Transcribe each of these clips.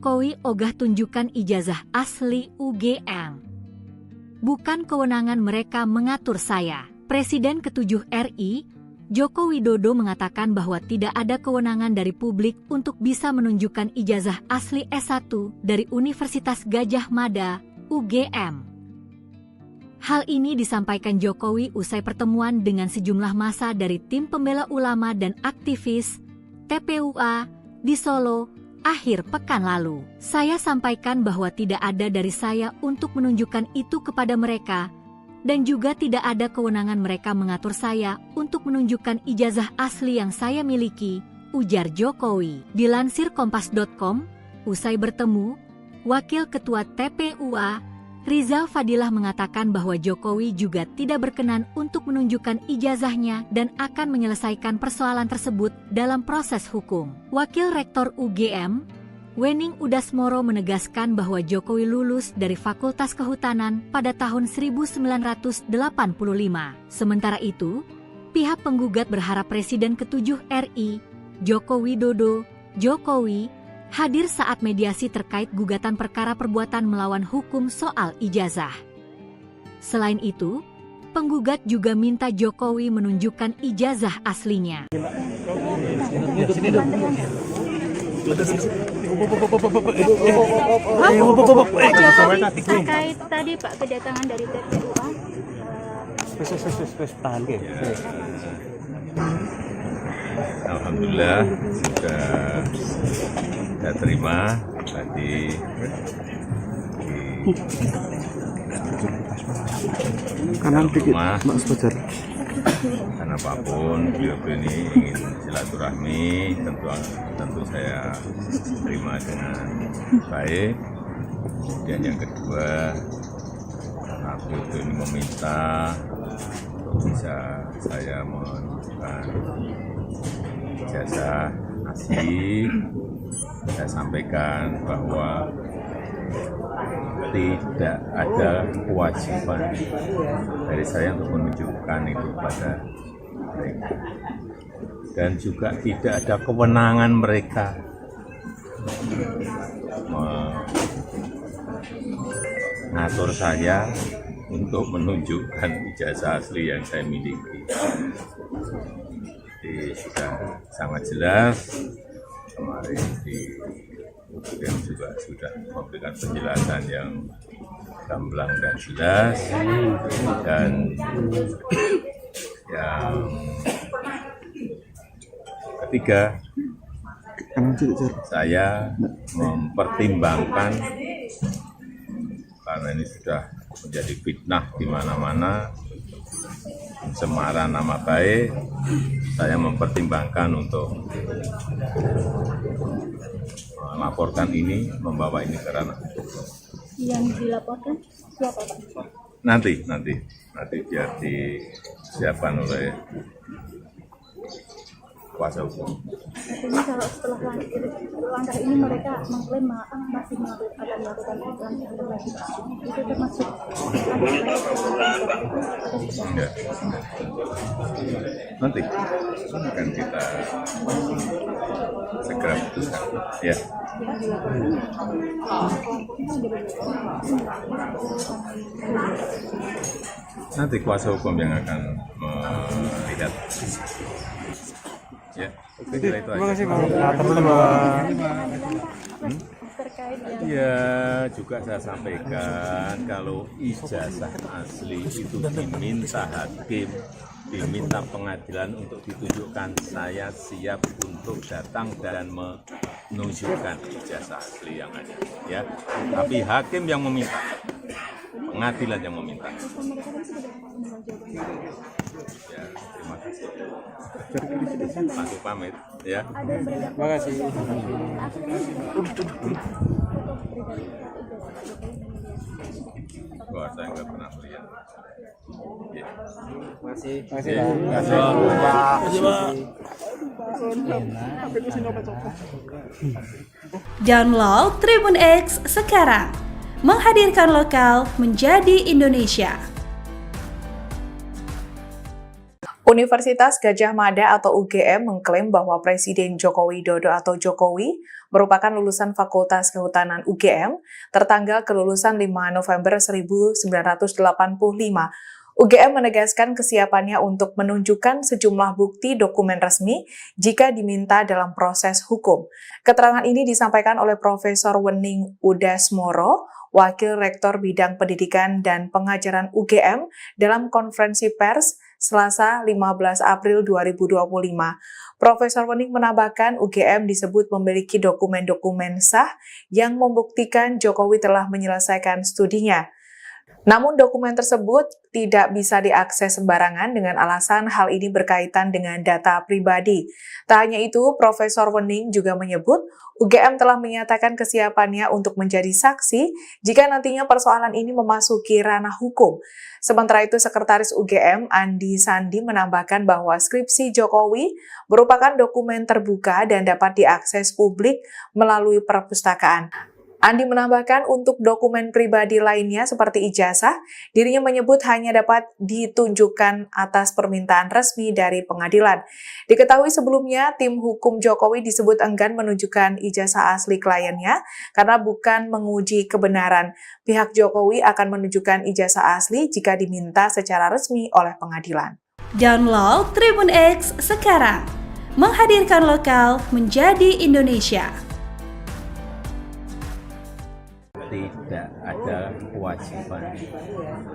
Jokowi ogah tunjukkan ijazah asli UGM. Bukan kewenangan mereka mengatur saya. Presiden ke-7 RI, Joko Widodo mengatakan bahwa tidak ada kewenangan dari publik untuk bisa menunjukkan ijazah asli S1 dari Universitas Gadjah Mada, UGM. Hal ini disampaikan Jokowi usai pertemuan dengan sejumlah massa dari tim pembela ulama dan aktivis TPUA di Solo akhir pekan lalu. Saya sampaikan bahwa tidak ada dari saya untuk menunjukkan itu kepada mereka, dan juga tidak ada kewenangan mereka mengatur saya untuk menunjukkan ijazah asli yang saya miliki, ujar Jokowi. Dilansir Kompas.com, usai bertemu, Wakil Ketua TPUA, Rizal Fadilah mengatakan bahwa Jokowi juga tidak berkenan untuk menunjukkan ijazahnya dan akan menyelesaikan persoalan tersebut dalam proses hukum. Wakil Rektor UGM, Wening Udasmoro menegaskan bahwa Jokowi lulus dari Fakultas Kehutanan pada tahun 1985. Sementara itu, pihak penggugat berharap Presiden ke-7 RI, Joko Widodo, Jokowi, hadir saat mediasi terkait gugatan perkara perbuatan melawan hukum soal ijazah. Selain itu, penggugat juga minta Jokowi menunjukkan ijazah aslinya. Terkait tadi Pak kedatangan dari TPUA. Alhamdulillah sudah saya terima tadi kanan dikit Mas Fajar. Karena apapun beliau ini ingin silaturahmi, tentu saya terima dengan baik. Dan yang kedua, karena beliau ini meminta untuk bisa saya menunjukkan ijazah asli, saya sampaikan bahwa tidak ada kewajiban dari saya untuk menunjukkan itu pada mereka, dan juga tidak ada kewenangan mereka mengatur saya untuk menunjukkan ijazah asli yang saya miliki. Jadi sudah sangat jelas, kemarin di UGM juga sudah memberikan penjelasan yang gamblang dan jelas, dan yang ketiga, saya mempertimbangkan karena ini sudah menjadi fitnah di mana-mana, pencemaran nama baik, saya mempertimbangkan untuk melaporkan ini, membawa ini ke ranah hukum. Yang dilaporkan siapa Pak? Nanti biar disiapkan oleh kuasa hukum. Artinya kalau setelah langkah ini mereka mengklaim masih akan melakukan langkah lagi, itu termasuk Enggak. Nanti akan kita segera putuskan. Ya. Nanti kuasa hukum yang akan melihat. Ya, oke, itu aja. Terima kasih Pak. Ya, juga saya sampaikan kalau ijazah asli itu diminta hakim, diminta pengadilan untuk ditunjukkan, saya siap untuk datang dan menunjukkan ijazah asli yang ada. Ya, tapi hakim yang meminta, pengadilan yang meminta. Ya, terima kasih. Masuk pamit, ya. Terima kasih. Wah, saya nggak pernah melihat. Ya. Masih. Download Tribun X sekarang, menghadirkan lokal menjadi Indonesia. Universitas Gadjah Mada atau UGM mengklaim bahwa Presiden Joko Widodo atau Jokowi merupakan lulusan Fakultas Kehutanan UGM, tertanggal kelulusan 5 November 1985. UGM menegaskan kesiapannya untuk menunjukkan sejumlah bukti dokumen resmi jika diminta dalam proses hukum. Keterangan ini disampaikan oleh Profesor Wening Udasmoro, Wakil Rektor Bidang Pendidikan dan Pengajaran UGM dalam konferensi pers Selasa 15 April 2025. Profesor Wening menambahkan UGM disebut memiliki dokumen-dokumen sah yang membuktikan Jokowi telah menyelesaikan studinya. Namun dokumen tersebut tidak bisa diakses sembarangan dengan alasan hal ini berkaitan dengan data pribadi. Tak hanya itu, Profesor Wening juga menyebut UGM telah menyatakan kesiapannya untuk menjadi saksi jika nantinya persoalan ini memasuki ranah hukum. Sementara itu, Sekretaris UGM Andi Sandi menambahkan bahwa skripsi Jokowi merupakan dokumen terbuka dan dapat diakses publik melalui perpustakaan. Andi menambahkan untuk dokumen pribadi lainnya seperti ijazah, dirinya menyebut hanya dapat ditunjukkan atas permintaan resmi dari pengadilan. Diketahui sebelumnya, tim hukum Jokowi disebut enggan menunjukkan ijazah asli kliennya karena bukan menguji kebenaran. Pihak Jokowi akan menunjukkan ijazah asli jika diminta secara resmi oleh pengadilan. Download Tribun X sekarang, menghadirkan lokal menjadi Indonesia. Tidak ada kewajiban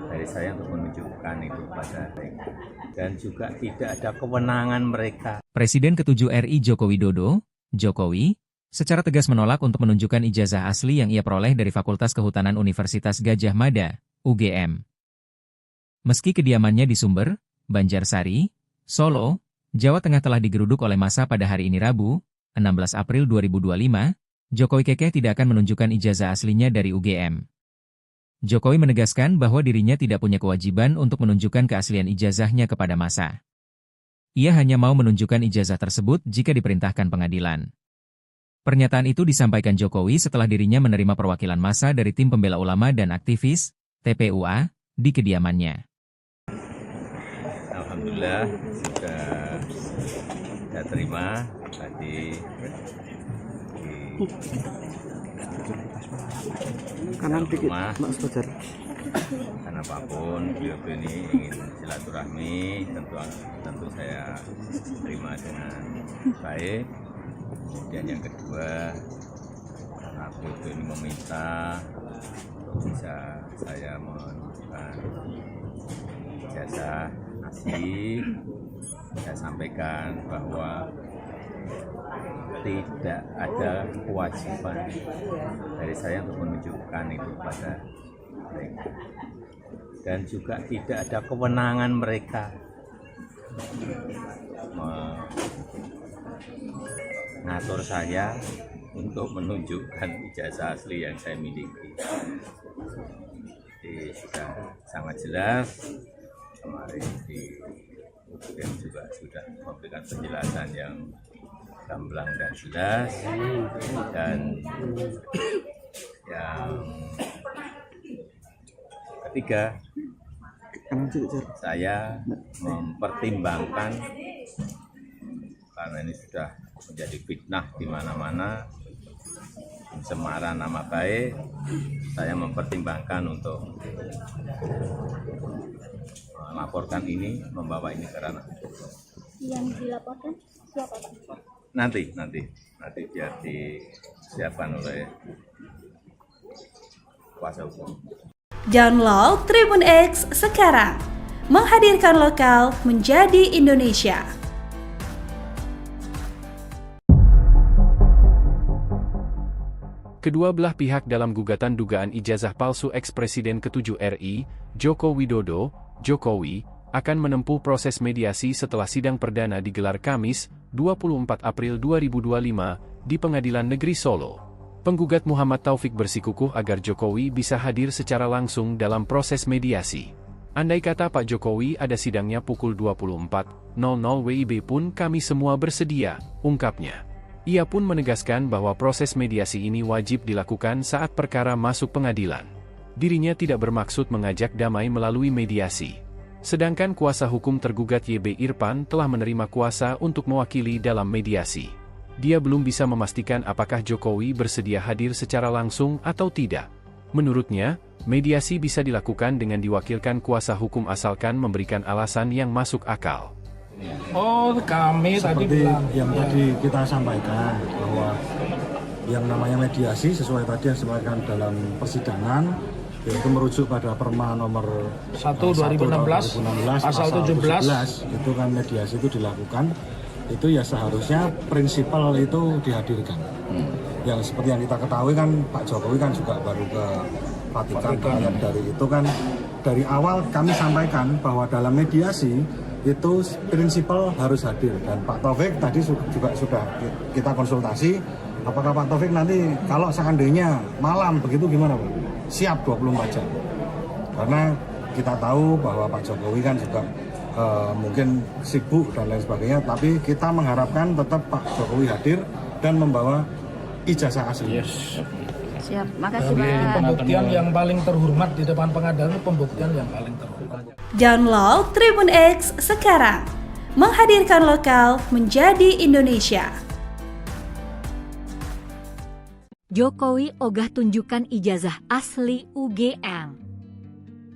dari saya untuk menunjukkan itu pada mereka. Dan juga tidak ada kewenangan mereka. Presiden ke-7 RI Joko Widodo, Jokowi, secara tegas menolak untuk menunjukkan ijazah asli yang ia peroleh dari Fakultas Kehutanan Universitas Gadjah Mada, UGM. Meski kediamannya di Sumber, Banjarsari, Solo, Jawa Tengah telah digeruduk oleh massa pada hari ini Rabu, 16 April 2025, Jokowi kekeh tidak akan menunjukkan ijazah aslinya dari UGM. Jokowi menegaskan bahwa dirinya tidak punya kewajiban untuk menunjukkan keaslian ijazahnya kepada massa. Ia hanya mau menunjukkan ijazah tersebut jika diperintahkan pengadilan. Pernyataan itu disampaikan Jokowi setelah dirinya menerima perwakilan massa dari tim pembela ulama dan aktivis, TPUA, di kediamannya. Alhamdulillah sudah saya terima tadi kanan dikit, Mas Fajar. Karena apapun beliau ini ingin silaturahmi, tentu saya terima dengan baik. Dan yang kedua, karena beliau ini meminta bisa saya menunjukkan ijazah asli, saya sampaikan bahwa tidak ada kewajiban dari saya untuk menunjukkan itu pada mereka. Dan juga tidak ada kewenangan mereka mengatur saya untuk menunjukkan ijazah asli yang saya miliki. Jadi sudah sangat jelas, kemarin di UGM juga sudah memberikan penjelasan yang gamblang dan jelas, dan yang ketiga, saya mempertimbangkan karena ini sudah menjadi fitnah di mana-mana, pencemaran nama baik, saya mempertimbangkan untuk melaporkan ini, membawa ini ke ranah. Yang dilaporkan siapa, Pak? Nanti biar disiapkan oleh kuasa hukum. Download Tribun X sekarang, menghadirkan lokal menjadi Indonesia. Kedua belah pihak dalam gugatan dugaan ijazah palsu eks-Presiden ke-7 RI, Joko Widodo, Jokowi, akan menempuh proses mediasi setelah sidang perdana digelar Kamis, 24 April 2025, di Pengadilan Negeri Solo. Penggugat Muhammad Taufik bersikukuh agar Jokowi bisa hadir secara langsung dalam proses mediasi. Andai kata Pak Jokowi ada sidangnya pukul 24.00 WIB pun kami semua bersedia, ungkapnya. Ia pun menegaskan bahwa proses mediasi ini wajib dilakukan saat perkara masuk pengadilan. Dirinya tidak bermaksud mengajak damai melalui mediasi. Sedangkan kuasa hukum tergugat YB Irfan telah menerima kuasa untuk mewakili dalam mediasi. dia belum bisa memastikan apakah Jokowi bersedia hadir secara langsung atau tidak. Menurutnya, mediasi bisa dilakukan dengan diwakilkan kuasa hukum asalkan memberikan alasan yang masuk akal. Oh, kami seperti tadi bilang yang tadi kita sampaikan bahwa yang namanya mediasi sesuai tadi yang disampaikan dalam persidangan, yaitu merujuk pada Perma nomor 1 2016 pasal 17 itu kan mediasi itu dilakukan, itu ya seharusnya prinsipal itu dihadirkan. Yang seperti yang kita ketahui kan Pak Jokowi kan juga baru ke Vatikan. Dari itu kan dari awal kami sampaikan bahwa dalam mediasi itu prinsipal harus hadir, dan Pak Taufik tadi juga sudah kita konsultasi. Apakah Pak Taufik nanti kalau seandainya malam begitu gimana Pak? Siap 24 jam. Karena kita tahu bahwa Pak Jokowi kan juga mungkin sibuk dan lain sebagainya, tapi kita mengharapkan tetap Pak Jokowi hadir dan membawa ijazah asli. Yes. Siap, makasih Pak. Pembuktian yang paling terhormat di depan pengadilan itu pembuktian yang paling terhormat. Download Tribun X sekarang. Menghadirkan lokal menjadi Indonesia. Jokowi ogah tunjukkan ijazah asli UGM.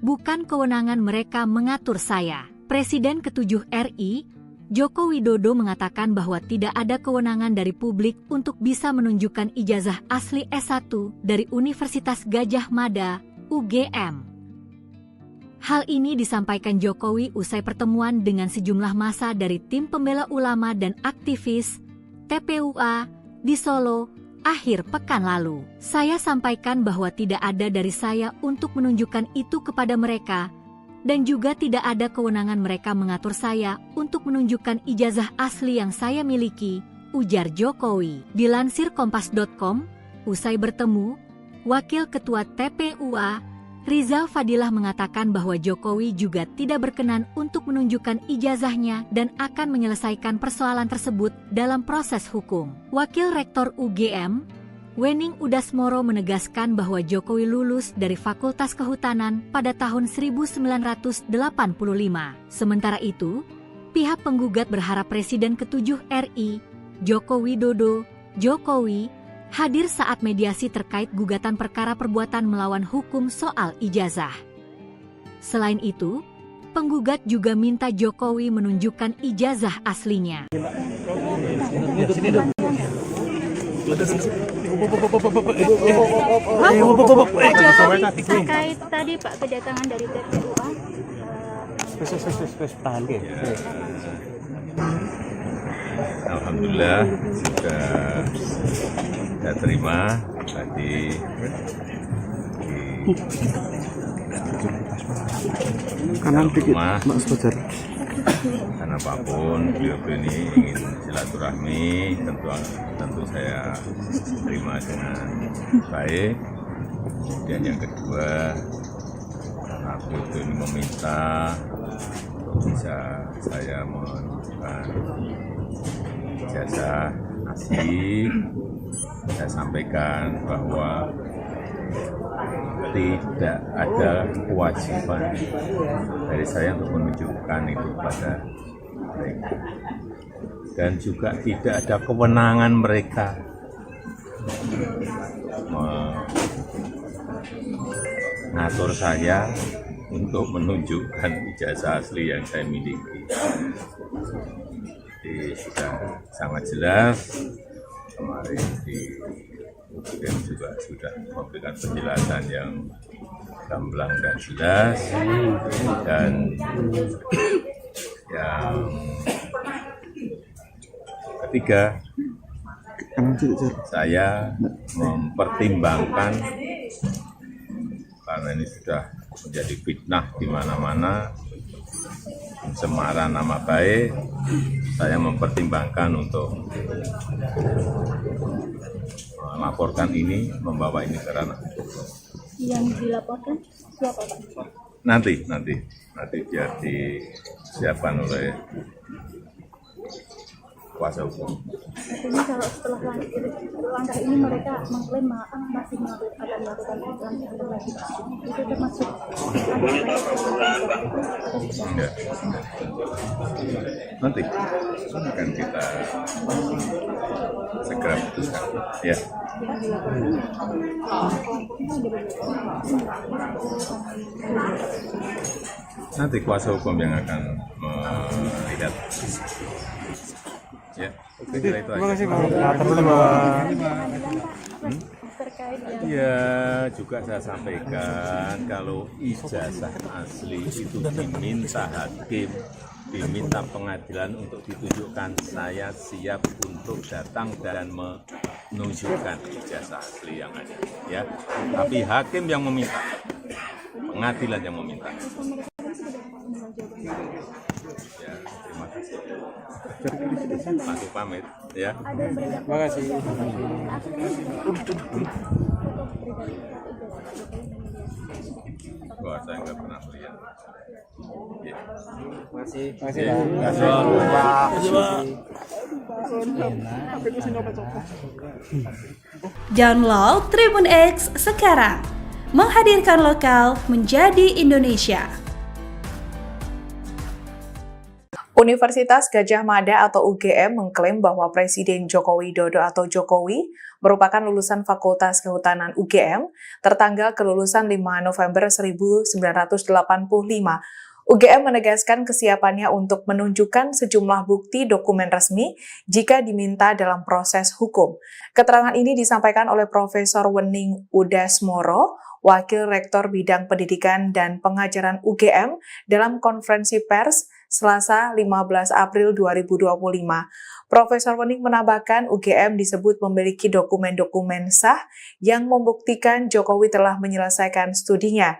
Bukan kewenangan mereka mengatur saya. Presiden ke-7 RI, Joko Widodo mengatakan bahwa tidak ada kewenangan dari publik untuk bisa menunjukkan ijazah asli S1 dari Universitas Gadjah Mada, UGM. Hal ini disampaikan Jokowi usai pertemuan dengan sejumlah massa dari tim pembela ulama dan aktivis TPUA di Solo akhir pekan lalu. Saya sampaikan bahwa tidak ada dari saya untuk menunjukkan itu kepada mereka, dan juga tidak ada kewenangan mereka mengatur saya untuk menunjukkan ijazah asli yang saya miliki, ujar Jokowi. Dilansir Kompas.com, usai bertemu, Wakil Ketua TPUA, Rizal Fadilah mengatakan bahwa Jokowi juga tidak berkenan untuk menunjukkan ijazahnya dan akan menyelesaikan persoalan tersebut dalam proses hukum. Wakil Rektor UGM, Wening Udasmoro menegaskan bahwa Jokowi lulus dari Fakultas Kehutanan pada tahun 1985. Sementara itu, pihak penggugat berharap Presiden ke-7 RI, Joko Widodo, Jokowi, hadir saat mediasi terkait gugatan perkara perbuatan melawan hukum soal ijazah. Selain itu, penggugat juga minta Jokowi menunjukkan ijazah aslinya. Terkait tadi Pak kedatangan dari TPUA. Alhamdulillah sudah saya terima tadi kanan dikit Mas Fajar. Karena apapun beliau ini ingin silaturahmi, tentu saya terima dengan baik. Kemudian yang kedua, karena beliau ini meminta bisa saya menunjukkan ijazah asli, saya sampaikan bahwa tidak ada kewajiban dari saya untuk menunjukkan itu pada mereka, dan juga tidak ada kewenangan mereka mengatur saya untuk menunjukkan ijazah asli yang saya miliki. Jadi sudah sangat jelas, kemarin di UGM juga sudah memberikan penjelasan yang gamblang dan jelas, dan yang ketiga, saya mempertimbangkan karena ini sudah menjadi fitnah di mana-mana, pencemaran nama baik, saya mempertimbangkan untuk melaporkan ini, membawa ini ke ranah. Yang dilaporkan siapa Pak? Nanti biar disiapkan oleh kuasa hukum. Artinya kalau setelah langkah ini mereka mengklaim masih akan melakukan langkah lagi, itu termasuk Enggak. Nanti akan kita segera putuskan. Ya. Nanti kuasa hukum yang akan melihat. Ya, kira itu aja. Ya, juga saya sampaikan kalau ijazah asli itu diminta hakim, diminta pengadilan untuk ditunjukkan, saya siap untuk datang dan menunjukkan ijazah asli yang ada. Ya, tapi hakim yang meminta, pengadilan yang meminta. Ya, terima kasih. Masuk pamit, ya. Terima kasih. Wah, saya nggak pernah melihat. Ya. Masih Ya. Download Tribun X sekarang. Menghadirkan lokal menjadi Indonesia. Universitas Gadjah Mada atau UGM mengklaim bahwa Presiden Joko Widodo atau Jokowi merupakan lulusan Fakultas Kehutanan UGM tertanggal kelulusan 5 November 1985. UGM menegaskan kesiapannya untuk menunjukkan sejumlah bukti dokumen resmi jika diminta dalam proses hukum. Keterangan ini disampaikan oleh Profesor Wening Udasmoro, Wakil Rektor Bidang Pendidikan dan Pengajaran UGM dalam konferensi pers Selasa 15 April 2025. Profesor Wening menambahkan UGM disebut memiliki dokumen-dokumen sah yang membuktikan Jokowi telah menyelesaikan studinya.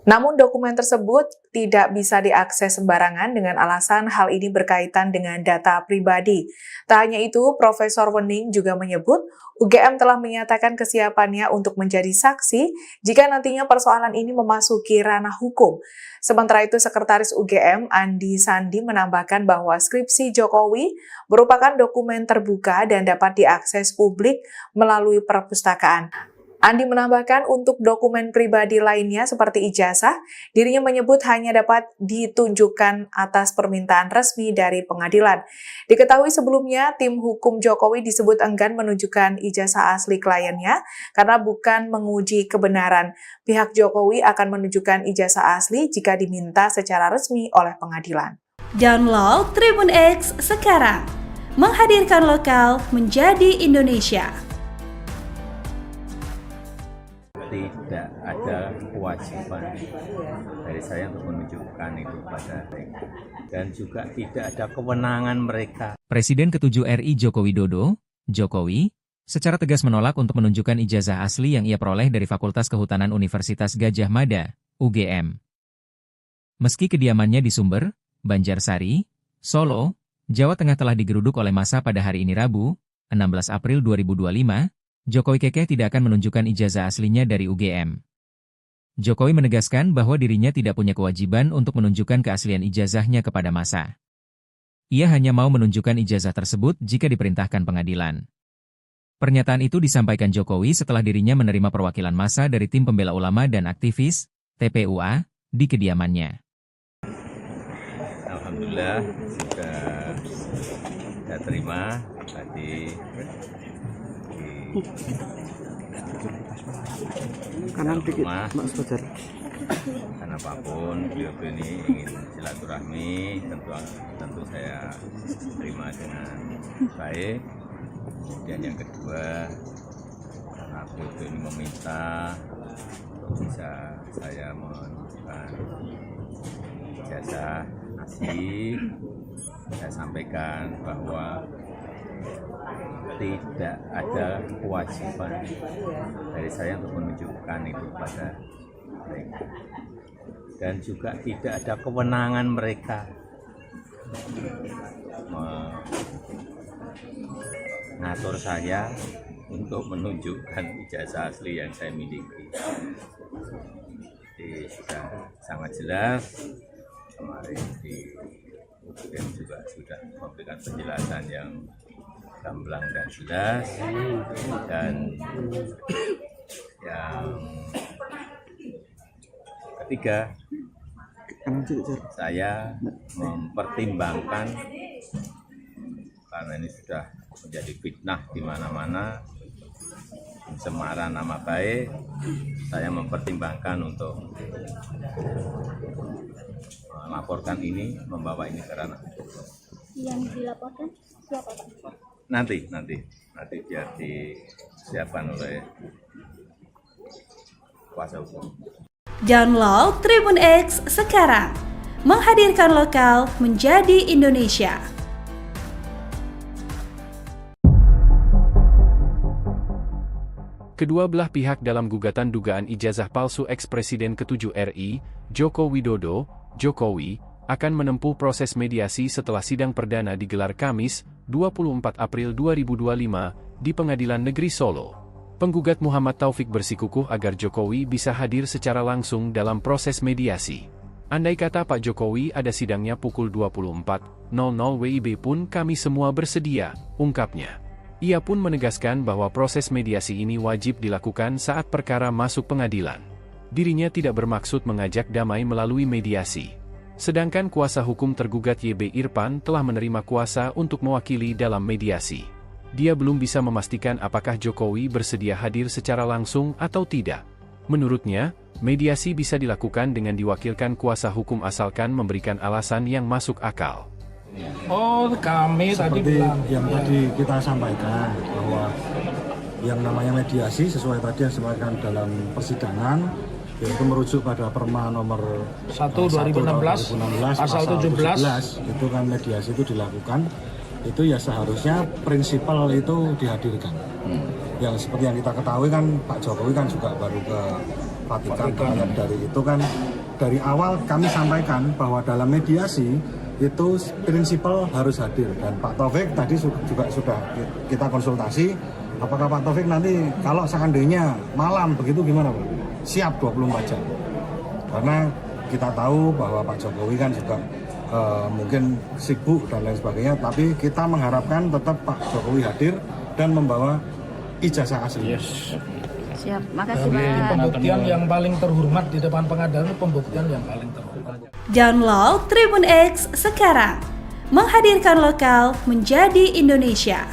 Namun dokumen tersebut tidak bisa diakses sembarangan dengan alasan hal ini berkaitan dengan data pribadi. Tak hanya itu, Profesor Wening juga menyebut UGM telah menyatakan kesiapannya untuk menjadi saksi jika nantinya persoalan ini memasuki ranah hukum. Sementara itu, Sekretaris UGM Andi Sandi menambahkan bahwa skripsi Jokowi merupakan dokumen terbuka dan dapat diakses publik melalui perpustakaan. Andi menambahkan untuk dokumen pribadi lainnya seperti ijazah, dirinya menyebut hanya dapat ditunjukkan atas permintaan resmi dari pengadilan. Diketahui sebelumnya, tim hukum Jokowi disebut enggan menunjukkan ijazah asli kliennya karena bukan menguji kebenaran. Pihak Jokowi akan menunjukkan ijazah asli jika diminta secara resmi oleh pengadilan. Download Tribun X sekarang. Menghadirkan lokal menjadi Indonesia. Tidak ada kewajiban dari saya untuk menunjukkan itu pada mereka. Dan juga tidak ada kewenangan mereka. Presiden ke-7 RI Joko Widodo, Jokowi, secara tegas menolak untuk menunjukkan ijazah asli yang ia peroleh dari Fakultas Kehutanan Universitas Gadjah Mada, UGM. Meski kediamannya di Sumber, Banjarsari, Solo, Jawa Tengah telah digeruduk oleh massa pada hari ini Rabu, 16 April 2025, Jokowi kekeh tidak akan menunjukkan ijazah aslinya dari UGM. Jokowi menegaskan bahwa dirinya tidak punya kewajiban untuk menunjukkan keaslian ijazahnya kepada massa. Ia hanya mau menunjukkan ijazah tersebut jika diperintahkan pengadilan. Pernyataan itu disampaikan Jokowi setelah dirinya menerima perwakilan massa dari tim pembela ulama dan aktivis, TPUA, di kediamannya. Alhamdulillah, sudah saya terima tadi. Kanan dikit, Mas Fajar. Karena apapun beliau ini ingin silaturahmi, tentu saya terima dengan baik. Kemudian yang kedua, karena beliau ini meminta untuk bisa saya menunjukkan ijazah asli, saya sampaikan bahwa tidak ada kewajiban dari saya untuk menunjukkan itu pada mereka. Dan juga tidak ada kewenangan mereka mengatur saya untuk menunjukkan ijazah asli yang saya miliki. Jadi sudah sangat jelas kemarin di Presiden juga sudah memberikan penjelasan yang gamblang dan jelas, dan yang ketiga, saya mempertimbangkan, karena ini sudah menjadi fitnah di mana-mana, pencemaran nama baik, saya mempertimbangkan untuk melaporkan ini, membawa ini ke ranah. Yang dilaporkan siapa, Pak? Nanti biar disiapkan oleh kuasa hukum. Download Tribun X sekarang, menghadirkan lokal menjadi Indonesia. Kedua belah pihak dalam gugatan dugaan ijazah palsu ex-Presiden ke-7 RI, Joko Widodo, Jokowi, akan menempuh proses mediasi setelah sidang perdana digelar Kamis, 24 April 2025, di Pengadilan Negeri Solo. Penggugat Muhammad Taufik bersikukuh agar Jokowi bisa hadir secara langsung dalam proses mediasi. Andai kata Pak Jokowi ada sidangnya pukul 24.00 WIB pun kami semua bersedia, ungkapnya. Ia pun menegaskan bahwa proses mediasi ini wajib dilakukan saat perkara masuk pengadilan. Dirinya tidak bermaksud mengajak damai melalui mediasi. Sedangkan kuasa hukum tergugat YB Irfan telah menerima kuasa untuk mewakili dalam mediasi. Dia belum bisa memastikan apakah Jokowi bersedia hadir secara langsung atau tidak. Menurutnya, mediasi bisa dilakukan dengan diwakilkan kuasa hukum asalkan memberikan alasan yang masuk akal. Oh, kami tadi Seperti bilang yang tadi kita sampaikan bahwa yang namanya mediasi sesuai tadi yang disampaikan dalam persidangan, yaitu merujuk pada Perma nomor 1 2016 pasal 17 itu kan mediasi itu dilakukan, itu ya seharusnya prinsipal itu dihadirkan. Yang seperti yang kita ketahui kan Pak Jokowi kan juga baru ke Vatikan. Dari itu kan dari awal kami sampaikan bahwa dalam mediasi itu prinsipal harus hadir, dan Pak Taufik tadi juga sudah kita konsultasi, apakah Pak Taufik nanti kalau seandainya malam begitu gimana Pak? Siap 24 jam, karena kita tahu bahwa Pak Jokowi kan juga mungkin sibuk dan lain sebagainya, tapi kita mengharapkan tetap Pak Jokowi hadir dan membawa ijazah asli. Siap, makasih Ini Pak. pembuktian yang paling terhormat di depan pengadilan, itu pembuktian yang paling terhormat. Download Tribun X sekarang, menghadirkan lokal menjadi Indonesia.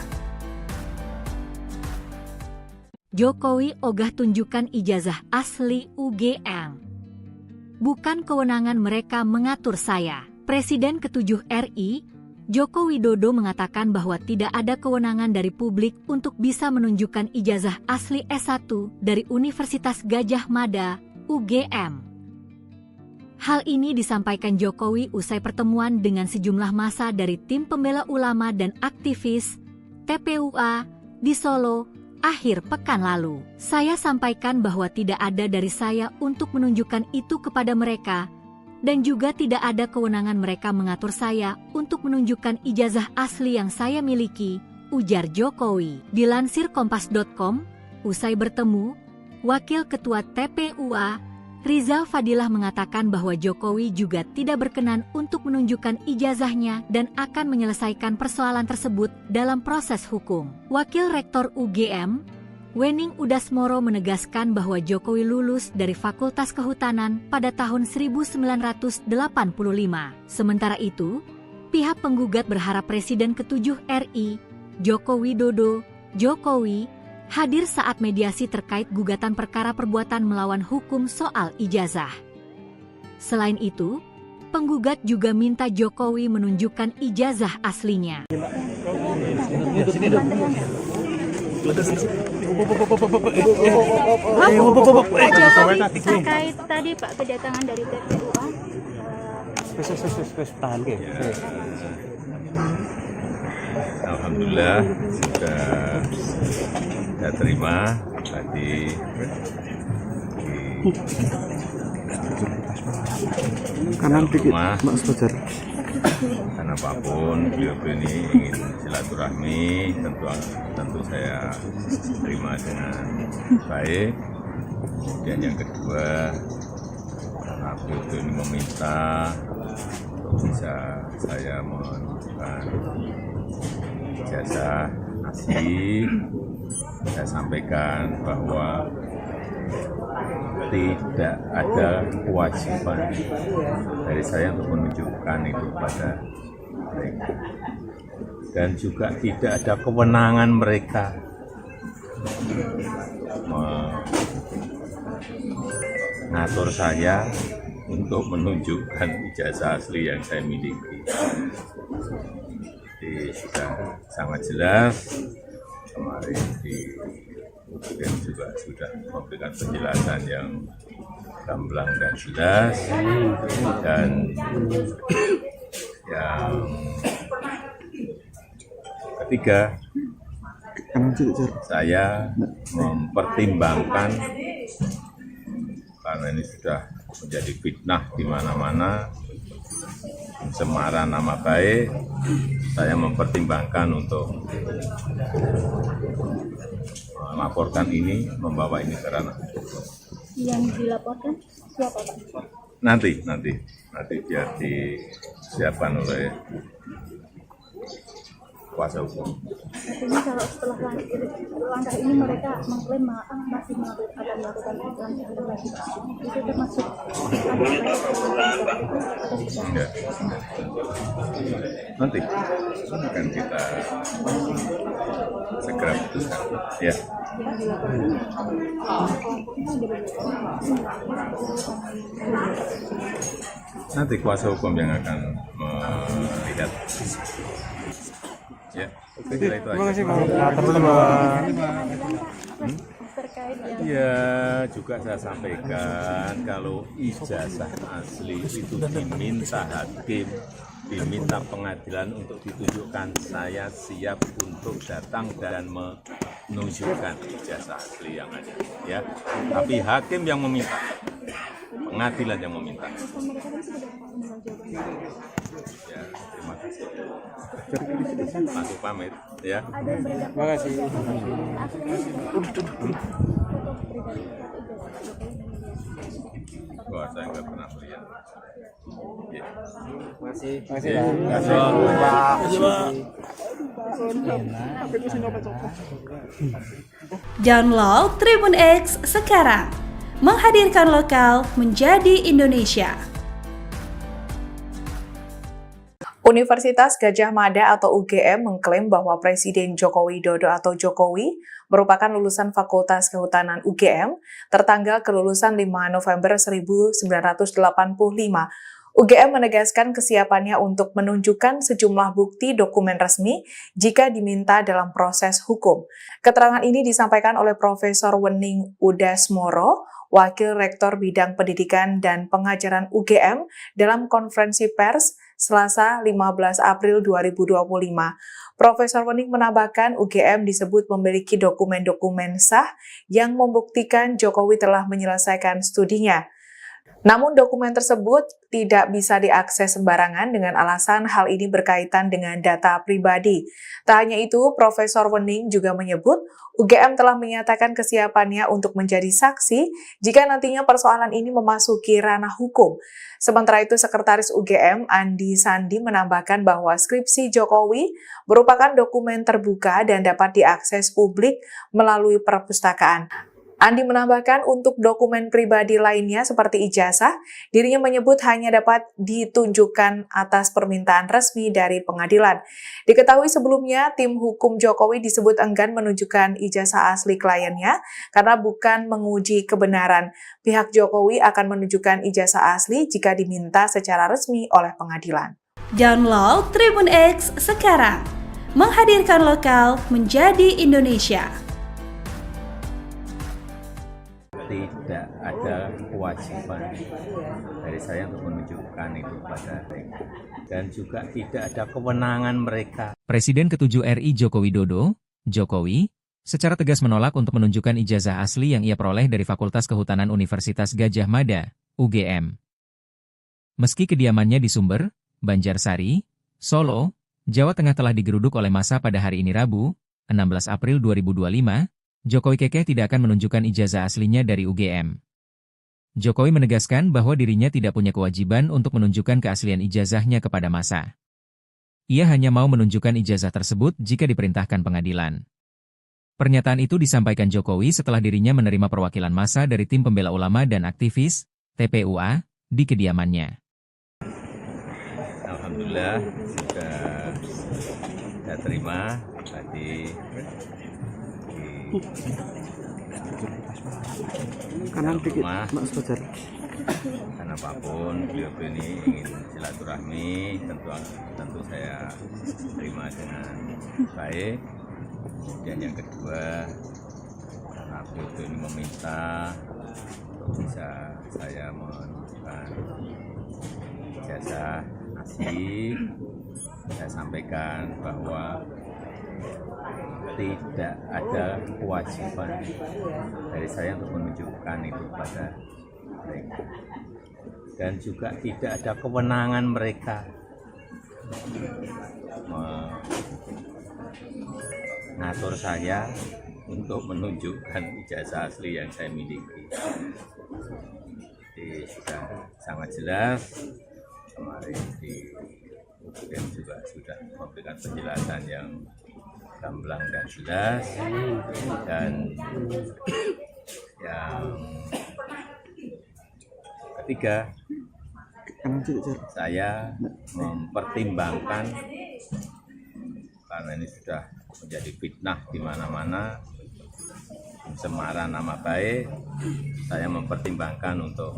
Jokowi ogah tunjukkan ijazah asli UGM. Bukan kewenangan mereka mengatur saya. Presiden ke-7 RI, Joko Widodo mengatakan bahwa tidak ada kewenangan dari publik untuk bisa menunjukkan ijazah asli S1 dari Universitas Gadjah Mada, UGM. Hal ini disampaikan Jokowi usai pertemuan dengan sejumlah massa dari tim pembela ulama dan aktivis TPUA di Solo akhir pekan lalu. Saya sampaikan bahwa tidak ada dari saya untuk menunjukkan itu kepada mereka, dan juga tidak ada kewenangan mereka mengatur saya untuk menunjukkan ijazah asli yang saya miliki, ujar Jokowi. Dilansir Kompas.com, usai bertemu, Wakil Ketua TPUA Rizal Fadilah mengatakan bahwa Jokowi juga tidak berkenan untuk menunjukkan ijazahnya dan akan menyelesaikan persoalan tersebut dalam proses hukum. Wakil Rektor UGM, Wening Udasmoro menegaskan bahwa Jokowi lulus dari Fakultas Kehutanan pada tahun 1985. Sementara itu, pihak penggugat berharap Presiden ke-7 RI, Joko Widodo, Jokowi, hadir saat mediasi terkait gugatan perkara perbuatan melawan hukum soal ijazah. Selain itu, penggugat juga minta Jokowi menunjukkan ijazah aslinya. Terkait tadi Pak kedatangan dari TPUA. Alhamdulillah sudah saya terima tadi kanan dikit rumah, Mas Fajar. karena apapun beliau ini ingin silaturahmi, tentu saya terima dengan baik. Kemudian yang kedua, karena beliau ini meminta untuk bisa saya menunjukkan ijazah asli. Saya sampaikan bahwa tidak ada kewajiban dari saya untuk menunjukkan itu pada mereka, dan juga tidak ada kewenangan mereka mengatur saya untuk menunjukkan ijazah asli yang saya miliki. Jadi sudah sangat jelas, kemarin di UGM juga sudah memberikan penjelasan yang gamblang dan jelas, dan yang ketiga, saya mempertimbangkan, karena ini sudah menjadi fitnah di mana-mana, pencemaran nama baik, saya mempertimbangkan untuk melaporkan ini, membawa ini ke ranah hukum. Yang dilaporkan siapa, Pak? Nanti biar disiapkan oleh kuasa hukum. Artinya kalau setelah langkah ini mereka mengklaim masih akan melakukan langkah lagi, itu termasuk Enggak. Nanti akan kita segera putuskan. Ya. Nanti kuasa hukum yang akan melihat. Ya, itu aja. Terima kasih Pak. Ya, juga saya sampaikan kalau ijazah asli itu diminta hakim, diminta pengadilan untuk ditunjukkan, saya siap untuk datang dan menunjukkan ijazah asli yang ada. Ya, tapi hakim yang meminta, pengadilan yang meminta. Ya, terima kasih. Masuk pamit, ya. Terima kasih. Wah, saya nggak pernah melihat. Ya. Masih. Download Tribun X sekarang. Menghadirkan lokal menjadi Indonesia. Universitas Gadjah Mada atau UGM mengklaim bahwa Presiden Joko Widodo atau Jokowi merupakan lulusan Fakultas Kehutanan UGM tertanggal kelulusan 5 November 1985. UGM menegaskan kesiapannya untuk menunjukkan sejumlah bukti dokumen resmi jika diminta dalam proses hukum. Keterangan ini disampaikan oleh Profesor Wening Udasmoro, Wakil Rektor Bidang Pendidikan dan Pengajaran UGM dalam konferensi pers Selasa 15 April 2025. Profesor Wening menambahkan UGM disebut memiliki dokumen-dokumen sah yang membuktikan Jokowi telah menyelesaikan studinya. Namun dokumen tersebut tidak bisa diakses sembarangan dengan alasan hal ini berkaitan dengan data pribadi. Tak hanya itu, Profesor Wening juga menyebut UGM telah menyatakan kesiapannya untuk menjadi saksi jika nantinya persoalan ini memasuki ranah hukum. Sementara itu, Sekretaris UGM Andi Sandi menambahkan bahwa skripsi Jokowi merupakan dokumen terbuka dan dapat diakses publik melalui perpustakaan. Andi menambahkan untuk dokumen pribadi lainnya seperti ijazah, dirinya menyebut hanya dapat ditunjukkan atas permintaan resmi dari pengadilan. Diketahui sebelumnya, tim hukum Jokowi disebut enggan menunjukkan ijazah asli kliennya karena bukan menguji kebenaran. Pihak Jokowi akan menunjukkan ijazah asli jika diminta secara resmi oleh pengadilan. Download Tribun X sekarang. Menghadirkan lokal menjadi Indonesia. Tidak ada kewajiban dari saya untuk menunjukkan itu pada mereka, dan juga tidak ada kewenangan mereka. Presiden ke-7 RI Joko Widodo, Jokowi, secara tegas menolak untuk menunjukkan ijazah asli yang ia peroleh dari Fakultas Kehutanan Universitas Gadjah Mada, UGM. Meski kediamannya di Sumber, Banjarsari, Solo, Jawa Tengah telah digeruduk oleh massa pada hari ini Rabu, 16 April 2025, Jokowi kekeh tidak akan menunjukkan ijazah aslinya dari UGM. Jokowi menegaskan bahwa dirinya tidak punya kewajiban untuk menunjukkan keaslian ijazahnya kepada massa. Ia hanya mau menunjukkan ijazah tersebut jika diperintahkan pengadilan. Pernyataan itu disampaikan Jokowi setelah dirinya menerima perwakilan massa dari Tim Pembela Ulama dan Aktivis, TPUA, di kediamannya. Alhamdulillah sudah saya terima tadi di rumah. Karena apapun beliau ini ingin silaturahmi, tentu saya terima dengan baik. Kemudian yang kedua, karena beliau ini meminta untuk bisa saya menunjukkan ijazah asli, saya sampaikan bahwa tidak ada kewajiban dari saya untuk menunjukkan itu pada mereka, dan juga tidak ada kewenangan mereka mengatur saya untuk menunjukkan ijazah asli yang saya miliki. Jadi sudah sangat jelas, kemarin di UGM juga sudah memberikan penjelasan yang gamblang dan jelas, dan yang ketiga, saya mempertimbangkan karena ini sudah menjadi fitnah di mana-mana, pencemaran nama baik, saya mempertimbangkan untuk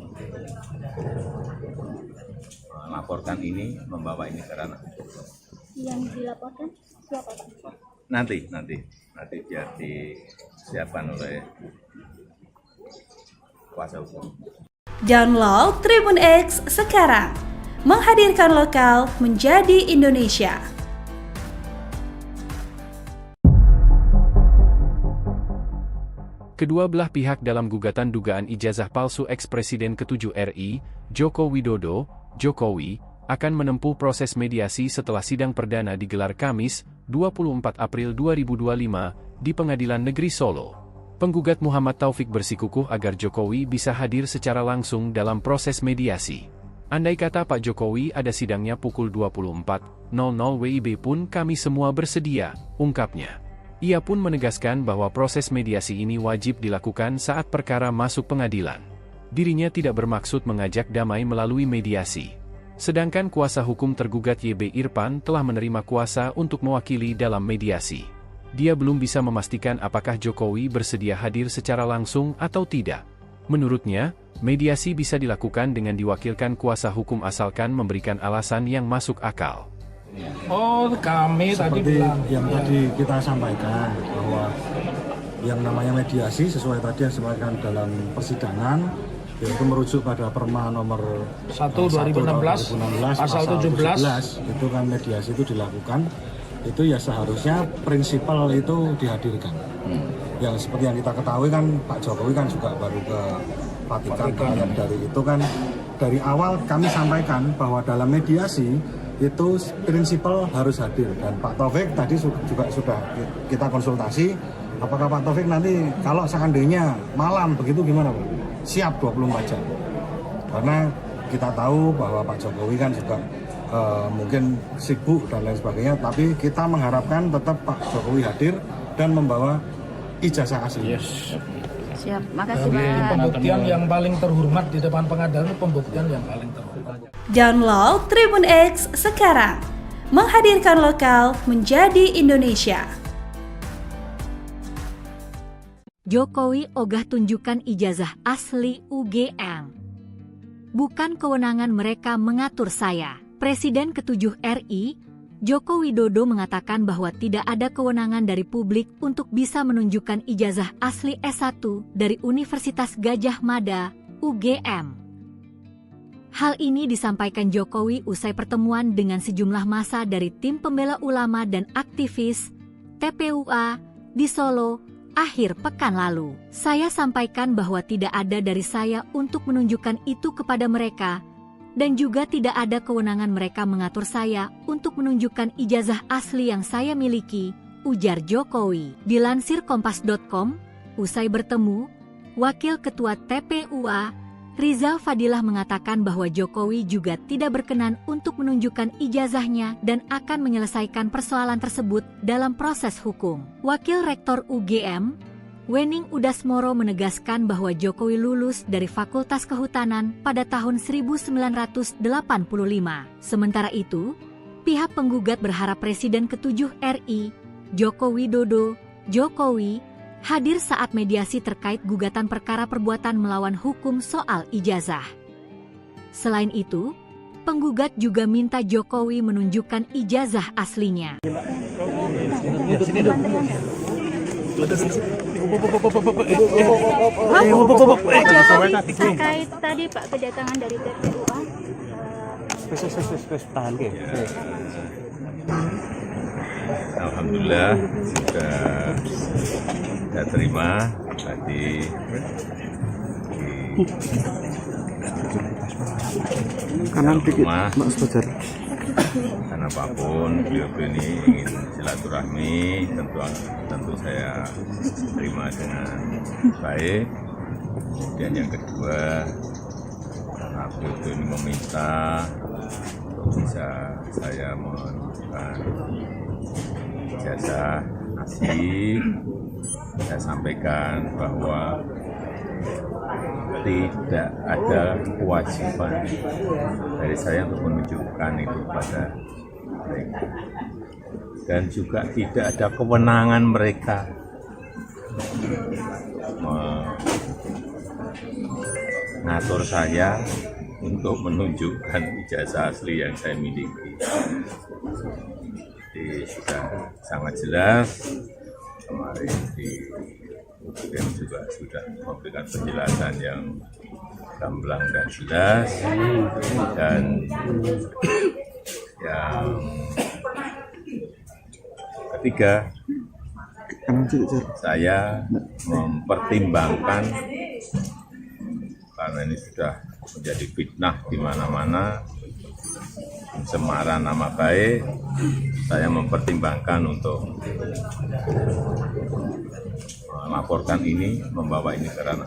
melaporkan ini, membawa ini ke ranah hukum. Yang dilaporkan siapa, Pak? Nanti biar disiapkan oleh kuasa hukum. Download Tribun X sekarang, menghadirkan lokal menjadi Indonesia. Kedua belah pihak dalam gugatan dugaan ijazah palsu ex-Presiden ke-7 RI, Joko Widodo, Jokowi, akan menempuh proses mediasi setelah sidang perdana digelar Kamis, 24 April 2025, di Pengadilan Negeri Solo. Penggugat Muhammad Taufik bersikukuh agar Jokowi bisa hadir secara langsung dalam proses mediasi. Andai kata Pak Jokowi ada sidangnya pukul 24.00 WIB pun kami semua bersedia, ungkapnya. Ia pun menegaskan bahwa proses mediasi ini wajib dilakukan saat perkara masuk pengadilan. Dirinya tidak bermaksud mengajak damai melalui mediasi. Sedangkan kuasa hukum tergugat YB Irfan telah menerima kuasa untuk mewakili dalam mediasi. Dia belum bisa memastikan apakah Jokowi bersedia hadir secara langsung atau tidak. Menurutnya, mediasi bisa dilakukan dengan diwakilkan kuasa hukum asalkan memberikan alasan yang masuk akal. Oh, kami seperti tadi bilang yang tadi kita sampaikan bahwa yang namanya mediasi sesuai tadi yang disampaikan dalam persidangan, yaitu merujuk pada Perma nomor 1 2016 pasal 17 itu kan mediasi itu dilakukan, itu ya seharusnya prinsipal itu dihadirkan. Yang seperti yang kita ketahui kan Pak Jokowi kan juga baru ke Vatikan. Dari itu kan dari awal kami sampaikan bahwa dalam mediasi itu prinsipal harus hadir, dan Pak Taufik tadi juga sudah kita konsultasi apakah Pak Taufik nanti kalau seandainya malam begitu gimana Pak? Siap 24 jam, karena kita tahu bahwa Pak Jokowi kan juga mungkin sibuk dan lain sebagainya, tapi kita mengharapkan tetap Pak Jokowi hadir dan membawa ijazah asli. Yes. Siap, makasih Pak. Pembuktian yang paling terhormat di depan pengadilan itu pembuktian yang paling terhormat. Download Tribun X sekarang, menghadirkan lokal menjadi Indonesia. Jokowi ogah tunjukkan ijazah asli UGM. Bukan kewenangan mereka mengatur saya. Presiden ke-7 RI, Joko Widodo mengatakan bahwa tidak ada kewenangan dari publik untuk bisa menunjukkan ijazah asli S1 dari Universitas Gadjah Mada, UGM. Hal ini disampaikan Jokowi usai pertemuan dengan sejumlah massa dari Tim Pembela Ulama dan Aktivis, TPUA, di Solo, akhir pekan lalu. Saya sampaikan bahwa tidak ada dari saya untuk menunjukkan itu kepada mereka, dan juga tidak ada kewenangan mereka mengatur saya untuk menunjukkan ijazah asli yang saya miliki, ujar Jokowi. Dilansir Kompas.com, usai bertemu, Wakil Ketua TPUA, Rizal Fadilah mengatakan bahwa Jokowi juga tidak berkenan untuk menunjukkan ijazahnya dan akan menyelesaikan persoalan tersebut dalam proses hukum. Wakil Rektor UGM, Wening Udasmoro menegaskan bahwa Jokowi lulus dari Fakultas Kehutanan pada tahun 1985. Sementara itu, pihak penggugat berharap Presiden ke-7 RI, Joko Widodo, Jokowi, hadir saat mediasi terkait gugatan perkara perbuatan melawan hukum soal ijazah. Selain itu, penggugat juga minta Jokowi menunjukkan ijazah aslinya. Terkait tadi Pak kedatangan dari TPUA. Alhamdulillah sudah saya terima tadi di rumah, karena apapun beliau ini ingin silaturahmi, tentu saya terima dengan baik. Dan yang kedua, karena beliau ini meminta bisa saya menunjukkan ijazah asli, saya sampaikan bahwa tidak ada kewajiban dari saya untuk menunjukkan itu pada mereka, dan juga tidak ada kewenangan mereka mengatur saya untuk menunjukkan ijazah asli yang saya miliki. Jadi sudah sangat jelas, kemarin di UGM juga sudah memberikan penjelasan yang gamblang dan jelas, dan yang ketiga, saya mempertimbangkan, karena ini sudah menjadi fitnah di mana-mana, pencemaran nama baik, saya mempertimbangkan untuk melaporkan ini, membawa ini ke ranah.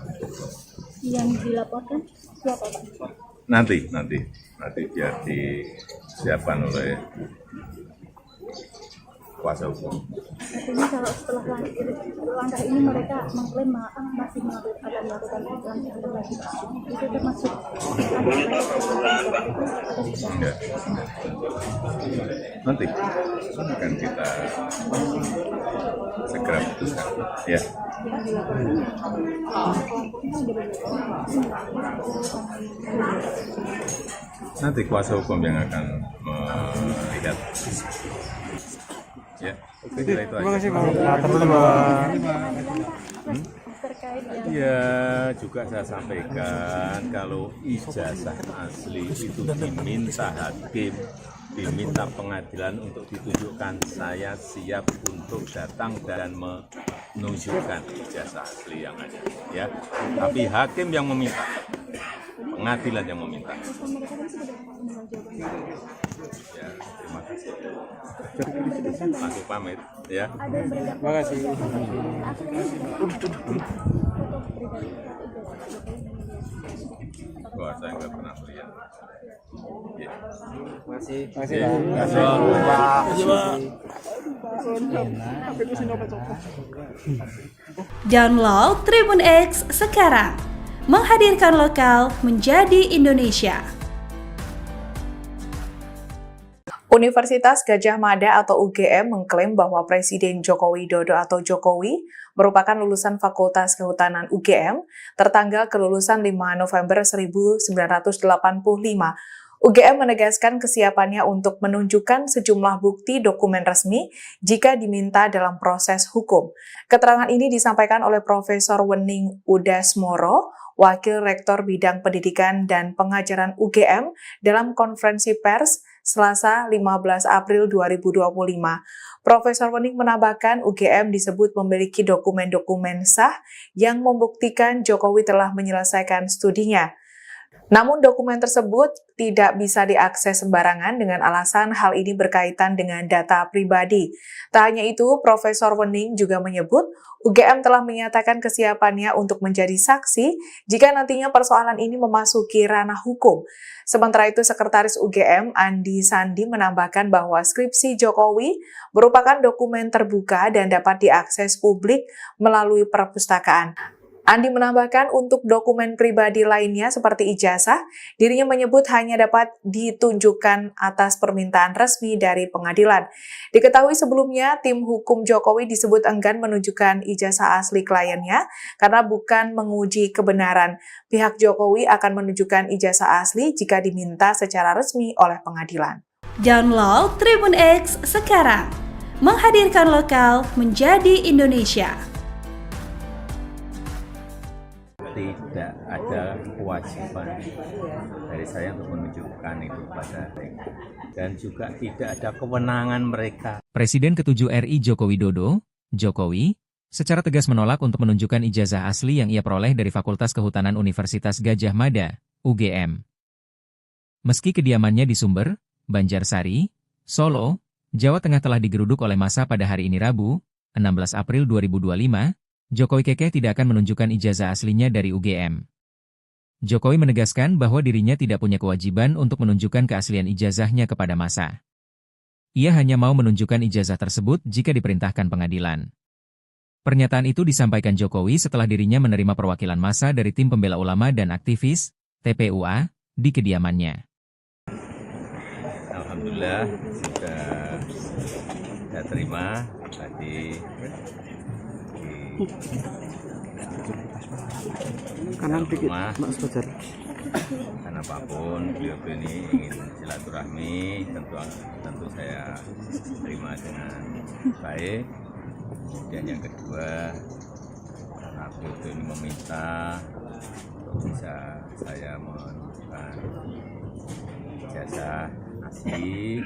Yang dilaporkan siapa Pak? Nanti biar disiapkan oleh kuasa hukum. Artinya kalau setelah langkah ini mereka mengklaim masih akan melakukan lanjutan lagi, itu termasuk Enggak. Nanti akan kita segera putuskan, ya. Nanti kuasa hukum yang akan melihat. Ya, Terima kasih Pak. Ya, juga saya sampaikan kalau ijazah asli itu diminta hakim, diminta pengadilan untuk ditunjukkan, saya siap untuk datang dan menunjukkan ijazah asli yang ada. Ya, tapi hakim yang meminta, pengadilan yang meminta. Ya, terima kasih. Langsung pamit, ya. Terima kasih. Wah, saya nggak pernah melihat. Ya. Terima kasih. Download Tribun X sekarang. Menghadirkan lokal menjadi Indonesia. Universitas Gadjah Mada atau UGM mengklaim bahwa Presiden Joko Widodo atau Jokowi merupakan lulusan Fakultas Kehutanan UGM tertanggal kelulusan 5 November 1985. UGM menegaskan kesiapannya untuk menunjukkan sejumlah bukti dokumen resmi jika diminta dalam proses hukum. Keterangan ini disampaikan oleh Profesor Wening Udasmoro, Wakil Rektor Bidang Pendidikan dan Pengajaran UGM dalam konferensi pers Selasa 15 April 2025. Profesor Wening menambahkan UGM disebut memiliki dokumen-dokumen sah yang membuktikan Jokowi telah menyelesaikan studinya. Namun dokumen tersebut tidak bisa diakses sembarangan dengan alasan hal ini berkaitan dengan data pribadi. Tak hanya itu, Profesor Wening juga menyebut UGM telah menyatakan kesiapannya untuk menjadi saksi jika nantinya persoalan ini memasuki ranah hukum. Sementara itu, Sekretaris UGM Andi Sandi menambahkan bahwa skripsi Jokowi merupakan dokumen terbuka dan dapat diakses publik melalui perpustakaan. Andi menambahkan untuk dokumen pribadi lainnya seperti ijazah, dirinya menyebut hanya dapat ditunjukkan atas permintaan resmi dari pengadilan. Diketahui sebelumnya, tim hukum Jokowi disebut enggan menunjukkan ijazah asli kliennya karena bukan menguji kebenaran. Pihak Jokowi akan menunjukkan ijazah asli jika diminta secara resmi oleh pengadilan. Download Tribun X sekarang, menghadirkan lokal menjadi Indonesia. Tidak ada kewajiban dari saya untuk menunjukkan itu pada mereka. Dan juga tidak ada kewenangan mereka. Presiden ke-7 RI Joko Widodo, Jokowi, secara tegas menolak untuk menunjukkan ijazah asli yang ia peroleh dari Fakultas Kehutanan Universitas Gadjah Mada, UGM. Meski kediamannya di Sumber, Banjarsari, Solo, Jawa Tengah telah digeruduk oleh massa pada hari ini Rabu, 16 April 2025, Jokowi kekeh tidak akan menunjukkan ijazah aslinya dari UGM. Jokowi menegaskan bahwa dirinya tidak punya kewajiban untuk menunjukkan keaslian ijazahnya kepada massa. Ia hanya mau menunjukkan ijazah tersebut jika diperintahkan pengadilan. Pernyataan itu disampaikan Jokowi setelah dirinya menerima perwakilan massa dari tim pembela ulama dan aktivis, TPUA, di kediamannya. Alhamdulillah sudah terima tadi kanan dikit, Mas Fajar. Karena apapun beliau ini ingin silaturahmi, tentu saya terima dengan baik. Kemudian yang kedua, karena beliau ini meminta untuk bisa saya menunjukkan ijazah asli,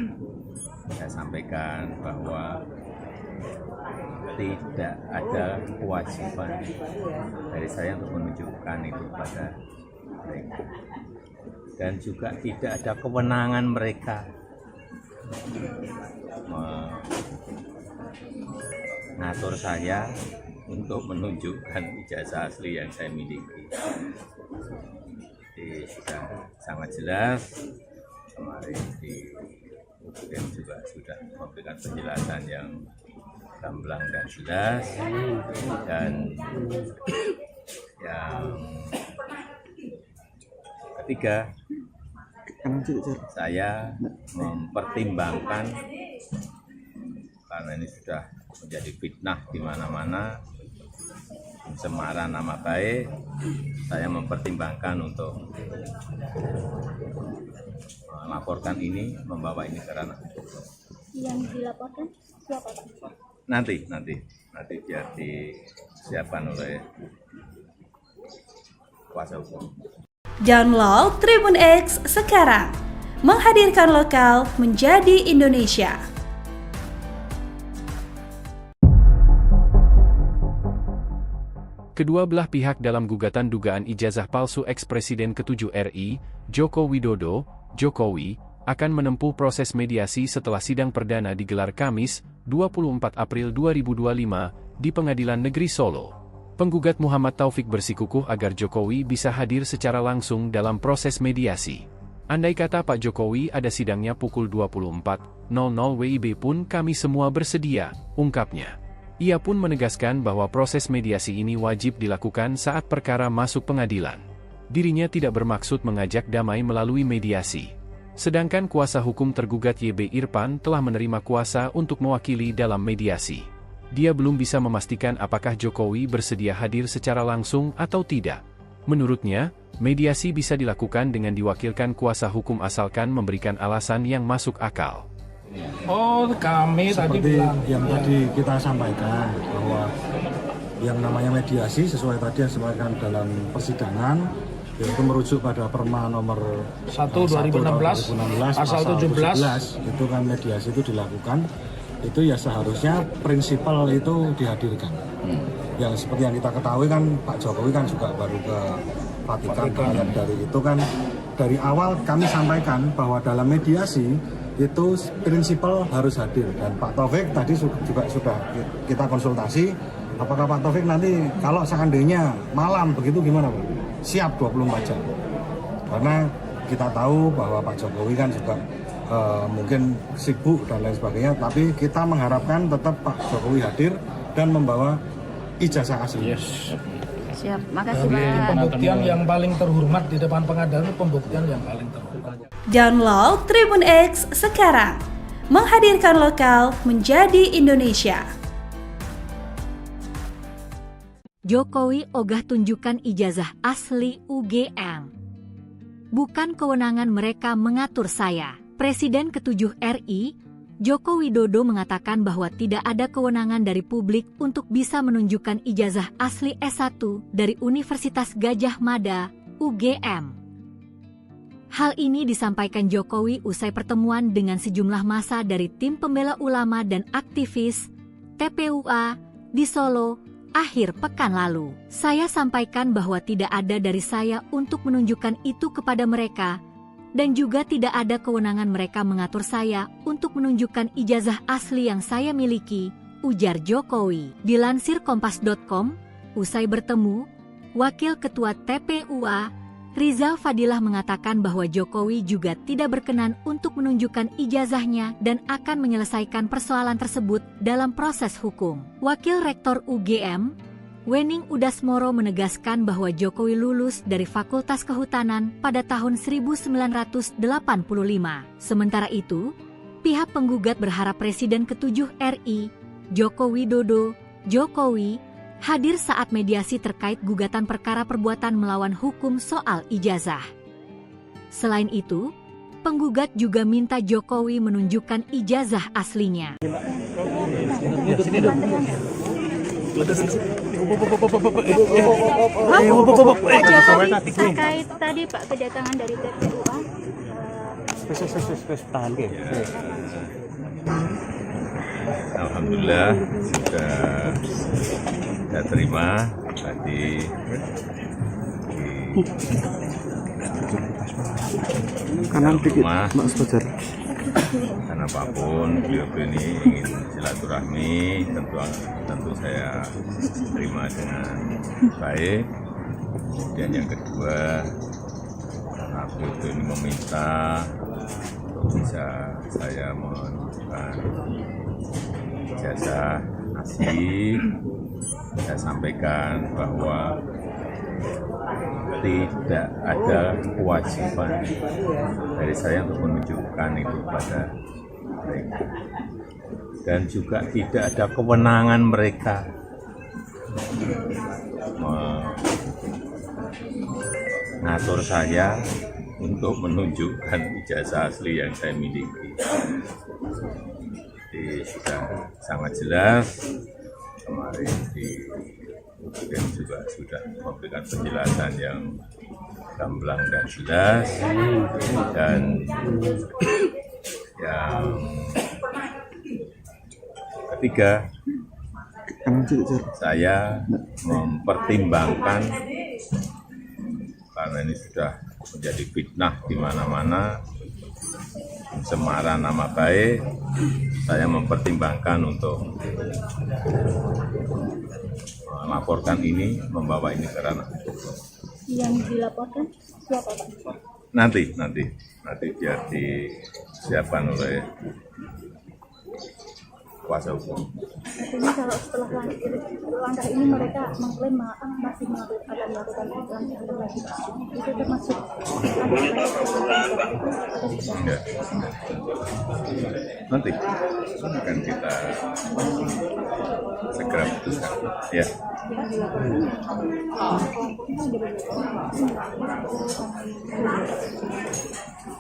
saya sampaikan bahwa tidak ada kewajiban dari saya untuk menunjukkan itu pada mereka. Dan juga tidak ada kewenangan mereka mengatur saya untuk menunjukkan ijazah asli yang saya miliki. Jadi sudah sangat jelas, kemarin di UGM juga sudah memberikan penjelasan yang gamblang dan jelas, dan yang ketiga, saya mempertimbangkan karena ini sudah menjadi fitnah di mana-mana, pencemaran nama baik, saya mempertimbangkan untuk melaporkan ini, membawa ini ke ranah hukum. Yang dilaporkan siapa, Pak? Nanti biar disiapkan oleh kuasa hukum. Download Tribun X sekarang, menghadirkan lokal menjadi Indonesia. Kedua belah pihak dalam gugatan dugaan ijazah palsu eks-Presiden ke-7 RI, Joko Widodo, Jokowi, akan menempuh proses mediasi setelah sidang perdana digelar Kamis, 24 April 2025, di Pengadilan Negeri Solo. Penggugat Muhammad Taufik bersikukuh agar Jokowi bisa hadir secara langsung dalam proses mediasi. Andai kata Pak Jokowi ada sidangnya pukul 24.00 WIB pun kami semua bersedia, ungkapnya. Ia pun menegaskan bahwa proses mediasi ini wajib dilakukan saat perkara masuk pengadilan. Dirinya tidak bermaksud mengajak damai melalui mediasi. Sedangkan kuasa hukum tergugat YB Irfan telah menerima kuasa untuk mewakili dalam mediasi. Dia belum bisa memastikan apakah Jokowi bersedia hadir secara langsung atau tidak. Menurutnya, mediasi bisa dilakukan dengan diwakilkan kuasa hukum asalkan memberikan alasan yang masuk akal. Oh, kami seperti tadi bilang yang tadi kita sampaikan bahwa yang namanya mediasi sesuai tadi yang disampaikan dalam persidangan, yaitu merujuk pada Perma nomor 1 2016 pasal 17 itu kan mediasi itu dilakukan, itu ya seharusnya prinsipal itu dihadirkan. Yang seperti yang kita ketahui kan Pak Jokowi kan juga baru ke Vatikan, dari itu kan dari awal kami sampaikan bahwa dalam mediasi itu prinsipal harus hadir, dan Pak Taufik tadi juga sudah kita konsultasi, apakah Pak Taufik nanti kalau seandainya malam begitu gimana Pak? Siap 24 jam. Karena kita tahu bahwa Pak Jokowi kan juga mungkin sibuk dan lain sebagainya, tapi kita mengharapkan tetap Pak Jokowi hadir dan membawa ijazah asli. Siap, makasih Jadi Pak. pembuktian yang paling terhormat di depan pengadilan itu pembuktian yang paling terhormat. Download Tribun X sekarang. Menghadirkan lokal menjadi Indonesia. Jokowi ogah tunjukkan ijazah asli UGM. Bukan kewenangan mereka mengatur saya. Presiden ke-7 RI, Joko Widodo mengatakan bahwa tidak ada kewenangan dari publik untuk bisa menunjukkan ijazah asli S1 dari Universitas Gadjah Mada, UGM. Hal ini disampaikan Jokowi usai pertemuan dengan sejumlah massa dari tim pembela ulama dan aktivis TPUA di Solo akhir pekan lalu. Saya sampaikan bahwa tidak ada dari saya untuk menunjukkan itu kepada mereka, dan juga tidak ada kewenangan mereka mengatur saya untuk menunjukkan ijazah asli yang saya miliki, ujar Jokowi. Dilansir Kompas.com, usai bertemu, Wakil Ketua TPUA, Rizal Fadilah mengatakan bahwa Jokowi juga tidak berkenan untuk menunjukkan ijazahnya dan akan menyelesaikan persoalan tersebut dalam proses hukum. Wakil Rektor UGM, Wening Udasmoro menegaskan bahwa Jokowi lulus dari Fakultas Kehutanan pada tahun 1985. Sementara itu, pihak penggugat berharap Presiden ke-7 RI, Joko Widodo, Jokowi, hadir saat mediasi terkait gugatan perkara perbuatan melawan hukum soal ijazah. Selain itu, penggugat juga minta Jokowi menunjukkan ijazah aslinya. Terkait tadi Pak kedatangan dari TPUA. Alhamdulillah sudah saya terima tadi kanan rumah. Dan apapun beliau ini ingin silaturahmi, tentu saya terima dengan baik. Kemudian yang kedua, karena beliau ini meminta untuk bisa saya menunjukkan ijazah asli, saya sampaikan bahwa tidak ada kewajiban dari saya untuk menunjukkan itu kepada mereka, dan juga tidak ada kewenangan mereka mengatur saya untuk menunjukkan ijazah asli yang saya miliki. Jadi sudah sangat jelas kemarin dan juga sudah memberikan penjelasan yang gamblang dan jelas, dan yang ketiga, saya mempertimbangkan karena ini sudah menjadi fitnah di mana-mana, pencemaran nama baik, saya mempertimbangkan untuk melaporkan ini, membawa ini ke ranah hukum. Yang dilaporkan siapa Pak? Nanti biar disiapkan oleh kuasa hukum. Artinya kalau setelah langkah ini mereka mengklaim masih akan melakukan langkah lagi, itu termasuk Enggak. Nanti akan kita segera putuskan. Ya.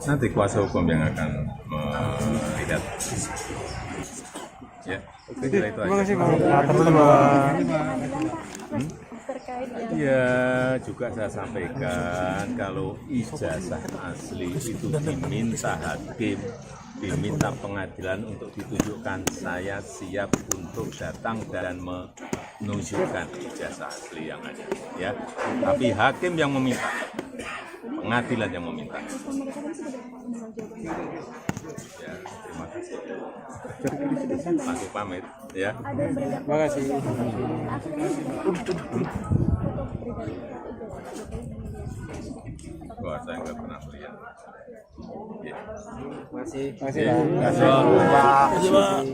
Nanti kuasa hukum yang akan melihat. Ya, kira itu aja. Terima kasih Pak. Ya, juga saya sampaikan kalau ijazah asli itu diminta hakim, diminta pengadilan untuk ditunjukkan, saya siap untuk datang dan menunjukkan ijazah asli yang ada. Ya, tapi hakim yang meminta, pengadilan yang meminta. Respon mereka tadi seperti apa mendengar jawaban? Ya, terima kasih. Masuk pamit, ya. Ada yang beredar Terima kasih. aslinya foto pribadi Wah, saya nggak pernah lihat. Ya. Terima kasih. Terima kasih. Ya, Pak. terima kasih.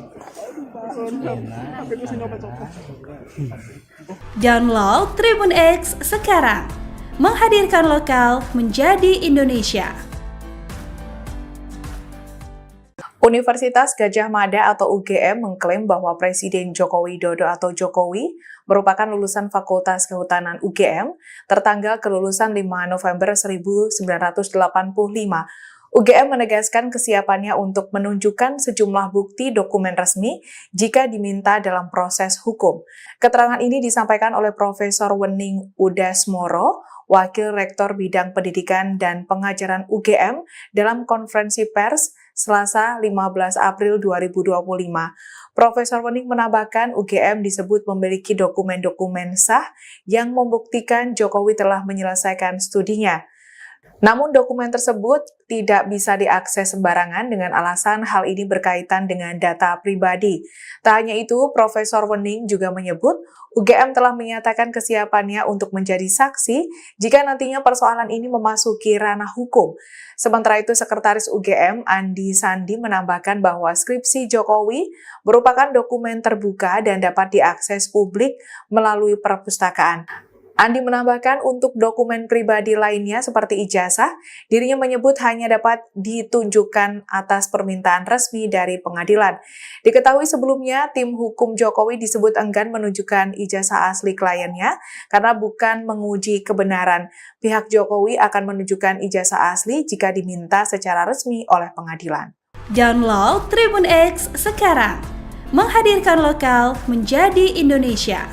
Download Tribun X sekarang. Menghadirkan lokal menjadi Indonesia. Universitas Gadjah Mada atau UGM mengklaim bahwa Presiden Joko Widodo atau Jokowi merupakan lulusan Fakultas Kehutanan UGM tertanggal kelulusan 5 November 1985. UGM menegaskan kesiapannya untuk menunjukkan sejumlah bukti dokumen resmi jika diminta dalam proses hukum. Keterangan ini disampaikan oleh Profesor Wening Udasmoro, Wakil Rektor Bidang Pendidikan dan Pengajaran UGM dalam konferensi pers Selasa 15 April 2025. Profesor Wening menambahkan UGM disebut memiliki dokumen-dokumen sah yang membuktikan Jokowi telah menyelesaikan studinya. Namun dokumen tersebut tidak bisa diakses sembarangan dengan alasan hal ini berkaitan dengan data pribadi. Tak hanya itu, Profesor Wening juga menyebut UGM telah menyatakan kesiapannya untuk menjadi saksi jika nantinya persoalan ini memasuki ranah hukum. Sementara itu, Sekretaris UGM Andi Sandi menambahkan bahwa skripsi Jokowi merupakan dokumen terbuka dan dapat diakses publik melalui perpustakaan. Andi menambahkan untuk dokumen pribadi lainnya seperti ijazah, dirinya menyebut hanya dapat ditunjukkan atas permintaan resmi dari pengadilan. Diketahui sebelumnya, tim hukum Jokowi disebut enggan menunjukkan ijazah asli kliennya karena bukan menguji kebenaran. Pihak Jokowi akan menunjukkan ijazah asli jika diminta secara resmi oleh pengadilan. Download Tribun X sekarang. Menghadirkan lokal menjadi Indonesia.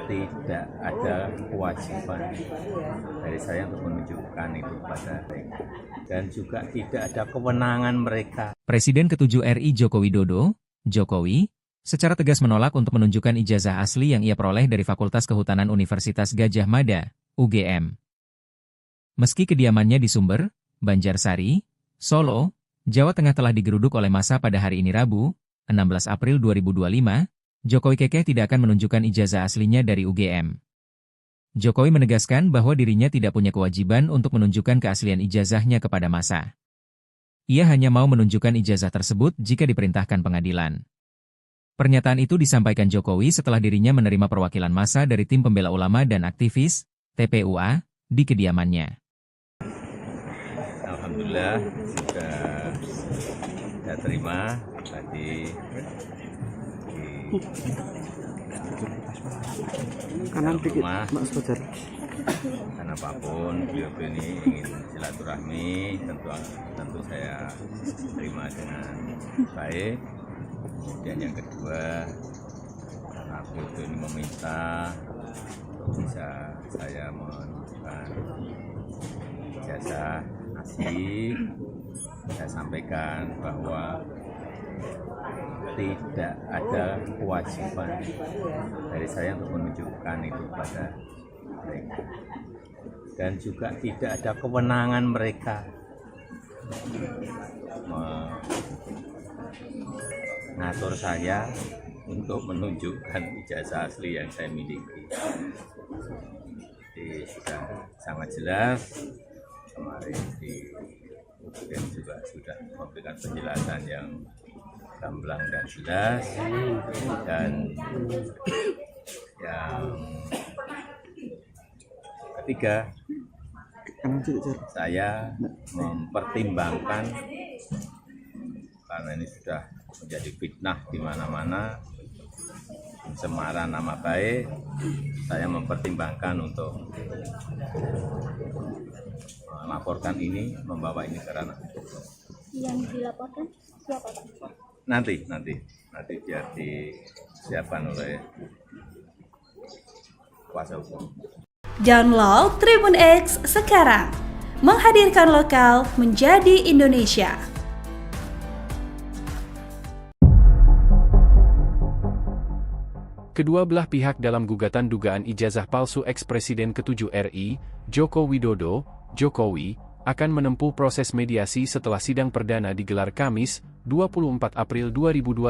Tidak ada kewajiban dari saya untuk menunjukkan itu pada mereka. Dan juga tidak ada kewenangan mereka. Presiden ke-7 RI Joko Widodo, Jokowi, secara tegas menolak untuk menunjukkan ijazah asli yang ia peroleh dari Fakultas Kehutanan Universitas Gadjah Mada, UGM. Meski kediamannya di Sumber, Banjarsari, Solo, Jawa Tengah telah digeruduk oleh massa pada hari ini Rabu, 16 April 2025, Jokowi kekeh tidak akan menunjukkan ijazah aslinya dari UGM. Jokowi menegaskan bahwa dirinya tidak punya kewajiban untuk menunjukkan keaslian ijazahnya kepada massa. Ia hanya mau menunjukkan ijazah tersebut jika diperintahkan pengadilan. Pernyataan itu disampaikan Jokowi setelah dirinya menerima perwakilan massa dari tim pembela ulama dan aktivis, TPUA, di kediamannya. Alhamdulillah sudah saya terima tadi Kanan dikit, Mas Fajar. Dan apapun beliau ini ingin silaturahmi, tentu saya terima dengan baik. Kemudian yang kedua, karena beliau ini meminta bisa saya menunjukkan ijazah asli, saya sampaikan bahwa tidak ada kewajiban dari saya untuk menunjukkan itu pada mereka. Dan juga tidak ada kewenangan mereka mengatur saya untuk menunjukkan ijazah asli yang saya miliki. Jadi sudah sangat jelas, kemarin di UGM juga sudah memberikan penjelasan yang gamblang dan jelas, dan yang ketiga, saya mempertimbangkan karena ini sudah menjadi fitnah di mana-mana, pencemaran nama baik, saya mempertimbangkan untuk melaporkan ini, membawa ini ke ranah hukum. Yang dilaporkan siapa, Pak? Nanti biar disiapkan oleh kuasa hukum. Download Tribun X sekarang. Menghadirkan lokal menjadi Indonesia. Kedua belah pihak dalam gugatan dugaan ijazah palsu ex-Presiden ke-7 RI, Joko Widodo, Jokowi, akan menempuh proses mediasi setelah sidang perdana digelar Kamis, 24 April 2025,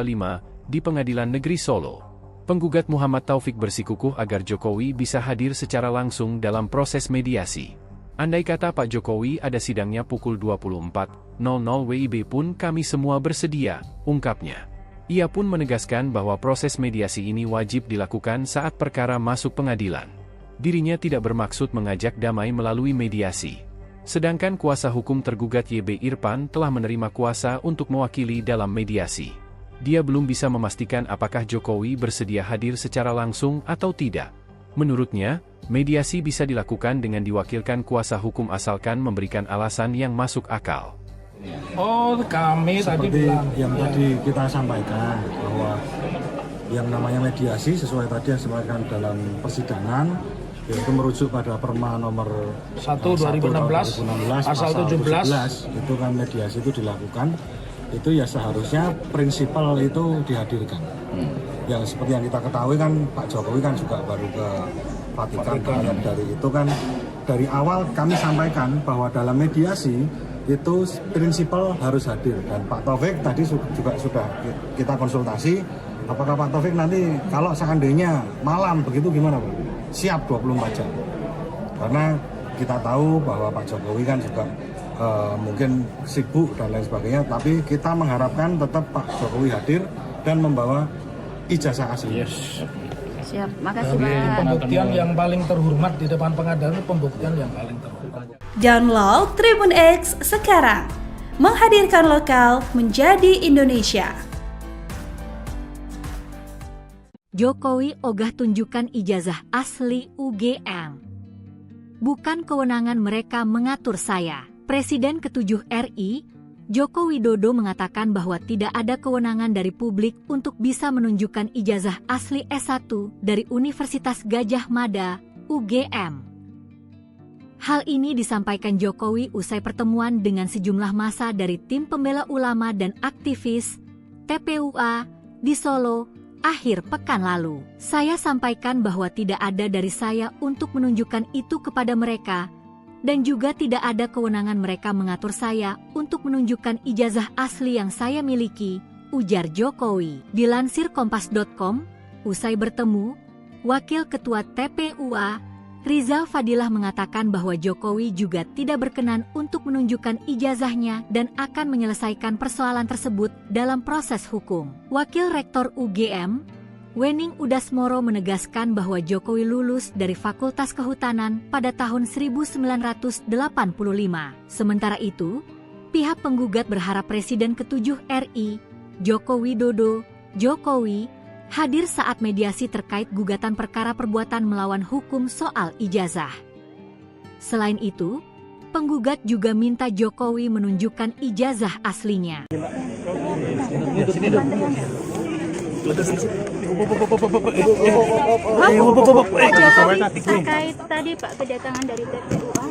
di Pengadilan Negeri Solo. Penggugat Muhammad Taufik bersikukuh agar Jokowi bisa hadir secara langsung dalam proses mediasi. Andai kata Pak Jokowi ada sidangnya pukul 24.00 WIB pun kami semua bersedia, ungkapnya. Ia pun menegaskan bahwa proses mediasi ini wajib dilakukan saat perkara masuk pengadilan. Dirinya tidak bermaksud mengajak damai melalui mediasi. Sedangkan kuasa hukum tergugat YB Irfan telah menerima kuasa untuk mewakili dalam mediasi. Dia belum bisa memastikan apakah Jokowi bersedia hadir secara langsung atau tidak. Menurutnya, mediasi bisa dilakukan dengan diwakilkan kuasa hukum asalkan memberikan alasan yang masuk akal. Oh, kami tadi Seperti bilang yang tadi kita sampaikan bahwa yang namanya mediasi sesuai tadi yang disampaikan dalam persidangan, yaitu merujuk pada Perma nomor 1/2016 pasal 17 itu kan mediasi itu dilakukan, itu ya seharusnya prinsipal itu dihadirkan. Yang seperti yang kita ketahui kan Pak Jokowi kan juga baru ke Vatikan. Dari itu kan dari awal kami sampaikan bahwa dalam mediasi itu prinsipal harus hadir, dan Pak Taufik tadi juga sudah kita konsultasi apakah Pak Taufik nanti kalau seandainya malam begitu gimana Pak? Siap 24 jam, karena kita tahu bahwa Pak Jokowi kan juga mungkin sibuk dan lain sebagainya, tapi kita mengharapkan tetap Pak Jokowi hadir dan membawa ijazah asli. Siap, makasih Jadi Pak. pembuktian yang paling terhormat di depan pengadilan itu pembuktian yang paling terhormat. Download Tribun X sekarang. Menghadirkan lokal menjadi Indonesia. Jokowi ogah tunjukkan ijazah asli UGM. Bukan kewenangan mereka mengatur saya. Presiden ke-7 RI, Joko Widodo mengatakan bahwa tidak ada kewenangan dari publik untuk bisa menunjukkan ijazah asli S1 dari Universitas Gadjah Mada, UGM. Hal ini disampaikan Jokowi usai pertemuan dengan sejumlah massa dari tim pembela ulama dan aktivis TPUA di Solo akhir pekan lalu. Saya sampaikan bahwa tidak ada dari saya untuk menunjukkan itu kepada mereka, dan juga tidak ada kewenangan mereka mengatur saya untuk menunjukkan ijazah asli yang saya miliki, ujar Jokowi. Dilansir Kompas.com, usai bertemu, Wakil Ketua TPUA Rizal Fadilah mengatakan bahwa Jokowi juga tidak berkenan untuk menunjukkan ijazahnya dan akan menyelesaikan persoalan tersebut dalam proses hukum. Wakil Rektor UGM, Wening Udasmoro menegaskan bahwa Jokowi lulus dari Fakultas Kehutanan pada tahun 1985. Sementara itu, pihak penggugat berharap Presiden ke-7 RI, Joko Widodo, Jokowi, hadir saat mediasi terkait gugatan perkara perbuatan melawan hukum soal ijazah. Selain itu, penggugat juga minta Jokowi menunjukkan ijazah aslinya. Terkait tadi Pak kedatangan dari TPUA.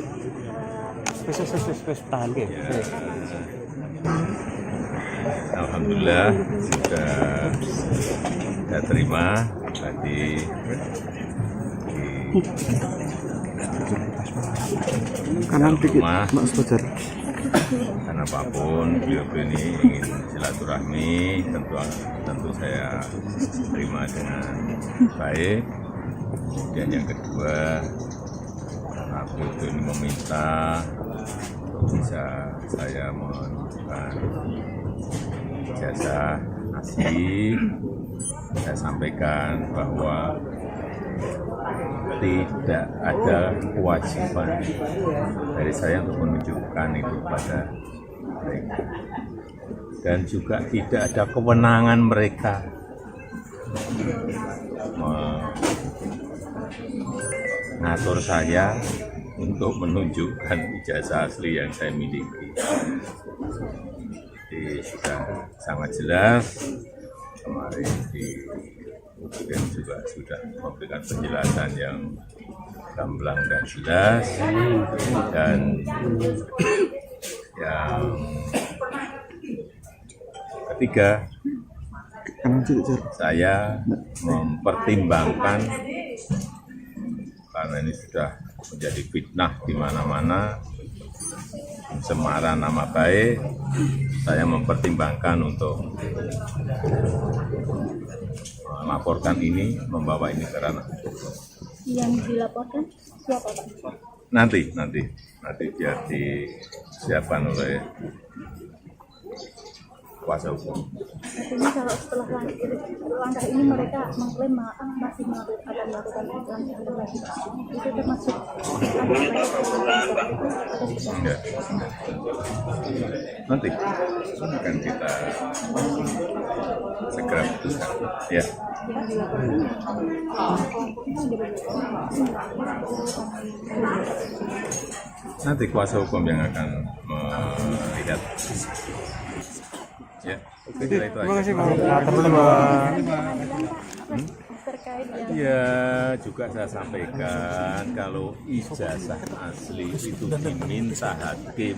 Alhamdulillah sudah saya terima tadi di rumah, karena apapun beliau ini ingin silaturahmi, tentu saya terima dengan baik. Dan yang kedua, karena beliau ini meminta bisa saya menunjukkan ijazah asli, saya sampaikan bahwa tidak ada kewajiban dari saya untuk menunjukkan itu pada mereka, dan juga tidak ada kewenangan mereka mengatur saya untuk menunjukkan ijazah asli yang saya miliki. Jadi sudah sangat jelas, kemarin di UGM juga sudah memberikan penjelasan yang gamblang dan jelas, dan yang ketiga saya mempertimbangkan, karena ini sudah menjadi fitnah di mana-mana, pencemaran nama baik, saya mempertimbangkan untuk melaporkan ini, membawa ini ke ranah hukum. Yang dilaporkan siapa Pak? Nanti biar disiapkan oleh kuasa hukum. Artinya kalau setelah langkah ini mereka mengklaim masih akan melakukan langkah lagi, itu termasuk Enggak. Nanti akan kita segera putuskan. Ya. Nanti kuasa hukum yang akan melihat. Ya, terima kasih Pak. Ya, juga saya sampaikan kalau ijazah asli itu diminta hakim,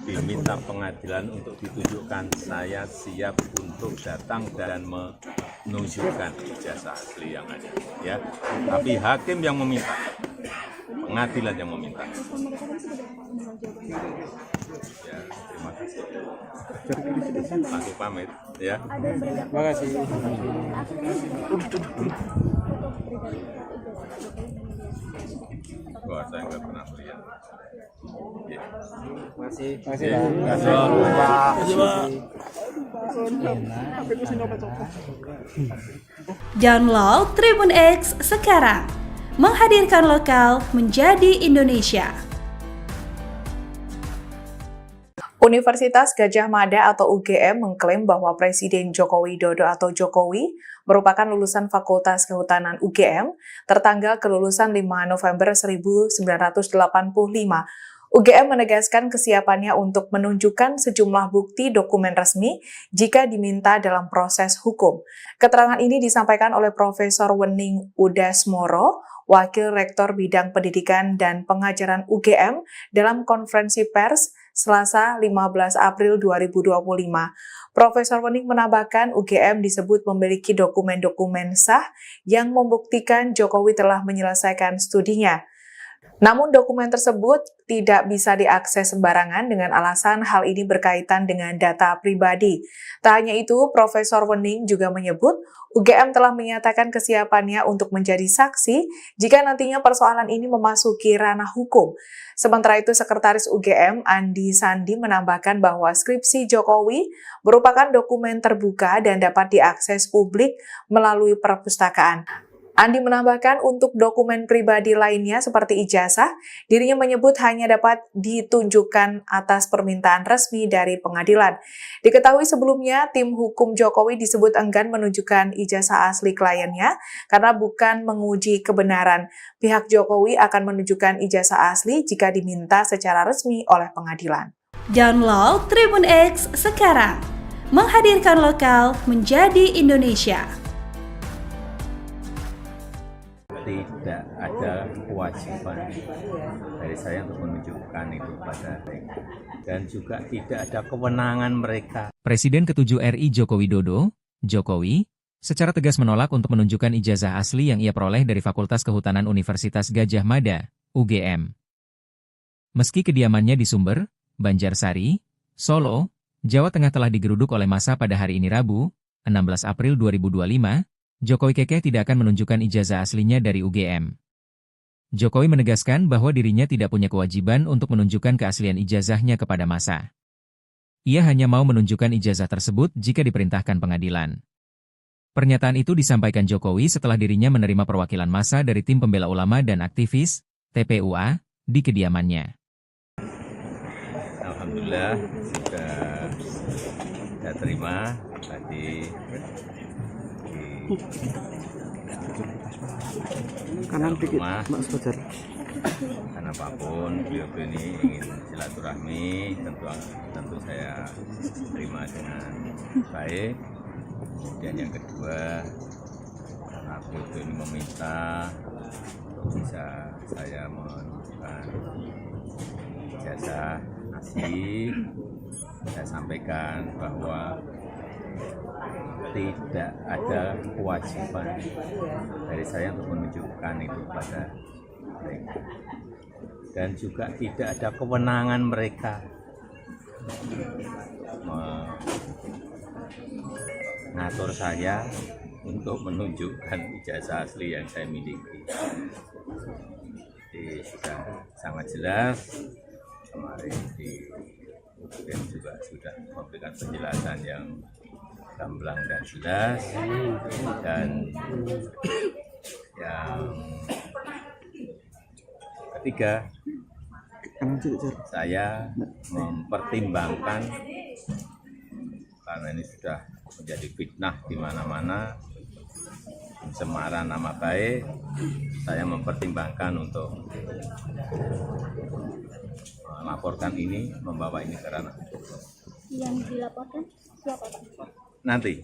diminta pengadilan untuk ditunjukkan, saya siap untuk datang dan menunjukkan ijazah asli yang ada. Ya, tapi hakim yang meminta, pengadilan yang meminta. Ya, terima kasih. Aku pamit, ya. Terima kasih. Wah, saya nggak pernah melihat. Ya. Masih Download Tribun X sekarang. Menghadirkan lokal menjadi Indonesia. Universitas Gadjah Mada atau UGM mengklaim bahwa Presiden Joko Widodo atau Jokowi merupakan lulusan Fakultas Kehutanan UGM tertanggal kelulusan 5 November 1985. UGM menegaskan kesiapannya untuk menunjukkan sejumlah bukti dokumen resmi jika diminta dalam proses hukum. Keterangan ini disampaikan oleh Profesor Wening Udasmoro, Wakil Rektor Bidang Pendidikan dan Pengajaran UGM dalam konferensi pers Selasa 15 April 2025. Profesor Wening menambahkan UGM disebut memiliki dokumen-dokumen sah yang membuktikan Jokowi telah menyelesaikan studinya. Namun dokumen tersebut tidak bisa diakses sembarangan dengan alasan hal ini berkaitan dengan data pribadi. Tak hanya itu, Profesor Wening juga menyebut UGM telah menyatakan kesiapannya untuk menjadi saksi jika nantinya persoalan ini memasuki ranah hukum. Sementara itu, Sekretaris UGM Andi Sandi menambahkan bahwa skripsi Jokowi merupakan dokumen terbuka dan dapat diakses publik melalui perpustakaan. Andi menambahkan untuk dokumen pribadi lainnya seperti ijazah, dirinya menyebut hanya dapat ditunjukkan atas permintaan resmi dari pengadilan. Diketahui sebelumnya, tim hukum Jokowi disebut enggan menunjukkan ijazah asli kliennya karena bukan menguji kebenaran. Pihak Jokowi akan menunjukkan ijazah asli jika diminta secara resmi oleh pengadilan. Download Tribun X sekarang. Menghadirkan lokal menjadi Indonesia. Tidak ada kewajiban dari saya untuk menunjukkan itu pada mereka, dan juga tidak ada kewenangan mereka. Presiden ke-7 RI Joko Widodo, Jokowi, secara tegas menolak untuk menunjukkan ijazah asli yang ia peroleh dari Fakultas Kehutanan Universitas Gadjah Mada, UGM. Meski kediamannya di Sumber, Banjarsari, Solo, Jawa Tengah telah digeruduk oleh massa pada hari ini Rabu, 16 April 2025, Jokowi kekeh tidak akan menunjukkan ijazah aslinya dari UGM. Jokowi menegaskan bahwa dirinya tidak punya kewajiban untuk menunjukkan keaslian ijazahnya kepada massa. Ia hanya mau menunjukkan ijazah tersebut jika diperintahkan pengadilan. Pernyataan itu disampaikan Jokowi setelah dirinya menerima perwakilan massa dari tim pembela ulama dan aktivis, TPUA, di kediamannya. Alhamdulillah, sudah terima tadi kanan dikit, Mas Fajar. Karena apapun beliau ini ingin silaturahmi, tentu saya terima dengan baik. Kemudian yang kedua, karena beliau ini meminta bisa saya menunjukkan ijazah asli, saya sampaikan bahwa tidak ada kewajiban dari saya untuk menunjukkan itu pada mereka, dan juga tidak ada kewenangan mereka mengatur saya untuk menunjukkan ijazah asli yang saya miliki. Jadi sudah sangat jelas, kemarin di UGM juga sudah memberikan penjelasan yang gamblang dan jelas, dan yang ketiga, saya mempertimbangkan, karena ini sudah menjadi fitnah di mana-mana, pencemaran nama baik, saya mempertimbangkan untuk melaporkan ini, membawa ini ke ranah hukum. Yang dilaporkan siapa, Pak? Nanti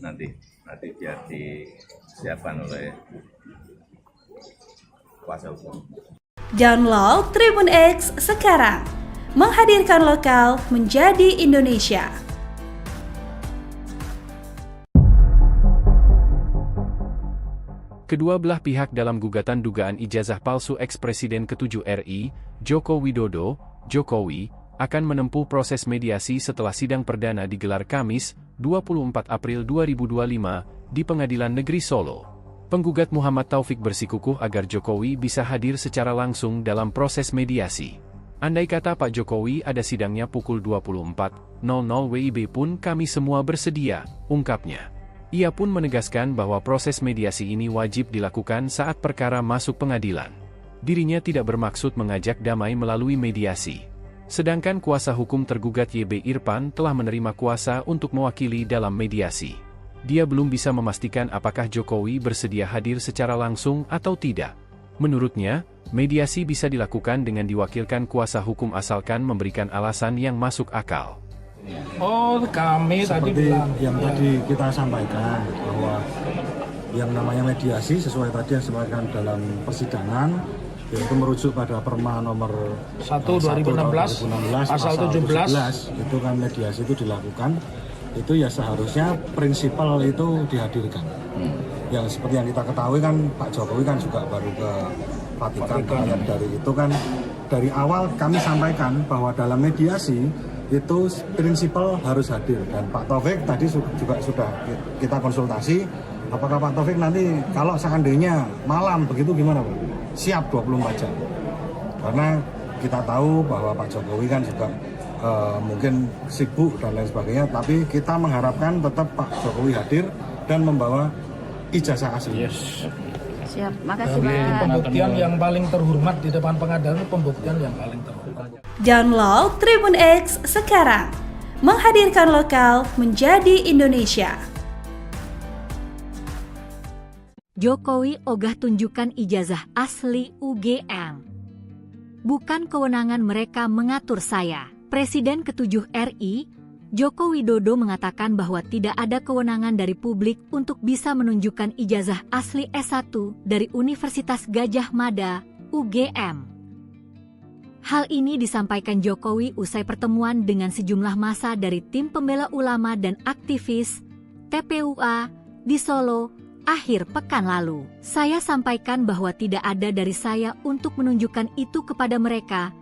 biar disiapkan oleh kuasa hukum. Download Tribun X sekarang, menghadirkan lokal menjadi Indonesia. Kedua belah pihak dalam gugatan dugaan ijazah palsu ex-Presiden ke-7 RI, Joko Widodo, Jokowi, akan menempuh proses mediasi setelah sidang perdana digelar Kamis, 24 April 2025, di Pengadilan Negeri Solo. Penggugat Muhammad Taufik bersikukuh agar Jokowi bisa hadir secara langsung dalam proses mediasi. Andai kata Pak Jokowi ada sidangnya pukul 24.00 WIB pun kami semua bersedia, ungkapnya. Ia pun menegaskan bahwa proses mediasi ini wajib dilakukan saat perkara masuk pengadilan. Dirinya tidak bermaksud mengajak damai melalui mediasi. Sedangkan kuasa hukum tergugat YB Irfan telah menerima kuasa untuk mewakili dalam mediasi. Dia belum bisa memastikan apakah Jokowi bersedia hadir secara langsung atau tidak. Menurutnya, mediasi bisa dilakukan dengan diwakilkan kuasa hukum asalkan memberikan alasan yang masuk akal. Oh, kami tadi bilang yang tadi kita sampaikan bahwa yang namanya mediasi sesuai tadi yang disampaikan dalam persidangan, yaitu merujuk pada Perma nomor 1/2016 pasal 17 itu kan mediasi itu dilakukan, itu ya seharusnya prinsipal itu dihadirkan. Yang seperti yang kita ketahui kan Pak Jokowi kan juga baru ke Vatikan. Dari itu kan dari awal kami sampaikan bahwa dalam mediasi itu prinsipal harus hadir, dan Pak Taufik tadi juga sudah kita konsultasi, apakah Pak Taufik nanti kalau seandainya malam begitu gimana Pak? Siap 24 jam, karena kita tahu bahwa Pak Jokowi kan juga mungkin sibuk dan lain sebagainya, tapi kita mengharapkan tetap Pak Jokowi hadir dan membawa ijazah asli. Yes. Siap, makasih Pak. Pak. Pembuktian yang paling terhormat di depan pengadilan itu pembuktian yang paling terhormat. Download Tribun X sekarang, menghadirkan lokal menjadi Indonesia. Jokowi ogah tunjukkan ijazah asli UGM. Bukan kewenangan mereka mengatur saya. Presiden ke-7 RI, Joko Widodo mengatakan bahwa tidak ada kewenangan dari publik untuk bisa menunjukkan ijazah asli S1 dari Universitas Gadjah Mada, UGM. Hal ini disampaikan Jokowi usai pertemuan dengan sejumlah massa dari tim pembela ulama dan aktivis TPUA di Solo akhir pekan lalu. Saya sampaikan bahwa tidak ada dari saya untuk menunjukkan itu kepada mereka,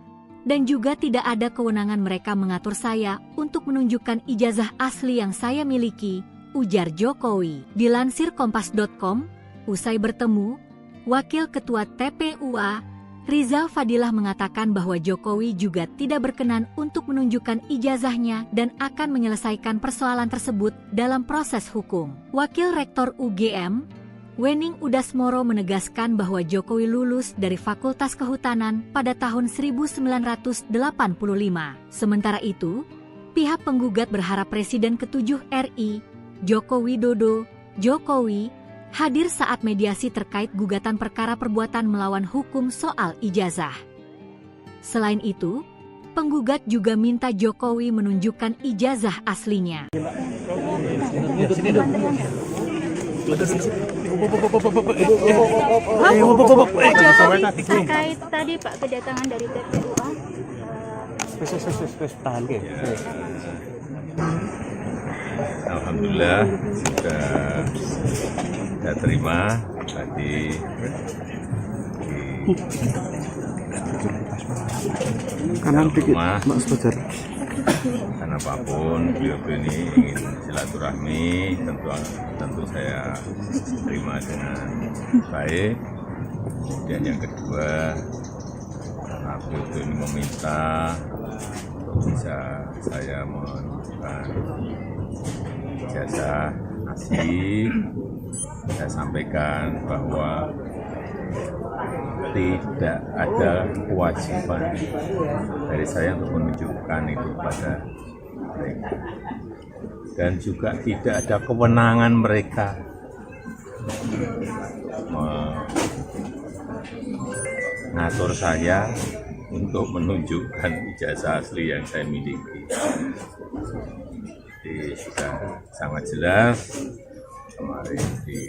dan juga tidak ada kewenangan mereka mengatur saya untuk menunjukkan ijazah asli yang saya miliki, ujar Jokowi. Dilansir Kompas.com, usai bertemu, Wakil Ketua TPUA Rizal Fadilah mengatakan bahwa Jokowi juga tidak berkenan untuk menunjukkan ijazahnya dan akan menyelesaikan persoalan tersebut dalam proses hukum. Wakil Rektor UGM, Wening Udasmoro menegaskan bahwa Jokowi lulus dari Fakultas Kehutanan pada tahun 1985. Sementara itu, pihak penggugat berharap Presiden ke-7 RI, Joko Widodo, Jokowi, hadir saat mediasi terkait gugatan perkara perbuatan melawan hukum soal ijazah. Selain itu, penggugat juga minta Jokowi menunjukkan ijazah aslinya. Terkait tadi Pak kedatangan dari TPUA. Tahan Alhamdulillah sudah saya terima tadi kanan dikit rumah. Mbak Sebajar. Karena apapun beliau ini ingin silaturahmi, tentu saya terima dengan baik. Dan yang kedua, karena beliau ini meminta untuk bisa saya menunjukkan ijazah asli, saya sampaikan bahwa tidak ada kewajiban dari saya untuk menunjukkan itu pada mereka, dan juga tidak ada kewenangan mereka mengatur saya untuk menunjukkan ijazah asli yang saya miliki. Jadi sudah sangat jelas, kemarin di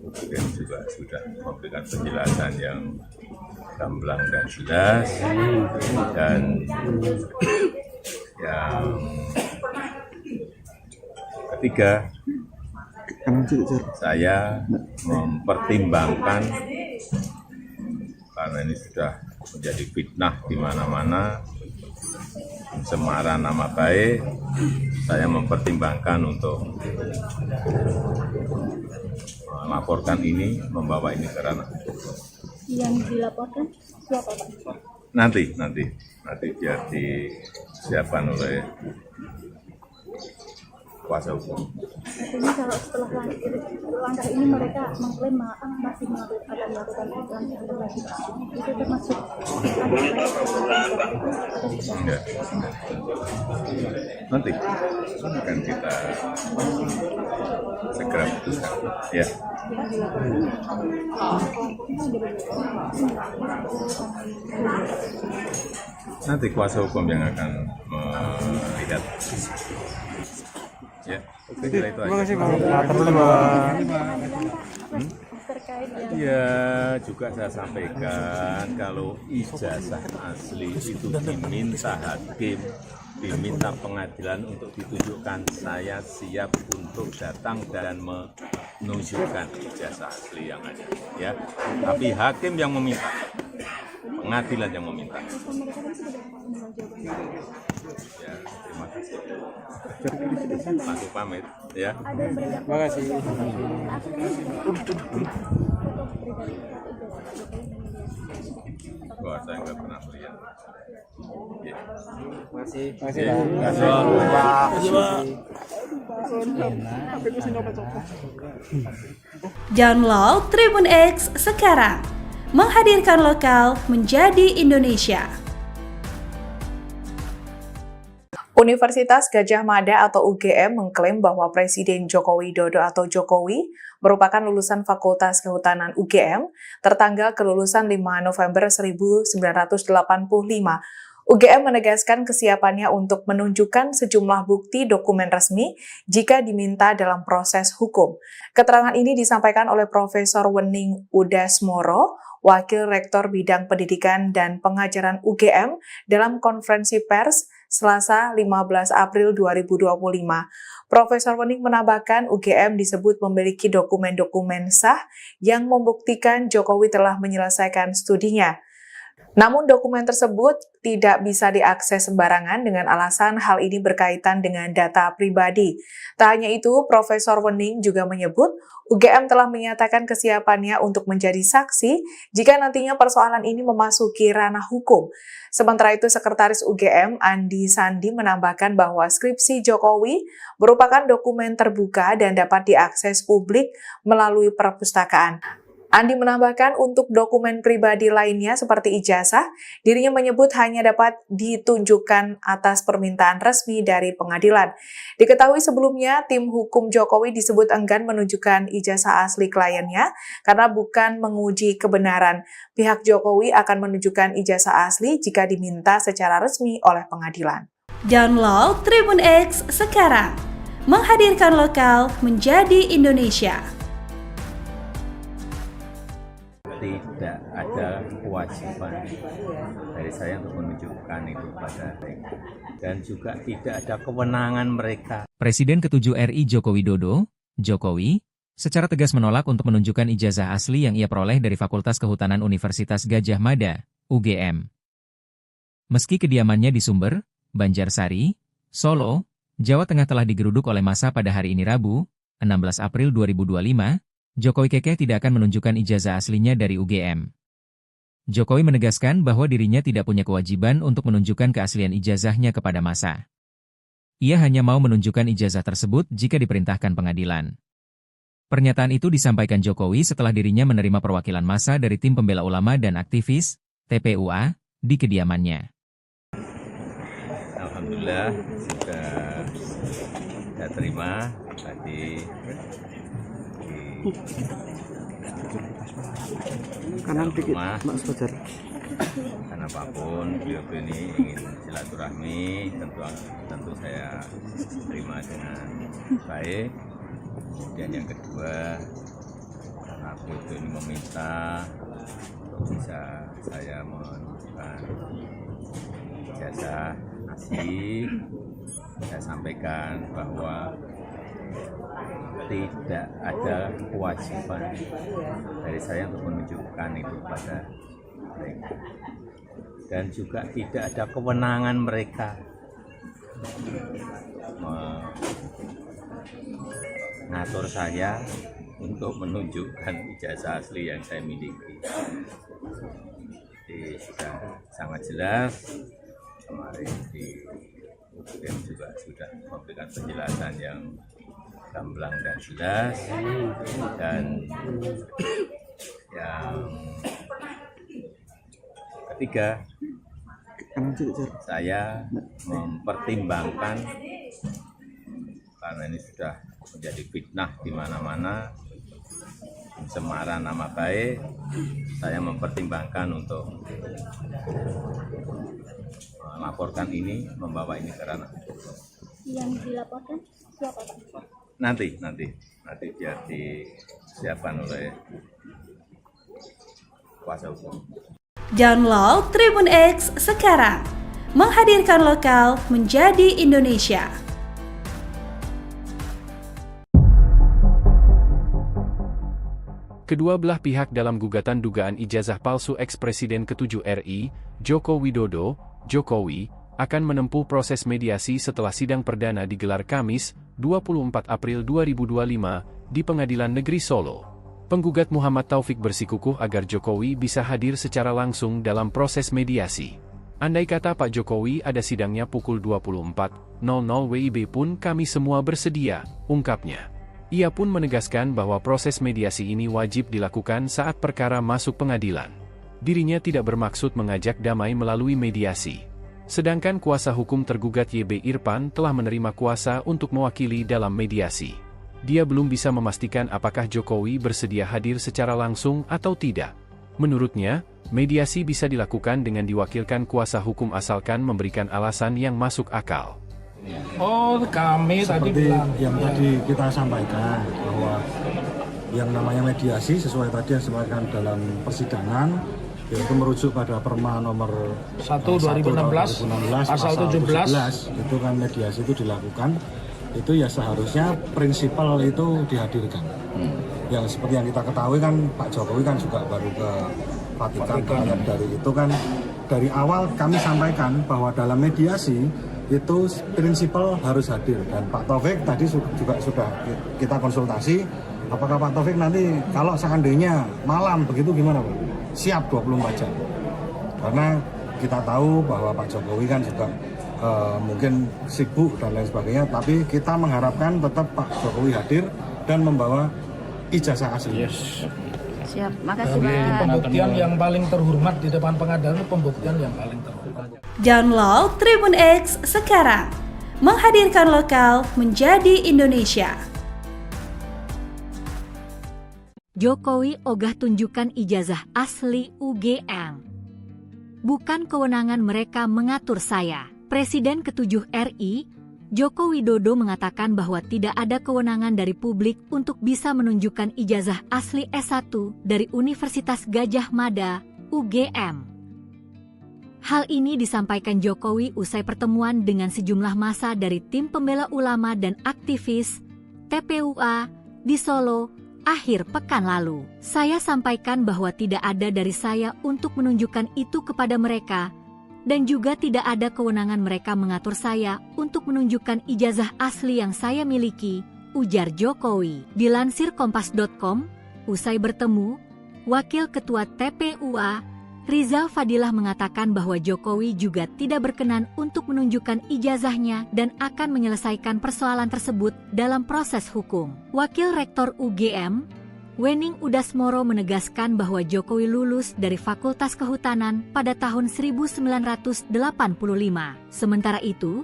UGM juga sudah memberikan penjelasan yang gamblang dan jelas, dan yang ketiga, saya mempertimbangkan karena ini sudah menjadi fitnah di mana-mana, pencemaran nama baik, saya mempertimbangkan untuk melaporkan ini, membawa ini ke ranah hukum. Yang dilaporkan siapa, Pak? Nanti biar disiapkan oleh kuasa hukum. Artinya kalau setelah langkah ini mereka mengklaim masih akan melakukan langkah lagi, itu termasuk Enggak. Nanti akan kita segera putuskan. Ya. Nanti kuasa hukum yang akan melihat. Ya, oke, itu aja. Terima kasih Pak. Ya, juga saya sampaikan kalau ijazah asli itu diminta hakim, diminta pengadilan untuk ditunjukkan, saya siap untuk datang dan menunjukkan ijazah asli yang ada. Ya, tapi hakim yang meminta, pengadilan yang meminta. Ya, terima kasih. Masuk pamit, ya. Terima kasih. Wah, saya nggak pernah melihat. Ya. Terima kasih Pak. Download Tribun X sekarang. Menghadirkan lokal menjadi Indonesia. Universitas Gadjah Mada atau UGM mengklaim bahwa Presiden Joko Widodo atau Jokowi merupakan lulusan Fakultas Kehutanan UGM tertanggal kelulusan 5 November 1985. UGM menegaskan kesiapannya untuk menunjukkan sejumlah bukti dokumen resmi jika diminta dalam proses hukum. Keterangan ini disampaikan oleh Profesor Wening Udasmoro, Wakil Rektor Bidang Pendidikan dan Pengajaran UGM dalam konferensi pers Selasa 15 April 2025. Profesor Wening menambahkan UGM disebut memiliki dokumen-dokumen sah yang membuktikan Jokowi telah menyelesaikan studinya. Namun dokumen tersebut tidak bisa diakses sembarangan dengan alasan hal ini berkaitan dengan data pribadi. Tak hanya itu, Profesor Wening juga menyebut UGM telah menyatakan kesiapannya untuk menjadi saksi jika nantinya persoalan ini memasuki ranah hukum. Sementara itu, Sekretaris UGM Andi Sandi menambahkan bahwa skripsi Jokowi merupakan dokumen terbuka dan dapat diakses publik melalui perpustakaan. Andi menambahkan untuk dokumen pribadi lainnya seperti ijazah, dirinya menyebut hanya dapat ditunjukkan atas permintaan resmi dari pengadilan. Diketahui sebelumnya, tim hukum Jokowi disebut enggan menunjukkan ijazah asli kliennya karena bukan menguji kebenaran. Pihak Jokowi akan menunjukkan ijazah asli jika diminta secara resmi oleh pengadilan. Download Tribun X sekarang. Menghadirkan lokal menjadi Indonesia. tidak ada kewajiban dari saya untuk menunjukkan itu pada mereka. Dan juga tidak ada kewenangan mereka. Presiden ke-7 RI Joko Widodo, Jokowi, secara tegas menolak untuk menunjukkan ijazah asli yang ia peroleh dari Fakultas Kehutanan Universitas Gadjah Mada, UGM. Meski kediamannya di Sumber, Banjarsari, Solo, Jawa Tengah telah digeruduk oleh massa pada hari ini Rabu, 16 April 2025, Jokowi kekeh tidak akan menunjukkan ijazah aslinya dari UGM. Jokowi menegaskan bahwa dirinya tidak punya kewajiban untuk menunjukkan keaslian ijazahnya kepada massa. Ia hanya mau menunjukkan ijazah tersebut jika diperintahkan pengadilan. Pernyataan itu disampaikan Jokowi setelah dirinya menerima perwakilan massa dari tim pembela ulama dan aktivis, TPUA, di kediamannya. Alhamdulillah sudah terima tadi kanan dikit, Mas Fajar. Karena apapun beliau ini ingin silaturahmi, tentu saya terima dengan baik. Kemudian yang kedua, karena beliau ini meminta bisa saya menunjukkan ijazah asli, saya sampaikan bahwa tidak ada kewajiban dari saya untuk menunjukkan itu pada mereka. Dan juga tidak ada kewenangan mereka mengatur saya untuk menunjukkan ijazah asli yang saya miliki. Jadi sudah sangat jelas, kemarin di UGM juga sudah memberikan penjelasan yang gamblang dan jelas, dan yang ketiga, saya mempertimbangkan karena ini sudah menjadi fitnah di mana-mana, pencemaran nama baik, saya mempertimbangkan untuk melaporkan ini, membawa ini ke ranah hukum. Yang dilaporkan siapa, Pak? Nanti biar disiapkan oleh kuasa hukum. Download Tribun X sekarang, menghadirkan lokal menjadi Indonesia. Kedua belah pihak dalam gugatan dugaan ijazah palsu ex-Presiden ke-7 RI, Joko Widodo, Jokowi, akan menempuh proses mediasi setelah sidang perdana digelar Kamis, 24 April 2025, di Pengadilan Negeri Solo. Penggugat Muhammad Taufik bersikukuh agar Jokowi bisa hadir secara langsung dalam proses mediasi. Andai kata Pak Jokowi ada sidangnya pukul 24.00 WIB pun kami semua bersedia, ungkapnya. Ia pun menegaskan bahwa proses mediasi ini wajib dilakukan saat perkara masuk pengadilan. Dirinya tidak bermaksud mengajak damai melalui mediasi. Sedangkan kuasa hukum tergugat YB Irfan telah menerima kuasa untuk mewakili dalam mediasi. Dia belum bisa memastikan apakah Jokowi bersedia hadir secara langsung atau tidak. Menurutnya, mediasi bisa dilakukan dengan diwakilkan kuasa hukum asalkan memberikan alasan yang masuk akal. Oh, kami tadi bilang yang tadi kita sampaikan bahwa yang namanya mediasi sesuai tadi yang disampaikan dalam persidangan, yaitu merujuk pada Perma nomor 1 2016 pasal 17 itu kan mediasi itu dilakukan, itu ya seharusnya prinsipal itu dihadirkan. Yang seperti yang kita ketahui kan Pak Jokowi kan juga baru ke Vatikan. Dari itu kan dari awal kami sampaikan bahwa dalam mediasi itu prinsipal harus hadir, dan Pak Taufik tadi juga sudah kita konsultasi apakah Pak Taufik nanti kalau seandainya malam begitu gimana Pak? Siap 24 jam. Karena kita tahu bahwa Pak Jokowi kan juga mungkin sibuk dan lain sebagainya, tapi kita mengharapkan tetap Pak Jokowi hadir dan membawa ijazah asli. Yes. Siap, makasih Pak. Pak. Pembuktian yang paling terhormat di depan pengadilan itu pembuktian yang paling terhormat. Download Tribun X sekarang, menghadirkan lokal menjadi Indonesia. Jokowi ogah tunjukkan ijazah asli UGM. Bukan kewenangan mereka mengatur saya. Presiden ke-7 RI, Joko Widodo mengatakan bahwa tidak ada kewenangan dari publik untuk bisa menunjukkan ijazah asli S1 dari Universitas Gadjah Mada, UGM. Hal ini disampaikan Jokowi usai pertemuan dengan sejumlah massa dari tim pembela ulama dan aktivis TPUA di Solo akhir pekan lalu. Saya sampaikan bahwa tidak ada dari saya untuk menunjukkan itu kepada mereka, dan juga tidak ada kewenangan mereka mengatur saya untuk menunjukkan ijazah asli yang saya miliki, ujar Jokowi. Dilansir Kompas.com, usai bertemu, Wakil Ketua TPUA, Rizal Fadilah mengatakan bahwa Jokowi juga tidak berkenan untuk menunjukkan ijazahnya dan akan menyelesaikan persoalan tersebut dalam proses hukum. Wakil Rektor UGM, Wening Udasmoro menegaskan bahwa Jokowi lulus dari Fakultas Kehutanan pada tahun 1985. Sementara itu,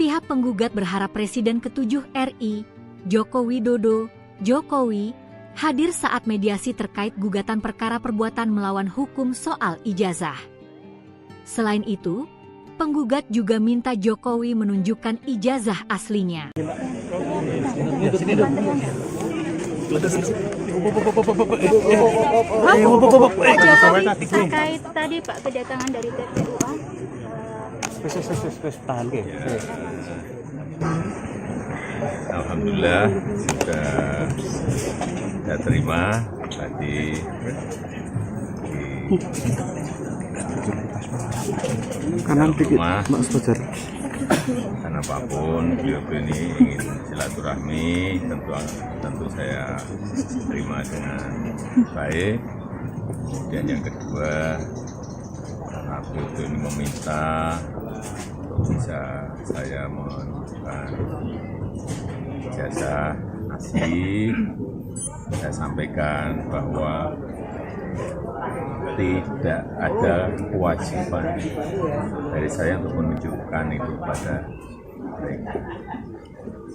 pihak penggugat berharap Presiden ke-7 RI, Joko Widodo, Jokowi, hadir saat mediasi terkait gugatan perkara perbuatan melawan hukum soal ijazah. Selain itu, penggugat juga minta Jokowi menunjukkan ijazah aslinya. Terkait tadi Pak kedatangan dari TPUA. Alhamdulillah sudah saya terima tadi Kanan dikit, Mas Fajar. Karena apapun beliau ini ingin silaturahmi, tentu saya terima dengan baik. Dan yang kedua, karena beliau ini meminta untuk bisa saya menunjukkan ijazah asli, saya sampaikan bahwa tidak ada kewajiban dari saya untuk menunjukkan itu pada mereka,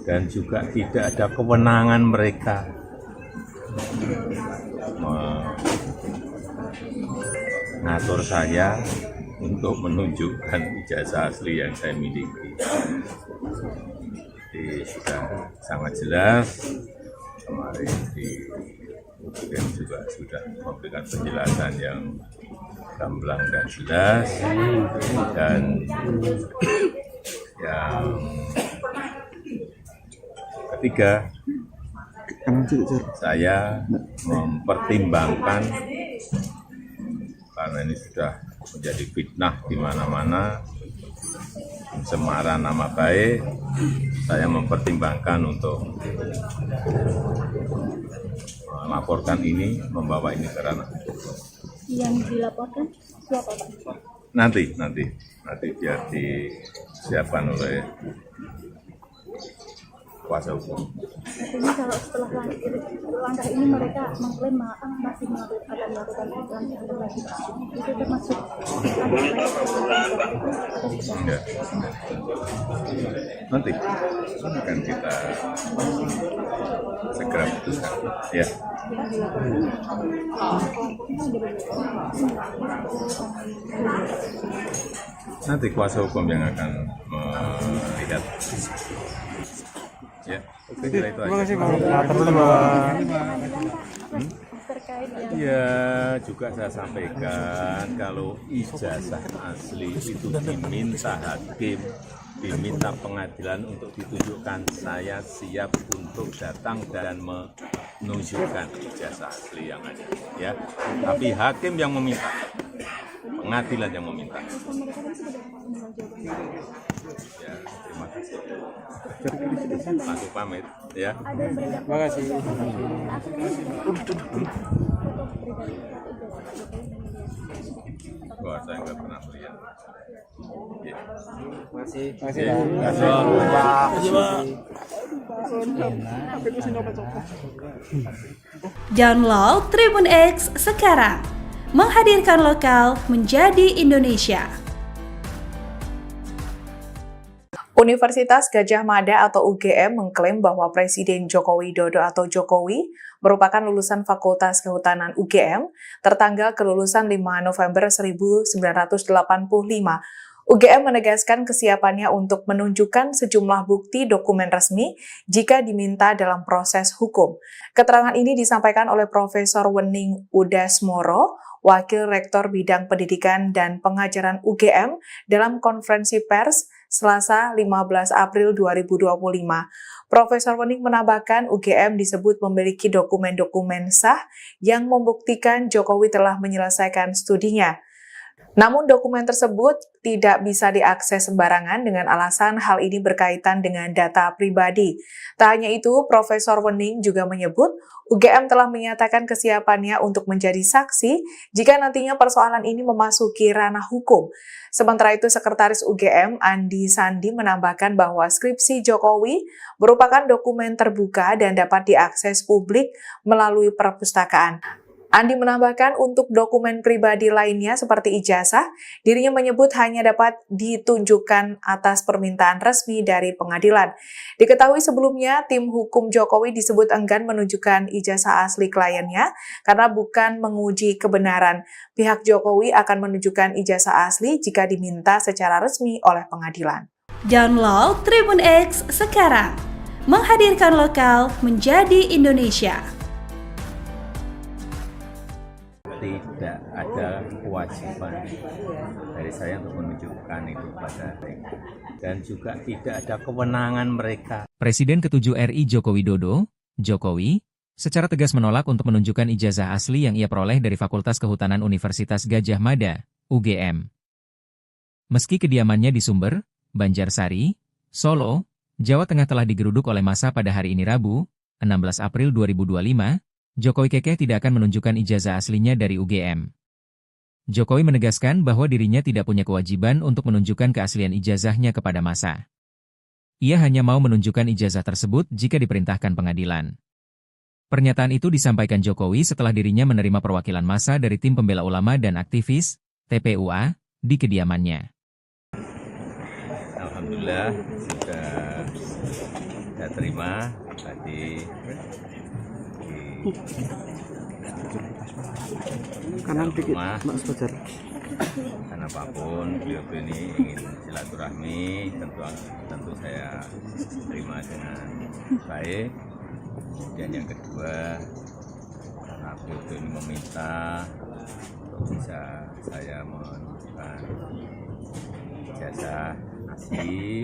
dan juga tidak ada kewenangan mereka mengatur saya untuk menunjukkan ijazah asli yang saya miliki. Jadi sudah sangat jelas, kemarin di UGM juga sudah memberikan penjelasan yang gamblang dan jelas, dan yang ketiga, saya mempertimbangkan karena ini sudah menjadi fitnah di mana-mana, pencemaran nama baik, saya mempertimbangkan untuk melaporkan ini, membawa ini ke ranah. Yang dilaporkan siapa Pak? Nanti biar disiapkan oleh kuasa hukum. Artinya kalau setelah langkah ini mereka mengklaim masih akan melakukan langkah lagi. Itu termasuk Enggak. Nanti akan kita segera putuskan. Ya. Nanti kuasa hukum yang akan melihat. Ya, kira itu aja. Terima kasih Pak. Ya, juga saya sampaikan kalau ijazah asli itu diminta hakim, diminta pengadilan untuk ditunjukkan, saya siap untuk datang dan menunjukkan ijazah asli yang ada. Ya, tapi hakim yang meminta, pengadilan yang meminta. Ya, terima kasih. Masuk pamit, ya. Terima kasih. Wah, saya nggak pernah melihat. Ya. Masih. Download Tribun X sekarang. Menghadirkan lokal menjadi Indonesia. Universitas Gadjah Mada atau UGM mengklaim bahwa Presiden Joko Widodo atau Jokowi merupakan lulusan Fakultas Kehutanan UGM tertanggal kelulusan 5 November 1985. UGM menegaskan kesiapannya untuk menunjukkan sejumlah bukti dokumen resmi jika diminta dalam proses hukum. Keterangan ini disampaikan oleh Profesor Wening Udasmoro, Wakil Rektor Bidang Pendidikan dan Pengajaran UGM dalam konferensi pers Selasa 15 April 2025. Profesor Wening menambahkan UGM disebut memiliki dokumen-dokumen sah yang membuktikan Jokowi telah menyelesaikan studinya. Namun dokumen tersebut tidak bisa diakses sembarangan dengan alasan hal ini berkaitan dengan data pribadi. Tak hanya itu, Profesor Wening juga menyebut UGM telah menyatakan kesiapannya untuk menjadi saksi jika nantinya persoalan ini memasuki ranah hukum. Sementara itu, Sekretaris UGM Andi Sandi menambahkan bahwa skripsi Jokowi merupakan dokumen terbuka dan dapat diakses publik melalui perpustakaan. Andi menambahkan untuk dokumen pribadi lainnya seperti ijazah, dirinya menyebut hanya dapat ditunjukkan atas permintaan resmi dari pengadilan. Diketahui sebelumnya, tim hukum Jokowi disebut enggan menunjukkan ijazah asli kliennya karena bukan menguji kebenaran. Pihak Jokowi akan menunjukkan ijazah asli jika diminta secara resmi oleh pengadilan. Download Tribun X sekarang, menghadirkan lokal menjadi Indonesia. Tidak ada kewajiban dari saya untuk menunjukkan itu pada mereka. Dan juga tidak ada kewenangan mereka. Presiden ke-7 RI Joko Widodo, Jokowi, secara tegas menolak untuk menunjukkan ijazah asli yang ia peroleh dari Fakultas Kehutanan Universitas Gadjah Mada, UGM. Meski kediamannya di Sumber, Banjarsari, Solo, Jawa Tengah telah digeruduk oleh massa pada hari ini Rabu, 16 April 2025, Jokowi kekeh tidak akan menunjukkan ijazah aslinya dari UGM. Jokowi menegaskan bahwa dirinya tidak punya kewajiban untuk menunjukkan keaslian ijazahnya kepada massa. Ia hanya mau menunjukkan ijazah tersebut jika diperintahkan pengadilan. Pernyataan itu disampaikan Jokowi setelah dirinya menerima perwakilan massa dari tim pembela ulama dan aktivis, TPUA, di kediamannya. Alhamdulillah sudah terima tadi. Kanan dikit, Mas Fajar. Karena apapun beliau ini ingin silaturahmi, tentu saya terima dengan baik. Dan yang kedua, karena beliau ini meminta untuk bisa saya menunjukkan ijazah asli,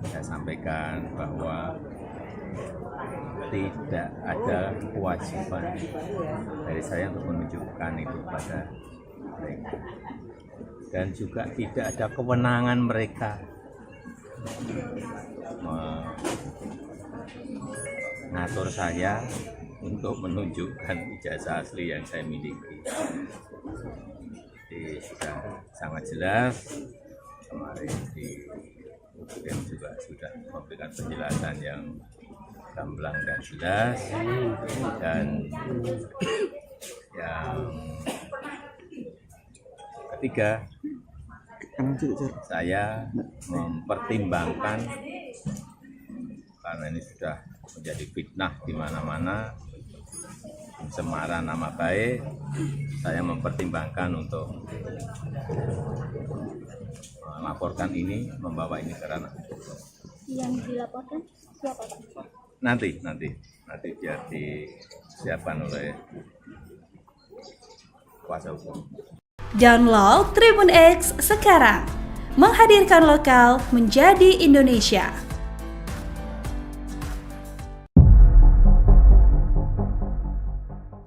saya sampaikan bahwa tidak ada kewajiban dari saya untuk menunjukkan itu pada mereka. Dan juga tidak ada kewenangan mereka mengatur saya untuk menunjukkan ijazah asli yang saya miliki. Jadi sudah sangat jelas, kemarin di UGM juga sudah memberikan penjelasan yang gamblang dan jelas, dan yang ketiga, saya mempertimbangkan karena ini sudah menjadi fitnah di mana-mana, pencemaran nama baik, saya mempertimbangkan untuk melaporkan ini, membawa ini ke ranah. Yang dilaporkan siapa, Pak? Nanti biar disiapkan oleh kuasa hukum. Download Tribun X sekarang, menghadirkan lokal menjadi Indonesia.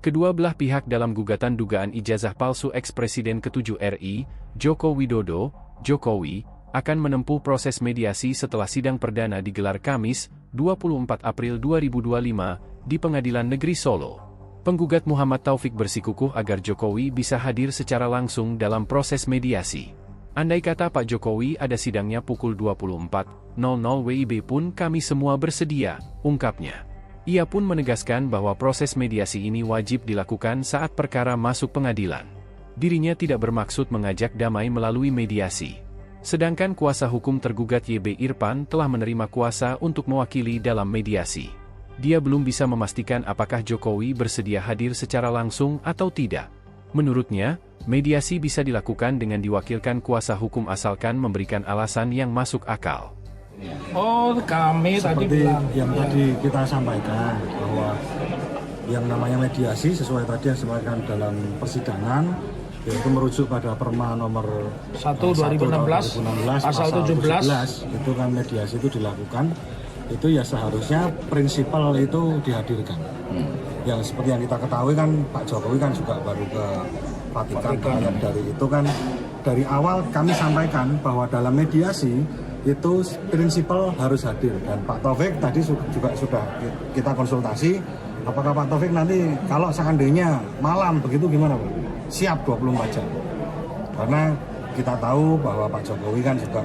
Kedua belah pihak dalam gugatan dugaan ijazah palsu eks-Presiden ke-7 RI, Joko Widodo, Jokowi, akan menempuh proses mediasi setelah sidang perdana digelar Kamis, 24 April 2025, di Pengadilan Negeri Solo. Penggugat Muhammad Taufik bersikukuh agar Jokowi bisa hadir secara langsung dalam proses mediasi. Andai kata Pak Jokowi ada sidangnya pukul 24.00 WIB pun kami semua bersedia, ungkapnya. Ia pun menegaskan bahwa proses mediasi ini wajib dilakukan saat perkara masuk pengadilan. Dirinya tidak bermaksud mengajak damai melalui mediasi. Sedangkan kuasa hukum tergugat YB Irfan telah menerima kuasa untuk mewakili dalam mediasi. Dia belum bisa memastikan apakah Jokowi bersedia hadir secara langsung atau tidak. Menurutnya, mediasi bisa dilakukan dengan diwakilkan kuasa hukum asalkan memberikan alasan yang masuk akal. Oh, kami tadi Seperti bilang yang tadi kita sampaikan bahwa yang namanya mediasi sesuai tadi yang disampaikan dalam persidangan yaitu merujuk pada Perma nomor 1 2016 pasal 17 itu kan mediasi itu dilakukan, itu ya seharusnya prinsipal itu dihadirkan. Yang seperti yang kita ketahui kan Pak Jokowi kan juga baru ke Vatikan. Dari itu kan dari awal kami sampaikan bahwa dalam mediasi itu prinsipal harus hadir, dan Pak Taufik tadi juga sudah kita konsultasi apakah Pak Taufik nanti kalau seandainya malam begitu gimana Pak? Siap 24 jam. Karena kita tahu bahwa Pak Jokowi kan juga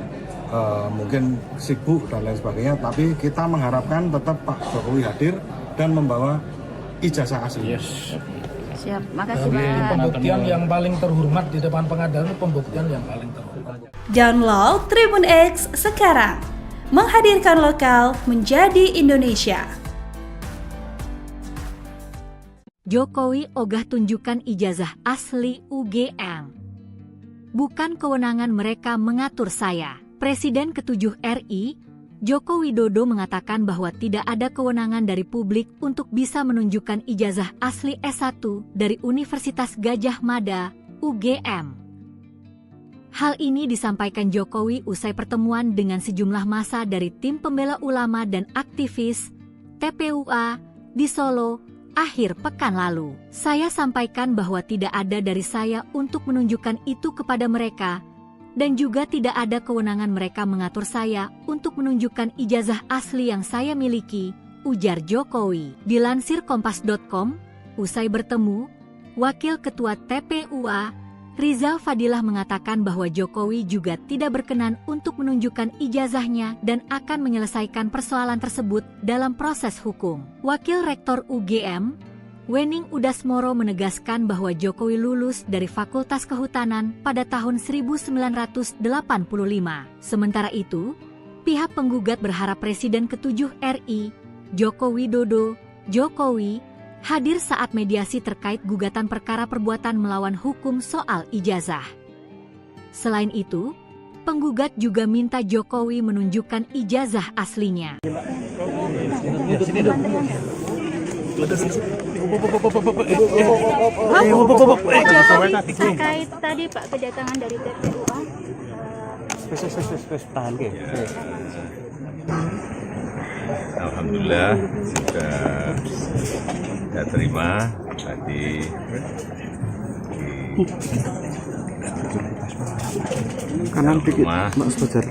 mungkin sibuk dan lain sebagainya, tapi kita mengharapkan tetap Pak Jokowi hadir dan membawa ijazah asli. Siap, makasih Pak. Pak. Pembuktian yang paling terhormat di depan pengadilan itu pembuktian yang paling terhormat. Download Tribun X sekarang. Menghadirkan lokal menjadi Indonesia. Jokowi ogah tunjukkan ijazah asli UGM. Bukan kewenangan mereka mengatur saya. Presiden ke-7 RI, Joko Widodo mengatakan bahwa tidak ada kewenangan dari publik untuk bisa menunjukkan ijazah asli S1 dari Universitas Gadjah Mada, UGM. Hal ini disampaikan Jokowi usai pertemuan dengan sejumlah massa dari tim pembela ulama dan aktivis TPUA di Solo akhir pekan lalu. Saya sampaikan bahwa tidak ada dari saya untuk menunjukkan itu kepada mereka, dan juga tidak ada kewenangan mereka mengatur saya untuk menunjukkan ijazah asli yang saya miliki, ujar Jokowi. Dilansir Kompas.com, usai bertemu, Wakil Ketua TPUA, Rizal Fadilah mengatakan bahwa Jokowi juga tidak berkenan untuk menunjukkan ijazahnya dan akan menyelesaikan persoalan tersebut dalam proses hukum. Wakil Rektor UGM, Wening Udasmoro menegaskan bahwa Jokowi lulus dari Fakultas Kehutanan pada tahun 1985. Sementara itu, pihak penggugat berharap Presiden ke-7 RI, Joko Widodo, Jokowi, hadir saat mediasi terkait gugatan perkara perbuatan melawan hukum soal ijazah. Selain itu, penggugat juga minta Jokowi menunjukkan ijazah aslinya. Terkait tadi Pak kedatangan dari TPUA. Alhamdulillah sudah saya terima tadi kanan dikit Mas Fajar.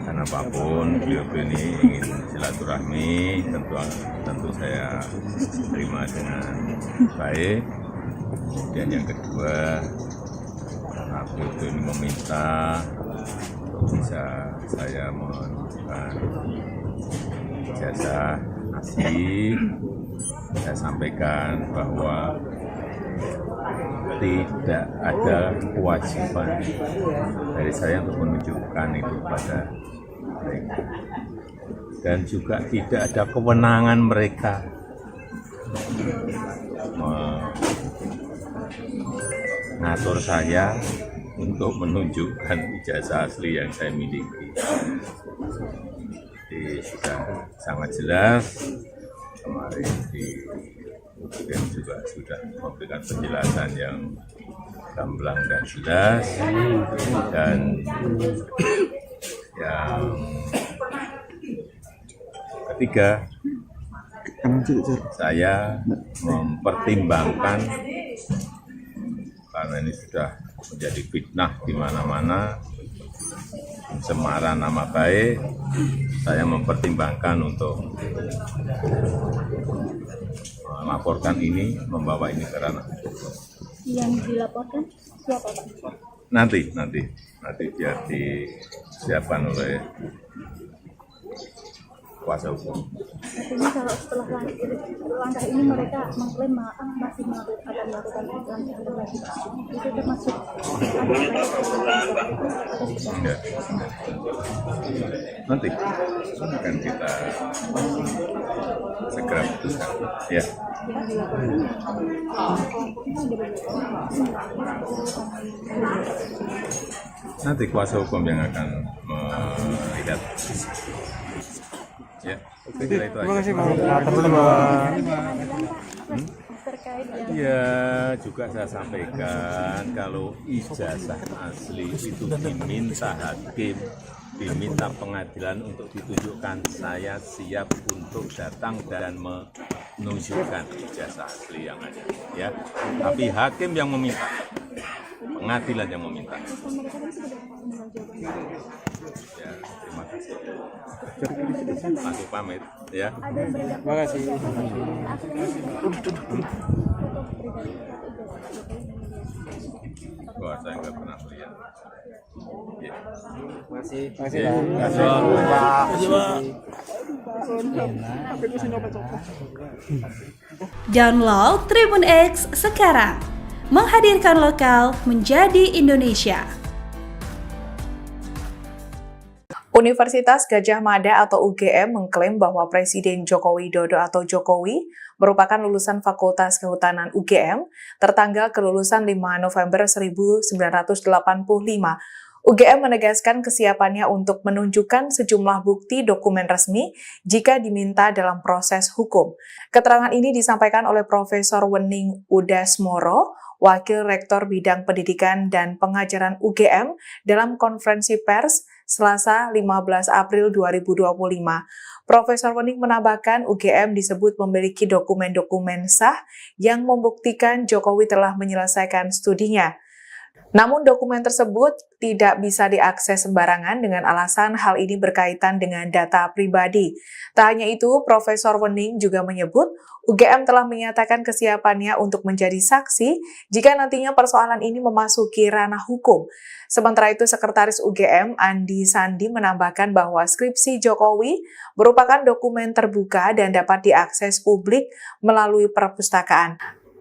Karena apapun beliau ini ingin silaturahmi, tentu saya terima dengan baik. Dan yang kedua, karena beliau ini meminta untuk bisa saya menunjukkan ijazah asli, saya sampaikan bahwa tidak ada kewajiban dari saya untuk menunjukkan itu pada mereka, dan juga tidak ada kewenangan mereka mengatur saya untuk menunjukkan ijazah asli yang saya miliki. Jadi sudah sangat jelas, kemarin kemudian juga sudah memberikan penjelasan yang gamblang dan jelas, dan yang ketiga, saya mempertimbangkan karena ini sudah menjadi fitnah di mana-mana, pencemaran nama baik, saya mempertimbangkan untuk melaporkan ini, membawa ini ke ranah. Yang dilaporkan siapa Pak? Nanti biar disiapkan oleh kuasa hukum. Artinya kalau setelah langkah ini mereka mengklaim masih akan melakukan langkah lagi, itu termasuk Enggak. Nanti akan kita segera putuskan. Ya. Nanti kuasa hukum yang akan melihat. Ya, oke, itu aja. Terima kasih, Pak. Ya, juga saya sampaikan kalau ijazah asli itu diminta hakim, diminta pengadilan untuk ditunjukkan, saya siap untuk datang dan menunjukkan ijazah asli yang ada. Ya, tapi hakim yang meminta, pengadilan yang meminta. Ya, terima kasih. Masuk pamit, ya. Terima kasih. Wah, saya nggak pernah melihat. Ya. Masih, Ya, Download Tribun X sekarang. Menghadirkan lokal menjadi Indonesia. Universitas Gadjah Mada atau UGM mengklaim bahwa Presiden Joko Widodo atau Jokowi merupakan lulusan Fakultas Kehutanan UGM tertanggal kelulusan 5 November 1985. UGM menegaskan kesiapannya untuk menunjukkan sejumlah bukti dokumen resmi jika diminta dalam proses hukum. Keterangan ini disampaikan oleh Profesor Wening Udasmoro, Wakil Rektor Bidang Pendidikan dan Pengajaran UGM dalam konferensi pers Selasa 15 April 2025. Profesor Wening menambahkan UGM disebut memiliki dokumen-dokumen sah yang membuktikan Jokowi telah menyelesaikan studinya. Namun dokumen tersebut tidak bisa diakses sembarangan dengan alasan hal ini berkaitan dengan data pribadi. Tak hanya itu, Profesor Wening juga menyebut UGM telah menyatakan kesiapannya untuk menjadi saksi jika nantinya persoalan ini memasuki ranah hukum. Sementara itu, Sekretaris UGM Andi Sandi menambahkan bahwa skripsi Jokowi merupakan dokumen terbuka dan dapat diakses publik melalui perpustakaan.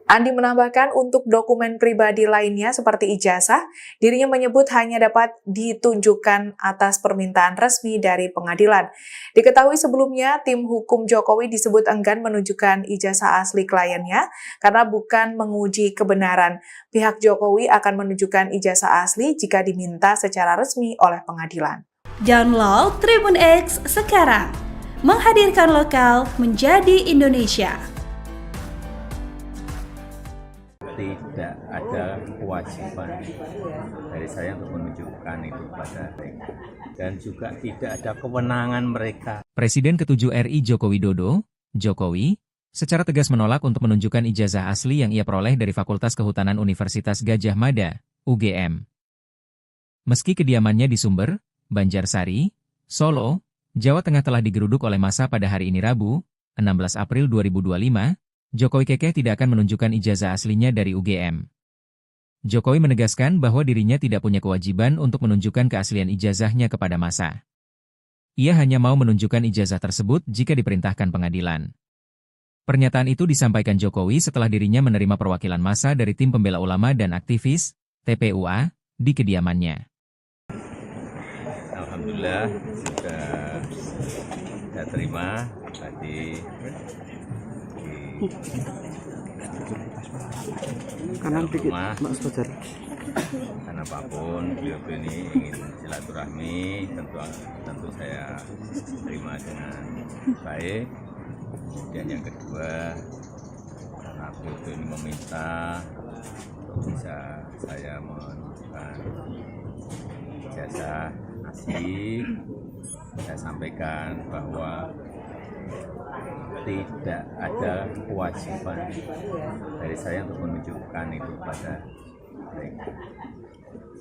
Andi menambahkan untuk dokumen pribadi lainnya seperti ijazah, dirinya menyebut hanya dapat ditunjukkan atas permintaan resmi dari pengadilan. Diketahui sebelumnya, tim hukum Jokowi disebut enggan menunjukkan ijazah asli kliennya karena bukan menguji kebenaran. Pihak Jokowi akan menunjukkan ijazah asli jika diminta secara resmi oleh pengadilan. Download Tribun X sekarang. Menghadirkan lokal menjadi Indonesia. Tidak ada kewajiban dari saya untuk menunjukkan itu pada mereka. Dan juga tidak ada kewenangan mereka. Presiden ke-7 RI Joko Widodo, Jokowi, secara tegas menolak untuk menunjukkan ijazah asli yang ia peroleh dari Fakultas Kehutanan Universitas Gadjah Mada, UGM. Meski kediamannya di Sumber, Banjarsari, Solo, Jawa Tengah telah digeruduk oleh massa pada hari ini Rabu, 16 April 2025, Jokowi kekeh tidak akan menunjukkan ijazah aslinya dari UGM. Jokowi menegaskan bahwa dirinya tidak punya kewajiban untuk menunjukkan keaslian ijazahnya kepada massa. Ia hanya mau menunjukkan ijazah tersebut jika diperintahkan pengadilan. Pernyataan itu disampaikan Jokowi setelah dirinya menerima perwakilan massa dari tim pembela ulama dan aktivis, TPUA, di kediamannya. Alhamdulillah sudah saya terima tadi Kanan dikit, Mas Fajar. Karena apapun beliau ini ingin silaturahmi, tentu saya terima dengan baik. Dan yang kedua, karena beliau ini meminta untuk bisa saya menunjukkan ijazah asli, saya sampaikan bahwa tidak ada kewajiban dari saya untuk menunjukkan itu pada mereka.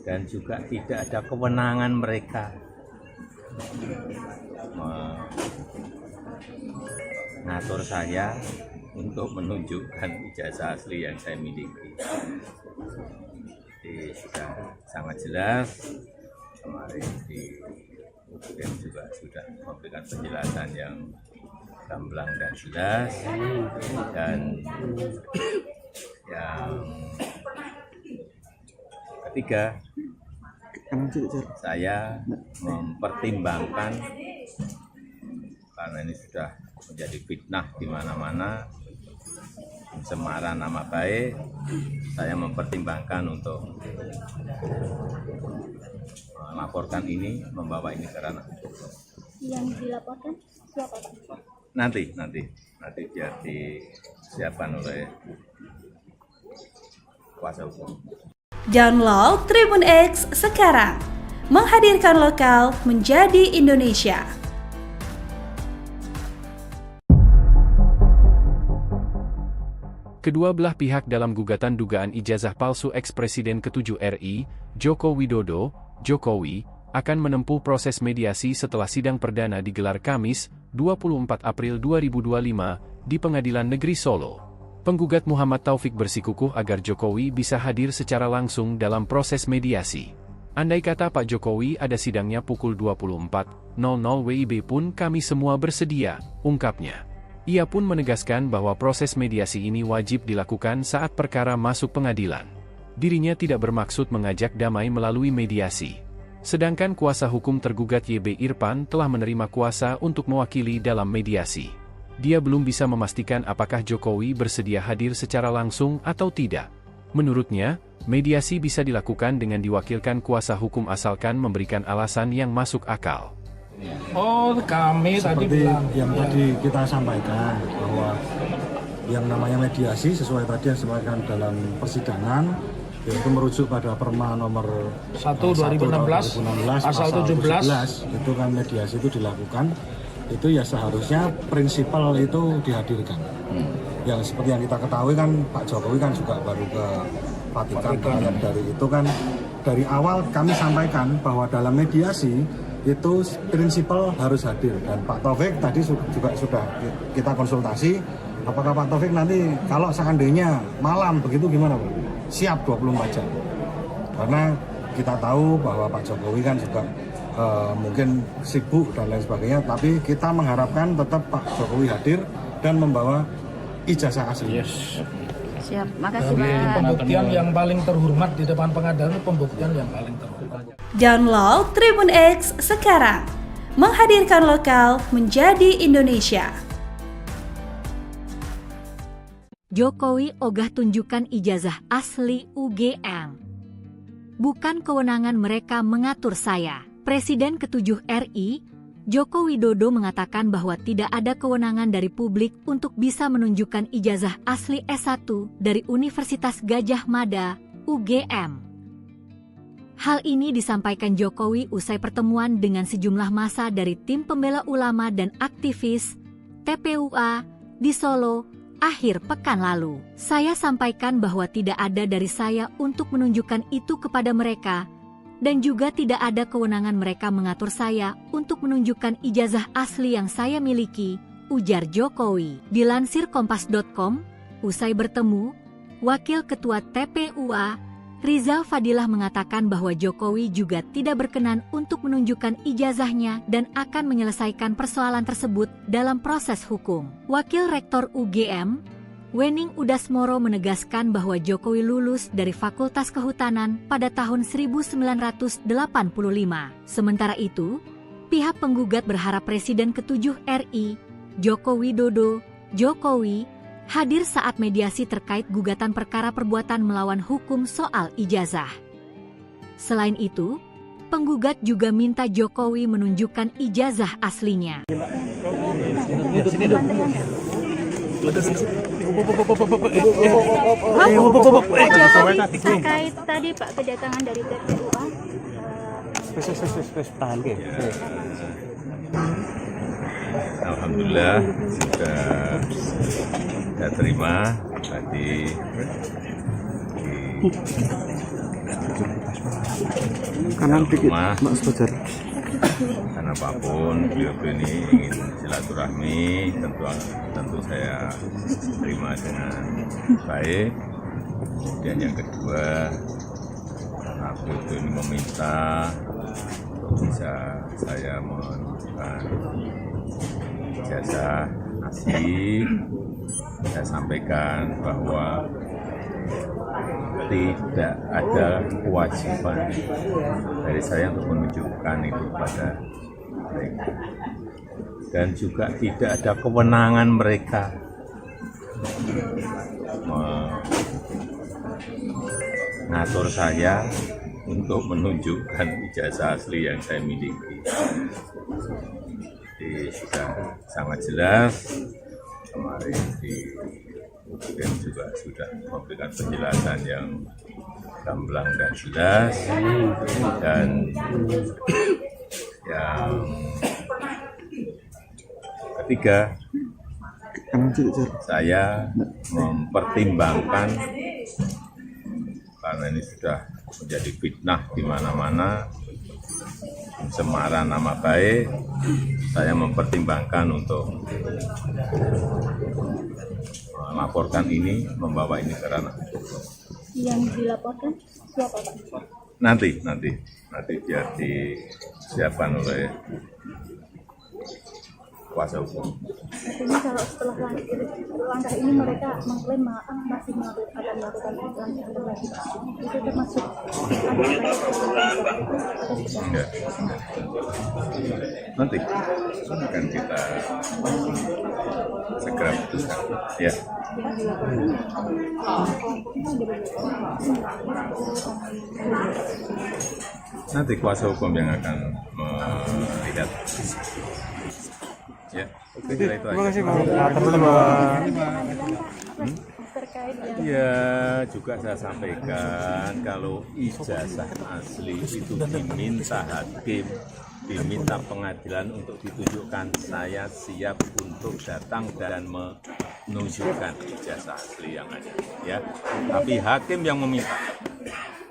Dan juga tidak ada kewenangan mereka mengatur saya untuk menunjukkan ijazah asli yang saya miliki. Jadi sudah sangat jelas, kemarin di UGM juga sudah memberikan penjelasan yang gamblang dan jelas. Dan yang ketiga, saya mempertimbangkan, karena ini sudah menjadi fitnah di mana-mana, pencemaran nama baik, saya mempertimbangkan untuk melaporkan ini, membawa ini ke ranah hukum. Yang dilaporkan siapa, Pak? Nanti biar disiapkan oleh kuasa hukum. Download Tribun X sekarang, menghadirkan lokal menjadi Indonesia. Kedua belah pihak dalam gugatan dugaan ijazah palsu ex-Presiden ke-7 RI, Joko Widodo, Jokowi, akan menempuh proses mediasi setelah sidang perdana digelar Kamis, 24 April 2025, di Pengadilan Negeri Solo. Penggugat Muhammad Taufik bersikukuh agar Jokowi bisa hadir secara langsung dalam proses mediasi. Andai kata Pak Jokowi ada sidangnya pukul 24.00 WIB pun kami semua bersedia, ungkapnya. Ia pun menegaskan bahwa proses mediasi ini wajib dilakukan saat perkara masuk pengadilan. Dirinya tidak bermaksud mengajak damai melalui mediasi. Sedangkan kuasa hukum tergugat YB Irfan telah menerima kuasa untuk mewakili dalam mediasi. Dia belum bisa memastikan apakah Jokowi bersedia hadir secara langsung atau tidak. Menurutnya, mediasi bisa dilakukan dengan diwakilkan kuasa hukum asalkan memberikan alasan yang masuk akal. Oh, kami seperti tadi bilang yang tadi kita sampaikan bahwa yang namanya mediasi sesuai tadi yang disampaikan dalam persidangan, yaitu merujuk pada Perma nomor 1 2016 pasal 17 itu kan mediasi itu dilakukan, itu ya seharusnya prinsipal itu dihadirkan. Yang seperti yang kita ketahui kan Pak Jokowi kan juga baru ke Vatikan. Dari itu kan dari awal kami sampaikan bahwa dalam mediasi itu prinsipal harus hadir, dan Pak Taufik tadi juga sudah kita konsultasi, apakah Pak Taufik nanti kalau seandainya malam begitu gimana Pak? Siap 24 jam, karena kita tahu bahwa Pak Jokowi kan juga mungkin sibuk dan lain sebagainya, tapi kita mengharapkan tetap Pak Jokowi hadir dan membawa ijazah asli. Siap, makasih Pak. Pembuktian yang paling terhormat di depan pengadilan itu pembuktian yang paling terhormat. Download Tribun X sekarang, menghadirkan lokal menjadi Indonesia. Jokowi ogah tunjukkan ijazah asli UGM. Bukan kewenangan mereka mengatur saya. Presiden ke-7 RI, Joko Widodo mengatakan bahwa tidak ada kewenangan dari publik untuk bisa menunjukkan ijazah asli S1 dari Universitas Gadjah Mada, UGM. Hal ini disampaikan Jokowi usai pertemuan dengan sejumlah massa dari tim pembela ulama dan aktivis TPUA di Solo akhir pekan lalu. Saya sampaikan bahwa tidak ada dari saya untuk menunjukkan itu kepada mereka, dan juga tidak ada kewenangan mereka mengatur saya untuk menunjukkan ijazah asli yang saya miliki, ujar Jokowi. Dilansir Kompas.com, usai bertemu, Wakil Ketua TPUA, Rizal Fadilah mengatakan bahwa Jokowi juga tidak berkenan untuk menunjukkan ijazahnya dan akan menyelesaikan persoalan tersebut dalam proses hukum. Wakil Rektor UGM, Wening Udasmoro menegaskan bahwa Jokowi lulus dari Fakultas Kehutanan pada tahun 1985. Sementara itu, pihak penggugat berharap Presiden ke-7 RI, Joko Widodo, Jokowi, hadir saat mediasi terkait gugatan perkara perbuatan melawan hukum soal ijazah. Selain itu, penggugat juga minta Jokowi menunjukkan ijazah aslinya. Terkait tadi Pak kedatangan dari TPUA. Alhamdulillah sudah saya terima tadi kanan dikit Mas Fajar. Karena apapun beliau ini ingin silaturahmi, tentu saya terima dengan baik. Dan yang kedua, karena beliau ini meminta bisa saya menunjukkan ijazah masih saya sampaikan bahwa tidak ada kewajiban dari saya untuk menunjukkan itu pada mereka. Dan juga tidak ada kewenangan mereka mengatur saya untuk menunjukkan ijazah asli yang saya miliki. Jadi sudah sangat jelas, kemarin di UGM juga sudah memberikan penjelasan yang gamblang dan jelas, dan yang ketiga, saya mempertimbangkan karena ini sudah menjadi fitnah di mana-mana, pencemaran nama baik, saya mempertimbangkan untuk melaporkan ini, membawa ini ke ranah hukum. Yang dilaporkan siapa Pak? Nanti biar disiapkan oleh kuasa hukum. Artinya kalau setelah langkah ini mereka mengklaim masih akan melakukan langkah lagi, itu termasuk enggak. Nanti akan kita segera putuskan. Ya. Nanti kuasa hukum yang akan melihat. Ya, oke, itu aja. Terima kasih Pak. Ya, juga saya sampaikan kalau ijazah asli itu diminta hakim, diminta pengadilan untuk ditunjukkan, saya siap untuk datang dan menunjukkan ijazah asli yang ada. Ya, tapi hakim yang meminta,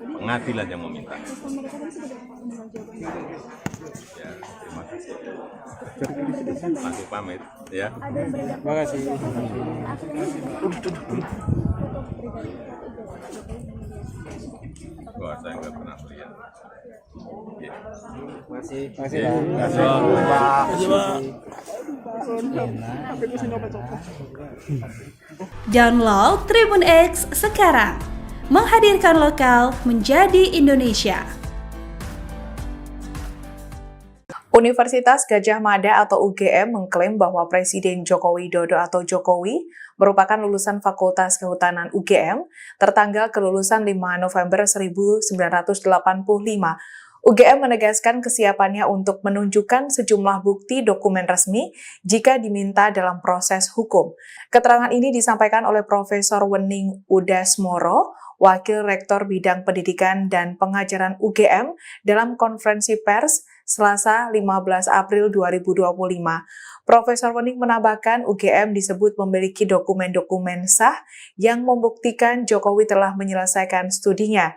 pengadilan yang meminta. Ya, terima kasih. Masuk pamit, ya. Terima kasih. Wah, saya nggak pernah lihat. Ya. Masih Ya. Download Tribun X sekarang. Menghadirkan lokal menjadi Indonesia. Universitas Gadjah Mada atau UGM mengklaim bahwa Presiden Joko Widodo atau Jokowi merupakan lulusan Fakultas Kehutanan UGM tertanggal kelulusan 5 November 1985. UGM menegaskan kesiapannya untuk menunjukkan sejumlah bukti dokumen resmi jika diminta dalam proses hukum. Keterangan ini disampaikan oleh Profesor Wening Udasmoro, Wakil Rektor Bidang Pendidikan dan Pengajaran UGM dalam konferensi pers Selasa 15 April 2025. Profesor Wening menambahkan UGM disebut memiliki dokumen-dokumen sah yang membuktikan Jokowi telah menyelesaikan studinya.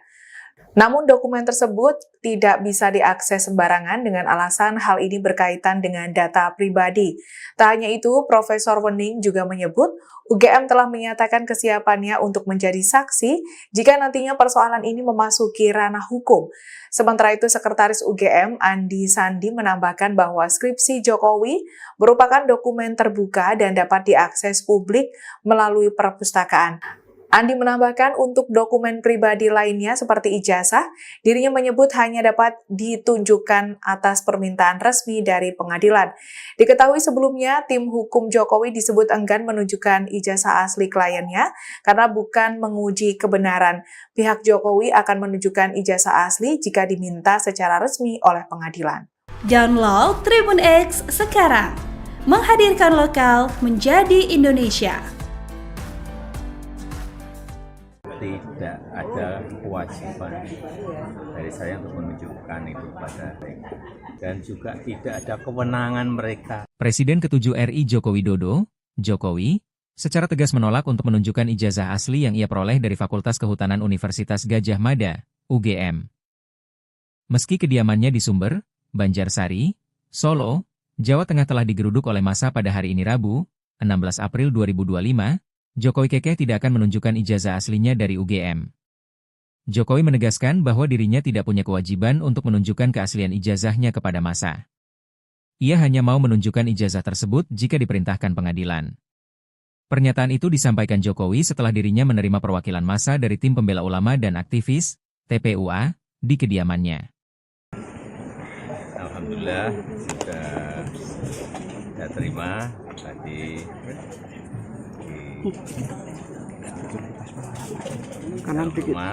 Namun dokumen tersebut tidak bisa diakses sembarangan dengan alasan hal ini berkaitan dengan data pribadi. Tak hanya itu, Profesor Wening juga menyebut UGM telah menyatakan kesiapannya untuk menjadi saksi jika nantinya persoalan ini memasuki ranah hukum. Sementara itu, Sekretaris UGM Andi Sandi menambahkan bahwa skripsi Jokowi merupakan dokumen terbuka dan dapat diakses publik melalui perpustakaan. Andi menambahkan untuk dokumen pribadi lainnya seperti ijazah, dirinya menyebut hanya dapat ditunjukkan atas permintaan resmi dari pengadilan. Diketahui sebelumnya, tim hukum Jokowi disebut enggan menunjukkan ijazah asli kliennya karena bukan menguji kebenaran. Pihak Jokowi akan menunjukkan ijazah asli jika diminta secara resmi oleh pengadilan. Download Tribun X sekarang. Menghadirkan lokal menjadi Indonesia. Tidak ada kewajiban dari saya untuk menunjukkan itu pada mereka, dan juga tidak ada kewenangan mereka. Presiden ke-7 RI Joko Widodo, Jokowi, secara tegas menolak untuk menunjukkan ijazah asli yang ia peroleh dari Fakultas Kehutanan Universitas Gadjah Mada, UGM. Meski kediamannya di Sumber, Banjarsari, Solo, Jawa Tengah telah digeruduk oleh massa pada hari ini Rabu, 16 April 2025, Jokowi kekeh tidak akan menunjukkan ijazah aslinya dari UGM. Jokowi menegaskan bahwa dirinya tidak punya kewajiban untuk menunjukkan keaslian ijazahnya kepada massa. Ia hanya mau menunjukkan ijazah tersebut jika diperintahkan pengadilan. Pernyataan itu disampaikan Jokowi setelah dirinya menerima perwakilan massa dari Tim Pembela Ulama dan Aktivis, TPUA, di kediamannya. Alhamdulillah sudah saya terima tadi di rumah.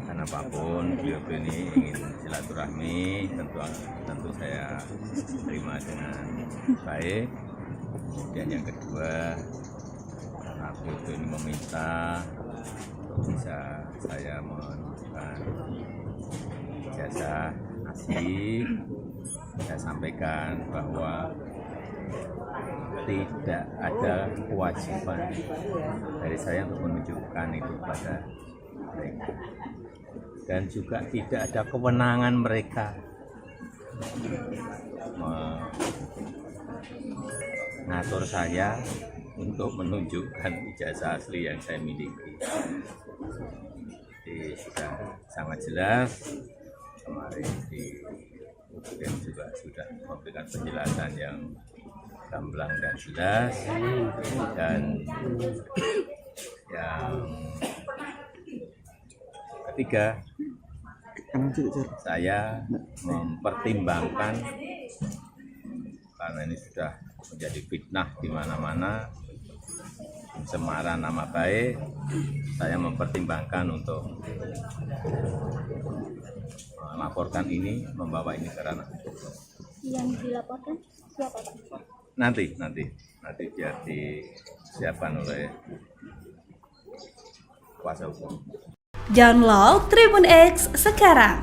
Karena apapun beliau ini ingin silaturahmi, tentu saya terima dengan baik. Kemudian yang kedua, karena beliau ini meminta untuk bisa saya menunjukkan ijazah asli, saya sampaikan bahwa tidak ada kewajiban dari saya untuk menunjukkan itu pada mereka, dan juga tidak ada kewenangan mereka mengatur saya untuk menunjukkan ijazah asli yang saya miliki. Jadi sudah sangat jelas, kemarin di UGM juga sudah memberikan penjelasan yang gamblang dan jelas, dan yang ketiga, saya mempertimbangkan karena ini sudah menjadi fitnah di mana-mana, pencemaran nama baik, saya mempertimbangkan untuk melaporkan ini, membawa ini ke ranah. Yang dilaporkan siapa, Pak? Nanti biar disiapkan oleh kuasa hukum. Download Tribun X sekarang,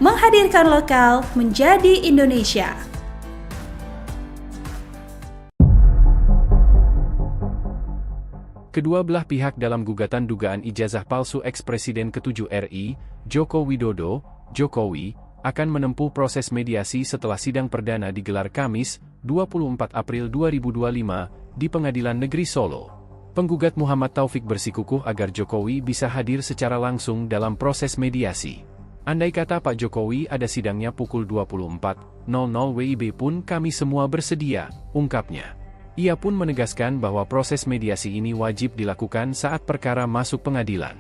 menghadirkan lokal menjadi Indonesia. Kedua belah pihak dalam gugatan dugaan ijazah palsu ex-Presiden ke-7 RI, Joko Widodo, Jokowi, akan menempuh proses mediasi setelah sidang perdana digelar Kamis, 24 April 2025, di Pengadilan Negeri Solo. Penggugat Muhammad Taufik bersikukuh agar Jokowi bisa hadir secara langsung dalam proses mediasi. Andai kata Pak Jokowi ada sidangnya pukul 24.00 WIB pun kami semua bersedia, ungkapnya. Ia pun menegaskan bahwa proses mediasi ini wajib dilakukan saat perkara masuk pengadilan.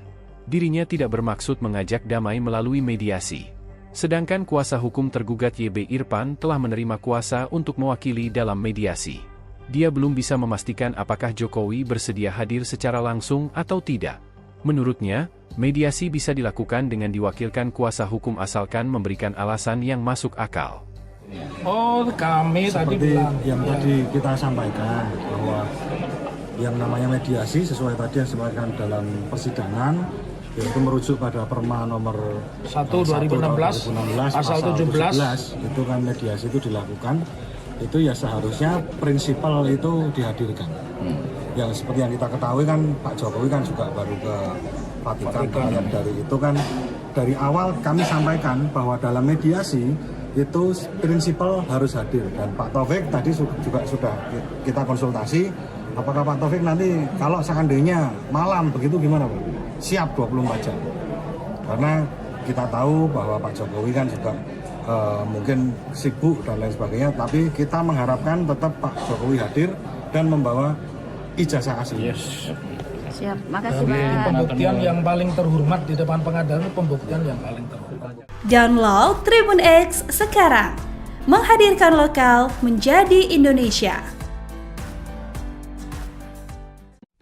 Dirinya tidak bermaksud mengajak damai melalui mediasi. Sedangkan kuasa hukum tergugat YB Irfan telah menerima kuasa untuk mewakili dalam mediasi. Dia belum bisa memastikan apakah Jokowi bersedia hadir secara langsung atau tidak. Menurutnya, mediasi bisa dilakukan dengan diwakilkan kuasa hukum asalkan memberikan alasan yang masuk akal. Oh, kami tadi bilang yang tadi kita sampaikan bahwa yang namanya mediasi sesuai tadi yang disampaikan dalam persidangan, yaitu merujuk pada Perma nomor 1 2016 pasal 17 itu kan mediasi itu dilakukan, itu ya seharusnya prinsipal itu dihadirkan. Yang seperti yang kita ketahui kan Pak Jokowi kan juga baru ke Vatikan. Dari itu kan dari awal kami sampaikan bahwa dalam mediasi itu prinsipal harus hadir, dan Pak Taufik tadi juga sudah kita konsultasi, apakah Pak Taufik nanti kalau seandainya malam begitu gimana Pak? Siap 24 jam. Karena kita tahu bahwa Pak Jokowi kan juga mungkin sibuk dan lain sebagainya, tapi kita mengharapkan tetap Pak Jokowi hadir dan membawa ijazah asli. Yes. Siap, makasih Pak. Pembuktian yang paling terhormat di depan pengadilan, pembuktian yang paling terhormat. Download Tribun X sekarang, menghadirkan lokal menjadi Indonesia.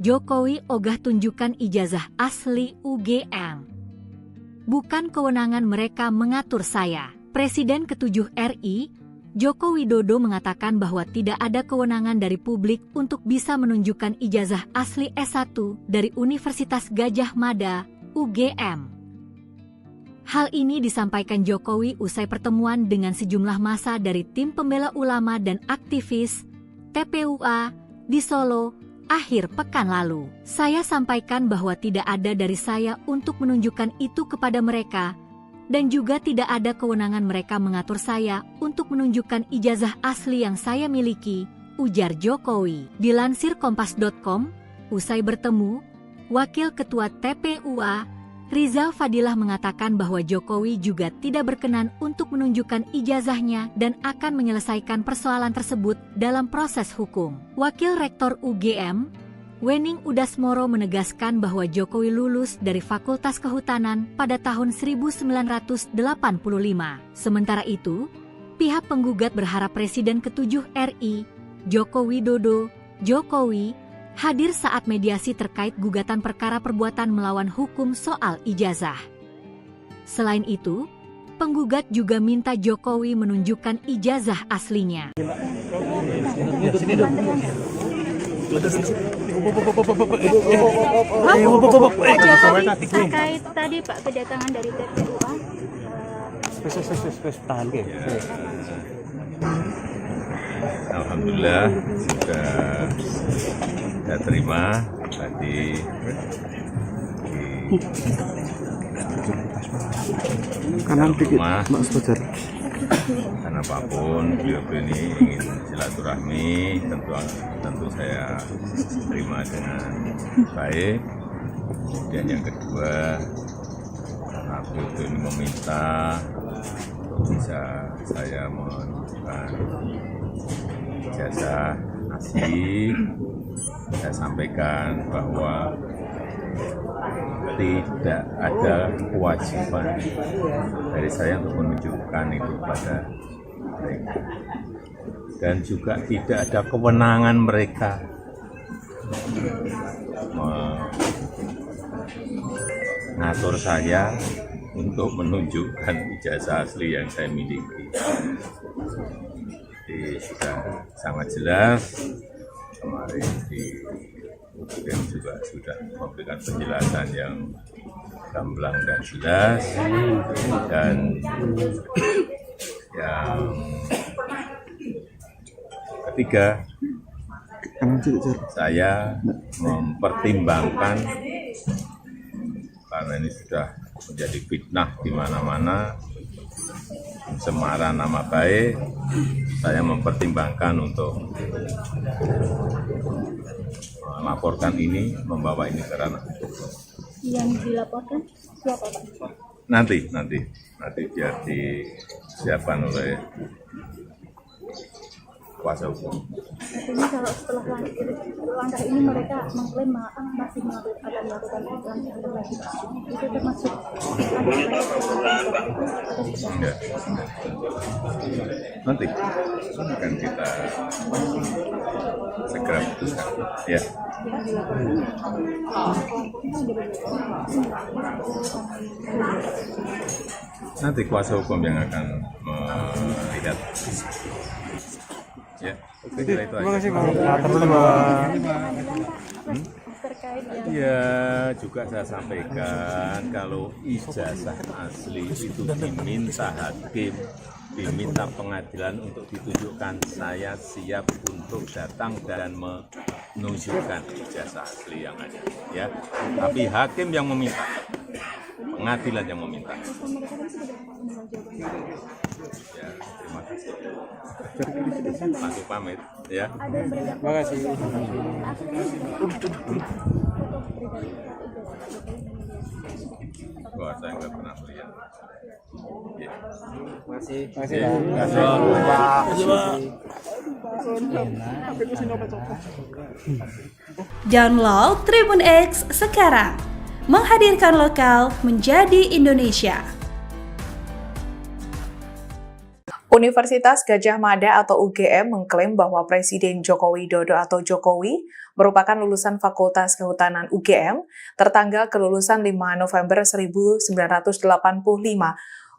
Jokowi ogah tunjukkan ijazah asli UGM. Bukan kewenangan mereka mengatur saya. Presiden ke-7 RI, Joko Widodo mengatakan bahwa tidak ada kewenangan dari publik untuk bisa menunjukkan ijazah asli S1 dari Universitas Gadjah Mada, UGM. Hal ini disampaikan Jokowi usai pertemuan dengan sejumlah massa dari Tim Pembela Ulama dan Aktivis, TPUA, di Solo, akhir pekan lalu. Saya sampaikan bahwa tidak ada dari saya untuk menunjukkan itu kepada mereka, dan juga tidak ada kewenangan mereka mengatur saya untuk menunjukkan ijazah asli yang saya miliki, ujar Jokowi. Dilansir Kompas.com, usai bertemu, Wakil Ketua TPUA, Riza Fadilah mengatakan bahwa Jokowi juga tidak berkenan untuk menunjukkan ijazahnya dan akan menyelesaikan persoalan tersebut dalam proses hukum. Wakil Rektor UGM, Wening Udasmoro menegaskan bahwa Jokowi lulus dari Fakultas Kehutanan pada tahun 1985. Sementara itu, pihak penggugat berharap Presiden ke-7 RI, Joko Widodo, Jokowi, hadir saat mediasi terkait gugatan perkara perbuatan melawan hukum soal ijazah. Selain itu, penggugat juga minta Jokowi menunjukkan ijazah aslinya. Terkait tadi Pak kedatangan dari TPUA. Alhamdulillah sudah saya terima tadi di rumah, karena apapun beliau ini ingin silaturahmi, tentu saya terima dengan baik. Dan yang kedua, karena beliau ini meminta bisa saya menunjukkan ijazah asli, saya sampaikan bahwa tidak ada kewajiban dari saya untuk menunjukkan itu kepada mereka, dan juga tidak ada kewenangan mereka mengatur saya untuk menunjukkan ijazah asli yang saya miliki. Jadi sudah sangat jelas, kemarin di UGM juga sudah memberikan penjelasan yang gamblang dan jelas, dan yang ketiga, saya mempertimbangkan karena ini sudah menjadi fitnah di mana-mana, pencemaran nama baik, saya mempertimbangkan untuk melaporkan ini, membawa ini ke ranah hukum. Yang dilaporkan siapa Pak? Nanti biar disiapkan oleh kuasa hukum. Artinya kalau setelah langkah ini mereka mengklaim masih akan melakukan langkah lagi, itu termasuk Enggak. Nanti akan kita segera putuskan. Ya. Nanti kuasa hukum yang akan melihat. Ya, itu aja. Terima kasih Pak. Ya, juga saya sampaikan kalau ijazah asli itu diminta hakim, diminta pengadilan untuk ditunjukkan, saya siap untuk datang dan menunjukkan ijazah asli yang ada. Ya, tapi hakim yang meminta, pengadilan yang meminta. Ya, terima kasih. Langsung pamit, ya. Terima kasih. Wah, saya nggak pernah lihat. Ya. Masih Ya. Download Tribun X sekarang. Menghadirkan lokal menjadi Indonesia. Universitas Gadjah Mada atau UGM mengklaim bahwa Presiden Joko Widodo atau Jokowi merupakan lulusan Fakultas Kehutanan UGM tertanggal kelulusan 5 November 1985.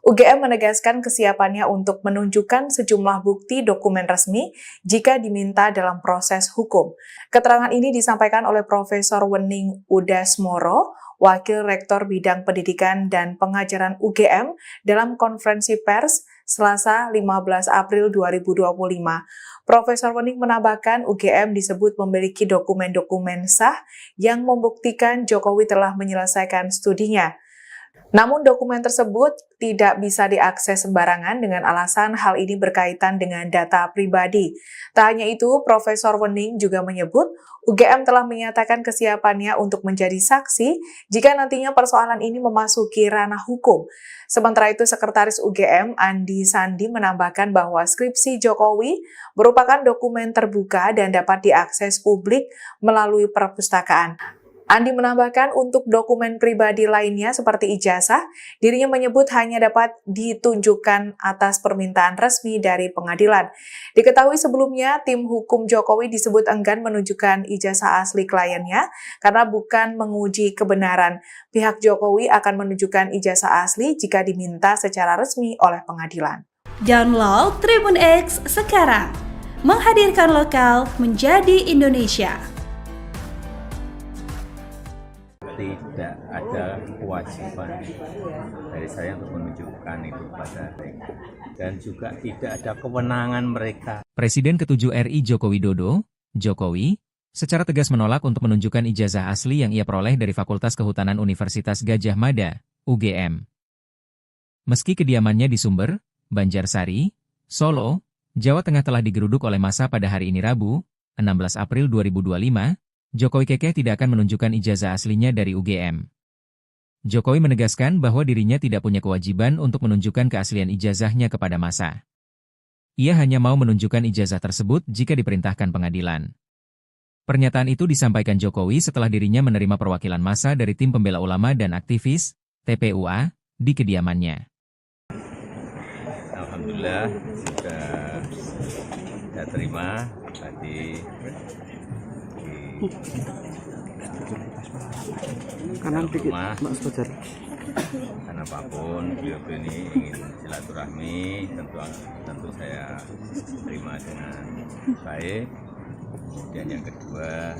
UGM menegaskan kesiapannya untuk menunjukkan sejumlah bukti dokumen resmi jika diminta dalam proses hukum. Keterangan ini disampaikan oleh Profesor Wening Udasmoro, Wakil Rektor Bidang Pendidikan dan Pengajaran UGM dalam konferensi pers Selasa 15 April 2025. Profesor Wening menambahkan UGM disebut memiliki dokumen-dokumen sah yang membuktikan Jokowi telah menyelesaikan studinya. Namun dokumen tersebut tidak bisa diakses sembarangan dengan alasan hal ini berkaitan dengan data pribadi. Tak hanya itu, Profesor Wening juga menyebut UGM telah menyatakan kesiapannya untuk menjadi saksi jika nantinya persoalan ini memasuki ranah hukum. Sementara itu, Sekretaris UGM Andi Sandi menambahkan bahwa skripsi Jokowi merupakan dokumen terbuka dan dapat diakses publik melalui perpustakaan. Andi menambahkan untuk dokumen pribadi lainnya seperti ijazah, dirinya menyebut hanya dapat ditunjukkan atas permintaan resmi dari pengadilan. Diketahui sebelumnya, tim hukum Jokowi disebut enggan menunjukkan ijazah asli kliennya karena bukan menguji kebenaran. Pihak Jokowi akan menunjukkan ijazah asli jika diminta secara resmi oleh pengadilan. Download Tribun X sekarang, menghadirkan lokal menjadi Indonesia. Tidak ada kewajiban dari saya untuk menunjukkan itu pada mereka. Dan juga tidak ada kewenangan mereka. Presiden ke-7 RI Joko Widodo, Jokowi, secara tegas menolak untuk menunjukkan ijazah asli yang ia peroleh dari Fakultas Kehutanan Universitas Gadjah Mada, UGM. Meski kediamannya di Sumber, Banjarsari, Solo, Jawa Tengah telah digeruduk oleh massa pada hari ini Rabu, 16 April 2025, Jokowi kekeh tidak akan menunjukkan ijazah aslinya dari UGM. Jokowi menegaskan bahwa dirinya tidak punya kewajiban untuk menunjukkan keaslian ijazahnya kepada massa. Ia hanya mau menunjukkan ijazah tersebut jika diperintahkan pengadilan. Pernyataan itu disampaikan Jokowi setelah dirinya menerima perwakilan massa dari tim pembela ulama dan aktivis, TPUA, di kediamannya. Alhamdulillah sudah saya terima tadi kanan dikit, Mas Fajar. Karena apapun beliau ini ingin silaturahmi, tentu saya terima dengan baik. Kemudian yang kedua,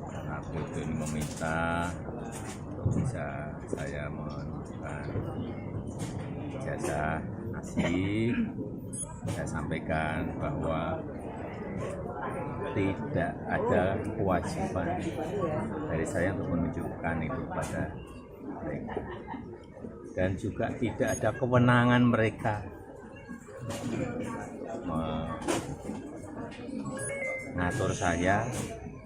karena beliau ini meminta untuk bisa saya menunjukkan ijazah asli, saya sampaikan bahwa tidak ada kewajiban dari saya untuk menunjukkan itu pada mereka. Dan juga tidak ada kewenangan mereka mengatur saya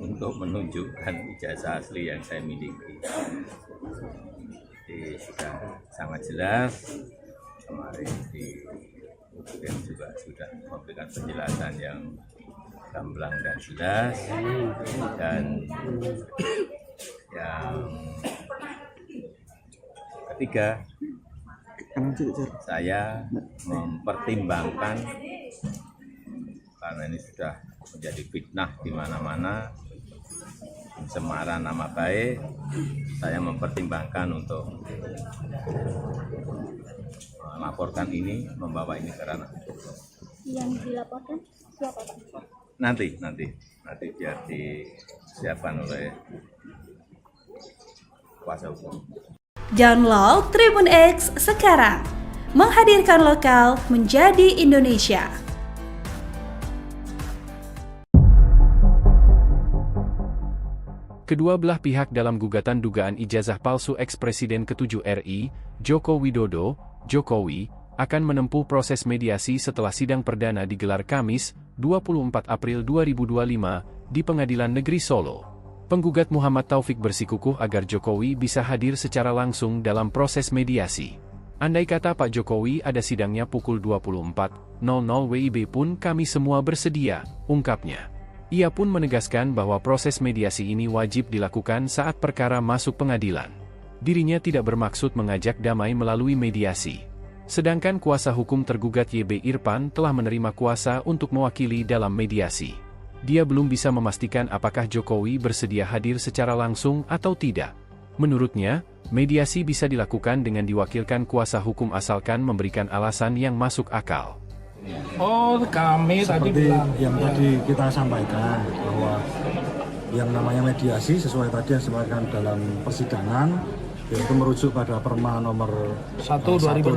untuk menunjukkan ijazah asli yang saya miliki. Jadi sudah sangat jelas, kemarin di UGM juga sudah memberikan penjelasan yang gamblang dan jelas, dan yang ketiga, saya mempertimbangkan karena ini sudah menjadi fitnah di mana-mana, pencemaran nama baik, saya mempertimbangkan untuk melaporkan ini, membawa ini ke ranah hukum. Yang dilaporkan siapa, Pak? Nanti biar disiapkan oleh kuasa hukum. Download Tribun X sekarang, menghadirkan lokal menjadi Indonesia. Kedua belah pihak dalam gugatan dugaan ijazah palsu eks-Presiden ke-7 RI, Joko Widodo, Jokowi, akan menempuh proses mediasi setelah sidang perdana digelar Kamis, 24 April 2025, di Pengadilan Negeri Solo. Penggugat Muhammad Taufik bersikukuh agar Jokowi bisa hadir secara langsung dalam proses mediasi. Andai kata Pak Jokowi ada sidangnya pukul 24.00 WIB pun kami semua bersedia, ungkapnya. Ia pun menegaskan bahwa proses mediasi ini wajib dilakukan saat perkara masuk pengadilan. Dirinya tidak bermaksud mengajak damai melalui mediasi. Sedangkan kuasa hukum tergugat YB Irfan telah menerima kuasa untuk mewakili dalam mediasi. Dia belum bisa memastikan apakah Jokowi bersedia hadir secara langsung atau tidak. Menurutnya, mediasi bisa dilakukan dengan diwakilkan kuasa hukum asalkan memberikan alasan yang masuk akal. Oh, kami tadi seperti bilang yang tadi kita sampaikan bahwa yang namanya mediasi sesuai tadi yang disampaikan dalam persidangan, yaitu merujuk pada Perma nomor 1 2016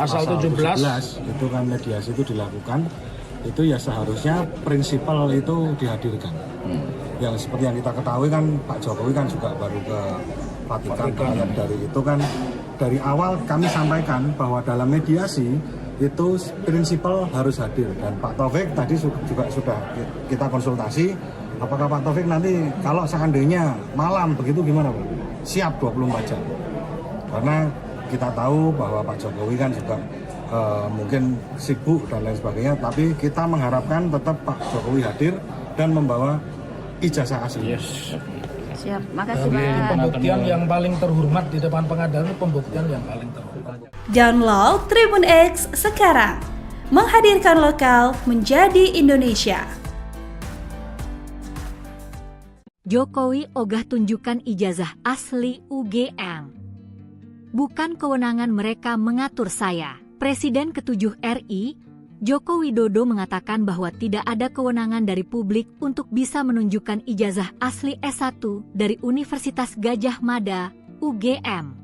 pasal 17 itu kan mediasi itu dilakukan, itu ya seharusnya prinsipal itu dihadirkan. Yang seperti yang kita ketahui kan Pak Jokowi kan juga baru ke Vatikan, dari itu kan dari awal kami sampaikan bahwa dalam mediasi itu prinsipal harus hadir, dan Pak Taufik tadi juga sudah kita konsultasi, apakah Pak Taufik nanti kalau seandainya malam begitu gimana Pak? Siap 24 jam. Karena kita tahu bahwa Pak Jokowi kan juga mungkin sibuk dan lain sebagainya, tapi kita mengharapkan tetap Pak Jokowi hadir dan membawa ijazah asli. Siap, makasih Jadi Pak. pembuktian yang paling terhormat di depan pengadilan itu pembuktian yang paling terhormat. Download Tribun X sekarang. Menghadirkan lokal menjadi Indonesia. Jokowi ogah tunjukkan ijazah asli UGM. Bukan kewenangan mereka mengatur saya. Presiden ke-7 RI, Joko Widodo mengatakan bahwa tidak ada kewenangan dari publik untuk bisa menunjukkan ijazah asli S1 dari Universitas Gadjah Mada, UGM.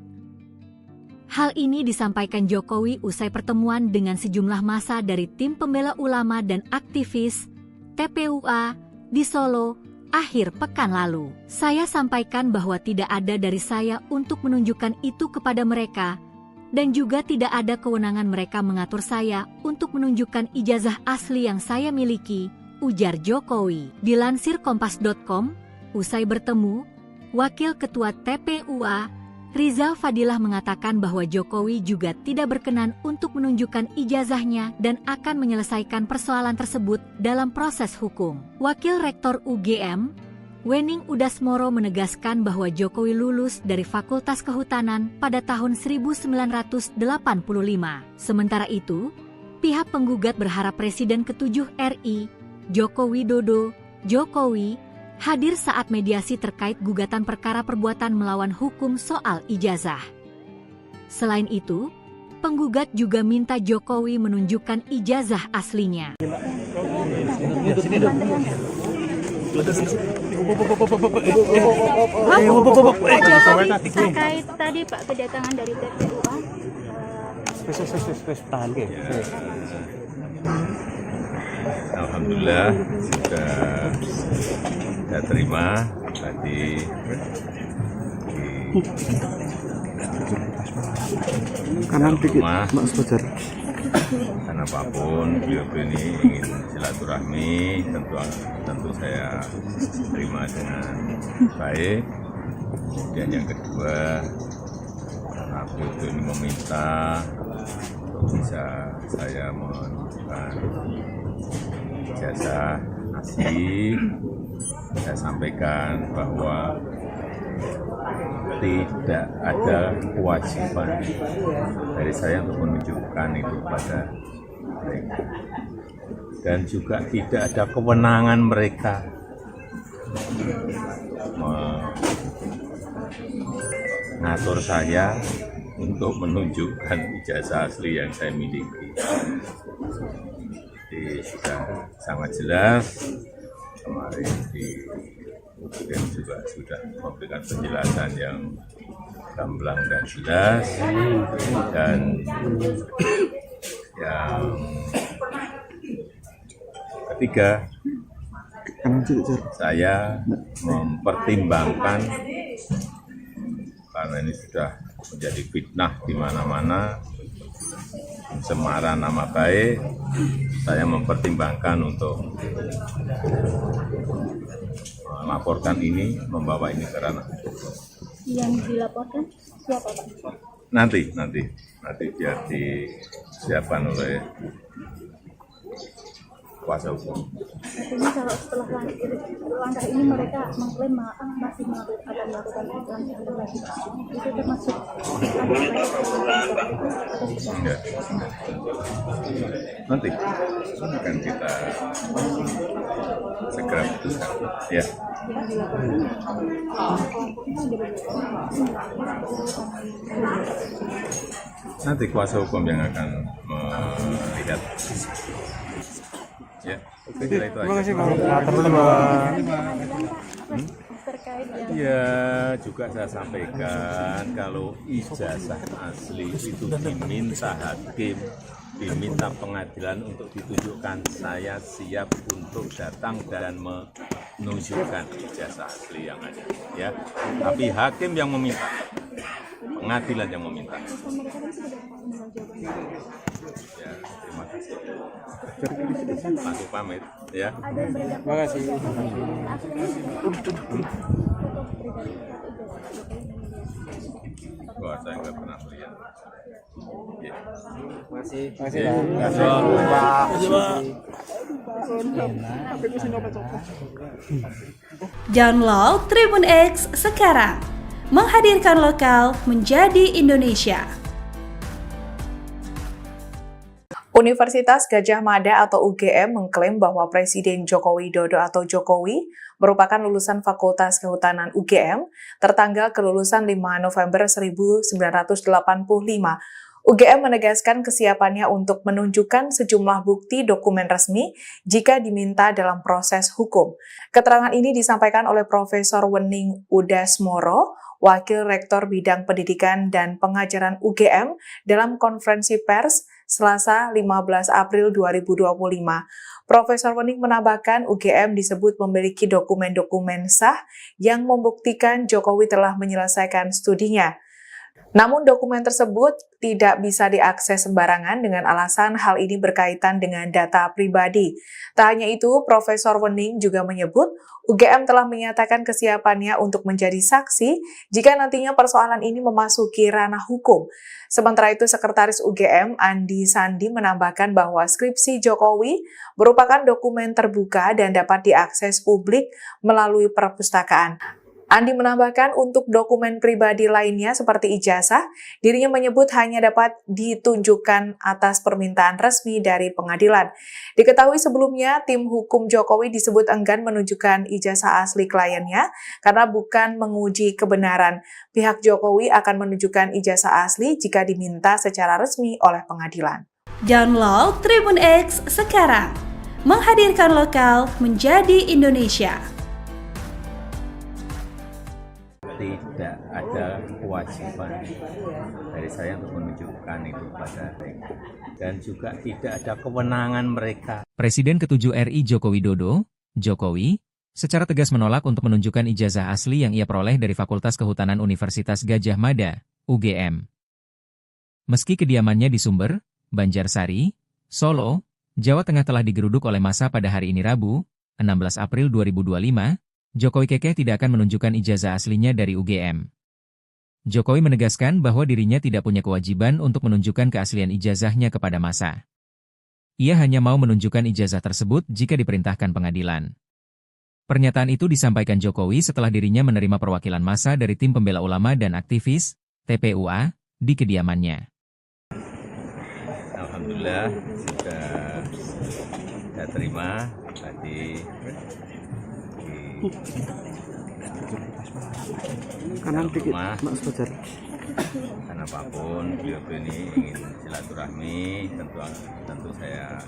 Hal ini disampaikan Jokowi usai pertemuan dengan sejumlah massa dari tim pembela ulama dan aktivis TPUA di Solo akhir pekan lalu. Saya sampaikan bahwa tidak ada dari saya untuk menunjukkan itu kepada mereka, dan juga tidak ada kewenangan mereka mengatur saya untuk menunjukkan ijazah asli yang saya miliki, ujar Jokowi. Dilansir Kompas.com, usai bertemu, Wakil Ketua TPUA, Rizal Fadilah mengatakan bahwa Jokowi juga tidak berkenan untuk menunjukkan ijazahnya dan akan menyelesaikan persoalan tersebut dalam proses hukum. Wakil Rektor UGM, Wening Udasmoro menegaskan bahwa Jokowi lulus dari Fakultas Kehutanan pada tahun 1985. Sementara itu, pihak penggugat berharap Presiden ke-7 RI, Joko Widodo, Jokowi, hadir saat mediasi terkait gugatan perkara perbuatan melawan hukum soal ijazah. Selain itu, penggugat juga minta Jokowi menunjukkan ijazah aslinya. Terkait tadi Pak kedatangan dari TPUA. Alhamdulillah sudah saya terima tadi kanan dikit rumah. Mas Fajar. Karena apapun beliau ini ingin silaturahmi, tentu saya terima dengan baik. Dan yang kedua, karena beliau ini meminta untuk bisa saya menunjukkan ijazah asli, saya sampaikan bahwa tidak ada kewajiban dari saya untuk menunjukkan itu pada mereka, dan juga tidak ada kewenangan mereka mengatur saya untuk menunjukkan ijazah asli yang saya miliki. Jadi sudah sangat jelas, kemarin di UGM juga sudah memberikan penjelasan yang gamblang dan jelas, dan yang ketiga, saya mempertimbangkan karena ini sudah menjadi fitnah di mana-mana, pencemaran nama baik, saya mempertimbangkan untuk melaporkan ini, membawa ini ke ranah hukum. Yang dilaporkan siapa Pak? Nanti biar disiapkan oleh kuasa hukum. Artinya kalau setelah langkah ini mereka mengklaim masih akan melakukan langkah lagi, itu termasuk Enggak. Nanti akan kita segera putuskan. Ya. Nanti kuasa hukum yang akan melihat. Ya, kira itu aja. Terima kasih Pak. terkait yang Ya, juga saya sampaikan kalau ijazah asli itu diminta hakim, diminta pengadilan untuk ditunjukkan, saya siap untuk datang dan menunjukkan ijazah asli yang ada. Ya, tapi hakim yang meminta, pengadilan yang meminta. Mereka kan sudah mendengar jawaban. Ya, terima kasih. Langsung pamit, ya. Ada yang beredar. Terima kasih. Wah, saya nggak pernah melihat. Ya. Masih. Ya. Download Tribun X sekarang. Menghadirkan lokal menjadi Indonesia. Universitas Gadjah Mada atau UGM mengklaim bahwa Presiden Joko Widodo atau Jokowi merupakan lulusan Fakultas Kehutanan UGM tertanggal kelulusan 5 November 1985. UGM menegaskan kesiapannya untuk menunjukkan sejumlah bukti dokumen resmi jika diminta dalam proses hukum. Keterangan ini disampaikan oleh Profesor Wening Udasmoro, Wakil Rektor Bidang Pendidikan dan Pengajaran UGM dalam konferensi pers Selasa 15 April 2025. Profesor Wening menambahkan UGM disebut memiliki dokumen-dokumen sah yang membuktikan Jokowi telah menyelesaikan studinya. Namun dokumen tersebut tidak bisa diakses sembarangan dengan alasan hal ini berkaitan dengan data pribadi. Tak hanya itu, Profesor Wening juga menyebut UGM telah menyatakan kesiapannya untuk menjadi saksi jika nantinya persoalan ini memasuki ranah hukum. Sementara itu, Sekretaris UGM Andi Sandi menambahkan bahwa skripsi Jokowi merupakan dokumen terbuka dan dapat diakses publik melalui perpustakaan. Andi menambahkan untuk dokumen pribadi lainnya seperti ijazah, dirinya menyebut hanya dapat ditunjukkan atas permintaan resmi dari pengadilan. Diketahui sebelumnya, tim hukum Jokowi disebut enggan menunjukkan ijazah asli kliennya karena bukan menguji kebenaran. Pihak Jokowi akan menunjukkan ijazah asli jika diminta secara resmi oleh pengadilan. Download Tribun X sekarang. Menghadirkan lokal menjadi Indonesia. Tidak ada kewajiban dari saya untuk menunjukkan itu pada mereka. Dan juga tidak ada kewenangan mereka. Presiden ke-7 RI Joko Widodo, Jokowi, secara tegas menolak untuk menunjukkan ijazah asli yang ia peroleh dari Fakultas Kehutanan Universitas Gadjah Mada, UGM. Meski kediamannya di Sumber, Banjarsari, Solo, Jawa Tengah telah digeruduk oleh massa pada hari ini Rabu, 16 April 2025, Jokowi kekeh tidak akan menunjukkan ijazah aslinya dari UGM. Jokowi menegaskan bahwa dirinya tidak punya kewajiban untuk menunjukkan keaslian ijazahnya kepada massa. Ia hanya mau menunjukkan ijazah tersebut jika diperintahkan pengadilan. Pernyataan itu disampaikan Jokowi setelah dirinya menerima perwakilan massa dari tim pembela ulama dan aktivis, TPUA, di kediamannya. Alhamdulillah, sudah saya terima tadi kanan dikit, Mas Fajar. Karena apapun beliau ini ingin silaturahmi, tentu saya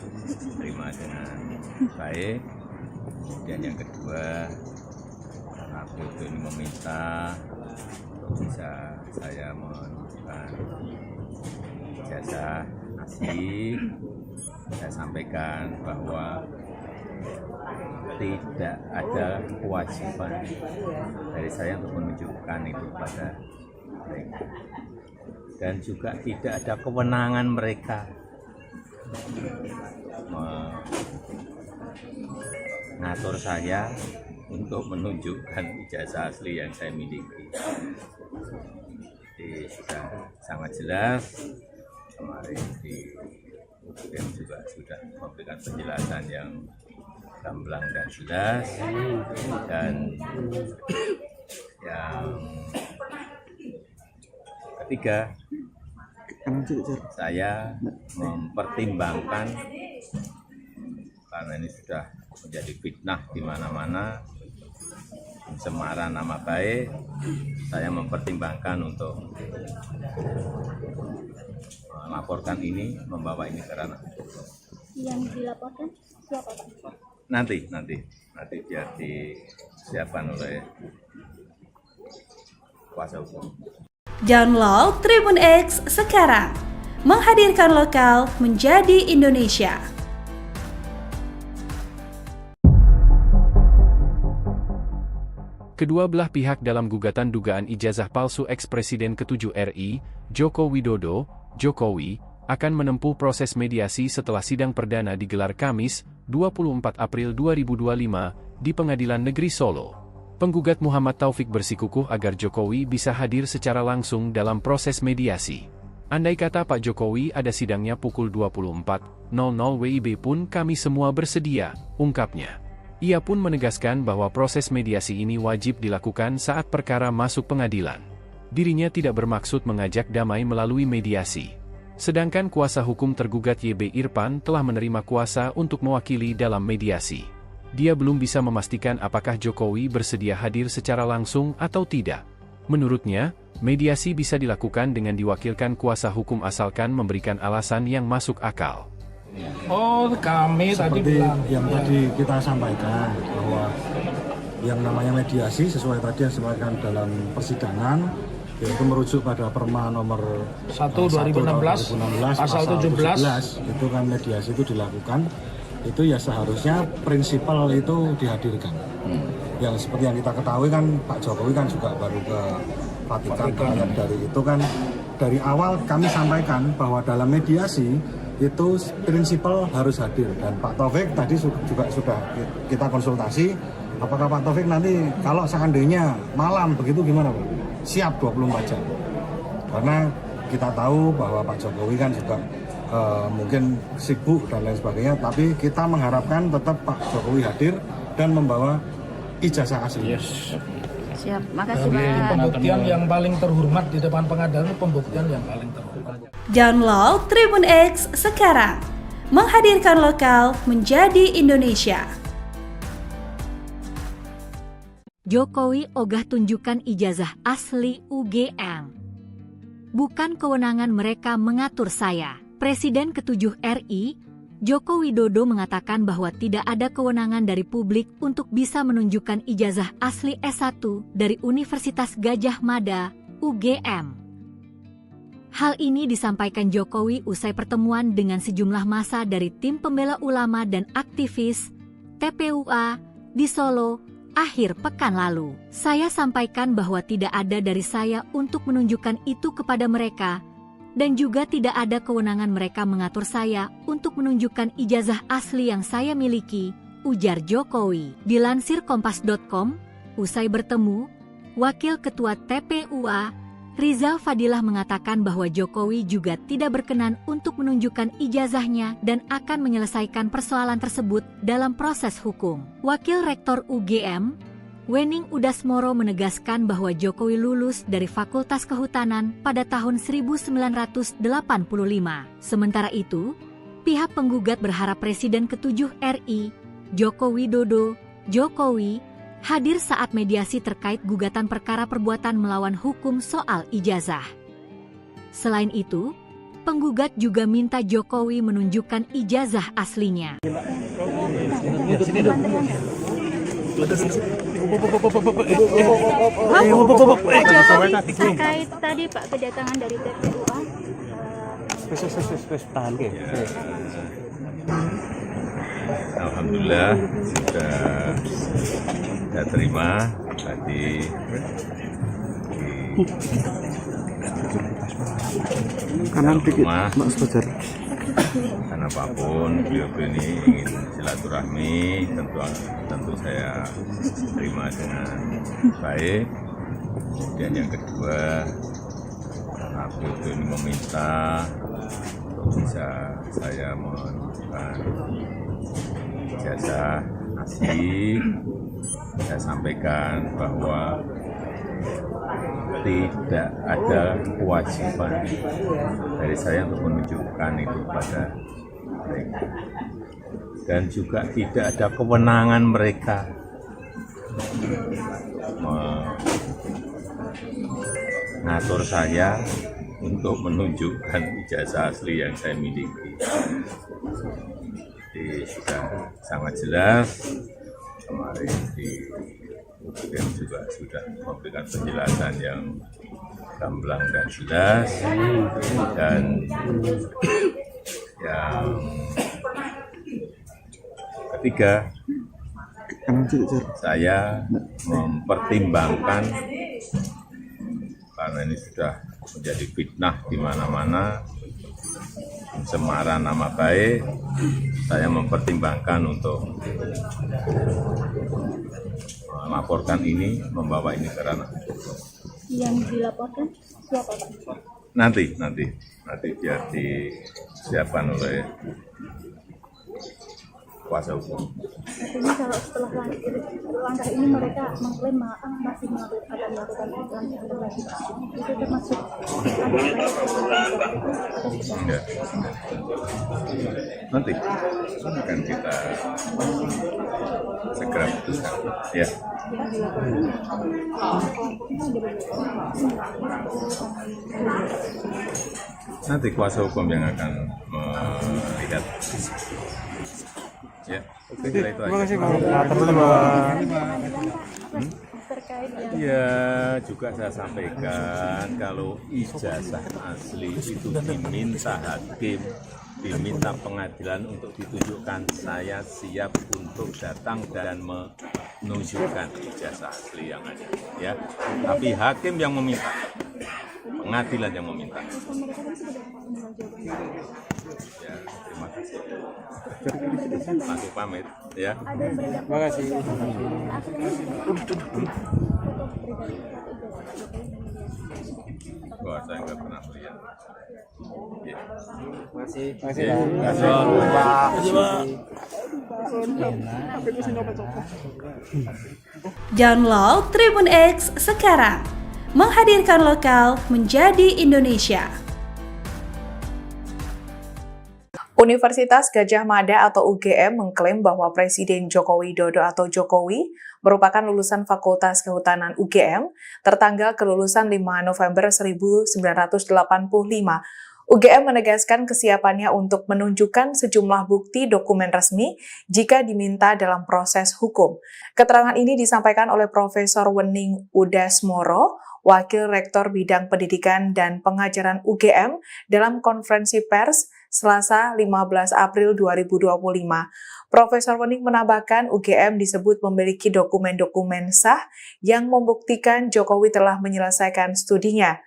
terima dengan baik. Dan yang kedua, karena beliau ini meminta untuk bisa saya menunjukkan ijazah asli, saya sampaikan bahwa tidak ada kewajiban dari saya untuk menunjukkan itu pada mereka. Dan juga tidak ada kewenangan mereka mengatur saya untuk menunjukkan ijazah asli yang saya miliki. Jadi sudah sangat jelas, kemarin di UGM juga sudah memberikan penjelasan yang gamblang dan jelas, dan yang ketiga, saya mempertimbangkan karena ini sudah menjadi fitnah di mana-mana, pencemaran nama baik, saya mempertimbangkan untuk melaporkan ini, membawa ini ke ranah hukum. Yang dilaporkan siapa, Pak? Nanti biar disiapkan oleh kuasa hukum. Download Tribun X sekarang. Menghadirkan lokal menjadi Indonesia. Kedua belah pihak dalam gugatan dugaan ijazah palsu ex-Presiden ke-7 RI, Joko Widodo, Jokowi, akan menempuh proses mediasi setelah sidang perdana digelar Kamis, 24 April 2025, di Pengadilan Negeri Solo. Penggugat Muhammad Taufik bersikukuh agar Jokowi bisa hadir secara langsung dalam proses mediasi. Andai kata Pak Jokowi ada sidangnya pukul 24.00 WIB pun kami semua bersedia, ungkapnya. Ia pun menegaskan bahwa proses mediasi ini wajib dilakukan saat perkara masuk pengadilan. Dirinya tidak bermaksud mengajak damai melalui mediasi. Sedangkan kuasa hukum tergugat YB Irfan telah menerima kuasa untuk mewakili dalam mediasi. Dia belum bisa memastikan apakah Jokowi bersedia hadir secara langsung atau tidak. Menurutnya, mediasi bisa dilakukan dengan diwakilkan kuasa hukum asalkan memberikan alasan yang masuk akal. Oh, kami tadi Seperti bilang yang tadi kita sampaikan bahwa yang namanya mediasi sesuai tadi yang disampaikan dalam persidangan yaitu merujuk pada Perma nomor 1 2016 pasal 17 itu kan mediasi itu dilakukan, itu ya seharusnya prinsipal itu dihadirkan. Yang seperti yang kita ketahui kan Pak Jokowi kan juga baru ke Vatikan. Dari itu kan dari awal kami sampaikan bahwa dalam mediasi itu prinsipal harus hadir, dan Pak Taufik tadi juga sudah kita konsultasi apakah Pak Taufik nanti kalau seandainya malam begitu gimana Pak? Siap 24 jam, karena kita tahu bahwa Pak Jokowi kan juga mungkin sibuk dan lain sebagainya, tapi kita mengharapkan tetap Pak Jokowi hadir dan membawa ijazah asli. Siap, makasih Jadi Pak. pembuktian yang paling terhormat di depan pengadilan itu pembuktian yang paling terhormat. Download Tribun X sekarang. Menghadirkan lokal menjadi Indonesia. Jokowi ogah tunjukkan ijazah asli UGM. Bukan kewenangan mereka mengatur saya. Presiden ke-7 RI, Joko Widodo mengatakan bahwa tidak ada kewenangan dari publik untuk bisa menunjukkan ijazah asli S1 dari Universitas Gadjah Mada, UGM. Hal ini disampaikan Jokowi usai pertemuan dengan sejumlah massa dari tim pembela ulama dan aktivis TPUA di Solo akhir pekan lalu. Saya sampaikan bahwa tidak ada dari saya untuk menunjukkan itu kepada mereka, dan juga tidak ada kewenangan mereka mengatur saya untuk menunjukkan ijazah asli yang saya miliki, ujar Jokowi. Dilansir Kompas.com, usai bertemu, Wakil Ketua TPUA Rizal Fadilah mengatakan bahwa Jokowi juga tidak berkenan untuk menunjukkan ijazahnya dan akan menyelesaikan persoalan tersebut dalam proses hukum. Wakil Rektor UGM, Wening Udasmoro menegaskan bahwa Jokowi lulus dari Fakultas Kehutanan pada tahun 1985. Sementara itu, pihak penggugat berharap Presiden ke-7 RI, Joko Widodo, Jokowi, hadir saat mediasi terkait gugatan perkara perbuatan melawan hukum soal ijazah. Selain itu, penggugat juga minta Jokowi menunjukkan ijazah aslinya. Terkait tadi Pak kedatangan dari TPUA. Alhamdulillah sudah saya terima tadi kanan dikit Mas Fajar. Karena apapun beliau ini ingin silaturahmi, tentu saya terima dengan baik. Dan yang kedua, karena beliau ini meminta bisa saya menunjukkan ijazah asli, saya sampaikan bahwa tidak ada kewajiban dari saya untuk menunjukkan itu kepada mereka, dan juga tidak ada kewenangan mereka mengatur saya untuk menunjukkan ijazah asli yang saya miliki. Jadi sudah sangat jelas, kemarin di UGM juga sudah memberikan penjelasan yang gamblang dan jelas, dan yang ketiga Saya mempertimbangkan, karena ini sudah menjadi fitnah di mana-mana, pencemaran nama baik, saya mempertimbangkan untuk melaporkan ini, membawa ini ke ranah hukum. Yang dilaporkan siapa, Pak? Nanti biar disiapkan oleh kuasa hukum. Artinya kalau setelah langkah ini mereka mengklaim masih akan melakukan langkah lagi, itu termasuk Enggak. Nanti akan kita segera putuskan. Ya. Nanti kuasa hukum yang akan melihat. Ya, kira itu aja. Terima kasih, Pak. Ya, juga saya sampaikan kalau ijazah asli itu diminta hakim, diminta pengadilan untuk ditunjukkan, saya siap untuk datang dan menunjukkan ijazah asli yang ada. Ya, tapi hakim yang meminta, pengadilan yang meminta. Ya, terima kasih. Aku pamit, ya. Terima kasih. Wah, saya nggak pernah lihat. Ya. Terima kasih. Download Tribun X sekarang. Menghadirkan lokal menjadi Indonesia. Universitas Gadjah Mada atau UGM mengklaim bahwa Presiden Joko Widodo atau Jokowi merupakan lulusan Fakultas Kehutanan UGM tertanggal kelulusan 5 November 1985. UGM menegaskan kesiapannya untuk menunjukkan sejumlah bukti dokumen resmi jika diminta dalam proses hukum. Keterangan ini disampaikan oleh Profesor Wening Udasmoro, Wakil Rektor Bidang Pendidikan dan Pengajaran UGM dalam konferensi pers Selasa 15 April 2025. Profesor Wening menambahkan UGM disebut memiliki dokumen-dokumen sah yang membuktikan Jokowi telah menyelesaikan studinya.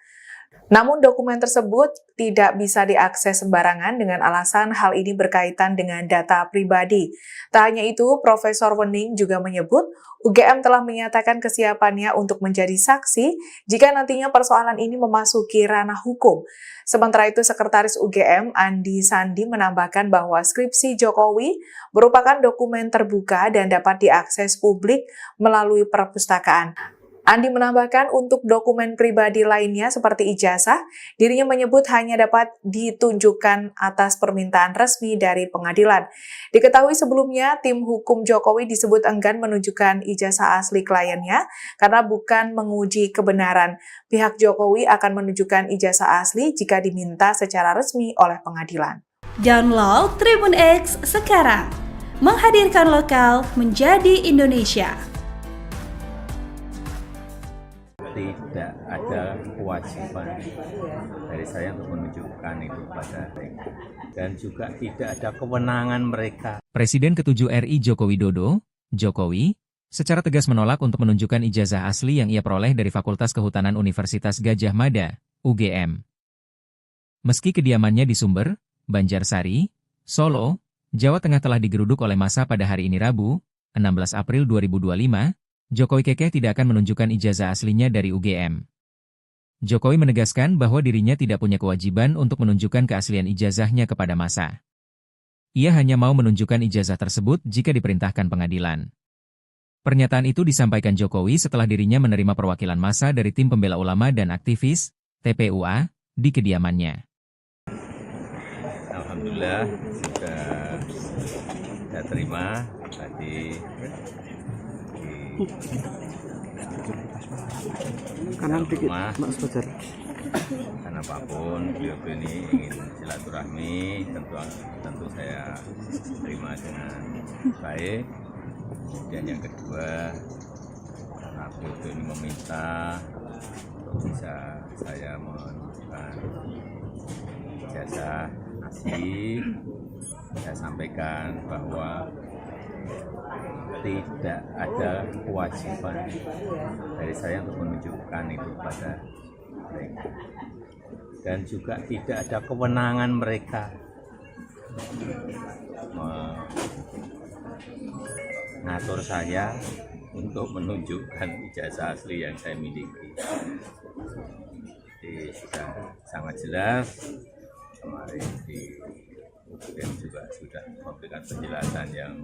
Namun dokumen tersebut tidak bisa diakses sembarangan dengan alasan hal ini berkaitan dengan data pribadi. Tak hanya itu, Profesor Wening juga menyebut UGM telah menyatakan kesiapannya untuk menjadi saksi jika nantinya persoalan ini memasuki ranah hukum. Sementara itu, Sekretaris UGM Andi Sandi menambahkan bahwa skripsi Jokowi merupakan dokumen terbuka dan dapat diakses publik melalui perpustakaan. Andi menambahkan untuk dokumen pribadi lainnya seperti ijazah, dirinya menyebut hanya dapat ditunjukkan atas permintaan resmi dari pengadilan. Diketahui sebelumnya, tim hukum Jokowi disebut enggan menunjukkan ijazah asli kliennya karena bukan menguji kebenaran. Pihak Jokowi akan menunjukkan ijazah asli jika diminta secara resmi oleh pengadilan. Download Tribun X sekarang. Menghadirkan lokal menjadi Indonesia. Tidak ada kewajiban dari saya untuk menunjukkan itu pada mereka. Dan juga tidak ada kewenangan mereka. Presiden ke-7 RI Joko Widodo, Jokowi, secara tegas menolak untuk menunjukkan ijazah asli yang ia peroleh dari Fakultas Kehutanan Universitas Gadjah Mada, UGM. Meski kediamannya di Sumber, Banjarsari, Solo, Jawa Tengah telah digeruduk oleh massa pada hari ini Rabu, 16 April 2025, Jokowi kekeh tidak akan menunjukkan ijazah aslinya dari UGM. Jokowi menegaskan bahwa dirinya tidak punya kewajiban untuk menunjukkan keaslian ijazahnya kepada massa. Ia hanya mau menunjukkan ijazah tersebut jika diperintahkan pengadilan. Pernyataan itu disampaikan Jokowi setelah dirinya menerima perwakilan massa dari tim pembela ulama dan aktivis, TPUA, di kediamannya. Alhamdulillah, sudah saya terima tadi. Kanan dikit, Mas Fajar. Karena apapun beliau ini ingin silaturahmi, tentu saya terima dengan baik. Dan yang kedua, karena beliau ini meminta untuk bisa saya menunjukkan ijazah asli, saya sampaikan bahwa tidak ada kewajiban dari saya untuk menunjukkan itu pada mereka, dan juga tidak ada kewenangan mereka mengatur saya untuk menunjukkan ijazah asli yang saya miliki. Jadi sudah sangat jelas, kemarin di UGM juga sudah memberikan penjelasan yang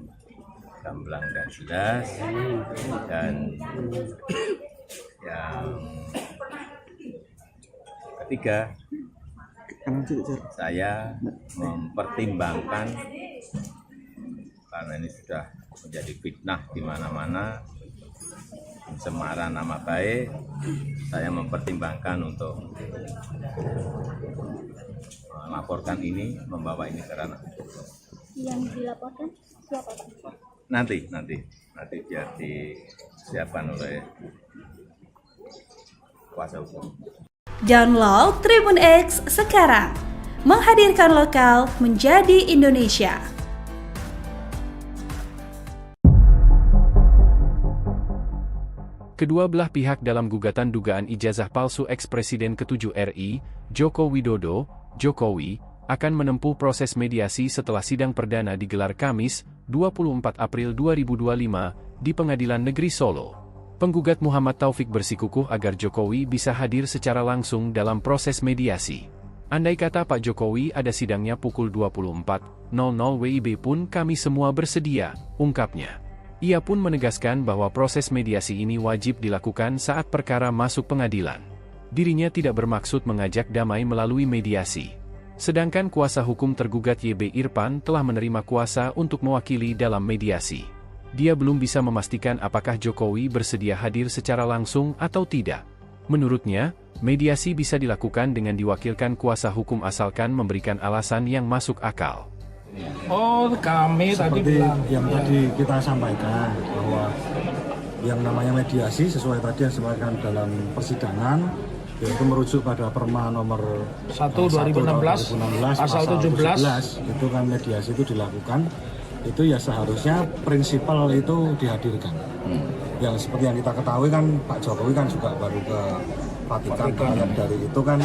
gamblang dan jelas, dan yang ketiga, saya mempertimbangkan, karena ini sudah menjadi fitnah di mana-mana, pencemaran nama baik, saya mempertimbangkan untuk melaporkan ini, membawa ini ke ranah hukum. Yang dilaporkan siapa, Pak? Nanti biar disiapkan oleh kuasa hukum. Download Tribun X sekarang, menghadirkan lokal menjadi Indonesia. Kedua belah pihak dalam gugatan dugaan ijazah palsu ex-Presiden ke-7 RI, Joko Widodo, Jokowi, akan menempuh proses mediasi setelah sidang perdana digelar Kamis, 24 April 2025, di Pengadilan Negeri Solo. Penggugat Muhammad Taufik bersikukuh agar Jokowi bisa hadir secara langsung dalam proses mediasi. Andai kata Pak Jokowi ada sidangnya pukul 24.00 WIB pun kami semua bersedia, ungkapnya. Ia pun menegaskan bahwa proses mediasi ini wajib dilakukan saat perkara masuk pengadilan. Dirinya tidak bermaksud mengajak damai melalui mediasi. Sedangkan kuasa hukum tergugat YB Irfan telah menerima kuasa untuk mewakili dalam mediasi. Dia belum bisa memastikan apakah Jokowi bersedia hadir secara langsung atau tidak. Menurutnya, mediasi bisa dilakukan dengan diwakilkan kuasa hukum asalkan memberikan alasan yang masuk akal. Oh, kami seperti tadi bilang yang tadi kita sampaikan bahwa yang namanya mediasi sesuai tadi yang disampaikan dalam persidangan, yaitu merujuk pada Perma nomor 1/2016 pasal 17 itu kan mediasi itu dilakukan, itu ya seharusnya prinsipal itu dihadirkan. Yang seperti yang kita ketahui kan Pak Jokowi kan juga baru ke Vatikan. Dari itu kan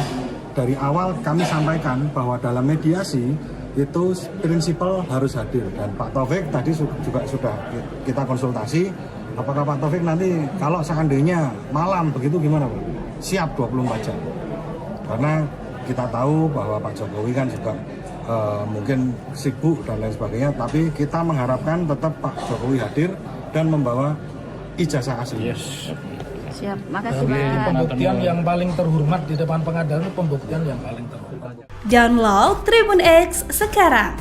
dari awal kami sampaikan bahwa dalam mediasi itu prinsipal harus hadir, dan Pak Taufik tadi juga sudah kita konsultasi, apakah Pak Taufik nanti kalau seandainya malam begitu gimana Pak? Siap 24 jam, karena kita tahu bahwa Pak Jokowi kan juga mungkin sibuk dan lain sebagainya, tapi kita mengharapkan tetap Pak Jokowi hadir dan membawa ijazah asli. Siap, makasih Pak. Pembuktian yang paling terhormat di depan pengadilan itu pembuktian yang paling terhormat. Download Tribun X sekarang,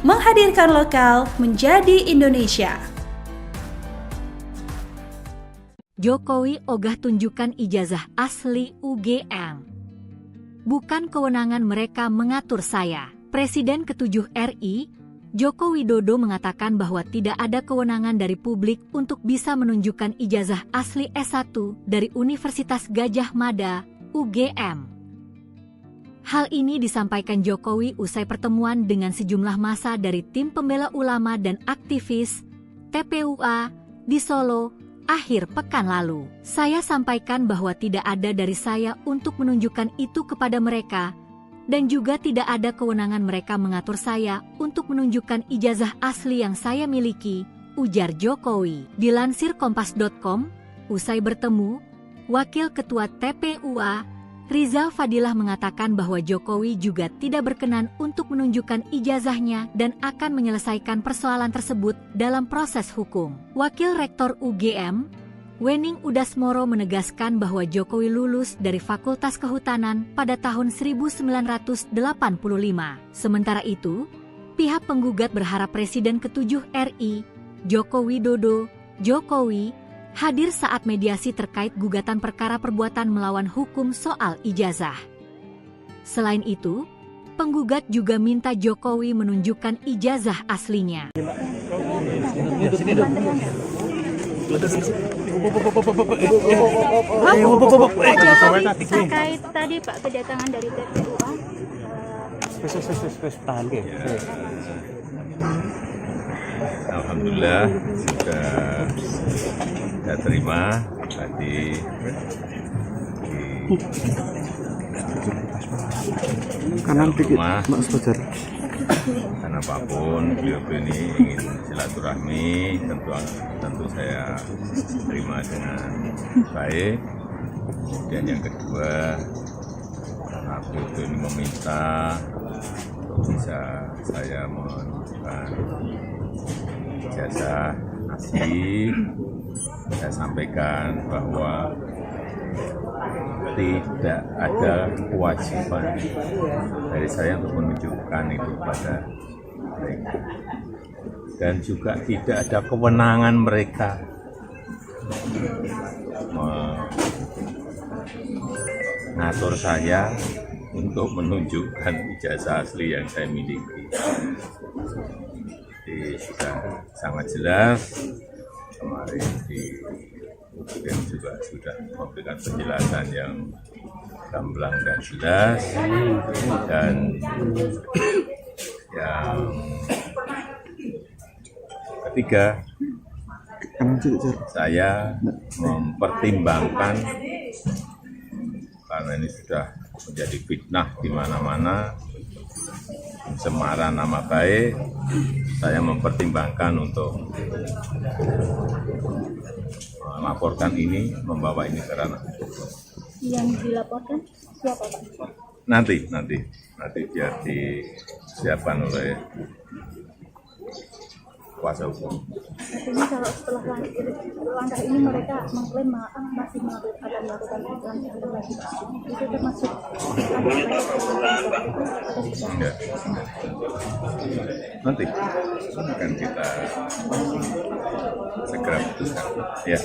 menghadirkan lokal menjadi Indonesia. Jokowi ogah tunjukkan ijazah asli UGM. Bukan kewenangan mereka mengatur saya. Presiden ke-7 RI, Joko Widodo mengatakan bahwa tidak ada kewenangan dari publik untuk bisa menunjukkan ijazah asli S1 dari Universitas Gadjah Mada, UGM. Hal ini disampaikan Jokowi usai pertemuan dengan sejumlah massa dari tim pembela ulama dan aktivis TPUA di Solo akhir pekan lalu. Saya sampaikan bahwa tidak ada dari saya untuk menunjukkan itu kepada mereka, dan juga tidak ada kewenangan mereka mengatur saya untuk menunjukkan ijazah asli yang saya miliki, ujar Jokowi. Dilansir Kompas.com, usai bertemu, Wakil Ketua TPUA Rizal Fadilah mengatakan bahwa Jokowi juga tidak berkenan untuk menunjukkan ijazahnya dan akan menyelesaikan persoalan tersebut dalam proses hukum. Wakil Rektor UGM, Wening Udasmoro menegaskan bahwa Jokowi lulus dari Fakultas Kehutanan pada tahun 1985. Sementara itu, pihak penggugat berharap Presiden ke-7 RI, Joko Widodo, Jokowi, hadir saat mediasi terkait gugatan perkara perbuatan melawan hukum soal ijazah. Selain itu, penggugat juga minta Jokowi menunjukkan ijazah aslinya. Terkait tadi Pak kedatangan dari TPUA. Tahan Alhamdulillah sudah saya terima tadi kanan dikit rumah. Mas Fajar. Karena apapun beliau ini ingin silaturahmi, tentu saya terima dengan baik. Dan yang kedua, karena beliau ini meminta untuk bisa saya menunjukkan ijazah asli, saya sampaikan bahwa tidak ada kewajiban dari saya untuk menunjukkan itu pada mereka, dan juga tidak ada kewenangan mereka mengatur saya untuk menunjukkan ijazah asli yang saya miliki. Jadi sudah sangat jelas, kemarin di UGM juga sudah memberikan penjelasan yang gamblang dan jelas, dan yang ketiga, saya mempertimbangkan karena ini sudah menjadi fitnah di mana-mana, pencemaran nama baik, saya mempertimbangkan untuk melaporkan ini, membawa ini ke ranah hukum. Yang dilaporkan siapa Pak? Nanti biar disiapkan oleh kuasa hukum. Artinya kalau setelah langkah ini mereka mengklaim masih akan melakukan langkah lagi, itu termasuk Enggak. Nanti akan kita segera putuskan. Ya.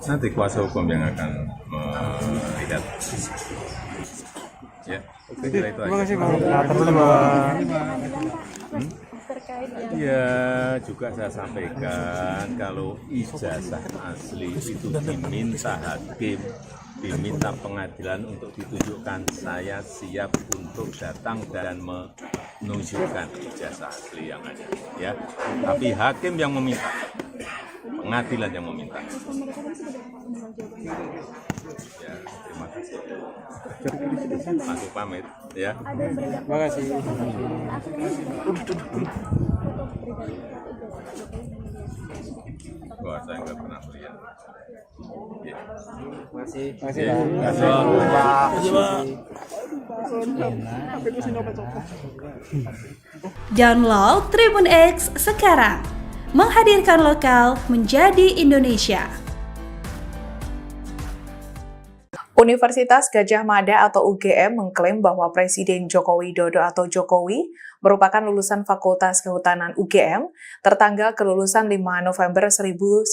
Nanti kuasa hukum yang akan melihat. Ya, saya kira itu aja. Terima kasih Pak. Ya, juga saya sampaikan kalau ijazah asli itu diminta hakim, diminta pengadilan untuk ditunjukkan, saya siap untuk datang dan menunjukkan ijazah asli yang ada. Ya, tapi hakim yang meminta, pengadilan yang meminta. Ya, terima kasih. Aku pamit, ya. Terima kasih. Wah, saya nggak pernah melihat. Ya. Masih Download Tribun X sekarang. Menghadirkan lokal menjadi Indonesia. Universitas Gadjah Mada atau UGM mengklaim bahwa Presiden Joko Widodo atau Jokowi merupakan lulusan Fakultas Kehutanan UGM tertanggal kelulusan 5 November 1985.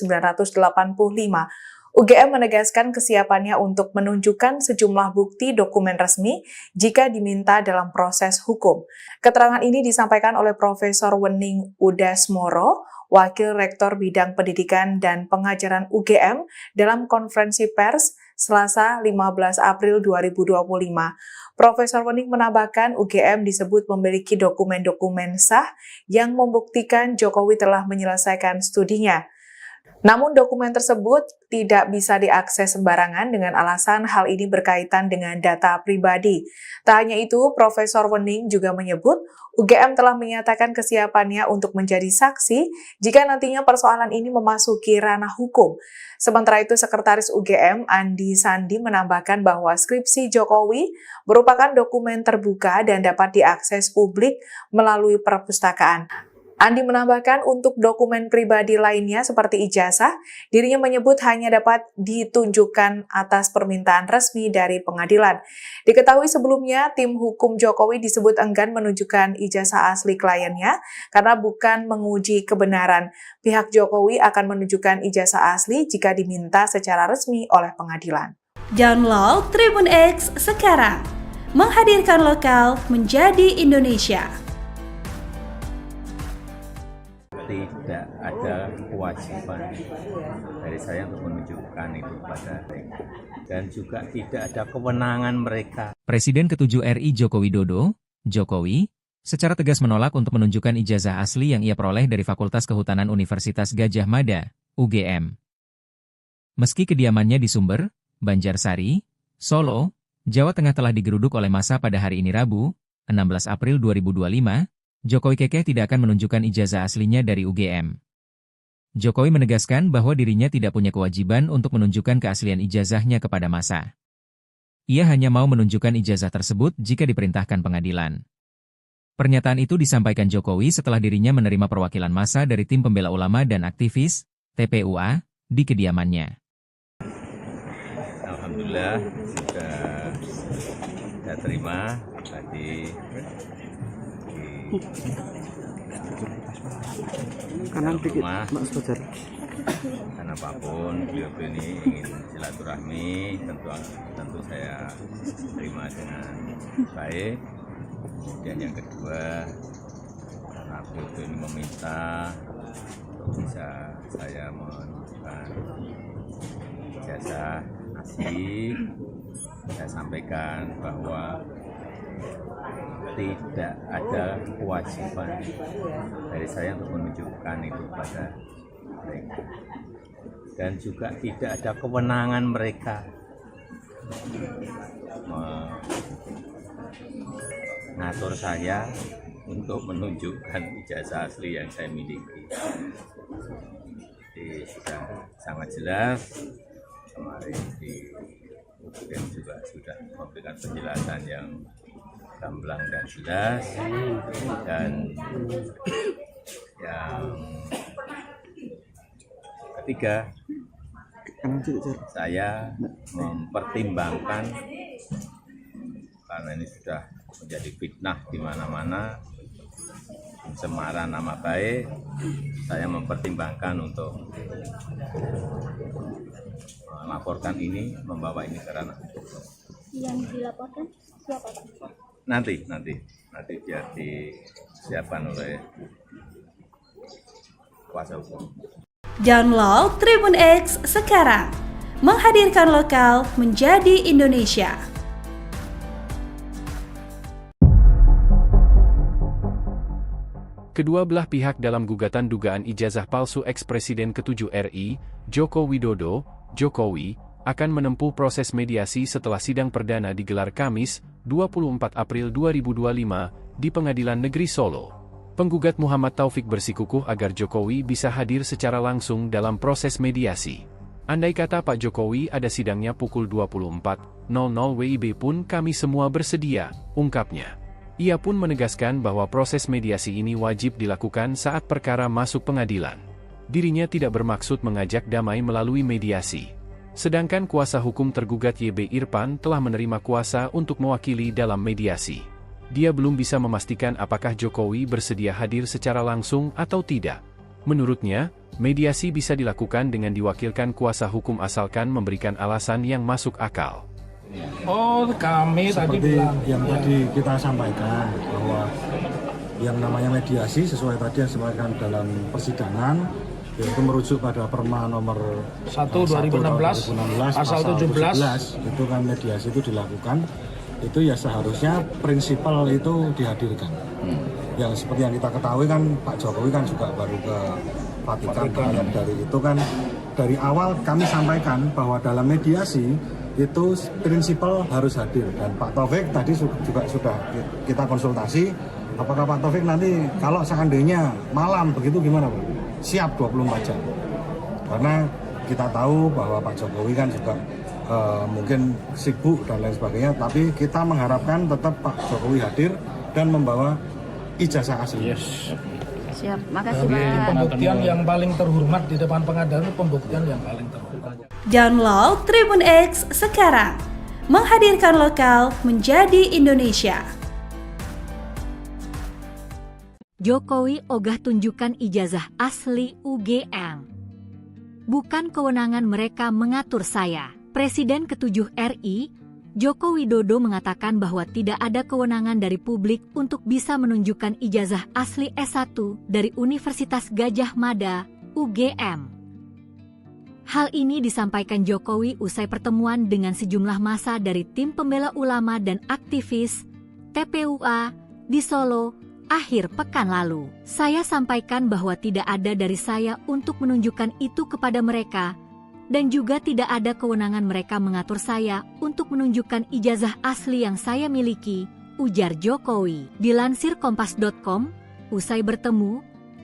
UGM menegaskan kesiapannya untuk menunjukkan sejumlah bukti dokumen resmi jika diminta dalam proses hukum. Keterangan ini disampaikan oleh Profesor Wening Udasmoro, Wakil Rektor Bidang Pendidikan dan Pengajaran UGM dalam konferensi pers Selasa 15 April 2025. Profesor Wening menambahkan UGM disebut memiliki dokumen-dokumen sah yang membuktikan Jokowi telah menyelesaikan studinya. Namun dokumen tersebut tidak bisa diakses sembarangan dengan alasan hal ini berkaitan dengan data pribadi. Tak hanya itu, Profesor Wening juga menyebut UGM telah menyatakan kesiapannya untuk menjadi saksi jika nantinya persoalan ini memasuki ranah hukum. Sementara itu, Sekretaris UGM Andi Sandi menambahkan bahwa skripsi Jokowi merupakan dokumen terbuka dan dapat diakses publik melalui perpustakaan. Andi menambahkan untuk dokumen pribadi lainnya seperti ijazah, dirinya menyebut hanya dapat ditunjukkan atas permintaan resmi dari pengadilan. Diketahui sebelumnya, tim hukum Jokowi disebut enggan menunjukkan ijazah asli kliennya karena bukan menguji kebenaran. Pihak Jokowi akan menunjukkan ijazah asli jika diminta secara resmi oleh pengadilan. Download Tribun X sekarang. Menghadirkan lokal menjadi Indonesia. tidak ada kewajiban dari saya untuk menunjukkan itu kepada mereka. Dan juga tidak ada kewenangan mereka. Presiden ke-7 RI Joko Widodo, Jokowi, secara tegas menolak untuk menunjukkan ijazah asli yang ia peroleh dari Fakultas Kehutanan Universitas Gadjah Mada, UGM. Meski kediamannya di Sumber, Banjarsari, Solo, Jawa Tengah telah digeruduk oleh massa pada hari ini Rabu, 16 April 2025, Jokowi kekeh tidak akan menunjukkan ijazah aslinya dari UGM. Jokowi menegaskan bahwa dirinya tidak punya kewajiban untuk menunjukkan keaslian ijazahnya kepada massa. Ia hanya mau menunjukkan ijazah tersebut jika diperintahkan pengadilan. Pernyataan itu disampaikan Jokowi setelah dirinya menerima perwakilan massa dari Tim Pembela Ulama dan Aktivis, TPUA, di kediamannya. Alhamdulillah sudah terima tadi kanan dikit, rumah. Mas Fajar. Karena apapun beliau ini ingin silaturahmi, tentu saya terima dengan baik. Kemudian yang kedua, karena beliau ini meminta untuk bisa saya menunjukkan ijazah asli, saya sampaikan bahwa tidak ada kewajiban dari saya untuk menunjukkan itu kepada mereka. Dan juga tidak ada kewenangan mereka mengatur saya untuk menunjukkan ijazah asli yang saya miliki. Jadi sudah sangat jelas, kemarin di UGM juga sudah memberikan penjelasan yang gamblang dan jelas, dan yang ketiga, saya mempertimbangkan karena ini sudah menjadi fitnah di mana-mana, pencemaran nama baik, saya mempertimbangkan untuk melaporkan ini, membawa ini ke ranah hukum. Yang dilaporkan siapa, Pak? Nanti biar disiapkan oleh kuasa hukum. Download Tribun X sekarang, menghadirkan lokal menjadi Indonesia. Kedua belah pihak dalam gugatan dugaan ijazah palsu eks-Presiden ke-7 RI, Joko Widodo, Jokowi, akan menempuh proses mediasi setelah sidang perdana digelar Kamis, 24 April 2025, di Pengadilan Negeri Solo. Penggugat Muhammad Taufik bersikukuh agar Jokowi bisa hadir secara langsung dalam proses mediasi. Andai kata Pak Jokowi ada sidangnya pukul 24.00 WIB pun kami semua bersedia, ungkapnya. Ia pun menegaskan bahwa proses mediasi ini wajib dilakukan saat perkara masuk pengadilan. Dirinya tidak bermaksud mengajak damai melalui mediasi. Sedangkan kuasa hukum tergugat YB Irfan telah menerima kuasa untuk mewakili dalam mediasi. Dia belum bisa memastikan apakah Jokowi bersedia hadir secara langsung atau tidak. Menurutnya, mediasi bisa dilakukan dengan diwakilkan kuasa hukum asalkan memberikan alasan yang masuk akal. Oh, kami seperti tadi bilang yang tadi kita sampaikan bahwa yang namanya mediasi sesuai tadi yang disampaikan dalam persidangan, yaitu merujuk pada Perma nomor 1 2016 pasal 17 itu kan mediasi itu dilakukan, itu ya seharusnya prinsipal itu dihadirkan. Yang seperti yang kita ketahui kan Pak Jokowi kan juga baru ke Vatikan. Dari itu kan dari awal kami sampaikan bahwa dalam mediasi itu prinsipal harus hadir, dan Pak Taufik tadi juga sudah kita konsultasi apakah Pak Taufik nanti kalau seandainya malam begitu gimana Pak? Siap 24 jam, karena kita tahu bahwa Pak Jokowi kan juga mungkin sibuk dan lain sebagainya, tapi kita mengharapkan tetap Pak Jokowi hadir dan membawa ijazah asli. Yes. Siap, makasih Jadi Pak. pembuktian yang paling terhormat di depan pengadilan itu pembuktian yang paling terhormat. Download Tribun X sekarang, menghadirkan lokal menjadi Indonesia. Jokowi ogah tunjukkan ijazah asli UGM. Bukan kewenangan mereka mengatur saya. Presiden ke-7 RI, Joko Widodo mengatakan bahwa tidak ada kewenangan dari publik untuk bisa menunjukkan ijazah asli S1 dari Universitas Gadjah Mada, UGM. Hal ini disampaikan Jokowi usai pertemuan dengan sejumlah massa dari tim pembela ulama dan aktivis TPUA di Solo akhir pekan lalu. Saya sampaikan bahwa tidak ada dari saya untuk menunjukkan itu kepada mereka, dan juga tidak ada kewenangan mereka mengatur saya untuk menunjukkan ijazah asli yang saya miliki, ujar Jokowi. Dilansir Kompas.com, usai bertemu,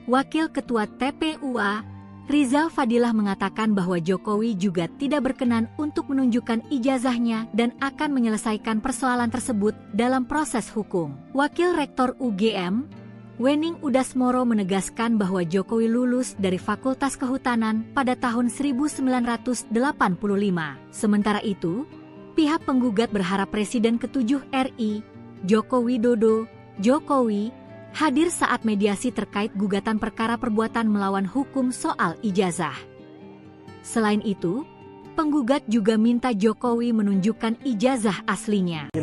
Wakil Ketua TPUA, Rizal Fadilah mengatakan bahwa Jokowi juga tidak berkenan untuk menunjukkan ijazahnya dan akan menyelesaikan persoalan tersebut dalam proses hukum. Wakil Rektor UGM, Wening Udasmoro menegaskan bahwa Jokowi lulus dari Fakultas Kehutanan pada tahun 1985. Sementara itu, pihak penggugat berharap Presiden ke-7 RI, Joko Widodo, Jokowi, hadir saat mediasi terkait gugatan perkara perbuatan melawan hukum soal ijazah. Selain itu, penggugat juga minta Jokowi menunjukkan ijazah aslinya.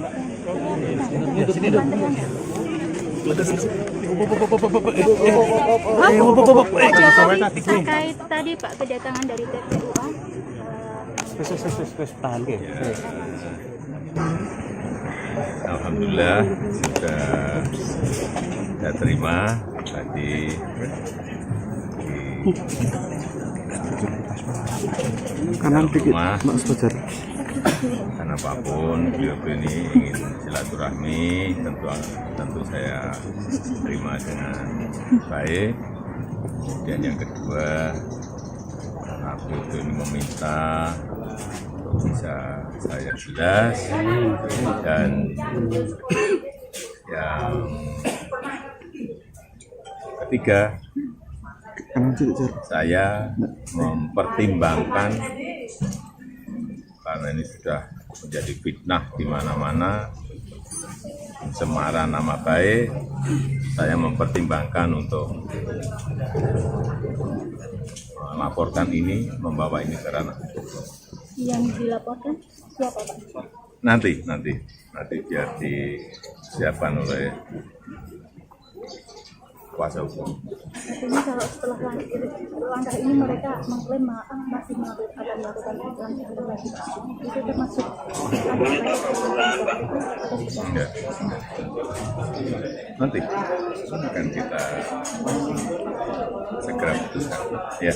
Terkait tadi Pak kedatangan dari TPUA. Alhamdulillah sudah terima tadi kanan dikit Mas Fajar. Karena apapun beliau ini ingin silaturahmi, tentu saya terima dengan baik. Dan yang kedua, karena beliau ini meminta bisa saya jelas, dan yang ketiga, saya mempertimbangkan karena ini sudah menjadi fitnah di mana-mana, pencemaran nama baik, saya mempertimbangkan untuk melaporkan ini, membawa ini ke ranah hukum. Yang dilaporkan siapa Pak? Nanti biar disiapkan oleh kuasa hukum. Artinya kalau setelah langkah ini mereka mengklaim masih akan melakukan langkah lagi, itu termasuk Enggak. Nanti akan kita segera putuskan. Ya.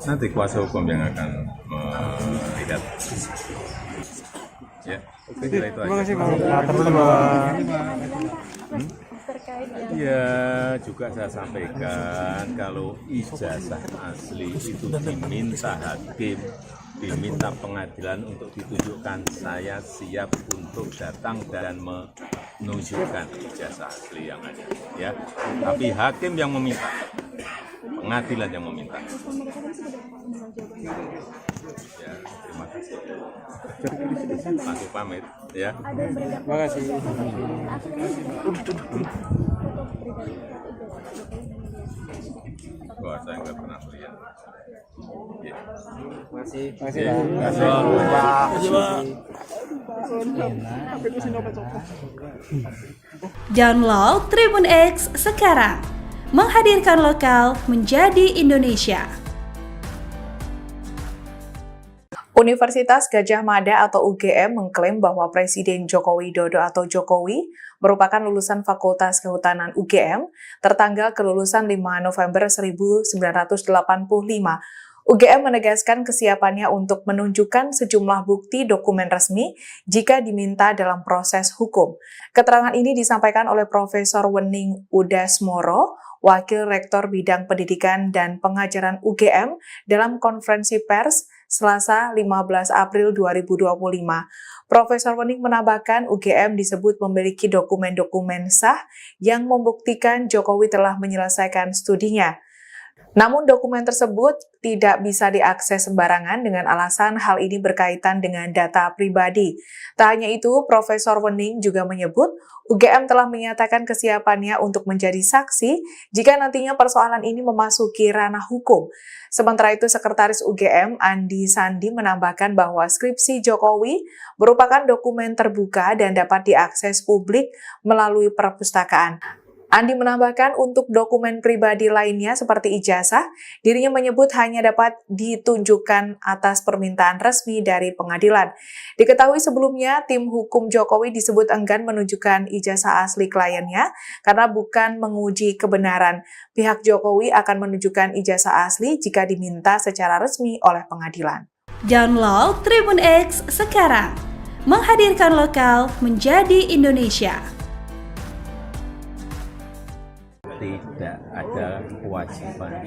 Nanti kuasa hukum yang akan melihat. Ya, kira itu aja. Terima kasih Pak. Ya, juga saya sampaikan kalau ijazah asli itu diminta hakim, diminta pengadilan untuk ditunjukkan, saya siap untuk datang dan menunjukkan ijazah asli yang ada. Ya, tapi hakim yang meminta, pengadilan yang meminta. Ya, terima kasih. Langsung pamit, ya. Terima kasih. Wah, saya nggak pernah lihat. Ya. Terima kasih. Ya. Download Tribun X sekarang. Menghadirkan lokal menjadi Indonesia. Universitas Gadjah Mada atau UGM mengklaim bahwa Presiden Joko Widodo atau Jokowi merupakan lulusan Fakultas Kehutanan UGM tertanggal kelulusan 5 November 1985. UGM menegaskan kesiapannya untuk menunjukkan sejumlah bukti dokumen resmi jika diminta dalam proses hukum. Keterangan ini disampaikan oleh Profesor Wening Udasmoro, Wakil Rektor Bidang Pendidikan dan Pengajaran UGM dalam konferensi pers Selasa 15 April 2025. Profesor Wening menambahkan UGM disebut memiliki dokumen-dokumen sah yang membuktikan Jokowi telah menyelesaikan studinya. Namun dokumen tersebut tidak bisa diakses sembarangan dengan alasan hal ini berkaitan dengan data pribadi. Tak hanya itu, Profesor Wening juga menyebut UGM telah menyatakan kesiapannya untuk menjadi saksi jika nantinya persoalan ini memasuki ranah hukum. Sementara itu, Sekretaris UGM Andi Sandi menambahkan bahwa skripsi Jokowi merupakan dokumen terbuka dan dapat diakses publik melalui perpustakaan. Andi menambahkan untuk dokumen pribadi lainnya seperti ijazah, dirinya menyebut hanya dapat ditunjukkan atas permintaan resmi dari pengadilan. Diketahui sebelumnya, tim hukum Jokowi disebut enggan menunjukkan ijazah asli kliennya karena bukan menguji kebenaran. Pihak Jokowi akan menunjukkan ijazah asli jika diminta secara resmi oleh pengadilan. Download Tribun X sekarang, menghadirkan lokal menjadi Indonesia. Tidak ada kewajiban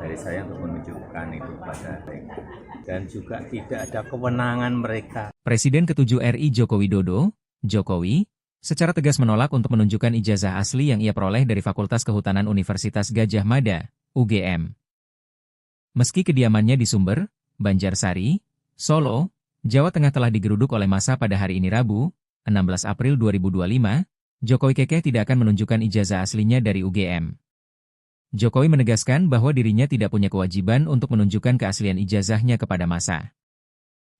dari saya untuk menunjukkan itu pada mereka. Dan juga tidak ada kewenangan mereka. Presiden ke-7 RI Joko Widodo, Jokowi, secara tegas menolak untuk menunjukkan ijazah asli yang ia peroleh dari Fakultas Kehutanan Universitas Gadjah Mada, UGM. Meski kediamannya di Sumber, Banjarsari, Solo, Jawa Tengah telah digeruduk oleh massa pada hari ini Rabu, 16 April 2025, Jokowi kekeh tidak akan menunjukkan ijazah aslinya dari UGM. Jokowi menegaskan bahwa dirinya tidak punya kewajiban untuk menunjukkan keaslian ijazahnya kepada massa.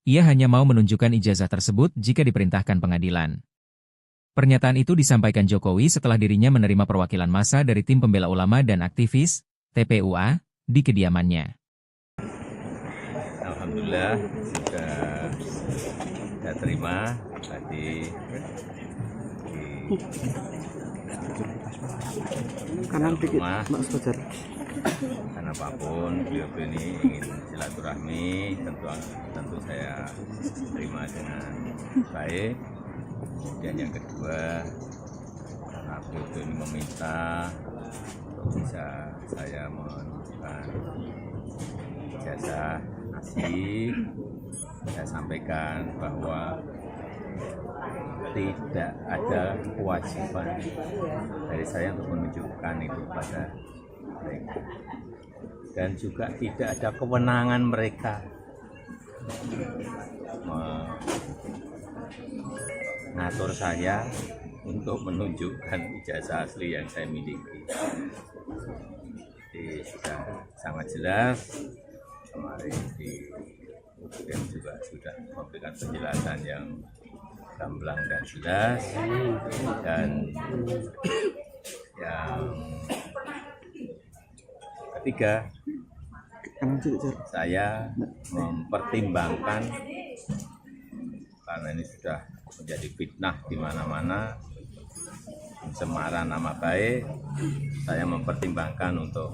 Ia hanya mau menunjukkan ijazah tersebut jika diperintahkan pengadilan. Pernyataan itu disampaikan Jokowi setelah dirinya menerima perwakilan massa dari tim pembela ulama dan aktivis, TPUA, di kediamannya. Alhamdulillah sudah terima tadi kanan dikit, Mas Fajar. Karena apapun beliau ini ingin silaturahmi, tentu saya terima dengan baik. Kemudian yang kedua, karena beliau ini meminta untuk bisa saya menunjukkan ijazah asli, saya sampaikan bahwa tidak ada kewajiban dari saya untuk menunjukkan itu pada mereka. Dan juga tidak ada kewenangan mereka mengatur saya untuk menunjukkan ijazah asli yang saya miliki. Jadi sudah sangat jelas, kemarin di UGM juga sudah memberikan penjelasan yang gamblang dan jelas, dan yang ketiga, saya mempertimbangkan karena ini sudah menjadi fitnah di mana-mana, pencemaran nama baik, saya mempertimbangkan untuk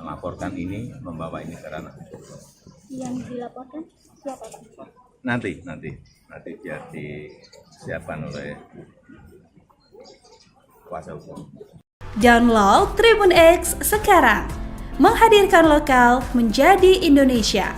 melaporkan ini, membawa ini ke ranah hukum. Yang dilaporkan siapa, Pak? Nanti biar disiapkan oleh kuasa hukum. Download Tribun X sekarang, menghadirkan lokal menjadi Indonesia.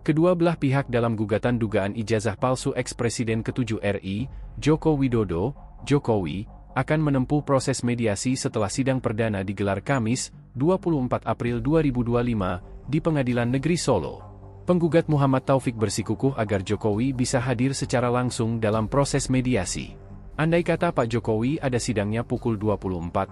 Kedua belah pihak dalam gugatan dugaan ijazah palsu eks-Presiden ke-7 RI, Joko Widodo, Jokowi, akan menempuh proses mediasi setelah sidang perdana digelar Kamis, 24 April 2025, di Pengadilan Negeri Solo. Penggugat Muhammad Taufik bersikukuh agar Jokowi bisa hadir secara langsung dalam proses mediasi. Andai kata Pak Jokowi ada sidangnya pukul 24.00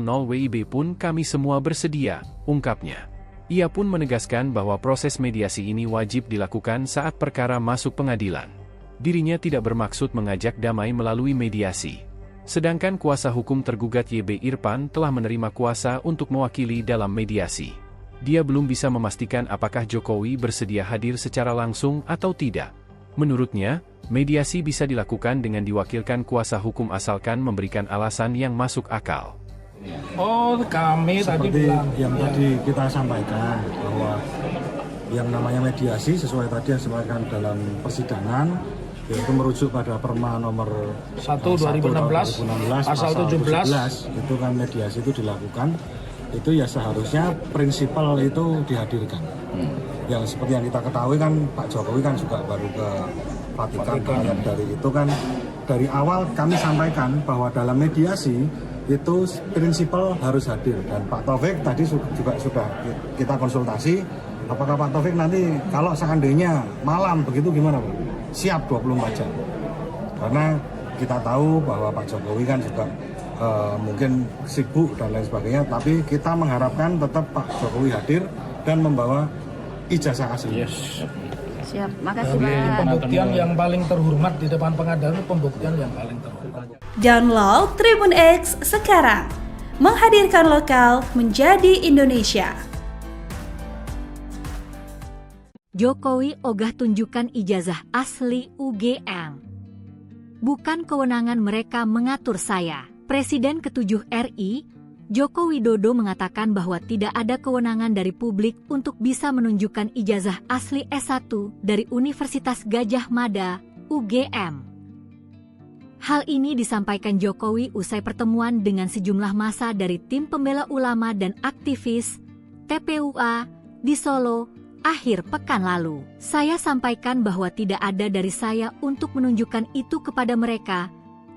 WIB pun kami semua bersedia, ungkapnya. Ia pun menegaskan bahwa proses mediasi ini wajib dilakukan saat perkara masuk pengadilan. Dirinya tidak bermaksud mengajak damai melalui mediasi. Sedangkan kuasa hukum tergugat YB Irfan telah menerima kuasa untuk mewakili dalam mediasi. Dia belum bisa memastikan apakah Jokowi bersedia hadir secara langsung atau tidak. Menurutnya, mediasi bisa dilakukan dengan diwakilkan kuasa hukum asalkan memberikan alasan yang masuk akal. Oh, kami seperti tadi bilang yang tadi kita sampaikan bahwa yang namanya mediasi sesuai tadi yang disampaikan dalam persidangan, yaitu merujuk pada Perma nomor 1 2016 pasal 17 itu kan mediasi itu dilakukan, itu ya seharusnya prinsipal itu dihadirkan. Yang seperti yang kita ketahui kan Pak Jokowi kan juga baru ke Vatikan, dari itu kan dari awal kami sampaikan bahwa dalam mediasi itu prinsipal harus hadir, dan Pak Taufik tadi juga sudah kita konsultasi, apakah Pak Taufik nanti kalau seandainya malam begitu gimana Pak? Siap 24 jam. Karena kita tahu bahwa Pak Jokowi kan juga mungkin sibuk dan lain sebagainya, tapi kita mengharapkan tetap Pak Jokowi hadir dan membawa ijazah asli. Siap, makasih Dari Pak. pembuktian yang paling terhormat di depan pengadilan itu pembuktian yang paling terhormat. Download Tribun X sekarang. Menghadirkan lokal menjadi Indonesia. Jokowi ogah tunjukkan ijazah asli UGM. Bukan kewenangan mereka mengatur saya. Presiden ke-7 RI, Joko Widodo mengatakan bahwa tidak ada kewenangan dari publik untuk bisa menunjukkan ijazah asli S1 dari Universitas Gadjah Mada, UGM. Hal ini disampaikan Jokowi usai pertemuan dengan sejumlah massa dari tim pembela ulama dan aktivis TPUA di Solo akhir pekan lalu. Saya sampaikan bahwa tidak ada dari saya untuk menunjukkan itu kepada mereka,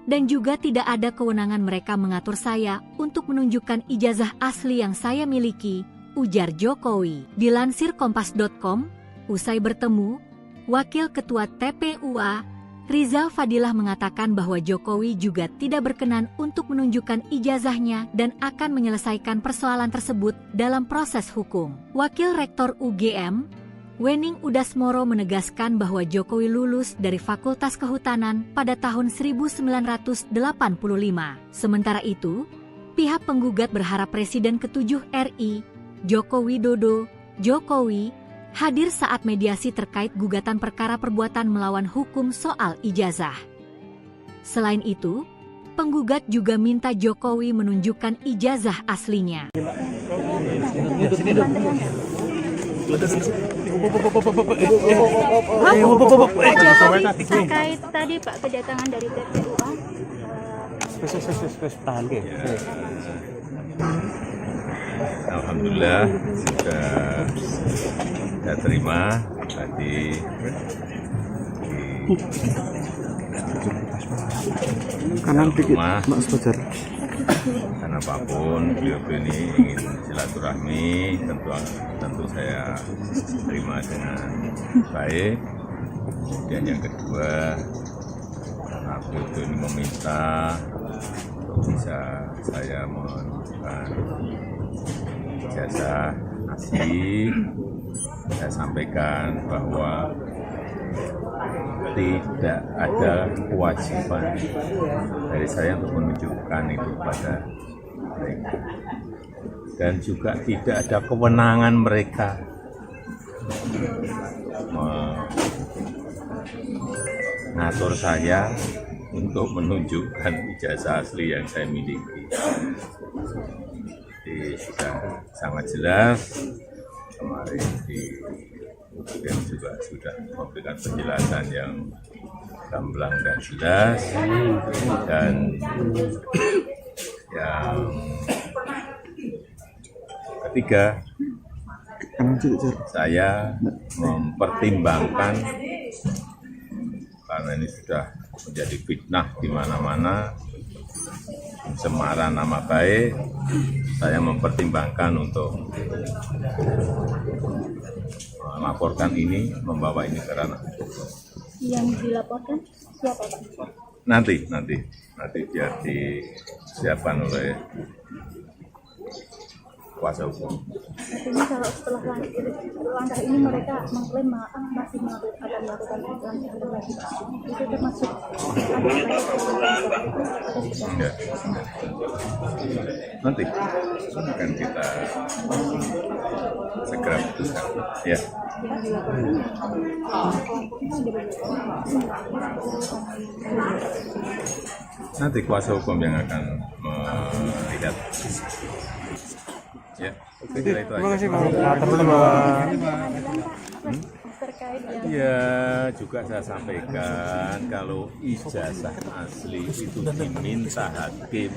dan juga tidak ada kewenangan mereka mengatur saya untuk menunjukkan ijazah asli yang saya miliki, ujar Jokowi. Dilansir Kompas.com, usai bertemu, Wakil Ketua TPUA, Rizal Fadilah mengatakan bahwa Jokowi juga tidak berkenan untuk menunjukkan ijazahnya dan akan menyelesaikan persoalan tersebut dalam proses hukum. Wakil Rektor UGM, Wening Udasmoro menegaskan bahwa Jokowi lulus dari Fakultas Kehutanan pada tahun 1985. Sementara itu, pihak penggugat berharap Presiden ke-7 RI, Joko Widodo, Jokowi, hadir saat mediasi terkait gugatan perkara perbuatan melawan hukum soal ijazah. Selain itu, penggugat juga minta Jokowi menunjukkan ijazah aslinya. Terkait tadi Pak kedatangan dari TPUA. Alhamdulillah sudah saya terima tadi kanan dikit Mas Fajar. Karena apapun beliau ini ingin silaturahmi, tentu saya terima dengan baik. Dan yang kedua, karena beliau ini meminta untuk bisa saya menunjukkan ijazah asli, saya sampaikan bahwa tidak ada kewajiban dari saya untuk menunjukkan itu kepada mereka, dan juga tidak ada kewenangan mereka mengatur saya untuk menunjukkan ijazah asli yang saya miliki. Jadi sudah sangat jelas, kemarin di UGM juga sudah memberikan penjelasan yang gamblang dan jelas, dan yang ketiga, saya mempertimbangkan karena ini sudah menjadi fitnah di mana-mana, pencemaran nama baik, saya mempertimbangkan untuk melaporkan ini, membawa ini ke ranah hukum. Yang dilaporkan siapa Pak? Nanti biar disiapkan oleh kuasa hukum. Artinya kalau setelah langkah ini mereka mengklaim masih akan melakukan langkah lagi, itu termasuk Enggak. Nanti akan kita segera putuskan. Ya. Nanti kuasa hukum yang akan melihat. Ya, terima kasih Pak. Ya, juga saya sampaikan kalau ijazah asli itu diminta hakim,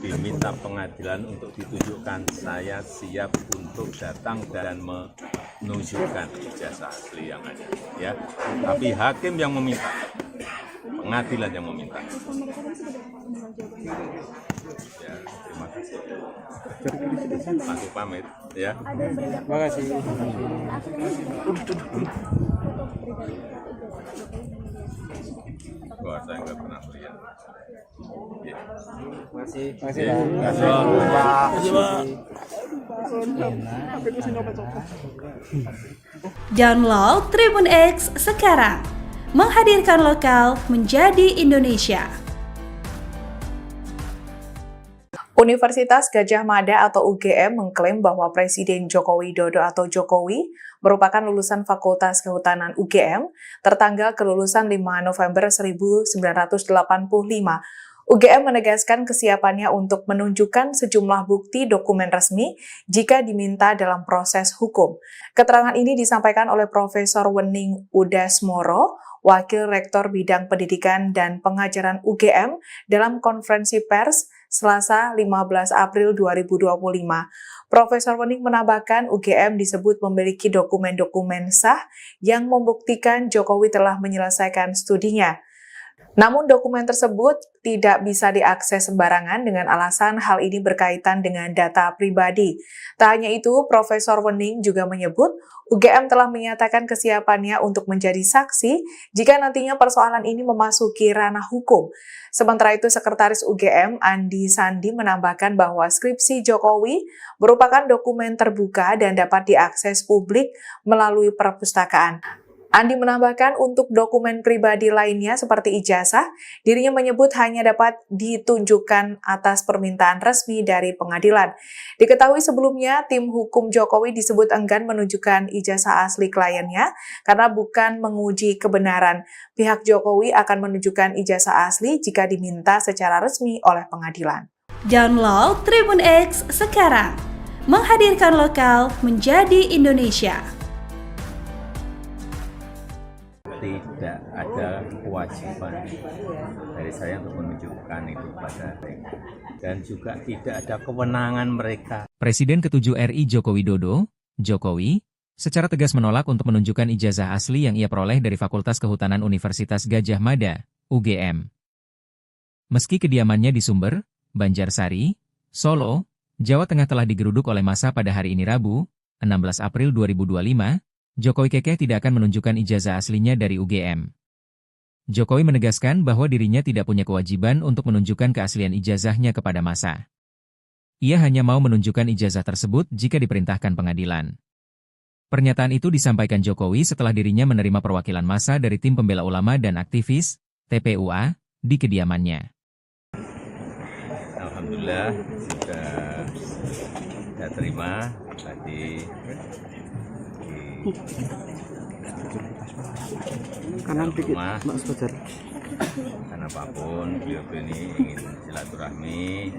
diminta pengadilan untuk ditunjukkan, saya siap untuk datang dan menunjukkan ijazah asli yang ada. Ya, tapi hakim yang meminta, pengadilan yang meminta. Mereka tadi sudah mendengar jawaban. Ya, terima kasih. Aku pamit, ya. Ada yang beredar. Terima kasih. Wah, saya nggak pernah melihat. Ya. Terima kasih. Download Tribun X sekarang. Menghadirkan lokal menjadi Indonesia. Universitas Gadjah Mada atau UGM mengklaim bahwa Presiden Joko Widodo atau Jokowi merupakan lulusan Fakultas Kehutanan UGM tertanggal kelulusan 5 November 1985. UGM menegaskan kesiapannya untuk menunjukkan sejumlah bukti dokumen resmi jika diminta dalam proses hukum. Keterangan ini disampaikan oleh Profesor Wening Udasmoro, Wakil Rektor Bidang Pendidikan dan Pengajaran UGM dalam konferensi pers Selasa 15 April 2025. Profesor Wening menambahkan UGM disebut memiliki dokumen-dokumen sah yang membuktikan Jokowi telah menyelesaikan studinya. Namun dokumen tersebut tidak bisa diakses sembarangan dengan alasan hal ini berkaitan dengan data pribadi. Tak hanya itu, Profesor Wening juga menyebut UGM telah menyatakan kesiapannya untuk menjadi saksi jika nantinya persoalan ini memasuki ranah hukum. Sementara itu, Sekretaris UGM Andi Sandi menambahkan bahwa skripsi Jokowi merupakan dokumen terbuka dan dapat diakses publik melalui perpustakaan. Andi menambahkan untuk dokumen pribadi lainnya seperti ijazah, dirinya menyebut hanya dapat ditunjukkan atas permintaan resmi dari pengadilan. Diketahui sebelumnya, tim hukum Jokowi disebut enggan menunjukkan ijazah asli kliennya karena bukan menguji kebenaran. Pihak Jokowi akan menunjukkan ijazah asli jika diminta secara resmi oleh pengadilan. Download Tribun X sekarang. Menghadirkan lokal menjadi Indonesia. Tidak ada kewajiban dari saya untuk menunjukkan itu kepada mereka. Dan juga tidak ada kewenangan mereka. Presiden ke-7 RI Joko Widodo, Jokowi, secara tegas menolak untuk menunjukkan ijazah asli yang ia peroleh dari Fakultas Kehutanan Universitas Gadjah Mada, UGM. Meski kediamannya di Sumber, Banjarsari, Solo, Jawa Tengah telah digeruduk oleh massa pada hari ini Rabu, 16 April 2025, Jokowi kekeh tidak akan menunjukkan ijazah aslinya dari UGM. Jokowi menegaskan bahwa dirinya tidak punya kewajiban untuk menunjukkan keaslian ijazahnya kepada massa. Ia hanya mau menunjukkan ijazah tersebut jika diperintahkan pengadilan. Pernyataan itu disampaikan Jokowi setelah dirinya menerima perwakilan massa dari tim pembela ulama dan aktivis, TPUA, di kediamannya. Alhamdulillah sudah terima tadi. Kanan dikit, Mas Fajar. Karena apapun beliau ini ingin silaturahmi,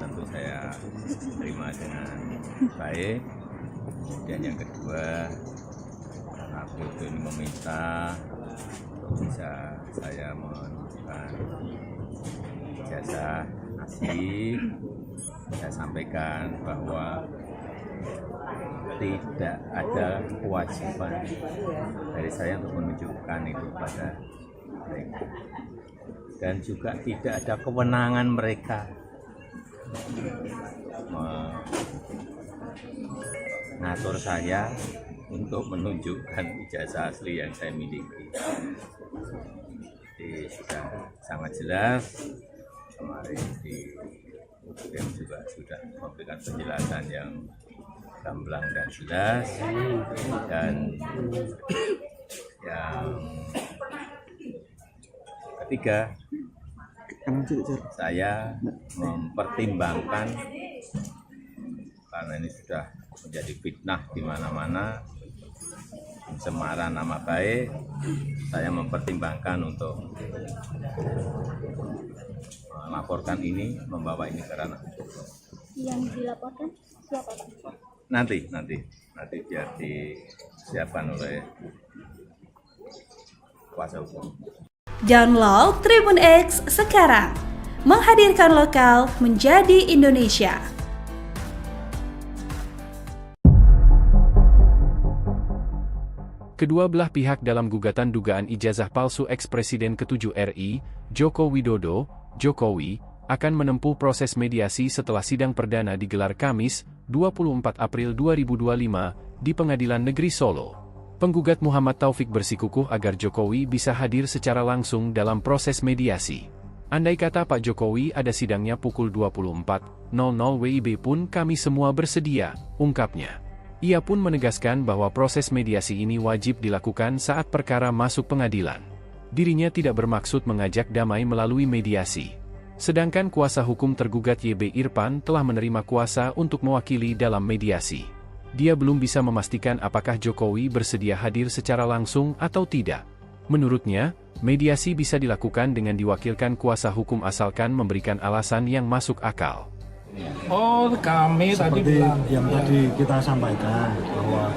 tentu saya terima dengan baik. Kemudian yang kedua, karena beliau ini meminta untuk bisa saya menunjukkan ijazah asli, saya sampaikan bahwa tidak ada kewajiban dari saya untuk menunjukkan itu kepada mereka. Dan juga tidak ada kewenangan mereka mengatur saya untuk menunjukkan ijazah asli yang saya miliki. Jadi sudah sangat jelas, kemarin di UGM juga sudah memberikan penjelasan yang gamblang dan jelas, dan yang ketiga, saya mempertimbangkan karena ini sudah menjadi fitnah di mana-mana, pencemaran nama baik, saya mempertimbangkan untuk melaporkan ini, membawa ini ke ranah hukum. Yang dilaporkan siapa, Pak? Nanti biar disiapkan oleh kuasa hukum. Download Tribun X sekarang. Menghadirkan lokal menjadi Indonesia. Kedua belah pihak dalam gugatan dugaan ijazah palsu eks-Presiden ke-7 RI, Joko Widodo, Jokowi, akan menempuh proses mediasi setelah sidang perdana digelar Kamis, 24 April 2025, di Pengadilan Negeri Solo. Penggugat Muhammad Taufik bersikukuh agar Jokowi bisa hadir secara langsung dalam proses mediasi. Andai kata Pak Jokowi ada sidangnya pukul 24.00 WIB pun kami semua bersedia, ungkapnya. Ia pun menegaskan bahwa proses mediasi ini wajib dilakukan saat perkara masuk pengadilan. Dirinya tidak bermaksud mengajak damai melalui mediasi. Sedangkan kuasa hukum tergugat YB Irfan telah menerima kuasa untuk mewakili dalam mediasi. Dia belum bisa memastikan apakah Jokowi bersedia hadir secara langsung atau tidak. Menurutnya, mediasi bisa dilakukan dengan diwakilkan kuasa hukum asalkan memberikan alasan yang masuk akal. Oh, kami Seperti tadi bilang yang tadi kita sampaikan bahwa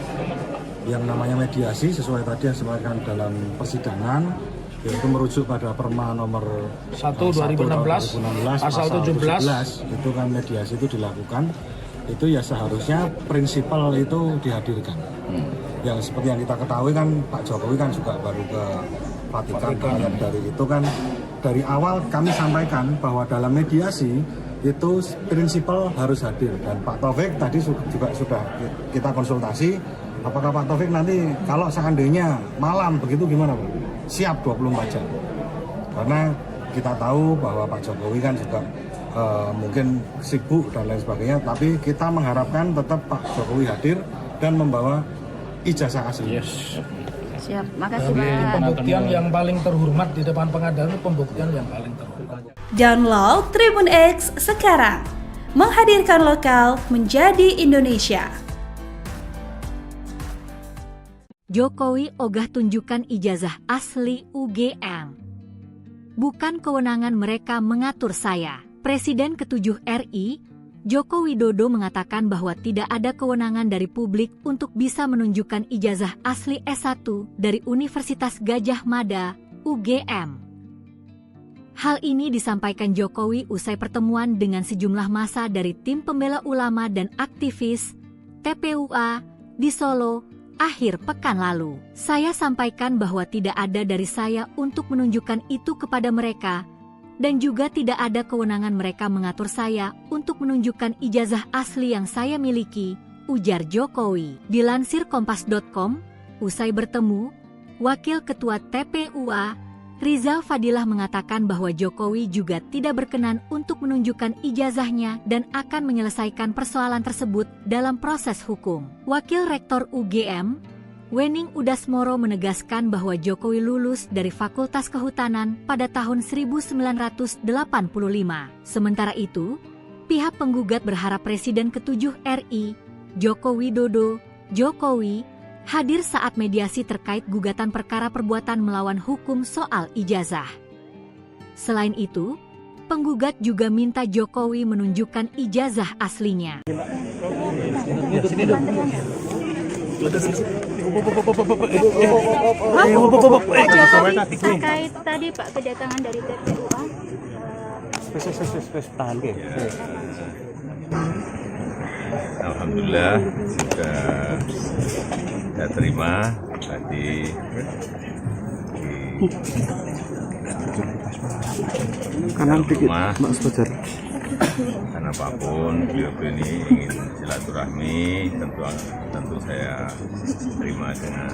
yang namanya mediasi sesuai tadi yang disampaikan dalam persidangan yaitu merujuk pada Perma nomor 1 2016 pasal 17 itu kan mediasi itu dilakukan itu ya seharusnya prinsipal itu dihadirkan. Yang seperti yang kita ketahui kan Pak Jokowi kan juga baru ke Vatikan. Dari itu kan dari awal kami sampaikan bahwa dalam mediasi itu prinsipal harus hadir dan Pak Taufik tadi juga sudah kita konsultasi apakah Pak Taufik nanti kalau seandainya malam begitu gimana Pak? Siap 24 jam karena kita tahu bahwa Pak Jokowi kan juga mungkin sibuk dan lain sebagainya tapi kita mengharapkan tetap Pak Jokowi hadir dan membawa ijazah asli. Siap, makasih Jadi Pak. pembuktian yang paling terhormat di depan pengadilan itu pembuktian yang paling terhormat. Download Tribun X sekarang. Menghadirkan lokal menjadi Indonesia. Jokowi ogah tunjukkan ijazah asli UGM. Bukan kewenangan mereka mengatur saya. Presiden ke-7 RI, Joko Widodo mengatakan bahwa tidak ada kewenangan dari publik untuk bisa menunjukkan ijazah asli S1 dari Universitas Gadjah Mada, UGM. Hal ini disampaikan Jokowi usai pertemuan dengan sejumlah massa dari tim pembela ulama dan aktivis TPUA di Solo akhir pekan lalu. Saya sampaikan bahwa tidak ada dari saya untuk menunjukkan itu kepada mereka, dan juga tidak ada kewenangan mereka mengatur saya untuk menunjukkan ijazah asli yang saya miliki, ujar Jokowi. Dilansir Kompas.com, usai bertemu, Wakil Ketua TPUA, Rizal Fadilah mengatakan bahwa Jokowi juga tidak berkenan untuk menunjukkan ijazahnya dan akan menyelesaikan persoalan tersebut dalam proses hukum. Wakil Rektor UGM, Wening Udasmoro menegaskan bahwa Jokowi lulus dari Fakultas Kehutanan pada tahun 1985. Sementara itu, pihak penggugat berharap Presiden ke-7 RI, Joko Widodo, Jokowi, hadir saat mediasi terkait gugatan perkara perbuatan melawan hukum soal ijazah. Selain itu, penggugat juga minta Jokowi menunjukkan ijazah aslinya. Terkait tadi Pak kedatangan dari TPUA. Alhamdulillah sudah saya terima tadi kanan dikit rumah. Mas Fajar. Karena apapun beliau ini ingin silaturahmi, tentu saya terima dengan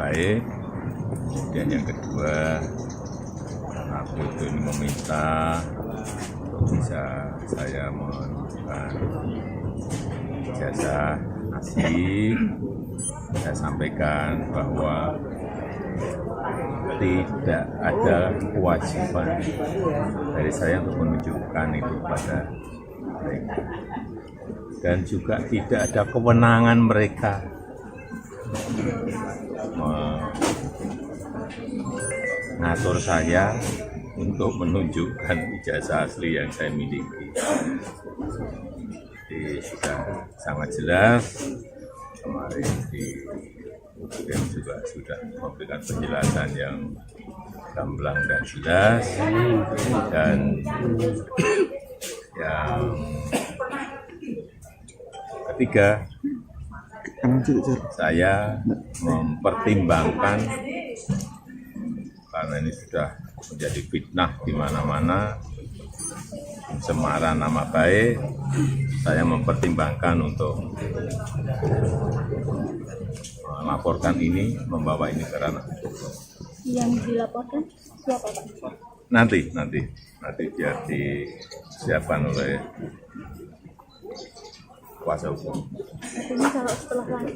baik. Dan yang kedua, karena beliau ini meminta untuk bisa saya menunjukkan ijazah asli, saya sampaikan bahwa tidak ada kewajiban dari saya untuk menunjukkan itu kepada mereka. Dan juga tidak ada kewenangan mereka mengatur saya untuk menunjukkan ijazah asli yang saya miliki. Jadi sudah sangat jelas kemarin di UGM juga sudah memberikan penjelasan yang gamblang dan jelas, dan yang ketiga Saya mempertimbangkan, karena ini sudah menjadi fitnah di mana-mana, pencemaran nama baik, saya mempertimbangkan untuk melaporkan ini, membawa ini ke ranah hukum. Yang dilaporkan siapa Pak? Nanti biar disiapkan oleh kuasa hukum. Artinya kalau setelah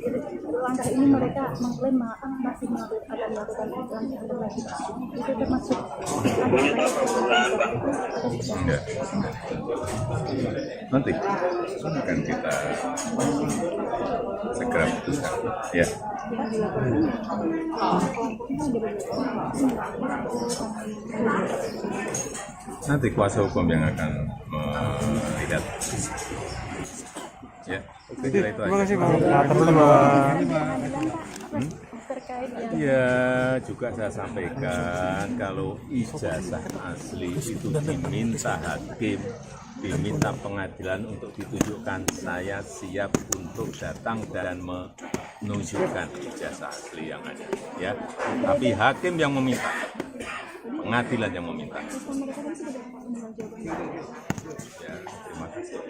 langkah ini mereka mengklaim masih akan melakukan langkah lagi, itu termasuk Enggak. Nanti akan kita segera putuskan. Ya. Nanti kuasa hukum yang akan melihat. Ya, saya kira itu aja. Terima kasih Pak. Ya, juga saya sampaikan kalau ijazah asli itu diminta hakim, diminta pengadilan untuk ditunjukkan, saya siap untuk datang dan menunjukkan ijazah asli yang ada. Ya, tapi hakim yang meminta, pengadilan yang meminta. Ya, terima kasih.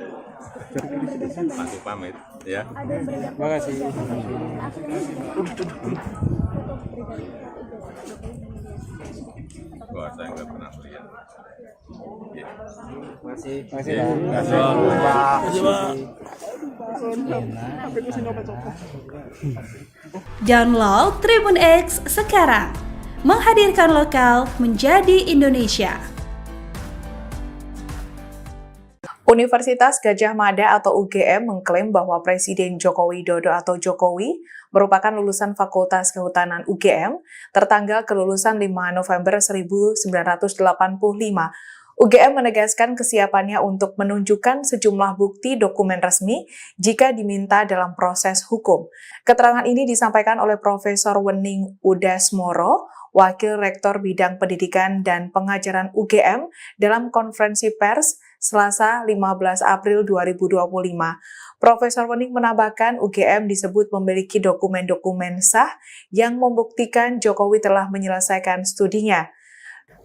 Masuk pamit, ya. Terima kasih. Wah, saya nggak pernah melihat. Ya. Masih Ya, Download Tribun X sekarang. Menghadirkan lokal menjadi Indonesia. Universitas Gadjah Mada atau UGM mengklaim bahwa Presiden Joko Widodo atau Jokowi merupakan lulusan Fakultas Kehutanan UGM tertanggal kelulusan 5 November 1985. UGM menegaskan kesiapannya untuk menunjukkan sejumlah bukti dokumen resmi jika diminta dalam proses hukum. Keterangan ini disampaikan oleh Profesor Wening Udasmoro, Wakil Rektor Bidang Pendidikan dan Pengajaran UGM dalam konferensi pers Selasa 15 April 2025. Profesor Wening menambahkan UGM disebut memiliki dokumen-dokumen sah yang membuktikan Jokowi telah menyelesaikan studinya.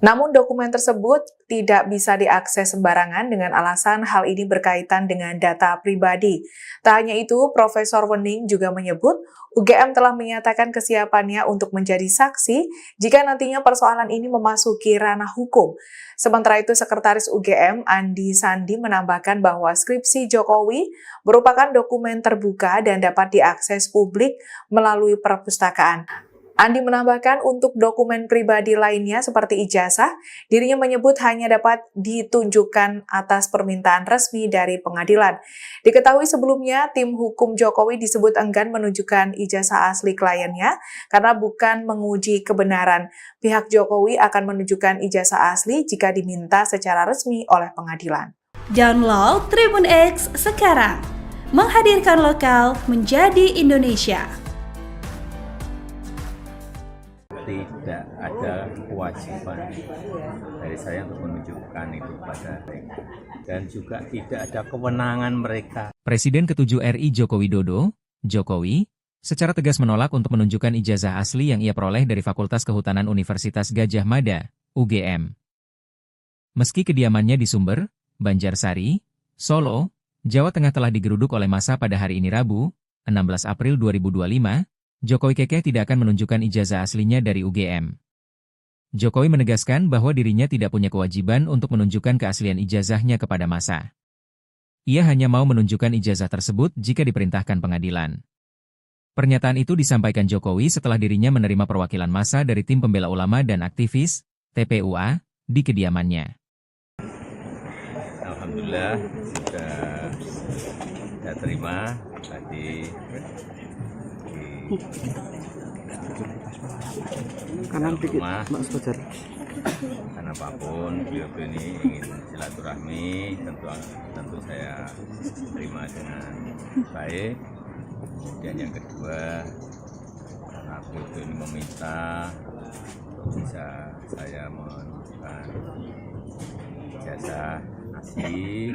Namun dokumen tersebut tidak bisa diakses sembarangan dengan alasan hal ini berkaitan dengan data pribadi. Tak hanya itu, Profesor Wening juga menyebut UGM telah menyatakan kesiapannya untuk menjadi saksi jika nantinya persoalan ini memasuki ranah hukum. Sementara itu, Sekretaris UGM Andi Sandi menambahkan bahwa skripsi Jokowi merupakan dokumen terbuka dan dapat diakses publik melalui perpustakaan. Andi menambahkan untuk dokumen pribadi lainnya seperti ijazah, dirinya menyebut hanya dapat ditunjukkan atas permintaan resmi dari pengadilan. Diketahui sebelumnya, tim hukum Jokowi disebut enggan menunjukkan ijazah asli kliennya karena bukan menguji kebenaran. Pihak Jokowi akan menunjukkan ijazah asli jika diminta secara resmi oleh pengadilan. Download Tribun X sekarang. Menghadirkan lokal menjadi Indonesia. Tidak ada kewajiban dari saya untuk menunjukkan itu pada mereka. Dan juga tidak ada kewenangan mereka. Presiden ke-7 RI Joko Widodo, Jokowi, secara tegas menolak untuk menunjukkan ijazah asli yang ia peroleh dari Fakultas Kehutanan Universitas Gadjah Mada, UGM. Meski kediamannya di Sumber, Banjarsari, Solo, Jawa Tengah telah digeruduk oleh massa pada hari ini Rabu, 16 April 2025, Jokowi kekeh tidak akan menunjukkan ijazah aslinya dari UGM. Jokowi menegaskan bahwa dirinya tidak punya kewajiban untuk menunjukkan keaslian ijazahnya kepada massa. Ia hanya mau menunjukkan ijazah tersebut jika diperintahkan pengadilan. Pernyataan itu disampaikan Jokowi setelah dirinya menerima perwakilan massa dari tim pembela ulama dan aktivis, TPUA, di kediamannya. Alhamdulillah, sudah terima tadi. Kanan dikit, Mas Fajar. Karena apapun beliau ini ingin silaturahmi, tentu saya terima dengan baik. Kemudian yang kedua, karena beliau ini meminta bisa saya menunjukkan ijazah asli,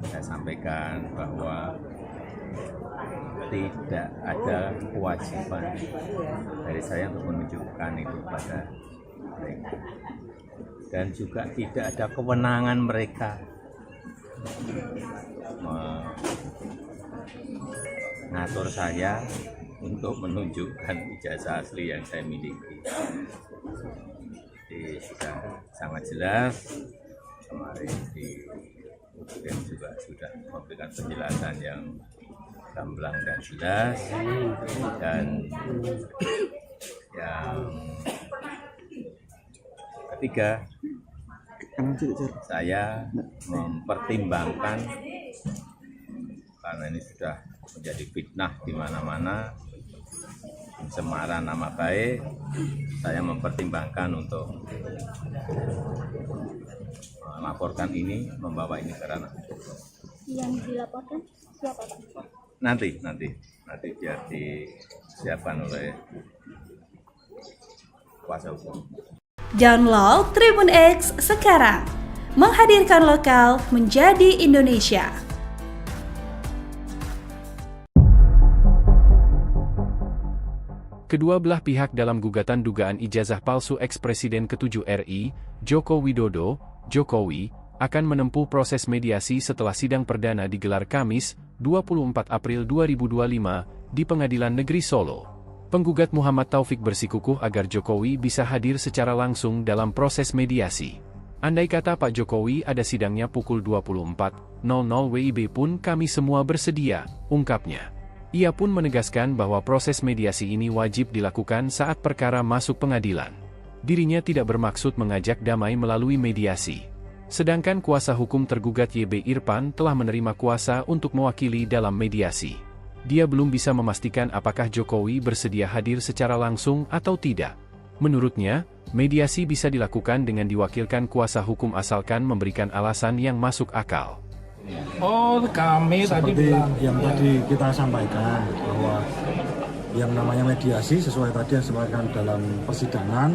saya sampaikan bahwa tidak ada kewajiban dari saya untuk menunjukkan itu pada mereka, dan juga tidak ada kewenangan mereka mengatur saya untuk menunjukkan ijazah asli yang saya miliki. Jadi sudah sangat jelas, kemarin di UGM juga sudah memberikan penjelasan yang gamblang dan jelas, dan yang ketiga, saya mempertimbangkan, karena ini sudah menjadi fitnah di mana-mana, pencemaran nama baik, saya mempertimbangkan untuk melaporkan ini, membawa ini ke ranah. Yang dilaporkan siapa, Pak? Nanti biar disiapkan oleh kuasa hukum. Download Tribun X sekarang, menghadirkan lokal menjadi Indonesia. Kedua belah pihak dalam gugatan dugaan ijazah palsu ex-Presiden ke-7 RI, Joko Widodo, Jokowi, akan menempuh proses mediasi setelah sidang perdana digelar Kamis, 24 April 2025, di Pengadilan Negeri Solo. Penggugat Muhammad Taufik bersikukuh agar Jokowi bisa hadir secara langsung dalam proses mediasi. Andai kata Pak Jokowi ada sidangnya pukul 24.00 WIB pun kami semua bersedia, ungkapnya. Ia pun menegaskan bahwa proses mediasi ini wajib dilakukan saat perkara masuk pengadilan. Dirinya tidak bermaksud mengajak damai melalui mediasi. Sedangkan kuasa hukum tergugat YB Irfan telah menerima kuasa untuk mewakili dalam mediasi. Dia belum bisa memastikan apakah Jokowi bersedia hadir secara langsung atau tidak. Menurutnya, mediasi bisa dilakukan dengan diwakilkan kuasa hukum asalkan memberikan alasan yang masuk akal. Oh, kami seperti tadi bilang yang tadi kita sampaikan bahwa yang namanya mediasi sesuai tadi yang disampaikan dalam persidangan,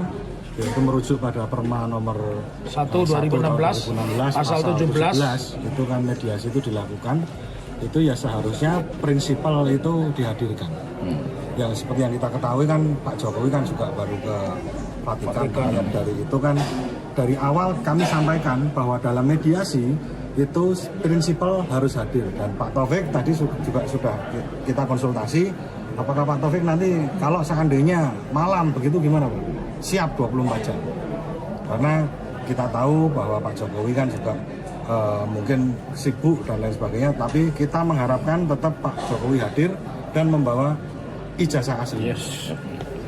yaitu merujuk pada Perma nomor 1/2016 pasal 17 itu kan mediasi itu dilakukan, itu ya seharusnya prinsipal itu dihadirkan. Yang seperti yang kita ketahui kan Pak Jokowi kan juga baru ke Vatikan. Dari itu kan dari awal kami sampaikan bahwa dalam mediasi itu prinsipal harus hadir, dan Pak Taufik tadi juga sudah kita konsultasi, apakah Pak Taufik nanti kalau seandainya malam begitu gimana Pak? Siap 24 jam, karena kita tahu bahwa Pak Jokowi kan juga mungkin sibuk dan lain sebagainya, tapi kita mengharapkan tetap Pak Jokowi hadir dan membawa ijazah asli. Yes.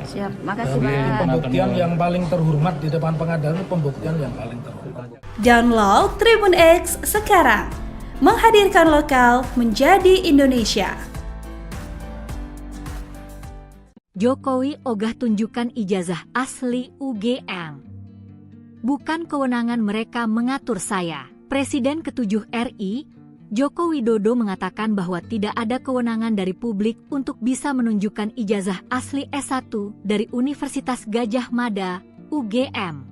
Siap, makasih Tapi Pak. pembuktian yang paling terhormat di depan pengadilan itu pembuktian yang paling terhormat. Download Tribun X sekarang, menghadirkan lokal menjadi Indonesia. Jokowi ogah tunjukkan ijazah asli UGM. Bukan kewenangan mereka mengatur saya. Presiden ke-7 RI, Joko Widodo mengatakan bahwa tidak ada kewenangan dari publik untuk bisa menunjukkan ijazah asli S1 dari Universitas Gadjah Mada, UGM.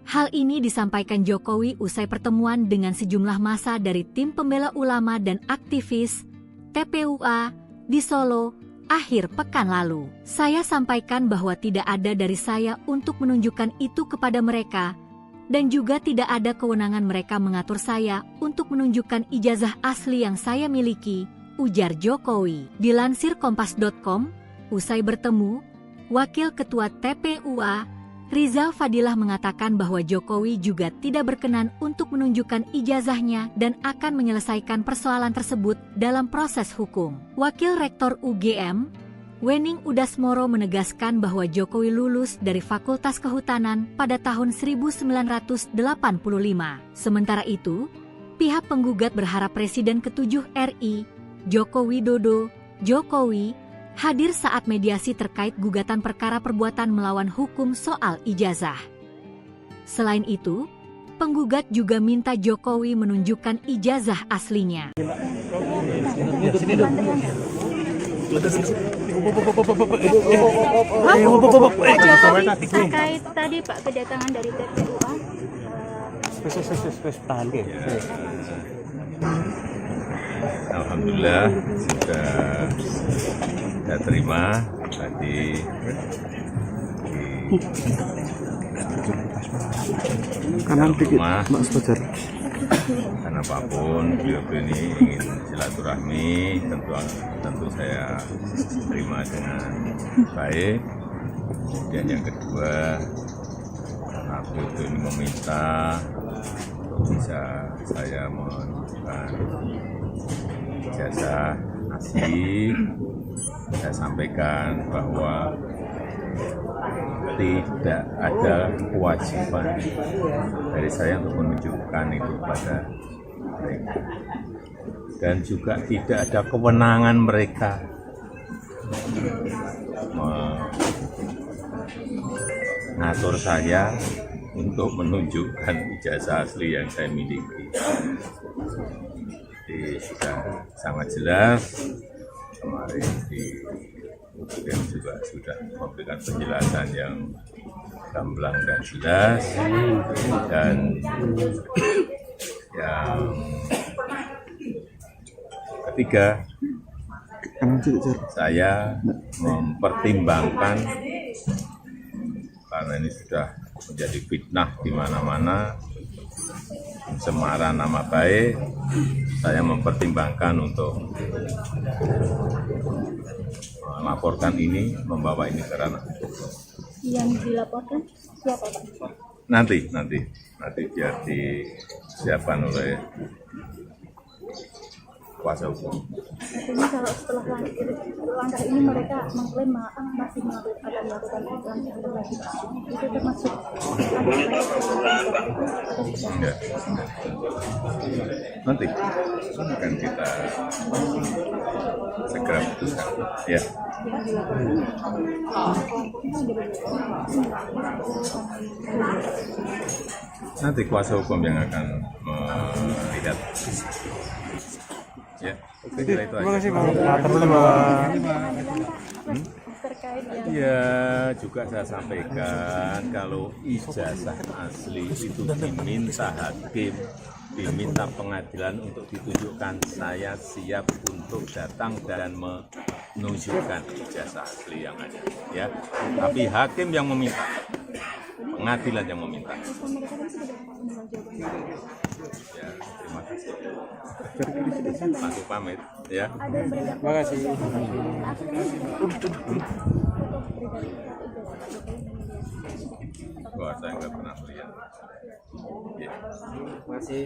Hal ini disampaikan Jokowi usai pertemuan dengan sejumlah massa dari tim pembela ulama dan aktivis TPUA di Solo akhir pekan lalu. Saya sampaikan bahwa tidak ada dari saya untuk menunjukkan itu kepada mereka, dan juga tidak ada kewenangan mereka mengatur saya untuk menunjukkan ijazah asli yang saya miliki, ujar Jokowi. Dilansir Kompas.com, usai bertemu, Wakil Ketua TPUA Rizal Fadilah mengatakan bahwa Jokowi juga tidak berkenan untuk menunjukkan ijazahnya dan akan menyelesaikan persoalan tersebut dalam proses hukum. Wakil Rektor UGM, Wening Udasmoro menegaskan bahwa Jokowi lulus dari Fakultas Kehutanan pada tahun 1985. Sementara itu, pihak penggugat berharap Presiden ke-7 RI, Joko Widodo, Jokowi, hadir saat mediasi terkait gugatan perkara perbuatan melawan hukum soal ijazah. Selain itu, penggugat juga minta Jokowi menunjukkan ijazah aslinya. Terkait tadi Pak kedatangan dari TPUA. Alhamdulillah sudah saya terima tadi di rumah, karena apapun beliau ini ingin silaturahmi, tentu saya terima dengan baik. Dan yang kedua, karena beliau ini meminta bisa saya menunjukkan ijazah asli, saya sampaikan bahwa tidak ada kewajiban dari saya untuk menunjukkan itu pada mereka, dan juga tidak ada kewenangan mereka mengatur saya untuk menunjukkan ijazah asli yang saya miliki. Jadi sudah sangat jelas, kemarin di UGM juga sudah memberikan penjelasan yang gamblang dan jelas, dan yang ketiga, saya mempertimbangkan, karena ini sudah menjadi fitnah di mana-mana, pencemaran nama baik, saya mempertimbangkan untuk melaporkan ini, membawa ini ke ranah hukum. Yang dilaporkan siapa, Pak? Nanti biar disiapkan oleh kuasa hukum. Artinya kalau setelah langkah ini mereka mengklaim masih akan melakukan langkah lagi, itu termasuk Enggak. Nanti akan kita segera putuskan. Ya. Nanti kuasa hukum yang akan melihat. Ya, saya kira itu aja. Terima kasih, Pak. Ya, juga saya sampaikan kalau ijazah asli itu diminta hakim, diminta pengadilan untuk ditunjukkan, saya siap untuk datang dan menunjukkan ijazah asli yang ada. Ya, tapi hakim yang meminta, pengadilan yang meminta. Ya, terima kasih. Masuk pamit, ya. Terima kasih. Wah, saya nggak pernah melihat. Ya. Terima kasih.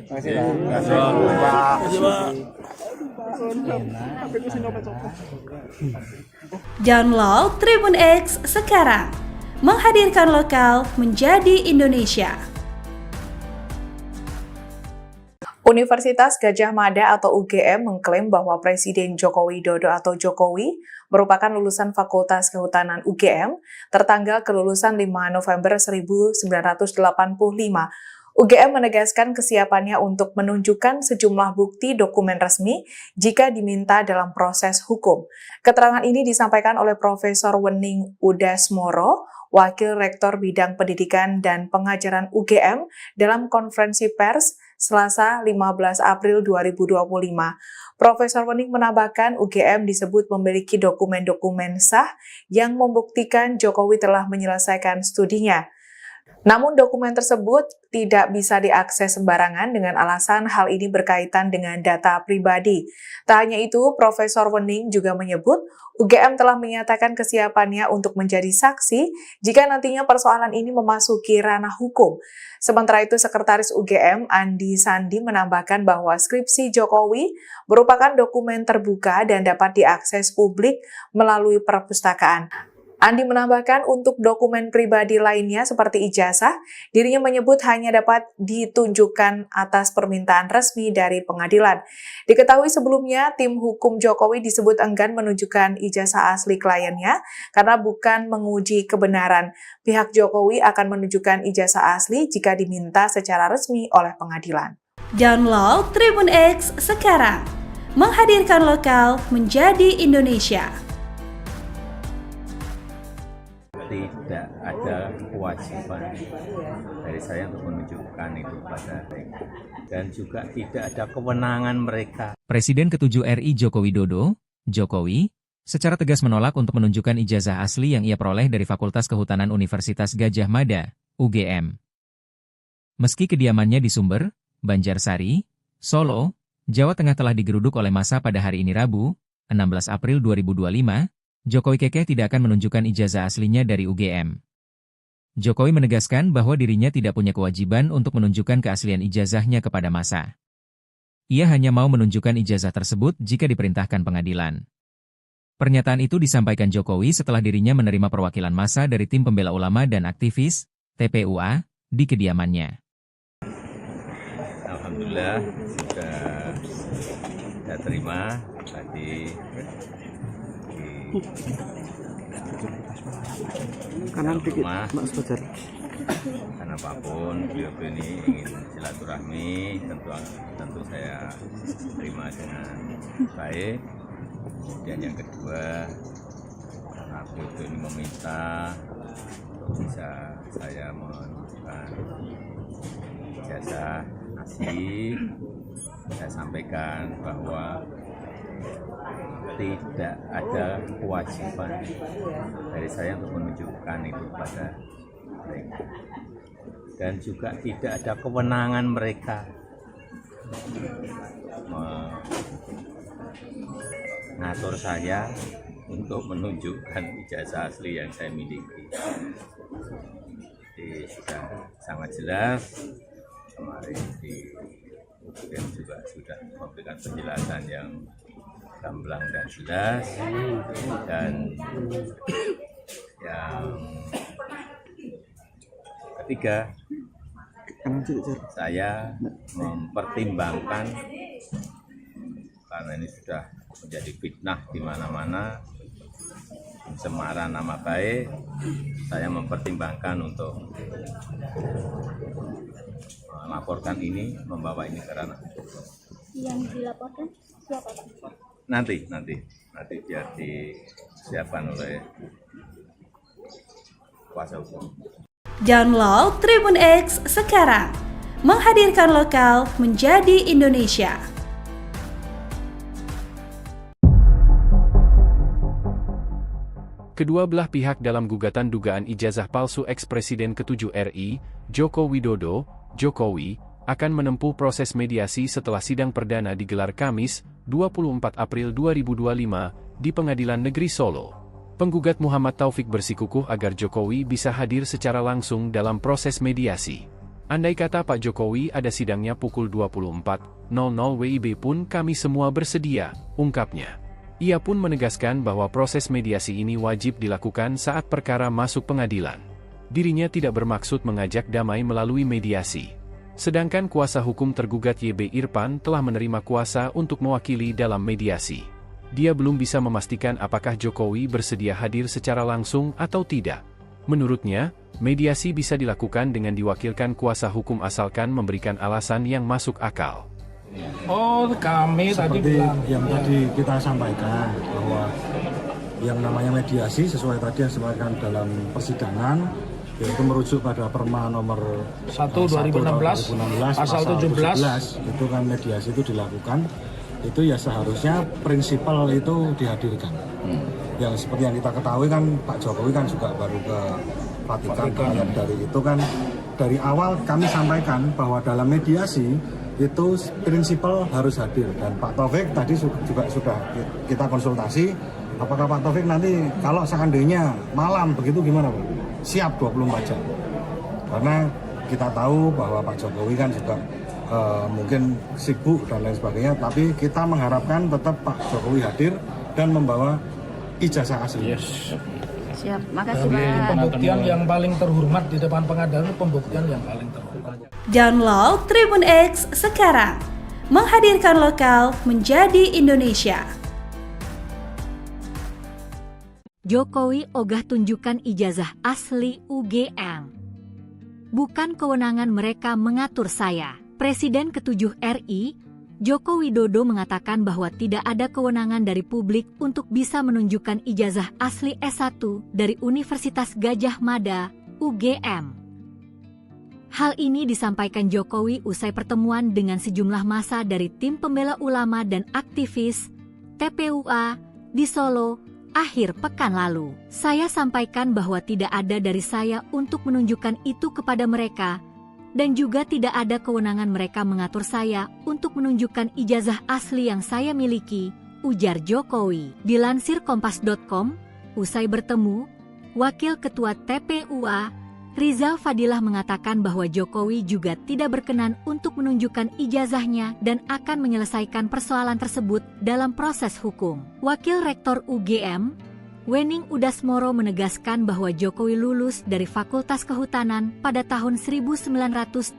Download Tribun X sekarang. Menghadirkan lokal menjadi Indonesia. Universitas Gadjah Mada atau UGM mengklaim bahwa Presiden Joko Widodo atau Jokowi merupakan lulusan Fakultas Kehutanan UGM tertanggal kelulusan 5 November 1985. UGM menegaskan kesiapannya untuk menunjukkan sejumlah bukti dokumen resmi jika diminta dalam proses hukum. Keterangan ini disampaikan oleh Profesor Wening Udasmoro, Wakil Rektor Bidang Pendidikan dan Pengajaran UGM dalam konferensi pers Selasa 15 April 2025. Profesor Wening menambahkan UGM disebut memiliki dokumen-dokumen sah yang membuktikan Jokowi telah menyelesaikan studinya. Namun dokumen tersebut tidak bisa diakses sembarangan dengan alasan hal ini berkaitan dengan data pribadi. Tak hanya itu, Profesor Wening juga menyebut UGM telah menyatakan kesiapannya untuk menjadi saksi jika nantinya persoalan ini memasuki ranah hukum. Sementara itu, Sekretaris UGM Andi Sandi menambahkan bahwa skripsi Jokowi merupakan dokumen terbuka dan dapat diakses publik melalui perpustakaan. Andi menambahkan untuk dokumen pribadi lainnya seperti ijazah, dirinya menyebut hanya dapat ditunjukkan atas permintaan resmi dari pengadilan. Diketahui sebelumnya, tim hukum Jokowi disebut enggan menunjukkan ijazah asli kliennya karena bukan menguji kebenaran. Pihak Jokowi akan menunjukkan ijazah asli jika diminta secara resmi oleh pengadilan. Download Tribun X sekarang. Menghadirkan lokal menjadi Indonesia. Tidak ada kewajiban dari saya untuk menunjukkan itu pada mereka, dan juga tidak ada kewenangan mereka. Presiden ke-7 RI Joko Widodo, Jokowi, secara tegas menolak untuk menunjukkan ijazah asli yang ia peroleh dari Fakultas Kehutanan Universitas Gadjah Mada, UGM. Meski kediamannya di Sumber, Banjarsari, Solo, Jawa Tengah telah digeruduk oleh massa pada hari ini Rabu, 16 April 2025, Jokowi kekeh tidak akan menunjukkan ijazah aslinya dari UGM. Jokowi menegaskan bahwa dirinya tidak punya kewajiban untuk menunjukkan keaslian ijazahnya kepada massa. Ia hanya mau menunjukkan ijazah tersebut jika diperintahkan pengadilan. Pernyataan itu disampaikan Jokowi setelah dirinya menerima perwakilan massa dari tim pembela ulama dan aktivis, TPUA, di kediamannya. Alhamdulillah sudah terima tadi kanan di rumah. Karena apapun beliau ini ingin silaturahmi, tentu saya terima dengan baik. Kemudian yang kedua, karena beliau ini meminta bisa saya menunjukkan ijazah asli, saya sampaikan bahwa tidak ada kewajiban dari saya untuk menunjukkan itu kepada mereka, dan juga tidak ada kewenangan mereka mengatur saya untuk menunjukkan ijazah asli yang saya miliki. Jadi sudah sangat jelas, kemarin di UGM juga sudah memberikan penjelasan yang gamblang dan jelas, dan yang ketiga, saya mempertimbangkan karena ini sudah menjadi fitnah di mana-mana, pencemaran nama baik, saya mempertimbangkan untuk melaporkan ini, membawa ini ke ranah. Yang dilaporkan siapa, Pak? Nanti biar disiapkan oleh kuasa hukum. Download Tribun X sekarang, menghadirkan lokal menjadi Indonesia. Kedua belah pihak dalam gugatan dugaan ijazah palsu ex-Presiden ke-7 RI, Joko Widodo, Jokowi, akan menempuh proses mediasi setelah sidang perdana digelar Kamis, 24 April 2025, di Pengadilan Negeri Solo. Penggugat Muhammad Taufik bersikukuh agar Jokowi bisa hadir secara langsung dalam proses mediasi. Andai kata Pak Jokowi ada sidangnya pukul 24.00 WIB pun kami semua bersedia, ungkapnya. Ia pun menegaskan bahwa proses mediasi ini wajib dilakukan saat perkara masuk pengadilan. Dirinya tidak bermaksud mengajak damai melalui mediasi. Sedangkan kuasa hukum tergugat YB Irfan telah menerima kuasa untuk mewakili dalam mediasi. Dia belum bisa memastikan apakah Jokowi bersedia hadir secara langsung atau tidak. Menurutnya, mediasi bisa dilakukan dengan diwakilkan kuasa hukum asalkan memberikan alasan yang masuk akal. Oh, kami seperti tadi bilang yang tadi kita sampaikan bahwa yang namanya mediasi sesuai tadi yang disampaikan dalam persidangan, yaitu merujuk pada Perma nomor 1 2016 pasal 17 itu kan mediasi itu dilakukan, itu ya seharusnya prinsipal itu dihadirkan. Yang seperti yang kita ketahui kan Pak Jokowi kan juga baru ke Vatikan. Dari itu kan dari awal kami sampaikan bahwa dalam mediasi itu prinsipal harus hadir, dan Pak Taufik tadi juga sudah kita konsultasi apakah Pak Taufik nanti kalau seandainya malam begitu gimana Pak? Siap 24 jam, karena kita tahu bahwa Pak Jokowi kan juga mungkin sibuk dan lain sebagainya, tapi kita mengharapkan tetap Pak Jokowi hadir dan membawa ijazah asli. Yes. Siap, makasih Tapi Pak. pembuktian yang paling terhormat di depan pengadilan itu pembuktian yang paling terhormat. Download Tribun X sekarang, menghadirkan lokal menjadi Indonesia. Jokowi ogah tunjukkan ijazah asli UGM. Bukan kewenangan mereka mengatur saya. Presiden ke-7 RI, Joko Widodo mengatakan bahwa tidak ada kewenangan dari publik untuk bisa menunjukkan ijazah asli S1 dari Universitas Gadjah Mada, UGM. Hal ini disampaikan Jokowi usai pertemuan dengan sejumlah massa dari tim pembela ulama dan aktivis TPUA di Solo akhir pekan lalu. Saya sampaikan bahwa tidak ada dari saya untuk menunjukkan itu kepada mereka, dan juga tidak ada kewenangan mereka mengatur saya untuk menunjukkan ijazah asli yang saya miliki, ujar Jokowi. Dilansir Kompas.com, usai bertemu, Wakil Ketua TPUA Rizal Fadilah mengatakan bahwa Jokowi juga tidak berkenan untuk menunjukkan ijazahnya dan akan menyelesaikan persoalan tersebut dalam proses hukum. Wakil Rektor UGM, Wening Udasmoro menegaskan bahwa Jokowi lulus dari Fakultas Kehutanan pada tahun 1985.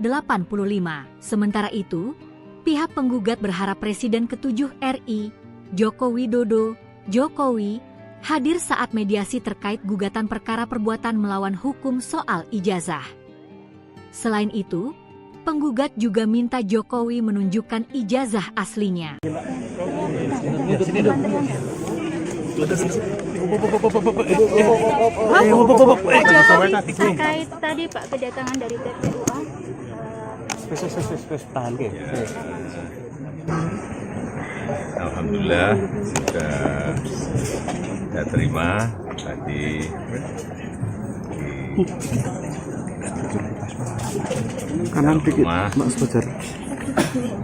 Sementara itu, pihak penggugat berharap Presiden ke-7 RI, Joko Widodo, Jokowi, hadir saat mediasi terkait gugatan perkara perbuatan melawan hukum soal ijazah. Selain itu, penggugat juga minta Jokowi menunjukkan ijazah aslinya. Terkait tadi Pak kedatangan dari TPUA. Alhamdulillah sudah saya terima tadi kanan rumah,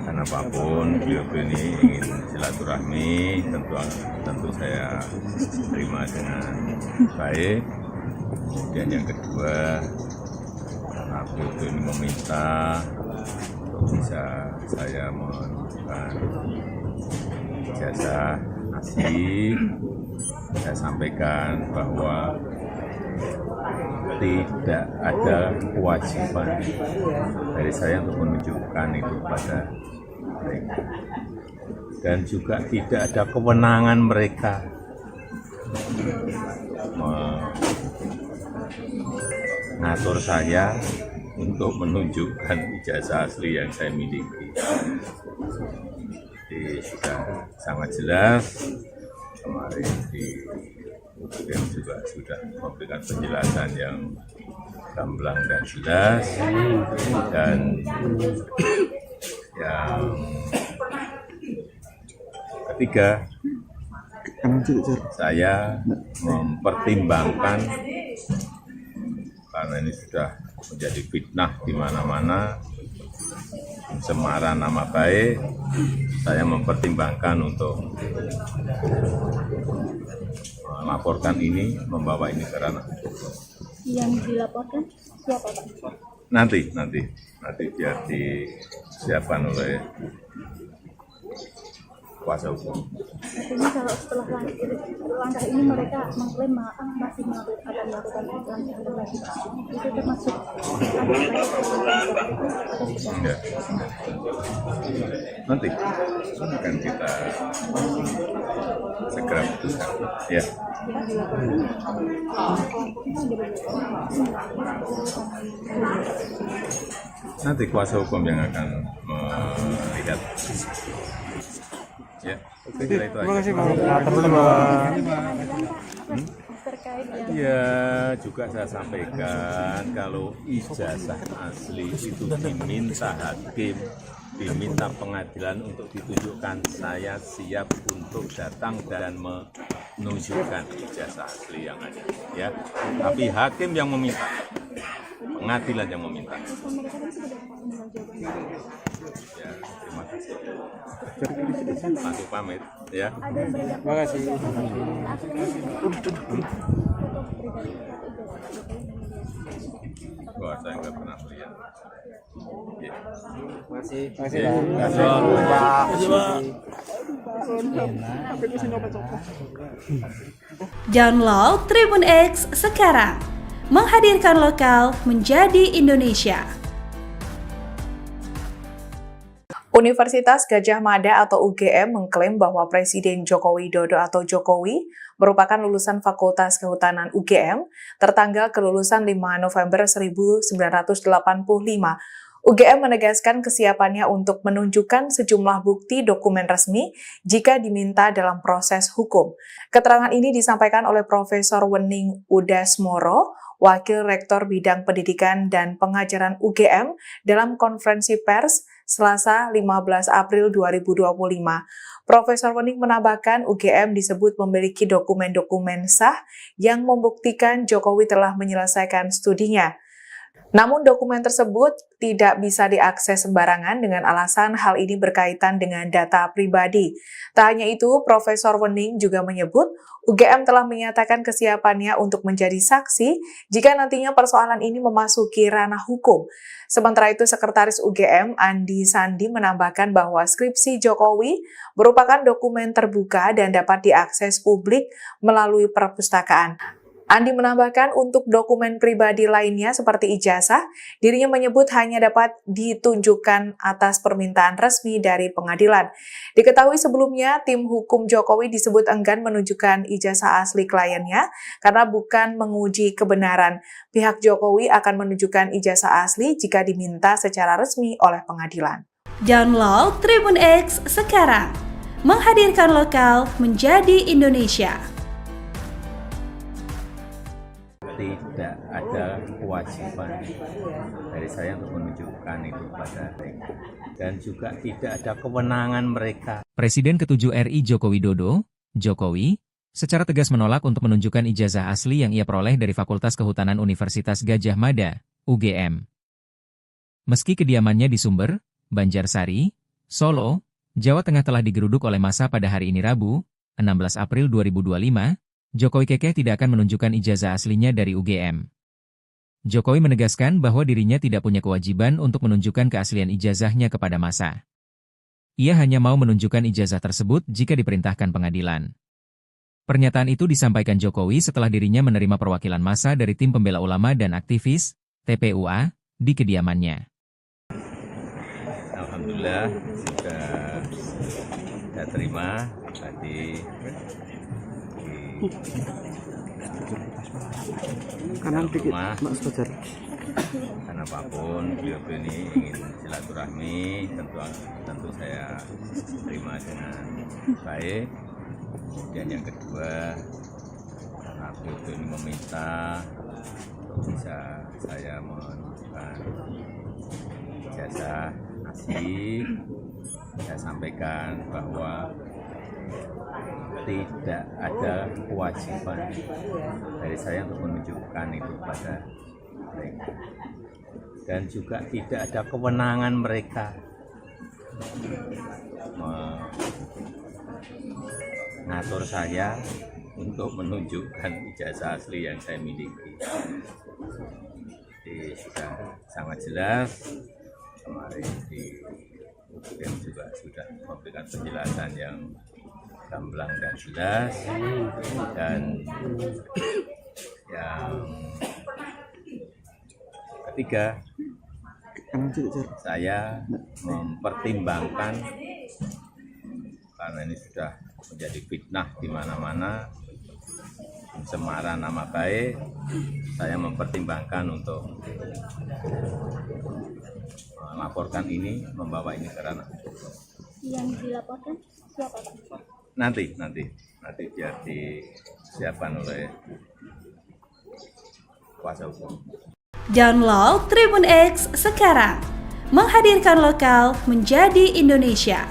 karena apapun beliau ini ingin silaturahmi, tentu saya terima dengan baik. Dan yang kedua, karena beliau ini meminta untuk bisa saya menunjukkan ijazah asli, saya sampaikan bahwa tidak ada kewajiban dari saya untuk menunjukkan itu pada mereka, dan juga tidak ada kewenangan mereka mengatur saya untuk menunjukkan ijazah asli yang saya miliki. Jadi sudah sangat jelas, kemarin di UGM juga sudah memberikan penjelasan yang gamblang dan jelas, dan yang ketiga, saya mempertimbangkan, karena ini sudah menjadi fitnah di mana-mana, pencemaran nama baik, saya mempertimbangkan untuk melaporkan ini, membawa ini ke ranah hukum. Yang dilaporkan siapa Pak? Nanti biar disiapkan oleh kuasa hukum. Artinya kalau setelah langkah ini mereka mengklaim masih akan melakukan langkah lagi, itu termasuk Enggak. Nanti akan kita segera putuskan. Ya. Nanti kuasa hukum yang akan melihat. Ya, itu aja. Terima kasih Pak. Ya, juga saya sampaikan kalau ijazah asli itu diminta hakim, diminta pengadilan untuk ditunjukkan, saya siap untuk datang dan menunjukkan ijazah asli yang ada. Ya, tapi hakim yang meminta, pengadilan yang meminta. Ya, terima kasih. Masuk pamit, ya. Terima kasih. Wah, saya nggak pernah melihat. Ya. Terima kasih Pak. Download Tribun X sekarang. Menghadirkan lokal menjadi Indonesia. Universitas Gadjah Mada atau UGM mengklaim bahwa Presiden Joko Widodo atau Jokowi merupakan lulusan Fakultas Kehutanan UGM tertanggal kelulusan 5 November 1985. UGM menegaskan kesiapannya untuk menunjukkan sejumlah bukti dokumen resmi jika diminta dalam proses hukum. Keterangan ini disampaikan oleh Profesor Wening Udasmoro, Wakil Rektor Bidang Pendidikan dan Pengajaran UGM dalam konferensi pers Selasa 15 April 2025. Profesor Wening menambahkan UGM disebut memiliki dokumen-dokumen sah yang membuktikan Jokowi telah menyelesaikan studinya. Namun dokumen tersebut tidak bisa diakses sembarangan dengan alasan hal ini berkaitan dengan data pribadi. Tak hanya itu, Profesor Wening juga menyebut UGM telah menyatakan kesiapannya untuk menjadi saksi jika nantinya persoalan ini memasuki ranah hukum. Sementara itu, Sekretaris UGM Andi Sandi menambahkan bahwa skripsi Jokowi merupakan dokumen terbuka dan dapat diakses publik melalui perpustakaan. Andi menambahkan untuk dokumen pribadi lainnya seperti ijazah, dirinya menyebut hanya dapat ditunjukkan atas permintaan resmi dari pengadilan. Diketahui sebelumnya, tim hukum Jokowi disebut enggan menunjukkan ijazah asli kliennya karena bukan menguji kebenaran. Pihak Jokowi akan menunjukkan ijazah asli jika diminta secara resmi oleh pengadilan. Download Tribun X sekarang, menghadirkan lokal menjadi Indonesia. Tidak ada kewajiban dari saya untuk menunjukkan itu pada mereka. Dan juga tidak ada kewenangan mereka. Presiden ke-7 RI Joko Widodo, Jokowi, secara tegas menolak untuk menunjukkan ijazah asli yang ia peroleh dari Fakultas Kehutanan Universitas Gadjah Mada, UGM. Meski kediamannya di Sumber, Banjarsari, Solo, Jawa Tengah telah digeruduk oleh massa pada hari ini Rabu, 16 April 2025, Jokowi kekeh tidak akan menunjukkan ijazah aslinya dari UGM. Jokowi menegaskan bahwa dirinya tidak punya kewajiban untuk menunjukkan keaslian ijazahnya kepada massa. Ia hanya mau menunjukkan ijazah tersebut jika diperintahkan pengadilan. Pernyataan itu disampaikan Jokowi setelah dirinya menerima perwakilan massa dari tim pembela ulama dan aktivis, TPUA, di kediamannya. Alhamdulillah, sudah terima tadi. Kanan dikit, Mas Fajar. Karena apapun beliau ini ingin silaturahmi, tentu saya terima dengan baik. Kemudian yang kedua, karena beliau ini meminta bisa saya menunjukkan ijazah asli, saya sampaikan bahwa tidak ada kewajiban dari saya untuk menunjukkan itu pada mereka. Dan juga tidak ada kewenangan mereka mengatur saya untuk menunjukkan ijazah asli yang saya miliki. Jadi sudah sangat jelas, kemarin di UGM juga sudah memberikan penjelasan yang gamblang dan jelas, dan yang ketiga, saya mempertimbangkan karena ini sudah menjadi fitnah di mana-mana, pencemaran nama baik, saya mempertimbangkan untuk melaporkan ini, membawa ini ke ranah hukum. Yang dilaporkan siapa, Pak? Nanti biar disiapkan oleh kuasa hukum. Download Tribun X sekarang, menghadirkan lokal menjadi Indonesia.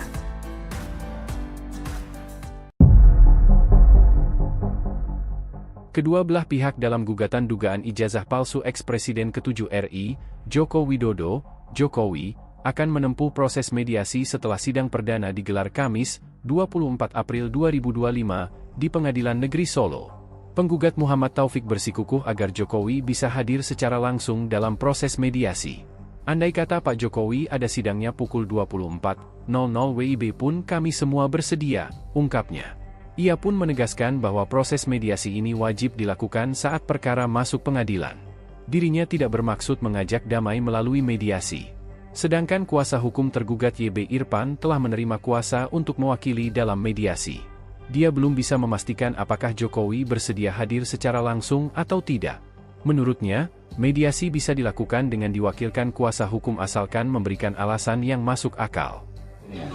Kedua belah pihak dalam gugatan dugaan ijazah palsu eks-Presiden ke-7 RI, Joko Widodo, Jokowi, akan menempuh proses mediasi setelah sidang perdana digelar Kamis, 24 April 2025, di Pengadilan Negeri Solo. Penggugat Muhammad Taufik bersikukuh agar Jokowi bisa hadir secara langsung dalam proses mediasi. Andai kata Pak Jokowi ada sidangnya pukul 24.00 WIB pun kami semua bersedia, ungkapnya. Ia pun menegaskan bahwa proses mediasi ini wajib dilakukan saat perkara masuk pengadilan. Dirinya tidak bermaksud mengajak damai melalui mediasi. Sedangkan kuasa hukum tergugat YB Irfan telah menerima kuasa untuk mewakili dalam mediasi. Dia belum bisa memastikan apakah Jokowi bersedia hadir secara langsung atau tidak. Menurutnya, mediasi bisa dilakukan dengan diwakilkan kuasa hukum asalkan memberikan alasan yang masuk akal.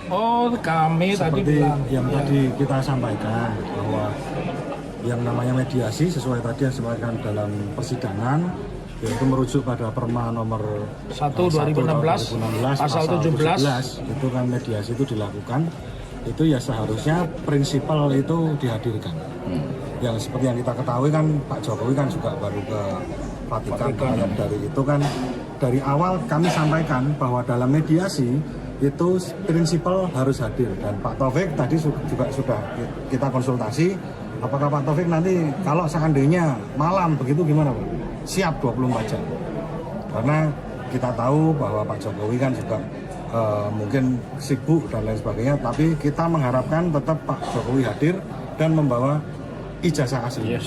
Oh, kami tadi Seperti bilang yang tadi kita sampaikan bahwa yang namanya mediasi sesuai tadi yang disampaikan dalam persidangan, yaitu merujuk pada Perma nomor 1 2016 pasal 17 itu kan mediasi itu dilakukan, itu ya seharusnya prinsipal itu dihadirkan. Yang seperti yang kita ketahui kan Pak Jokowi kan juga baru ke Vatikan. Dari itu kan dari awal kami sampaikan bahwa dalam mediasi itu prinsipal harus hadir, dan Pak Taufik tadi juga sudah kita konsultasi. Apakah Pak Taufik nanti kalau seandainya malam begitu gimana Pak? Siap 24 jam. Karena kita tahu bahwa Pak Jokowi kan juga mungkin sibuk dan lain sebagainya, tapi kita mengharapkan tetap Pak Jokowi hadir dan membawa ijazah asli.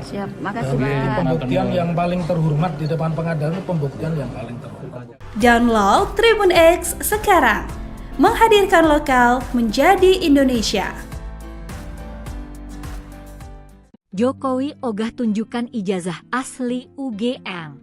Siap, makasih Pak. Pak. Pembuktian yang paling terhormat di depan pengadilan itu pembuktian yang paling terhormat. Download Tribun X sekarang. Menghadirkan lokal menjadi Indonesia. Jokowi ogah tunjukkan ijazah asli UGM.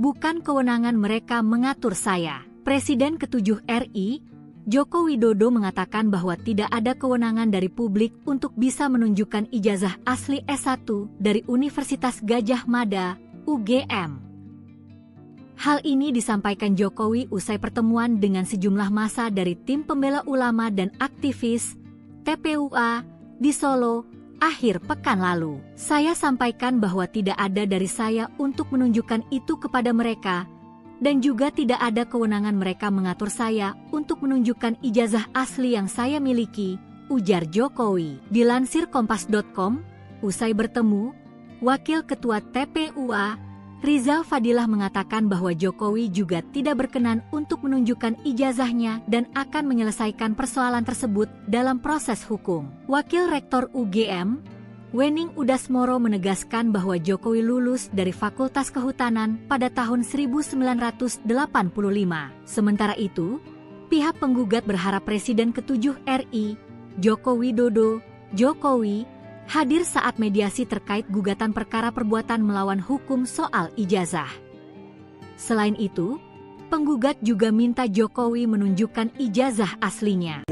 Bukan kewenangan mereka mengatur saya. Presiden ke-7 RI, Joko Widodo mengatakan bahwa tidak ada kewenangan dari publik untuk bisa menunjukkan ijazah asli S1 dari Universitas Gadjah Mada, UGM. Hal ini disampaikan Jokowi usai pertemuan dengan sejumlah massa dari tim pembela ulama dan aktivis TPUA di Solo akhir pekan lalu. Saya sampaikan bahwa tidak ada dari saya untuk menunjukkan itu kepada mereka, dan juga tidak ada kewenangan mereka mengatur saya untuk menunjukkan ijazah asli yang saya miliki, ujar Jokowi. Dilansir Kompas.com, usai bertemu, Wakil Ketua TPUA, Rizal Fadilah mengatakan bahwa Jokowi juga tidak berkenan untuk menunjukkan ijazahnya dan akan menyelesaikan persoalan tersebut dalam proses hukum. Wakil Rektor UGM, Wening Udasmoro menegaskan bahwa Jokowi lulus dari Fakultas Kehutanan pada tahun 1985. Sementara itu, pihak penggugat berharap Presiden ke-7 RI, Joko Widodo, Jokowi, hadir saat mediasi terkait gugatan perkara perbuatan melawan hukum soal ijazah. Selain itu, penggugat juga minta Jokowi menunjukkan ijazah aslinya.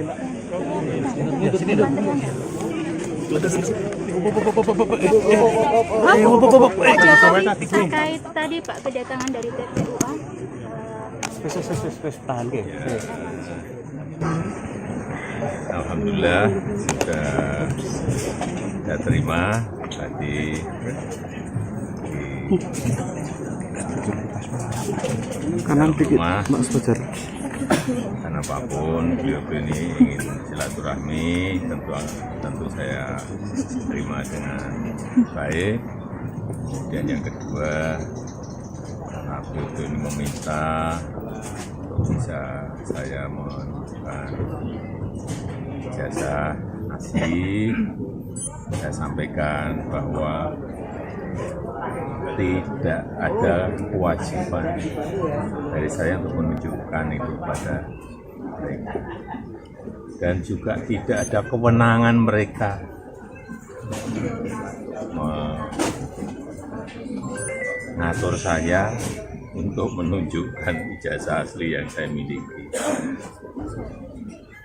Terkait tadi Pak kedatangan dari TPUA. Alhamdulillah sudah saya terima tadi kanan dikit rumah, Mas Fajar. karena apapun beliau ini ingin silaturahmi, tentu saya terima dengan baik. Dan yang kedua, karena beliau ini meminta untuk bisa saya menunjukkan ijazah asli, saya sampaikan bahwa tidak ada kewajiban dari saya untuk menunjukkan itu pada mereka, dan juga tidak ada kewenangan mereka mengatur saya untuk menunjukkan ijazah asli yang saya miliki.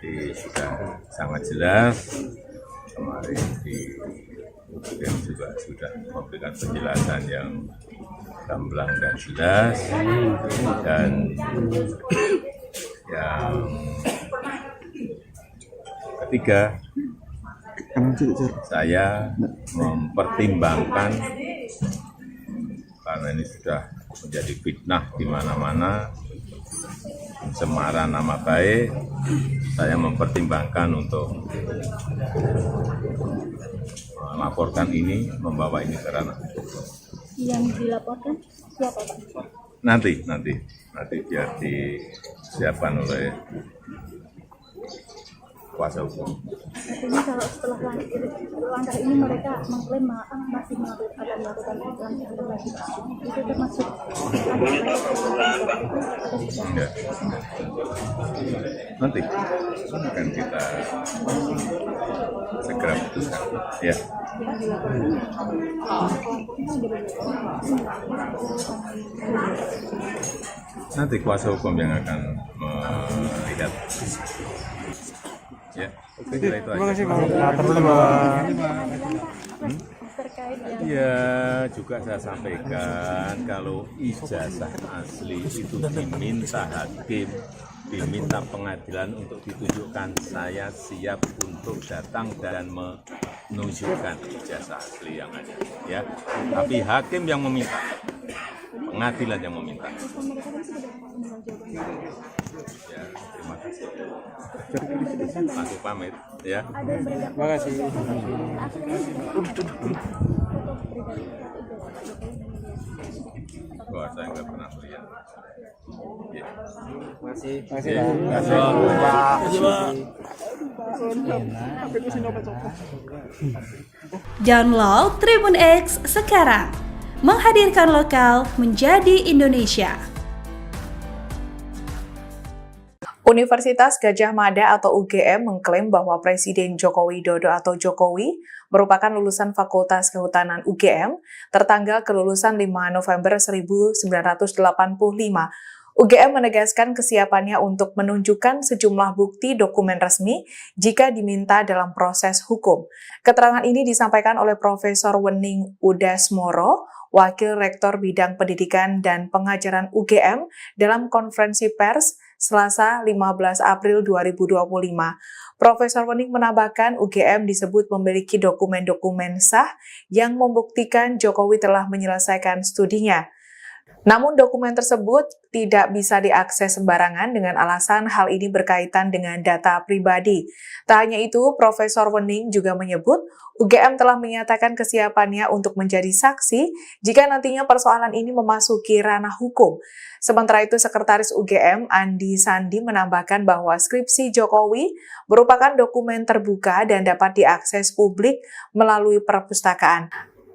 Jadi sudah sangat jelas, kemarin di UGM juga sudah memberikan penjelasan yang gamblang dan jelas, dan yang ketiga, saya mempertimbangkan, karena ini sudah menjadi fitnah di mana-mana, pencemaran nama baik, saya mempertimbangkan untuk melaporkan ini, membawa ini ke ranah hukum. Yang dilaporkan siapa Pak? Nanti biar disiapkan oleh kuasa hukum. Artinya kalau setelah langkah ini mereka mengklaim masih akan melakukan langkah lagi, itu termasuk Enggak. Nanti akan kita segera putuskan. Ya. yang dilaporkan kelompoknya ada Nanti kuasa hukum yang akan melihat. Ya, oke, kira itu aja. terkait yang Ya, juga saya sampaikan kalau ijazah asli itu diminta hakim, diminta pengadilan untuk ditunjukkan, saya siap untuk datang dan menunjukkan ijazah asli yang ada. Ya, tapi hakim yang meminta, pengadilan yang meminta. Ya, terima kasih. Langsung pamit, ya. Terima kasih. Wah, saya nggak pernah melihat. Ya. Masih Ya, Download Tribun X sekarang. Menghadirkan lokal menjadi Indonesia. Universitas Gadjah Mada atau UGM mengklaim bahwa Presiden Joko Widodo atau Jokowi merupakan lulusan Fakultas Kehutanan UGM tertanggal kelulusan 5 November 1985. UGM menegaskan kesiapannya untuk menunjukkan sejumlah bukti dokumen resmi jika diminta dalam proses hukum. Keterangan ini disampaikan oleh Profesor Wening Udasmoro, Wakil Rektor Bidang Pendidikan dan Pengajaran UGM dalam konferensi pers Selasa 15 April 2025. Profesor Wening menambahkan UGM disebut memiliki dokumen-dokumen sah yang membuktikan Jokowi telah menyelesaikan studinya. Namun dokumen tersebut tidak bisa diakses sembarangan dengan alasan hal ini berkaitan dengan data pribadi. Tak hanya itu, Profesor Wening juga menyebut UGM telah menyatakan kesiapannya untuk menjadi saksi jika nantinya persoalan ini memasuki ranah hukum. Sementara itu, Sekretaris UGM Andi Sandi menambahkan bahwa skripsi Jokowi merupakan dokumen terbuka dan dapat diakses publik melalui perpustakaan.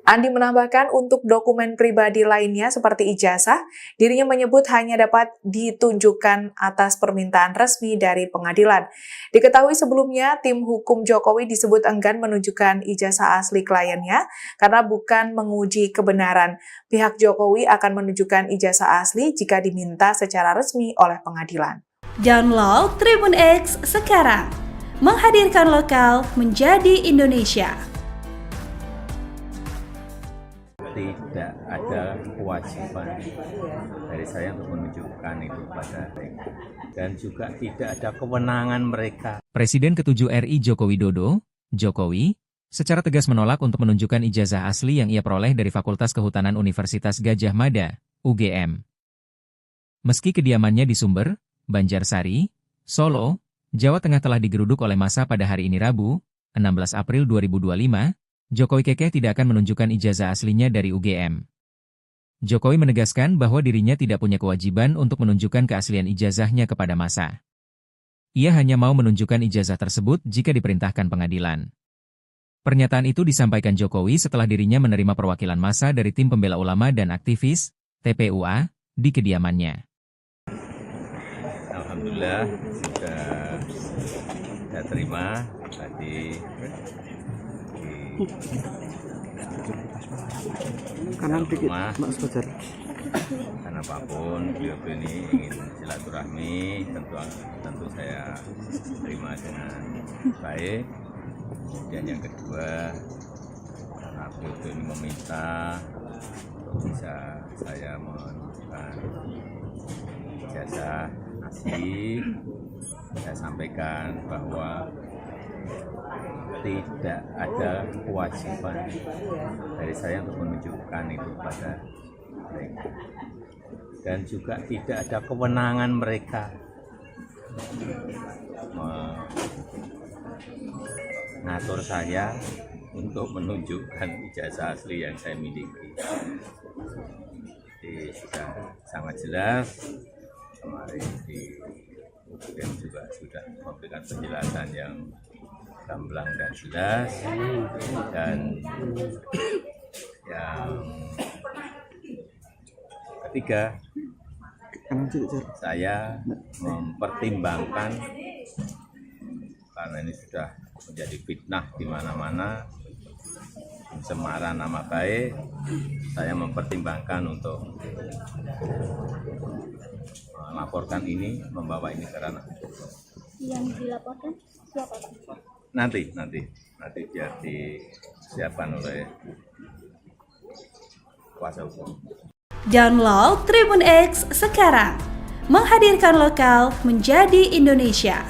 Andi menambahkan untuk dokumen pribadi lainnya seperti ijazah, dirinya menyebut hanya dapat ditunjukkan atas permintaan resmi dari pengadilan. Diketahui sebelumnya, tim hukum Jokowi disebut enggan menunjukkan ijazah asli kliennya karena bukan menguji kebenaran. Pihak Jokowi akan menunjukkan ijazah asli jika diminta secara resmi oleh pengadilan. Download Tribun X sekarang. Menghadirkan lokal menjadi Indonesia. Tidak ada kewajiban dari saya untuk menunjukkan itu pada mereka. Dan juga tidak ada kewenangan mereka. Presiden ke-7 RI Joko Widodo, Jokowi, secara tegas menolak untuk menunjukkan ijazah asli yang ia peroleh dari Fakultas Kehutanan Universitas Gadjah Mada, UGM. Meski kediamannya di Sumber, Banjarsari, Solo, Jawa Tengah telah digeruduk oleh massa pada hari ini Rabu, 16 April 2025, Jokowi kekeh tidak akan menunjukkan ijazah aslinya dari UGM. Jokowi menegaskan bahwa dirinya tidak punya kewajiban untuk menunjukkan keaslian ijazahnya kepada massa. Ia hanya mau menunjukkan ijazah tersebut jika diperintahkan pengadilan. Pernyataan itu disampaikan Jokowi setelah dirinya menerima perwakilan massa dari tim pembela ulama dan aktivis, TPUA, di kediamannya. Alhamdulillah sudah saya terima tadi. Kanan dikit, Mas Fajar. Karena apapun beliau ini ingin silaturahmi, tentu saya terima dengan baik. Dan yang kedua, karena beliau ini meminta untuk bisa saya menunjukkan ijazah asli, saya sampaikan bahwa tidak ada kewajiban dari saya untuk menunjukkan itu pada mereka. Dan juga tidak ada kewenangan mereka mengatur saya untuk menunjukkan ijazah asli yang saya miliki. Jadi sudah sangat jelas, kemarin di UGM juga sudah memberikan penjelasan yang gamblang dan jelas, dan yang ketiga, saya mempertimbangkan karena ini sudah menjadi fitnah di mana-mana, pencemaran nama baik, saya mempertimbangkan untuk melaporkan ini, membawa ini ke ranah. Yang dilaporkan siapa Pak? Nanti biar disiapkan oleh kuasa hukum. Download Tribun X sekarang, menghadirkan lokal menjadi Indonesia.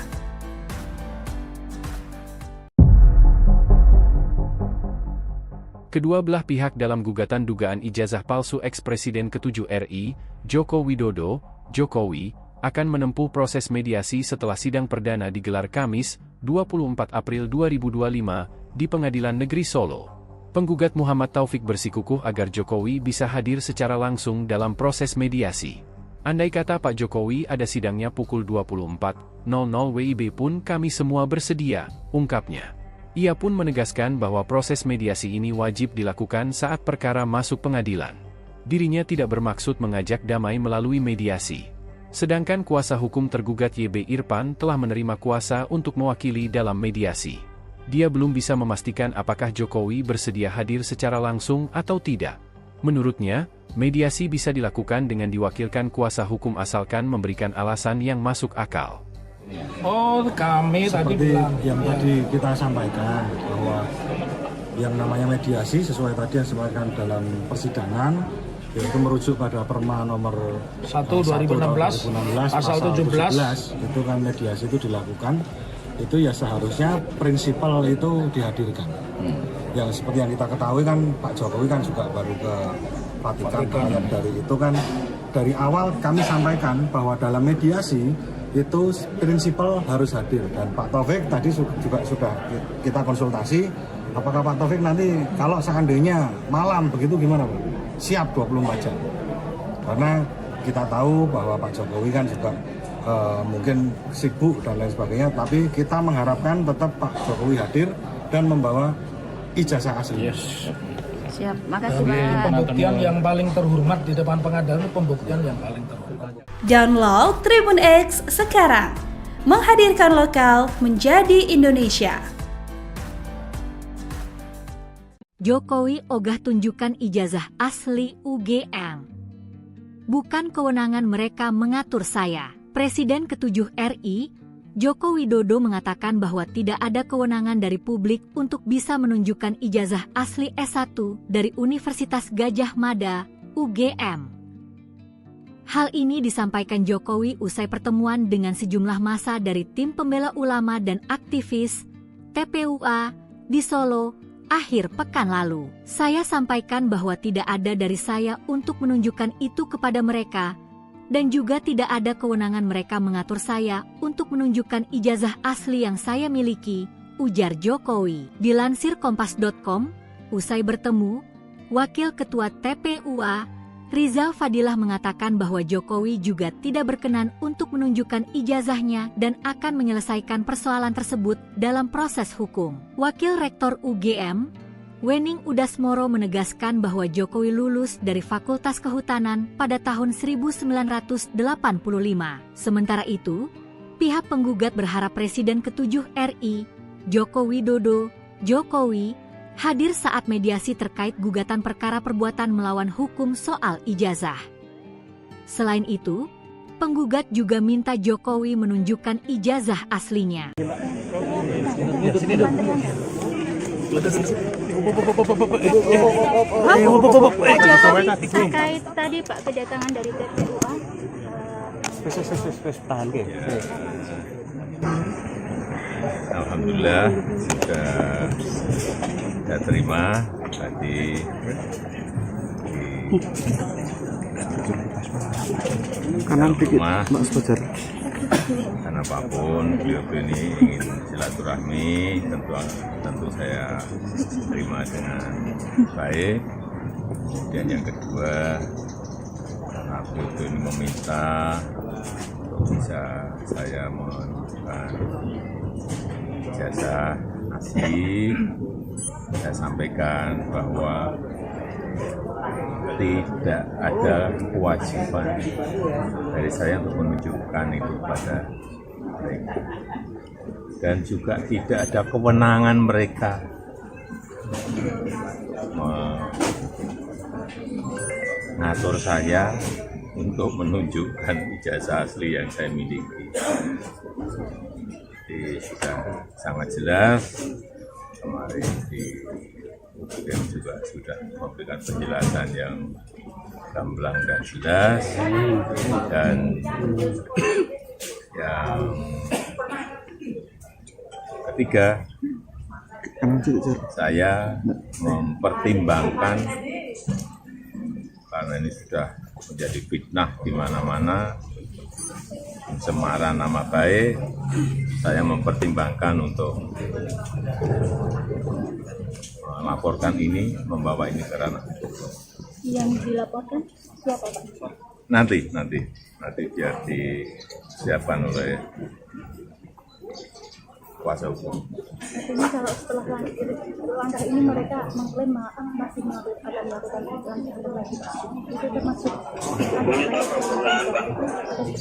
Kedua belah pihak dalam gugatan dugaan ijazah palsu ex-Presiden ke-7 RI, Joko Widodo, Jokowi, akan menempuh proses mediasi setelah sidang perdana digelar Kamis, 24 April 2025, di Pengadilan Negeri Solo. Penggugat Muhammad Taufik bersikukuh agar Jokowi bisa hadir secara langsung dalam proses mediasi. Andai kata Pak Jokowi ada sidangnya pukul 24.00 WIB pun kami semua bersedia, ungkapnya. Ia pun menegaskan bahwa proses mediasi ini wajib dilakukan saat perkara masuk pengadilan. Dirinya tidak bermaksud mengajak damai melalui mediasi. Sedangkan kuasa hukum tergugat YB Irfan telah menerima kuasa untuk mewakili dalam mediasi. Dia belum bisa memastikan apakah Jokowi bersedia hadir secara langsung atau tidak. Menurutnya, mediasi bisa dilakukan dengan diwakilkan kuasa hukum asalkan memberikan alasan yang masuk akal. Oh, kami tadi bilang yang tadi kita sampaikan bahwa yang namanya mediasi sesuai tadi yang disampaikan dalam persidangan, yaitu merujuk pada Perma nomor 1 2016 pasal 17 itu kan mediasi itu dilakukan, itu ya seharusnya prinsipal itu dihadirkan. Yang seperti yang kita ketahui kan Pak Jokowi kan juga baru ke Vatikan. Dari itu kan dari awal kami sampaikan bahwa dalam mediasi itu prinsipal harus hadir, dan Pak Taufik tadi juga sudah kita konsultasi apakah Pak Taufik nanti kalau seandainya malam begitu gimana Pak? Siap 24 jam, karena kita tahu bahwa Pak Jokowi kan juga mungkin sibuk dan lain sebagainya, tapi kita mengharapkan tetap Pak Jokowi hadir dan membawa ijazah asli. Siap, makasih Pak. Pembuktian yang paling terhormat di depan pengadilan itu pembuktian yang paling terhormat. Download Tribun X sekarang, menghadirkan lokal menjadi Indonesia. Jokowi ogah tunjukkan ijazah asli UGM. Bukan kewenangan mereka mengatur saya. Presiden ke-7 RI, Joko Widodo mengatakan bahwa tidak ada kewenangan dari publik untuk bisa menunjukkan ijazah asli S1 dari Universitas Gadjah Mada, UGM. Hal ini disampaikan Jokowi usai pertemuan dengan sejumlah massa dari tim pembela ulama dan aktivis TPUA di Solo akhir pekan lalu. Saya sampaikan bahwa tidak ada dari saya untuk menunjukkan itu kepada mereka, dan juga tidak ada kewenangan mereka mengatur saya untuk menunjukkan ijazah asli yang saya miliki, ujar Jokowi. Dilansir Kompas.com, usai bertemu, Wakil Ketua TPUA, Rizal Fadilah mengatakan bahwa Jokowi juga tidak berkenan untuk menunjukkan ijazahnya dan akan menyelesaikan persoalan tersebut dalam proses hukum. Wakil Rektor UGM, Wening Udasmoro menegaskan bahwa Jokowi lulus dari Fakultas Kehutanan pada tahun 1985. Sementara itu, pihak penggugat berharap Presiden ke-7 RI, Joko Widodo, Jokowi, hadir saat mediasi terkait gugatan perkara perbuatan melawan hukum soal ijazah. Selain itu, penggugat juga minta Jokowi menunjukkan ijazah aslinya. Terkait tadi Pak kedatangan dari TPUA. Alhamdulillah sudah saya terima tadi kanan dikit Mas Fajar. Karena apapun beliau ini ingin silaturahmi, tentu saya terima dengan baik. Kemudian yang kedua, karena beliau ini meminta untuk bisa saya menunjukkan ijazah asli, saya sampaikan bahwa tidak ada kewajiban dari saya untuk menunjukkan itu pada mereka, dan juga tidak ada kewenangan mereka mengatur saya untuk menunjukkan ijazah asli yang saya miliki. Jadi sudah sangat jelas, kemarin di UGM juga sudah memberikan penjelasan yang gamblang dan jelas, dan yang ketiga, saya mempertimbangkan, karena ini sudah menjadi fitnah di mana-mana, pencemaran nama baik, saya mempertimbangkan untuk melaporkan ini, membawa ini ke ranah hukum. Yang dilaporkan siapa, Pak? Nanti biar disiapkan oleh kuasa hukum. Artinya kalau setelah langkah ini mereka mengklaim masih akan melakukan langkah lagi, itu termasuk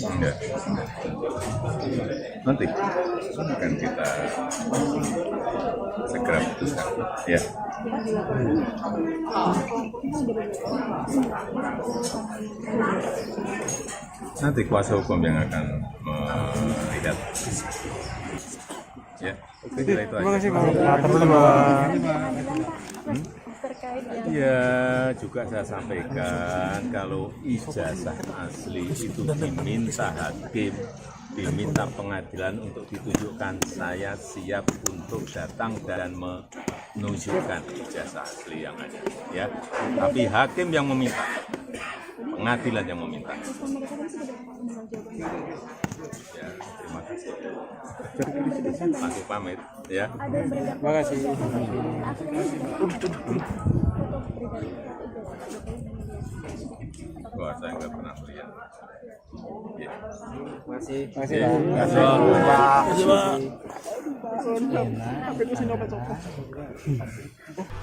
Enggak. Nanti akan kita segera putuskan. Ya. Nanti kuasa hukum yang akan melihat. Ya, oke, itu aja. Ya, juga saya sampaikan kalau ijazah asli itu diminta hakim, diminta pengadilan untuk ditunjukkan, saya siap untuk datang dan menunjukkan ijazah asli yang ada. Ya, tapi hakim yang meminta, pengadilan yang meminta. Ya, terima kasih. Masih pamit, ya. Terima kasih. Wah, saya nggak pernah melihat. Ya. Masih Pak.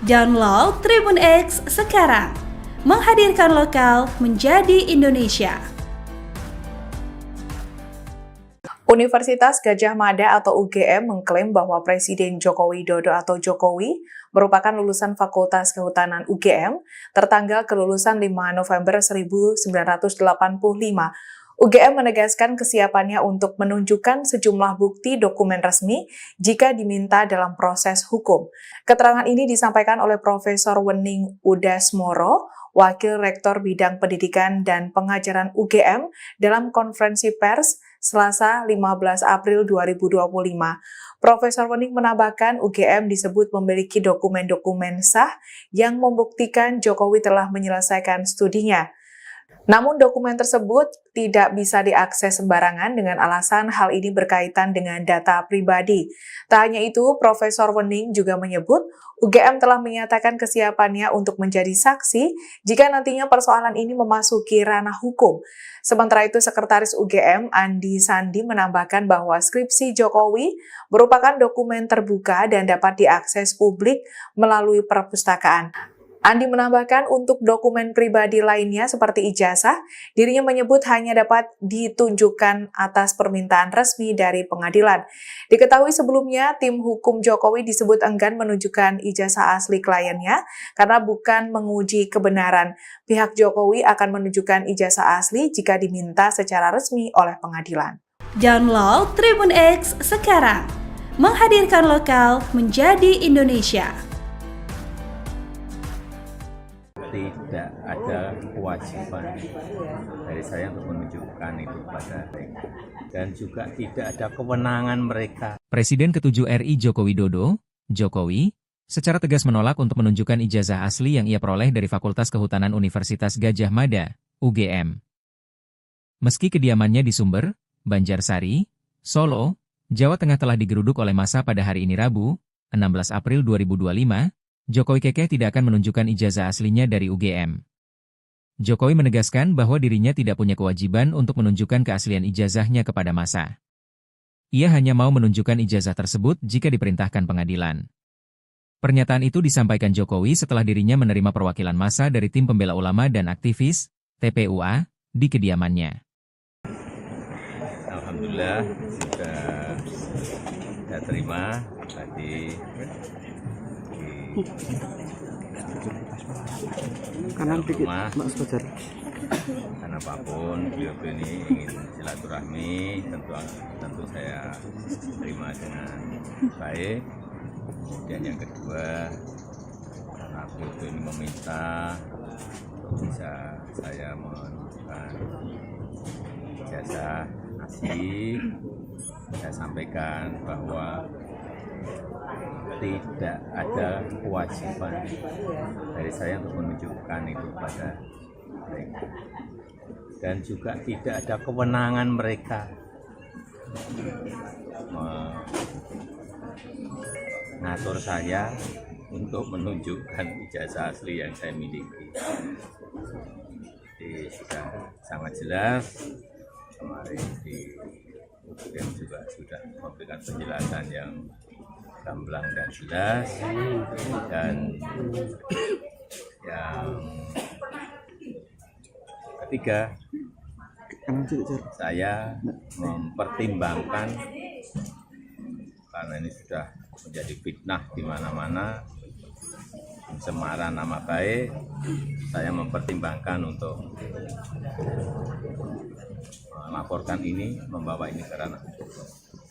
Download Tribun X sekarang. Menghadirkan lokal menjadi Indonesia. Universitas Gadjah Mada atau UGM mengklaim bahwa Presiden Joko Widodo atau Jokowi merupakan lulusan Fakultas Kehutanan UGM tertanggal kelulusan 5 November 1985. UGM menegaskan kesiapannya untuk menunjukkan sejumlah bukti dokumen resmi jika diminta dalam proses hukum. Keterangan ini disampaikan oleh Profesor Wening Udasmoro, Wakil Rektor Bidang Pendidikan dan Pengajaran UGM dalam konferensi pers Selasa 15 April 2025. Profesor Wening menambahkan UGM disebut memiliki dokumen-dokumen sah yang membuktikan Jokowi telah menyelesaikan studinya. Namun dokumen tersebut tidak bisa diakses sembarangan dengan alasan hal ini berkaitan dengan data pribadi. Tak hanya itu, Profesor Wening juga menyebut UGM telah menyatakan kesiapannya untuk menjadi saksi jika nantinya persoalan ini memasuki ranah hukum. Sementara itu, Sekretaris UGM Andi Sandi menambahkan bahwa skripsi Jokowi merupakan dokumen terbuka dan dapat diakses publik melalui perpustakaan. Andi menambahkan untuk dokumen pribadi lainnya seperti ijazah, dirinya menyebut hanya dapat ditunjukkan atas permintaan resmi dari pengadilan. Diketahui sebelumnya, tim hukum Jokowi disebut enggan menunjukkan ijazah asli kliennya karena bukan menguji kebenaran. Pihak Jokowi akan menunjukkan ijazah asli jika diminta secara resmi oleh pengadilan. Download Tribun X sekarang. Menghadirkan lokal menjadi Indonesia. Tidak ada kewajiban dari saya untuk menunjukkan itu pada mereka, dan juga tidak ada kewenangan mereka. Presiden ke-7 RI Joko Widodo, Jokowi, secara tegas menolak untuk menunjukkan ijazah asli yang ia peroleh dari Fakultas Kehutanan Universitas Gadjah Mada, UGM. Meski kediamannya di Sumber, Banjarsari, Solo, Jawa Tengah telah digeruduk oleh massa pada hari ini Rabu, 16 April 2025, Jokowi kekeh tidak akan menunjukkan ijazah aslinya dari UGM. Jokowi menegaskan bahwa dirinya tidak punya kewajiban untuk menunjukkan keaslian ijazahnya kepada massa. Ia hanya mau menunjukkan ijazah tersebut jika diperintahkan pengadilan. Pernyataan itu disampaikan Jokowi setelah dirinya menerima perwakilan massa dari tim pembela ulama dan aktivis, TPUA, di kediamannya. Alhamdulillah sudah saya terima tadi di Kanan dikit, Mas Fajar. Karena apapun beliau ini ingin silaturahmi, tentu saya terima dengan baik. Dan yang kedua, karena beliau ini meminta bisa saya menunjukkan ijazah asli, saya sampaikan bahwa tidak ada kewajiban dari saya untuk menunjukkan itu pada mereka, dan juga tidak ada kewenangan mereka mengatur saya untuk menunjukkan ijazah asli yang saya miliki. Jadi sudah sangat jelas, kemarin di UGM juga sudah memberikan penjelasan yang gamblang dan jelas, dan yang ketiga, saya mempertimbangkan karena ini sudah menjadi fitnah di mana-mana, pencemaran nama baik, saya mempertimbangkan untuk melaporkan ini, membawa ini ke ranah hukum.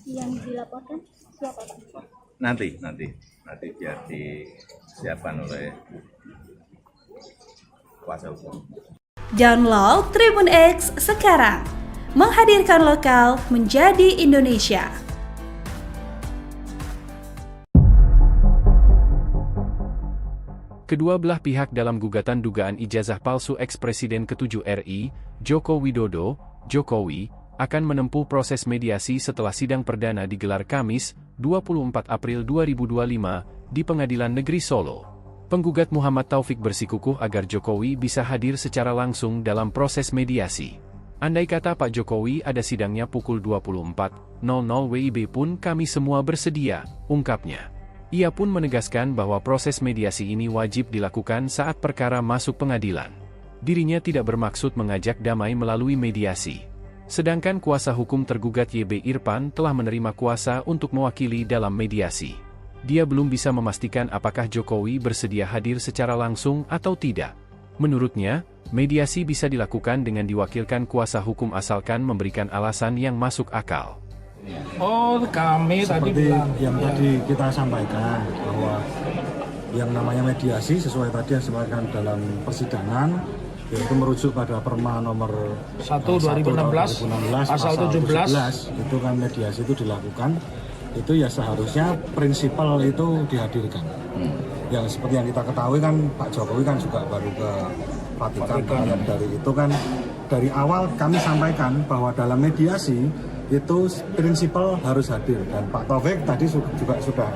Yang dilaporkan siapa, Pak? Nanti biar disiapkan oleh kuasa hukum. Download Tribun X sekarang, menghadirkan lokal menjadi Indonesia. Kedua belah pihak dalam gugatan dugaan ijazah palsu ex-Presiden ke-7 RI, Joko Widodo, Jokowi, akan menempuh proses mediasi setelah sidang perdana digelar Kamis, 24 April 2025, di Pengadilan Negeri Solo. Penggugat Muhammad Taufik bersikukuh agar Jokowi bisa hadir secara langsung dalam proses mediasi. Andai kata Pak Jokowi ada sidangnya pukul 24.00 WIB pun kami semua bersedia, ungkapnya. Ia pun menegaskan bahwa proses mediasi ini wajib dilakukan saat perkara masuk pengadilan. Dirinya tidak bermaksud mengajak damai melalui mediasi. Sedangkan kuasa hukum tergugat YB Irfan telah menerima kuasa untuk mewakili dalam mediasi. Dia belum bisa memastikan apakah Jokowi bersedia hadir secara langsung atau tidak. Menurutnya, mediasi bisa dilakukan dengan diwakilkan kuasa hukum asalkan memberikan alasan yang masuk akal. Oh, kami seperti tadi bilang yang tadi kita sampaikan bahwa yang namanya mediasi sesuai tadi yang disampaikan dalam persidangan, yaitu merujuk pada Perma nomor 1 2016 pasal 17 itu kan mediasi itu dilakukan, itu ya seharusnya prinsipal itu dihadirkan. Yang seperti yang kita ketahui kan Pak Jokowi kan juga baru ke Vatikan. Dari itu kan dari awal kami sampaikan bahwa dalam mediasi itu prinsipal harus hadir, dan Pak Taufik tadi juga sudah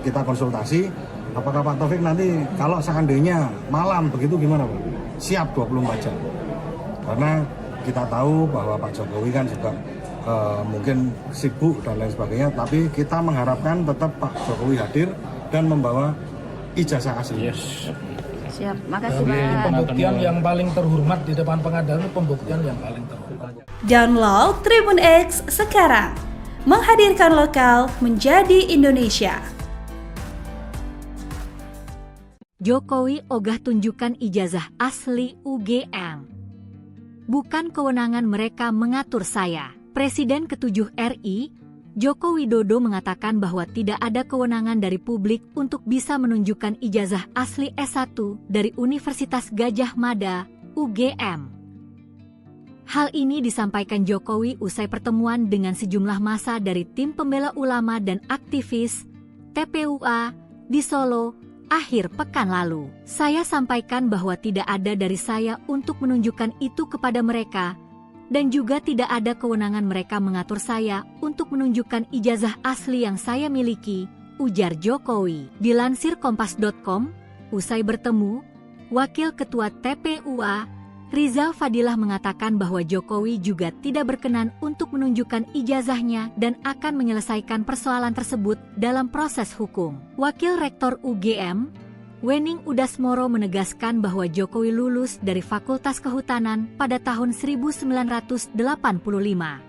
kita konsultasi, apakah Pak Taufik nanti kalau seandainya malam begitu gimana Pak? Siap 24 jam. Karena kita tahu bahwa Pak Jokowi kan juga mungkin sibuk dan lain sebagainya, tapi kita mengharapkan tetap Pak Jokowi hadir dan membawa ijazah asli. Yes. Siap, makasih Pak. Pembuktian yang paling terhormat di depan pengadilan itu pembuktian yang paling terhormat. Download Tribun X sekarang, menghadirkan lokal menjadi Indonesia. Jokowi ogah tunjukkan ijazah asli UGM. Bukan kewenangan mereka mengatur saya. Presiden ke-7 RI, Joko Widodo mengatakan bahwa tidak ada kewenangan dari publik untuk bisa menunjukkan ijazah asli S1 dari Universitas Gadjah Mada, UGM. Hal ini disampaikan Jokowi usai pertemuan dengan sejumlah massa dari tim pembela ulama dan aktivis TPUA di Solo akhir pekan lalu. Saya sampaikan bahwa tidak ada dari saya untuk menunjukkan itu kepada mereka, dan juga tidak ada kewenangan mereka mengatur saya untuk menunjukkan ijazah asli yang saya miliki, ujar Jokowi. Dilansir Kompas.com, usai bertemu, Wakil Ketua TPUA, Rizal Fadilah mengatakan bahwa Jokowi juga tidak berkenan untuk menunjukkan ijazahnya dan akan menyelesaikan persoalan tersebut dalam proses hukum. Wakil Rektor UGM, Wening Udasmoro menegaskan bahwa Jokowi lulus dari Fakultas Kehutanan pada tahun 1985.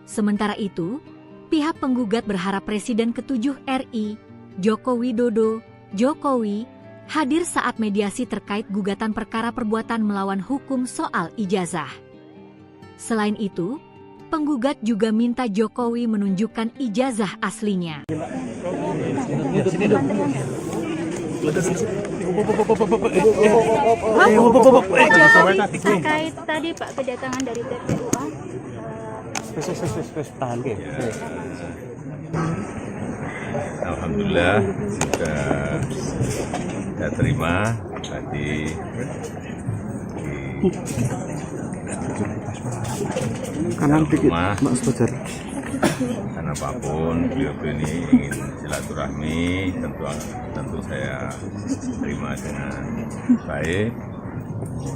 Sementara itu, pihak penggugat berharap Presiden ke-7 RI, Joko Widodo, Jokowi, hadir saat mediasi terkait gugatan perkara perbuatan melawan hukum soal ijazah. Selain itu, penggugat juga minta Jokowi menunjukkan ijazah aslinya. Terkait tadi Pak kedatangan dari TPUA. Alhamdulillah sudah terima tadi kanan dikit Mas Fajar. Karena apapun beliau ini ingin silaturahmi, tentu saya terima dengan baik.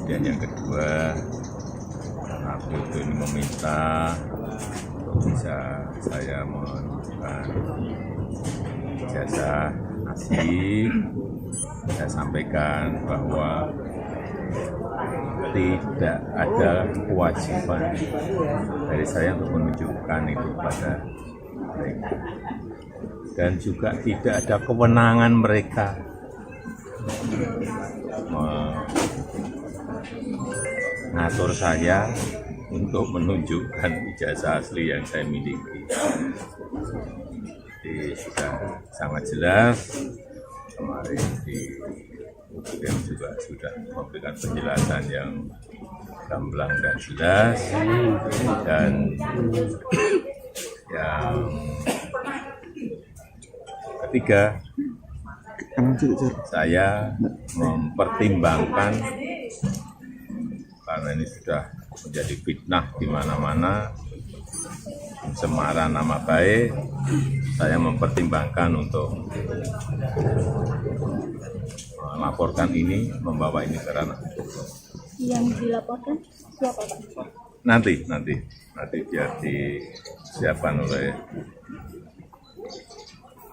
Dan yang kedua, karena beliau ini meminta bisa saya menunjukkan ijazah asli, saya sampaikan bahwa tidak ada kewajiban dari saya untuk menunjukkan itu pada mereka, dan juga tidak ada kewenangan mereka mengatur saya untuk menunjukkan ijazah asli yang saya miliki. Jadi sudah sangat jelas, kemarin di UGM juga sudah memberikan penjelasan yang gamblang dan jelas, dan yang ketiga, saya mempertimbangkan karena ini sudah menjadi fitnah di mana-mana, pencemaran nama baik, saya mempertimbangkan untuk melaporkan ini, membawa ini ke ranah hukum. Yang dilaporkan siapa Pak? Nanti biar disiapkan oleh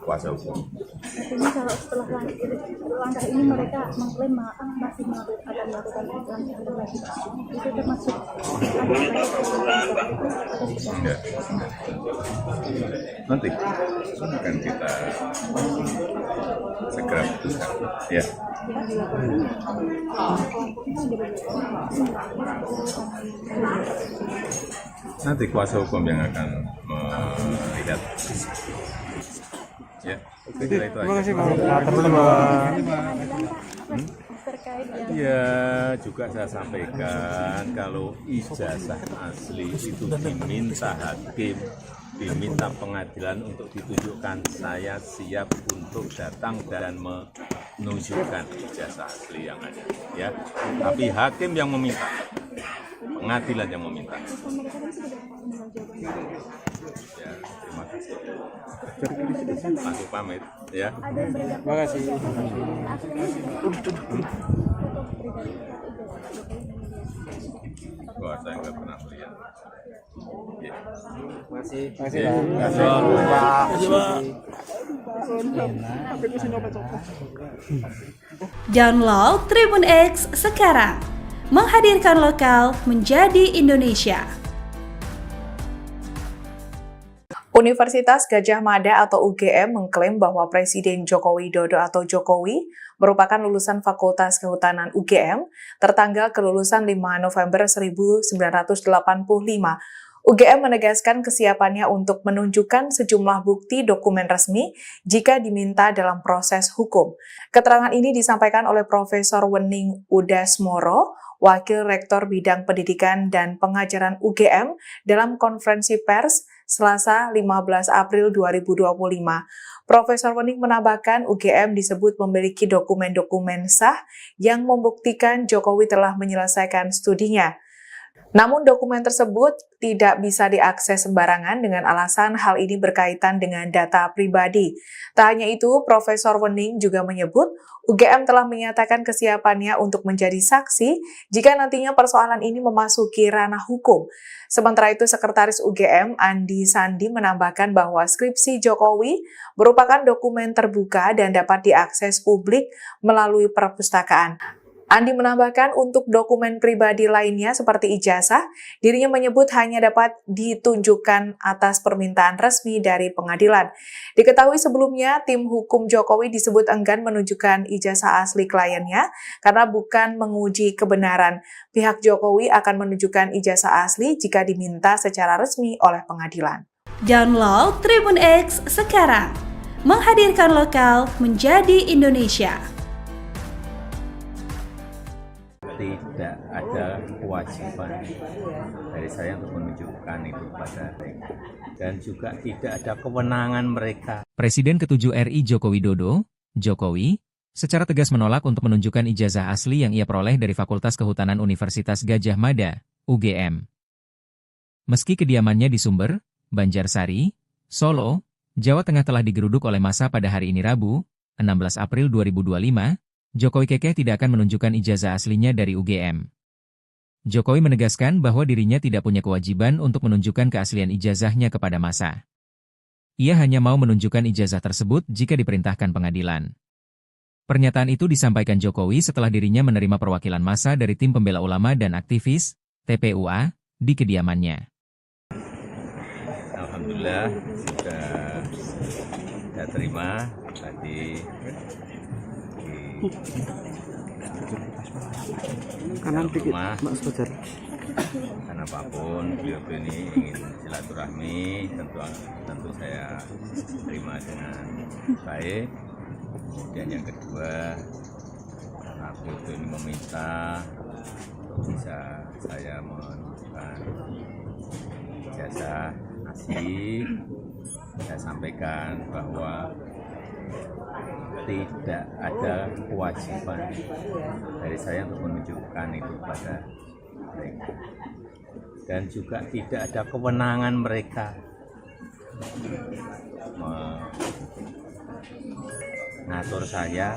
kuasa hukum. Artinya kalau setelah langkah ini mereka mengklaim masih akan melakukan langkah lagi, itu termasuk enggak. Nanti akan kita segera putuskan. Ya. Nanti kuasa hukum yang akan melihat. Ya, itu terima kasih Pak. Ya, juga saya sampaikan kalau ijazah asli itu diminta hakim, diminta pengadilan untuk ditunjukkan, saya siap untuk datang dan menunjukkan ijazah asli yang ada. Ya, tapi hakim yang meminta, pengadilan yang meminta. Ya, terima kasih. Masuk pamit, ya. Terima kasih. Wah, saya nggak pernah melihat. Ya. Masih Ya. Download Tribun X sekarang, menghadirkan lokal menjadi Indonesia. Universitas Gadjah Mada atau UGM mengklaim bahwa Presiden Joko Widodo atau Jokowi merupakan lulusan Fakultas Kehutanan UGM tertanggal kelulusan 5 November 1985. UGM menegaskan kesiapannya untuk menunjukkan sejumlah bukti dokumen resmi jika diminta dalam proses hukum. Keterangan ini disampaikan oleh Profesor Wening Udasmoro, Wakil Rektor Bidang Pendidikan dan Pengajaran UGM dalam konferensi pers Selasa 15 April 2025. Profesor Wening menambahkan UGM disebut memiliki dokumen-dokumen sah yang membuktikan Jokowi telah menyelesaikan studinya. Namun dokumen tersebut tidak bisa diakses sembarangan dengan alasan hal ini berkaitan dengan data pribadi. Tak hanya itu, Profesor Wening juga menyebut UGM telah menyatakan kesiapannya untuk menjadi saksi jika nantinya persoalan ini memasuki ranah hukum. Sementara itu, Sekretaris UGM Andi Sandi menambahkan bahwa skripsi Jokowi merupakan dokumen terbuka dan dapat diakses publik melalui perpustakaan. Andi menambahkan untuk dokumen pribadi lainnya seperti ijazah, dirinya menyebut hanya dapat ditunjukkan atas permintaan resmi dari pengadilan. Diketahui sebelumnya, tim hukum Jokowi disebut enggan menunjukkan ijazah asli kliennya karena bukan menguji kebenaran. Pihak Jokowi akan menunjukkan ijazah asli jika diminta secara resmi oleh pengadilan. Download Tribun X sekarang, menghadirkan lokal menjadi Indonesia. Tidak ada kewajiban dari saya untuk menunjukkan itu pada mereka. Dan juga tidak ada kewenangan mereka. Presiden ke-7 RI Joko Widodo, Jokowi, secara tegas menolak untuk menunjukkan ijazah asli yang ia peroleh dari Fakultas Kehutanan Universitas Gadjah Mada, UGM. Meski kediamannya di Sumber, Banjarsari, Solo, Jawa Tengah telah digeruduk oleh massa pada hari ini Rabu, 16 April 2025, Jokowi kekeh tidak akan menunjukkan ijazah aslinya dari UGM. Jokowi menegaskan bahwa dirinya tidak punya kewajiban untuk menunjukkan keaslian ijazahnya kepada massa. Ia hanya mau menunjukkan ijazah tersebut jika diperintahkan pengadilan. Pernyataan itu disampaikan Jokowi setelah dirinya menerima perwakilan massa dari tim pembela ulama dan aktivis, TPUA, di kediamannya. Alhamdulillah sudah saya terima tadi kanan dikit, Mas Fajar. Karena apapun beliau ini ingin silaturahmi, tentu saya terima dengan baik. Kemudian yang kedua, karena beliau ini meminta untuk bisa saya menunjukkan ijazah asli, saya sampaikan bahwa tidak ada kewajiban dari saya untuk menunjukkan itu pada mereka. Dan juga tidak ada kewenangan mereka mengatur saya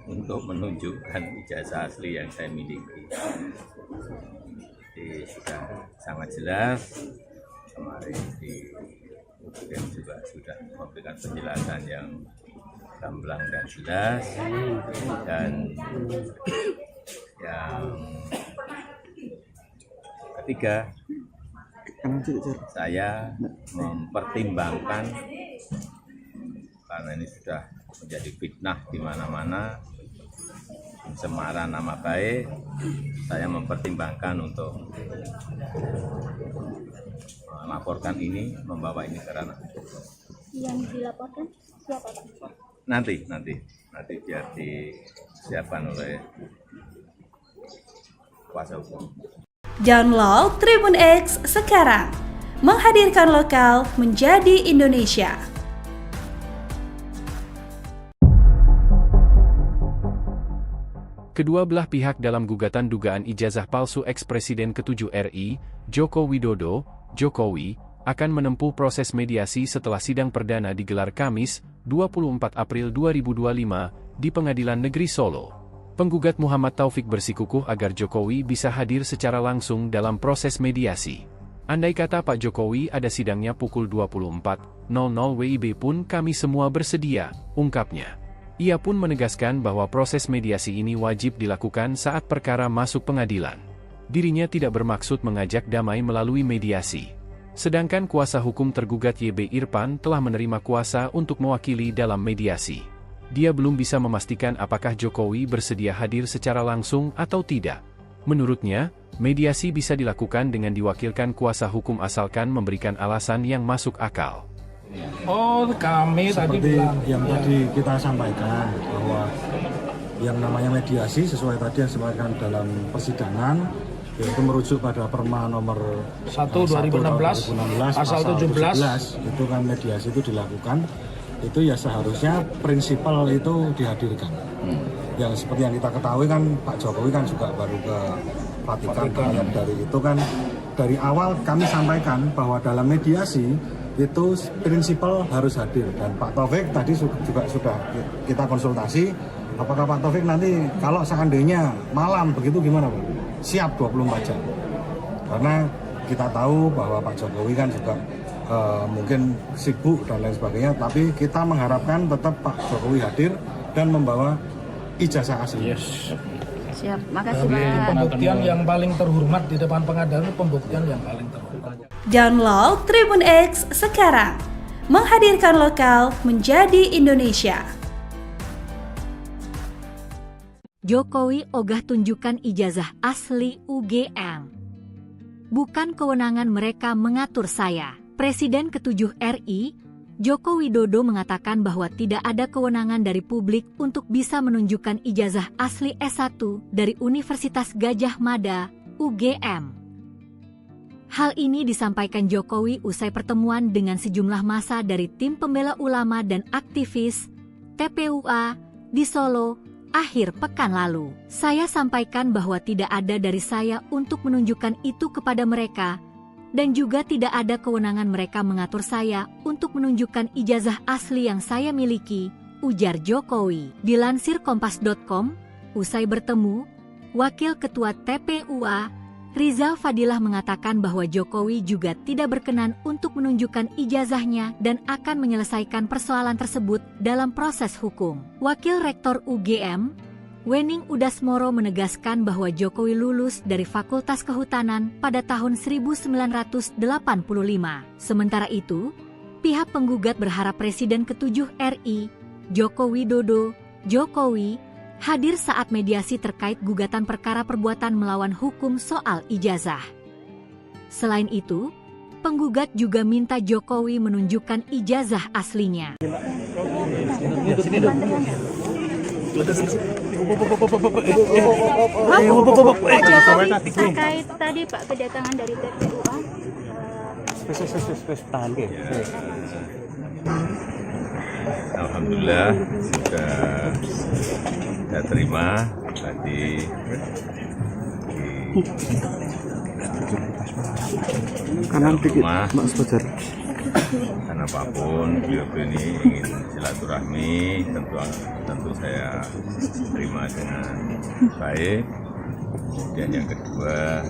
untuk menunjukkan ijazah asli yang saya miliki. Jadi sudah sangat jelas, kemarin di UGM juga sudah memberikan penjelasan yang gamblang dan jelas, dan yang ketiga, saya mempertimbangkan karena ini sudah menjadi fitnah di mana-mana, pencemaran nama baik, saya mempertimbangkan untuk melaporkan ini, membawa ini ke ranah. Yang dilaporkan siapa, Pak? Nanti biar disiapkan oleh kuasa hukum. Download Tribun X sekarang, menghadirkan lokal menjadi Indonesia. Kedua belah pihak dalam gugatan dugaan ijazah palsu eks-Presiden ke-7 RI, Joko Widodo, Jokowi, akan menempuh proses mediasi setelah sidang perdana digelar Kamis, 24 April 2025, di Pengadilan Negeri Solo. Penggugat Muhammad Taufik bersikukuh agar Jokowi bisa hadir secara langsung dalam proses mediasi. Andai kata Pak Jokowi ada sidangnya pukul 24.00 WIB pun kami semua bersedia, ungkapnya. Ia pun menegaskan bahwa proses mediasi ini wajib dilakukan saat perkara masuk pengadilan. Dirinya tidak bermaksud mengajak damai melalui mediasi. Sedangkan kuasa hukum tergugat YB Irfan telah menerima kuasa untuk mewakili dalam mediasi. Dia belum bisa memastikan apakah Jokowi bersedia hadir secara langsung atau tidak. Menurutnya, mediasi bisa dilakukan dengan diwakilkan kuasa hukum asalkan memberikan alasan yang masuk akal. Oh, kami seperti tadi bilang yang tadi kita sampaikan bahwa yang namanya mediasi sesuai tadi yang disampaikan dalam persidangan, yaitu merujuk pada Perma nomor 1 2016 pasal 17 itu kan mediasi itu dilakukan, itu ya seharusnya prinsipal itu dihadirkan. Yang seperti yang kita ketahui kan Pak Jokowi kan juga baru ke Vatikan. Dari itu kan dari awal kami sampaikan bahwa dalam mediasi itu prinsipal harus hadir, dan Pak Taufik tadi juga sudah kita konsultasi, apakah Pak Taufik nanti kalau seandainya malam begitu gimana Pak? Siap 24 jam. Karena kita tahu bahwa Pak Jokowi kan juga mungkin sibuk dan lain sebagainya, tapi kita mengharapkan tetap Pak Jokowi hadir dan membawa ijazah asli. Siap, makasih Tapi Pak. pembuktian yang paling terhormat di depan pengadilan itu pembuktian yang paling terhormat. Download Tribun X sekarang. Menghadirkan lokal menjadi Indonesia. Jokowi ogah tunjukkan ijazah asli UGM. Bukan kewenangan mereka mengatur saya. Presiden ke-7 RI, Joko Widodo mengatakan bahwa tidak ada kewenangan dari publik untuk bisa menunjukkan ijazah asli S1 dari Universitas Gadjah Mada, UGM. Hal ini disampaikan Jokowi usai pertemuan dengan sejumlah massa dari tim pembela ulama dan aktivis TPUA di Solo akhir pekan lalu. Saya sampaikan bahwa tidak ada dari saya untuk menunjukkan itu kepada mereka dan juga tidak ada kewenangan mereka mengatur saya untuk menunjukkan ijazah asli yang saya miliki, ujar Jokowi. Dilansir Kompas.com, usai bertemu, Wakil Ketua TPUA Rizal Fadilah mengatakan bahwa Jokowi juga tidak berkenan untuk menunjukkan ijazahnya dan akan menyelesaikan persoalan tersebut dalam proses hukum. Wakil Rektor UGM, Wening Udasmoro menegaskan bahwa Jokowi lulus dari Fakultas Kehutanan pada tahun 1985. Sementara itu, pihak penggugat berharap Presiden ke-7 RI, Joko Widodo, Jokowi, hadir saat mediasi terkait gugatan perkara perbuatan melawan hukum soal ijazah. Selain itu, penggugat juga minta Jokowi menunjukkan ijazah aslinya. Terkait tadi Pak kedatangan dari TPUA. Alhamdulillah sudah saya terima tadi kanan dikit rumah. Mas Fajar. Karena apapun beliau ini ingin silaturahmi, tentu saya terima dengan baik. Dan yang kedua,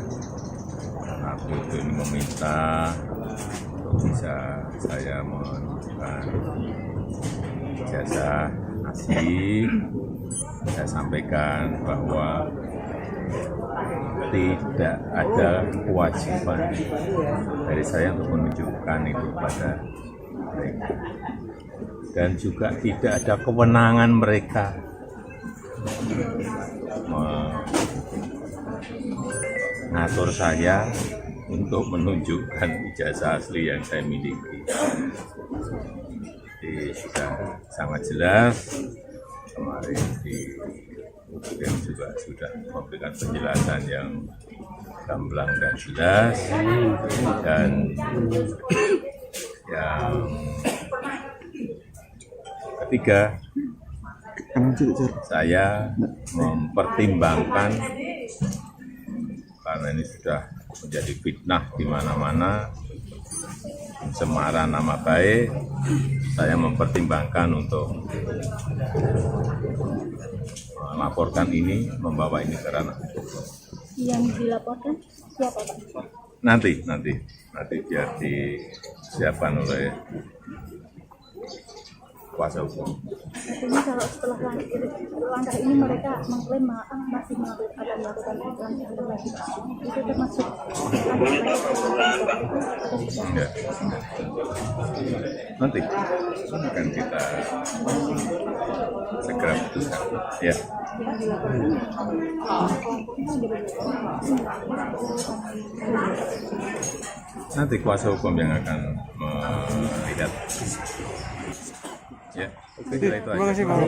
karena beliau ini meminta untuk bisa saya menunjukkan ijazah asli, saya sampaikan bahwa tidak ada kewajiban dari saya untuk menunjukkan itu kepada mereka, dan juga tidak ada kewenangan mereka mengatur saya untuk menunjukkan ijazah asli yang saya miliki. Jadi sudah sangat jelas, kemarin di UGM juga sudah memberikan penjelasan yang gamblang dan jelas, dan yang ketiga, saya mempertimbangkan karena ini sudah menjadi fitnah di mana-mana, pencemaran nama baik, saya mempertimbangkan untuk melaporkan ini, membawa ini ke ranah hukum. Yang dilaporkan siapa Pak? Nanti biar disiapkan oleh kuasa hukum. Artinya kalau setelah langkah ini mereka mengklaim masih akan melakukan langkah lagi, itu termasuk Enggak. Nanti akan kita segera putuskan. Ya. Nanti kuasa hukum yang akan melihat. Ya, itu aja. Terima kasih Pak.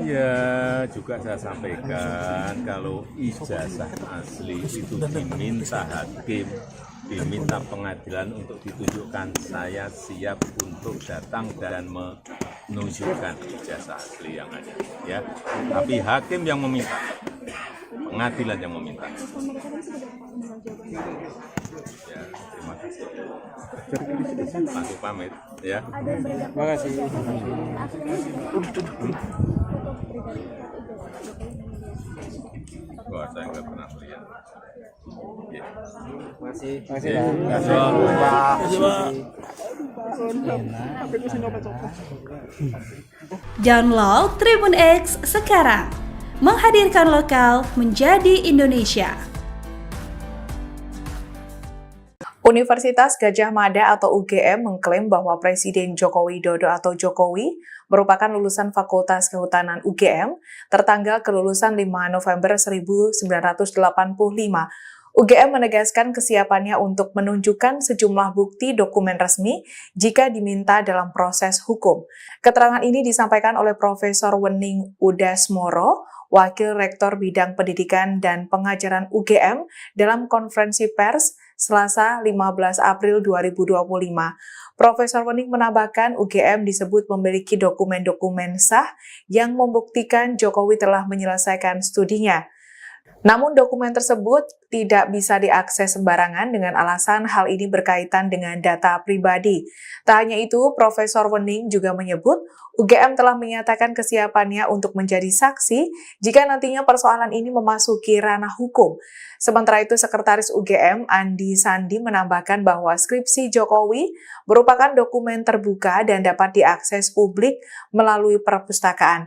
Ya, juga saya sampaikan kalau ijazah asli itu diminta hakim, diminta pengadilan untuk ditunjukkan, saya siap untuk datang dan menunjukkan ijazah asli yang ada. Ya, tapi hakim yang meminta, pengadilan yang meminta. Ya, terima kasih. Langsung pamit, ya. Terima kasih. Wah, saya nggak pernah melihat. Ya. Masih. Download Tribun X sekarang. Menghadirkan lokal menjadi Indonesia. Universitas Gadjah Mada atau UGM mengklaim bahwa Presiden Joko Widodo atau Jokowi merupakan lulusan Fakultas Kehutanan UGM tertanggal kelulusan 5 November 1985. UGM menegaskan kesiapannya untuk menunjukkan sejumlah bukti dokumen resmi jika diminta dalam proses hukum. Keterangan ini disampaikan oleh Profesor Wening Udasmoro, Wakil Rektor Bidang Pendidikan dan Pengajaran UGM dalam konferensi pers Selasa 15 April 2025. Profesor Wening menambahkan UGM disebut memiliki dokumen-dokumen sah yang membuktikan Jokowi telah menyelesaikan studinya. Namun dokumen tersebut tidak bisa diakses sembarangan dengan alasan hal ini berkaitan dengan data pribadi. Tak hanya itu, Profesor Wening juga menyebut UGM telah menyatakan kesiapannya untuk menjadi saksi jika nantinya persoalan ini memasuki ranah hukum. Sementara itu, Sekretaris UGM Andi Sandi menambahkan bahwa skripsi Jokowi merupakan dokumen terbuka dan dapat diakses publik melalui perpustakaan.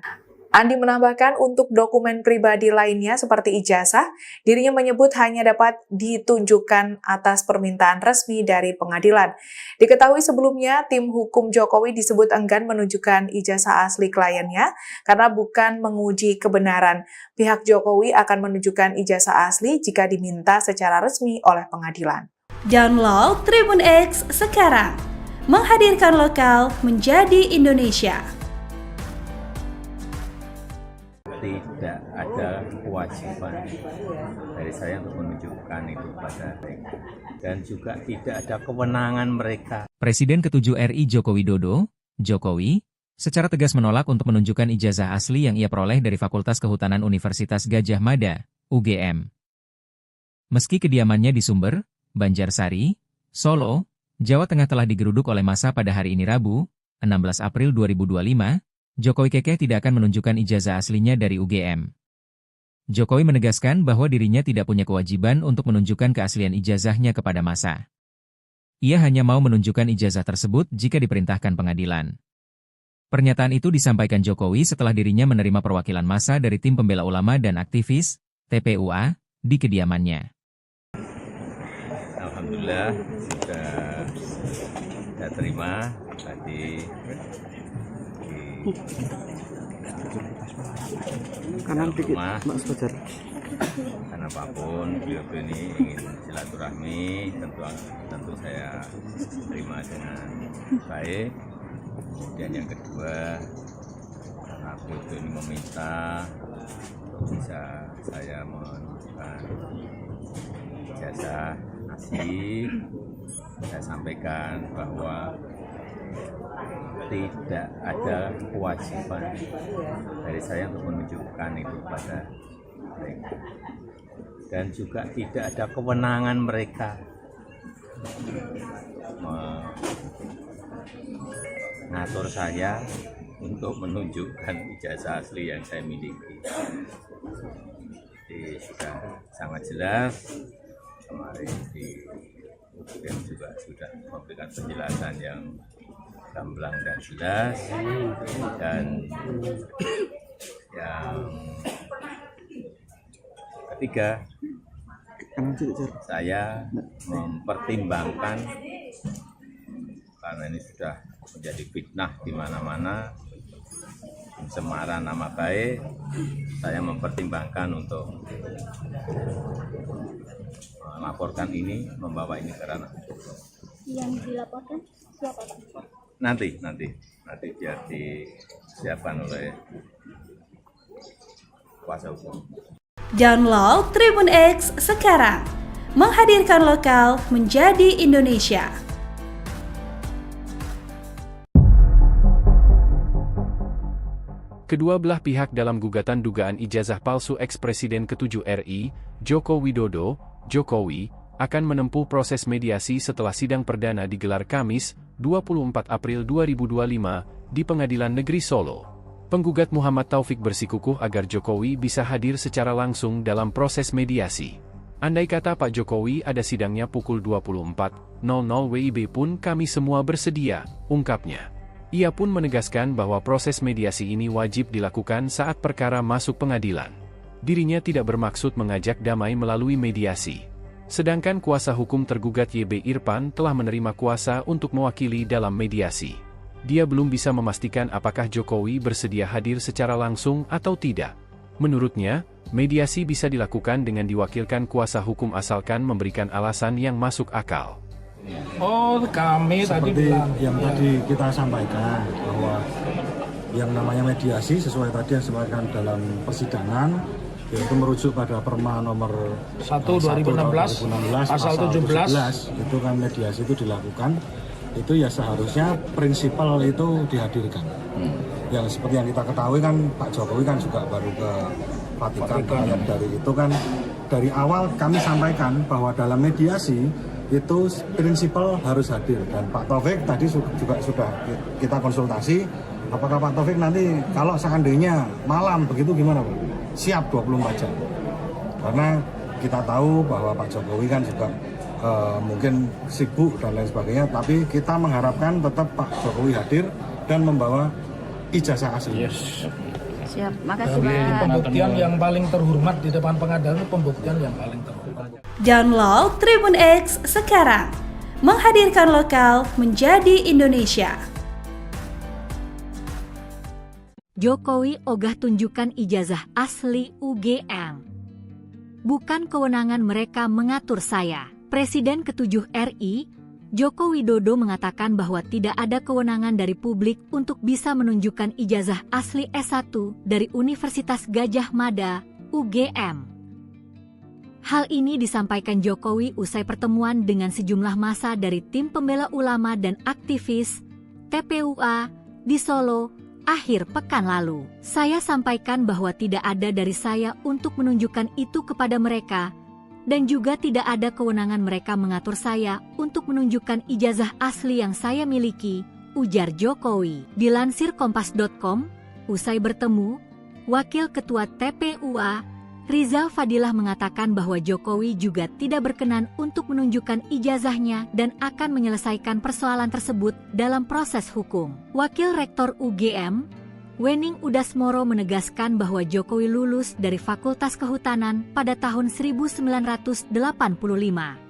Andi menambahkan untuk dokumen pribadi lainnya seperti ijazah, dirinya menyebut hanya dapat ditunjukkan atas permintaan resmi dari pengadilan. Diketahui sebelumnya, tim hukum Jokowi disebut enggan menunjukkan ijazah asli kliennya karena bukan menguji kebenaran. Pihak Jokowi akan menunjukkan ijazah asli jika diminta secara resmi oleh pengadilan. Download Tribun X sekarang. Menghadirkan lokal menjadi Indonesia. Tidak ada kewajiban dari saya untuk menunjukkan itu pada mereka. Dan juga tidak ada kewenangan mereka. Presiden ke-7 RI Joko Widodo, Jokowi, secara tegas menolak untuk menunjukkan ijazah asli yang ia peroleh dari Fakultas Kehutanan Universitas Gadjah Mada, UGM. Meski kediamannya di Sumber, Banjarsari, Solo, Jawa Tengah telah digeruduk oleh massa pada hari ini Rabu, 16 April 2025, Jokowi kekeh tidak akan menunjukkan ijazah aslinya dari UGM. Jokowi menegaskan bahwa dirinya tidak punya kewajiban untuk menunjukkan keaslian ijazahnya kepada massa. Ia hanya mau menunjukkan ijazah tersebut jika diperintahkan pengadilan. Pernyataan itu disampaikan Jokowi setelah dirinya menerima perwakilan massa dari tim pembela ulama dan aktivis, TPUA, di kediamannya. Alhamdulillah, sudah terima tadi. Kanan dikit, Mas Fajar. Karena apapun beliau ini ingin silaturahmi, tentu saya terima dengan baik. Kemudian yang kedua, karena beliau ini meminta untuk bisa saya menunjukkan ijazah asli, saya sampaikan bahwa tidak ada kewajiban dari saya untuk menunjukkan itu pada mereka. Dan juga tidak ada kewenangan mereka mengatur saya untuk menunjukkan ijazah asli yang saya miliki. Jadi sudah sangat jelas, kemarin di UGM juga sudah memberikan penjelasan yang gamblang dan jelas, dan yang ketiga, saya mempertimbangkan karena ini sudah menjadi fitnah di mana-mana, pencemaran nama baik, saya mempertimbangkan untuk melaporkan ini, membawa ini ke ranah. Yang dilaporkan siapa, Pak? Nanti biar disiapkan oleh kuasa hukum. Download Tribun X sekarang. Menghadirkan lokal menjadi Indonesia. Kedua belah pihak dalam gugatan dugaan ijazah palsu eks-Presiden ke-7 RI, Joko Widodo, Jokowi, akan menempuh proses mediasi setelah sidang perdana digelar Kamis, 24 April 2025, di Pengadilan Negeri Solo. Penggugat Muhammad Taufik bersikukuh agar Jokowi bisa hadir secara langsung dalam proses mediasi. Andai kata Pak Jokowi ada sidangnya pukul 24.00 WIB pun kami semua bersedia, ungkapnya. Ia pun menegaskan bahwa proses mediasi ini wajib dilakukan saat perkara masuk pengadilan. Dirinya tidak bermaksud mengajak damai melalui mediasi. Sedangkan kuasa hukum tergugat YB Irfan telah menerima kuasa untuk mewakili dalam mediasi. Dia belum bisa memastikan apakah Jokowi bersedia hadir secara langsung atau tidak. Menurutnya, mediasi bisa dilakukan dengan diwakilkan kuasa hukum asalkan memberikan alasan yang masuk akal. Oh, kami tadi Seperti bilang yang tadi kita sampaikan bahwa yang namanya mediasi sesuai tadi yang disampaikan dalam persidangan, yaitu merujuk pada Perma nomor 1 2016 pasal 17 itu kan mediasi itu dilakukan, itu ya seharusnya prinsipal itu dihadirkan. Yang seperti yang kita ketahui kan Pak Jokowi kan juga baru ke Vatikan. Dari itu kan dari awal kami sampaikan bahwa dalam mediasi itu prinsipal harus hadir, dan Pak Taufik tadi juga sudah kita konsultasi apakah Pak Taufik nanti kalau seandainya malam begitu gimana Pak? Siap 24 jam. Karena kita tahu bahwa Pak Jokowi kan juga mungkin sibuk dan lain sebagainya, tapi kita mengharapkan tetap Pak Jokowi hadir dan membawa ijazah asli. Siap, makasih Jadi Pak. pembuktian yang paling terhormat di depan pengadilan itu pembuktian yang paling terhormat. Download Tribun X sekarang. Menghadirkan lokal menjadi Indonesia. Jokowi ogah tunjukkan ijazah asli UGM. Bukan kewenangan mereka mengatur saya. Presiden ke-7 RI, Joko Widodo mengatakan bahwa tidak ada kewenangan dari publik untuk bisa menunjukkan ijazah asli S1 dari Universitas Gadjah Mada, UGM. Hal ini disampaikan Jokowi usai pertemuan dengan sejumlah massa dari tim pembela ulama dan aktivis TPUA di Solo akhir pekan lalu. Saya sampaikan bahwa tidak ada dari saya untuk menunjukkan itu kepada mereka, dan juga tidak ada kewenangan mereka mengatur saya untuk menunjukkan ijazah asli yang saya miliki, ujar Jokowi. Dilansir Kompas.com, usai bertemu, Wakil Ketua TPUA, Rizal Fadilah mengatakan bahwa Jokowi juga tidak berkenan untuk menunjukkan ijazahnya dan akan menyelesaikan persoalan tersebut dalam proses hukum. Wakil Rektor UGM, Wening Udasmoro menegaskan bahwa Jokowi lulus dari Fakultas Kehutanan pada tahun 1985.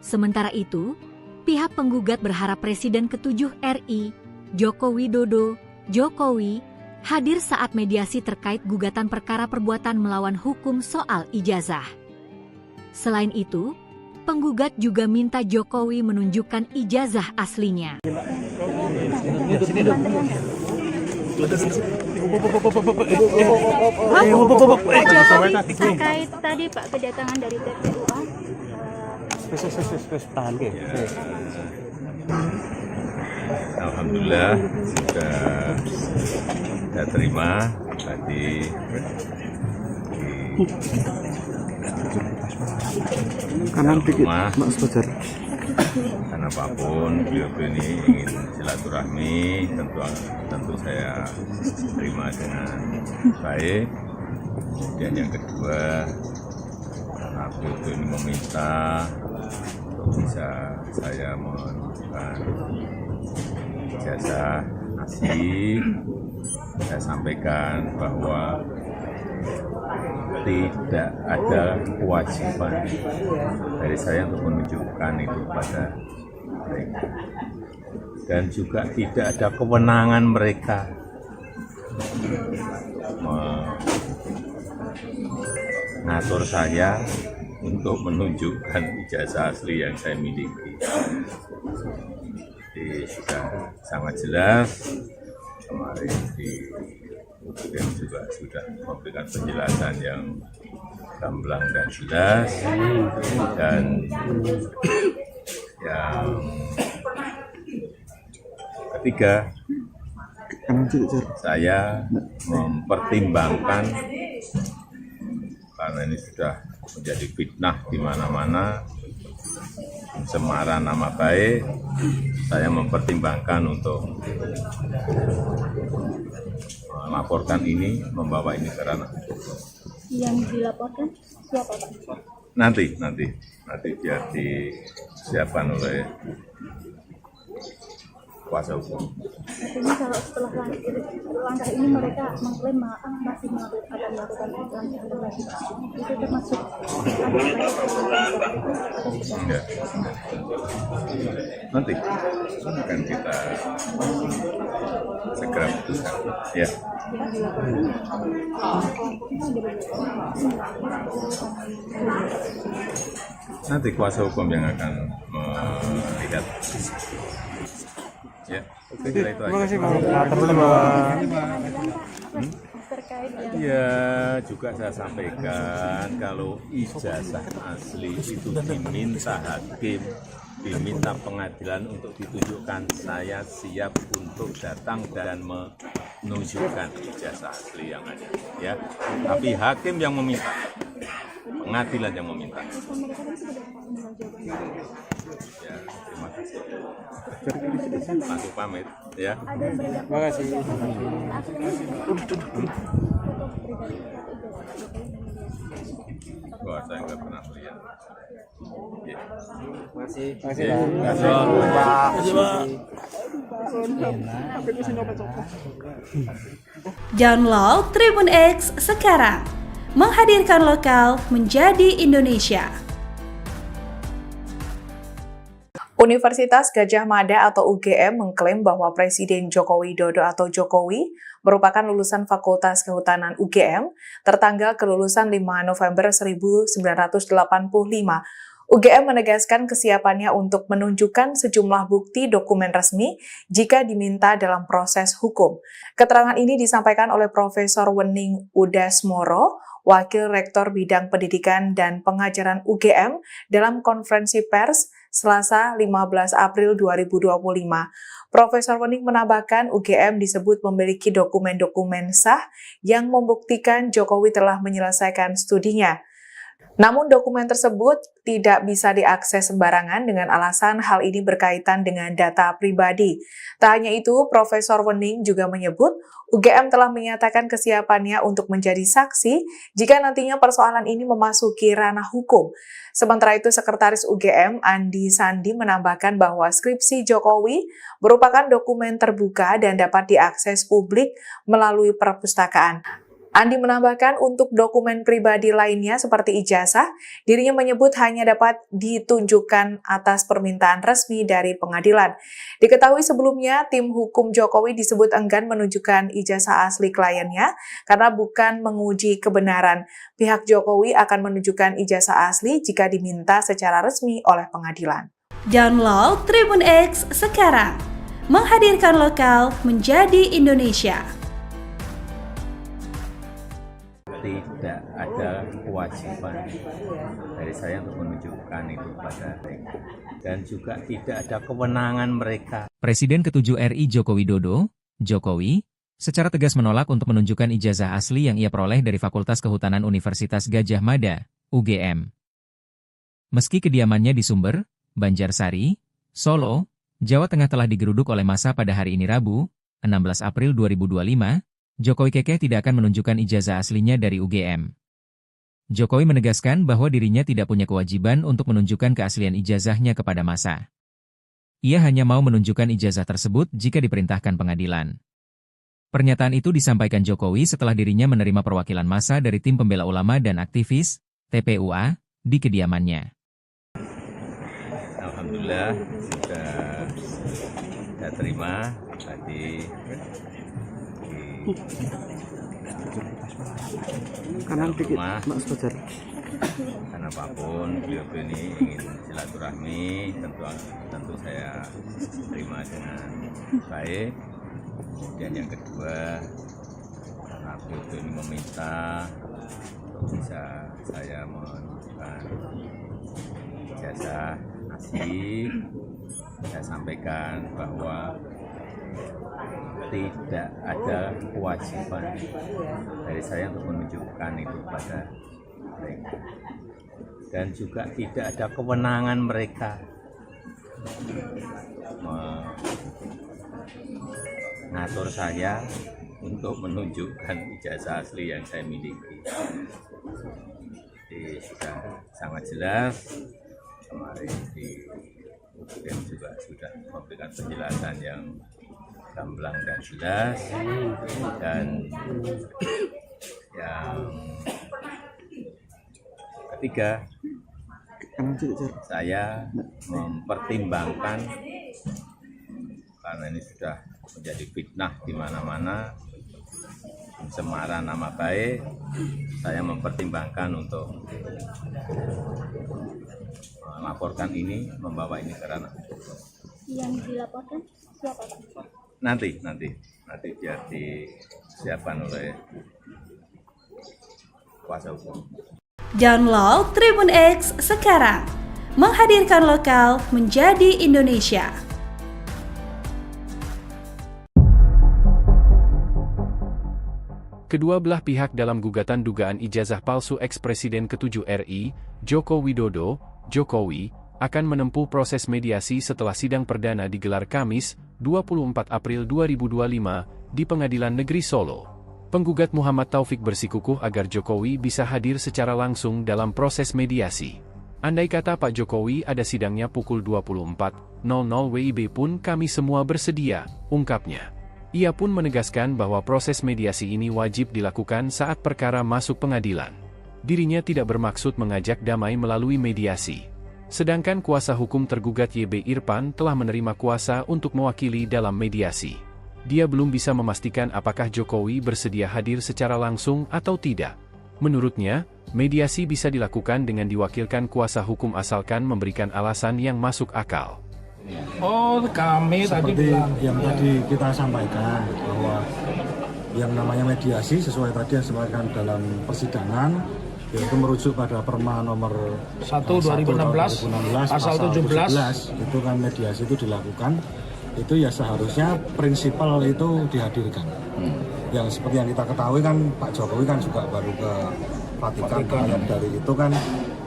Sementara itu, pihak penggugat berharap Presiden ke-7 RI, Joko Widodo, Jokowi, hadir saat mediasi terkait gugatan perkara perbuatan melawan hukum soal ijazah. Selain itu, penggugat juga minta Jokowi menunjukkan ijazah aslinya. Terkait tadi Pak kedatangan dari TPUA. Alhamdulillah sudah terima tadi kanan dikit rumah. Mas Fajar. Karena apapun beliau ini ingin silaturahmi, tentu saya terima dengan baik. Dan yang kedua, karena beliau ini meminta untuk bisa saya menunjukkan ijazah asli, saya sampaikan bahwa tidak ada kewajiban dari saya untuk menunjukkan itu pada mereka, dan juga tidak ada kewenangan mereka mengatur saya untuk menunjukkan ijazah asli yang saya miliki. Jadi sudah sangat jelas, kemarin di UGM juga sudah memberikan penjelasan yang gamblang dan jelas, dan yang ketiga, saya mempertimbangkan karena ini sudah menjadi fitnah di mana-mana, pencemaran nama baik, saya mempertimbangkan untuk melaporkan ini, membawa ini ke ranah hukum. Yang dilaporkan siapa Pak? Nanti biar disiapkan oleh kuasa hukum. Artinya kalau setelah langkah ini mereka mengklaim masih akan melakukan langkah lagi, itu termasuk Enggak. Nanti akan kita segera putuskan. Ya. Nanti kuasa hukum yang akan melihat. Ya, saya kira itu aja. Terima kasih Pak. Ya, juga saya sampaikan kalau ijazah asli itu diminta hakim, diminta pengadilan untuk ditunjukkan, saya siap untuk datang dan menunjukkan ijazah asli yang ada. Ya, tapi hakim yang meminta, pengadilan yang meminta. Ya, terima kasih. Langsung pamit, ya. Terima kasih. Wah, saya nggak pernah lihat. Ya. Terima kasih. Download Tribun X sekarang. Menghadirkan lokal menjadi Indonesia. Universitas Gadjah Mada atau UGM mengklaim bahwa Presiden Joko Widodo atau Jokowi merupakan lulusan Fakultas Kehutanan UGM tertanggal kelulusan 5 November 1985. UGM menegaskan kesiapannya untuk menunjukkan sejumlah bukti dokumen resmi jika diminta dalam proses hukum. Keterangan ini disampaikan oleh Profesor Wening Udasmoro, Wakil Rektor Bidang Pendidikan dan Pengajaran UGM dalam konferensi pers Selasa 15 April 2025. Profesor Wening menambahkan UGM disebut memiliki dokumen-dokumen sah yang membuktikan Jokowi telah menyelesaikan studinya. Namun dokumen tersebut tidak bisa diakses sembarangan dengan alasan hal ini berkaitan dengan data pribadi. Tak hanya itu, Profesor Wening juga menyebut UGM telah menyatakan kesiapannya untuk menjadi saksi jika nantinya persoalan ini memasuki ranah hukum. Sementara itu, Sekretaris UGM Andi Sandi menambahkan bahwa skripsi Jokowi merupakan dokumen terbuka dan dapat diakses publik melalui perpustakaan. Andi menambahkan untuk dokumen pribadi lainnya seperti ijazah, dirinya menyebut hanya dapat ditunjukkan atas permintaan resmi dari pengadilan. Diketahui sebelumnya, tim hukum Jokowi disebut enggan menunjukkan ijazah asli kliennya karena bukan menguji kebenaran. Pihak Jokowi akan menunjukkan ijazah asli jika diminta secara resmi oleh pengadilan. Download Tribun X sekarang. Menghadirkan lokal menjadi Indonesia. Tidak ada kewajiban dari saya untuk menunjukkan itu pada mereka. Dan juga tidak ada kewenangan mereka. Presiden ke-7 RI Joko Widodo, Jokowi, secara tegas menolak untuk menunjukkan ijazah asli yang ia peroleh dari Fakultas Kehutanan Universitas Gadjah Mada, UGM. Meski kediamannya di Sumber, Banjarsari, Solo, Jawa Tengah telah digeruduk oleh massa pada hari ini Rabu, 16 April 2025, Jokowi kekeh tidak akan menunjukkan ijazah aslinya dari UGM. Jokowi menegaskan bahwa dirinya tidak punya kewajiban untuk menunjukkan keaslian ijazahnya kepada massa. Ia hanya mau menunjukkan ijazah tersebut jika diperintahkan pengadilan. Pernyataan itu disampaikan Jokowi setelah dirinya menerima perwakilan massa dari tim pembela ulama dan aktivis, TPUA, di kediamannya. Alhamdulillah, sudah terima tadi Kanan dikit, Mas Fajar. Karena apapun beliau ini ingin silaturahmi, tentu saya terima dengan baik. Dan yang kedua, karena beliau ini meminta untuk bisa saya menunjukkan ijazah asli, saya sampaikan bahwa tidak ada kewajiban dari saya untuk menunjukkan itu pada mereka. Dan juga tidak ada kewenangan mereka mengatur saya untuk menunjukkan ijazah asli yang saya miliki. Jadi sudah sangat jelas, kemarin di UGM juga sudah memberikan penjelasan yang gamblang dan jelas, dan yang ketiga, saya mempertimbangkan, karena ini sudah menjadi fitnah di mana-mana, pencemaran nama baik, saya mempertimbangkan untuk melaporkan ini, membawa ini ke ranah. Yang dilaporkan siapa, Pak? Nanti biar disiapkan oleh kuasa hukum. Download Tribun X sekarang, menghadirkan lokal menjadi Indonesia. Kedua belah pihak dalam gugatan dugaan ijazah palsu ex-Presiden ke-7 RI, Joko Widodo, Jokowi, akan menempuh proses mediasi setelah sidang perdana digelar Kamis, 24 April 2025, di Pengadilan Negeri Solo. Penggugat Muhammad Taufik bersikukuh agar Jokowi bisa hadir secara langsung dalam proses mediasi. Andai kata Pak Jokowi ada sidangnya pukul 24.00 WIB pun kami semua bersedia, ungkapnya. Ia pun menegaskan bahwa proses mediasi ini wajib dilakukan saat perkara masuk pengadilan. Dirinya tidak bermaksud mengajak damai melalui mediasi. Sedangkan kuasa hukum tergugat YB Irfan telah menerima kuasa untuk mewakili dalam mediasi. Dia belum bisa memastikan apakah Jokowi bersedia hadir secara langsung atau tidak. Menurutnya, mediasi bisa dilakukan dengan diwakilkan kuasa hukum asalkan memberikan alasan yang masuk akal. Oh, kami seperti tadi bilang, yang tadi kita sampaikan bahwa yang namanya mediasi sesuai tadi yang disampaikan dalam persidangan, yaitu merujuk pada Perma nomor 1 2016 pasal 17 itu kan mediasi itu dilakukan, itu ya seharusnya prinsipal itu dihadirkan. Yang seperti yang kita ketahui kan Pak Jokowi kan juga baru ke Vatikan. Dari itu kan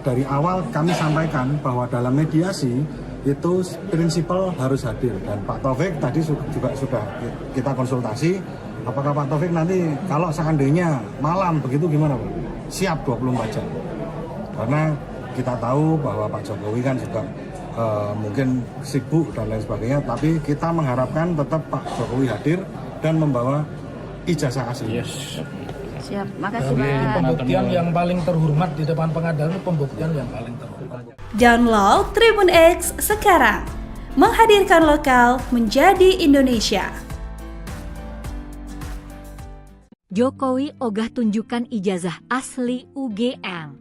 dari awal kami sampaikan bahwa dalam mediasi itu prinsipal harus hadir, dan Pak Taufik tadi juga sudah kita konsultasi, apakah Pak Taufik nanti kalau seandainya malam begitu gimana Pak? Siap 24 jam, karena kita tahu bahwa Pak Jokowi kan juga mungkin sibuk dan lain sebagainya, tapi kita mengharapkan tetap Pak Jokowi hadir dan membawa ijazah asli. Siap, makasih Pak. Pak. Pembuktian yang paling terhormat di depan pengadilan itu pembuktian yang paling terhormat. Download Tribun X sekarang, menghadirkan lokal menjadi Indonesia. Jokowi ogah tunjukkan ijazah asli UGM.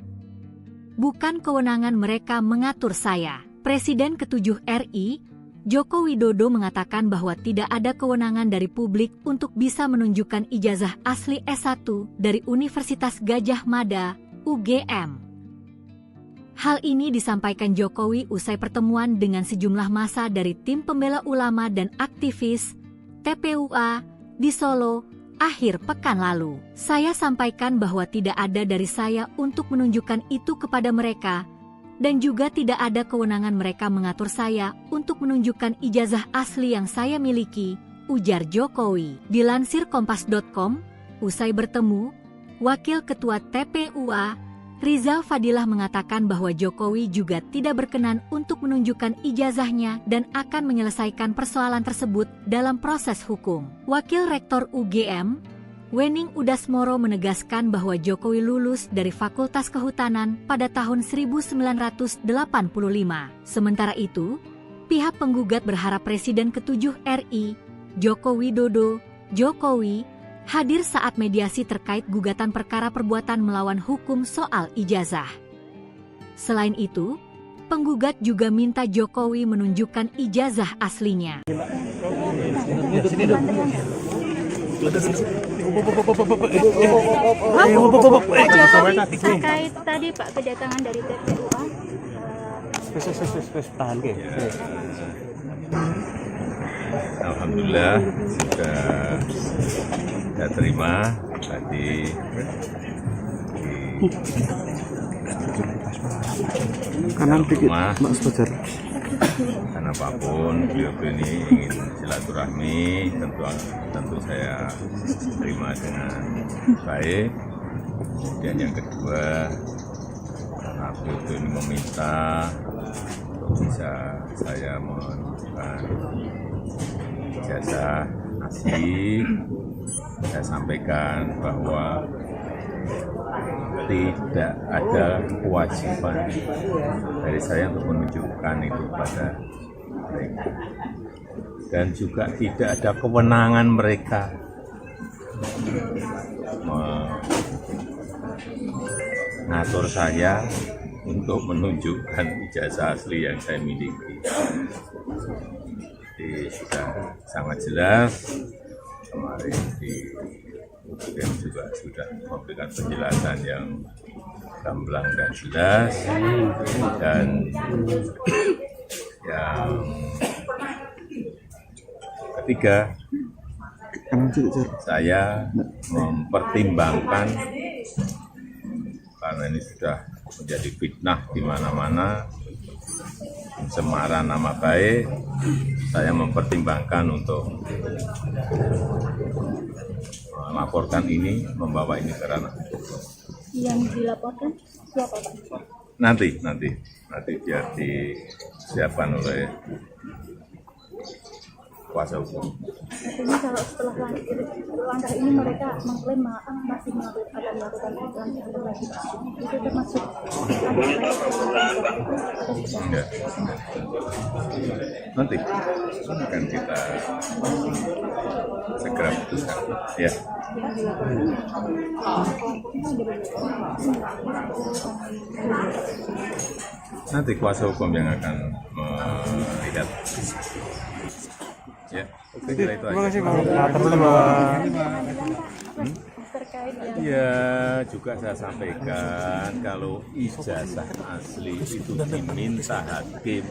Bukan kewenangan mereka mengatur saya. Presiden ke-7 RI, Joko Widodo mengatakan bahwa tidak ada kewenangan dari publik untuk bisa menunjukkan ijazah asli S1 dari Universitas Gadjah Mada, UGM. Hal ini disampaikan Jokowi usai pertemuan dengan sejumlah massa dari tim pembela ulama dan aktivis TPUA di Solo akhir pekan lalu. Saya sampaikan bahwa tidak ada dari saya untuk menunjukkan itu kepada mereka, dan juga tidak ada kewenangan mereka mengatur saya untuk menunjukkan ijazah asli yang saya miliki, ujar Jokowi. Dilansir Kompas.com, usai bertemu, Wakil Ketua TPUA Rizal Fadilah mengatakan bahwa Jokowi juga tidak berkenan untuk menunjukkan ijazahnya dan akan menyelesaikan persoalan tersebut dalam proses hukum. Wakil Rektor UGM, Wening Udasmoro menegaskan bahwa Jokowi lulus dari Fakultas Kehutanan pada tahun 1985. Sementara itu, pihak penggugat berharap Presiden ke-7 RI, Joko Widodo, Jokowi, hadir saat mediasi terkait gugatan perkara perbuatan melawan hukum soal ijazah. Selain itu, penggugat juga minta Jokowi menunjukkan ijazah aslinya. Terkait tadi Pak kedatangan dari TPUA. Alhamdulillah sudah saya terima tadi kanan dikit rumah Mas Fajar. karena apapun beliau ini ingin silaturahmi, tentu saya terima dengan baik. Kemudian yang kedua, karena beliau ini meminta untuk bisa saya menunjukkan ijazah asli, saya sampaikan bahwa tidak ada kewajiban dari saya untuk menunjukkan itu pada mereka, dan juga tidak ada kewenangan mereka mengatur saya untuk menunjukkan ijazah asli yang saya miliki. Jadi sudah sangat jelas, kemarin di UGM juga sudah memberikan penjelasan yang gamblang dan jelas, dan yang ketiga, saya mempertimbangkan, karena ini sudah menjadi fitnah di mana-mana, pencemaran nama baik, saya mempertimbangkan untuk melaporkan ini, membawa ini ke ranah hukum. Yang dilaporkan siapa, Pak? Nanti biar disiapkan oleh kuasa hukum. Artinya kalau setelah langkah ini mereka mengklaim masih akan melakukan lanjutan lagi, itu termasuk enggak. Nanti akan kita segera putuskan, ya. Nanti kuasa hukum yang akan melihat. Ya, saya kira itu aja. Terima kasih, Pak. Ya, juga saya sampaikan kalau ijazah asli itu diminta hakim,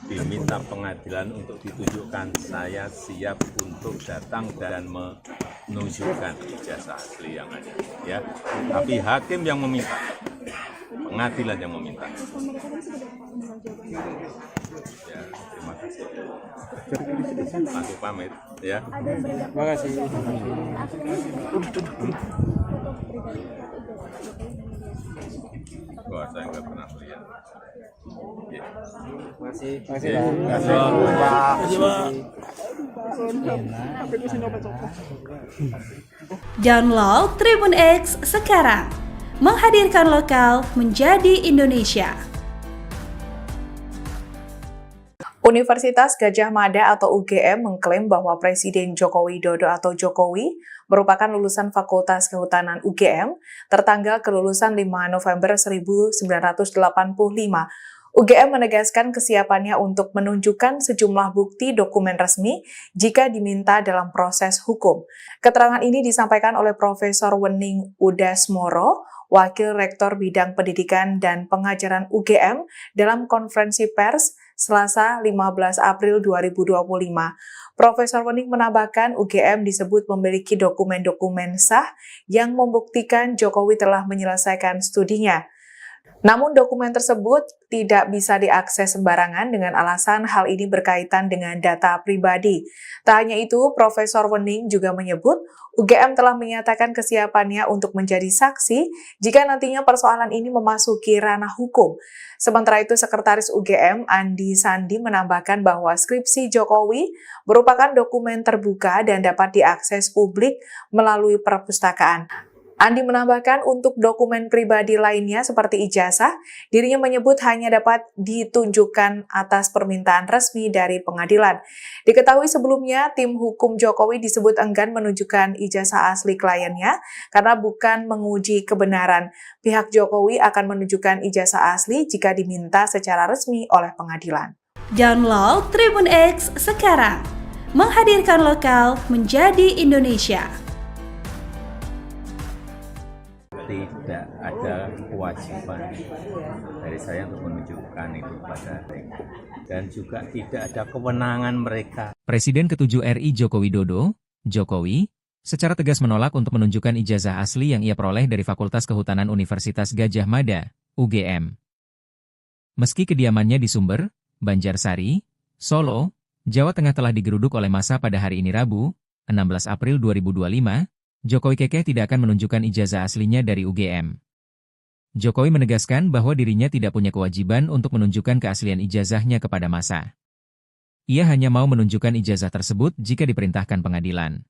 diminta pengadilan untuk ditunjukkan, saya siap untuk datang dan menunjukkan ijazah asli yang ada. Ya, tapi hakim yang meminta, pengadilan yang meminta. Ya, terima kasih. Aku pamit, ya. Terima kasih. Wah, saya nggak pernah lihat. Ya. Terima kasih. Download Tribun X sekarang. Menghadirkan lokal menjadi Indonesia. Universitas Gadjah Mada atau UGM mengklaim bahwa Presiden Joko Widodo atau Jokowi merupakan lulusan Fakultas Kehutanan UGM tertanggal kelulusan 5 November 1985. UGM menegaskan kesiapannya untuk menunjukkan sejumlah bukti dokumen resmi jika diminta dalam proses hukum. Keterangan ini disampaikan oleh Profesor Wening Udasmoro, Wakil Rektor Bidang Pendidikan dan Pengajaran UGM dalam konferensi pers Selasa 15 April 2025. Profesor Wening menambahkan UGM disebut memiliki dokumen-dokumen sah yang membuktikan Jokowi telah menyelesaikan studinya. Namun dokumen tersebut tidak bisa diakses sembarangan dengan alasan hal ini berkaitan dengan data pribadi. Tak hanya itu, Profesor Wening juga menyebut UGM telah menyatakan kesiapannya untuk menjadi saksi jika nantinya persoalan ini memasuki ranah hukum. Sementara itu, Sekretaris UGM Andi Sandi menambahkan bahwa skripsi Jokowi merupakan dokumen terbuka dan dapat diakses publik melalui perpustakaan. Andi menambahkan untuk dokumen pribadi lainnya seperti ijazah, dirinya menyebut hanya dapat ditunjukkan atas permintaan resmi dari pengadilan. Diketahui sebelumnya, tim hukum Jokowi disebut enggan menunjukkan ijazah asli kliennya karena bukan menguji kebenaran. Pihak Jokowi akan menunjukkan ijazah asli jika diminta secara resmi oleh pengadilan. Download Tribun X sekarang. Menghadirkan lokal menjadi Indonesia. Tidak ada kewajiban dari saya untuk menunjukkan itu pada mereka, dan juga tidak ada kewenangan mereka. Presiden ke-7 RI Joko Widodo, Jokowi, secara tegas menolak untuk menunjukkan ijazah asli yang ia peroleh dari Fakultas Kehutanan Universitas Gadjah Mada, UGM. Meski kediamannya di Sumber, Banjarsari, Solo, Jawa Tengah telah digeruduk oleh massa pada hari ini Rabu, 16 April 2025, Jokowi kekeh tidak akan menunjukkan ijazah aslinya dari UGM. Jokowi menegaskan bahwa dirinya tidak punya kewajiban untuk menunjukkan keaslian ijazahnya kepada massa. Ia hanya mau menunjukkan ijazah tersebut jika diperintahkan pengadilan.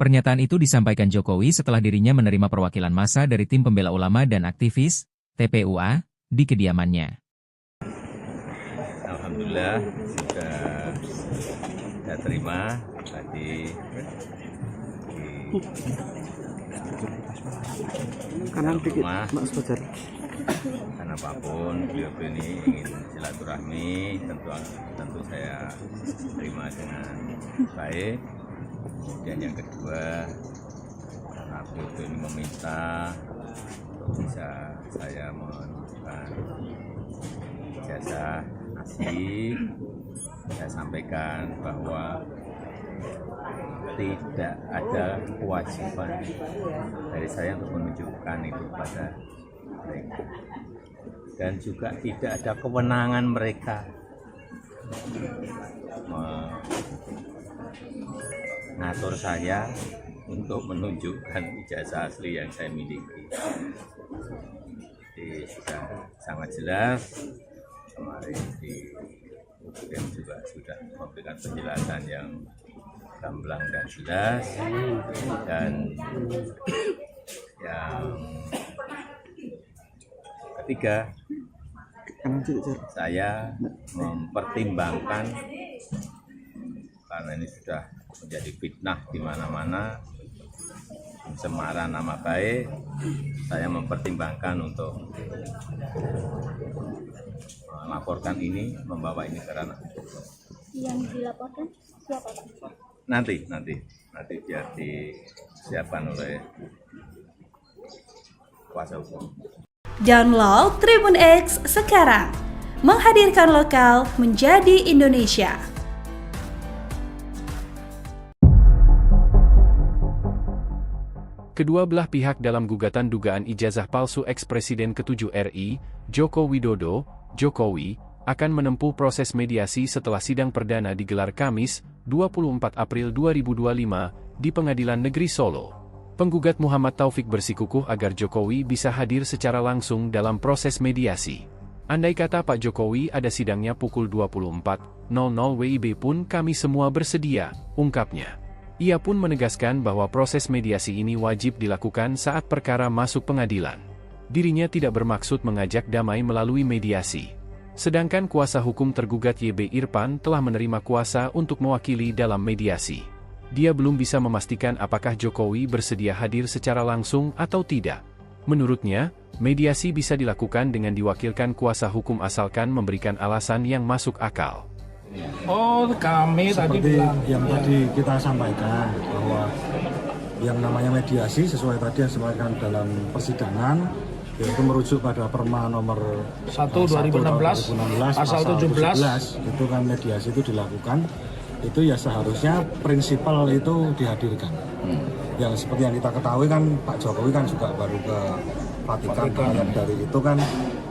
Pernyataan itu disampaikan Jokowi setelah dirinya menerima perwakilan massa dari tim pembela ulama dan aktivis, TPUA, di kediamannya. Alhamdulillah sudah saya terima tadi di rumah, karena apapun beliau ini ingin silaturahmi, tentu saya terima dengan baik. Dan yang kedua, karena beliau ini meminta untuk bisa saya menunjukkan ijazah asli, saya sampaikan bahwa tidak ada kewajiban dari saya untuk menunjukkan itu pada mereka, dan juga tidak ada kewenangan mereka mengatur saya untuk menunjukkan ijazah asli yang saya miliki. Jadi sudah sangat jelas, kemarin di UGM juga sudah memberikan penjelasan yang gamblang dan jelas, dan yang ketiga, saya mempertimbangkan, karena ini sudah menjadi fitnah di mana-mana, pencemaran nama baik, saya mempertimbangkan untuk melaporkan ini, membawa ini ke ranah. Yang dilaporkan siapa, Pak? Nanti biar disiapkan oleh kuasa hukum. Download Tribun X sekarang, menghadirkan lokal menjadi Indonesia. Kedua belah pihak dalam gugatan dugaan ijazah palsu eks-Presiden ke-7 RI, Joko Widodo, Jokowi, akan menempuh proses mediasi setelah sidang perdana digelar Kamis, 24 April 2025, di Pengadilan Negeri Solo. Penggugat Muhammad Taufik bersikukuh agar Jokowi bisa hadir secara langsung dalam proses mediasi. Andai kata Pak Jokowi ada sidangnya pukul 24.00 WIB pun kami semua bersedia, ungkapnya. Ia pun menegaskan bahwa proses mediasi ini wajib dilakukan saat perkara masuk pengadilan. Dirinya tidak bermaksud mengajak damai melalui mediasi. Sedangkan kuasa hukum tergugat YB Irfan telah menerima kuasa untuk mewakili dalam mediasi. Dia belum bisa memastikan apakah Jokowi bersedia hadir secara langsung atau tidak. Menurutnya, mediasi bisa dilakukan dengan diwakilkan kuasa hukum asalkan memberikan alasan yang masuk akal. Oh, kami seperti tadi bilang, yang tadi kita sampaikan bahwa yang namanya mediasi sesuai tadi yang disampaikan dalam persidangan, yaitu merujuk pada Perma nomor 1 2016 pasal 17 itu kan mediasi itu dilakukan, itu ya seharusnya prinsipal itu dihadirkan. Yang seperti yang kita ketahui kan Pak Jokowi kan juga baru ke Vatikan. Dari itu kan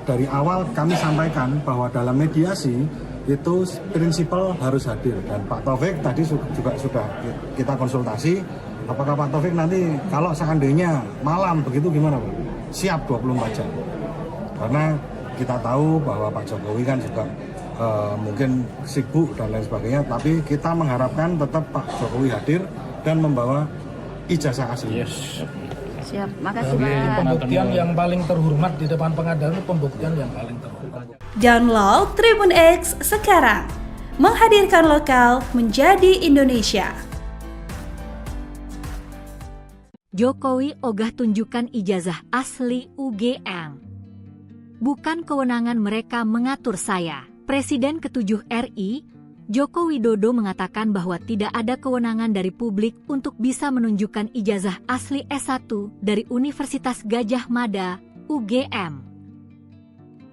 dari awal kami sampaikan bahwa dalam mediasi itu prinsipal harus hadir, dan Pak Taufik tadi juga sudah kita konsultasi, apakah Pak Taufik nanti kalau seandainya malam begitu gimana Pak? Siap 24 jam, karena kita tahu bahwa Pak Jokowi kan juga mungkin sibuk dan lain sebagainya, tapi kita mengharapkan tetap Pak Jokowi hadir dan membawa ijazah asli. Yes. Siap, makasih Jadi Pak. pembuktian yang paling terhormat di depan pengadilan itu pembuktian yang paling terhormat. Download Tribun X sekarang, menghadirkan lokal menjadi Indonesia. Jokowi ogah tunjukkan ijazah asli UGM. Bukan kewenangan mereka mengatur saya. Presiden ke-7 RI, Joko Widodo mengatakan bahwa tidak ada kewenangan dari publik untuk bisa menunjukkan ijazah asli S1 dari Universitas Gadjah Mada, UGM.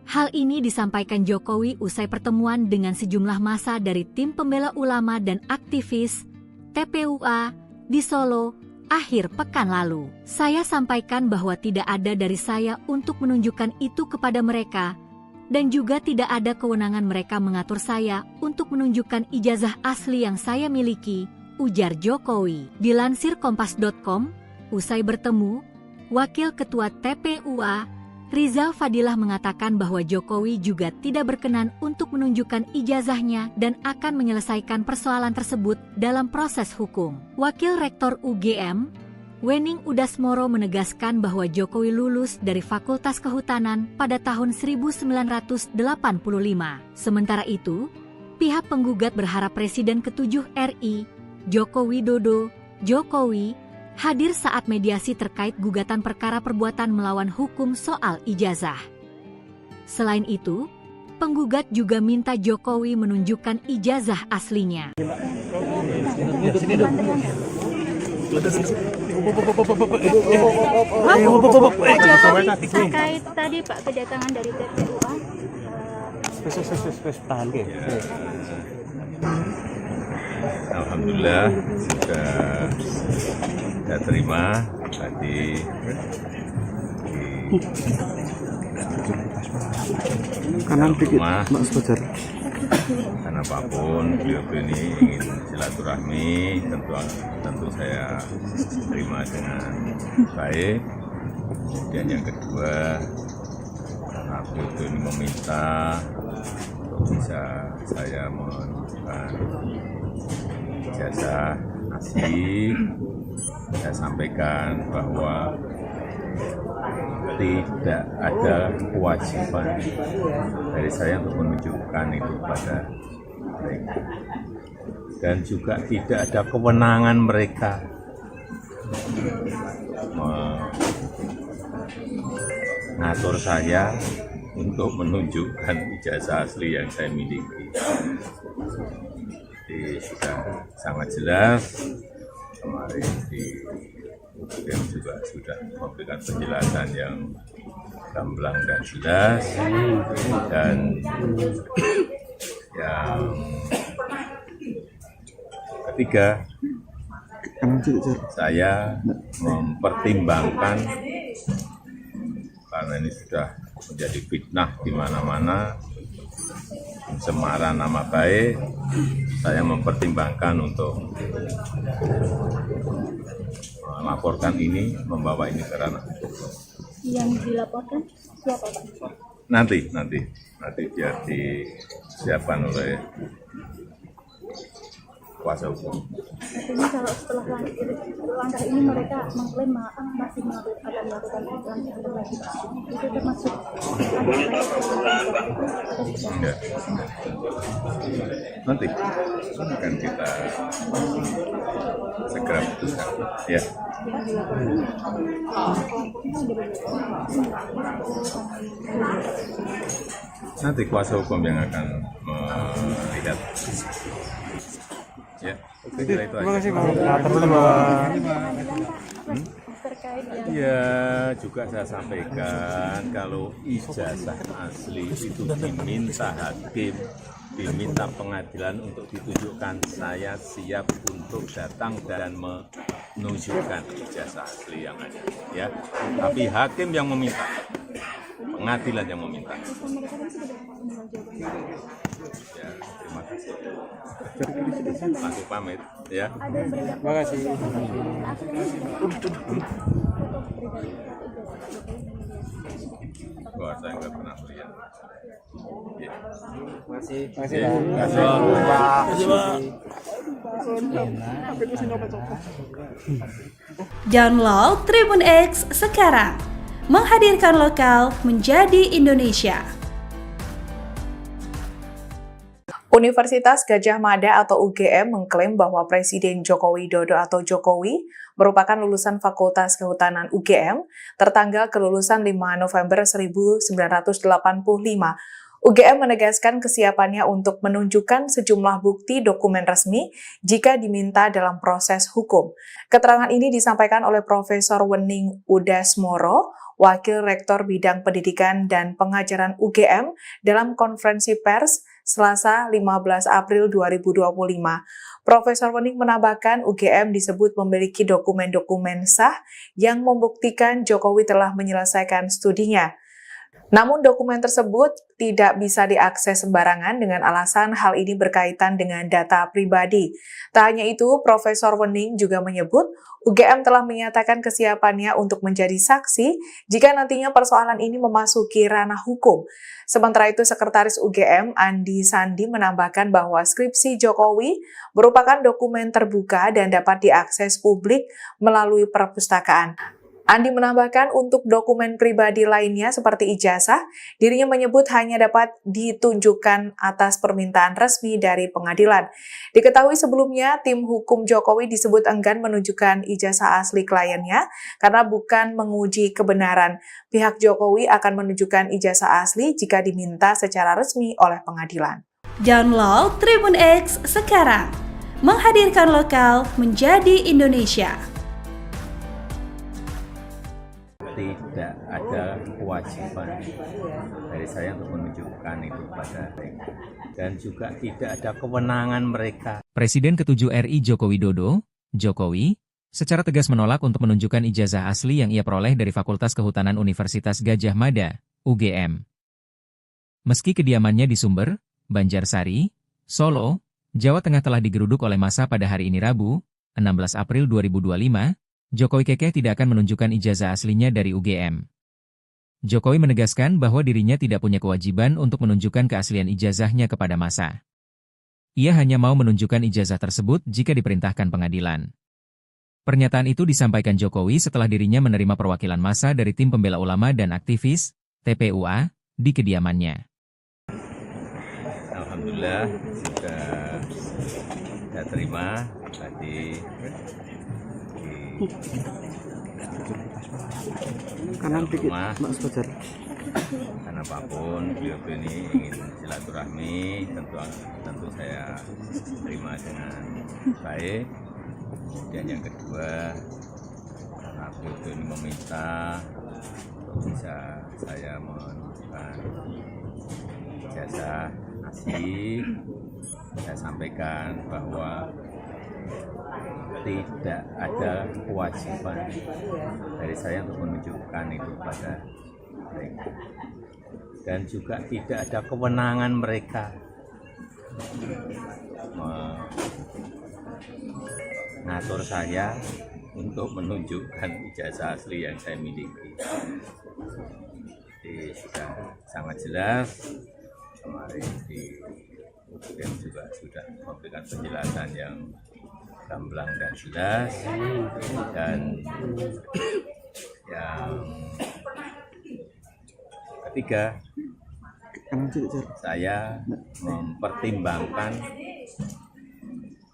Hal ini disampaikan Jokowi usai pertemuan dengan sejumlah massa dari tim pembela ulama dan aktivis TPUA di Solo akhir pekan lalu. Saya sampaikan bahwa tidak ada dari saya untuk menunjukkan itu kepada mereka, Dan juga tidak ada kewenangan mereka mengatur saya untuk menunjukkan ijazah asli yang saya miliki, ujar Jokowi. Dilansir Kompas.com, usai bertemu, Wakil Ketua TPUA, Rizal Fadilah mengatakan bahwa Jokowi juga tidak berkenan untuk menunjukkan ijazahnya dan akan menyelesaikan persoalan tersebut dalam proses hukum. Wakil Rektor UGM, Wening Udasmoro menegaskan bahwa Jokowi lulus dari Fakultas Kehutanan pada tahun 1985. Sementara itu, pihak penggugat berharap Presiden ke-7 RI, Joko Widodo, Jokowi, hadir saat mediasi terkait gugatan perkara perbuatan melawan hukum soal ijazah. Selain itu, penggugat juga minta Jokowi menunjukkan ijazah aslinya. Terkait tadi Pak kedatangan dari TPUA. Alhamdulillah sudah saya terima tadi di rumah. Karena apapun beliau ini ingin silaturahmi, tentu saya terima dengan baik. Kemudian yang kedua, karena beliau ini meminta untuk bisa saya menunjukkan ijazah asli, saya sampaikan bahwa tidak ada kewajiban dari saya untuk menunjukkan itu pada mereka, dan juga tidak ada kewenangan mereka mengatur saya untuk menunjukkan ijazah asli yang saya miliki. Jadi sudah sangat jelas, kemarin di UGM juga sudah memberikan penjelasan yang gamblang dan jelas, dan yang ketiga, saya mempertimbangkan karena ini sudah menjadi fitnah di mana-mana, pencemaran nama baik, saya mempertimbangkan untuk melaporkan ini, membawa ini ke ranah hukum. Yang dilaporkan siapa Pak? Nanti biar disiapkan oleh kuasa hukum. Artinya kalau setelah langkah ini mereka mengklaim masih akan melakukan langkah lagi, itu termasuk Enggak. Nanti akan kita segera putuskan. Ya. Nanti kuasa hukum yang akan melihat. Ya, saya kira itu aja. Terima kasih Pak. Ya, juga saya sampaikan kalau ijazah asli itu diminta hakim, diminta pengadilan untuk ditunjukkan, saya siap untuk datang dan menunjukkan ijazah asli yang ada. Ya, tapi hakim yang meminta, pengadilan yang meminta. Ya, terima kasih. Aku pamit, ya. Terima kasih. Wah, saya nggak pernah melihat. Ya. Masih Download Tribun X sekarang. Menghadirkan lokal menjadi Indonesia. Universitas Gadjah Mada atau UGM mengklaim bahwa Presiden Joko Widodo atau Jokowi merupakan lulusan Fakultas Kehutanan UGM tertanggal kelulusan 5 November 1985. UGM menegaskan kesiapannya untuk menunjukkan sejumlah bukti dokumen resmi jika diminta dalam proses hukum. Keterangan ini disampaikan oleh Profesor Wening Udasmoro, Wakil Rektor Bidang Pendidikan dan Pengajaran UGM dalam konferensi pers Selasa 15 April 2025. Profesor Wening menambahkan UGM disebut memiliki dokumen-dokumen sah yang membuktikan Jokowi telah menyelesaikan studinya. Namun dokumen tersebut tidak bisa diakses sembarangan dengan alasan hal ini berkaitan dengan data pribadi. Tak hanya itu, Profesor Wening juga menyebut UGM telah menyatakan kesiapannya untuk menjadi saksi jika nantinya persoalan ini memasuki ranah hukum. Sementara itu, Sekretaris UGM Andi Sandi menambahkan bahwa skripsi Jokowi merupakan dokumen terbuka dan dapat diakses publik melalui perpustakaan. Andi menambahkan untuk dokumen pribadi lainnya seperti ijazah, dirinya menyebut hanya dapat ditunjukkan atas permintaan resmi dari pengadilan. Diketahui sebelumnya, tim hukum Jokowi disebut enggan menunjukkan ijazah asli kliennya karena bukan menguji kebenaran. Pihak Jokowi akan menunjukkan ijazah asli jika diminta secara resmi oleh pengadilan. Download Tribun X sekarang, menghadirkan lokal menjadi Indonesia. Tidak ada kewajiban dari saya untuk menunjukkan itu pada mereka. Dan juga tidak ada kewenangan mereka. Presiden ke-7 RI Joko Widodo, Jokowi, secara tegas menolak untuk menunjukkan ijazah asli yang ia peroleh dari Fakultas Kehutanan Universitas Gadjah Mada, UGM. Meski kediamannya di Sumber, Banjarsari, Solo, Jawa Tengah telah digeruduk oleh massa pada hari ini Rabu, 16 April 2025, Jokowi kekeh tidak akan menunjukkan ijazah aslinya dari UGM. Jokowi menegaskan bahwa dirinya tidak punya kewajiban untuk menunjukkan keaslian ijazahnya kepada massa. Ia hanya mau menunjukkan ijazah tersebut jika diperintahkan pengadilan. Pernyataan itu disampaikan Jokowi setelah dirinya menerima perwakilan massa dari tim pembela ulama dan aktivis, TPUA, di kediamannya. Alhamdulillah sudah terima tadi kanan dikit, Mas Fajar. Karena apapun beliau ini ingin silaturahmi, tentu saya terima dengan baik. Kemudian yang kedua, karena beliau ini meminta bisa saya menunjukkan ijazah asli, saya sampaikan bahwa tidak ada kewajiban dari saya untuk menunjukkan itu pada mereka. Dan juga tidak ada kewenangan mereka mengatur saya untuk menunjukkan ijazah asli yang saya miliki. Jadi sudah sangat jelas, kemarin di UGM juga sudah memberikan penjelasan yang gamblang dan jelas, dan yang ketiga, saya mempertimbangkan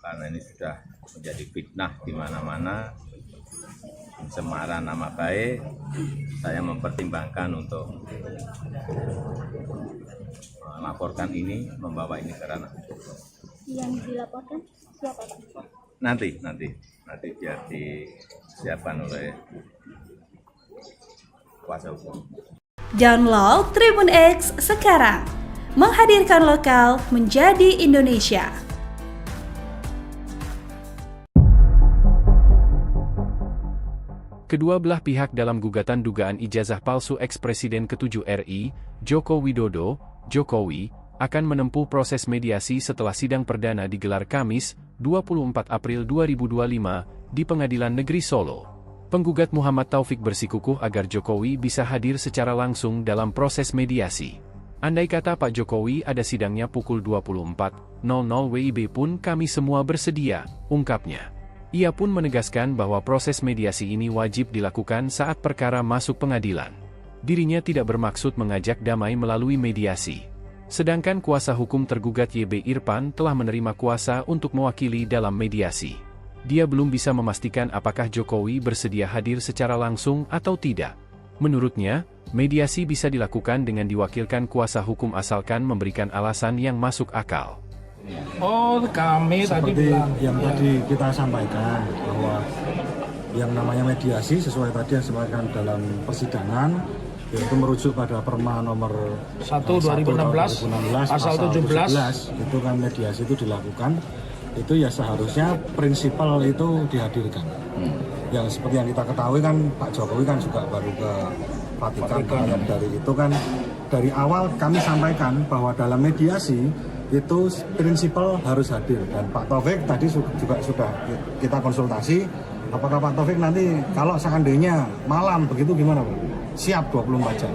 karena ini sudah menjadi fitnah di mana-mana, pencemaran nama baik, saya mempertimbangkan untuk melaporkan ini, membawa ini ke ranah hukum. Yang dilaporkan siapa, Pak? Nanti biar disiapkan oleh kuasa hukum. Download Tribun X sekarang, menghadirkan lokal menjadi Indonesia. Kedua belah pihak dalam gugatan dugaan ijazah palsu eks-Presiden ke-7 RI, Joko Widodo, Jokowi, akan menempuh proses mediasi setelah sidang perdana digelar Kamis, 24 April 2025, di Pengadilan Negeri Solo. Penggugat Muhammad Taufik bersikukuh agar Jokowi bisa hadir secara langsung dalam proses mediasi. Andai kata Pak Jokowi ada sidangnya pukul 24.00 WIB pun kami semua bersedia, ungkapnya. Ia pun menegaskan bahwa proses mediasi ini wajib dilakukan saat perkara masuk pengadilan. Dirinya tidak bermaksud mengajak damai melalui mediasi. Sedangkan kuasa hukum tergugat YB Irfan telah menerima kuasa untuk mewakili dalam mediasi. Dia belum bisa memastikan apakah Jokowi bersedia hadir secara langsung atau tidak. Menurutnya, mediasi bisa dilakukan dengan diwakilkan kuasa hukum asalkan memberikan alasan yang masuk akal. Oh, kami seperti tadi bilang yang tadi kita sampaikan bahwa yang namanya mediasi sesuai tadi yang disampaikan dalam persidangan, yaitu merujuk pada Perma nomor 1 2016 pasal 17 itu kan mediasi itu dilakukan, itu ya seharusnya prinsipal itu dihadirkan. Yang seperti yang kita ketahui kan Pak Jokowi kan juga baru ke Vatikan rakyat dari itu kan dari awal kami sampaikan bahwa dalam mediasi itu prinsipal harus hadir, dan Pak Taufik tadi juga sudah kita konsultasi apakah Pak Taufik nanti kalau seandainya malam begitu gimana Pak? Siap 24 jam,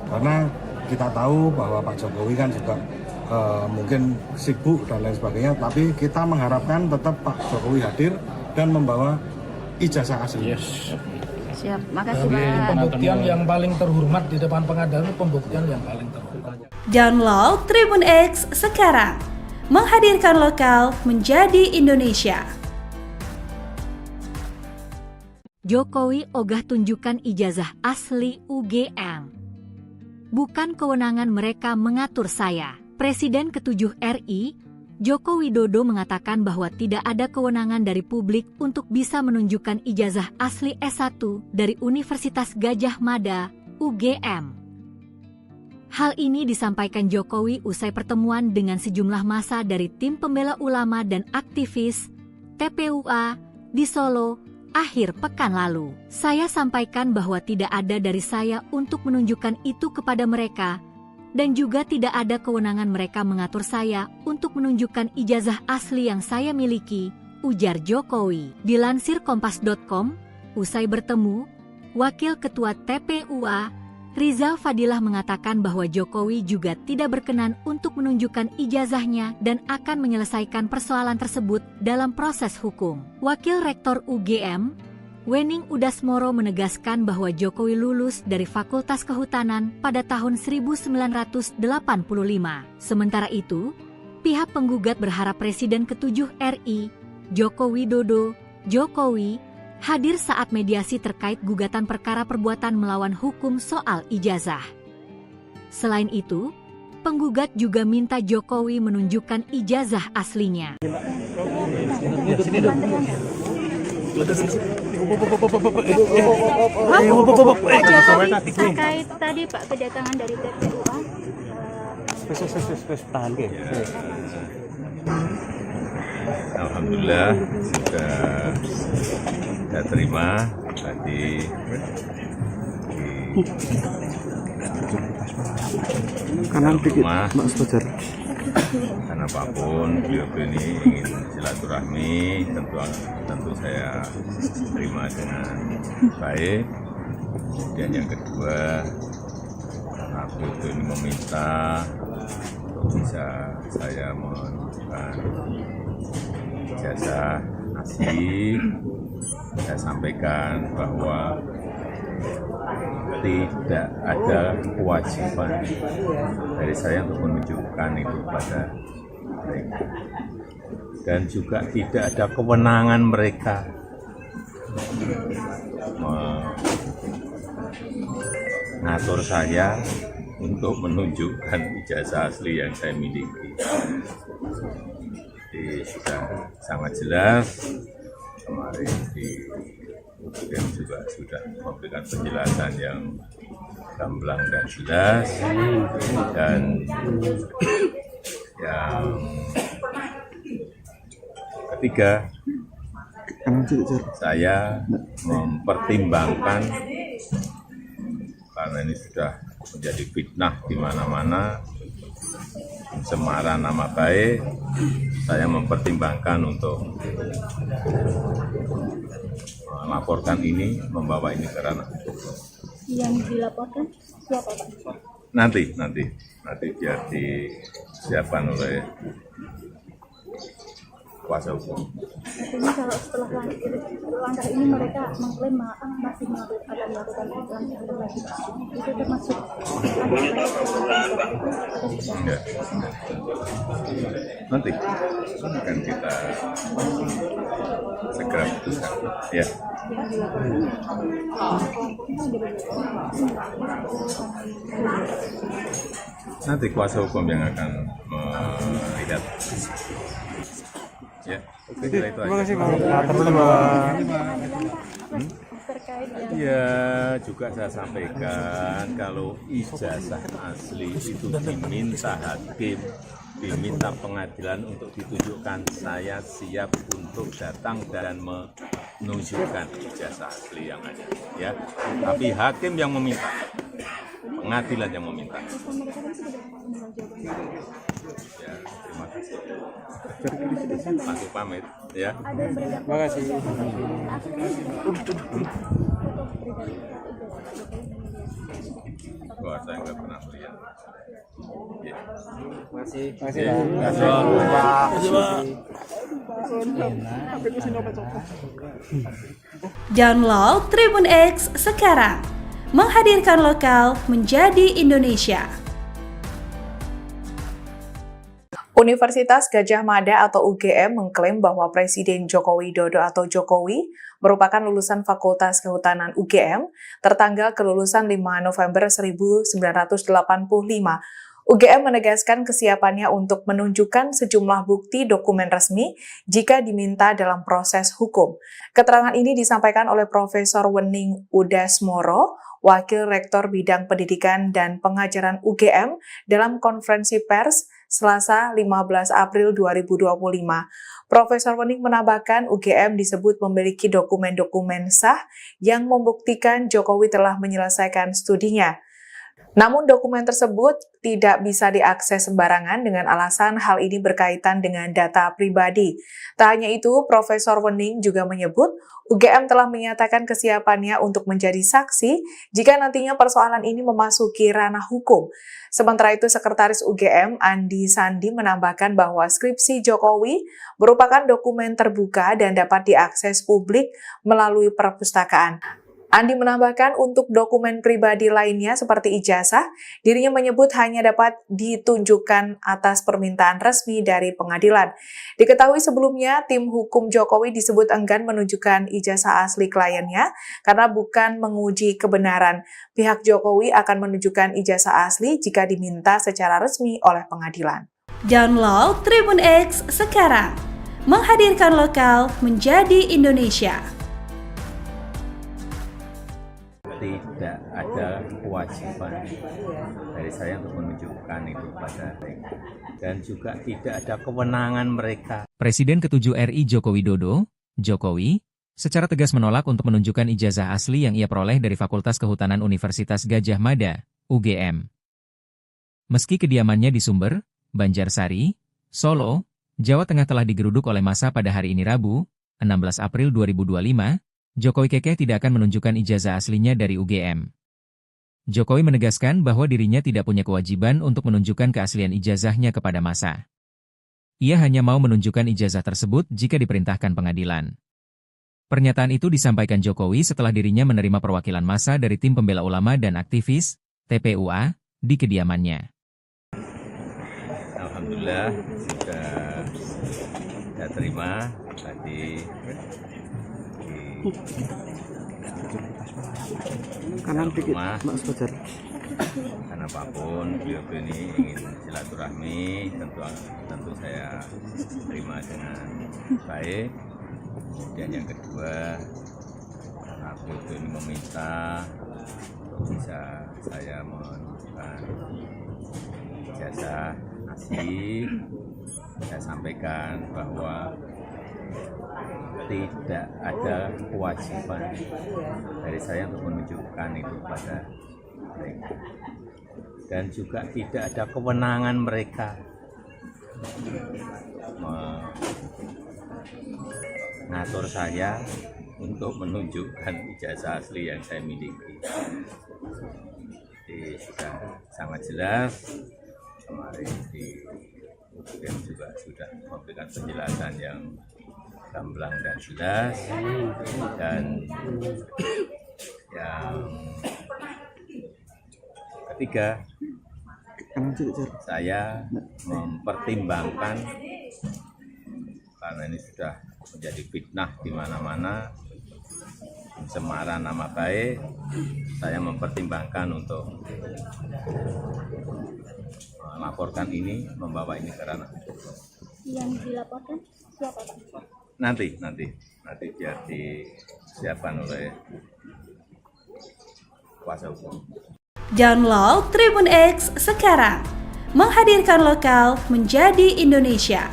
karena kita tahu bahwa Pak Jokowi kan juga mungkin sibuk dan lain sebagainya, tapi kita mengharapkan tetap Pak Jokowi hadir dan membawa ijazah asli. Siap, makasih Jadi Pak. pembuktian yang paling terhormat di depan pengadilan itu pembuktian yang paling terhormat. Download Tribun X sekarang, menghadirkan lokal menjadi Indonesia. Jokowi ogah tunjukkan ijazah asli UGM. Bukan kewenangan mereka mengatur saya. Presiden ke-7 RI, Joko Widodo mengatakan bahwa tidak ada kewenangan dari publik untuk bisa menunjukkan ijazah asli S1 dari Universitas Gadjah Mada, UGM. Hal ini disampaikan Jokowi usai pertemuan dengan sejumlah massa dari tim pembela ulama dan aktivis TPUA di Solo akhir pekan lalu. Saya sampaikan bahwa tidak ada dari saya untuk menunjukkan itu kepada mereka, dan juga tidak ada kewenangan mereka mengatur saya untuk menunjukkan ijazah asli yang saya miliki, ujar Jokowi. Dilansir Kompas.com, usai bertemu, Wakil Ketua TPUA, Rizal Fadilah mengatakan bahwa Jokowi juga tidak berkenan untuk menunjukkan ijazahnya dan akan menyelesaikan persoalan tersebut dalam proses hukum. Wakil Rektor UGM, Wening Udasmoro menegaskan bahwa Jokowi lulus dari Fakultas Kehutanan pada tahun 1985. Sementara itu, pihak penggugat berharap Presiden ke-7 RI, Joko Widodo, Jokowi, hadir saat mediasi terkait gugatan perkara perbuatan melawan hukum soal ijazah. Selain itu, penggugat juga minta Jokowi menunjukkan ijazah aslinya. Terkait tadi Pak kedatangan dari TPUA. Alhamdulillah sudah saya terima tadi kanan dikit rumah, Mas Fajar. karena apapun beliau ini ingin silaturahmi, tentu saya terima dengan baik. Dan yang kedua, karena beliau ini meminta untuk bisa saya menunjukkan ijazah asli, saya sampaikan bahwa tidak ada kewajiban dari saya untuk menunjukkan itu pada mereka, dan juga tidak ada kewenangan mereka mengatur saya untuk menunjukkan ijazah asli yang saya miliki. Jadi sudah sangat jelas, kemarin di UGM juga sudah memberikan penjelasan yang gamblang dan jelas, dan yang ketiga, saya mempertimbangkan karena ini sudah menjadi fitnah di mana-mana, pencemaran nama baik, saya mempertimbangkan untuk melaporkan ini, membawa ini ke ranah hukum. Yang dilaporkan siapa Pak? Nanti biar disiapkan oleh kuasa hukum. Artinya kalau setelah langkah ini mereka mengklaim masih akan melakukan langkah lagi, itu termasuk Enggak. Nanti akan kita segera putuskan. Ya. Nanti kuasa hukum yang akan melihat. Ya, oke, itu aja. Terima kasih Pak. Ya, juga saya sampaikan kalau ijazah asli itu diminta hakim, diminta pengadilan untuk ditunjukkan, saya siap untuk datang dan menunjukkan ijazah asli yang ada, ya. Tapi hakim yang meminta, pengadilan yang meminta. Ya, terima kasih. Masuk pamit, ya. Terima kasih. Wah, saya nggak pernah melihat. Ya. Masih Ya, Pak. Download Tribun X sekarang. Menghadirkan lokal menjadi Indonesia. Universitas Gadjah Mada atau UGM mengklaim bahwa Presiden Joko Widodo atau Jokowi merupakan lulusan Fakultas Kehutanan UGM tertanggal kelulusan 5 November 1985. UGM menegaskan kesiapannya untuk menunjukkan sejumlah bukti dokumen resmi jika diminta dalam proses hukum. Keterangan ini disampaikan oleh Profesor Wening Udasmoro, Wakil Rektor Bidang Pendidikan dan Pengajaran UGM dalam konferensi pers Selasa 15 April 2025. Profesor Wening menambahkan UGM disebut memiliki dokumen-dokumen sah yang membuktikan Jokowi telah menyelesaikan studinya. Namun dokumen tersebut tidak bisa diakses sembarangan dengan alasan hal ini berkaitan dengan data pribadi. Tak hanya itu, Profesor Wening juga menyebut UGM telah menyatakan kesiapannya untuk menjadi saksi jika nantinya persoalan ini memasuki ranah hukum. Sementara itu, Sekretaris UGM Andi Sandi menambahkan bahwa skripsi Jokowi merupakan dokumen terbuka dan dapat diakses publik melalui perpustakaan. Andi menambahkan untuk dokumen pribadi lainnya seperti ijazah, dirinya menyebut hanya dapat ditunjukkan atas permintaan resmi dari pengadilan. Diketahui sebelumnya, tim hukum Jokowi disebut enggan menunjukkan ijazah asli kliennya karena bukan menguji kebenaran. Pihak Jokowi akan menunjukkan ijazah asli jika diminta secara resmi oleh pengadilan. Download Tribun X sekarang. Menghadirkan lokal menjadi Indonesia. Tidak ada kewajiban dari saya untuk menunjukkan itu pada mereka. Dan juga tidak ada kewenangan mereka. Presiden ke-7 RI Joko Widodo, Jokowi, secara tegas menolak untuk menunjukkan ijazah asli yang ia peroleh dari Fakultas Kehutanan Universitas Gadjah Mada, UGM. Meski kediamannya di Sumber, Banjarsari, Solo, Jawa Tengah telah digeruduk oleh massa pada hari ini Rabu, 16 April 2025, Jokowi kekeh tidak akan menunjukkan ijazah aslinya dari UGM. Jokowi menegaskan bahwa dirinya tidak punya kewajiban untuk menunjukkan keaslian ijazahnya kepada massa. Ia hanya mau menunjukkan ijazah tersebut jika diperintahkan pengadilan. Pernyataan itu disampaikan Jokowi setelah dirinya menerima perwakilan massa dari tim pembela ulama dan aktivis, TPUA, di kediamannya. Alhamdulillah sudah terima tadi. Kanan dikit, Mas Fajar. Karena apapun beliau ini ingin silaturahmi, tentu saya terima dengan baik. Kemudian yang kedua, karena beliau ini meminta bisa saya menunjukkan ijazah asli, saya sampaikan bahwa tidak ada kewajiban dari saya untuk menunjukkan itu pada mereka. Dan juga tidak ada kewenangan mereka mengatur saya untuk menunjukkan ijazah asli yang saya miliki. Jadi sudah sangat jelas, kemarin di UGM juga sudah memberikan penjelasan yang gamblang dan jelas, dan yang ketiga, saya mempertimbangkan karena ini sudah menjadi fitnah di mana-mana, pencemaran nama baik, saya mempertimbangkan untuk melaporkan ini, membawa ini ke ranah hukum. Yang dilaporkan siapa, Pak? Nanti biar disiapkan oleh kuasa hukum. Download Tribun X sekarang. Menghadirkan lokal menjadi Indonesia.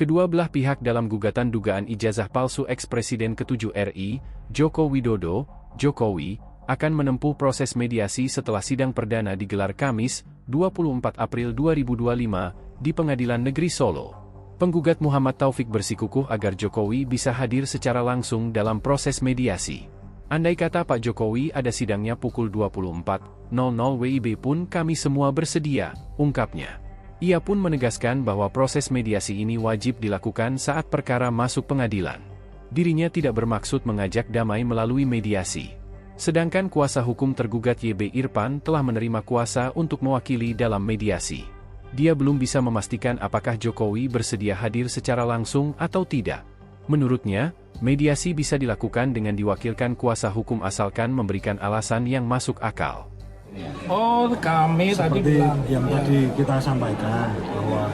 Kedua belah pihak dalam gugatan dugaan ijazah palsu ex-Presiden ke-7 RI, Joko Widodo, Jokowi, akan menempuh proses mediasi setelah sidang perdana digelar Kamis, 24 April 2025, di Pengadilan Negeri Solo. Penggugat Muhammad Taufik bersikukuh agar Jokowi bisa hadir secara langsung dalam proses mediasi. Andai kata Pak Jokowi ada sidangnya pukul 24.00 WIB pun kami semua bersedia, ungkapnya. Ia pun menegaskan bahwa proses mediasi ini wajib dilakukan saat perkara masuk pengadilan. Dirinya tidak bermaksud mengajak damai melalui mediasi. Sedangkan kuasa hukum tergugat YB Irfan telah menerima kuasa untuk mewakili dalam mediasi. Dia belum bisa memastikan apakah Jokowi bersedia hadir secara langsung atau tidak. Menurutnya, mediasi bisa dilakukan dengan diwakilkan kuasa hukum asalkan memberikan alasan yang masuk akal. Oh, kami tadi Seperti bilang yang tadi kita sampaikan bahwa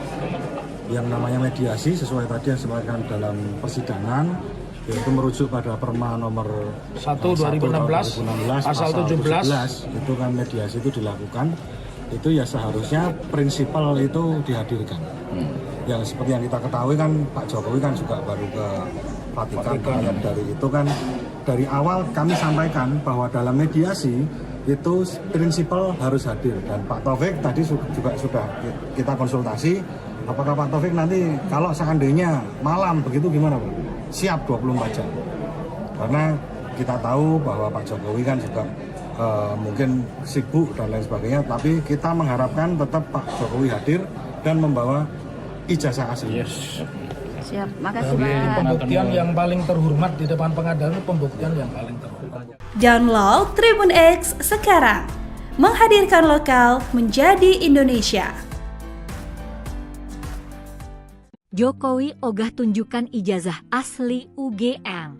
yang namanya mediasi sesuai tadi yang disampaikan dalam persidangan, yaitu merujuk pada Perma nomor 1 2016 pasal 17 itu kan mediasi itu dilakukan, itu ya seharusnya prinsipal itu dihadirkan. Yang seperti yang kita ketahui kan Pak Jokowi kan juga baru ke Vatikan. Dari itu kan dari awal kami sampaikan bahwa dalam mediasi itu prinsipal harus hadir, dan Pak Taufik tadi juga sudah kita konsultasi apakah Pak Taufik nanti kalau seandainya malam begitu gimana Pak? Siap 24 jam, karena kita tahu bahwa Pak Jokowi kan juga mungkin sibuk dan lain sebagainya, tapi kita mengharapkan tetap Pak Jokowi hadir dan membawa ijazah asli. Siap, makasih Jadi Pak. pembuktian yang paling terhormat di depan pengadilan itu pembuktian yang paling terhormat. Download Tribun X sekarang. Menghadirkan lokal menjadi Indonesia. Jokowi ogah tunjukkan ijazah asli UGM.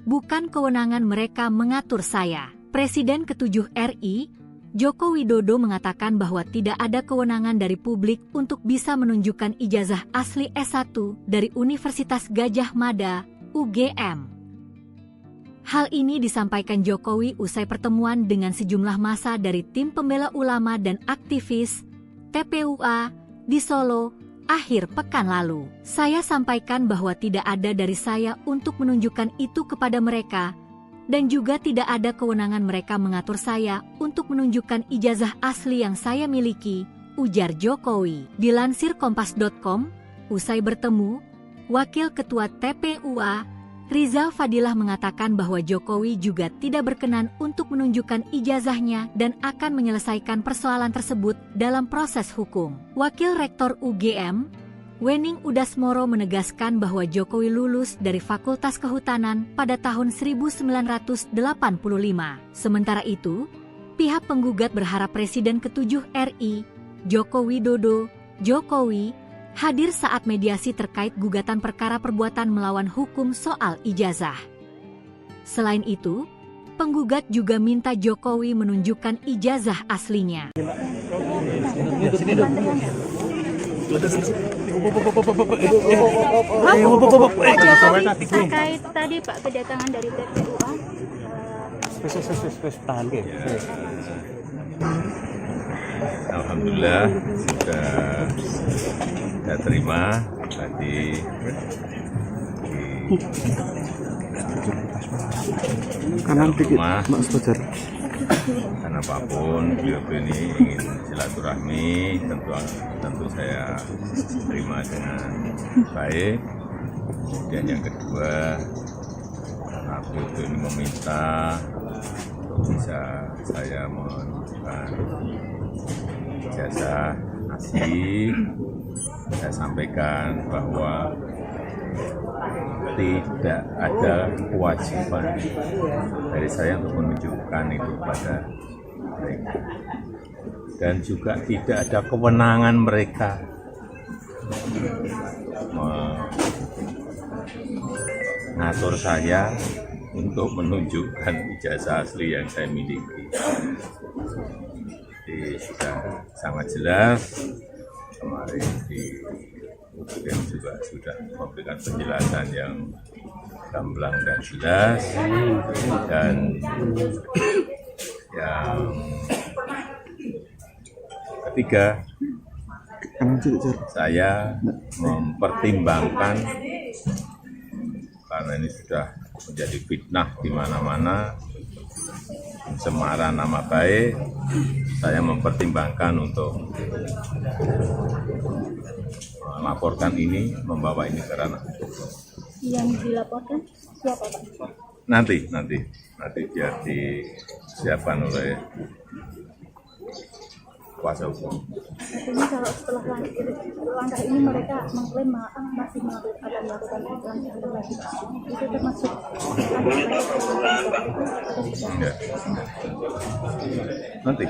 Bukan kewenangan mereka mengatur saya. Presiden ke-7 RI, Joko Widodo mengatakan bahwa tidak ada kewenangan dari publik untuk bisa menunjukkan ijazah asli S1 dari Universitas Gadjah Mada, UGM. Hal ini disampaikan Jokowi usai pertemuan dengan sejumlah massa dari tim pembela ulama dan aktivis TPUA di Solo akhir pekan lalu. Saya sampaikan bahwa tidak ada dari saya untuk menunjukkan itu kepada mereka, dan juga tidak ada kewenangan mereka mengatur saya untuk menunjukkan ijazah asli yang saya miliki, ujar Jokowi. Dilansir Kompas.com, usai bertemu, Wakil Ketua TPUA Rizal Fadilah mengatakan bahwa Jokowi juga tidak berkenan untuk menunjukkan ijazahnya dan akan menyelesaikan persoalan tersebut dalam proses hukum. Wakil Rektor UGM, Wening Udasmoro menegaskan bahwa Jokowi lulus dari Fakultas Kehutanan pada tahun 1985. Sementara itu, pihak penggugat berharap Presiden ke-7 RI, Joko Widodo, Jokowi, hadir saat mediasi terkait gugatan perkara perbuatan melawan hukum soal ijazah. Selain itu, penggugat juga minta Jokowi menunjukkan ijazah aslinya. Terkait tadi Pak kedatangan dari TPUA. Alhamdulillah sudah saya terima tadi kanan dikit rumah, Mas Fajar. karena apapun beliau ini ingin silaturahmi, tentu saya terima dengan baik. Dan yang kedua, karena beliau ini meminta untuk bisa saya menunjukkan ijazah asli, saya sampaikan bahwa tidak ada kewajiban dari saya untuk menunjukkan itu pada mereka, dan juga tidak ada kewenangan mereka mengatur saya untuk menunjukkan ijazah asli yang saya miliki. Jadi sudah sangat jelas, kemarin di UGM juga sudah memberikan penjelasan yang gamblang dan jelas, dan yang ketiga Saya mempertimbangkan, karena ini sudah menjadi fitnah di mana-mana, pencemaran nama baik, saya mempertimbangkan untuk melaporkan ini, membawa ini ke ranah hukum. Yang dilaporkan siapa Pak? Nanti biar disiapkan oleh kuasa hukum. Artinya kalau setelah langkah ini mereka mengklaim masih akan melakukan langkah lagi, itu termasuk Enggak. Nanti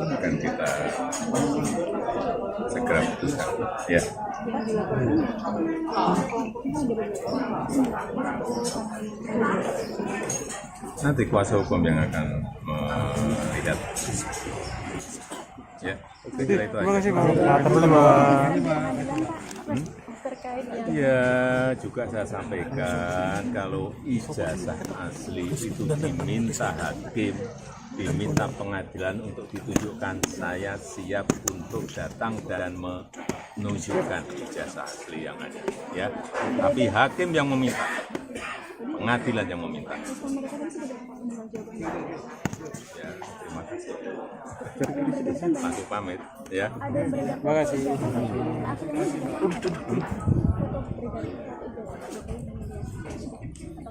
akan kita segera putuskan. Ya. Nanti kuasa hukum yang akan melihat. Ya, itu aja. Terima kasih Pak. Ya, juga saya sampaikan kalau ijazah asli itu diminta hakim, diminta pengadilan untuk ditunjukkan, saya siap untuk datang dan menunjukkan ijazah asli yang ada. Ya, tapi hakim yang meminta, pengadilan yang meminta. Ya, terima kasih. Langsung pamit, ya. Terima kasih.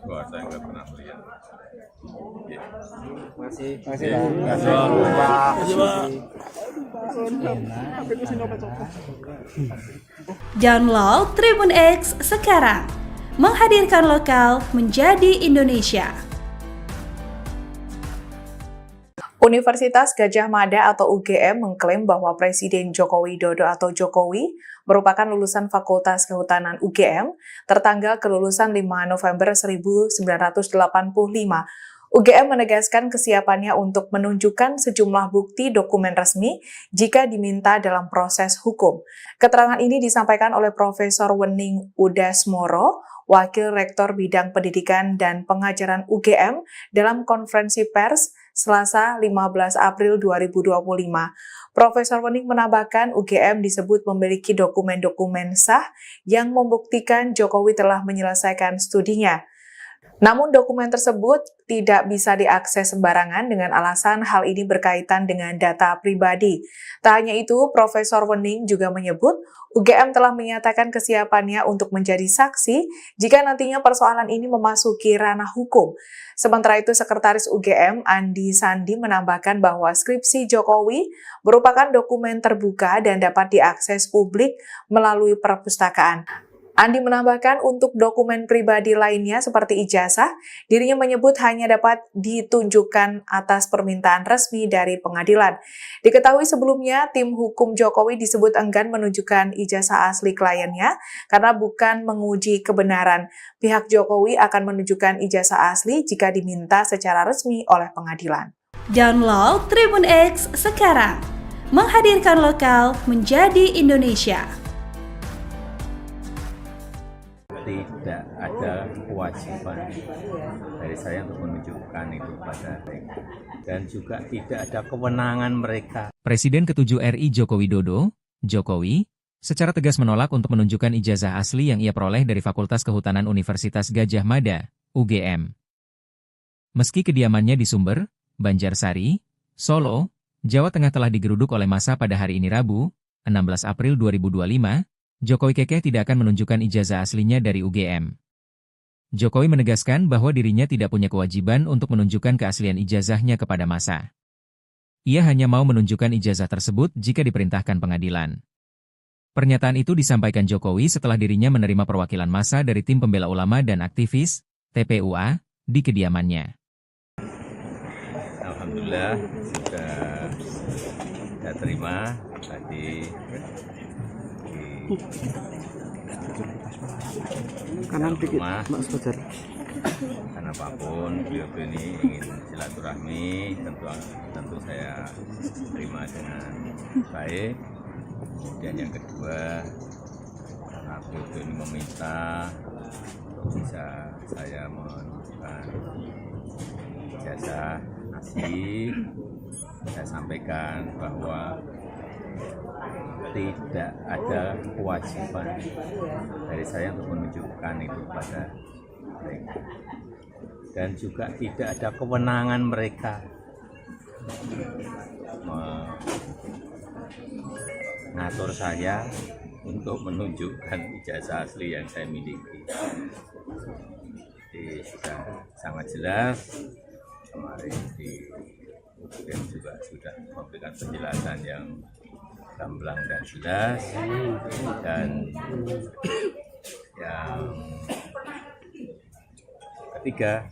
Wah, saya nggak pernah melihat. Ya. Masih Pak. Download Tribun X sekarang. Menghadirkan lokal menjadi Indonesia. Universitas Gadjah Mada atau UGM mengklaim bahwa Presiden Joko Widodo atau Jokowi merupakan lulusan Fakultas Kehutanan UGM tertanggal kelulusan 5 November 1985. UGM menegaskan kesiapannya untuk menunjukkan sejumlah bukti dokumen resmi jika diminta dalam proses hukum. Keterangan ini disampaikan oleh Profesor Wening Udasmoro, Wakil Rektor Bidang Pendidikan dan Pengajaran UGM dalam konferensi pers Selasa 15 April 2025. Profesor Wening menambahkan UGM disebut memiliki dokumen-dokumen sah yang membuktikan Jokowi telah menyelesaikan studinya. Namun dokumen tersebut tidak bisa diakses sembarangan dengan alasan hal ini berkaitan dengan data pribadi. Tak hanya itu, Profesor Wening juga menyebut UGM telah menyatakan kesiapannya untuk menjadi saksi jika nantinya persoalan ini memasuki ranah hukum. Sementara itu, Sekretaris UGM Andi Sandi menambahkan bahwa skripsi Jokowi merupakan dokumen terbuka dan dapat diakses publik melalui perpustakaan. Andi menambahkan untuk dokumen pribadi lainnya seperti ijazah, dirinya menyebut hanya dapat ditunjukkan atas permintaan resmi dari pengadilan. Diketahui sebelumnya, tim hukum Jokowi disebut enggan menunjukkan ijazah asli kliennya karena bukan menguji kebenaran. Pihak Jokowi akan menunjukkan ijazah asli jika diminta secara resmi oleh pengadilan. Download Tribun X sekarang. Menghadirkan lokal menjadi Indonesia. Tidak ada kewajiban dari saya untuk menunjukkan itu pada mereka. Dan juga tidak ada kewenangan mereka. Presiden ke-7 RI Joko Widodo, Jokowi, secara tegas menolak untuk menunjukkan ijazah asli yang ia peroleh dari Fakultas Kehutanan Universitas Gadjah Mada, UGM. Meski kediamannya di Sumber, Banjarsari, Solo, Jawa Tengah telah digeruduk oleh massa pada hari ini Rabu, 16 April 2025, Jokowi kekeh tidak akan menunjukkan ijazah aslinya dari UGM. Jokowi menegaskan bahwa dirinya tidak punya kewajiban untuk menunjukkan keaslian ijazahnya kepada massa. Ia hanya mau menunjukkan ijazah tersebut jika diperintahkan pengadilan. Pernyataan itu disampaikan Jokowi setelah dirinya menerima perwakilan massa dari tim pembela ulama dan aktivis, TPUA, di kediamannya. Alhamdulillah, sudah terima tadi. Kanan dikit, Mas Fajar. Karena apapun beliau ini ingin silaturahmi, tentu saya terima dengan baik. Kemudian yang kedua, karena beliau ini meminta bisa saya menunjukkan ijazah asli, saya sampaikan bahwa tidak ada kewajiban dari saya untuk menunjukkan itu pada mereka, dan juga tidak ada kewenangan mereka mengatur saya untuk menunjukkan ijazah asli yang saya miliki. Jadi sudah sangat jelas, kemarin di UGM juga sudah memberikan penjelasan yang gamblang dan jelas, dan yang ketiga,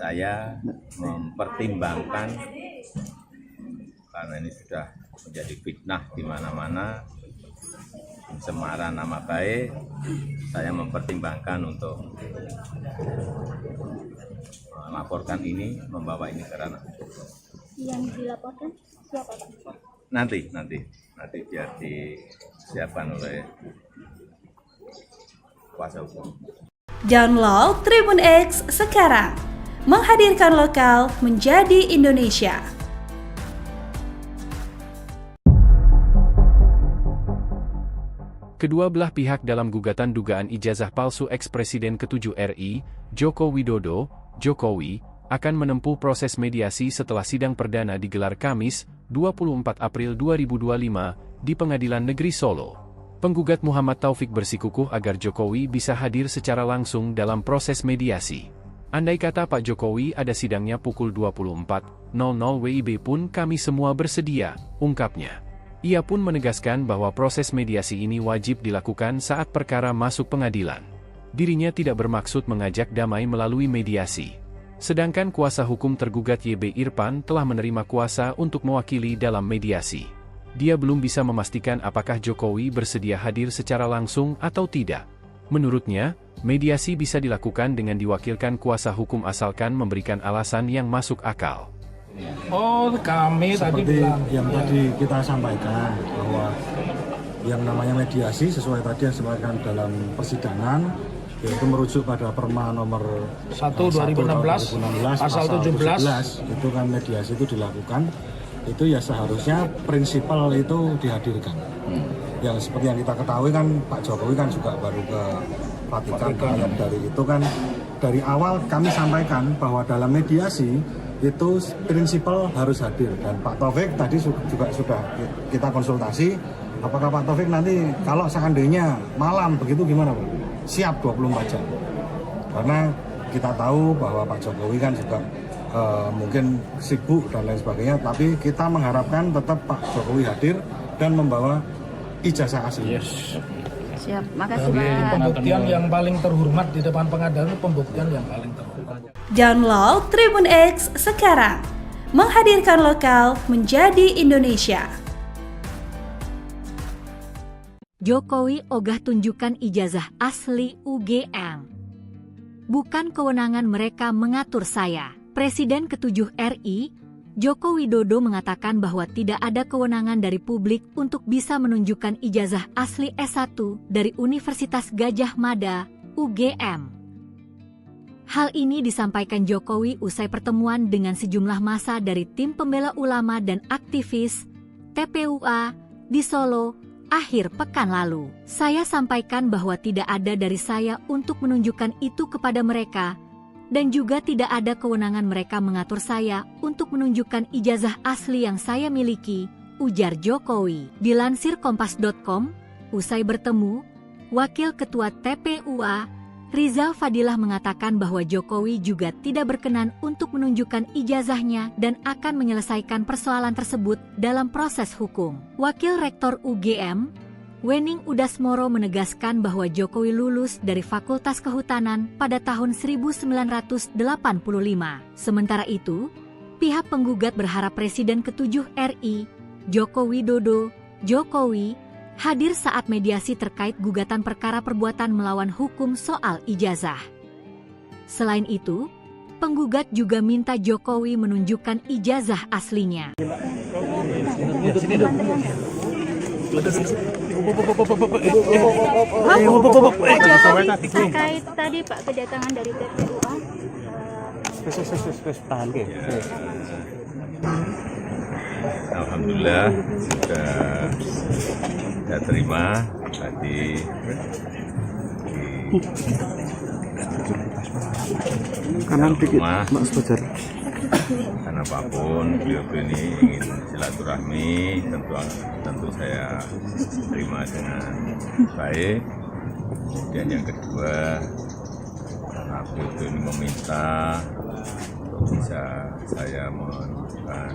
saya mempertimbangkan, karena ini sudah menjadi fitnah di mana-mana, pencemaran nama baik, saya mempertimbangkan untuk melaporkan ini, membawa ini ke ranah. Yang dilaporkan siapa, Pak? Nanti biar disiapkan oleh kuasa hukum. Download Tribun X sekarang, menghadirkan lokal menjadi Indonesia. Kedua belah pihak dalam gugatan dugaan ijazah palsu ex-Presiden ke-7 RI, Joko Widodo, Jokowi, akan menempuh proses mediasi setelah sidang perdana digelar Kamis, 24 April 2025, di Pengadilan Negeri Solo. Penggugat Muhammad Taufik bersikukuh agar Jokowi bisa hadir secara langsung dalam proses mediasi. Andai kata Pak Jokowi ada sidangnya pukul 24.00 WIB pun kami semua bersedia, ungkapnya. Ia pun menegaskan bahwa proses mediasi ini wajib dilakukan saat perkara masuk pengadilan. Dirinya tidak bermaksud mengajak damai melalui mediasi. Sedangkan kuasa hukum tergugat YB Irfan telah menerima kuasa untuk mewakili dalam mediasi. Dia belum bisa memastikan apakah Jokowi bersedia hadir secara langsung atau tidak. Menurutnya, mediasi bisa dilakukan dengan diwakilkan kuasa hukum asalkan memberikan alasan yang masuk akal. Oh, kami tadi bilang yang tadi kita sampaikan bahwa yang namanya mediasi sesuai tadi yang disampaikan dalam persidangan, yaitu merujuk pada Perma nomor 1 2016 pasal 17 itu kan mediasi itu dilakukan, itu ya seharusnya prinsipal itu dihadirkan. Yang seperti yang kita ketahui kan Pak Jokowi kan juga baru ke Vatikan. Dari itu kan dari awal kami sampaikan bahwa dalam mediasi itu prinsipal harus hadir, dan Pak Taufik tadi juga sudah kita konsultasi, apakah Pak Taufik nanti kalau seandainya malam begitu gimana Pak? Siap 24 jam, karena kita tahu bahwa Pak Jokowi kan juga mungkin sibuk dan lain sebagainya, tapi kita mengharapkan tetap Pak Jokowi hadir dan membawa ijazah asli. Yes. Siap, makasih Dari Pak. pembuktian yang paling terhormat di depan pengadilan itu pembuktian yang paling terhormat. Download Tribun X sekarang, menghadirkan lokal menjadi Indonesia. Jokowi ogah tunjukkan ijazah asli UGM. Bukan kewenangan mereka mengatur saya. Presiden ke-7 RI, Joko Widodo mengatakan bahwa tidak ada kewenangan dari publik untuk bisa menunjukkan ijazah asli S1 dari Universitas Gadjah Mada, UGM. Hal ini disampaikan Jokowi usai pertemuan dengan sejumlah massa dari tim pembela ulama dan aktivis TPUA di Solo akhir pekan lalu. Saya sampaikan bahwa tidak ada dari saya untuk menunjukkan itu kepada mereka, dan juga tidak ada kewenangan mereka mengatur saya untuk menunjukkan ijazah asli yang saya miliki, ujar Jokowi. Dilansir Kompas.com, usai bertemu, Wakil Ketua TPUA Rizal Fadilah mengatakan bahwa Jokowi juga tidak berkenan untuk menunjukkan ijazahnya dan akan menyelesaikan persoalan tersebut dalam proses hukum. Wakil Rektor UGM, Wening Udasmoro menegaskan bahwa Jokowi lulus dari Fakultas Kehutanan pada tahun 1985. Sementara itu, pihak penggugat berharap Presiden ke-7 RI, Joko Widodo, Jokowi, hadir saat mediasi terkait gugatan perkara perbuatan melawan hukum soal ijazah. Selain itu, penggugat juga minta Jokowi menunjukkan ijazah aslinya. Terkait tadi Pak kedatangan dari TPUA. Alhamdulillah sudah saya terima tadi kanan dikit rumah. Mas Fajar. Karena apapun beliau ini ingin silaturahmi, tentu saya terima dengan baik. Dan yang kedua, karena beliau ini meminta untuk bisa saya menunjukkan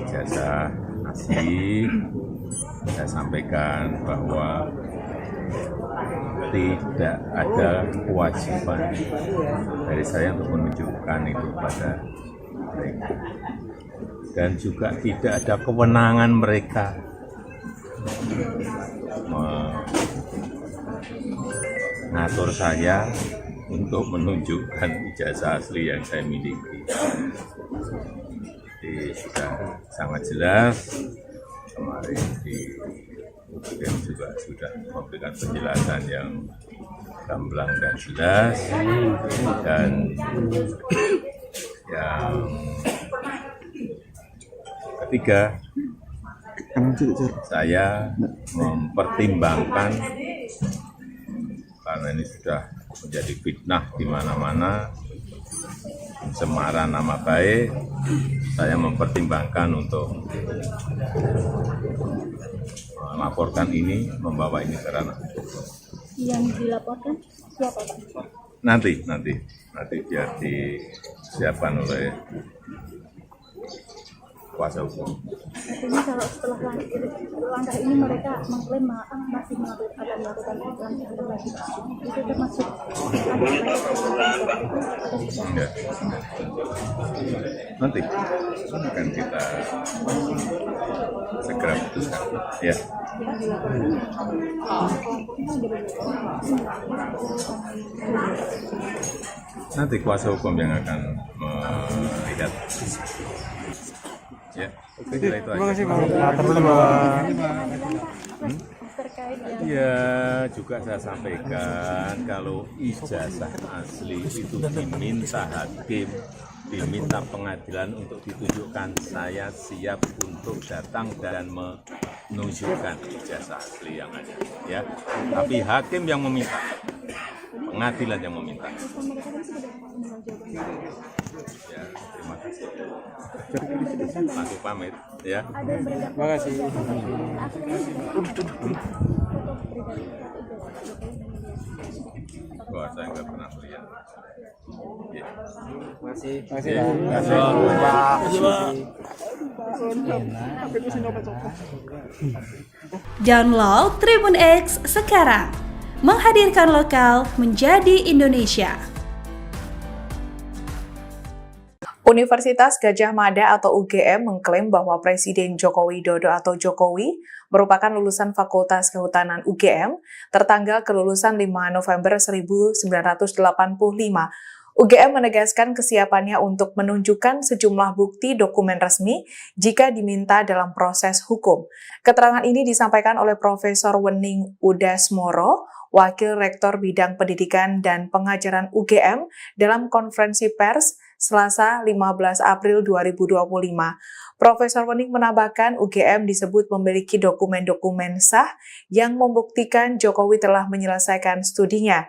ijazah asli, saya sampaikan bahwa tidak ada kewajiban dari saya untuk menunjukkan itu kepada mereka, dan juga tidak ada kewenangan mereka mengatur saya untuk menunjukkan ijazah asli yang saya miliki. Jadi sudah sangat jelas, kemarin di UGM juga sudah memberikan penjelasan yang gamblang dan jelas, dan yang ketiga, saya mempertimbangkan karena ini sudah menjadi fitnah di mana-mana, pencemaran nama baik, saya mempertimbangkan untuk melaporkan ini, membawa ini ke ranah hukum. Yang dilaporkan siapa, Pak? Nanti biar disiapkan oleh kuasa hukum. Artinya kalau setelah langkah ini mereka mengklaim masih akan melakukan langkah lagi, itu termasuk Enggak. Nanti akan kita segera putuskan. Ya. Nanti kuasa hukum yang akan melihat. Ya, kira itu aja. Terima kasih Pak. Ya, juga saya sampaikan kalau ijazah asli itu diminta hakim, diminta pengadilan untuk ditunjukkan, saya siap untuk datang dan menunjukkan ijazah asli yang ada. Ya, tapi hakim yang meminta, pengadilan yang meminta. Ya, terima kasih. Langsung pamit, ya. Terima kasih. Wah, saya nggak pernah melihat. Ya. Terima kasih. Ya. Download Tribun X sekarang. Menghadirkan lokal menjadi Indonesia. Universitas Gadjah Mada atau UGM mengklaim bahwa Presiden Joko Widodo atau Jokowi merupakan lulusan Fakultas Kehutanan UGM tertanggal kelulusan 5 November 1985. UGM menegaskan kesiapannya untuk menunjukkan sejumlah bukti dokumen resmi jika diminta dalam proses hukum. Keterangan ini disampaikan oleh Profesor Wening Udasmoro, Wakil Rektor Bidang Pendidikan dan Pengajaran UGM dalam konferensi pers Selasa 15 April 2025. Profesor Wening menambahkan UGM disebut memiliki dokumen-dokumen sah yang membuktikan Jokowi telah menyelesaikan studinya.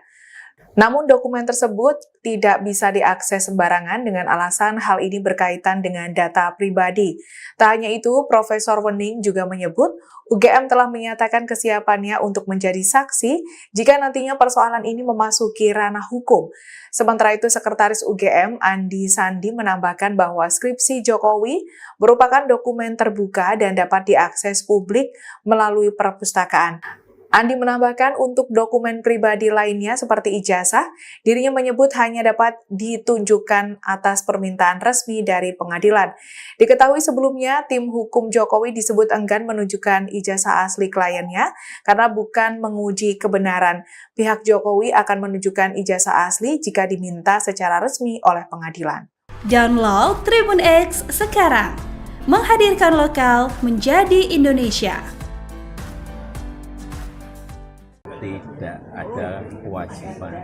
Namun dokumen tersebut tidak bisa diakses sembarangan dengan alasan hal ini berkaitan dengan data pribadi. Tak hanya itu, Profesor Wening juga menyebut UGM telah menyatakan kesiapannya untuk menjadi saksi jika nantinya persoalan ini memasuki ranah hukum. Sementara itu, Sekretaris UGM Andi Sandi menambahkan bahwa skripsi Jokowi merupakan dokumen terbuka dan dapat diakses publik melalui perpustakaan. Andi menambahkan untuk dokumen pribadi lainnya seperti ijazah, dirinya menyebut hanya dapat ditunjukkan atas permintaan resmi dari pengadilan. Diketahui sebelumnya, tim hukum Jokowi disebut enggan menunjukkan ijazah asli kliennya karena bukan menguji kebenaran. Pihak Jokowi akan menunjukkan ijazah asli jika diminta secara resmi oleh pengadilan. Download Tribun X sekarang. Menghadirkan lokal menjadi Indonesia. tidak ada kewajiban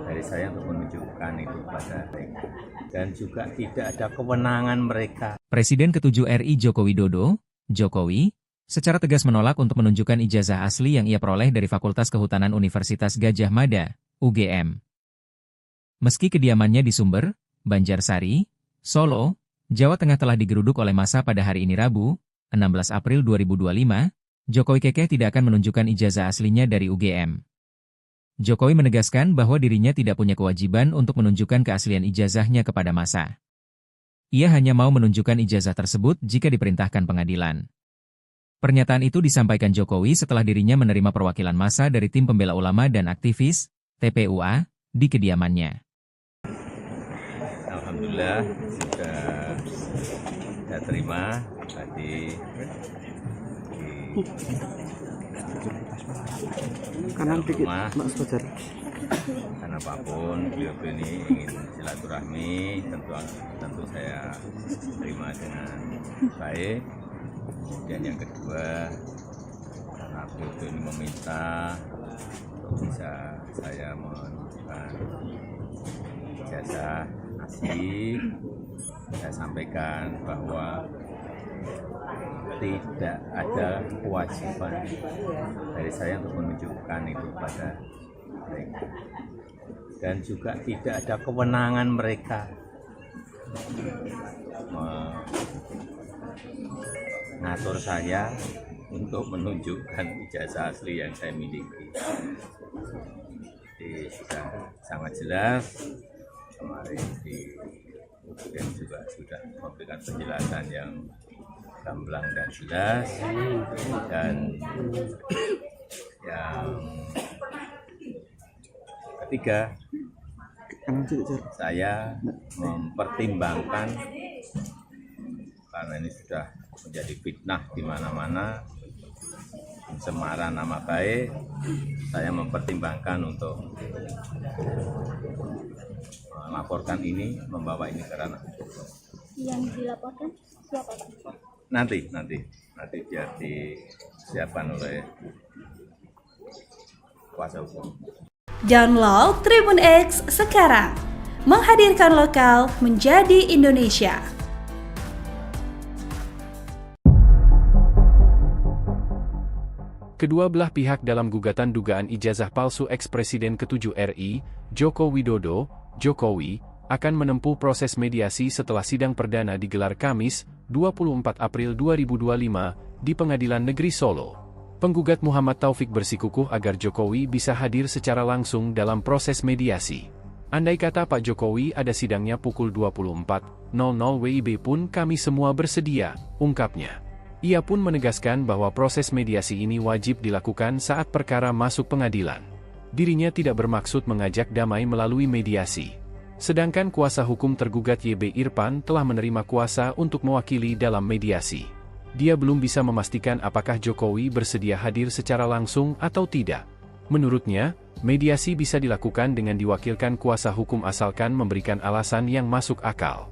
dari saya untuk menunjukkan itu pada mereka. Dan juga tidak ada kewenangan mereka. Presiden ke-7 RI Joko Widodo, Jokowi, secara tegas menolak untuk menunjukkan ijazah asli yang ia peroleh dari Fakultas Kehutanan Universitas Gadjah Mada, UGM. Meski kediamannya di Sumber, Banjarsari, Solo, Jawa Tengah telah digeruduk oleh massa pada hari ini Rabu, 16 April 2025, Jokowi kekeh tidak akan menunjukkan ijazah aslinya dari UGM. Jokowi menegaskan bahwa dirinya tidak punya kewajiban untuk menunjukkan keaslian ijazahnya kepada massa. Ia hanya mau menunjukkan ijazah tersebut jika diperintahkan pengadilan. Pernyataan itu disampaikan Jokowi setelah dirinya menerima perwakilan massa dari tim pembela ulama dan aktivis, TPUA, di kediamannya. Alhamdulillah sudah saya terima tadi kanan dikit, rumah. Mas Fajar. Karena apapun beliau ini ingin silaturahmi, tentu saya terima dengan baik. Dan yang kedua, karena beliau ini meminta untuk bisa saya menunjukkan ijazah asli, saya sampaikan bahwa tidak ada kewajiban dari saya untuk menunjukkan itu pada mereka. Dan juga tidak ada kewenangan mereka mengatur saya untuk menunjukkan ijazah asli yang saya miliki. Jadi sudah sangat jelas, kemarin di UGM juga sudah memberikan penjelasan yang gamblang dan jelas, dan yang ketiga, saya mempertimbangkan karena ini sudah menjadi fitnah di mana-mana, pencemaran nama baik, saya mempertimbangkan untuk melaporkan ini, membawa ini ke ranah. Yang dilaporkan siapa, Pak? Nanti biar disiapkan oleh kuasa hukum. Download Tribun X sekarang, menghadirkan lokal menjadi Indonesia. Kedua belah pihak dalam gugatan dugaan ijazah palsu eks-Presiden ke-7 RI, Joko Widodo, Jokowi, akan menempuh proses mediasi setelah sidang perdana digelar Kamis, 24 April 2025, di Pengadilan Negeri Solo. Penggugat Muhammad Taufik bersikukuh agar Jokowi bisa hadir secara langsung dalam proses mediasi. Andai kata Pak Jokowi ada sidangnya pukul 24.00 WIB pun kami semua bersedia, ungkapnya. Ia pun menegaskan bahwa proses mediasi ini wajib dilakukan saat perkara masuk pengadilan. Dirinya tidak bermaksud mengajak damai melalui mediasi. Sedangkan kuasa hukum tergugat YB Irfan telah menerima kuasa untuk mewakili dalam mediasi. Dia belum bisa memastikan apakah Jokowi bersedia hadir secara langsung atau tidak. Menurutnya, mediasi bisa dilakukan dengan diwakilkan kuasa hukum asalkan memberikan alasan yang masuk akal.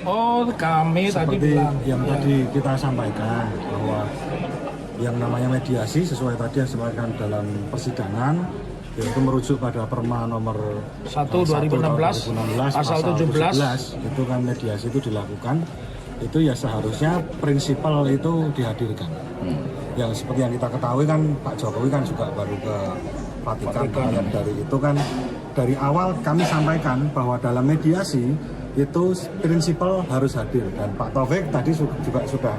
Oh, kami tadi Seperti bilang yang tadi kita sampaikan bahwa yang namanya mediasi sesuai tadi yang disampaikan dalam persidangan, yaitu merujuk pada Perma nomor 1 2016 pasal 17 itu kan mediasi itu dilakukan, itu ya seharusnya prinsipal itu dihadirkan. Yang seperti yang kita ketahui kan Pak Jokowi kan juga baru ke Vatikan. Dari itu kan dari awal kami sampaikan bahwa dalam mediasi itu prinsipal harus hadir, dan Pak Taufik tadi juga sudah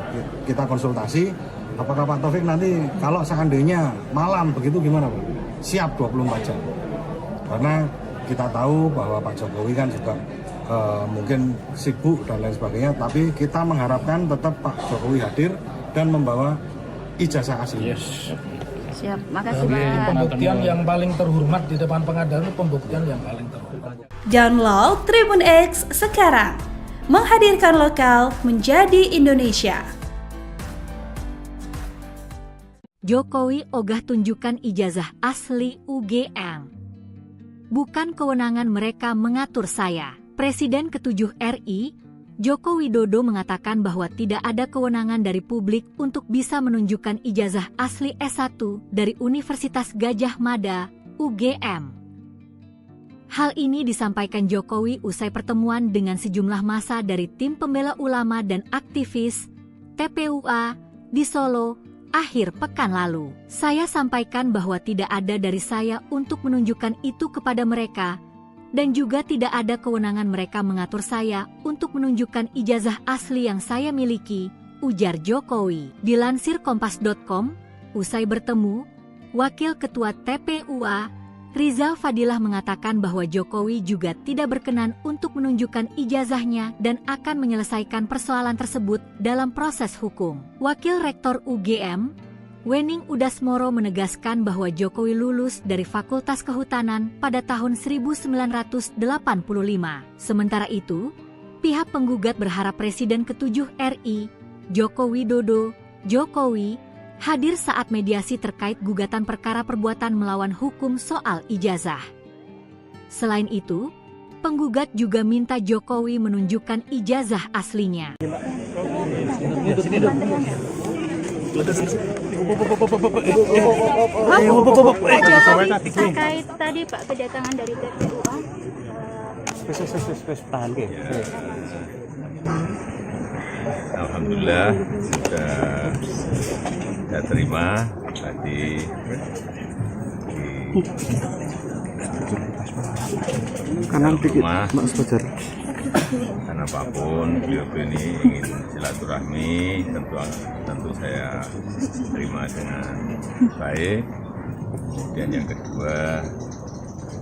kita konsultasi apakah Pak Taufik nanti kalau seandainya malam begitu gimana Pak? Siap 24 jam, karena kita tahu bahwa Pak Jokowi kan juga mungkin sibuk dan lain sebagainya, tapi kita mengharapkan tetap Pak Jokowi hadir dan membawa ijazah asli. Siap, makasih dari Pak. pembuktian yang paling terhormat di depan pengadilan, pembuktian yang paling terhormat. Download Tribun X sekarang, menghadirkan lokal menjadi Indonesia. Jokowi ogah tunjukkan ijazah asli UGM. Bukan kewenangan mereka mengatur saya. Presiden ke-7 RI, Joko Widodo mengatakan bahwa tidak ada kewenangan dari publik untuk bisa menunjukkan ijazah asli S1 dari Universitas Gadjah Mada, UGM. Hal ini disampaikan Jokowi usai pertemuan dengan sejumlah massa dari tim pembela ulama dan aktivis TPUA di Solo akhir pekan lalu. Saya sampaikan bahwa tidak ada dari saya untuk menunjukkan itu kepada mereka, dan juga tidak ada kewenangan mereka mengatur saya untuk menunjukkan ijazah asli yang saya miliki, ujar Jokowi. Dilansir Kompas.com, usai bertemu, Wakil Ketua TPUA, Rizal Fadilah mengatakan bahwa Jokowi juga tidak berkenan untuk menunjukkan ijazahnya dan akan menyelesaikan persoalan tersebut dalam proses hukum. Wakil Rektor UGM, Wening Udasmoro menegaskan bahwa Jokowi lulus dari Fakultas Kehutanan pada tahun 1985. Sementara itu, pihak penggugat berharap Presiden ke-7 RI, Joko Widodo, Jokowi, hadir saat mediasi terkait gugatan perkara perbuatan melawan hukum soal ijazah. Selain itu, penggugat juga minta Jokowi menunjukkan ijazah aslinya. Terkait tadi Pak kedatangan dari TPUA. Alhamdulillah sudah terima tadi kanan dikit Mas Fajar. Karena apapun beliau ini ingin silaturahmi, tentu saya terima dengan baik. Kemudian yang kedua,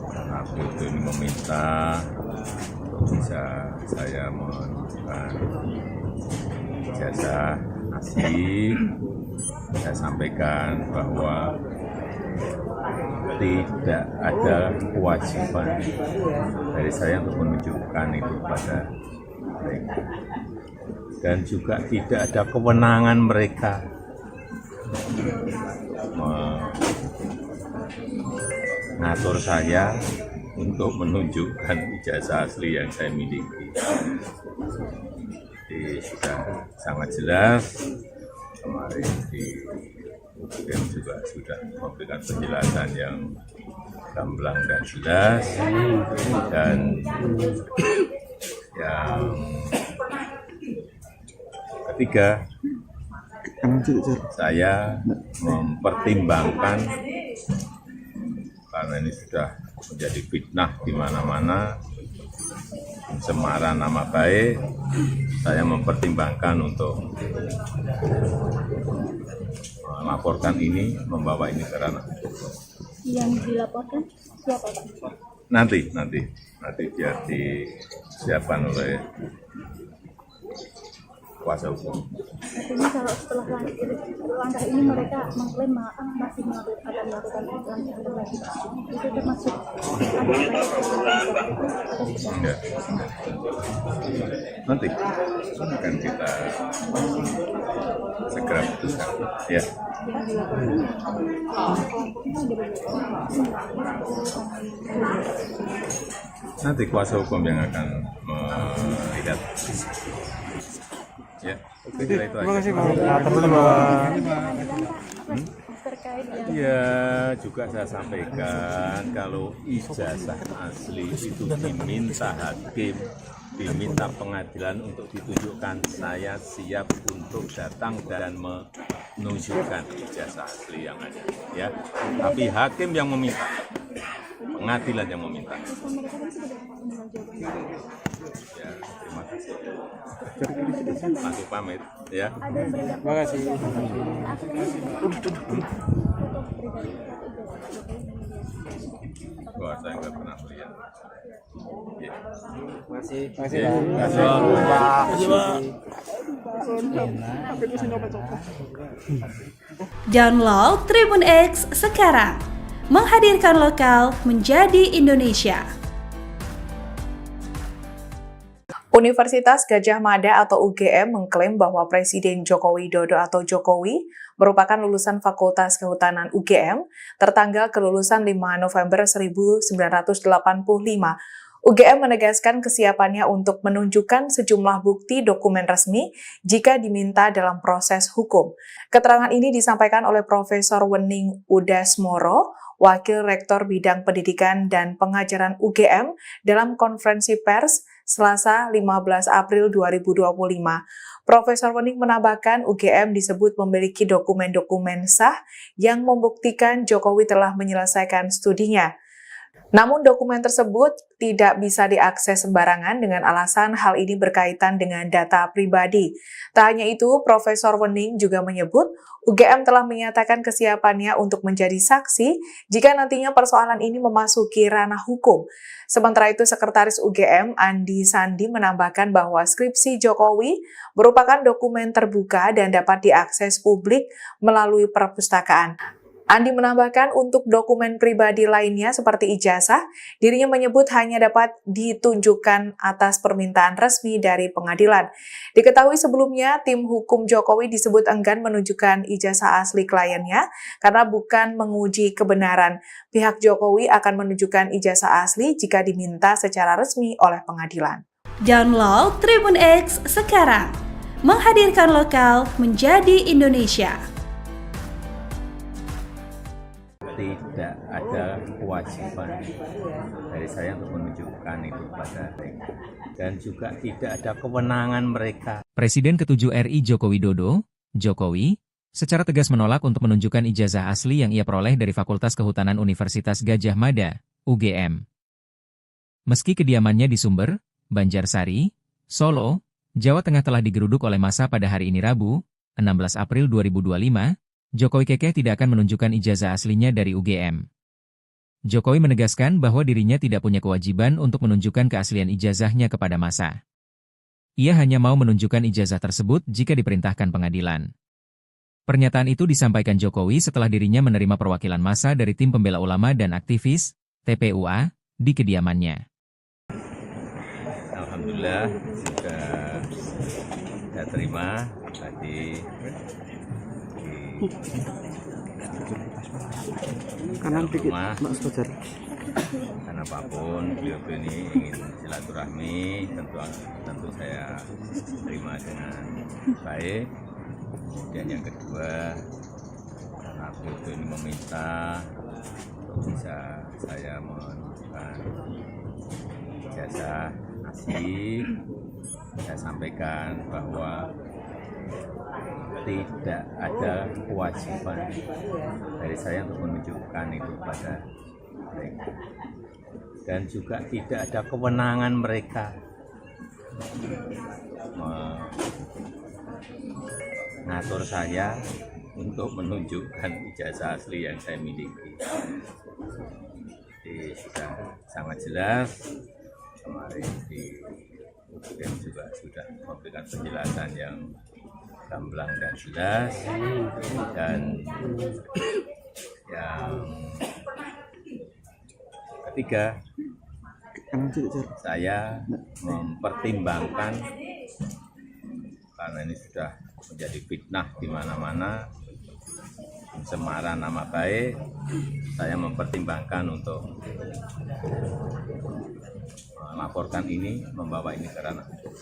karena beliau ini meminta bisa saya menunjukkan ijazah asli, saya sampaikan bahwa tidak ada kewajiban dari saya untuk menunjukkan itu pada mereka, dan juga tidak ada kewenangan mereka mengatur saya untuk menunjukkan ijazah asli yang saya miliki. Jadi sudah sangat jelas, kemarin di UGM juga sudah memberikan penjelasan yang gamblang dan jelas, dan yang ketiga, saya mempertimbangkan karena ini sudah menjadi fitnah di mana-mana, pencemaran nama baik, saya mempertimbangkan untuk melaporkan ini, membawa ini ke ranah. Yang dilaporkan siapa Pak? Nanti biar disiapkan oleh kuasa hukum. Artinya kalau setelah langkah ini mereka mengklaim masih akan melakukan langkah lagi, itu termasuk Enggak. Nanti akan kita segera putuskan, ya. Nanti kuasa hukum yang akan melihat. Ya, Terima kasih Pak. Ya, juga saya sampaikan kalau ijazah asli itu diminta hakim, diminta pengadilan untuk ditunjukkan, saya siap untuk datang dan menunjukkan ijazah asli yang ada. Ya, tapi hakim yang meminta, pengadilan yang meminta. Ya, terima kasih. Masuk pamit, ya. Terima kasih. Wah, saya nggak pernah melihat. Ya. Terima kasih. Download Tribun X sekarang. Menghadirkan lokal menjadi Indonesia. Universitas Gadjah Mada atau UGM mengklaim bahwa Presiden Joko Widodo atau Jokowi merupakan lulusan Fakultas Kehutanan UGM tertanggal kelulusan 5 November 1985. UGM menegaskan kesiapannya untuk menunjukkan sejumlah bukti dokumen resmi jika diminta dalam proses hukum. Keterangan ini disampaikan oleh Profesor Wening Udasmoro, Wakil Rektor Bidang Pendidikan dan Pengajaran UGM dalam konferensi pers Selasa 15 April 2025. Profesor Wening menambahkan UGM disebut memiliki dokumen-dokumen sah yang membuktikan Jokowi telah menyelesaikan studinya. Namun dokumen tersebut tidak bisa diakses sembarangan dengan alasan hal ini berkaitan dengan data pribadi. Tak hanya itu, Profesor Wening juga menyebut UGM telah menyatakan kesiapannya untuk menjadi saksi jika nantinya persoalan ini memasuki ranah hukum. Sementara itu, Sekretaris UGM Andi Sandi menambahkan bahwa skripsi Jokowi merupakan dokumen terbuka dan dapat diakses publik melalui perpustakaan. Andi menambahkan untuk dokumen pribadi lainnya seperti ijazah, dirinya menyebut hanya dapat ditunjukkan atas permintaan resmi dari pengadilan. Diketahui sebelumnya, tim hukum Jokowi disebut enggan menunjukkan ijazah asli kliennya karena bukan menguji kebenaran. Pihak Jokowi akan menunjukkan ijazah asli jika diminta secara resmi oleh pengadilan. Download Tribun X sekarang, menghadirkan lokal menjadi Indonesia. Tidak ada kewajiban dari saya untuk menunjukkan itu kepada mereka. Dan juga tidak ada kewenangan mereka. Presiden ke-7 RI Joko Widodo, Jokowi, secara tegas menolak untuk menunjukkan ijazah asli yang ia peroleh dari Fakultas Kehutanan Universitas Gadjah Mada, UGM. Meski kediamannya di Sumber, Banjarsari, Solo, Jawa Tengah telah digeruduk oleh massa pada hari ini Rabu, 16 April 2025, Jokowi kekeh tidak akan menunjukkan ijazah aslinya dari UGM. Jokowi menegaskan bahwa dirinya tidak punya kewajiban untuk menunjukkan keaslian ijazahnya kepada massa. Ia hanya mau menunjukkan ijazah tersebut jika diperintahkan pengadilan. Pernyataan itu disampaikan Jokowi setelah dirinya menerima perwakilan massa dari tim pembela ulama dan aktivis, TPUA, di kediamannya. Alhamdulillah sudah saya terima tadi kanan dikit, Mas Fajar. Dan apapun beliau ini ingin silaturahmi, tentu saya terima dengan baik. Kemudian yang kedua, karena beliau ini meminta untuk bisa saya menunjukkan ijazah asli, saya sampaikan bahwa tidak ada kewajiban dari saya untuk menunjukkan itu pada mereka. Dan juga tidak ada kewenangan mereka mengatur saya untuk menunjukkan ijazah asli yang saya miliki. Jadi sudah sangat jelas, kemarin di UGM juga sudah memberikan penjelasan yang gamblang dan jelas, dan yang ketiga, saya mempertimbangkan karena ini sudah menjadi fitnah di mana-mana, pencemaran nama baik, saya mempertimbangkan untuk melaporkan ini, membawa ini ke ranah hukum.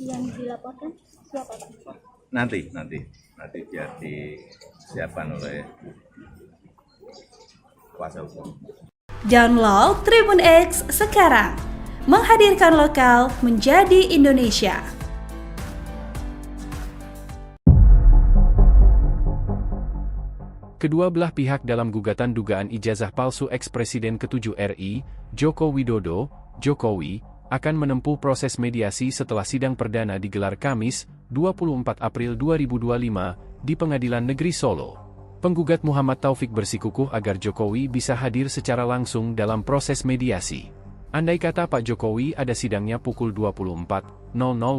Yang dilaporkan siapa, Pak? Nanti biar disiapkan oleh kuasa hukum. Download Tribun X sekarang, menghadirkan lokal menjadi Indonesia. Kedua belah pihak dalam gugatan dugaan ijazah palsu eks-Presiden ke-7 RI, Joko Widodo, Jokowi, akan menempuh proses mediasi setelah sidang perdana digelar Kamis, 24 April 2025, di Pengadilan Negeri Solo. Penggugat Muhammad Taufik bersikukuh agar Jokowi bisa hadir secara langsung dalam proses mediasi. Andai kata Pak Jokowi ada sidangnya pukul 24.00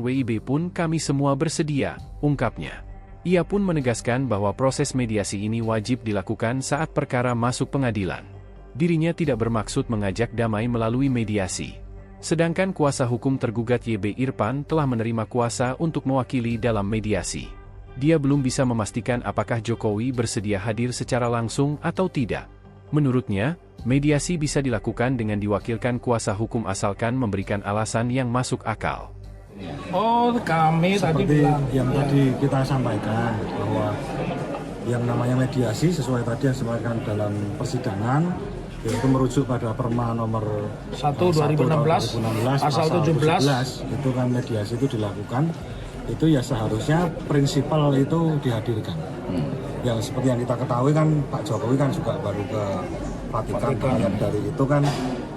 WIB pun kami semua bersedia, ungkapnya. Ia pun menegaskan bahwa proses mediasi ini wajib dilakukan saat perkara masuk pengadilan. Dirinya tidak bermaksud mengajak damai melalui mediasi. Sedangkan kuasa hukum tergugat YB Irfan telah menerima kuasa untuk mewakili dalam mediasi. Dia belum bisa memastikan apakah Jokowi bersedia hadir secara langsung atau tidak. Menurutnya, mediasi bisa dilakukan dengan diwakilkan kuasa hukum asalkan memberikan alasan yang masuk akal. Oh, kami tadi Seperti bilang yang tadi kita sampaikan bahwa yang namanya mediasi sesuai tadi yang disampaikan dalam persidangan yaitu merujuk pada Perma nomor 1 2016 pasal 17 itu kan mediasi itu dilakukan, itu ya seharusnya prinsipal itu dihadirkan. Yang seperti yang kita ketahui kan Pak Jokowi kan juga baru ke Vatikan. Dari itu kan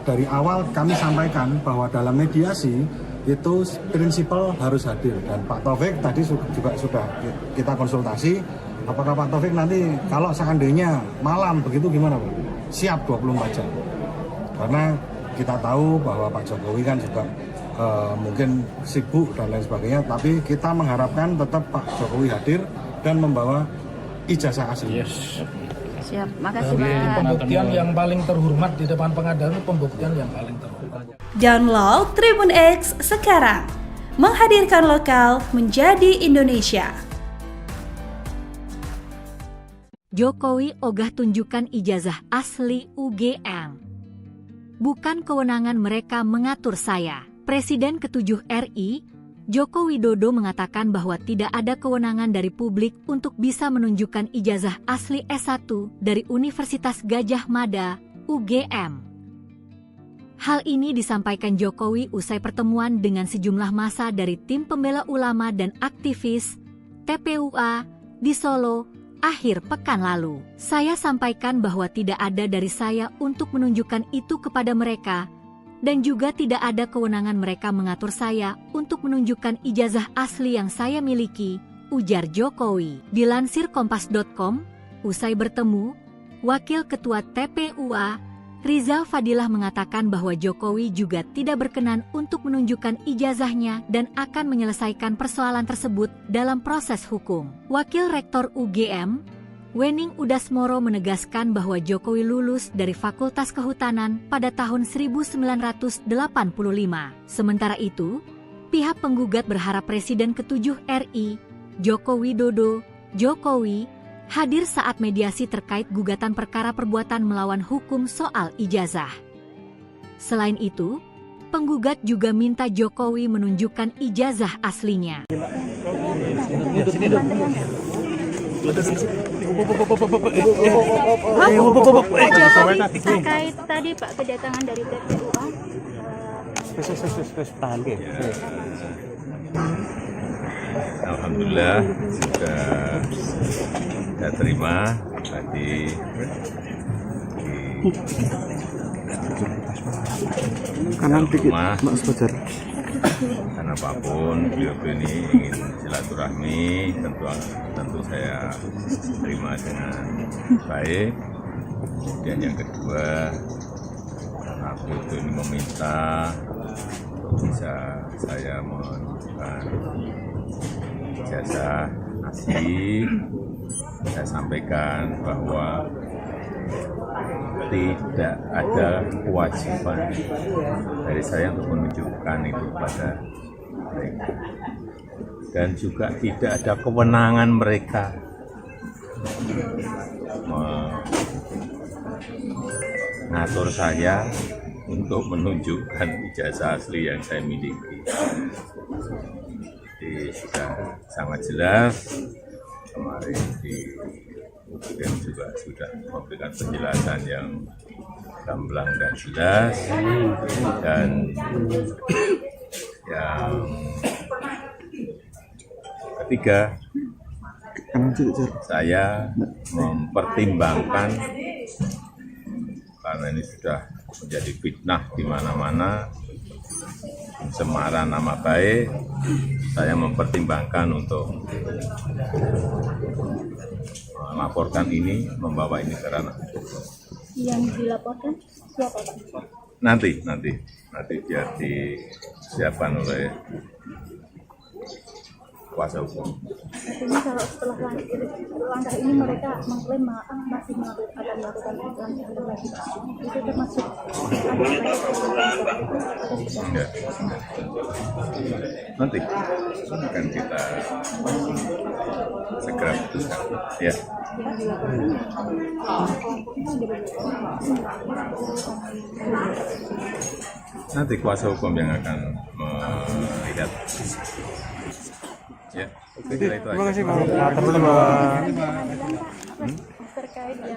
dari awal kami sampaikan bahwa dalam mediasi itu prinsipal harus hadir, dan Pak Taufik tadi juga sudah kita konsultasi apakah Pak Taufik nanti kalau seandainya malam begitu gimana Pak? Siap 24 jam. Karena kita tahu bahwa Pak Jokowi kan juga mungkin sibuk dan lain sebagainya, tapi kita mengharapkan tetap Pak Jokowi hadir dan membawa ijazah asli. Siap, makasih Jadi Pak. pembuktian yang paling terhormat di depan pengadilan itu pembuktian yang paling terhormat. Download Tribun X sekarang. Menghadirkan lokal menjadi Indonesia. Jokowi ogah tunjukkan ijazah asli UGM. Bukan kewenangan mereka mengatur saya. Presiden ke-7 RI, Joko Widodo mengatakan bahwa tidak ada kewenangan dari publik untuk bisa menunjukkan ijazah asli S1 dari Universitas Gadjah Mada, UGM. Hal ini disampaikan Jokowi usai pertemuan dengan sejumlah massa dari tim pembela ulama dan aktivis TPUA di Solo akhir pekan lalu. Saya sampaikan bahwa tidak ada dari saya untuk menunjukkan itu kepada mereka, dan juga tidak ada kewenangan mereka mengatur saya untuk menunjukkan ijazah asli yang saya miliki, ujar Jokowi. Dilansir Kompas.com, usai bertemu, Wakil Ketua TPUA, Rizal Fadilah mengatakan bahwa Jokowi juga tidak berkenan untuk menunjukkan ijazahnya dan akan menyelesaikan persoalan tersebut dalam proses hukum. Wakil Rektor UGM, Wening Udasmoro menegaskan bahwa Jokowi lulus dari Fakultas Kehutanan pada tahun 1985. Sementara itu, pihak penggugat berharap Presiden ke-7 RI, Joko Widodo, Jokowi, hadir saat mediasi terkait gugatan perkara perbuatan melawan hukum soal ijazah. Selain itu, penggugat juga minta Jokowi menunjukkan ijazah aslinya. Terkait tadi Pak kedatangan dari TPUA. Alhamdulillah sudah saya terima tadi kanan dikit rumah. Mas Fajar. Karena apapun beliau ini ingin silaturahmi, tentu saya terima dengan baik. Kemudian yang kedua, karena beliau ini meminta bisa saya menunjukkan ijazah asli, saya sampaikan bahwa tidak ada kewajiban dari saya untuk menunjukkan itu kepada mereka, dan juga tidak ada kewenangan mereka mengatur saya untuk menunjukkan ijazah asli yang saya miliki. Jadi sudah sangat jelas, kemarin di UGM juga sudah memberikan penjelasan yang gamblang dan jelas, dan yang ketiga, saya mempertimbangkan karena ini sudah menjadi fitnah di mana-mana, pencemaran nama baik, saya mempertimbangkan untuk melaporkan ini, membawa ini ke ranah hukum. Yang dilaporkan siapa Pak? Nanti biar disiapkan oleh kuasa hukum. Artinya kalau setelah langkah ini mereka mengklaim masih akan melakukan langkah lagi, itu termasuk Enggak. Nanti akan kita segera putuskan. Ya. Nanti kuasa hukum yang akan melihat. Ya, saya kira itu aja. Terima kasih, Pak.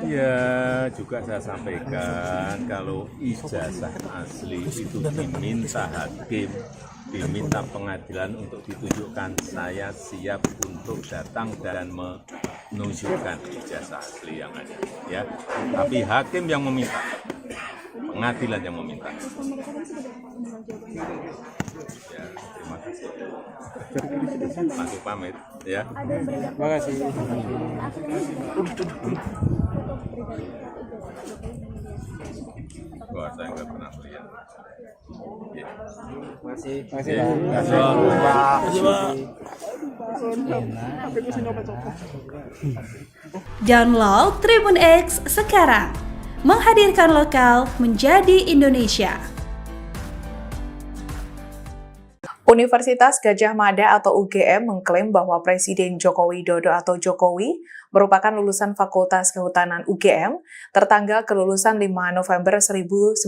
Ya, juga saya sampaikan kalau ijazah asli itu diminta hakim, diminta pengadilan untuk ditunjukkan, saya siap untuk datang dan menunjukkan ijazah asli yang ada. Ya, tapi hakim yang meminta, pengadilan yang meminta. Ya, terima kasih. Masuk pamit, ya. Terima kasih. Wah, saya nggak pernah melihat. Ya. Masih. Ya. Download Tribun X sekarang. Menghadirkan lokal menjadi Indonesia. Universitas Gadjah Mada atau UGM mengklaim bahwa Presiden Joko Widodo atau Jokowi merupakan lulusan Fakultas Kehutanan UGM tertanggal kelulusan 5 November 1985.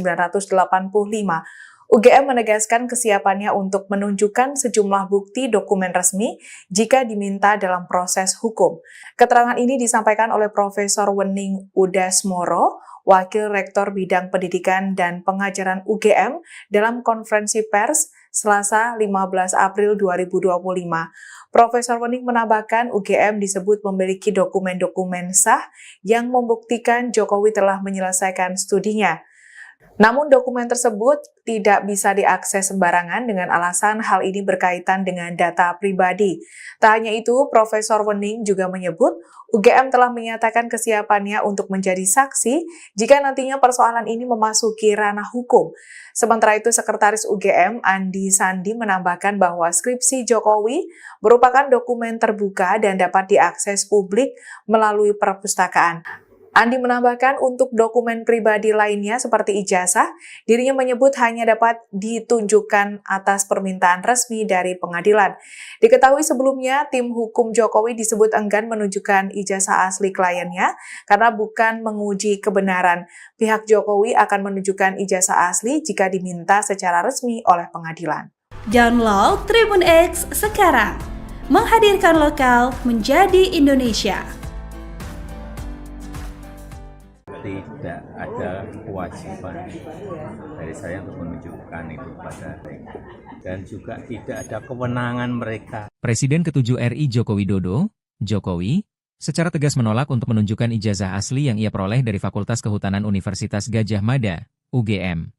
UGM menegaskan kesiapannya untuk menunjukkan sejumlah bukti dokumen resmi jika diminta dalam proses hukum. Keterangan ini disampaikan oleh Profesor Wening Udasmoro, Wakil Rektor Bidang Pendidikan dan Pengajaran UGM dalam konferensi pers Selasa 15 April 2025. Profesor Wening menambahkan UGM disebut memiliki dokumen-dokumen sah yang membuktikan Jokowi telah menyelesaikan studinya. Namun dokumen tersebut tidak bisa diakses sembarangan dengan alasan hal ini berkaitan dengan data pribadi. Tak hanya itu, Profesor Wening juga menyebut UGM telah menyatakan kesiapannya untuk menjadi saksi jika nantinya persoalan ini memasuki ranah hukum. Sementara itu, Sekretaris UGM Andi Sandi menambahkan bahwa skripsi Jokowi merupakan dokumen terbuka dan dapat diakses publik melalui perpustakaan. Andi menambahkan untuk dokumen pribadi lainnya seperti ijazah, dirinya menyebut hanya dapat ditunjukkan atas permintaan resmi dari pengadilan. Diketahui sebelumnya, tim hukum Jokowi disebut enggan menunjukkan ijazah asli kliennya karena bukan menguji kebenaran. Pihak Jokowi akan menunjukkan ijazah asli jika diminta secara resmi oleh pengadilan. Download Tribun X sekarang. Menghadirkan lokal menjadi Indonesia. Tidak ada kewajiban dari saya untuk menunjukkan itu pada mereka. Dan juga tidak ada kewenangan mereka. Presiden ke-7 RI Joko Widodo, Jokowi, secara tegas menolak untuk menunjukkan ijazah asli yang ia peroleh dari Fakultas Kehutanan Universitas Gadjah Mada, UGM.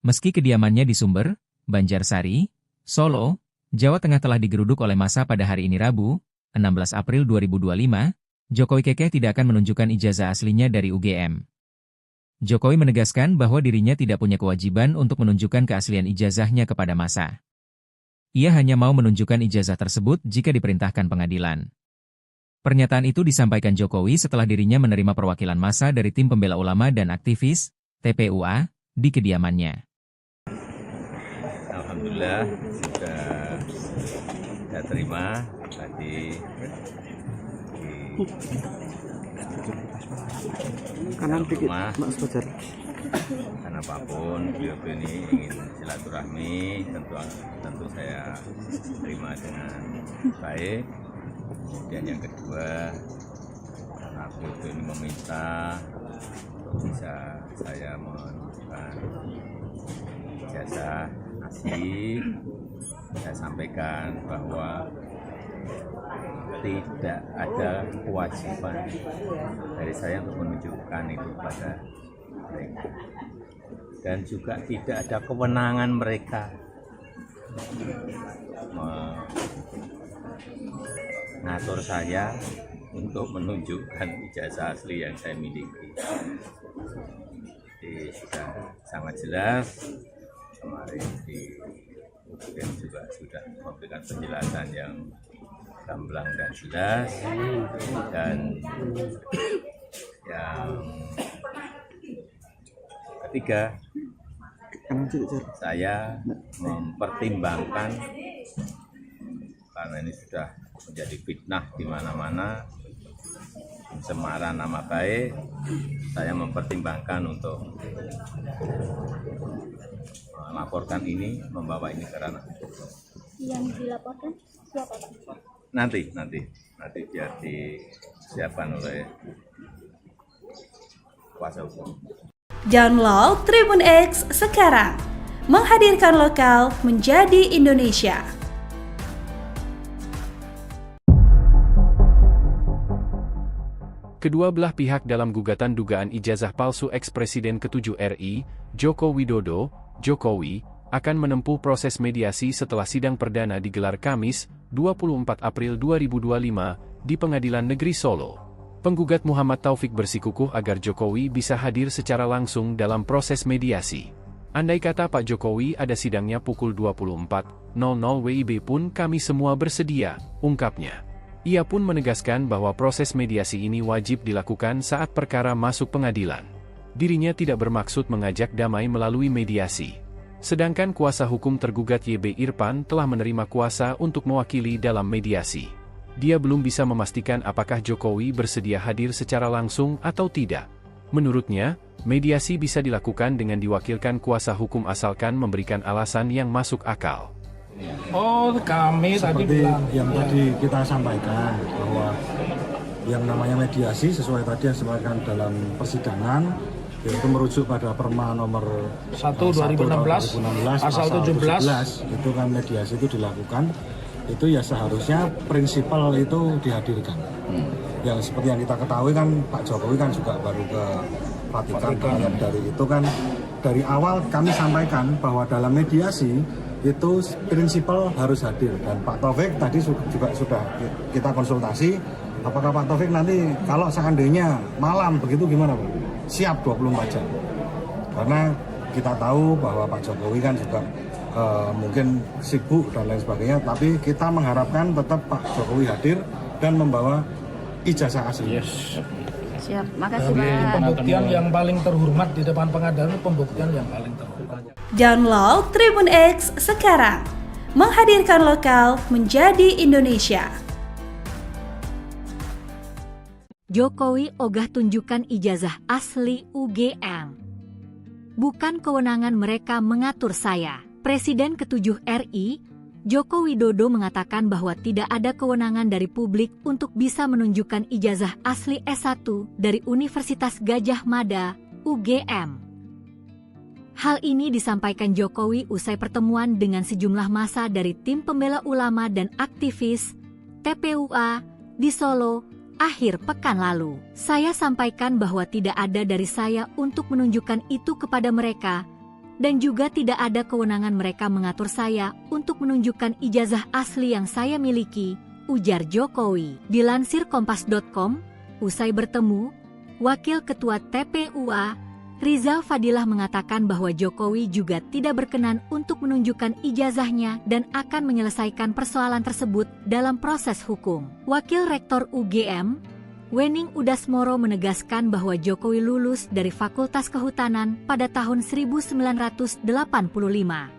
Meski kediamannya di Sumber, Banjarsari, Solo, Jawa Tengah telah digeruduk oleh massa pada hari ini Rabu, 16 April 2025, Jokowi kekeh tidak akan menunjukkan ijazah aslinya dari UGM. Jokowi menegaskan bahwa dirinya tidak punya kewajiban untuk menunjukkan keaslian ijazahnya kepada massa. Ia hanya mau menunjukkan ijazah tersebut jika diperintahkan pengadilan. Pernyataan itu disampaikan Jokowi setelah dirinya menerima perwakilan massa dari tim pembela ulama dan aktivis, TPUA, di kediamannya. Alhamdulillah sudah terima tadi Kanan dikit, Mas Fajar. Karena apapun beliau ini ingin silaturahmi, tentu saya terima dengan baik. Kemudian yang kedua, karena beliau ini meminta untuk bisa saya menunjukkan ijazah asli, saya sampaikan bahwa tidak ada kewajiban dari saya untuk menunjukkan itu pada mereka. Dan juga tidak ada kewenangan mereka mengatur saya untuk menunjukkan ijazah asli yang saya miliki. Jadi sudah sangat jelas, kemarin di UGM juga sudah memberikan penjelasan yang gamblang dan jelas, dan yang ketiga Saya mempertimbangkan, karena ini sudah menjadi fitnah di mana-mana, pencemaran nama baik, saya mempertimbangkan untuk melaporkan ini, membawa ini ke ranah. Yang dilaporkan siapa Pak? Nanti biar disiapkan oleh kuasa hukum. Download Tribun X sekarang, menghadirkan lokal menjadi Indonesia. Kedua belah pihak dalam gugatan dugaan ijazah palsu ex-Presiden ke-7 RI, Joko Widodo, Jokowi, akan menempuh proses mediasi setelah sidang perdana digelar Kamis, 24 April 2025, di Pengadilan Negeri Solo. Penggugat Muhammad Taufik bersikukuh agar Jokowi bisa hadir secara langsung dalam proses mediasi. Andai kata Pak Jokowi ada sidangnya pukul 24.00 WIB pun kami semua bersedia, ungkapnya. Ia pun menegaskan bahwa proses mediasi ini wajib dilakukan saat perkara masuk pengadilan. Dirinya tidak bermaksud mengajak damai melalui mediasi. Sedangkan kuasa hukum tergugat YB Irfan telah menerima kuasa untuk mewakili dalam mediasi. Dia belum bisa memastikan apakah Jokowi bersedia hadir secara langsung atau tidak. Menurutnya, mediasi bisa dilakukan dengan diwakilkan kuasa hukum asalkan memberikan alasan yang masuk akal. Oh, kami tadi Seperti bilang yang tadi kita sampaikan bahwa yang namanya mediasi sesuai tadi yang disampaikan dalam persidangan, yaitu merujuk pada Perma nomor 1/2016 pasal 17 itu kan mediasi itu dilakukan, itu ya seharusnya prinsipal itu dihadirkan. Yang seperti yang kita ketahui kan Pak Jokowi kan juga baru ke Vatikan. Dari itu kan dari awal kami sampaikan bahwa dalam mediasi itu prinsipal harus hadir, dan Pak Taufik tadi juga sudah kita konsultasi, apakah Pak Taufik nanti kalau seandainya malam begitu gimana Pak? Siap 24 jam. Karena kita tahu bahwa Pak Jokowi kan juga mungkin sibuk dan lain sebagainya, tapi kita mengharapkan tetap Pak Jokowi hadir dan membawa ijazah asli. Siap, makasih Pak. Pak. Pembuktian yang paling terhormat di depan pengadilan itu pembuktian yang paling terhormat. Download Tribun X sekarang, menghadirkan lokal menjadi Indonesia. Jokowi ogah tunjukkan ijazah asli UGM. Bukan kewenangan mereka mengatur saya. Presiden ke-7 RI, Joko Widodo mengatakan bahwa tidak ada kewenangan dari publik untuk bisa menunjukkan ijazah asli S1 dari Universitas Gadjah Mada, UGM. Hal ini disampaikan Jokowi usai pertemuan dengan sejumlah massa dari tim pembela ulama dan aktivis TPUA di Solo akhir pekan lalu. Saya sampaikan bahwa tidak ada dari saya untuk menunjukkan itu kepada mereka, dan juga tidak ada kewenangan mereka mengatur saya untuk menunjukkan ijazah asli yang saya miliki, ujar Jokowi. Dilansir Kompas.com, usai bertemu, Wakil Ketua TPUA Rizal Fadilah mengatakan bahwa Jokowi juga tidak berkenan untuk menunjukkan ijazahnya dan akan menyelesaikan persoalan tersebut dalam proses hukum. Wakil Rektor UGM, Wening Udasmoro menegaskan bahwa Jokowi lulus dari Fakultas Kehutanan pada tahun 1985.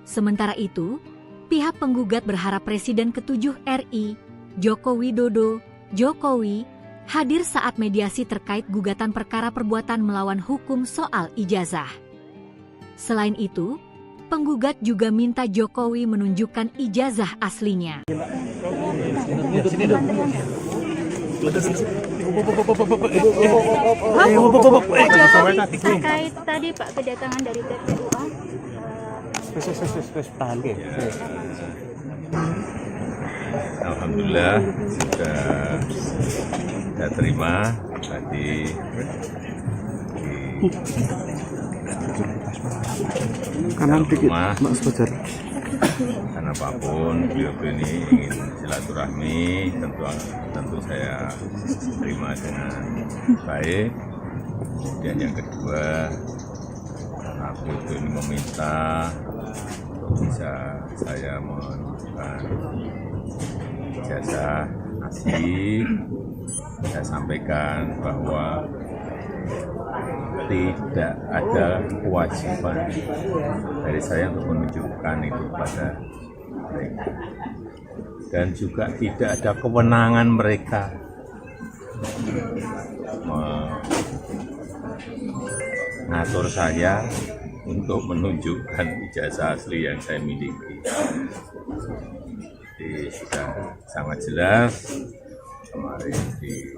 Sementara itu, pihak penggugat berharap Presiden ke-7 RI, Joko Widodo, Jokowi, hadir saat mediasi terkait gugatan perkara perbuatan melawan hukum soal ijazah. Selain itu, penggugat juga minta Jokowi menunjukkan ijazah aslinya. Terkait tadi Pak kedatangan dari TPUA. Alhamdulillah sudah saya terima tadi di rumah, karena apapun beliau ini ingin silaturahmi, tentu saya terima dengan baik. Dan yang kedua, karena beliau ini meminta untuk bisa saya menunjukkan ijazah asli, saya sampaikan bahwa tidak ada kewajiban dari saya untuk menunjukkan itu pada mereka. Dan juga tidak ada kewenangan mereka mengatur saya untuk menunjukkan ijazah asli yang saya miliki. Jadi sudah sangat jelas, kemarin di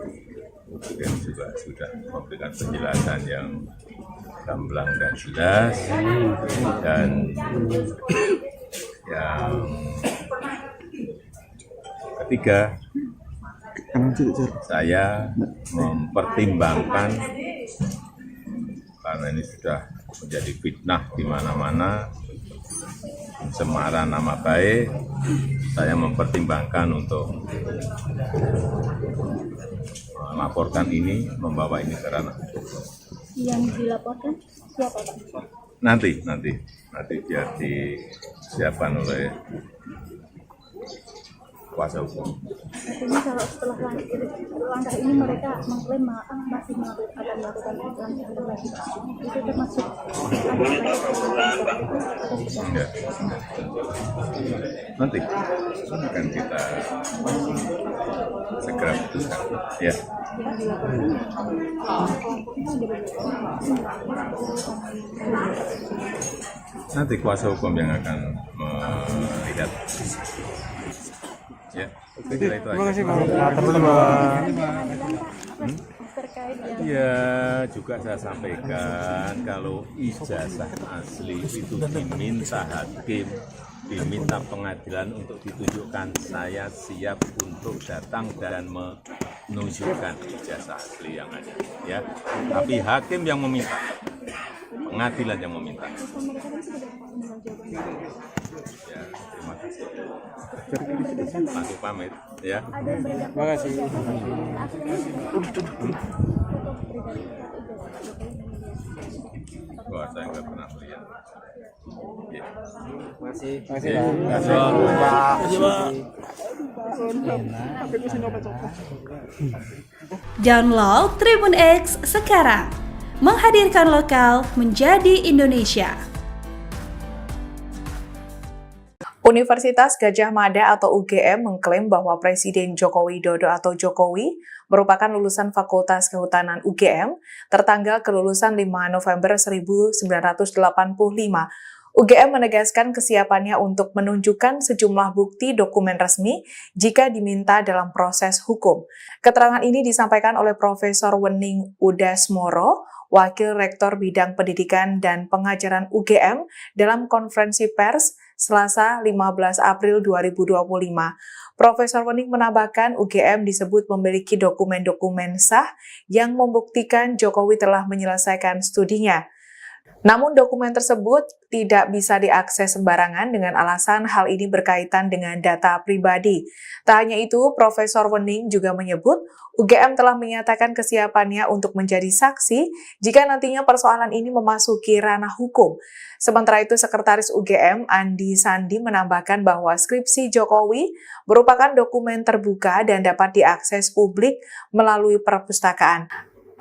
UGM juga sudah memberikan penjelasan yang gamblang dan jelas, dan yang ketiga, saya mempertimbangkan karena ini sudah menjadi fitnah di mana-mana, pencemaran nama baik, saya mempertimbangkan untuk melaporkan ini, membawa ini ke ranah hukum. Yang dilaporkan siapa, Pak? Nanti biar disiapkan oleh kuasa hukum. Artinya kalau setelah langkah ini mereka mengklaim masih akan melakukan langkah lagi, itu termasuk Enggak. Nanti akan kita segera putuskan. Ya. Nanti kuasa hukum yang akan melihat. Ya, saya kira itu aja. Terima kasih Pak. Ya, juga saya sampaikan kalau ijazah asli itu diminta hakim, diminta pengadilan untuk ditunjukkan, saya siap untuk datang dan menunjukkan ijazah asli yang ada. Ya, tapi hakim yang meminta, pengadilan yang meminta. Ya, terima kasih. Masuk pamit, ya. Terima kasih. Wah, saya nggak pernah melihat. Ya. Terima kasih. Terima kasih, Pak. Download Tribun X sekarang. Menghadirkan lokal menjadi Indonesia. Universitas Gadjah Mada atau UGM mengklaim bahwa Presiden Joko Widodo atau Jokowi merupakan lulusan Fakultas Kehutanan UGM tertanggal kelulusan 5 November 1985. UGM menegaskan kesiapannya untuk menunjukkan sejumlah bukti dokumen resmi jika diminta dalam proses hukum. Keterangan ini disampaikan oleh Profesor Wening Udasmoro, Wakil Rektor Bidang Pendidikan dan Pengajaran UGM dalam konferensi pers Selasa 15 April 2025. Profesor Wening menambahkan UGM disebut memiliki dokumen-dokumen sah yang membuktikan Jokowi telah menyelesaikan studinya. Namun dokumen tersebut tidak bisa diakses sembarangan dengan alasan hal ini berkaitan dengan data pribadi. Tak hanya itu, Profesor Wening juga menyebut UGM telah menyatakan kesiapannya untuk menjadi saksi jika nantinya persoalan ini memasuki ranah hukum. Sementara itu, Sekretaris UGM Andi Sandi menambahkan bahwa skripsi Jokowi merupakan dokumen terbuka dan dapat diakses publik melalui perpustakaan.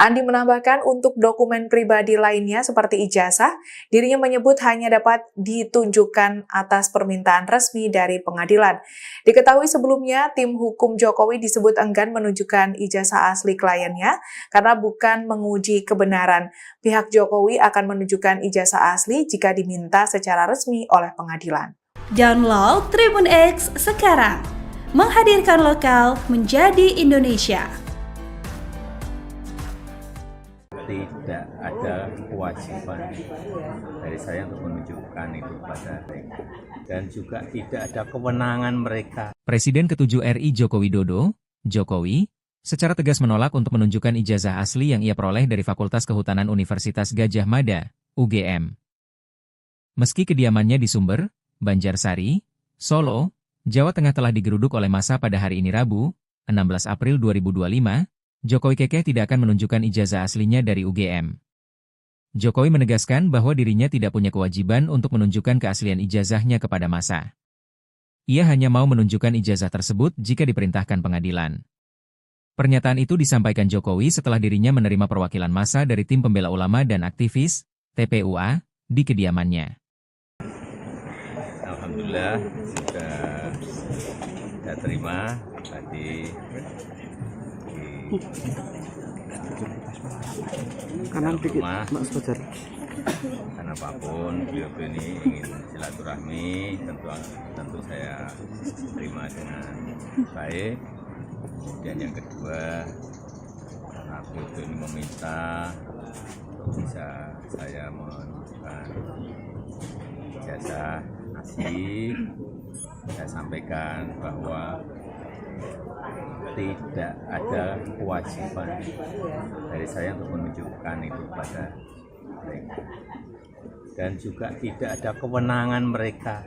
Andi menambahkan untuk dokumen pribadi lainnya seperti ijazah, dirinya menyebut hanya dapat ditunjukkan atas permintaan resmi dari pengadilan. Diketahui sebelumnya, tim hukum Jokowi disebut enggan menunjukkan ijazah asli kliennya karena bukan menguji kebenaran. Pihak Jokowi akan menunjukkan ijazah asli jika diminta secara resmi oleh pengadilan. Download Tribun X sekarang. Menghadirkan lokal menjadi Indonesia. Tidak ada kewajiban dari saya untuk menunjukkan itu pada mereka, dan juga tidak ada kewenangan mereka. Presiden ke-7 RI Joko Widodo, Jokowi, secara tegas menolak untuk menunjukkan ijazah asli yang ia peroleh dari Fakultas Kehutanan Universitas Gadjah Mada, UGM. Meski kediamannya di Sumber, Banjarsari, Solo, Jawa Tengah telah digeruduk oleh massa pada hari ini Rabu, 16 April 2025, Jokowi kekeh tidak akan menunjukkan ijazah aslinya dari UGM. Jokowi menegaskan bahwa dirinya tidak punya kewajiban untuk menunjukkan keaslian ijazahnya kepada massa. Ia hanya mau menunjukkan ijazah tersebut jika diperintahkan pengadilan. Pernyataan itu disampaikan Jokowi setelah dirinya menerima perwakilan massa dari tim pembela ulama dan aktivis, TPUA, di kediamannya. Alhamdulillah sudah saya terima tadi di rumah. Karena apapun beliau ini ingin silaturahmi, tentu saya terima dengan baik. Kemudian yang kedua, karena beliau ini meminta bisa saya menunjukkan ijazah asli, saya sampaikan bahwa tidak ada kewajiban dari saya untuk menunjukkan itu pada mereka, dan juga tidak ada kewenangan mereka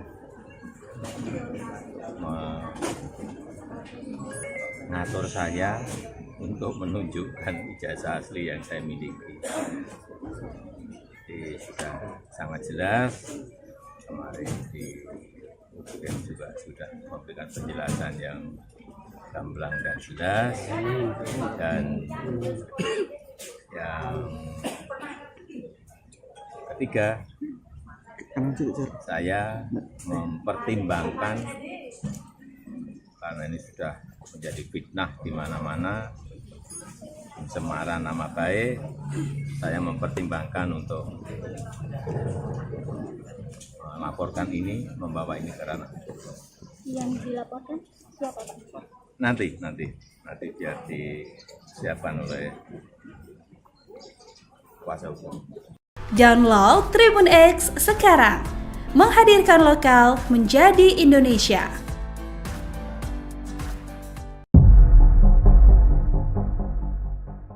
mengatur saya untuk menunjukkan ijazah asli yang saya miliki. Jadi sudah sangat jelas, kemarin di UGM juga sudah memberikan penjelasan yang gamblang dan jelas, dan yang ketiga, saya mempertimbangkan karena ini sudah menjadi fitnah di mana-mana, pencemaran nama baik, saya mempertimbangkan untuk melaporkan ini, membawa ini ke ranah. Yang dilaporkan siapa, Pak? Nanti biar disiapkan oleh kuasa hukum. Download Tribun X sekarang, menghadirkan lokal menjadi Indonesia.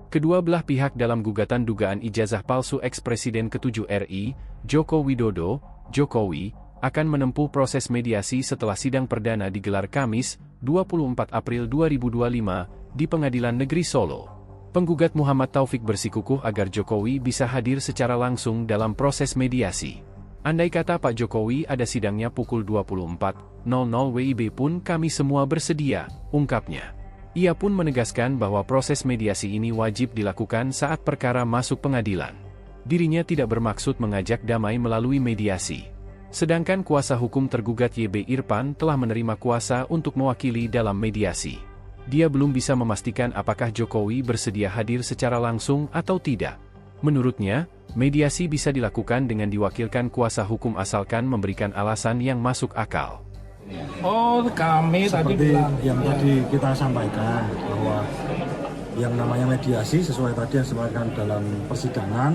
Kedua belah pihak dalam gugatan dugaan ijazah palsu ex-Presiden ke-7 RI, Joko Widodo, Jokowi, akan menempuh proses mediasi setelah sidang perdana digelar Kamis, 24 April 2025, di Pengadilan Negeri Solo. Penggugat Muhammad Taufik bersikukuh agar Jokowi bisa hadir secara langsung dalam proses mediasi. Andai kata Pak Jokowi ada sidangnya pukul 24.00 WIB pun kami semua bersedia, ungkapnya. Ia pun menegaskan bahwa proses mediasi ini wajib dilakukan saat perkara masuk pengadilan. Dirinya tidak bermaksud mengajak damai melalui mediasi. Sedangkan kuasa hukum tergugat YB Irfan telah menerima kuasa untuk mewakili dalam mediasi. Dia belum bisa memastikan apakah Jokowi bersedia hadir secara langsung atau tidak. Menurutnya, mediasi bisa dilakukan dengan diwakilkan kuasa hukum asalkan memberikan alasan yang masuk akal. Oh, kami seperti tadi bilang yang tadi kita sampaikan bahwa yang namanya mediasi sesuai tadi yang disampaikan dalam persidangan,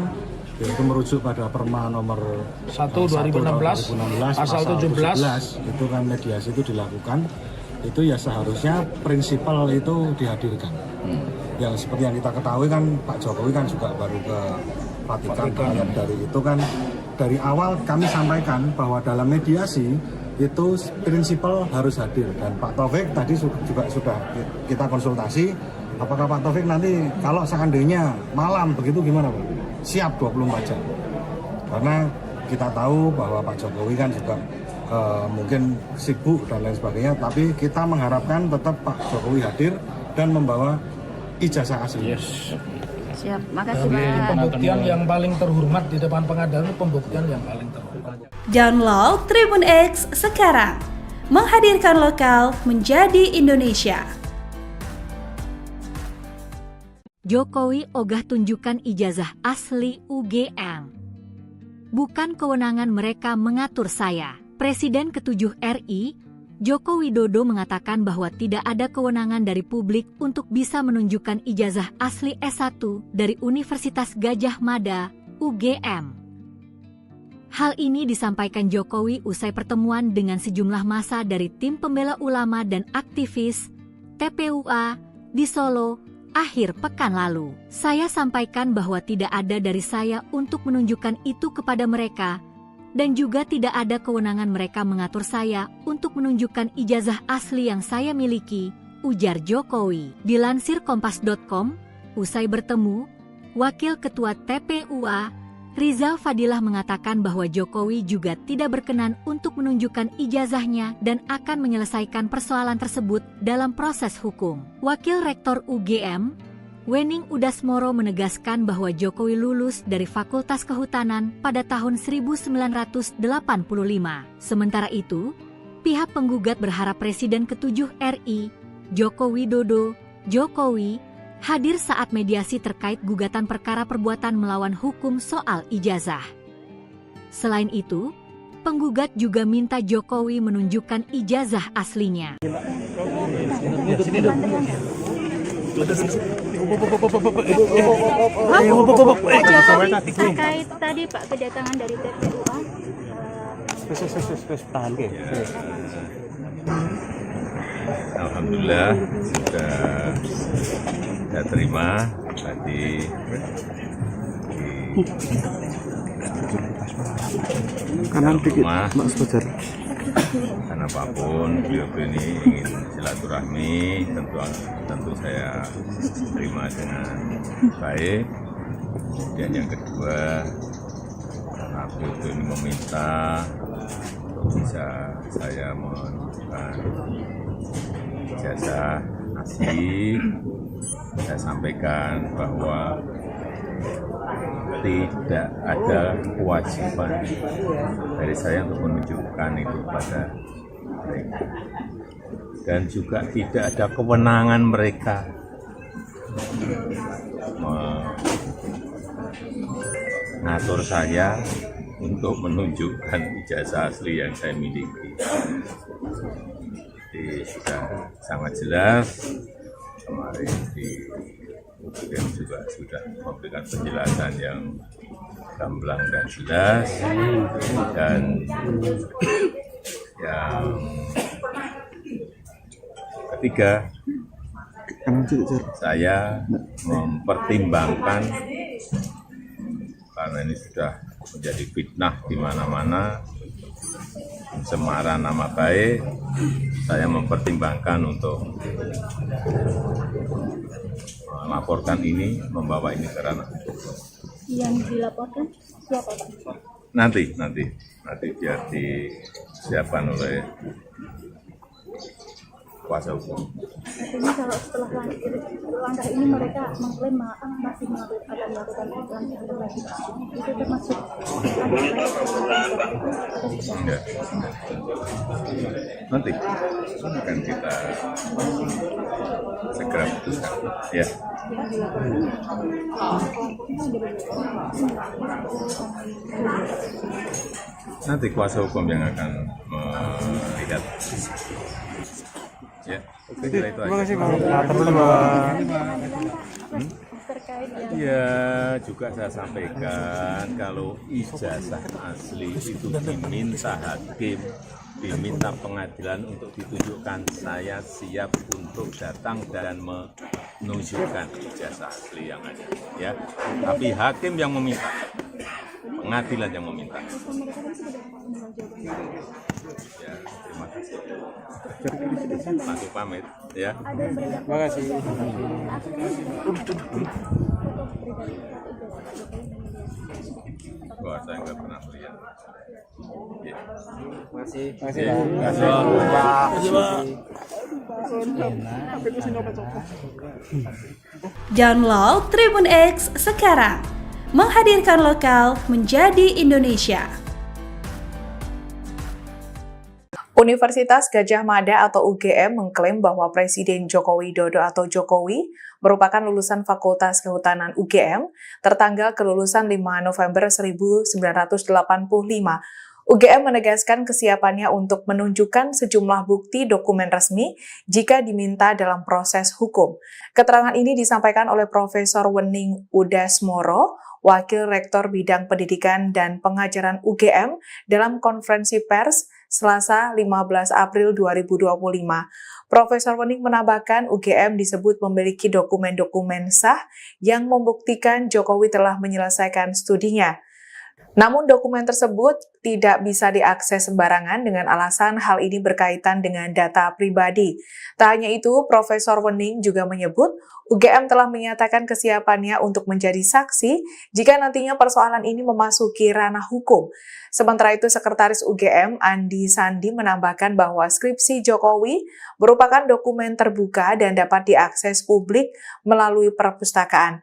yaitu merujuk pada Perma nomor 1/2016 pasal 17 itu kan mediasi itu dilakukan, itu ya seharusnya prinsipal itu dihadirkan. Yang seperti yang kita ketahui kan Pak Jokowi kan juga baru ke Vatikan. Dari itu kan dari awal kami sampaikan bahwa dalam mediasi itu prinsipal harus hadir, dan Pak Taufik tadi juga sudah kita konsultasi apakah Pak Taufik nanti kalau seandainya malam begitu gimana Pak? Siap 24 jam, karena kita tahu bahwa Pak Jokowi kan juga mungkin sibuk dan lain sebagainya, tapi kita mengharapkan tetap Pak Jokowi hadir dan membawa ijazah asli. Siap, makasih Pak. Pembuktian yang paling terhormat di depan pengadilan itu pembuktian yang paling terhormat. Download Tribun X sekarang, menghadirkan lokal menjadi Indonesia. Jokowi ogah tunjukkan ijazah asli UGM. Bukan kewenangan mereka mengatur saya. Presiden ke-7 RI, Joko Widodo mengatakan bahwa tidak ada kewenangan dari publik untuk bisa menunjukkan ijazah asli S1 dari Universitas Gadjah Mada, UGM. Hal ini disampaikan Jokowi usai pertemuan dengan sejumlah massa dari tim pembela ulama dan aktivis TPUA di Solo akhir pekan lalu. Saya sampaikan bahwa tidak ada dari saya untuk menunjukkan itu kepada mereka, dan juga tidak ada kewenangan mereka mengatur saya untuk menunjukkan ijazah asli yang saya miliki, ujar Jokowi. Dilansir Kompas.com, usai bertemu, Wakil Ketua TPUA, Rizal Fadilah mengatakan bahwa Jokowi juga tidak berkenan untuk menunjukkan ijazahnya dan akan menyelesaikan persoalan tersebut dalam proses hukum. Wakil Rektor UGM, Wening Udasmoro menegaskan bahwa Jokowi lulus dari Fakultas Kehutanan pada tahun 1985. Sementara itu, pihak penggugat berharap Presiden ke-7 RI, Joko Widodo, Jokowi, hadir saat mediasi terkait gugatan perkara perbuatan melawan hukum soal ijazah. Selain itu, penggugat juga minta Jokowi menunjukkan ijazah aslinya. Terkait tadi Pak kedatangan dari TPUA. Alhamdulillah sudah saya terima tadi kanan rumah, karena apapun beliau ini ingin silaturahmi, tentu saya terima dengan baik. Dan yang kedua, karena beliau ini meminta untuk bisa saya menunjukkan ijazah asli, saya sampaikan bahwa tidak ada kewajiban dari saya untuk menunjukkan itu pada mereka, dan juga tidak ada kewenangan mereka mengatur saya untuk menunjukkan ijazah asli yang saya miliki. Jadi sudah sangat jelas, kemarin di UGM juga sudah memberikan penjelasan yang gamblang dan jelas, dan yang ketiga, saya mempertimbangkan karena ini sudah menjadi fitnah di mana-mana, pencemaran nama baik, saya mempertimbangkan untuk melaporkan ini, membawa ini ke ranah hukum. Yang dilaporkan siapa Pak? Nanti biar disiapkan oleh kuasa hukum. Artinya kalau setelah langkah ini mereka mengklaim masih akan melakukan langkah lagi, itu termasuk Enggak. Nanti akan kita segera putuskan. Ya. Nanti kuasa hukum yang akan melihat. Ya, itu aja. Terima kasih Pak. Ya, juga saya sampaikan kalau ijazah asli itu diminta hakim, diminta pengadilan untuk ditunjukkan, saya siap untuk datang dan menunjukkan ijazah asli yang ada. Ya, tapi hakim yang meminta, pengadilan yang meminta. Ya, terima kasih. Masuk pamit, ya. Terima kasih. Wah, saya nggak pernah melihat. Ya. Terima kasih. Terima kasih, Download Tribun X sekarang. Menghadirkan lokal menjadi Indonesia. Universitas Gadjah Mada atau UGM mengklaim bahwa Presiden Joko Widodo atau Jokowi merupakan lulusan Fakultas Kehutanan UGM tertanggal kelulusan 5 November 1985. UGM menegaskan kesiapannya untuk menunjukkan sejumlah bukti dokumen resmi jika diminta dalam proses hukum. Keterangan ini disampaikan oleh Profesor Wening Udasmoro, Wakil Rektor Bidang Pendidikan dan Pengajaran UGM dalam konferensi pers Selasa 15 April 2025. Profesor Wening menambahkan UGM disebut memiliki dokumen-dokumen sah yang membuktikan Jokowi telah menyelesaikan studinya. Namun dokumen tersebut tidak bisa diakses sembarangan dengan alasan hal ini berkaitan dengan data pribadi. Tak hanya itu, Profesor Wening juga menyebut UGM telah menyatakan kesiapannya untuk menjadi saksi jika nantinya persoalan ini memasuki ranah hukum. Sementara itu, Sekretaris UGM Andi Sandi menambahkan bahwa skripsi Jokowi merupakan dokumen terbuka dan dapat diakses publik melalui perpustakaan.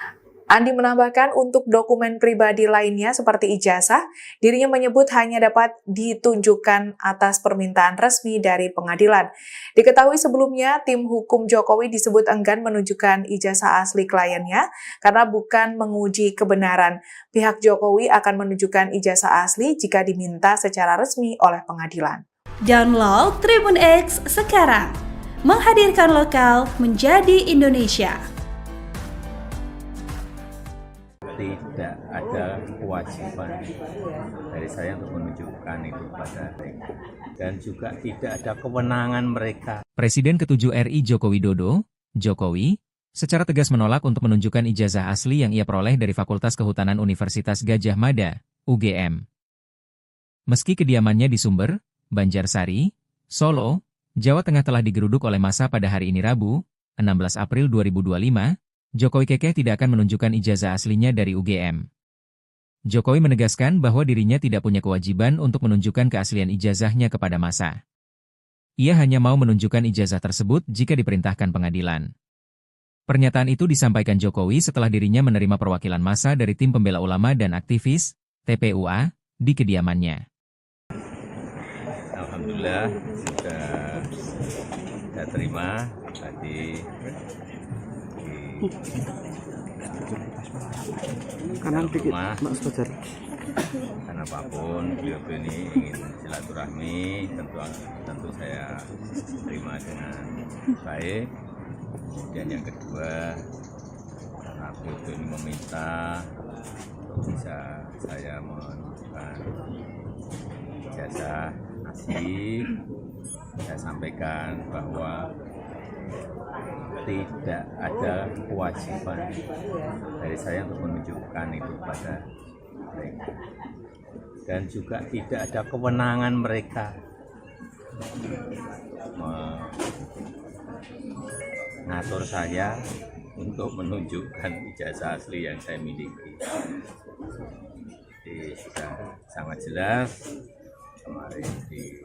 Andi menambahkan untuk dokumen pribadi lainnya seperti ijazah, dirinya menyebut hanya dapat ditunjukkan atas permintaan resmi dari pengadilan. Diketahui sebelumnya, tim hukum Jokowi disebut enggan menunjukkan ijazah asli kliennya karena bukan menguji kebenaran. Pihak Jokowi akan menunjukkan ijazah asli jika diminta secara resmi oleh pengadilan. Download Tribun X sekarang, menghadirkan lokal menjadi Indonesia. Tidak ada kewajiban dari saya untuk menunjukkan itu pada mereka. Dan juga tidak ada kewenangan mereka. Presiden ke-7 RI Joko Widodo, Jokowi, secara tegas menolak untuk menunjukkan ijazah asli yang ia peroleh dari Fakultas Kehutanan Universitas Gadjah Mada, UGM. Meski kediamannya di Sumber, Banjarsari, Solo, Jawa Tengah telah digeruduk oleh massa pada hari ini Rabu, 16 April 2025, Jokowi kekeh tidak akan menunjukkan ijazah aslinya dari UGM. Jokowi menegaskan bahwa dirinya tidak punya kewajiban untuk menunjukkan keaslian ijazahnya kepada massa. Ia hanya mau menunjukkan ijazah tersebut jika diperintahkan pengadilan. Pernyataan itu disampaikan Jokowi setelah dirinya menerima perwakilan massa dari tim pembela ulama dan aktivis, TPUA, di kediamannya. Alhamdulillah sudah terima tadi. Kanan dikit, Mas Fajar. Karena apapun beliau ini ingin silaturahmi, tentu saya terima dengan baik. Kemudian yang kedua, karena beliau ini meminta bisa saya menunjukkan ijazah asli, saya sampaikan bahwa tidak ada kewajiban dari saya untuk menunjukkan itu pada mereka. Dan juga tidak ada kewenangan mereka mengatur saya untuk menunjukkan ijazah asli yang saya miliki. Jadi sudah sangat jelas, kemarin di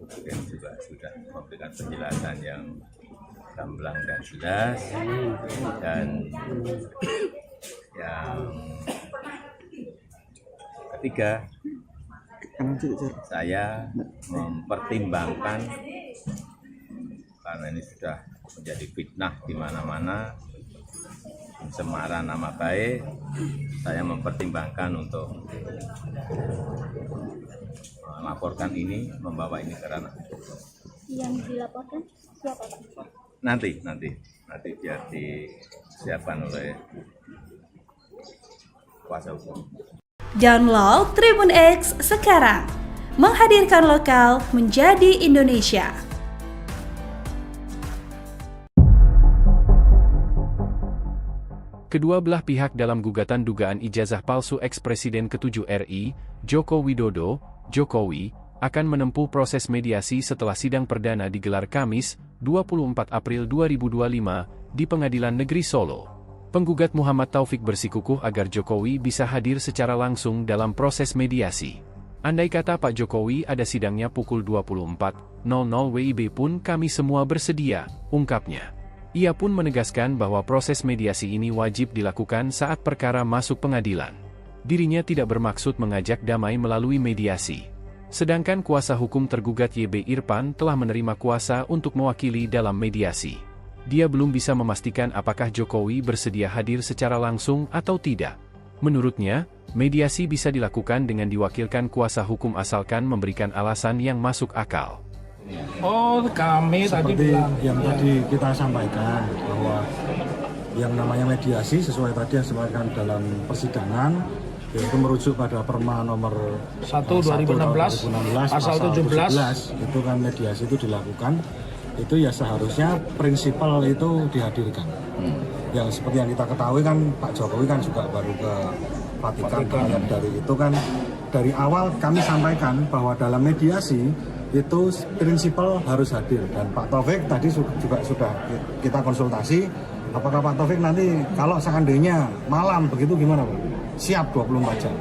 UGM juga sudah memberikan penjelasan yang gamblang dan jelas, dan yang ketiga, saya mempertimbangkan karena ini sudah menjadi fitnah di mana-mana, pencemaran nama baik, saya mempertimbangkan untuk melaporkan ini, membawa ini ke ranah hukum. Yang dilaporkan siapa, Pak? Nanti biar disiapkan oleh kuasa hukum. Download Tribun X sekarang, menghadirkan lokal menjadi Indonesia. Kedua belah pihak dalam gugatan dugaan ijazah palsu eks-Presiden ke-7 RI, Joko Widodo, Jokowi, akan menempuh proses mediasi setelah sidang perdana digelar Kamis, 24 April 2025, di Pengadilan Negeri Solo. Penggugat Muhammad Taufik bersikukuh agar Jokowi bisa hadir secara langsung dalam proses mediasi. Andai kata Pak Jokowi ada sidangnya pukul 24.00 WIB pun kami semua bersedia, ungkapnya. Ia pun menegaskan bahwa proses mediasi ini wajib dilakukan saat perkara masuk pengadilan. Dirinya tidak bermaksud mengajak damai melalui mediasi. Sedangkan kuasa hukum tergugat YB Irfan telah menerima kuasa untuk mewakili dalam mediasi. Dia belum bisa memastikan apakah Jokowi bersedia hadir secara langsung atau tidak. Menurutnya, mediasi bisa dilakukan dengan diwakilkan kuasa hukum asalkan memberikan alasan yang masuk akal. Oh, kami seperti tadi bilang yang tadi kita sampaikan bahwa yang namanya mediasi sesuai tadi yang disampaikan dalam persidangan, yaitu merujuk pada Perma nomor 1 2016 pasal 17 itu kan mediasi itu dilakukan, itu ya seharusnya prinsipal itu dihadirkan. Yang seperti yang kita ketahui kan Pak Jokowi kan juga baru ke Vatikan, dari itu kan dari awal kami sampaikan bahwa dalam mediasi itu prinsipal harus hadir, dan Pak Taufik tadi juga sudah kita konsultasi. Apakah Pak Taufik nanti kalau seandainya malam begitu gimana Pak? Siap 24 jam.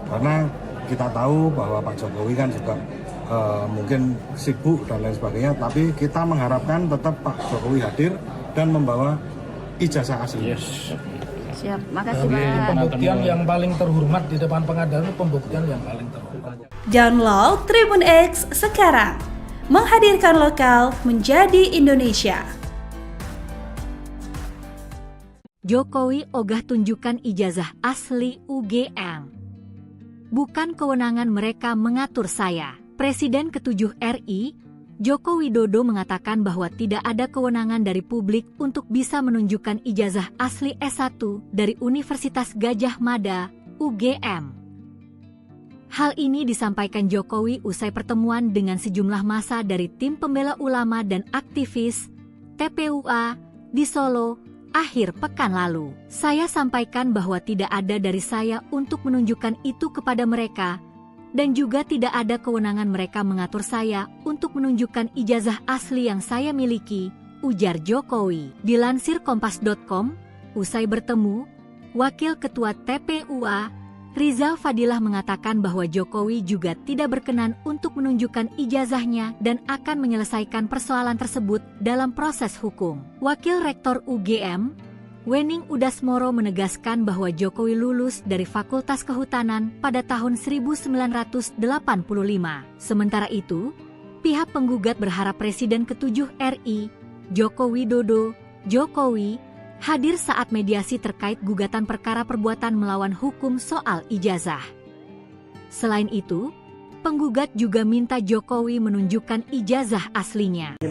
Karena kita tahu bahwa Pak Jokowi kan juga mungkin sibuk dan lain sebagainya, tapi kita mengharapkan tetap Pak Jokowi hadir dan membawa ijazah asli. Siap, makasih Jadi Pak. pembuktian yang paling terhormat di depan pengadilan itu pembuktian yang paling terhormat. Download Tribun X sekarang. Menghadirkan lokal menjadi Indonesia. Jokowi ogah tunjukkan ijazah asli UGM. Bukan kewenangan mereka mengatur saya. Presiden ke-7 RI, Joko Widodo mengatakan bahwa tidak ada kewenangan dari publik untuk bisa menunjukkan ijazah asli S1 dari Universitas Gadjah Mada, UGM. Hal ini disampaikan Jokowi usai pertemuan dengan sejumlah massa dari tim pembela ulama dan aktivis TPUA di Solo akhir pekan lalu. Saya sampaikan bahwa tidak ada dari saya untuk menunjukkan itu kepada mereka, dan juga tidak ada kewenangan mereka mengatur saya untuk menunjukkan ijazah asli yang saya miliki, ujar Jokowi. Dilansir Kompas.com, usai bertemu, Wakil Ketua TPUA, Rizal Fadilah mengatakan bahwa Jokowi juga tidak berkenan untuk menunjukkan ijazahnya dan akan menyelesaikan persoalan tersebut dalam proses hukum. Wakil Rektor UGM, Wening Udasmoro menegaskan bahwa Jokowi lulus dari Fakultas Kehutanan pada tahun 1985. Sementara itu, pihak penggugat berharap Presiden ke-7 RI, Joko Widodo, Jokowi, hadir saat mediasi terkait gugatan perkara perbuatan melawan hukum soal ijazah. Selain itu, penggugat juga minta Jokowi menunjukkan ijazah aslinya.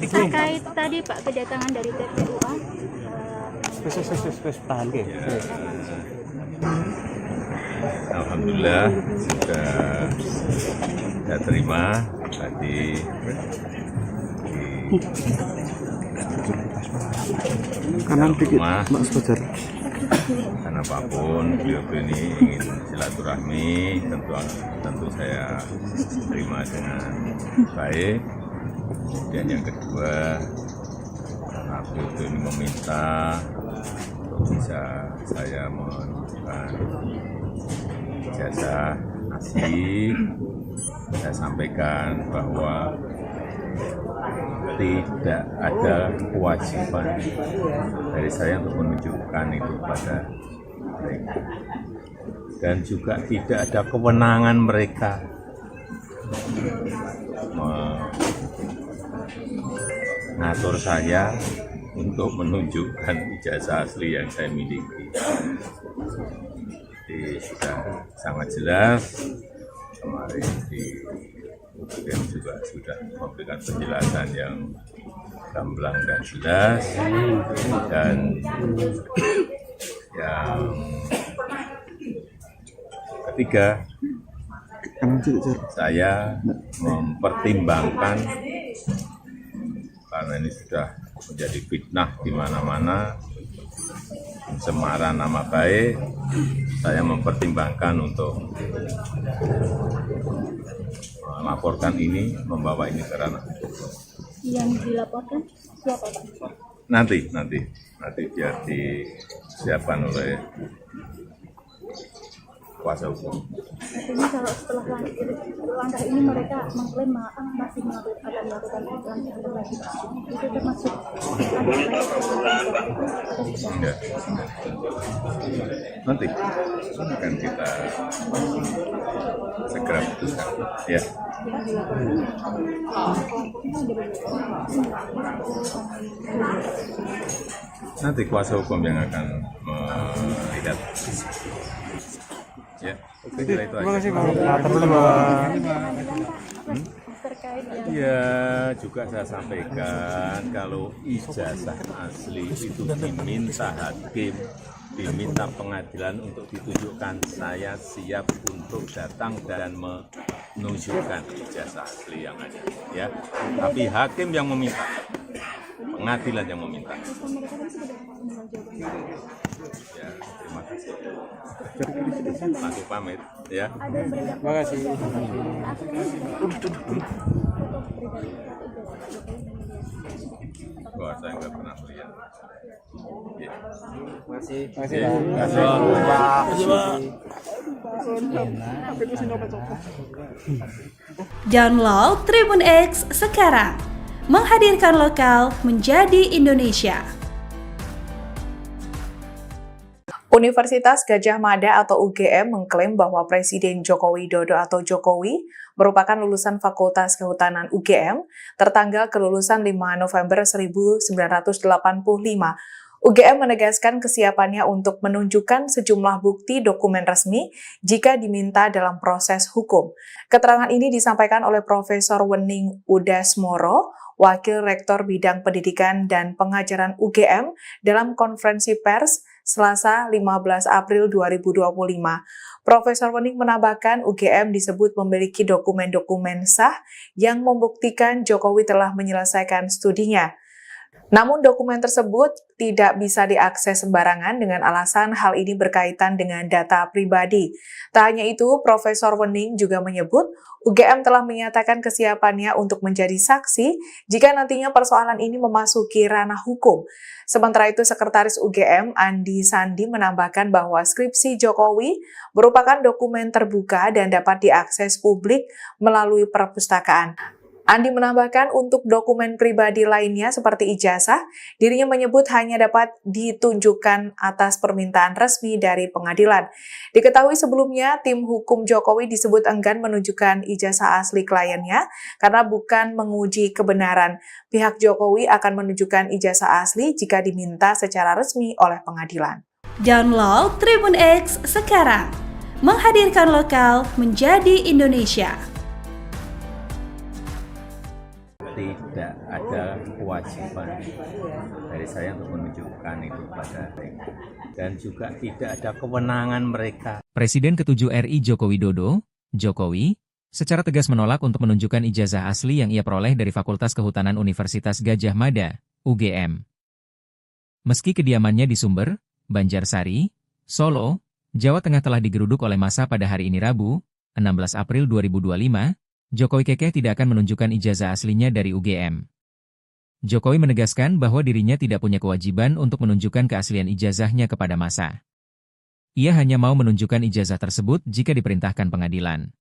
Terkait tadi Pak kedatangan dari TPUA. Alhamdulillah sudah saya terima tadi kanan dikit Mas Fajar. Karena apapun beliau ini ingin silaturahmi, tentu saya terima dengan baik. Dan yang kedua, karena beliau ini meminta untuk bisa saya menunjukkan ijazah asli, saya sampaikan bahwa tidak ada kewajiban dari saya untuk menunjukkan itu pada mereka, dan juga tidak ada kewenangan mereka mengatur saya untuk menunjukkan ijazah asli yang saya miliki. Jadi sudah sangat jelas, kemarin di UGM juga sudah memberikan penjelasan yang gamblang dan jelas, dan yang ketiga, saya mempertimbangkan karena ini sudah menjadi fitnah di mana-mana, pencemaran nama baik, saya mempertimbangkan untuk melaporkan ini, membawa ini ke ranah hukum. Yang dilaporkan siapa Pak? Nanti biar disiapkan oleh kuasa hukum. Artinya kalau setelah langkah ini mereka mengklaim masih akan melakukan langkah lagi. Itu termasuk Enggak. Nanti akan kita segera putuskan. Ya. Nanti kuasa hukum yang akan melihat. Ya, itu aja. Terima kasih Pak. Ya, juga saya sampaikan kalau ijazah asli itu diminta hakim, diminta pengadilan untuk ditunjukkan, saya siap untuk datang dan menunjukkan ijazah asli yang ada. Ya, tapi hakim yang meminta, pengadilan yang meminta. Respon mereka kan seperti apa mengenai jawaban? Ya, terima kasih. Langsung pamit, ya. Ada yang beredar Terima kasih. aslinya untuk pribadi Wah, saya nggak pernah melihat. Ya. Terima kasih. Terima kasih. Download Tribun X sekarang. Menghadirkan lokal menjadi Indonesia. Universitas Gadjah Mada atau UGM mengklaim bahwa Presiden Joko Widodo atau Jokowi merupakan lulusan Fakultas Kehutanan UGM tertanggal kelulusan 5 November 1985. UGM menegaskan kesiapannya untuk menunjukkan sejumlah bukti dokumen resmi jika diminta dalam proses hukum. Keterangan ini disampaikan oleh Profesor Wening Udasmoro, Wakil Rektor Bidang Pendidikan dan Pengajaran UGM dalam konferensi pers Selasa 15 April 2025. Profesor Wening menambahkan UGM disebut memiliki dokumen-dokumen sah yang membuktikan Jokowi telah menyelesaikan studinya. Namun dokumen tersebut tidak bisa diakses sembarangan dengan alasan hal ini berkaitan dengan data pribadi. Tak hanya itu, Profesor Wening juga menyebut UGM telah menyatakan kesiapannya untuk menjadi saksi jika nantinya persoalan ini memasuki ranah hukum. Sementara itu, Sekretaris UGM Andi Sandi menambahkan bahwa skripsi Jokowi merupakan dokumen terbuka dan dapat diakses publik melalui perpustakaan. Andi menambahkan untuk dokumen pribadi lainnya seperti ijazah, dirinya menyebut hanya dapat ditunjukkan atas permintaan resmi dari pengadilan. Diketahui sebelumnya, tim hukum Jokowi disebut enggan menunjukkan ijazah asli kliennya karena bukan menguji kebenaran. Pihak Jokowi akan menunjukkan ijazah asli jika diminta secara resmi oleh pengadilan. Download Tribun X sekarang. Menghadirkan lokal menjadi Indonesia. Tidak ada kewajiban dari saya untuk menunjukkan itu pada mereka. Dan juga tidak ada kewenangan mereka. Presiden ke-7 RI Joko Widodo, Jokowi, secara tegas menolak untuk menunjukkan ijazah asli yang ia peroleh dari Fakultas Kehutanan Universitas Gadjah Mada, UGM. Meski kediamannya di Sumber, Banjarsari, Solo, Jawa Tengah telah digeruduk oleh massa pada hari ini Rabu, 16 April 2025, Jokowi kekeh tidak akan menunjukkan ijazah aslinya dari UGM. Jokowi menegaskan bahwa dirinya tidak punya kewajiban untuk menunjukkan keaslian ijazahnya kepada massa. Ia hanya mau menunjukkan ijazah tersebut jika diperintahkan pengadilan.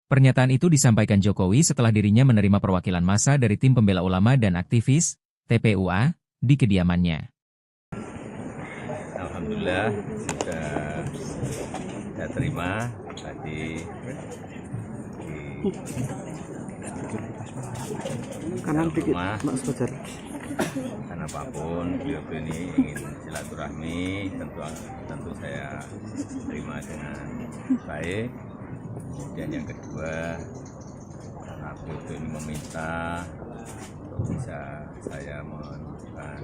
Pernyataan itu disampaikan Jokowi setelah dirinya menerima perwakilan massa dari tim pembela ulama dan aktivis, TPUA, di kediamannya. Alhamdulillah sudah terima tadi Kanan dikit, Mas Fajar. Karena apapun beliau ini ingin silaturahmi, tentu saya terima dengan baik. Dan yang kedua, karena beliau ini meminta untuk bisa saya menunjukkan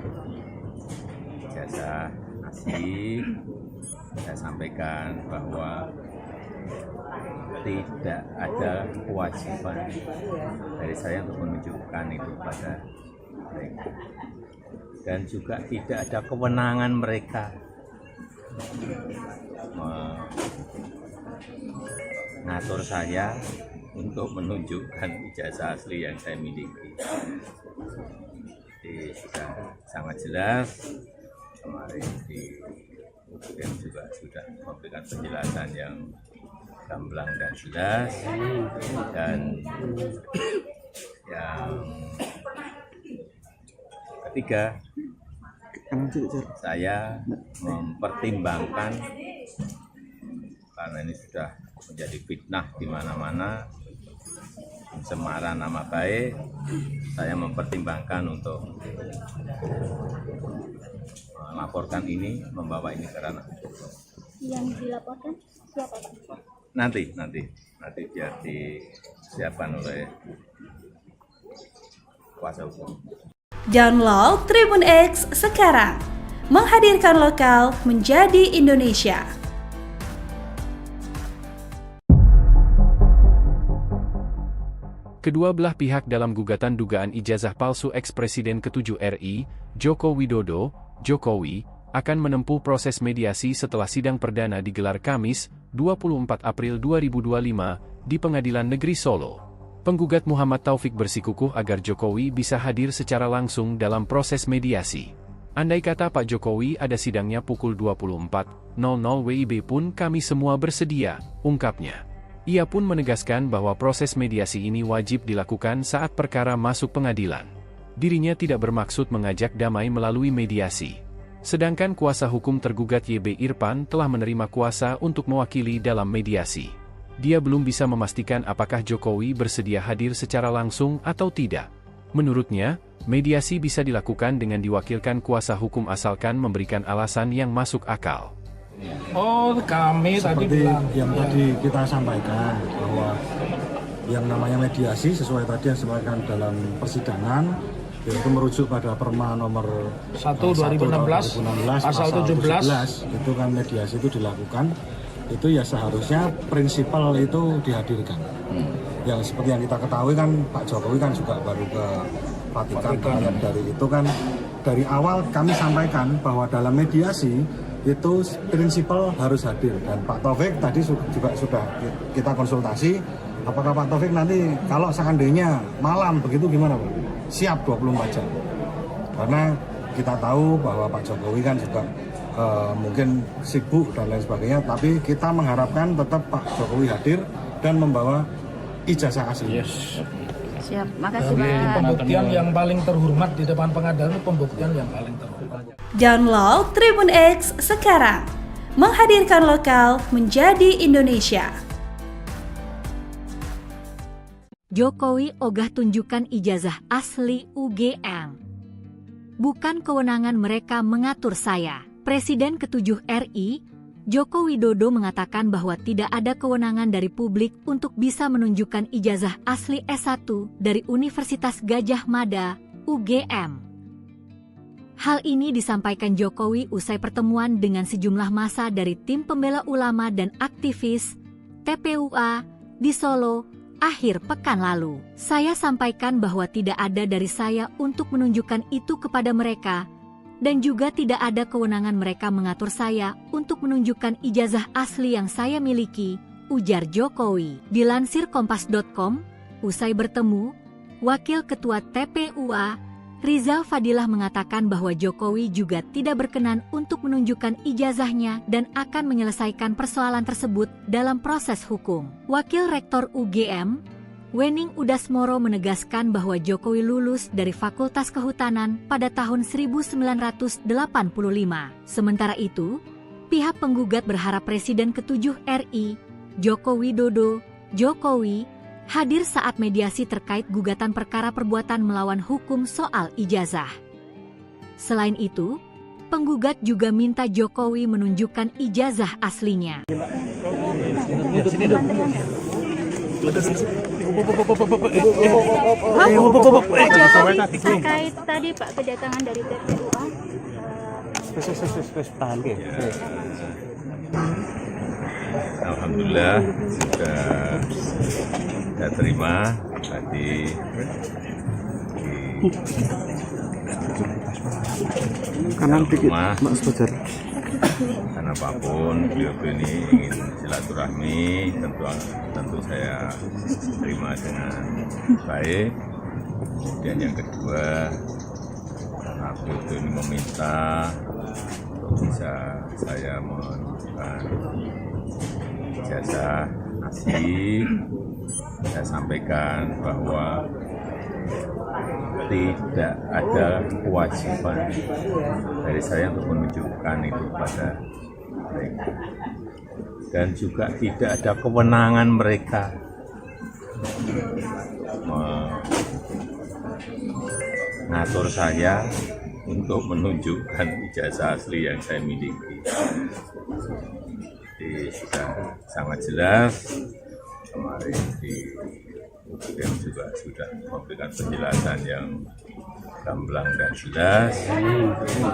ijazah asli, saya sampaikan bahwa tidak ada kewajiban dari saya untuk menunjukkan itu pada mereka. Dan juga tidak ada kewenangan mereka mengatur saya untuk menunjukkan ijazah asli yang saya miliki. Jadi sudah sangat jelas, kemarin di UGM juga sudah memberikan penjelasan yang gamblang dan jelas, dan yang ketiga, saya mempertimbangkan karena ini sudah menjadi fitnah di mana-mana, pencemaran nama baik, saya mempertimbangkan untuk melaporkan ini, membawa ini ke ranah hukum. Yang dilaporkan siapa, Pak? Nanti biar disiapkan oleh kuasa hukum. Download Tribun X sekarang. Menghadirkan lokal menjadi Indonesia. Kedua belah pihak dalam gugatan dugaan ijazah palsu ex-Presiden ke-7 RI, Joko Widodo, Jokowi, akan menempuh proses mediasi setelah sidang perdana digelar Kamis, 24 April 2025, di Pengadilan Negeri Solo. Penggugat Muhammad Taufik bersikukuh agar Jokowi bisa hadir secara langsung dalam proses mediasi. Andai kata Pak Jokowi ada sidangnya pukul 24.00 WIB pun kami semua bersedia, ungkapnya. Ia pun menegaskan bahwa proses mediasi ini wajib dilakukan saat perkara masuk pengadilan. Dirinya tidak bermaksud mengajak damai melalui mediasi. Sedangkan kuasa hukum tergugat YB Irfan telah menerima kuasa untuk mewakili dalam mediasi. Dia belum bisa memastikan apakah Jokowi bersedia hadir secara langsung atau tidak. Menurutnya, mediasi bisa dilakukan dengan diwakilkan kuasa hukum asalkan memberikan alasan yang masuk akal. Oh, kami tadi Seperti bilang yang tadi kita sampaikan bahwa yang namanya mediasi sesuai tadi yang disampaikan dalam persidangan yaitu merujuk pada Perma nomor 1 2016 pasal 17 itu kan mediasi itu dilakukan, itu ya seharusnya prinsipal itu dihadirkan. Yang seperti yang kita ketahui kan Pak Jokowi kan juga baru ke Vatikan. Dari itu kan dari awal kami sampaikan bahwa dalam mediasi itu prinsipal harus hadir, dan Pak Taufik tadi juga sudah kita konsultasi apakah Pak Taufik nanti kalau seandainya malam begitu gimana Pak? Siap 24 jam, karena kita tahu bahwa Pak Jokowi kan juga mungkin sibuk dan lain sebagainya, tapi kita mengharapkan tetap Pak Jokowi hadir dan membawa ijazah asli. Siap, makasih dari Pak. pembuktian yang paling terhormat di depan pengadilan itu pembuktian yang paling terhormat. Download Tribun X sekarang, menghadirkan lokal menjadi Indonesia. Jokowi ogah tunjukkan ijazah asli UGM. Bukan kewenangan mereka mengatur saya. Presiden ke-7 RI, Joko Widodo mengatakan bahwa tidak ada kewenangan dari publik untuk bisa menunjukkan ijazah asli S1 dari Universitas Gadjah Mada, UGM. Hal ini disampaikan Jokowi usai pertemuan dengan sejumlah massa dari tim pembela ulama dan aktivis TPUA di Solo akhir pekan lalu. Saya sampaikan bahwa tidak ada dari saya untuk menunjukkan itu kepada mereka, dan juga tidak ada kewenangan mereka mengatur saya untuk menunjukkan ijazah asli yang saya miliki, ujar Jokowi. Dilansir Kompas.com, usai bertemu, Wakil Ketua TPUA, Rizal Fadilah mengatakan bahwa Jokowi juga tidak berkenan untuk menunjukkan ijazahnya dan akan menyelesaikan persoalan tersebut dalam proses hukum. Wakil Rektor UGM, Wening Udasmoro menegaskan bahwa Jokowi lulus dari Fakultas Kehutanan pada tahun 1985. Sementara itu, pihak penggugat berharap Presiden ke-7 RI, Joko Widodo, Jokowi, hadir saat mediasi terkait gugatan perkara perbuatan melawan hukum soal ijazah. Selain itu, penggugat juga minta Jokowi menunjukkan ijazah aslinya. Terkait tadi Pak kedatangan dari TPUA. Alhamdulillah sudah saya terima tadi kanan dikit Mas Fajar. Karena apapun beliau ini ingin silaturahmi, tentu saya terima dengan baik. Dan yang kedua, karena beliau ini meminta untuk bisa saya menunjukkan ijazah asli, saya sampaikan bahwa tidak ada kewajiban dari saya untuk menunjukkan itu pada mereka, dan juga tidak ada kewenangan mereka mengatur saya untuk menunjukkan ijazah asli yang saya miliki. Jadi sudah sangat jelas, kemarin di UGM juga sudah memberikan penjelasan yang gamblang dan jelas,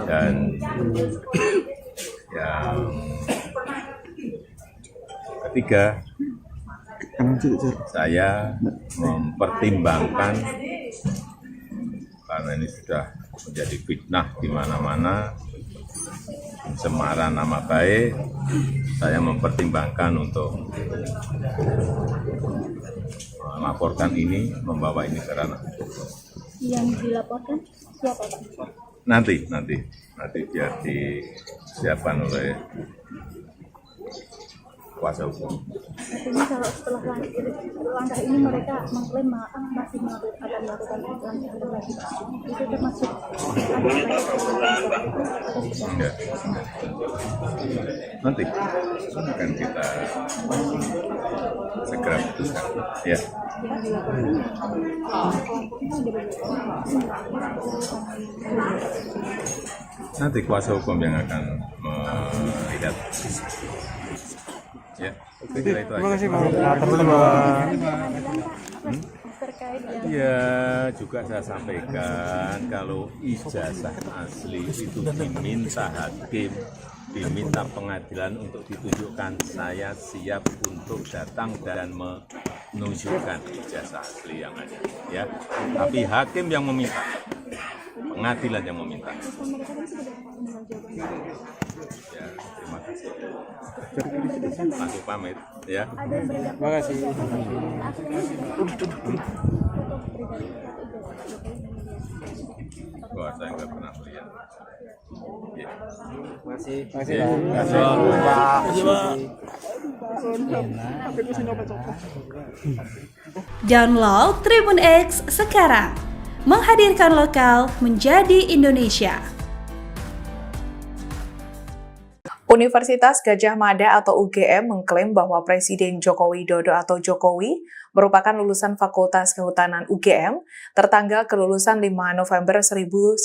dan yang ketiga saya mempertimbangkan, karena ini sudah menjadi fitnah di mana-mana, pencemaran nama baik, saya mempertimbangkan untuk melaporkan ini, membawa ini ke ranah hukum. Yang dilaporkan siapa Pak? Nanti biar disiapkan oleh kuasa hukum. Artinya kalau setelah langkah ini mereka mengklaim masih akan melakukan langkah lagi, itu termasuk Enggak. Nanti akan kita segera putuskan. Ya. Nanti kuasa hukum yang akan melihat. Ya, oke, kira itu aja. Terima kasih Pak. Ya, juga saya sampaikan kalau ijazah asli itu diminta hakim, diminta pengadilan untuk ditunjukkan, saya siap untuk datang dan menunjukkan ijazah asli yang ada. Ya, tapi hakim yang meminta, pengadilan yang meminta. Ya, terima kasih. Masuk pamit, ya. Terima kasih. Wah, saya nggak pernah melihat. Ya. Masih Pak. Download Tribun X sekarang. Menghadirkan lokal menjadi Indonesia. Universitas Gadjah Mada atau UGM mengklaim bahwa Presiden Joko Widodo atau Jokowi merupakan lulusan Fakultas Kehutanan UGM tertanggal kelulusan 5 November 1985.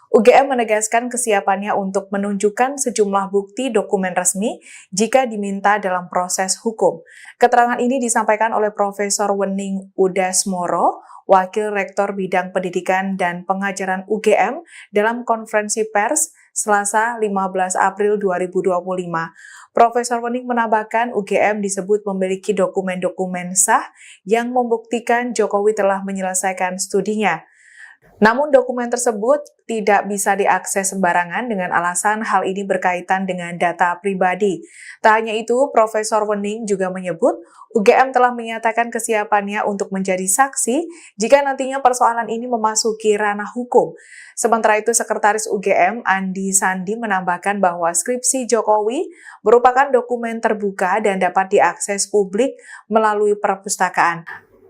UGM menegaskan kesiapannya untuk menunjukkan sejumlah bukti dokumen resmi jika diminta dalam proses hukum. Keterangan ini disampaikan oleh Profesor Wening Udasmoro, Wakil Rektor Bidang Pendidikan dan Pengajaran UGM dalam konferensi pers Selasa 15 April 2025. Profesor Wening menambahkan UGM disebut memiliki dokumen-dokumen sah yang membuktikan Jokowi telah menyelesaikan studinya. Namun dokumen tersebut tidak bisa diakses sembarangan dengan alasan hal ini berkaitan dengan data pribadi. Tak hanya itu, Profesor Wening juga menyebut UGM telah menyatakan kesiapannya untuk menjadi saksi jika nantinya persoalan ini memasuki ranah hukum. Sementara itu, Sekretaris UGM Andi Sandi menambahkan bahwa skripsi Jokowi merupakan dokumen terbuka dan dapat diakses publik melalui perpustakaan.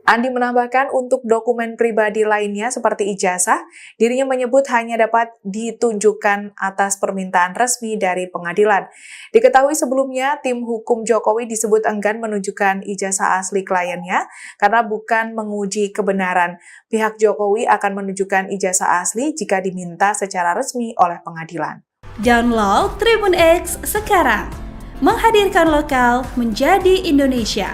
Andi menambahkan untuk dokumen pribadi lainnya seperti ijazah, dirinya menyebut hanya dapat ditunjukkan atas permintaan resmi dari pengadilan. Diketahui sebelumnya, tim hukum Jokowi disebut enggan menunjukkan ijazah asli kliennya karena bukan menguji kebenaran. Pihak Jokowi akan menunjukkan ijazah asli jika diminta secara resmi oleh pengadilan. Download Tribun X sekarang. Menghadirkan lokal menjadi Indonesia.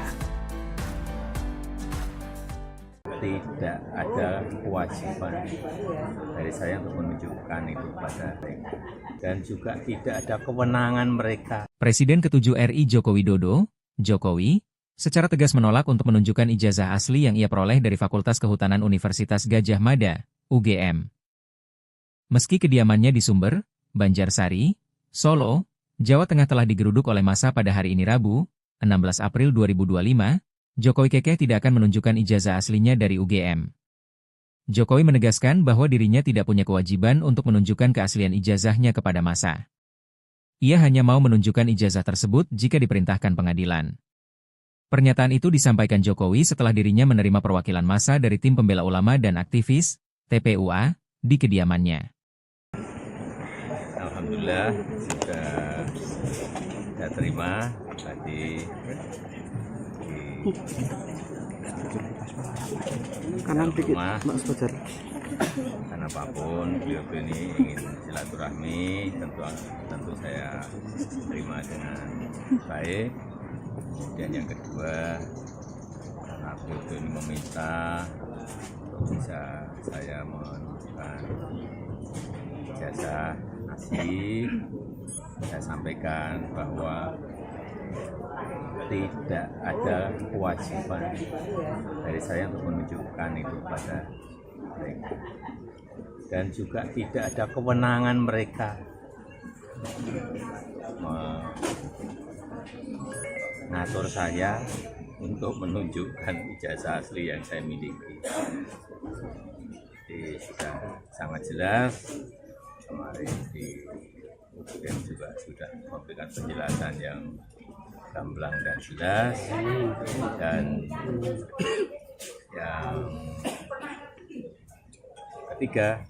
Tidak ada kewajiban dari saya untuk menunjukkan itu pada mereka. Dan juga tidak ada kewenangan mereka. Presiden ke-7 RI Joko Widodo, Jokowi, secara tegas menolak untuk menunjukkan ijazah asli yang ia peroleh dari Fakultas Kehutanan Universitas Gadjah Mada, UGM. Meski kediamannya di Sumber, Banjarsari, Solo, Jawa Tengah telah digeruduk oleh massa pada hari ini Rabu, 16 April 2025, Jokowi kekeh tidak akan menunjukkan ijazah aslinya dari UGM. Jokowi menegaskan bahwa dirinya tidak punya kewajiban untuk menunjukkan keaslian ijazahnya kepada massa. Ia hanya mau menunjukkan ijazah tersebut jika diperintahkan pengadilan. Pernyataan itu disampaikan Jokowi setelah dirinya menerima perwakilan massa dari tim pembela ulama dan aktivis, TPUA, di kediamannya. Alhamdulillah sudah saya terima tadi kanan dikit, Mas Fajar. Karena apapun beliau ini ingin silaturahmi, tentu saya terima dengan baik. Dan yang kedua, karena beliau ini meminta untuk bisa saya menunjukkan ijazah asli, saya sampaikan bahwa tidak ada kewajiban dari saya untuk menunjukkan itu pada mereka, dan juga tidak ada kewenangan mereka mengatur saya untuk menunjukkan ijazah asli yang saya miliki. Jadi sudah sangat jelas, kemarin di UGM juga sudah memberikan penjelasan yang gamblang dan jelas, dan yang ketiga,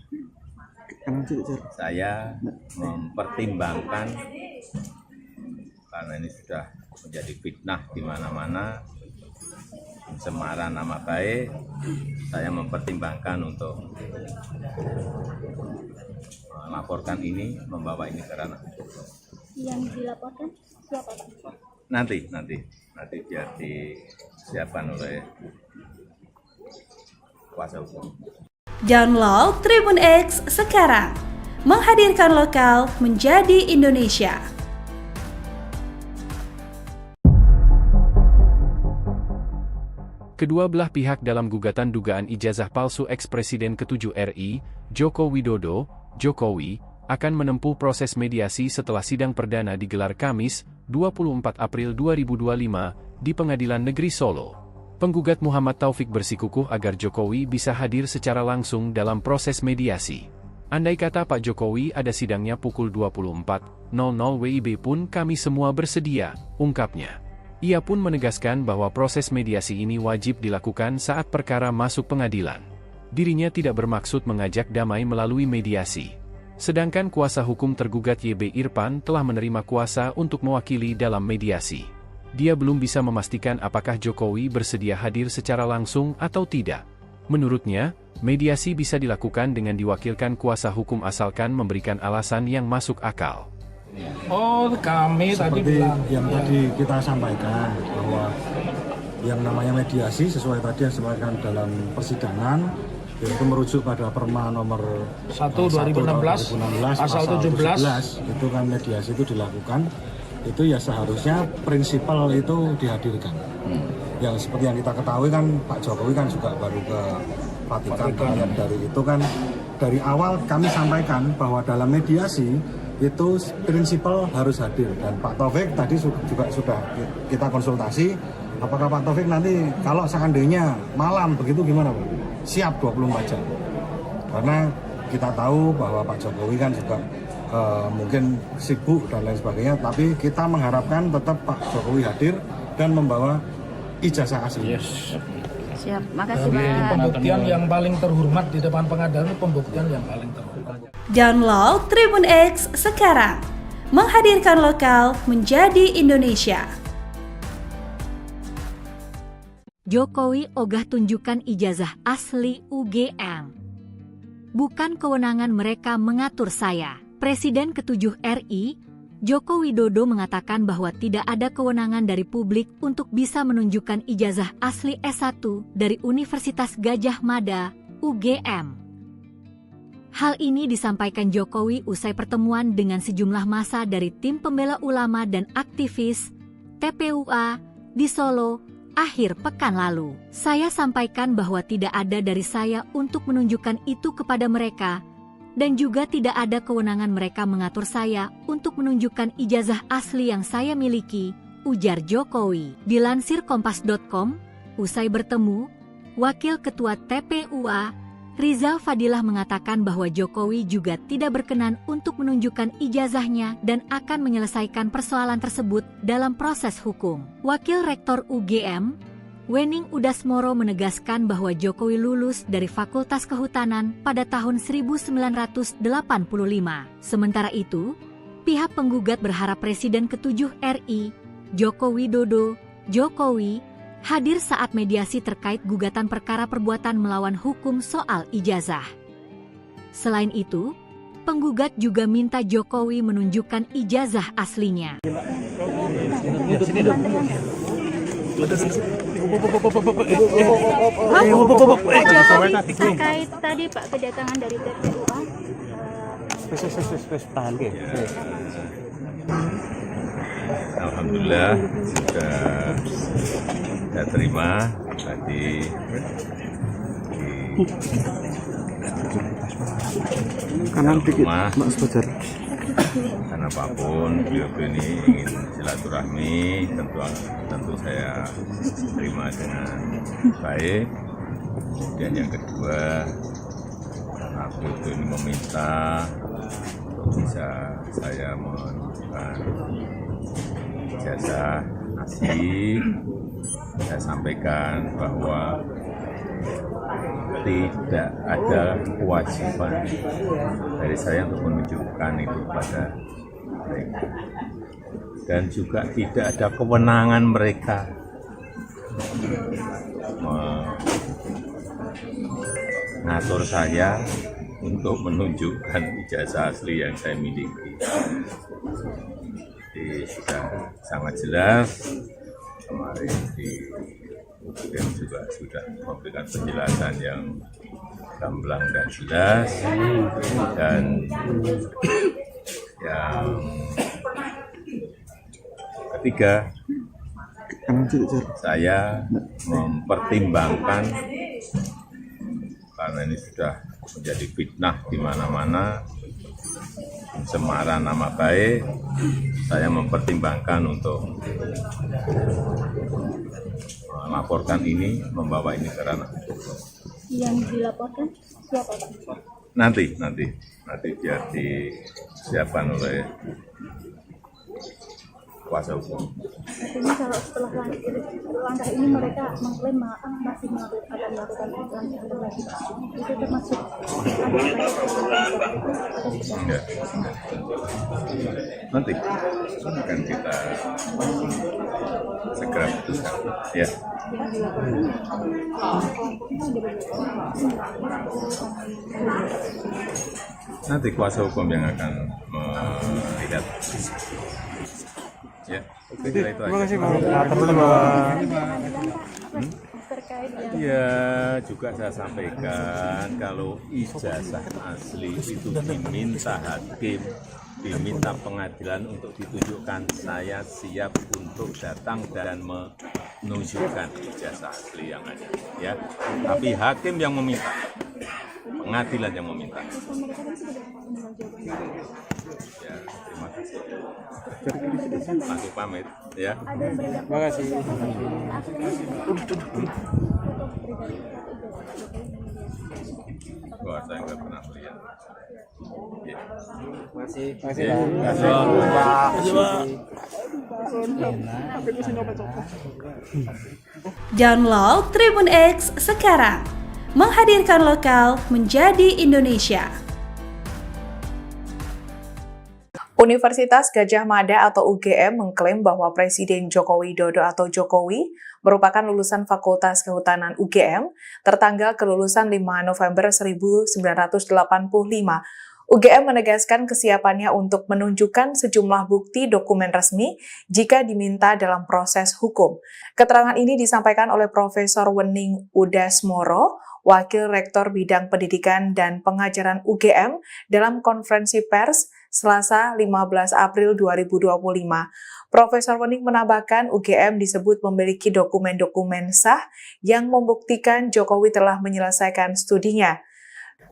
saya mempertimbangkan, karena ini sudah menjadi fitnah di mana-mana, pencemaran nama baik, saya mempertimbangkan untuk melaporkan ini, membawa ini ke ranah hukum. Yang dilaporkan siapa, Pak? Nanti biar disiapkan oleh kuasa hukum. Download Tribun X sekarang, menghadirkan lokal menjadi Indonesia. Kedua belah pihak dalam gugatan dugaan ijazah palsu ex-Presiden ke-7 RI, Joko Widodo, Jokowi, akan menempuh proses mediasi setelah sidang perdana digelar Kamis, 24 April 2025, di Pengadilan Negeri Solo. Penggugat Muhammad Taufik bersikukuh agar Jokowi bisa hadir secara langsung dalam proses mediasi. Andai kata Pak Jokowi ada sidangnya pukul 24.00 WIB pun kami semua bersedia, ungkapnya. Ia pun menegaskan bahwa proses mediasi ini wajib dilakukan saat perkara masuk pengadilan. Dirinya tidak bermaksud mengajak damai melalui mediasi. Sedangkan kuasa hukum tergugat YB Irfan telah menerima kuasa untuk mewakili dalam mediasi. Dia belum bisa memastikan apakah Jokowi bersedia hadir secara langsung atau tidak. Menurutnya, mediasi bisa dilakukan dengan diwakilkan kuasa hukum asalkan memberikan alasan yang masuk akal. Oh, kami seperti tadi bilang yang tadi kita sampaikan bahwa yang namanya mediasi sesuai tadi yang disampaikan dalam persidangan, yaitu merujuk pada Perma nomor 1 2016 pasal 17 itu kan mediasi itu dilakukan, itu ya seharusnya prinsipal itu dihadirkan. Yang seperti yang kita ketahui kan Pak Jokowi kan juga baru ke Vatikan. Dari itu kan dari awal kami sampaikan bahwa dalam mediasi itu prinsipal harus hadir, dan Pak Taufik tadi juga sudah kita konsultasi, apakah Pak Taufik nanti kalau seandainya malam begitu gimana Pak? Siap 24 jam, karena kita tahu bahwa Pak Jokowi kan juga mungkin sibuk dan lain sebagainya, tapi kita mengharapkan tetap Pak Jokowi hadir dan membawa ijazah asli. Siap, makasih Pak. Pak. Pembuktian yang paling terhormat di depan pengadilan itu pembuktian yang paling terhormat. Download Tribun X sekarang, menghadirkan lokal menjadi Indonesia. Jokowi ogah tunjukkan ijazah asli UGM. Bukan kewenangan mereka mengatur saya. Presiden ke-7 RI, Joko Widodo mengatakan bahwa tidak ada kewenangan dari publik untuk bisa menunjukkan ijazah asli S1 dari Universitas Gadjah Mada, UGM. Hal ini disampaikan Jokowi usai pertemuan dengan sejumlah massa dari tim pembela ulama dan aktivis TPUA di Solo akhir pekan lalu. Saya sampaikan bahwa tidak ada dari saya untuk menunjukkan itu kepada mereka, dan juga tidak ada kewenangan mereka mengatur saya untuk menunjukkan ijazah asli yang saya miliki, ujar Jokowi. Dilansir Kompas.com, usai bertemu, Wakil Ketua TPUA, Rizal Fadilah mengatakan bahwa Jokowi juga tidak berkenan untuk menunjukkan ijazahnya dan akan menyelesaikan persoalan tersebut dalam proses hukum. Wakil Rektor UGM, Wening Udasmoro menegaskan bahwa Jokowi lulus dari Fakultas Kehutanan pada tahun 1985. Sementara itu, pihak penggugat berharap Presiden ke-7 RI, Joko Widodo, Jokowi, hadir saat mediasi terkait gugatan perkara perbuatan melawan hukum soal ijazah. Selain itu, penggugat juga minta Jokowi menunjukkan ijazah aslinya. Terkait tadi Pak kedatangan dari TPUA. Alhamdulillah sudah saya terima tadi kanan dikit rumah. Mas Fajar. Karena apapun beliau ini ingin silaturahmi, tentu saya terima dengan baik. Dan yang kedua, karena beliau ini meminta bisa saya menunjukkan ijazah asli, saya sampaikan bahwa tidak ada kewajiban dari saya untuk menunjukkan itu pada mereka, dan juga tidak ada kewenangan mereka mengatur saya untuk menunjukkan ijazah asli yang saya miliki. Jadi sudah sangat jelas, kemarin di UGM juga sudah memberikan penjelasan yang gamblang dan jelas, dan yang ketiga, saya mempertimbangkan karena ini sudah menjadi fitnah di mana-mana, pencemaran nama baik, saya mempertimbangkan untuk melaporkan ini, membawa ini ke ranah hukum. Yang dilaporkan siapa Pak? Nanti biar disiapkan oleh kuasa hukum. Artinya kalau setelah langkah ini mereka mengklaim masih akan melakukan langkah lagi, itu termasuk Enggak. Nanti akan kita segera putuskan. Ya. Nanti kuasa hukum yang akan melihat. Ya, itu Terima kasih Pak. Ya, juga saya sampaikan kalau ijazah asli itu diminta hakim, diminta pengadilan untuk ditunjukkan, saya siap untuk datang dan menunjukkan ijazah asli yang ada. Ya, tapi hakim yang meminta, pengadilan yang meminta. Ya, terima kasih. Langsung pamit, ya. Terima kasih. Wah, saya nggak pernah melihat. Ya. Masih Ya. Download Tribun X sekarang. Menghadirkan lokal menjadi Indonesia. Universitas Gadjah Mada atau UGM mengklaim bahwa Presiden Joko Widodo atau Jokowi merupakan lulusan Fakultas Kehutanan UGM tertanggal kelulusan 5 November 1985. UGM menegaskan kesiapannya untuk menunjukkan sejumlah bukti dokumen resmi jika diminta dalam proses hukum. Keterangan ini disampaikan oleh Profesor Wening Udasmoro, Wakil Rektor Bidang Pendidikan dan Pengajaran UGM dalam konferensi pers Selasa 15 April 2025. Profesor Wening menambahkan UGM disebut memiliki dokumen-dokumen sah yang membuktikan Jokowi telah menyelesaikan studinya.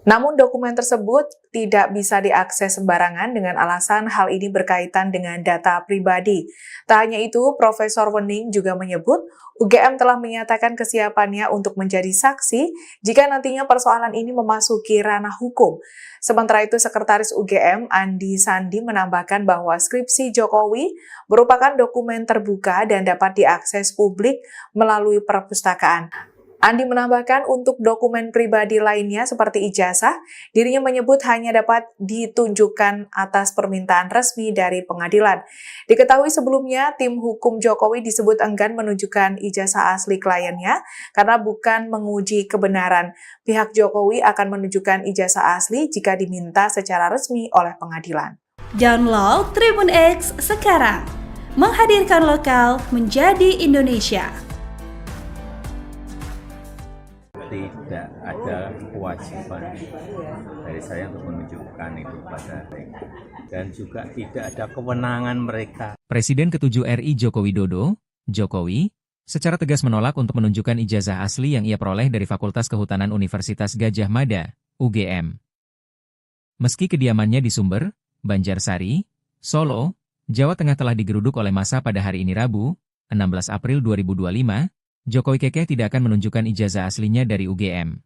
Namun dokumen tersebut tidak bisa diakses sembarangan dengan alasan hal ini berkaitan dengan data pribadi. Tak hanya itu, Profesor Wening juga menyebut UGM telah menyatakan kesiapannya untuk menjadi saksi jika nantinya persoalan ini memasuki ranah hukum. Sementara itu, Sekretaris UGM Andi Sandi menambahkan bahwa skripsi Jokowi merupakan dokumen terbuka dan dapat diakses publik melalui perpustakaan. Andi menambahkan untuk dokumen pribadi lainnya seperti ijazah, dirinya menyebut hanya dapat ditunjukkan atas permintaan resmi dari pengadilan. Diketahui sebelumnya, tim hukum Jokowi disebut enggan menunjukkan ijazah asli kliennya karena bukan menguji kebenaran. Pihak Jokowi akan menunjukkan ijazah asli jika diminta secara resmi oleh pengadilan. Download Tribun X sekarang. Menghadirkan lokal menjadi Indonesia. tidak ada kewajiban dari saya untuk menunjukkan itu pada mereka. Dan juga tidak ada kewenangan mereka. Presiden ke-7 RI Joko Widodo, Jokowi, secara tegas menolak untuk menunjukkan ijazah asli yang ia peroleh dari Fakultas Kehutanan Universitas Gadjah Mada, UGM. Meski kediamannya di Sumber, Banjarsari, Solo, Jawa Tengah telah digeruduk oleh massa pada hari ini Rabu, 16 April 2025, Jokowi kekeh tidak akan menunjukkan ijazah aslinya dari UGM.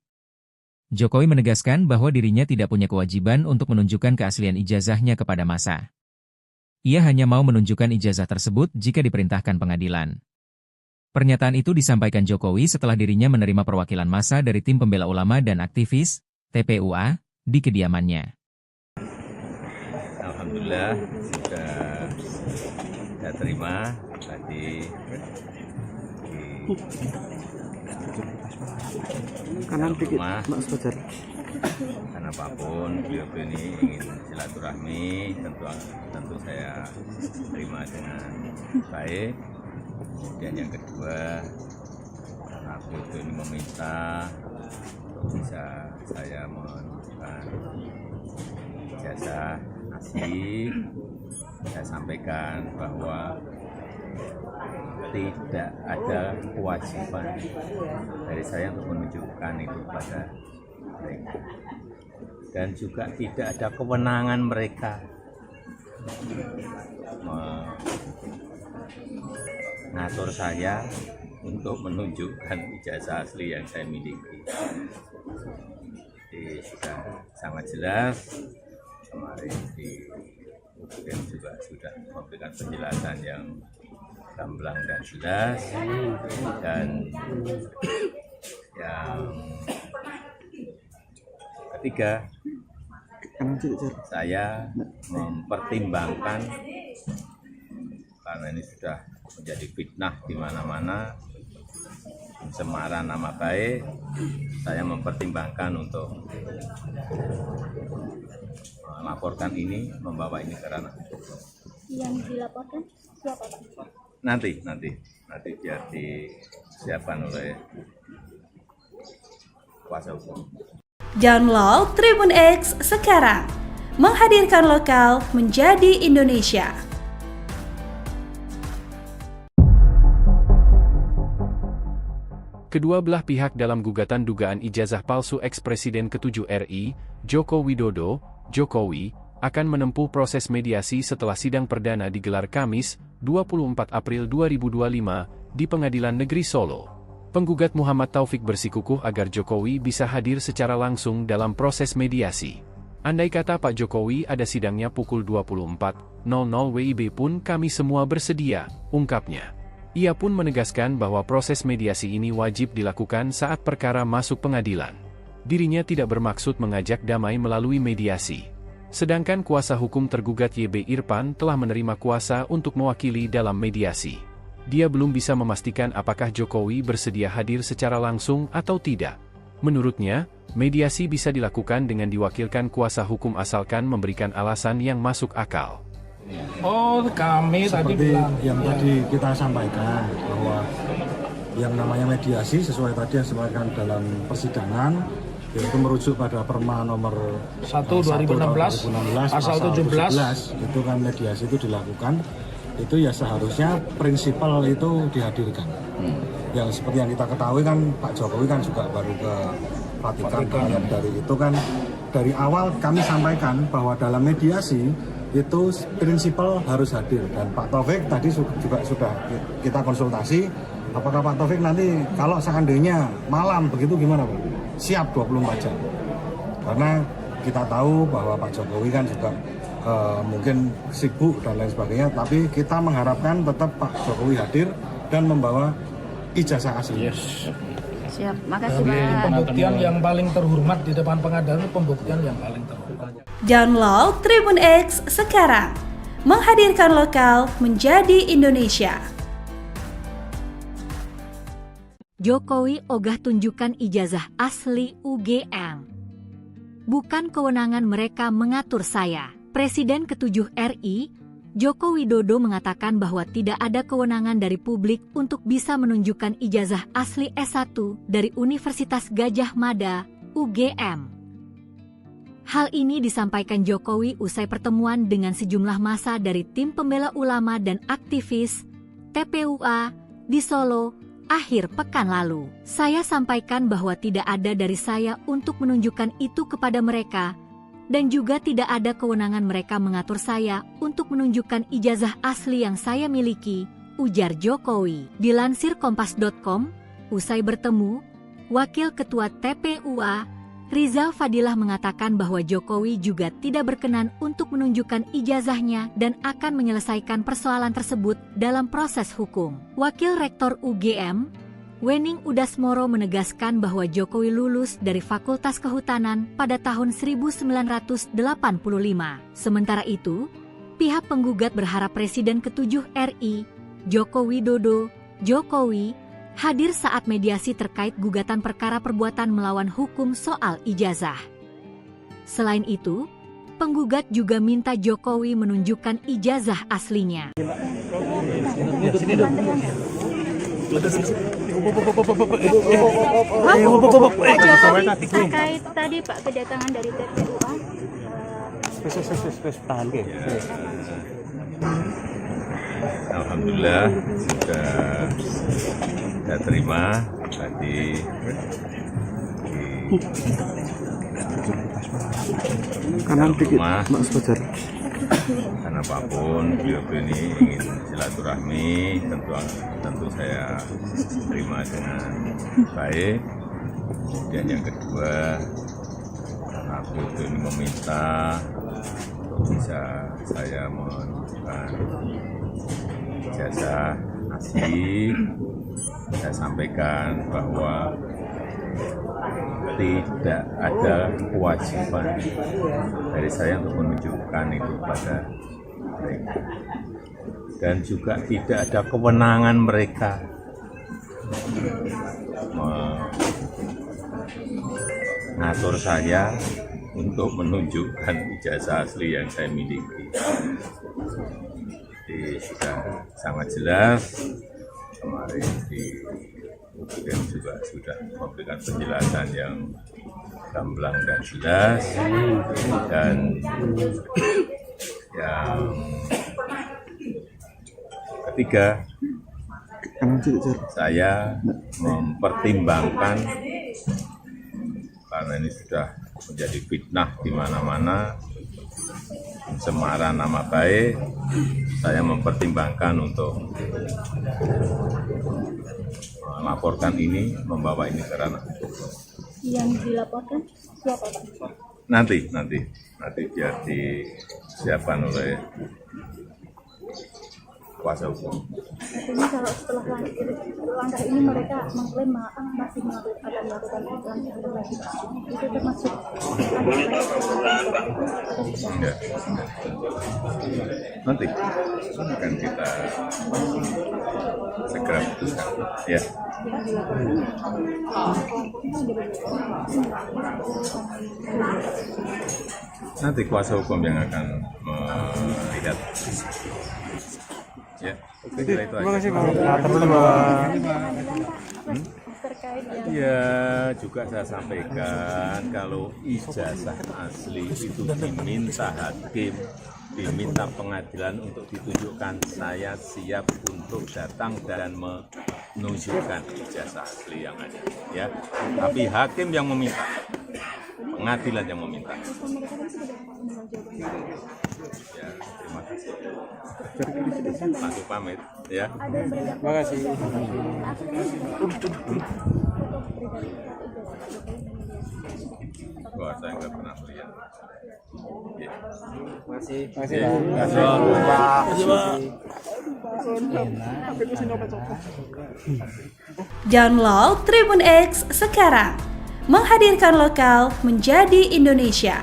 Jokowi menegaskan bahwa dirinya tidak punya kewajiban untuk menunjukkan keaslian ijazahnya kepada massa. Ia hanya mau menunjukkan ijazah tersebut jika diperintahkan pengadilan. Pernyataan itu disampaikan Jokowi setelah dirinya menerima perwakilan massa dari Tim Pembela Ulama dan Aktivis, TPUA, di kediamannya. Alhamdulillah sudah saya terima tadi kanan dikit, Mas Fajar. Karena apapun beliau ini ingin silaturahmi, tentu saya terima dengan baik. Kemudian yang kedua, karena beliau ini meminta untuk bisa saya menunjukkan ijazah asli, saya sampaikan bahwa tidak ada kewajiban dari saya untuk menunjukkan itu pada mereka. Dan juga tidak ada kewenangan mereka mengatur saya untuk menunjukkan ijazah asli yang saya miliki. Jadi sudah sangat jelas, kemarin di UGM juga sudah memberikan penjelasan yang gamblang dan jelas, dan yang ketiga, saya mempertimbangkan karena ini sudah menjadi fitnah di mana-mana, pencemaran nama baik, saya mempertimbangkan untuk melaporkan ini, membawa ini ke ranah. Yang dilaporkan siapa, Pak? Nanti biar disiapkan oleh kuasa hukum. Download Tribun X sekarang, menghadirkan lokal menjadi Indonesia. Kedua belah pihak dalam gugatan dugaan ijazah palsu eks-Presiden ke-7 RI, Joko Widodo, Jokowi, akan menempuh proses mediasi setelah sidang perdana digelar Kamis, 24 April 2025, di Pengadilan Negeri Solo. Penggugat Muhammad Taufik bersikukuh agar Jokowi bisa hadir secara langsung dalam proses mediasi. Andai kata Pak Jokowi ada sidangnya pukul 24.00 WIB pun kami semua bersedia, ungkapnya. Ia pun menegaskan bahwa proses mediasi ini wajib dilakukan saat perkara masuk pengadilan. Dirinya tidak bermaksud mengajak damai melalui mediasi. Sedangkan kuasa hukum tergugat YB Irfan telah menerima kuasa untuk mewakili dalam mediasi. Dia belum bisa memastikan apakah Jokowi bersedia hadir secara langsung atau tidak. Menurutnya, mediasi bisa dilakukan dengan diwakilkan kuasa hukum asalkan memberikan alasan yang masuk akal. Oh, kami tadi bilang yang tadi kita sampaikan bahwa yang namanya mediasi sesuai tadi yang disampaikan dalam persidangan, yaitu merujuk pada Perma nomor 1 2016 pasal 17 itu kan mediasi itu dilakukan, itu ya seharusnya prinsipal itu dihadirkan. Yang seperti yang kita ketahui kan Pak Jokowi kan juga baru ke Vatikan. Dari itu kan dari awal kami sampaikan bahwa dalam mediasi itu prinsipal harus hadir, dan Pak Taufik tadi juga sudah kita konsultasi, apakah Pak Taufik nanti kalau seandainya malam begitu gimana Pak? Siap 24 jam. Karena kita tahu bahwa Pak Jokowi kan juga mungkin sibuk dan lain sebagainya, tapi kita mengharapkan tetap Pak Jokowi hadir dan membawa ijazah asli. Yes. Siap, makasih Pak. Pembuktian yang paling terhormat di depan pengadilan itu pembuktian yang paling terhormat. Download Tribun X sekarang, menghadirkan lokal menjadi Indonesia. Jokowi ogah tunjukkan ijazah asli UGM. Bukan kewenangan mereka mengatur saya. Presiden ke-7 RI, Joko Widodo mengatakan bahwa tidak ada kewenangan dari publik untuk bisa menunjukkan ijazah asli S1 dari Universitas Gadjah Mada, UGM. Hal ini disampaikan Jokowi usai pertemuan dengan sejumlah massa dari tim pembela ulama dan aktivis TPUA di Solo akhir pekan lalu. Saya sampaikan bahwa tidak ada dari saya untuk menunjukkan itu kepada mereka, dan juga tidak ada kewenangan mereka mengatur saya untuk menunjukkan ijazah asli yang saya miliki, ujar Jokowi. Dilansir Kompas.com, usai bertemu, Wakil Ketua TPUA, Rizal Fadilah mengatakan bahwa Jokowi juga tidak berkenan untuk menunjukkan ijazahnya dan akan menyelesaikan persoalan tersebut dalam proses hukum. Wakil Rektor UGM, Wening Udasmoro menegaskan bahwa Jokowi lulus dari Fakultas Kehutanan pada tahun 1985. Sementara itu, pihak penggugat berharap Presiden ke-7 RI, Joko Widodo, Jokowi, hadir saat mediasi terkait gugatan perkara perbuatan melawan hukum soal ijazah. Selain itu, penggugat juga minta Jokowi menunjukkan ijazah aslinya. Terkait tadi Pak kedatangan dari TPUA. Alhamdulillah sudah saya terima tadi kanan dikit Mas Fajar. Karena apapun beliau ini ingin silaturahmi, tentu saya terima dengan baik. Dan yang kedua, karena beliau ini meminta untuk bisa saya menunjukkan ijazah asli, saya sampaikan bahwa tidak ada kewajiban dari saya untuk menunjukkan itu pada mereka, dan juga tidak ada kewenangan mereka mengatur saya untuk menunjukkan ijazah asli yang saya miliki. Jadi sudah sangat jelas kemarin di UGM juga sudah memberikan penjelasan yang gamblang dan jelas, dan yang ketiga, saya mempertimbangkan karena ini sudah menjadi fitnah di mana-mana, pencemaran nama baik, saya mempertimbangkan untuk melaporkan ini, membawa ini ke ranah hukum. Yang dilaporkan siapa Pak? Nanti biar disiapkan oleh kuasa hukum. Artinya kalau setelah langkah ini mereka mengklaim masih akan melakukan langkah lagi, itu termasuk enggak. Nanti akan kita segera putuskan. Ya. Nanti kuasa hukum yang akan melihat. Ya, terima kasih Pak. Ya, juga saya sampaikan kalau ijazah asli itu diminta hakim, diminta pengadilan untuk ditunjukkan, saya siap untuk datang dan menunjukkan ijazah asli yang ada. Ya, tapi hakim yang meminta, pengadilan yang meminta. Ya, terima kasih. Langsung pamit, ya. Terima kasih. Wah, saya nggak pernah lihat. Ya. Masih Ya. Download Tribun X sekarang. Menghadirkan lokal menjadi Indonesia.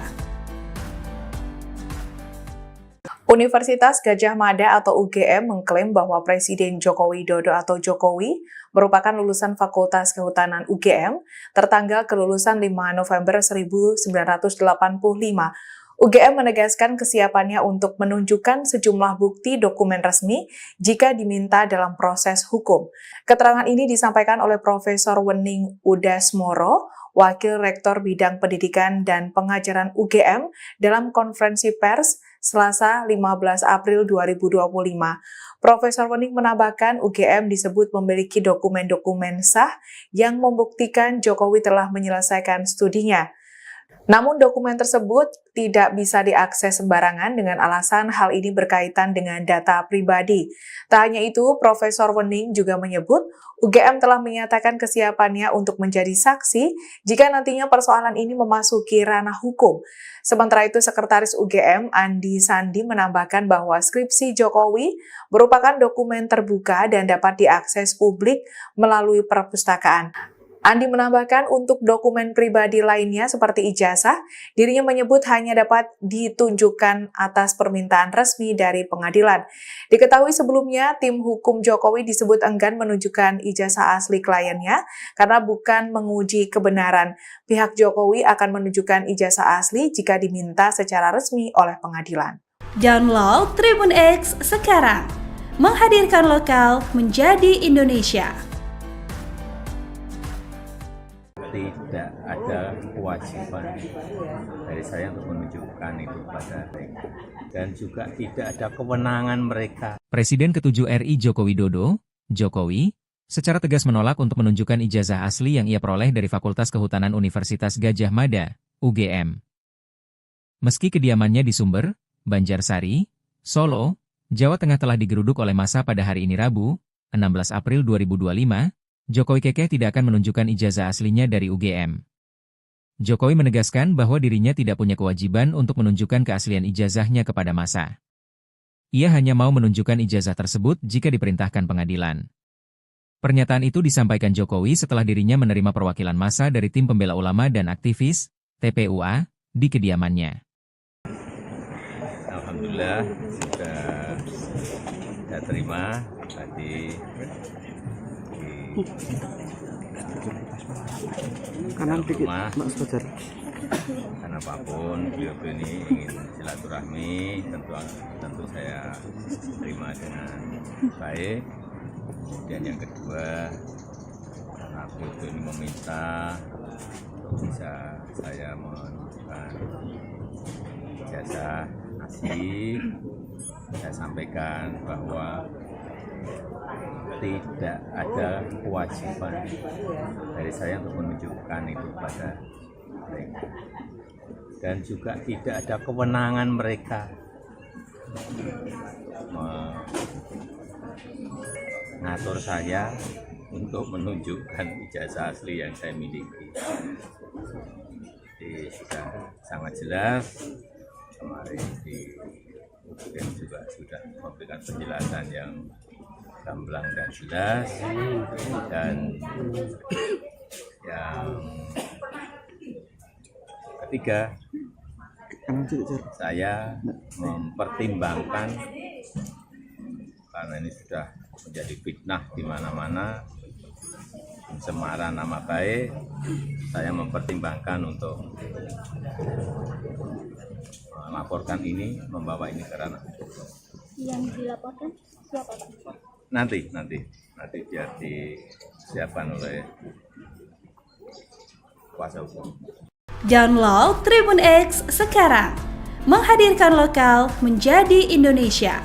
Universitas Gadjah Mada atau UGM mengklaim bahwa Presiden Joko Widodo atau Jokowi merupakan lulusan Fakultas Kehutanan UGM tertanggal kelulusan 5 November 1985. UGM menegaskan kesiapannya untuk menunjukkan sejumlah bukti dokumen resmi jika diminta dalam proses hukum. Keterangan ini disampaikan oleh Profesor Wening Udasmoro, Wakil Rektor Bidang Pendidikan dan Pengajaran UGM dalam konferensi pers Selasa 15 April 2025. Profesor Wening menambahkan UGM disebut memiliki dokumen-dokumen sah yang membuktikan Jokowi telah menyelesaikan studinya. Namun dokumen tersebut tidak bisa diakses sembarangan dengan alasan hal ini berkaitan dengan data pribadi. Tak hanya itu, Profesor Wening juga menyebut UGM telah menyatakan kesiapannya untuk menjadi saksi jika nantinya persoalan ini memasuki ranah hukum. Sementara itu, Sekretaris UGM Andi Sandi menambahkan bahwa skripsi Jokowi merupakan dokumen terbuka dan dapat diakses publik melalui perpustakaan. Andi menambahkan untuk dokumen pribadi lainnya seperti ijazah, dirinya menyebut hanya dapat ditunjukkan atas permintaan resmi dari pengadilan. Diketahui sebelumnya, tim hukum Jokowi disebut enggan menunjukkan ijazah asli kliennya karena bukan menguji kebenaran. Pihak Jokowi akan menunjukkan ijazah asli jika diminta secara resmi oleh pengadilan. Download Tribun X sekarang, menghadirkan lokal menjadi Indonesia. Tidak ada kewajiban dari saya untuk menunjukkan itu pada mereka. Dan juga tidak ada kewenangan mereka. Presiden ke-7 RI Joko Widodo, Jokowi, secara tegas menolak untuk menunjukkan ijazah asli yang ia peroleh dari Fakultas Kehutanan Universitas Gadjah Mada, UGM. Meski kediamannya di Sumber, Banjarsari, Solo, Jawa Tengah telah digeruduk oleh massa pada hari ini Rabu, 16 April 2025, Jokowi kekeh tidak akan menunjukkan ijazah aslinya dari UGM. Jokowi menegaskan bahwa dirinya tidak punya kewajiban untuk menunjukkan keaslian ijazahnya kepada massa. Ia hanya mau menunjukkan ijazah tersebut jika diperintahkan pengadilan. Pernyataan itu disampaikan Jokowi setelah dirinya menerima perwakilan massa dari tim pembela ulama dan aktivis, TPUA, di kediamannya. Alhamdulillah, sudah saya terima tadi. Kanan dikit, Mas Fajar. Karena apapun beliau ini ingin silaturahmi, tentu saya terima dengan baik. Dan yang kedua, karena beliau ini meminta untuk bisa saya menunjukkan ijazah asli, saya sampaikan bahwa tidak ada kewajiban dari saya untuk menunjukkan itu pada mereka. Dan juga tidak ada kewenangan mereka mengatur saya untuk menunjukkan ijazah asli yang saya miliki. Jadi sudah sangat jelas, kemarin di UGM juga sudah memberikan penjelasan yang gamblang dan jelas, dan yang ketiga, saya mempertimbangkan karena ini sudah menjadi fitnah di mana-mana, pencemaran nama baik, saya mempertimbangkan untuk melaporkan ini, membawa ini ke ranah. Yang dilaporkan siapa, Pak? Nanti biar disiapkan oleh kuasa hukum. Download Tribun X sekarang, menghadirkan lokal menjadi Indonesia.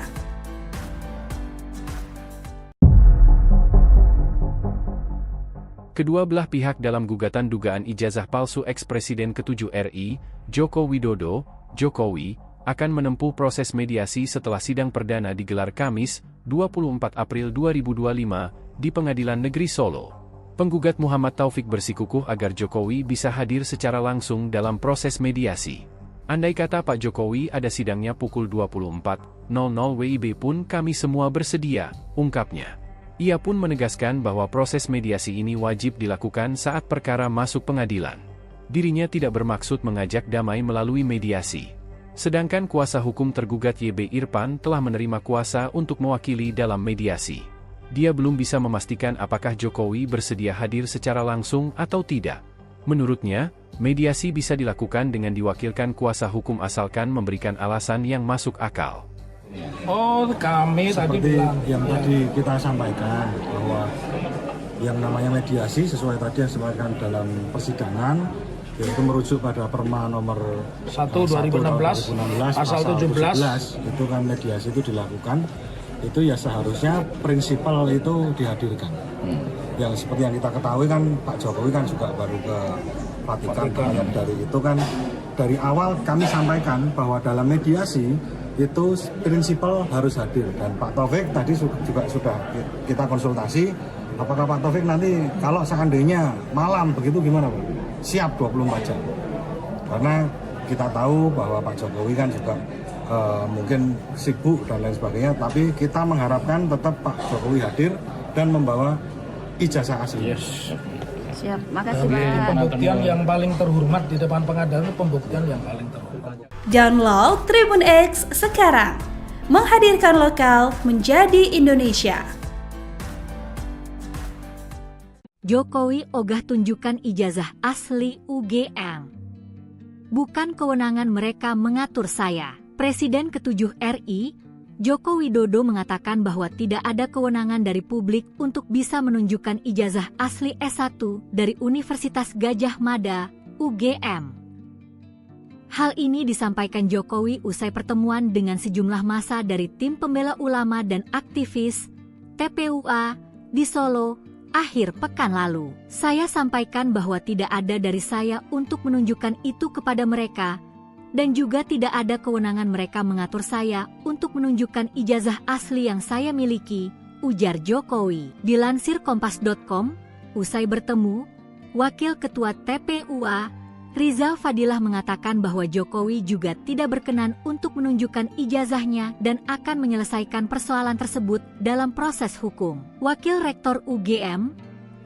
Kedua belah pihak dalam gugatan dugaan ijazah palsu eks-Presiden ke-7 RI, Joko Widodo, Jokowi, akan menempuh proses mediasi setelah sidang perdana digelar Kamis, 24 April 2025, di Pengadilan Negeri Solo. Penggugat Muhammad Taufik bersikukuh agar Jokowi bisa hadir secara langsung dalam proses mediasi. Andai kata Pak Jokowi ada sidangnya pukul 24.00 WIB pun kami semua bersedia, ungkapnya. Ia pun menegaskan bahwa proses mediasi ini wajib dilakukan saat perkara masuk pengadilan. Dirinya tidak bermaksud mengajak damai melalui mediasi. Sedangkan kuasa hukum tergugat YB Irfan telah menerima kuasa untuk mewakili dalam mediasi. Dia belum bisa memastikan apakah Jokowi bersedia hadir secara langsung atau tidak. Menurutnya, mediasi bisa dilakukan dengan diwakilkan kuasa hukum asalkan memberikan alasan yang masuk akal. Oh, kami tadi Seperti bilang yang tadi kita sampaikan bahwa yang namanya mediasi sesuai tadi yang disampaikan dalam persidangan, yaitu merujuk pada Perma nomor 1 2016 pasal 17 itu kan mediasi itu dilakukan, itu ya seharusnya prinsipal itu dihadirkan. Yang seperti yang kita ketahui kan Pak Jokowi kan juga baru ke Vatikan. Dari itu kan dari awal kami sampaikan bahwa dalam mediasi itu prinsipal harus hadir, dan Pak Taufik tadi juga sudah kita konsultasi. Apakah Pak Taufik nanti kalau seandainya malam begitu gimana Pak? Siap 24 jam. Karena kita tahu bahwa Pak Jokowi kan juga mungkin sibuk dan lain sebagainya, tapi kita mengharapkan tetap Pak Jokowi hadir dan membawa ijazah asli. Siap, makasih Pak. Pak. Pembuktian yang paling terhormat di depan pengadilan itu pembuktian yang paling terhormat. Download Tribun X sekarang. Menghadirkan lokal menjadi Indonesia. Jokowi ogah tunjukkan ijazah asli UGM. Bukan kewenangan mereka mengatur saya. Presiden ke-7 RI, Joko Widodo mengatakan bahwa tidak ada kewenangan dari publik untuk bisa menunjukkan ijazah asli S1 dari Universitas Gadjah Mada, UGM. Hal ini disampaikan Jokowi usai pertemuan dengan sejumlah massa dari tim pembela ulama dan aktivis TPUA di Solo akhir pekan lalu. Saya sampaikan bahwa tidak ada dari saya untuk menunjukkan itu kepada mereka, dan juga tidak ada kewenangan mereka mengatur saya untuk menunjukkan ijazah asli yang saya miliki, ujar Jokowi. Dilansir Kompas.com, usai bertemu, Wakil Ketua TPUA, Rizal Fadilah mengatakan bahwa Jokowi juga tidak berkenan untuk menunjukkan ijazahnya dan akan menyelesaikan persoalan tersebut dalam proses hukum. Wakil Rektor UGM,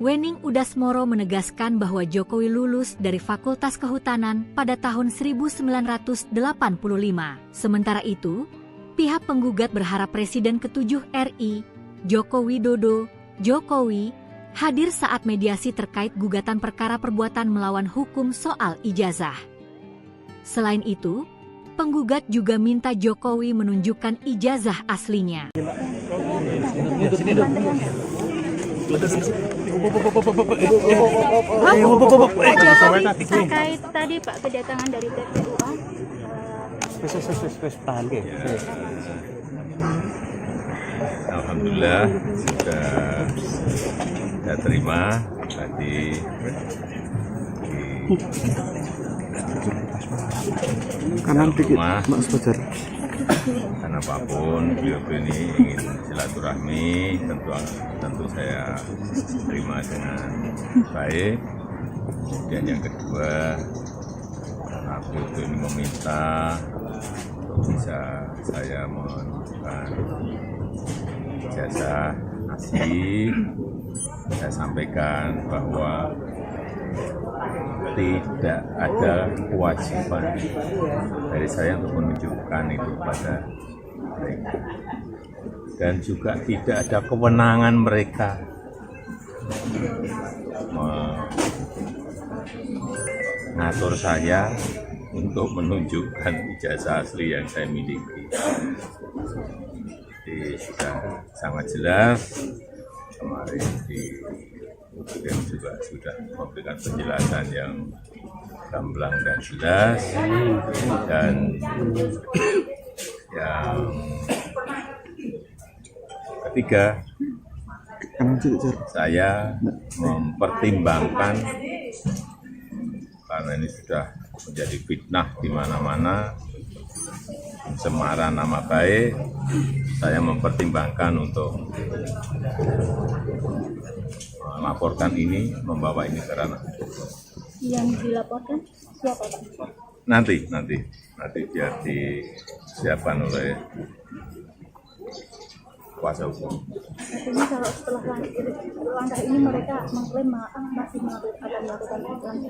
Wening Udasmoro menegaskan bahwa Jokowi lulus dari Fakultas Kehutanan pada tahun 1985. Sementara itu, pihak penggugat berharap Presiden ke-7 RI, Joko Widodo, Jokowi, hadir saat mediasi terkait gugatan perkara perbuatan melawan hukum soal ijazah. Selain itu, penggugat juga minta Jokowi menunjukkan ijazah aslinya. Terkait tadi Pak kedatangan dari TPUA. Alhamdulillah sudah terima tadi kanan dikit Mas Fajar. Karena apapun beliau ini ingin silaturahmi, tentu saya terima dengan baik. Dan yang kedua, karena beliau ini meminta untuk bisa saya menunjukkan ijazah asli, saya sampaikan bahwa tidak ada kewajiban dari saya untuk menunjukkan itu kepada mereka, dan juga tidak ada kewenangan mereka mengatur saya untuk menunjukkan ijazah asli yang saya miliki. Jadi sudah sangat jelas, kemarin di UGM juga sudah memberikan penjelasan yang gamblang dan jelas, dan yang ketiga, saya mempertimbangkan karena ini sudah menjadi fitnah di mana-mana, pencemaran nama baik, saya mempertimbangkan untuk melaporkan ini, membawa ini ke ranah. Yang dilaporkan siapa Pak? Nanti biar disiapkan oleh kuasa hukum. Artinya kalau setelah langkah ini mereka mengklaim masih akan melakukan langkah lagi,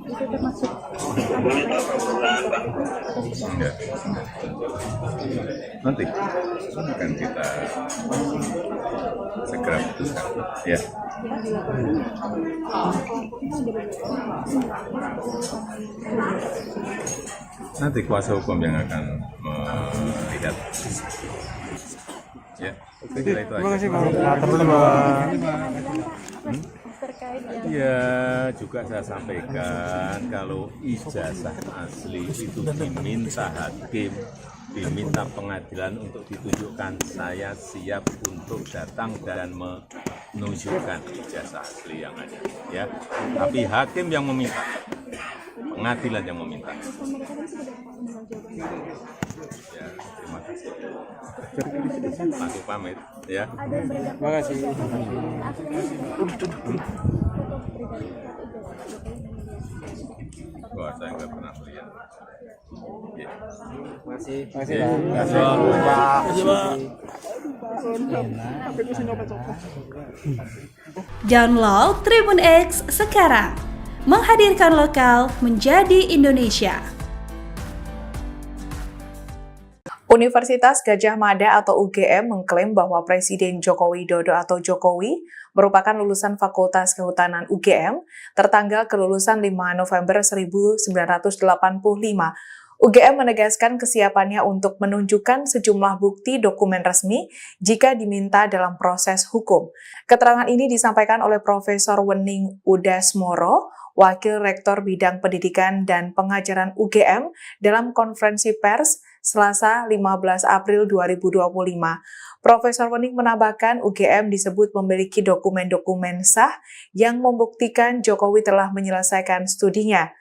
itu termasuk Enggak. Nanti akan kita segera putuskan. Ya. Nanti kuasa hukum yang akan melihat. Ya, saya kira itu aja. Terima kasih Pak. Ya, juga saya sampaikan kalau ijazah asli itu diminta hakim, diminta pengadilan untuk ditunjukkan, saya siap untuk datang dan menunjukkan ijazah asli yang ada. Ya, tapi hakim yang meminta, pengadilan yang meminta. Ya, terima kasih. Aku pamit, ya. Terima kasih. Wah, saya nggak pernah lihat. Ya. Terima kasih. Download Tribun X sekarang. Menghadirkan lokal menjadi Indonesia. Universitas Gadjah Mada atau UGM mengklaim bahwa Presiden Joko Widodo atau Jokowi merupakan lulusan Fakultas Kehutanan UGM tertanggal kelulusan 5 November 1985. UGM menegaskan kesiapannya untuk menunjukkan sejumlah bukti dokumen resmi jika diminta dalam proses hukum. Keterangan ini disampaikan oleh Profesor Wening Udasmoro, Wakil Rektor Bidang Pendidikan dan Pengajaran UGM dalam konferensi pers Selasa 15 April 2025. Profesor Wening menambahkan UGM disebut memiliki dokumen-dokumen sah yang membuktikan Jokowi telah menyelesaikan studinya.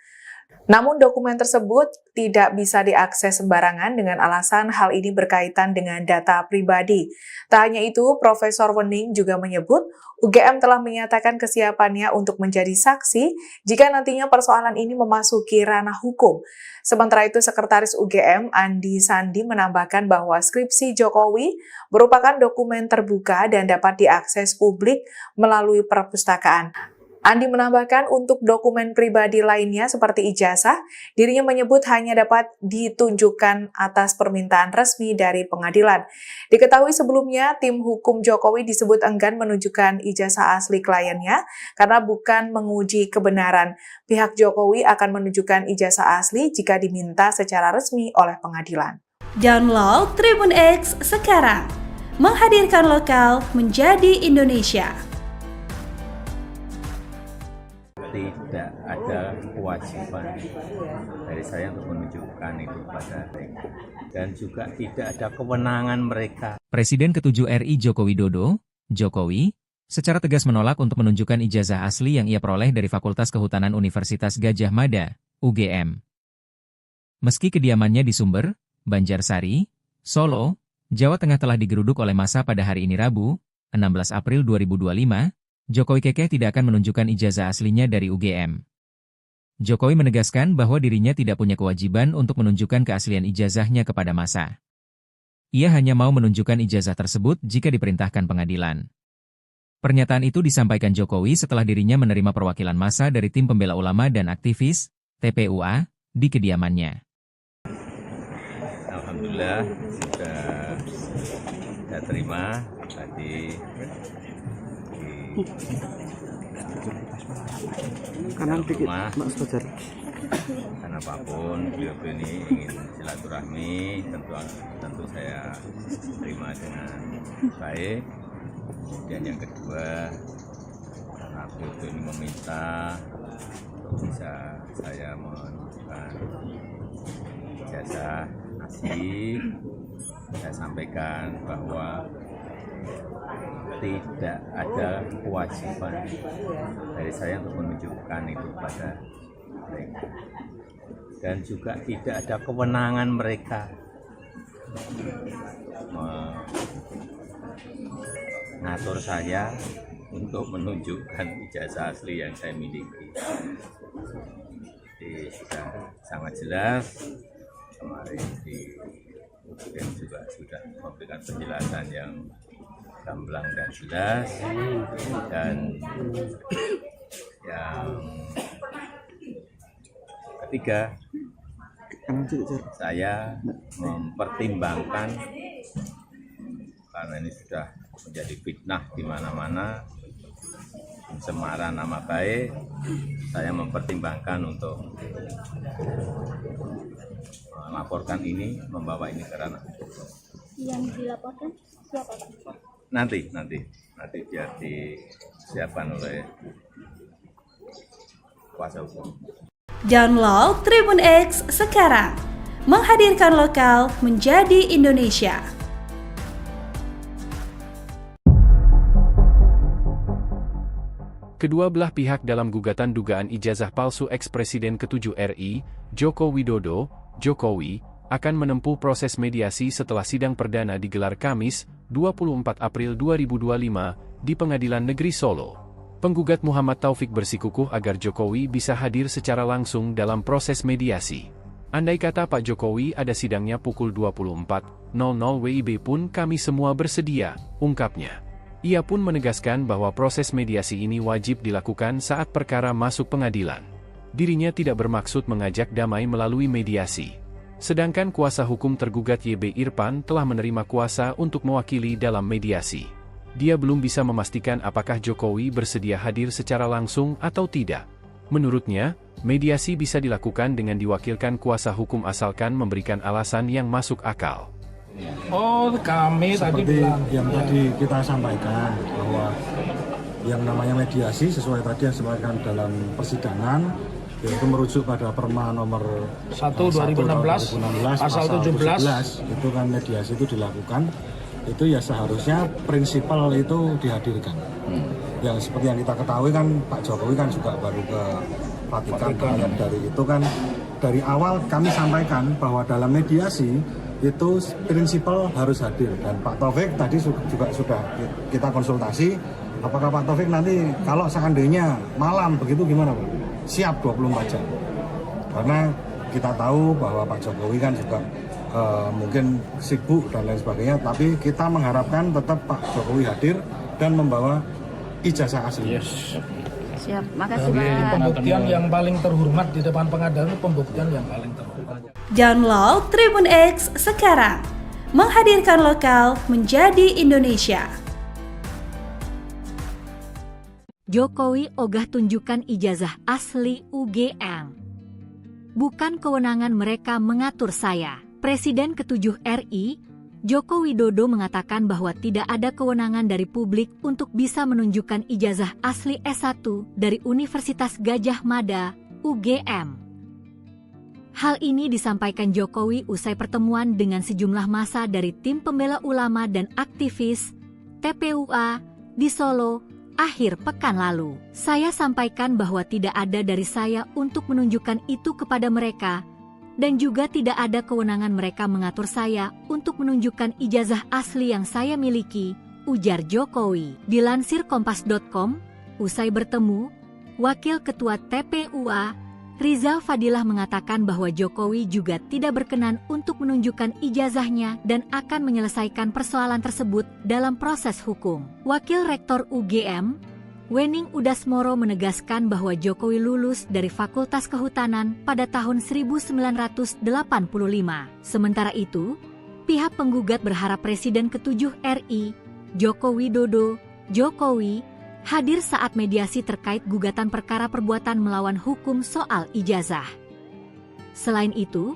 Namun dokumen tersebut tidak bisa diakses sembarangan dengan alasan hal ini berkaitan dengan data pribadi. Tak hanya itu, Profesor Wening juga menyebut UGM telah menyatakan kesiapannya untuk menjadi saksi jika nantinya persoalan ini memasuki ranah hukum. Sementara itu, Sekretaris UGM Andi Sandi menambahkan bahwa skripsi Jokowi merupakan dokumen terbuka dan dapat diakses publik melalui perpustakaan. Andi menambahkan untuk dokumen pribadi lainnya seperti ijazah, dirinya menyebut hanya dapat ditunjukkan atas permintaan resmi dari pengadilan. Diketahui sebelumnya, tim hukum Jokowi disebut enggan menunjukkan ijazah asli kliennya karena bukan menguji kebenaran. Pihak Jokowi akan menunjukkan ijazah asli jika diminta secara resmi oleh pengadilan. Download Tribun X sekarang. Menghadirkan lokal menjadi Indonesia. Tidak ada kewajiban dari saya untuk menunjukkan itu pada mereka. Dan juga tidak ada kewenangan mereka. Presiden ke-7 RI Joko Widodo, Jokowi, secara tegas menolak untuk menunjukkan ijazah asli yang ia peroleh dari Fakultas Kehutanan Universitas Gadjah Mada, UGM. Meski kediamannya di Sumber, Banjarsari, Solo, Jawa Tengah telah digeruduk oleh massa pada hari ini Rabu, 16 April 2025, Jokowi kekeh tidak akan menunjukkan ijazah aslinya dari UGM. Jokowi menegaskan bahwa dirinya tidak punya kewajiban untuk menunjukkan keaslian ijazahnya kepada massa. Ia hanya mau menunjukkan ijazah tersebut jika diperintahkan pengadilan. Pernyataan itu disampaikan Jokowi setelah dirinya menerima perwakilan massa dari tim pembela ulama dan aktivis, TPUA, di kediamannya. Alhamdulillah, sudah saya terima tadi kanan dikit, Mas Fajar. Karena apapun beliau ini ingin silaturahmi, tentu saya terima dengan baik. Dan yang kedua, karena beliau ini meminta untuk bisa saya menunjukkan ijazah asli, saya sampaikan bahwa tidak ada kewajiban dari saya untuk menunjukkan itu pada mereka. Dan juga tidak ada kewenangan mereka mengatur saya untuk menunjukkan ijazah asli yang saya miliki. Jadi sudah sangat jelas kemarin di UGM juga sudah memberikan penjelasan yang gamblang dan jelas, dan yang ketiga, saya mempertimbangkan karena ini sudah menjadi fitnah di mana-mana, pencemaran nama baik, saya mempertimbangkan untuk melaporkan ini, membawa ini ke ranah. Yang dilaporkan siapa, Pak? Nanti biar disiapkan oleh kuasa hukum. Download Tribun X sekarang, menghadirkan lokal menjadi Indonesia. Kedua belah pihak dalam gugatan dugaan ijazah palsu ex-Presiden ke-7 RI, Joko Widodo, Jokowi, akan menempuh proses mediasi setelah sidang perdana digelar Kamis, 24 April 2025, di Pengadilan Negeri Solo. Penggugat Muhammad Taufik bersikukuh agar Jokowi bisa hadir secara langsung dalam proses mediasi. Andai kata Pak Jokowi ada sidangnya pukul 24.00 WIB pun kami semua bersedia, ungkapnya. Ia pun menegaskan bahwa proses mediasi ini wajib dilakukan saat perkara masuk pengadilan. Dirinya tidak bermaksud mengajak damai melalui mediasi. Sedangkan kuasa hukum tergugat YB Irfan telah menerima kuasa untuk mewakili dalam mediasi. Dia belum bisa memastikan apakah Jokowi bersedia hadir secara langsung atau tidak. Menurutnya, mediasi bisa dilakukan dengan diwakilkan kuasa hukum asalkan memberikan alasan yang masuk akal. Oh, kami Seperti tadi bilang yang tadi kita sampaikan bahwa yang namanya mediasi sesuai tadi yang disampaikan dalam persidangan, yaitu merujuk pada Perma nomor 1 2016 pasal 17 itu kan mediasi itu dilakukan, itu ya seharusnya prinsipal itu dihadirkan. Yang seperti yang kita ketahui kan Pak Jokowi kan juga baru ke Vatikan. Dari itu kan dari awal kami sampaikan bahwa dalam mediasi itu prinsipal harus hadir, dan Pak Taufik tadi juga sudah kita konsultasi apakah Pak Taufik nanti kalau seandainya malam begitu gimana Pak? Siap 24 jam, karena kita tahu bahwa Pak Jokowi kan juga mungkin sibuk dan lain sebagainya, tapi kita mengharapkan tetap Pak Jokowi hadir dan membawa ijazah asli. Siap, makasih dari Pak. pembuktian yang paling terhormat di depan pengadilan itu pembuktian yang paling terhormat. Download Tribun X sekarang, menghadirkan lokal menjadi Indonesia. Jokowi ogah tunjukkan ijazah asli UGM. Bukan kewenangan mereka mengatur saya. Presiden ke-7 RI, Joko Widodo mengatakan bahwa tidak ada kewenangan dari publik untuk bisa menunjukkan ijazah asli S1 dari Universitas Gadjah Mada, UGM. Hal ini disampaikan Jokowi usai pertemuan dengan sejumlah massa dari tim pembela ulama dan aktivis TPUA di Solo akhir pekan lalu. Saya sampaikan bahwa tidak ada dari saya untuk menunjukkan itu kepada mereka, dan juga tidak ada kewenangan mereka mengatur saya untuk menunjukkan ijazah asli yang saya miliki, ujar Jokowi. Dilansir Kompas.com, usai bertemu, Wakil Ketua TPUA Rizal Fadilah mengatakan bahwa Jokowi juga tidak berkenan untuk menunjukkan ijazahnya dan akan menyelesaikan persoalan tersebut dalam proses hukum. Wakil Rektor UGM, Wening Udasmoro menegaskan bahwa Jokowi lulus dari Fakultas Kehutanan pada tahun 1985. Sementara itu, pihak penggugat berharap Presiden ke-7 RI, Joko Widodo, Jokowi, hadir saat mediasi terkait gugatan perkara perbuatan melawan hukum soal ijazah. Selain itu,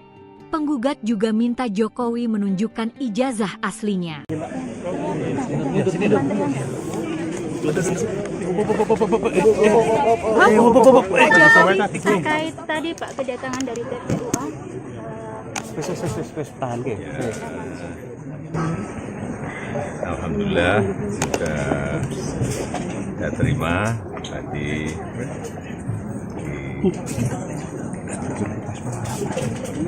penggugat juga minta Jokowi menunjukkan ijazah aslinya. Terkait tadi Pak kedatangan dari TPUA. Alhamdulillah sudah saya terima tadi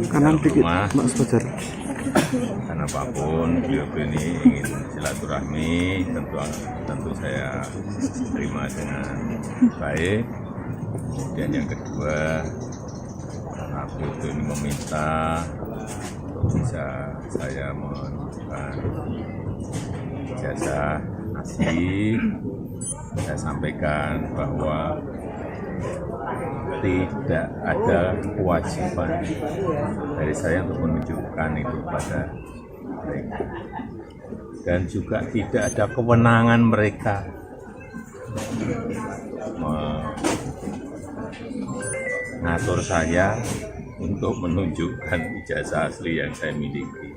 kanan dikit Mas Fajar. Dan apapun beliau ini ingin silaturahmi, tentu saya terima dengan baik. Dan yang kedua, karena beliau ini meminta untuk bisa saya menunjukkan ijazah asli. Saya sampaikan bahwa tidak ada kewajiban dari saya untuk menunjukkan itu pada mereka, dan juga tidak ada kewenangan mereka mengatur saya untuk menunjukkan ijazah asli yang saya miliki.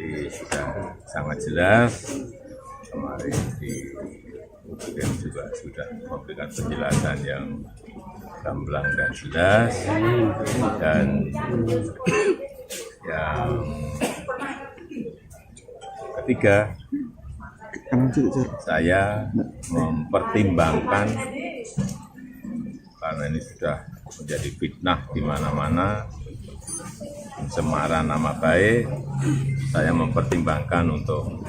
Jadi sudah sangat jelas, kemarin di UGM juga sudah memberikan penjelasan yang gamblang dan jelas, dan yang ketiga, saya mempertimbangkan, karena ini sudah menjadi fitnah di mana-mana, pencemaran nama baik, saya mempertimbangkan untuk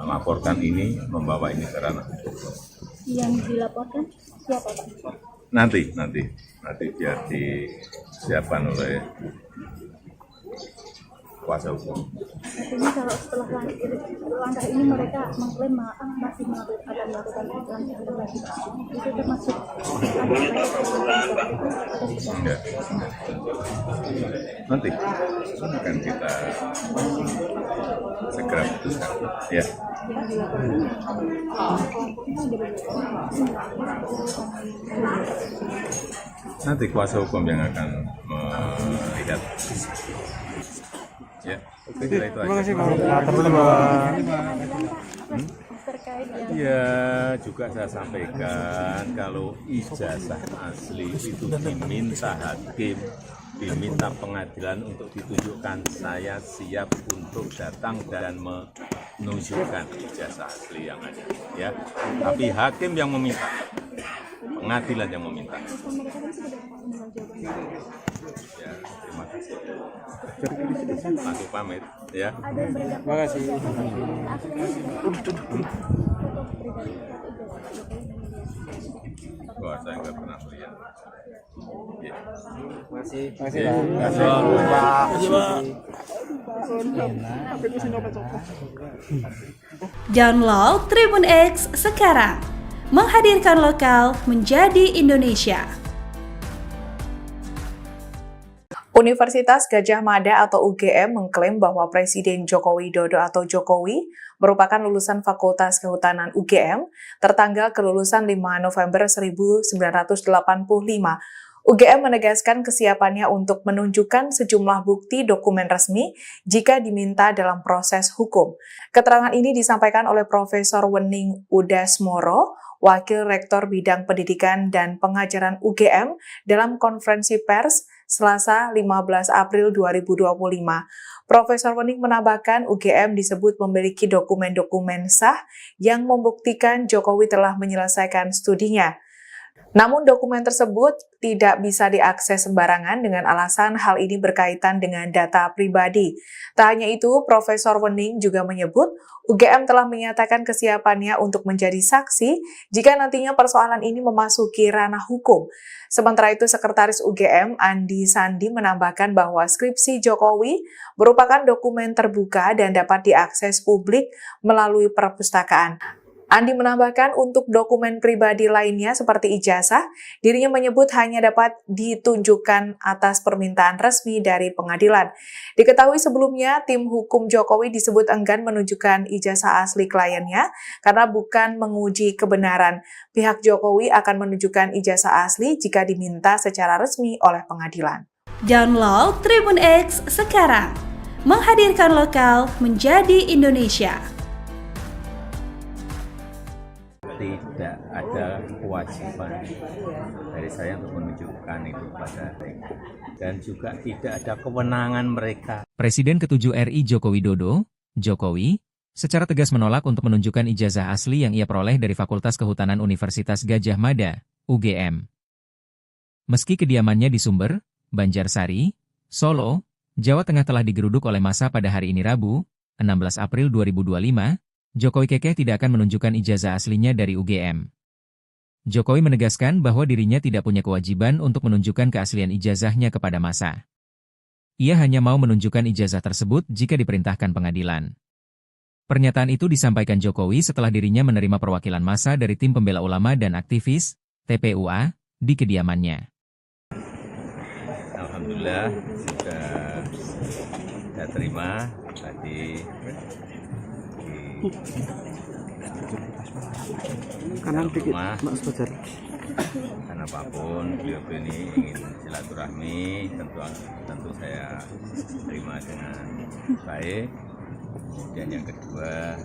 melaporkan ini, membawa ini ke ranah hukum. Yang dilaporkan siapa, Pak? Nanti biar disiapkan oleh kuasa hukum. Artinya kalau setelah langkah ini mereka mengklaim masih akan melakukan langkah lagi, itu termasuk enggak. Nanti akan kita segera putuskan, ya. Nanti kuasa hukum yang akan melihat. Ya, kira itu aja. Terima kasih, Pak. Ya, juga saya sampaikan kalau ijazah asli itu diminta hakim, diminta pengadilan untuk ditunjukkan, saya siap untuk datang dan menunjukkan ijazah asli yang ada. Ya, tapi hakim yang meminta, pengadilan yang meminta. Ya, terima kasih. Langsung pamit, ya. Terima kasih. Wah, saya nggak pernah lihat. Ya. Masih. Download Tribun X sekarang. Menghadirkan lokal menjadi Indonesia. Universitas Gadjah Mada atau UGM mengklaim bahwa Presiden Joko Widodo atau Jokowi merupakan lulusan Fakultas Kehutanan UGM tertanggal kelulusan 5 November 1985. UGM menegaskan kesiapannya untuk menunjukkan sejumlah bukti dokumen resmi jika diminta dalam proses hukum. Keterangan ini disampaikan oleh Profesor Wening Udasmoro, Wakil Rektor Bidang Pendidikan dan Pengajaran UGM dalam konferensi pers Selasa 15 April 2025. Profesor Wening menambahkan UGM disebut memiliki dokumen-dokumen sah yang membuktikan Jokowi telah menyelesaikan studinya. Namun dokumen tersebut tidak bisa diakses sembarangan dengan alasan hal ini berkaitan dengan data pribadi. Tak hanya itu, Profesor Wening juga menyebut UGM telah menyatakan kesiapannya untuk menjadi saksi jika nantinya persoalan ini memasuki ranah hukum. Sementara itu, Sekretaris UGM Andi Sandi menambahkan bahwa skripsi Jokowi merupakan dokumen terbuka dan dapat diakses publik melalui perpustakaan. Andi menambahkan untuk dokumen pribadi lainnya seperti ijazah, dirinya menyebut hanya dapat ditunjukkan atas permintaan resmi dari pengadilan. Diketahui sebelumnya, tim hukum Jokowi disebut enggan menunjukkan ijazah asli kliennya karena bukan menguji kebenaran. Pihak Jokowi akan menunjukkan ijazah asli jika diminta secara resmi oleh pengadilan. Download Tribun X sekarang. Menghadirkan lokal menjadi Indonesia. Tidak ada kewajiban dari saya untuk menunjukkan itu pada mereka, dan juga tidak ada kewenangan mereka. Presiden ke-7 RI Joko Widodo, Jokowi, secara tegas menolak untuk menunjukkan ijazah asli yang ia peroleh dari Fakultas Kehutanan Universitas Gadjah Mada, UGM. Meski kediamannya di Sumber, Banjarsari, Solo, Jawa Tengah telah digeruduk oleh massa pada hari ini Rabu, 16 April 2025, Jokowi kekeh tidak akan menunjukkan ijazah aslinya dari UGM. Jokowi menegaskan bahwa dirinya tidak punya kewajiban untuk menunjukkan keaslian ijazahnya kepada massa. Ia hanya mau menunjukkan ijazah tersebut jika diperintahkan pengadilan. Pernyataan itu disampaikan Jokowi setelah dirinya menerima perwakilan massa dari Tim Pembela Ulama dan Aktivis, TPUA, di kediamannya. Alhamdulillah sudah saya terima tadi di rumah. Karena apapun beliau ini ingin silaturahmi, tentu saya terima dengan baik. Kemudian yang kedua,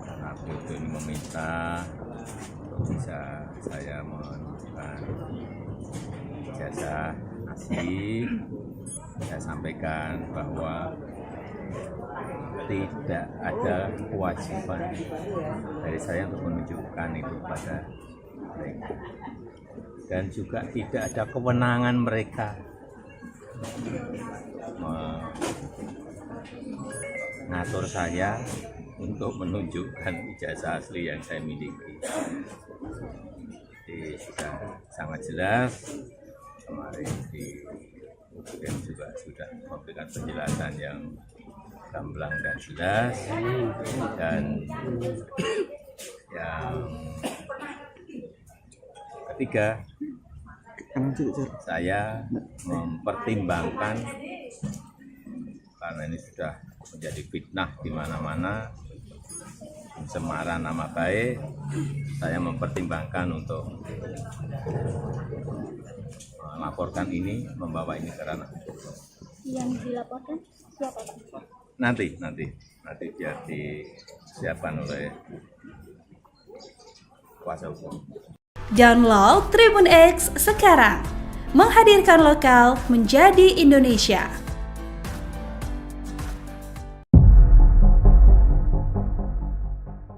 karena beliau ini meminta untuk bisa saya menunjukkan ijazah asli, saya sampaikan bahwa tidak ada kewajiban dari saya untuk menunjukkan itu pada mereka, dan juga tidak ada kewenangan mereka mengatur saya untuk menunjukkan ijazah asli yang saya miliki. Jadi sudah sangat jelas, kemarin di UGM juga sudah memberikan penjelasan yang gamblang dan jelas, dan yang ketiga, saya mempertimbangkan, karena ini sudah menjadi fitnah di mana-mana, pencemaran nama baik, saya mempertimbangkan untuk melaporkan ini, membawa ini ke ranah hukum. Yang dilaporkan siapa, Pak? Nanti biar disiapkan oleh kuasa hukum. Download Tribun X sekarang, menghadirkan lokal menjadi Indonesia.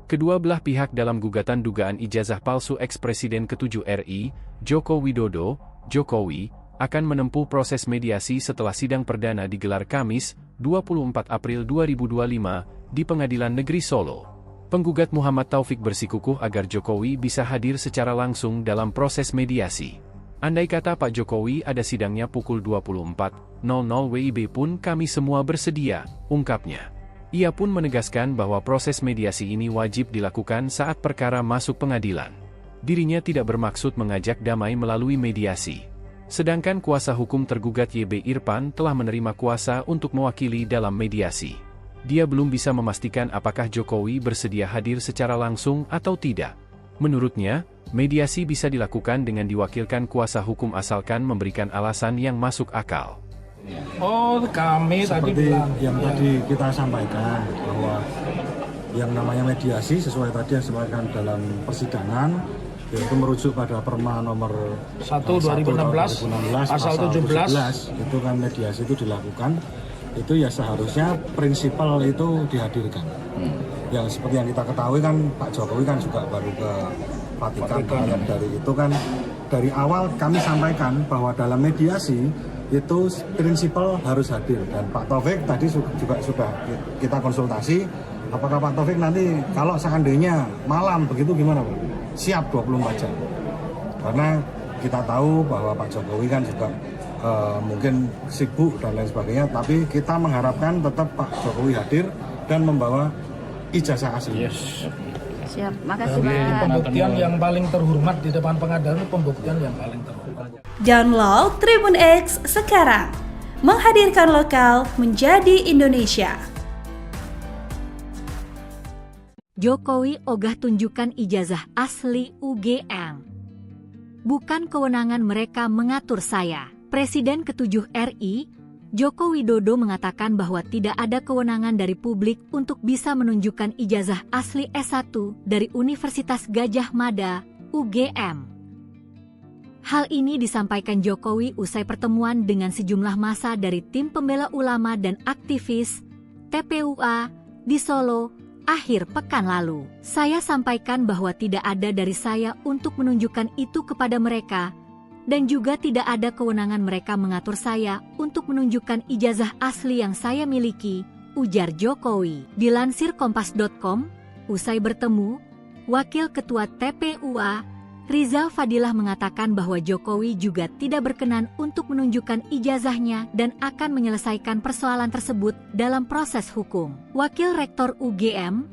Kedua belah pihak dalam gugatan dugaan ijazah palsu ex-Presiden ke-7 RI, Joko Widodo, Jokowi, akan menempuh proses mediasi setelah sidang perdana digelar Kamis, 24 April 2025, di Pengadilan Negeri Solo. Penggugat Muhammad Taufik bersikukuh agar Jokowi bisa hadir secara langsung dalam proses mediasi. Andai kata Pak Jokowi ada sidangnya pukul 24.00 WIB pun kami semua bersedia, ungkapnya. Ia pun menegaskan bahwa proses mediasi ini wajib dilakukan saat perkara masuk pengadilan. Dirinya tidak bermaksud mengajak damai melalui mediasi. Sedangkan kuasa hukum tergugat YB Irfan telah menerima kuasa untuk mewakili dalam mediasi. Dia belum bisa memastikan apakah Jokowi bersedia hadir secara langsung atau tidak. Menurutnya, mediasi bisa dilakukan dengan diwakilkan kuasa hukum asalkan memberikan alasan yang masuk akal. Oh, kami seperti tadi bilang, yang tadi kita sampaikan bahwa yang namanya mediasi sesuai tadi yang disampaikan dalam persidangan, yaitu merujuk pada Perma nomor 1 2016 pasal 17 itu kan mediasi itu dilakukan, itu ya seharusnya prinsipal itu dihadirkan. Yang seperti yang kita ketahui kan Pak Jokowi kan juga baru ke Vatikan. Dari itu kan dari awal kami sampaikan bahwa dalam mediasi itu prinsipal harus hadir, dan Pak Taufik tadi juga sudah kita konsultasi, apakah Pak Taufik nanti kalau seandainya malam begitu gimana Pak? Siap 24 jam. Karena kita tahu bahwa Pak Jokowi kan juga mungkin sibuk dan lain sebagainya, tapi kita mengharapkan tetap Pak Jokowi hadir dan membawa ijazah asli. Yes. Siap, makasih Jadi Pak. pembuktian yang paling terhormat di depan pengadilan itu pembuktian yang paling terhormat. Download Tribun X sekarang, menghadirkan lokal menjadi Indonesia. Jokowi ogah tunjukkan ijazah asli UGM. Bukan kewenangan mereka mengatur saya. Presiden ke-7 RI, Joko Widodo mengatakan bahwa tidak ada kewenangan dari publik untuk bisa menunjukkan ijazah asli S1 dari Universitas Gadjah Mada, UGM. Hal ini disampaikan Jokowi usai pertemuan dengan sejumlah massa dari Tim Pembela Ulama dan Aktivis, TPUA, di Solo, akhir pekan lalu. Saya sampaikan bahwa tidak ada dari saya untuk menunjukkan itu kepada mereka, dan juga tidak ada kewenangan mereka mengatur saya untuk menunjukkan ijazah asli yang saya miliki, ujar Jokowi. Dilansir Kompas.com, usai bertemu, Wakil Ketua TPUA, Riza Fadilah mengatakan bahwa Jokowi juga tidak berkenan untuk menunjukkan ijazahnya dan akan menyelesaikan persoalan tersebut dalam proses hukum. Wakil Rektor UGM,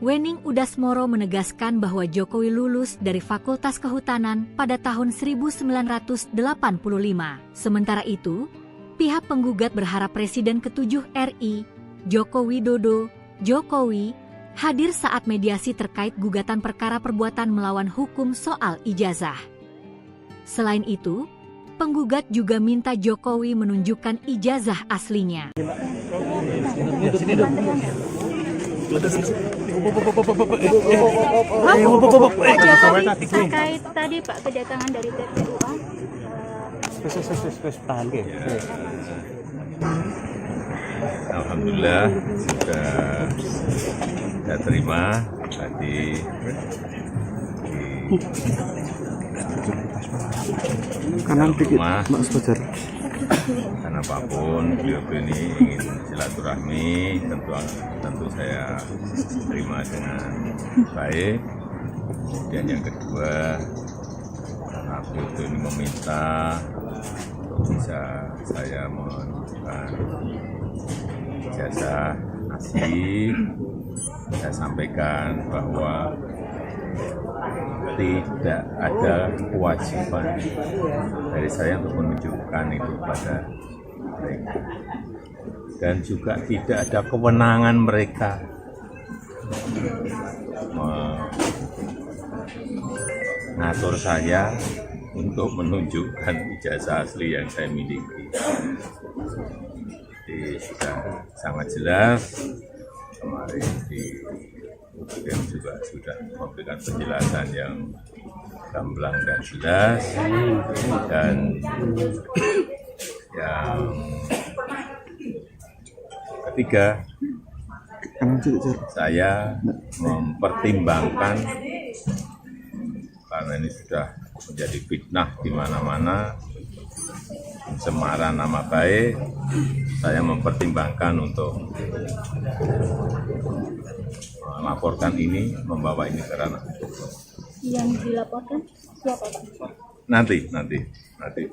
Wening Udasmoro menegaskan bahwa Jokowi lulus dari Fakultas Kehutanan pada tahun 1985. Sementara itu, pihak penggugat berharap Presiden ke-7 RI, Joko Widodo, Jokowi, hadir saat mediasi terkait gugatan perkara perbuatan melawan hukum soal ijazah. Selain itu, penggugat juga minta Jokowi menunjukkan ijazah aslinya. Terkait tadi Pak kedatangan dari TPUA. Alhamdulillah sudah saya terima tadi di rumah, karena apapun beliau ini ingin silaturahmi, tentu saya terima dengan baik. Kemudian yang kedua, karena beliau ini meminta untuk bisa saya menunjukkan ijazah asli, saya sampaikan bahwa tidak ada kewajiban dari saya untuk menunjukkan itu pada mereka, dan juga tidak ada kewenangan mereka mengatur saya untuk menunjukkan ijazah asli yang saya miliki. Jadi sudah sangat jelas, kemarin di UGM juga sudah memberikan penjelasan yang gamblang dan jelas, dan yang ketiga, saya mempertimbangkan, karena ini sudah menjadi fitnah di mana-mana, pencemaran nama baik, saya mempertimbangkan untuk melaporkan ini, membawa ini ke ranah hukum. Yang dilaporkan siapa Pak? Nanti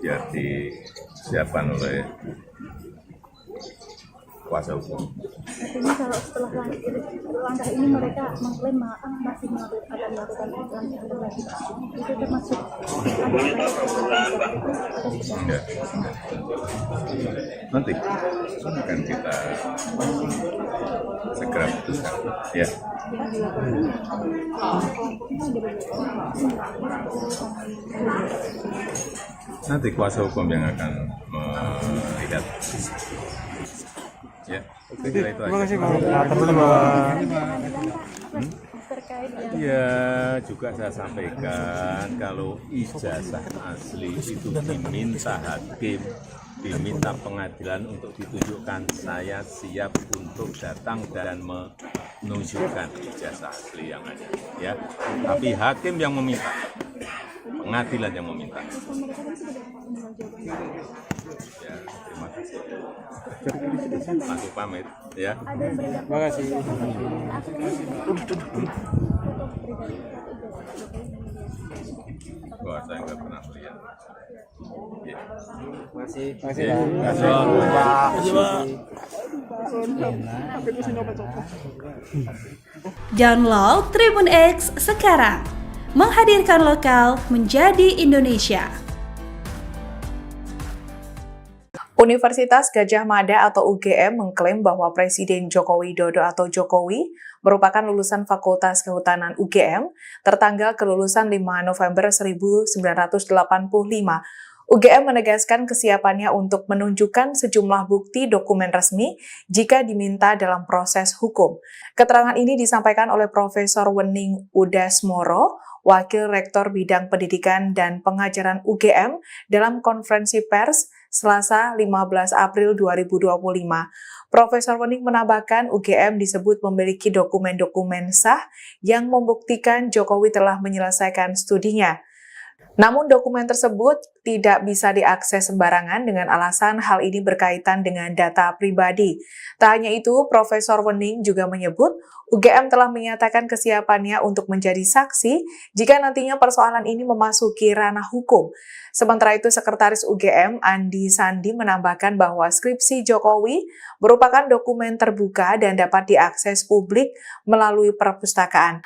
biar disiapkan oleh kuasa hukum. Artinya kalau setelah langkah ini mereka mengklaim masih akan melakukan langkah lagi, itu termasuk Enggak. Nanti akan kita segera putuskan. Ya. Nanti kuasa hukum yang akan melihat. Ya, saya kira itu aja. Terima kasih Pak. Ya, juga saya sampaikan kalau ijazah asli itu diminta hakim, diminta pengadilan untuk ditunjukkan, saya siap untuk datang dan menunjukkan ijazah asli yang ada. Ya, tapi hakim yang meminta, pengadilan yang meminta. Ya, terima kasih. Aku pamit, ya. Terima kasih. Wah, saya nggak pernah melihat. Ya. Masih. Download Tribun X sekarang. Menghadirkan lokal menjadi Indonesia. Universitas Gadjah Mada atau UGM mengklaim bahwa Presiden Joko Widodo atau Jokowi merupakan lulusan Fakultas Kehutanan UGM tertanggal kelulusan 5 November 1985. UGM menegaskan kesiapannya untuk menunjukkan sejumlah bukti dokumen resmi jika diminta dalam proses hukum. Keterangan ini disampaikan oleh Profesor Wening Udasmoro, Wakil Rektor Bidang Pendidikan dan Pengajaran UGM dalam konferensi pers Selasa 15 April 2025. Profesor Wening menambahkan UGM disebut memiliki dokumen-dokumen sah yang membuktikan Jokowi telah menyelesaikan studinya. Namun dokumen tersebut tidak bisa diakses sembarangan dengan alasan hal ini berkaitan dengan data pribadi. Tak hanya itu, Profesor Wening juga menyebut UGM telah menyatakan kesiapannya untuk menjadi saksi jika nantinya persoalan ini memasuki ranah hukum. Sementara itu, Sekretaris UGM Andi Sandi menambahkan bahwa skripsi Jokowi merupakan dokumen terbuka dan dapat diakses publik melalui perpustakaan.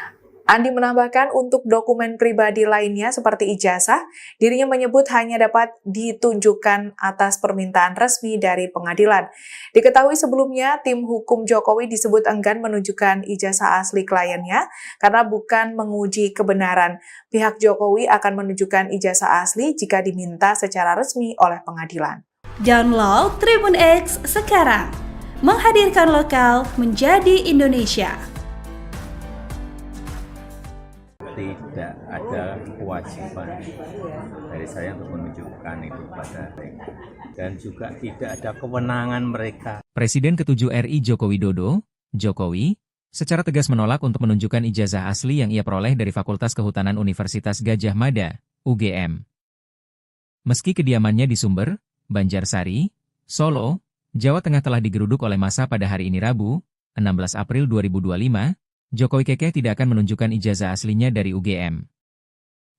Andi menambahkan untuk dokumen pribadi lainnya seperti ijazah, dirinya menyebut hanya dapat ditunjukkan atas permintaan resmi dari pengadilan. Diketahui sebelumnya, tim hukum Jokowi disebut enggan menunjukkan ijazah asli kliennya karena bukan menguji kebenaran. Pihak Jokowi akan menunjukkan ijazah asli jika diminta secara resmi oleh pengadilan. Download Tribun X sekarang, menghadirkan lokal menjadi Indonesia. Tidak ada kewajiban dari saya untuk menunjukkan itu kepada mereka. Dan juga tidak ada kewenangan mereka. Presiden ke-7 RI Joko Widodo, Jokowi, secara tegas menolak untuk menunjukkan ijazah asli yang ia peroleh dari Fakultas Kehutanan Universitas Gadjah Mada, UGM. Meski kediamannya di Sumber, Banjarsari, Solo, Jawa Tengah telah digeruduk oleh massa pada hari ini Rabu, 16 April 2025, Jokowi kekeh tidak akan menunjukkan ijazah aslinya dari UGM.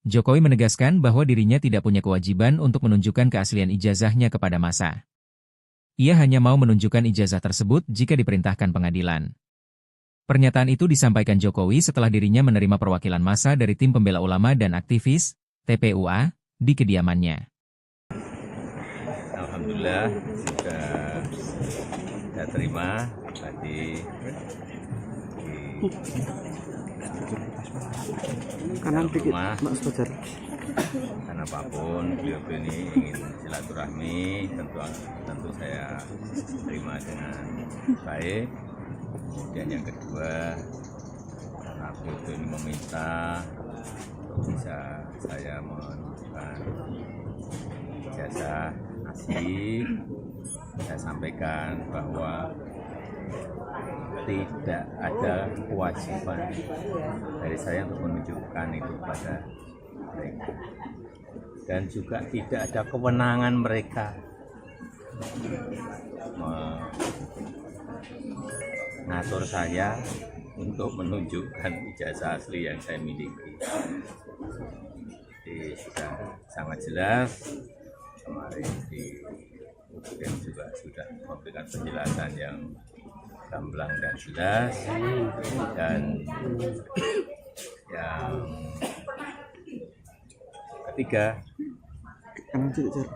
Jokowi menegaskan bahwa dirinya tidak punya kewajiban untuk menunjukkan keaslian ijazahnya kepada massa. Ia hanya mau menunjukkan ijazah tersebut jika diperintahkan pengadilan. Pernyataan itu disampaikan Jokowi setelah dirinya menerima perwakilan massa dari tim pembela ulama dan aktivis, TPUA, di kediamannya. Alhamdulillah sudah terima tadi kanan dikit, Mas Fajar. Karena apapun beliau ini ingin silaturahmi, tentu saya terima dengan baik. Kemudian yang kedua, karena beliau ini meminta bisa saya menunjukkan ijazah asli, saya sampaikan bahwa tidak ada kewajiban dari saya untuk menunjukkan itu kepada mereka. Dan juga tidak ada kewenangan mereka mengatur saya untuk menunjukkan ijazah asli yang saya miliki. Jadi sudah sangat jelas, kemarin di UGM juga sudah memberikan penjelasan yang gamblang dan jelas, dan yang ketiga,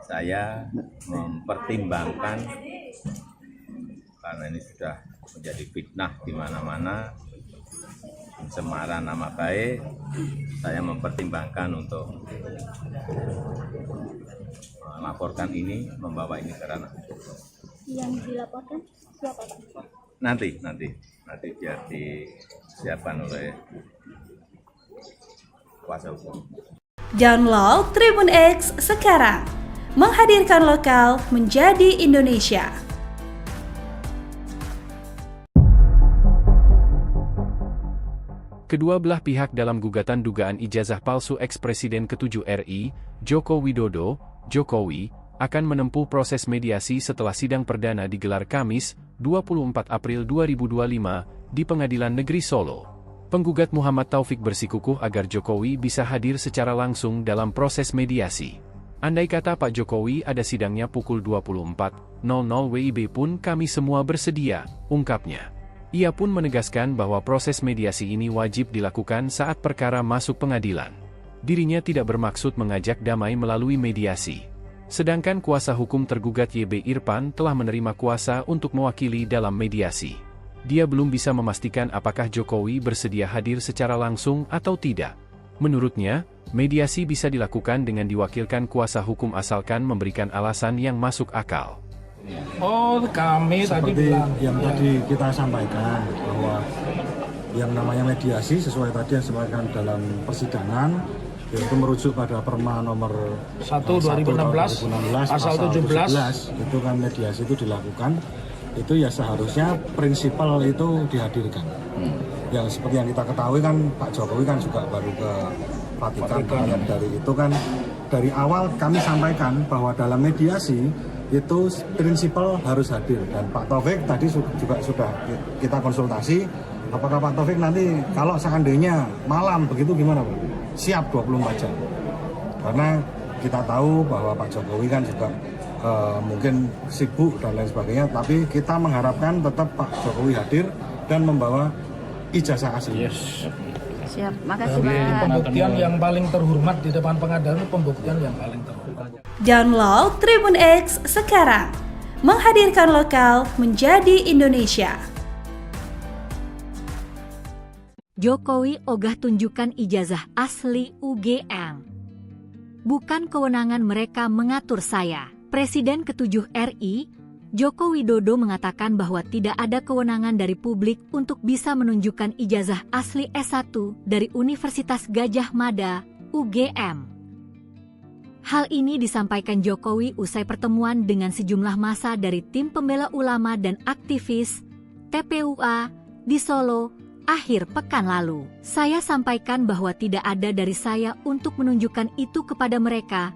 saya mempertimbangkan karena ini sudah menjadi fitnah di mana-mana, pencemaran nama baik, saya mempertimbangkan untuk melaporkan ini, membawa ini ke ranah hukum. Yang dilaporkan siapa, Pak? Nanti biar disiapkan oleh kuasa hukum. Download Tribun X sekarang, menghadirkan lokal menjadi Indonesia. Kedua belah pihak dalam gugatan dugaan ijazah palsu eks-Presiden ke-7 RI, Joko Widodo, Jokowi, akan menempuh proses mediasi setelah sidang perdana digelar Kamis, 24 April 2025, di Pengadilan Negeri Solo. Penggugat Muhammad Taufik bersikukuh agar Jokowi bisa hadir secara langsung dalam proses mediasi. Andai kata Pak Jokowi ada sidangnya pukul 24.00 WIB pun kami semua bersedia, ungkapnya. Ia pun menegaskan bahwa proses mediasi ini wajib dilakukan saat perkara masuk pengadilan. Dirinya tidak bermaksud mengajak damai melalui mediasi. Sedangkan kuasa hukum tergugat YB Irfan telah menerima kuasa untuk mewakili dalam mediasi. Dia belum bisa memastikan apakah Jokowi bersedia hadir secara langsung atau tidak. Menurutnya, mediasi bisa dilakukan dengan diwakilkan kuasa hukum asalkan memberikan alasan yang masuk akal. Oh, kami seperti tadi bilang yang tadi kita sampaikan bahwa yang namanya mediasi sesuai tadi yang disampaikan dalam persidangan, yaitu merujuk pada Perma nomor 1 2016 pasal 17 itu kan mediasi itu dilakukan, itu ya seharusnya prinsipal itu dihadirkan. yang seperti yang kita ketahui kan Pak Jokowi kan juga baru ke Vatikan. Makanya dari itu kan dari awal kami sampaikan bahwa dalam mediasi itu prinsipal harus hadir, dan Pak Taufik tadi juga sudah kita konsultasi apakah Pak Taufik nanti kalau seandainya malam begitu gimana Pak? Siap 24 jam. Karena kita tahu bahwa Pak Jokowi kan juga mungkin sibuk dan lain sebagainya, tapi kita mengharapkan tetap Pak Jokowi hadir dan membawa ijazah asli. Siap, makasih Jadi Pak. pembuktian yang paling terhormat di depan pengadilan itu pembuktian yang paling terhormat. Download Tribun X sekarang. Menghadirkan lokal menjadi Indonesia. Jokowi ogah tunjukkan ijazah asli UGM. Bukan kewenangan mereka mengatur saya. Presiden ke-7 RI, Joko Widodo mengatakan bahwa tidak ada kewenangan dari publik untuk bisa menunjukkan ijazah asli S1 dari Universitas Gadjah Mada, UGM. Hal ini disampaikan Jokowi usai pertemuan dengan sejumlah massa dari tim pembela ulama dan aktivis TPUA di Solo akhir pekan lalu. Saya sampaikan bahwa tidak ada dari saya untuk menunjukkan itu kepada mereka,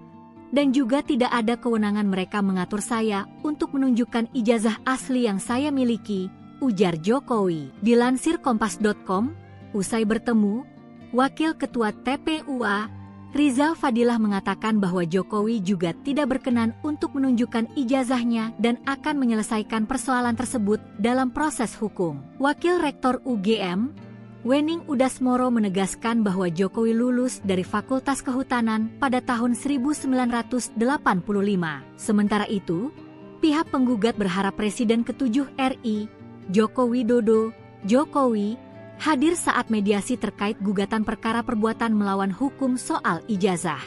dan juga tidak ada kewenangan mereka mengatur saya untuk menunjukkan ijazah asli yang saya miliki, ujar Jokowi. Dilansir Kompas.com, usai bertemu, Wakil Ketua TPUA, Rizal Fadilah mengatakan bahwa Jokowi juga tidak berkenan untuk menunjukkan ijazahnya dan akan menyelesaikan persoalan tersebut dalam proses hukum. Wakil Rektor UGM, Wening Udasmoro menegaskan bahwa Jokowi lulus dari Fakultas Kehutanan pada tahun 1985. Sementara itu, pihak penggugat berharap Presiden ke-7 RI, Joko Widodo, Jokowi, hadir saat mediasi terkait gugatan perkara perbuatan melawan hukum soal ijazah.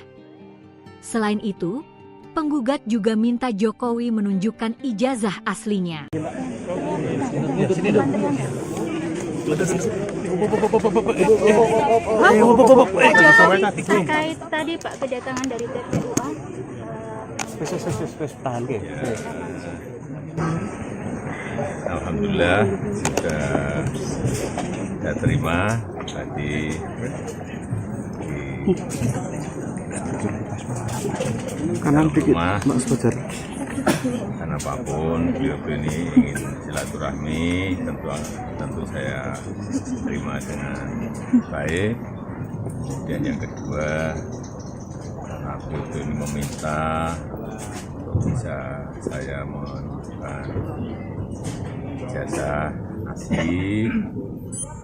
Selain itu, penggugat juga minta Jokowi menunjukkan ijazah aslinya. Terkait tadi Pak kedatangan dari TPUA. Alhamdulillah sudah saya terima tadi kanan dikit rumah. Mas Fajar. Karena apapun beliau ini ingin silaturahmi, tentu saya terima dengan baik. Dan yang kedua, karena beliau ini meminta untuk bisa saya menunjukkan ijazah asli,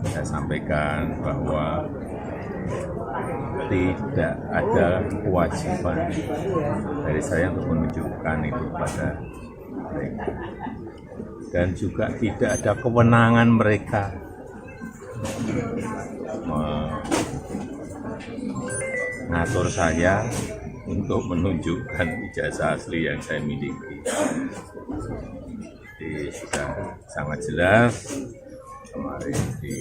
saya sampaikan bahwa tidak ada kewajiban dari saya untuk menunjukkan itu pada mereka, dan juga tidak ada kewenangan mereka mengatur saya untuk menunjukkan ijazah asli yang saya miliki. Jadi sudah sangat jelas, kemarin di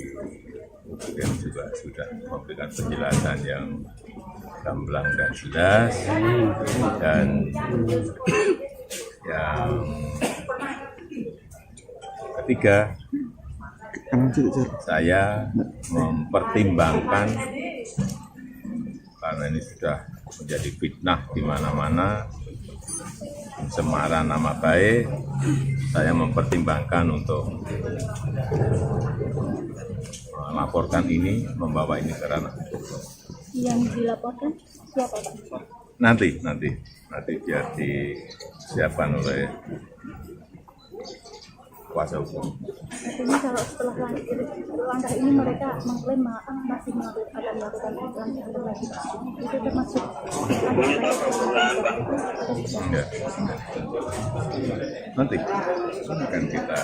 UGM juga sudah memberikan penjelasan yang gamblang dan jelas, dan yang ketiga, saya mempertimbangkan karena ini sudah menjadi fitnah di mana-mana, pencemaran nama baik, saya mempertimbangkan untuk melaporkan ini, membawa ini ke ranah hukum. Yang dilaporkan siapa Pak? Nanti biar disiapkan oleh kuasa hukum. Artinya kalau setelah langkah ini mereka mengklaim masih akan melakukan langkah lagi, itu termasuk Enggak. Nanti akan kita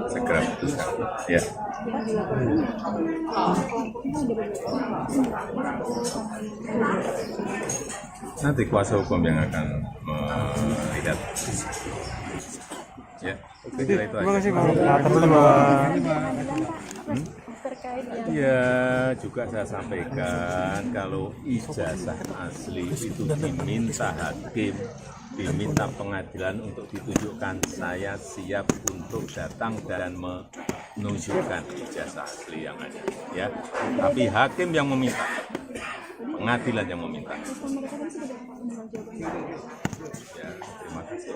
segera putuskan. Ya. Nanti kuasa hukum yang akan melihat. Ya, oke, kira itu aja. Terima kasih Pak. Ya, juga saya sampaikan kalau ijazah asli itu diminta hakim, diminta pengadilan untuk ditunjukkan, saya siap untuk datang dan menunjukkan ijazah asli yang ada, ya. Tapi hakim yang meminta, pengadilan yang meminta. Ya, terima kasih.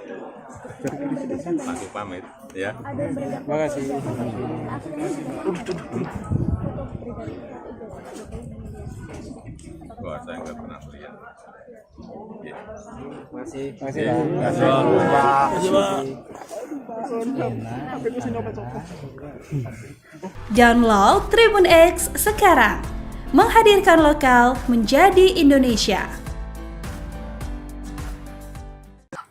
Masuk pamit, ya. Terima kasih. Wah, saya nggak pernah melihat. Ya. Masih Ya. Download Tribun X sekarang. Menghadirkan lokal menjadi Indonesia.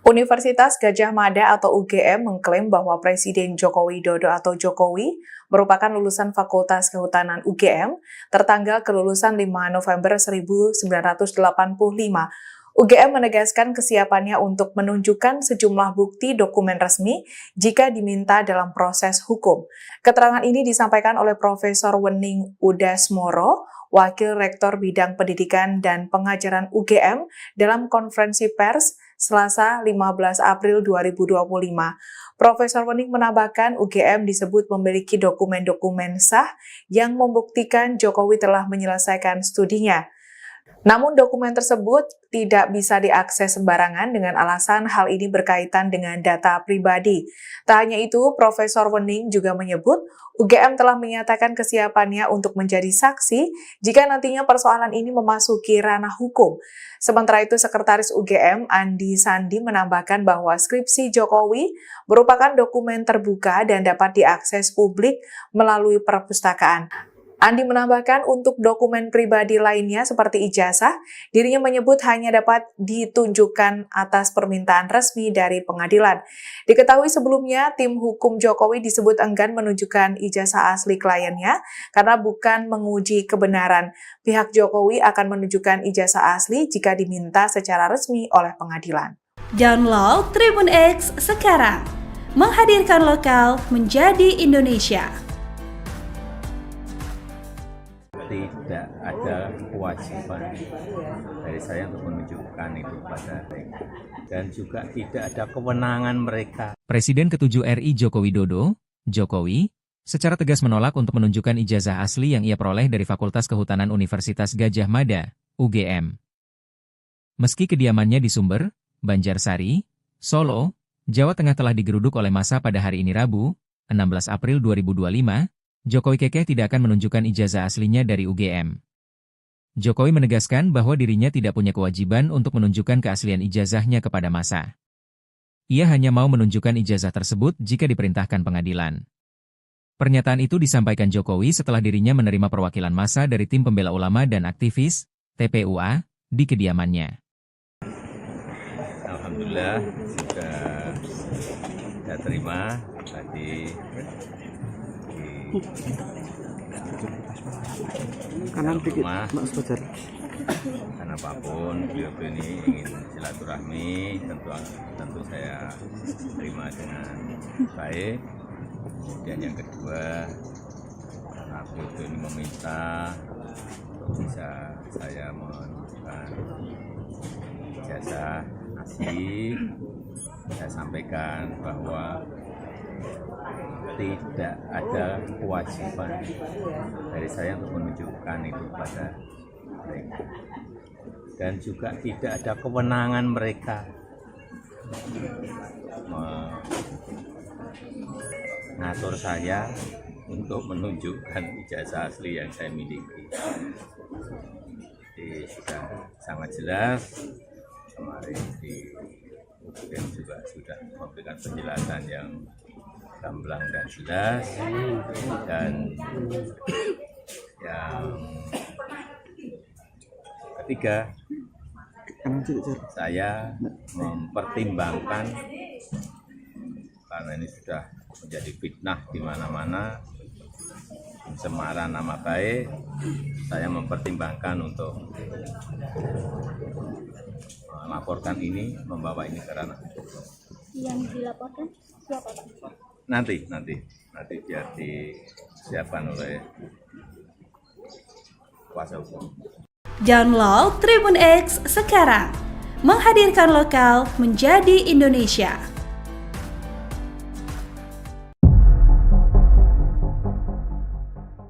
Universitas Gadjah Mada atau UGM mengklaim bahwa Presiden Joko Widodo atau Jokowi merupakan lulusan Fakultas Kehutanan UGM tertanggal kelulusan 5 November 1985. UGM menegaskan kesiapannya untuk menunjukkan sejumlah bukti dokumen resmi jika diminta dalam proses hukum. Keterangan ini disampaikan oleh Profesor Wening Udasmoro, Wakil Rektor Bidang Pendidikan dan Pengajaran UGM dalam konferensi pers Selasa 15 April 2025. Profesor Wening menambahkan UGM disebut memiliki dokumen-dokumen sah yang membuktikan Jokowi telah menyelesaikan studinya. Namun dokumen tersebut tidak bisa diakses sembarangan dengan alasan hal ini berkaitan dengan data pribadi. Tak hanya itu, Profesor Wening juga menyebut UGM telah menyatakan kesiapannya untuk menjadi saksi jika nantinya persoalan ini memasuki ranah hukum. Sementara itu, Sekretaris UGM Andi Sandi menambahkan bahwa skripsi Jokowi merupakan dokumen terbuka dan dapat diakses publik melalui perpustakaan. Andi menambahkan untuk dokumen pribadi lainnya seperti ijazah, dirinya menyebut hanya dapat ditunjukkan atas permintaan resmi dari pengadilan. Diketahui sebelumnya, tim hukum Jokowi disebut enggan menunjukkan ijazah asli kliennya karena bukan menguji kebenaran. Pihak Jokowi akan menunjukkan ijazah asli jika diminta secara resmi oleh pengadilan. Download Tribun X sekarang. Menghadirkan lokal menjadi Indonesia. Tidak ada kewajiban dari saya untuk menunjukkan itu pada mereka. Dan juga tidak ada kewenangan mereka. Presiden ke-7 RI Joko Widodo, Jokowi, secara tegas menolak untuk menunjukkan ijazah asli yang ia peroleh dari Fakultas Kehutanan Universitas Gadjah Mada, UGM. Meski kediamannya di Sumber, Banjarsari, Solo, Jawa Tengah telah digeruduk oleh massa pada hari ini Rabu, 16 April 2025, Jokowi kekeh tidak akan menunjukkan ijazah aslinya dari UGM. Jokowi menegaskan bahwa dirinya tidak punya kewajiban untuk menunjukkan keaslian ijazahnya kepada massa. Ia hanya mau menunjukkan ijazah tersebut jika diperintahkan pengadilan. Pernyataan itu disampaikan Jokowi setelah dirinya menerima perwakilan massa dari tim pembela ulama dan aktivis, TPUA, di kediamannya. Alhamdulillah, sudah terima tadi. Kanan dikit, Mas Fajar. Karena apapun beliau ini ingin silaturahmi, tentu saya terima dengan baik. Kemudian yang kedua, karena beliau ini meminta untuk bisa saya menunjukkan ijazah asli, saya sampaikan bahwa tidak ada kewajiban dari saya untuk menunjukkan itu pada mereka. Dan juga tidak ada kewenangan mereka mengatur saya untuk menunjukkan ijazah asli yang saya miliki. Jadi sudah sangat jelas, kemarin di UGM juga sudah memberikan penjelasan yang gamblang dan jelas, dan yang ketiga, saya mempertimbangkan karena ini sudah menjadi fitnah di mana-mana, pencemaran nama baik, saya mempertimbangkan untuk melaporkan ini, membawa ini ke ranah hukum. Yang dilaporkan siapa, Pak? Nanti biar disiapkan oleh kuasa hukum. Download Tribun X sekarang. Menghadirkan lokal menjadi Indonesia.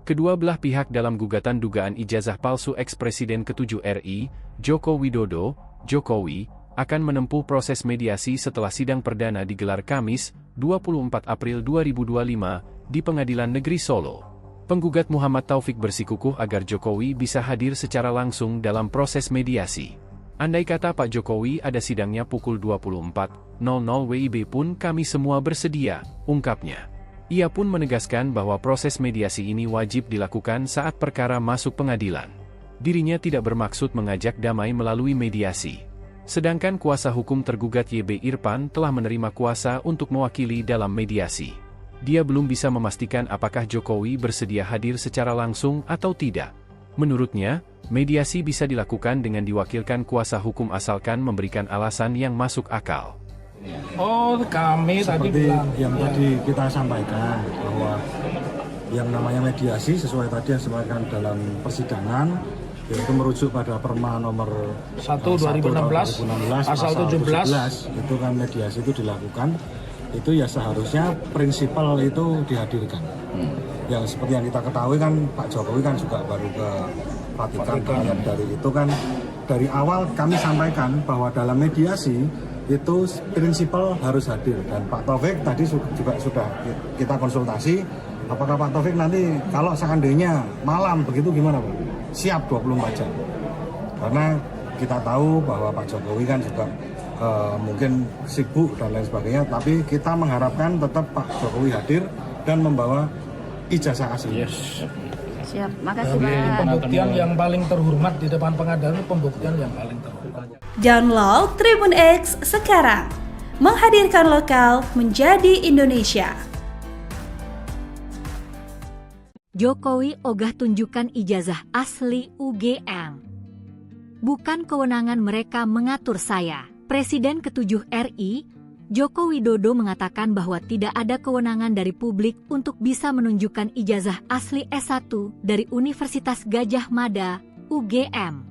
Kedua belah pihak dalam gugatan dugaan ijazah palsu ex-Presiden ke-7 RI, Joko Widodo, Jokowi, akan menempuh proses mediasi setelah sidang perdana digelar Kamis, 24 April 2025, di Pengadilan Negeri Solo. Penggugat Muhammad Taufik bersikukuh agar Jokowi bisa hadir secara langsung dalam proses mediasi. Andai kata Pak Jokowi ada sidangnya pukul 24.00 WIB pun kami semua bersedia, ungkapnya. Ia pun menegaskan bahwa proses mediasi ini wajib dilakukan saat perkara masuk pengadilan. Dirinya tidak bermaksud mengajak damai melalui mediasi. Sedangkan kuasa hukum tergugat YB Irfan telah menerima kuasa untuk mewakili dalam mediasi. Dia belum bisa memastikan apakah Jokowi bersedia hadir secara langsung atau tidak. Menurutnya, mediasi bisa dilakukan dengan diwakilkan kuasa hukum asalkan memberikan alasan yang masuk akal. Oh, kami tadi Seperti bilang yang tadi kita sampaikan bahwa yang namanya mediasi sesuai tadi yang disampaikan dalam persidangan yaitu merujuk pada Perma nomor 1 2016 pasal 17 itu kan mediasi itu dilakukan, itu ya seharusnya prinsipal itu dihadirkan. Yang seperti yang kita ketahui kan Pak Jokowi kan juga baru ke Vatikan. Dari itu kan dari awal kami sampaikan bahwa dalam mediasi itu prinsipal harus hadir, dan Pak Taufik tadi juga sudah kita konsultasi apakah Pak Taufik nanti kalau seandainya malam begitu gimana Pak? Siap 24 jam, karena kita tahu bahwa Pak Jokowi kan juga mungkin sibuk dan lain sebagainya, tapi kita mengharapkan tetap Pak Jokowi hadir dan membawa ijazah asli. Siap, makasih Pak. Pak. Pembuktian yang paling terhormat di depan pengadilan itu pembuktian yang paling terhormat. Download Tribun X sekarang. Menghadirkan lokal menjadi Indonesia. Jokowi ogah tunjukkan ijazah asli UGM. Bukan kewenangan mereka mengatur saya. Presiden ke-7 RI, Joko Widodo mengatakan bahwa tidak ada kewenangan dari publik untuk bisa menunjukkan ijazah asli S1 dari Universitas Gadjah Mada, UGM.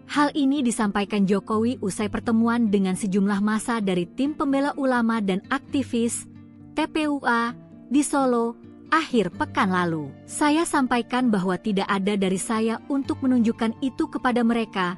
Hal ini disampaikan Jokowi usai pertemuan dengan sejumlah massa dari tim pembela ulama dan aktivis TPUA di Solo akhir pekan lalu. Saya sampaikan bahwa tidak ada dari saya untuk menunjukkan itu kepada mereka,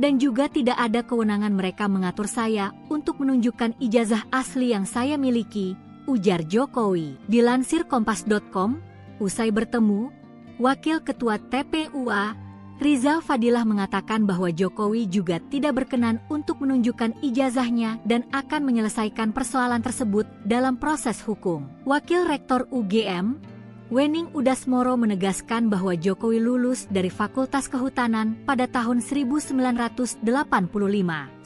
dan juga tidak ada kewenangan mereka mengatur saya untuk menunjukkan ijazah asli yang saya miliki, ujar Jokowi. Dilansir Kompas.com, usai bertemu, Wakil Ketua TPUA Rizal Fadilah mengatakan bahwa Jokowi juga tidak berkenan untuk menunjukkan ijazahnya dan akan menyelesaikan persoalan tersebut dalam proses hukum. Wakil Rektor UGM, Wening Udasmoro menegaskan bahwa Jokowi lulus dari Fakultas Kehutanan pada tahun 1985.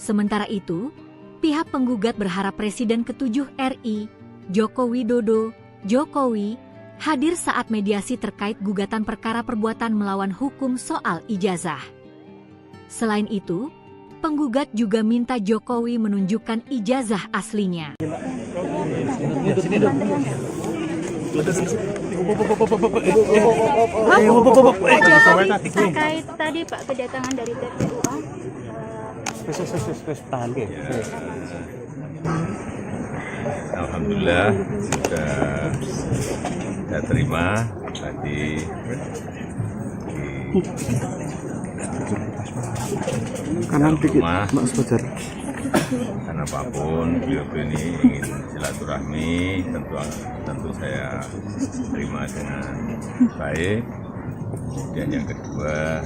Sementara itu, pihak penggugat berharap Presiden ke-7 RI, Joko Widodo, Jokowi, hadir saat mediasi terkait gugatan perkara perbuatan melawan hukum soal ijazah. Selain itu, penggugat juga minta Jokowi menunjukkan ijazah aslinya. Terkait tadi Pak kedatangan dari TPUA. Alhamdulillah sudah saya terima tadi di rumah, karena apapun beliau ini ingin silaturahmi, tentu saya terima dengan baik. Dan yang kedua,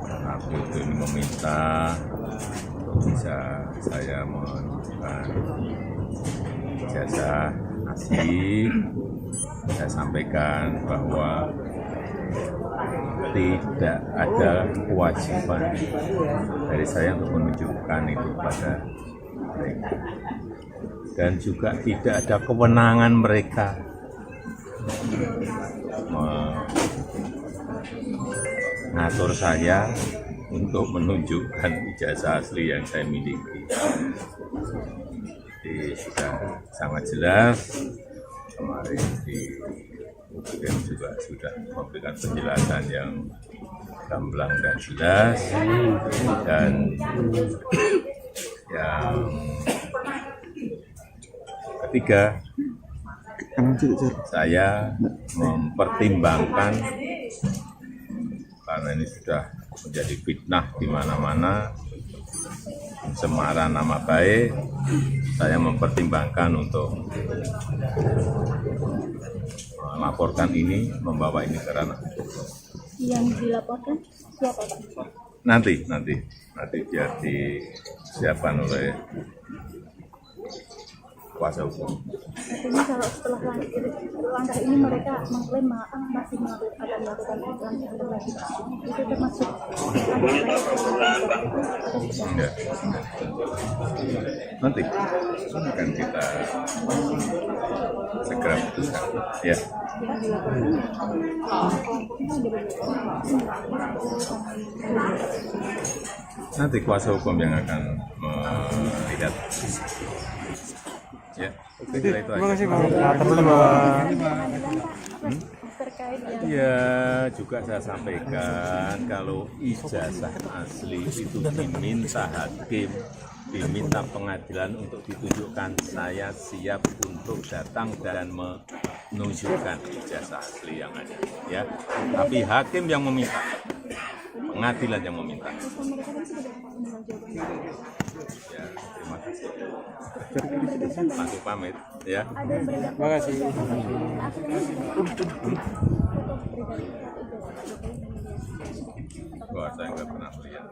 karena beliau ini meminta untuk bisa saya menunjukkan ijazah asli, saya sampaikan bahwa tidak ada kewajiban dari saya untuk menunjukkan itu pada mereka, dan juga tidak ada kewenangan mereka mengatur saya untuk menunjukkan ijazah asli yang saya miliki. Jadi sudah sangat jelas, kemarin di UGM juga sudah memberikan penjelasan yang gamblang dan jelas, dan yang ketiga saya mempertimbangkan, karena ini sudah menjadi fitnah di mana-mana, pencemaran nama baik, saya mempertimbangkan untuk melaporkan ini, membawa ini ke ranah. Yang dilaporkan siapa Pak? Nanti biar disiapkan oleh kuasa hukum. Artinya kalau setelah langkah ini mereka mengklaim masih akan melakukan langkah lagi, itu termasuk Enggak. Nanti akan kita segera putuskan. Ya. Nanti kuasa hukum yang akan melihat. Ya, saya kira itu aja. Terima kasih Pak. Ya, juga saya sampaikan kalau ijazah asli itu diminta hakim, diminta pengadilan untuk ditunjukkan, saya siap untuk datang dan menunjukkan ijazah asli yang ada. Ya, tapi hakim yang meminta, pengadilan yang meminta. Ya, terima kasih. Langsung pamit, ya. Terima kasih. Wah, saya nggak pernah melihat.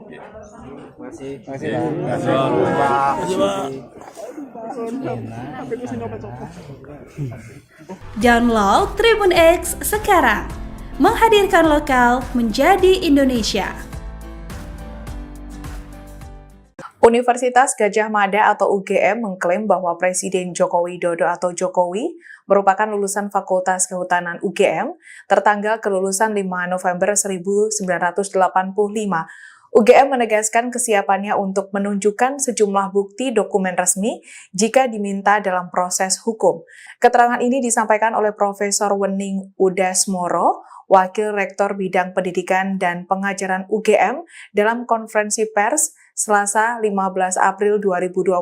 Ya. Terima kasih Pak. Download Tribun X sekarang. Menghadirkan lokal menjadi Indonesia. Universitas Gadjah Mada atau UGM mengklaim bahwa Presiden Joko Widodo atau Jokowi merupakan lulusan Fakultas Kehutanan UGM tertanggal kelulusan 5 November 1985. UGM menegaskan kesiapannya untuk menunjukkan sejumlah bukti dokumen resmi jika diminta dalam proses hukum. Keterangan ini disampaikan oleh Profesor Wening Udasmoro, Wakil Rektor Bidang Pendidikan dan Pengajaran UGM dalam konferensi pers Selasa 15 April 2025.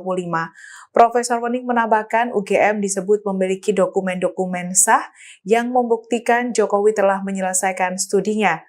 Profesor Wening menambahkan UGM disebut memiliki dokumen-dokumen sah yang membuktikan Jokowi telah menyelesaikan studinya.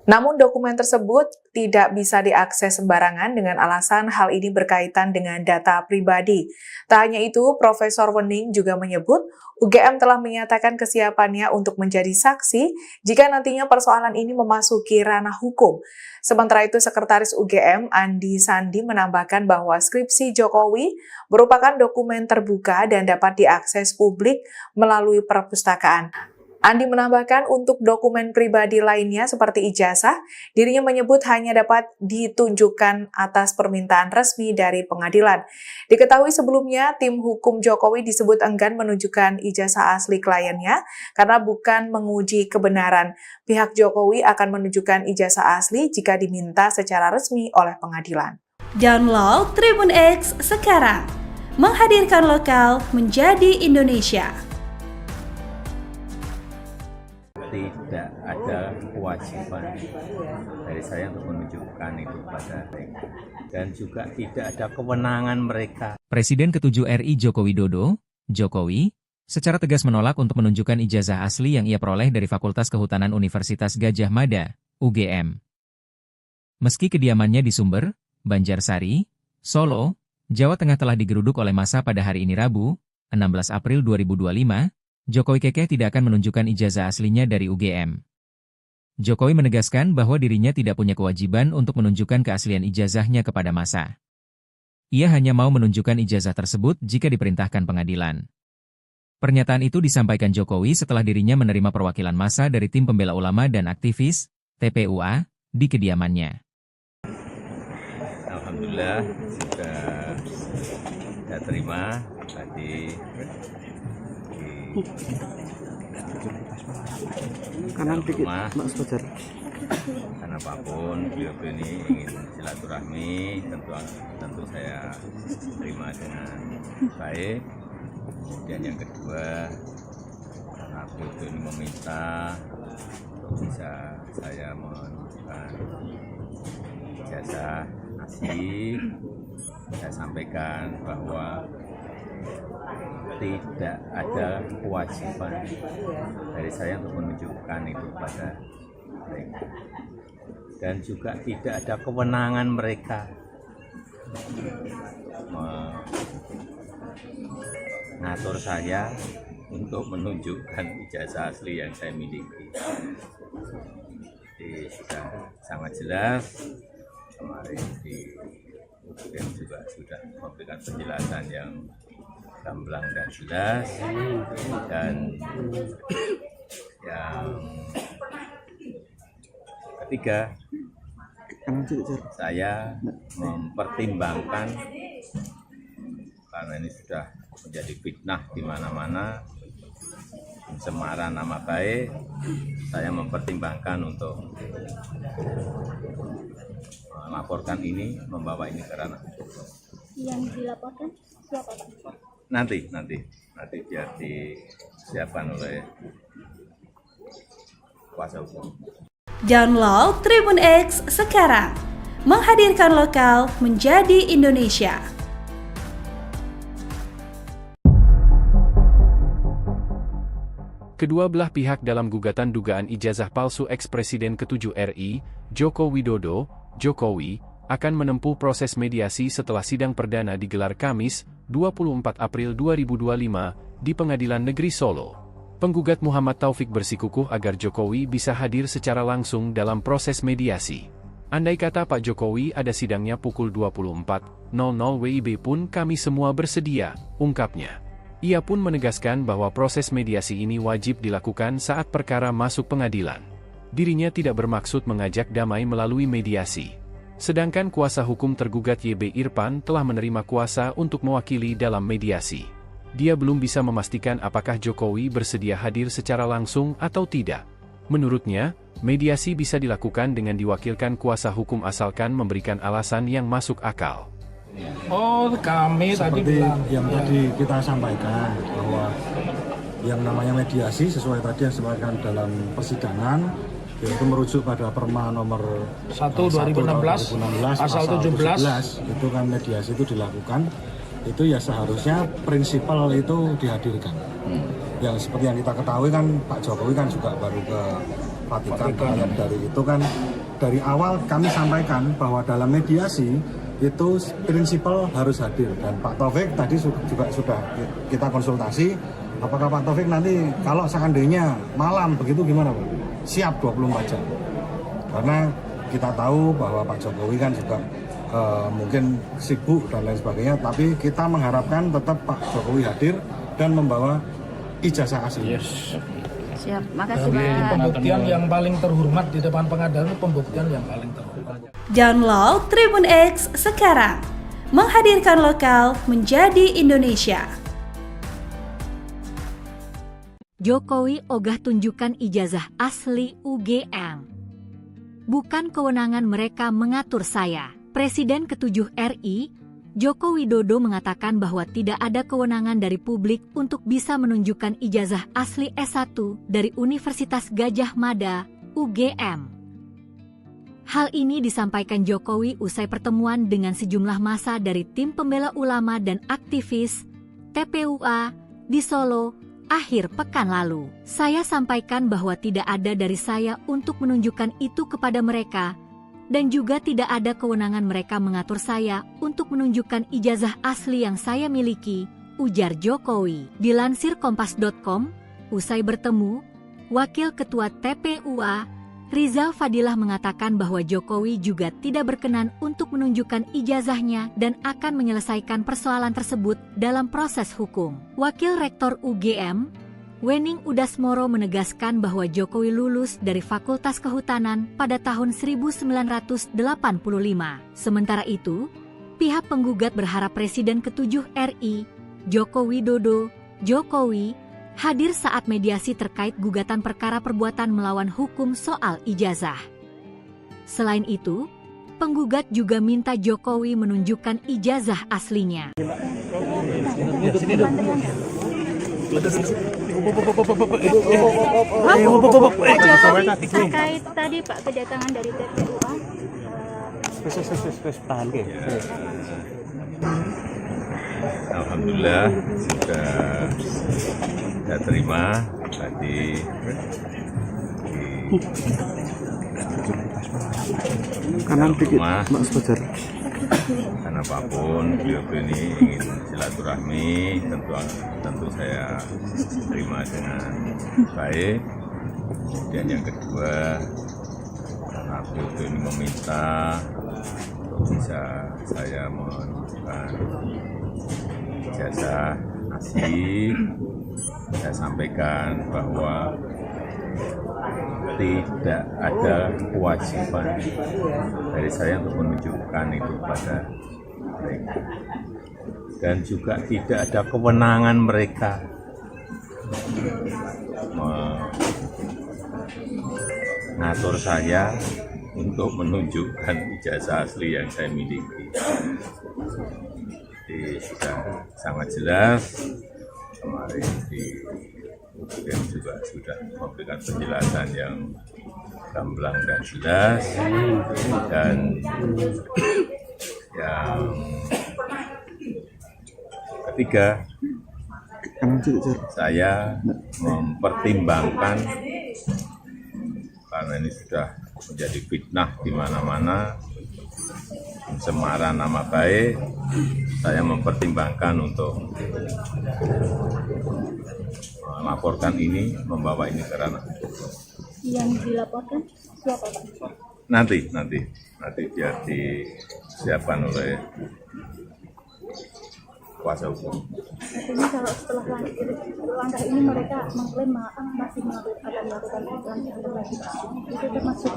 Namun dokumen tersebut tidak bisa diakses sembarangan dengan alasan hal ini berkaitan dengan data pribadi. Tak hanya itu, Profesor Wening juga menyebut UGM telah menyatakan kesiapannya untuk menjadi saksi jika nantinya persoalan ini memasuki ranah hukum. Sementara itu, Sekretaris UGM Andi Sandi menambahkan bahwa skripsi Jokowi merupakan dokumen terbuka dan dapat diakses publik melalui perpustakaan. Andi menambahkan untuk dokumen pribadi lainnya seperti ijazah, dirinya menyebut hanya dapat ditunjukkan atas permintaan resmi dari pengadilan. Diketahui sebelumnya, tim hukum Jokowi disebut enggan menunjukkan ijazah asli kliennya karena bukan menguji kebenaran. Pihak Jokowi akan menunjukkan ijazah asli jika diminta secara resmi oleh pengadilan. Download Tribun X sekarang. Menghadirkan lokal menjadi Indonesia. Tidak ada kewajiban dari saya untuk menunjukkan itu pada mereka, dan juga tidak ada kewenangan mereka. Presiden ke-7 RI Joko Widodo, Jokowi, secara tegas menolak untuk menunjukkan ijazah asli yang ia peroleh dari Fakultas Kehutanan Universitas Gadjah Mada, UGM. Meski kediamannya di Sumber, Banjarsari, Solo, Jawa Tengah telah digeruduk oleh massa pada hari ini Rabu, 16 April 2025, Jokowi kekeh tidak akan menunjukkan ijazah aslinya dari UGM. Jokowi menegaskan bahwa dirinya tidak punya kewajiban untuk menunjukkan keaslian ijazahnya kepada massa. Ia hanya mau menunjukkan ijazah tersebut jika diperintahkan pengadilan. Pernyataan itu disampaikan Jokowi setelah dirinya menerima perwakilan massa dari tim pembela ulama dan aktivis, TPUA, di kediamannya. Alhamdulillah, sudah terima tadi. Kanan dikit, Mas Fajar. Karena apapun beliau ini ingin silaturahmi, tentu saya terima dengan baik. Kemudian yang kedua, karena beliau ini meminta bisa saya menunjukkan ijazah asli, saya sampaikan bahwa tidak ada kewajiban dari saya untuk menunjukkan itu pada mereka, dan juga tidak ada kewenangan mereka mengatur saya untuk menunjukkan ijazah asli yang saya miliki. Jadi sudah sangat jelas, kemarin di UGM juga sudah memberikan penjelasan yang gamblang dan jelas, dan yang ketiga, saya mempertimbangkan, karena ini sudah menjadi fitnah di mana-mana, pencemaran nama baik, saya mempertimbangkan untuk melaporkan ini, membawa ini ke ranah hukum. Yang dilaporkan siapa, Pak? Nanti biar disiapkan oleh kuasa hukum. Download Tribun X sekarang, menghadirkan lokal menjadi Indonesia. Kedua belah pihak dalam gugatan dugaan ijazah palsu ex-Presiden ke-7 RI, Joko Widodo, Jokowi, akan menempuh proses mediasi setelah sidang perdana digelar Kamis, 24 April 2025, di Pengadilan Negeri Solo. Penggugat Muhammad Taufik bersikukuh agar Jokowi bisa hadir secara langsung dalam proses mediasi. Andai kata Pak Jokowi ada sidangnya pukul 24.00 WIB pun kami semua bersedia, ungkapnya. Ia pun menegaskan bahwa proses mediasi ini wajib dilakukan saat perkara masuk pengadilan. Dirinya tidak bermaksud mengajak damai melalui mediasi. Sedangkan kuasa hukum tergugat YB Irfan telah menerima kuasa untuk mewakili dalam mediasi. Dia belum bisa memastikan apakah Jokowi bersedia hadir secara langsung atau tidak. Menurutnya, mediasi bisa dilakukan dengan diwakilkan kuasa hukum asalkan memberikan alasan yang masuk akal. Oh, kami tadi bilang yang tadi kita sampaikan bahwa yang namanya mediasi sesuai tadi yang disampaikan dalam persidangan, yaitu merujuk pada Perma nomor 1 2016 pasal 17 itu kan mediasi itu dilakukan, itu ya seharusnya prinsipal itu dihadirkan. Yang seperti yang kita ketahui kan Pak Jokowi kan juga baru ke Vatikan. Dari itu kan dari awal kami sampaikan bahwa dalam mediasi itu prinsipal harus hadir, dan Pak Taufik tadi juga sudah kita konsultasi, apakah Pak Taufik nanti kalau seandainya malam begitu gimana Pak? Siap 24 jam, karena kita tahu bahwa Pak Jokowi kan juga mungkin sibuk dan lain sebagainya, tapi kita mengharapkan tetap Pak Jokowi hadir dan membawa ijazah asli. Yes. Siap, makasih Pak. Pak. Pembuktian yang paling terhormat di depan pengadilan itu pembuktian yang paling terhormat. Download Tribun X sekarang, menghadirkan lokal menjadi Indonesia. Jokowi ogah tunjukkan ijazah asli UGM. Bukan kewenangan mereka mengatur saya. Presiden ke-7 RI, Joko Widodo mengatakan bahwa tidak ada kewenangan dari publik untuk bisa menunjukkan ijazah asli S1 dari Universitas Gadjah Mada, UGM. Hal ini disampaikan Jokowi usai pertemuan dengan sejumlah massa dari tim pembela ulama dan aktivis TPUA di Solo akhir pekan lalu. Saya sampaikan bahwa tidak ada dari saya untuk menunjukkan itu kepada mereka, dan juga tidak ada kewenangan mereka mengatur saya untuk menunjukkan ijazah asli yang saya miliki, ujar Jokowi. Dilansir Kompas.com, usai bertemu, Wakil Ketua TPUA, Rizal Fadilah mengatakan bahwa Jokowi juga tidak berkenan untuk menunjukkan ijazahnya dan akan menyelesaikan persoalan tersebut dalam proses hukum. Wakil Rektor UGM, Wening Udasmoro menegaskan bahwa Jokowi lulus dari Fakultas Kehutanan pada tahun 1985. Sementara itu, pihak penggugat berharap Presiden ke-7 RI, Joko Widodo, Jokowi, hadir saat mediasi terkait gugatan perkara perbuatan melawan hukum soal ijazah. Selain itu, penggugat juga minta Jokowi menunjukkan ijazah aslinya. Terkait tadi Pak kedatangan dari TPUA. Alhamdulillah sudah saya terima tadi kanan dikit rumah. Mas Fajar. Karena apapun beliau ini ingin silaturahmi, tentu saya terima dengan baik. Dan yang kedua, karena beliau ini meminta untuk bisa saya menunjukkan ijazah asli, saya sampaikan bahwa tidak ada kewajiban dari saya untuk menunjukkan itu pada mereka, dan juga tidak ada kewenangan mereka mengatur saya untuk menunjukkan ijazah asli yang saya miliki. Jadi sudah sangat jelas, kemarin di UGM juga sudah memberikan penjelasan yang gamblang dan jelas, dan yang ketiga, saya mempertimbangkan karena ini sudah menjadi fitnah di mana-mana, pencemaran nama baik, saya mempertimbangkan untuk melaporkan ini, membawa ini ke ranah. Yang dilaporkan siapa Pak? Nanti biar disiapkan oleh kuasa hukum. Artinya kalau setelah langkah ini mereka mengklaim masih akan melakukan langkah lagi, itu termasuk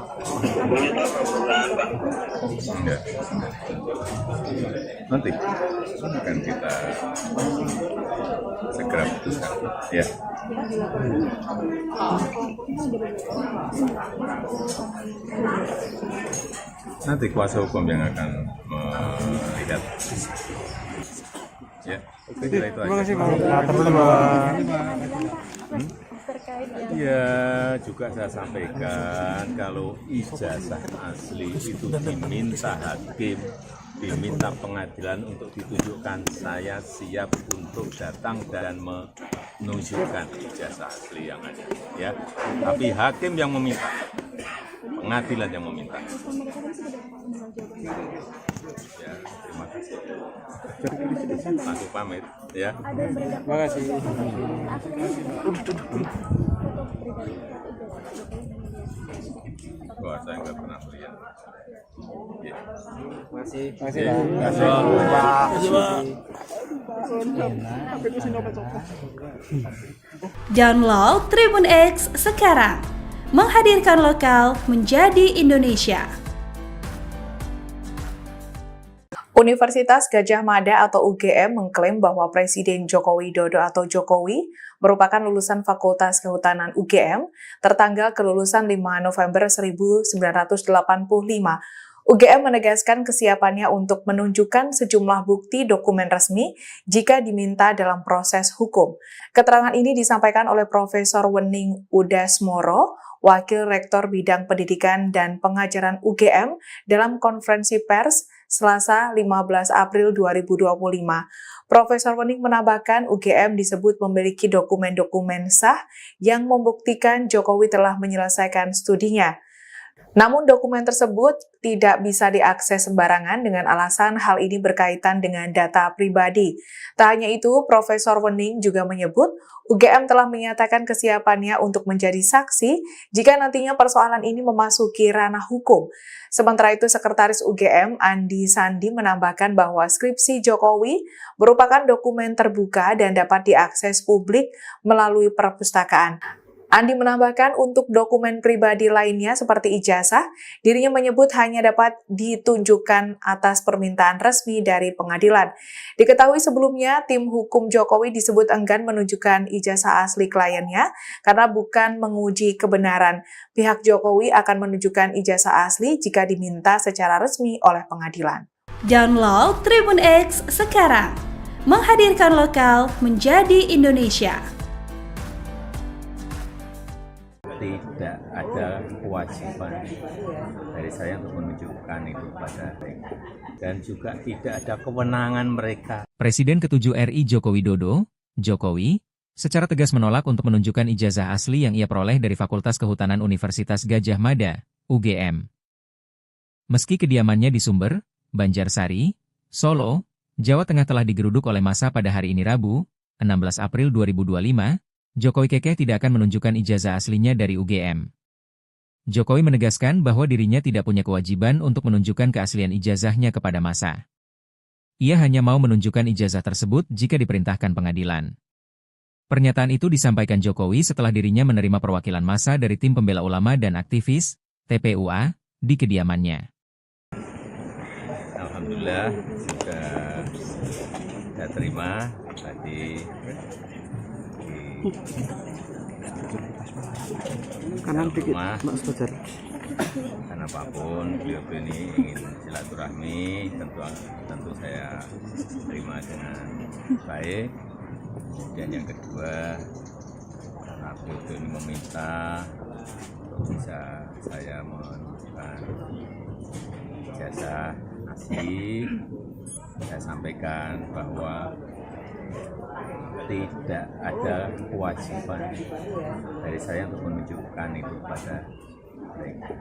Enggak. Nanti akan kita segera putuskan. Ya. Nanti kuasa hukum yang akan melihat. Ya, kira itu aja. Terima kasih Pak. Ya, juga saya sampaikan kalau ijazah asli itu diminta hakim, diminta pengadilan untuk ditunjukkan, saya siap untuk datang dan menunjukkan ijazah asli yang ada. Ya, tapi hakim yang meminta, pengadilan yang meminta. Ya, terima kasih. Langsung pamit, ya. Terima kasih. Wah, saya nggak pernah melihat. Ya. Masih Ya. Download Tribun X sekarang. Menghadirkan lokal menjadi Indonesia. Universitas Gadjah Mada atau UGM mengklaim bahwa Presiden Joko Widodo atau Jokowi merupakan lulusan Fakultas Kehutanan UGM tertanggal kelulusan 5 November 1985. UGM menegaskan kesiapannya untuk menunjukkan sejumlah bukti dokumen resmi jika diminta dalam proses hukum. Keterangan ini disampaikan oleh Profesor Wening Udasmoro, Wakil Rektor Bidang Pendidikan dan Pengajaran UGM dalam konferensi pers Selasa 15 April 2025. Profesor Wening menambahkan UGM disebut memiliki dokumen-dokumen sah yang membuktikan Jokowi telah menyelesaikan studinya. Namun dokumen tersebut tidak bisa diakses sembarangan dengan alasan hal ini berkaitan dengan data pribadi. Tak hanya itu, Profesor Wening juga menyebut UGM telah menyatakan kesiapannya untuk menjadi saksi jika nantinya persoalan ini memasuki ranah hukum. Sementara itu, Sekretaris UGM Andi Sandi menambahkan bahwa skripsi Jokowi merupakan dokumen terbuka dan dapat diakses publik melalui perpustakaan. Andi menambahkan untuk dokumen pribadi lainnya seperti ijazah, dirinya menyebut hanya dapat ditunjukkan atas permintaan resmi dari pengadilan. Diketahui sebelumnya, tim hukum Jokowi disebut enggan menunjukkan ijazah asli kliennya karena bukan menguji kebenaran. Pihak Jokowi akan menunjukkan ijazah asli jika diminta secara resmi oleh pengadilan. Download Tribun X sekarang. Menghadirkan lokal menjadi Indonesia. tidak ada kewajiban dari saya untuk menunjukkan itu pada mereka. Dan juga tidak ada kewenangan mereka. Presiden ke-7 RI Joko Widodo, Jokowi, secara tegas menolak untuk menunjukkan ijazah asli yang ia peroleh dari Fakultas Kehutanan Universitas Gadjah Mada, UGM. Meski kediamannya di Sumber, Banjarsari, Solo, Jawa Tengah telah digeruduk oleh massa pada hari ini Rabu, 16 April 2025, Jokowi kekeh tidak akan menunjukkan ijazah aslinya dari UGM. Jokowi menegaskan bahwa dirinya tidak punya kewajiban untuk menunjukkan keaslian ijazahnya kepada massa. Ia hanya mau menunjukkan ijazah tersebut jika diperintahkan pengadilan. Pernyataan itu disampaikan Jokowi setelah dirinya menerima perwakilan massa dari tim pembela ulama dan aktivis, TPUA, di kediamannya. Alhamdulillah sudah saya terima tadi kanan dikit, rumah. Mas Fajar. Karena apapun beliau ini ingin silaturahmi, tentu saya terima dengan baik. Dan yang kedua, karena beliau ini meminta untuk bisa saya menunjukkan ijazah asli, saya sampaikan bahwa tidak ada kewajiban dari saya untuk menunjukkan itu pada mereka.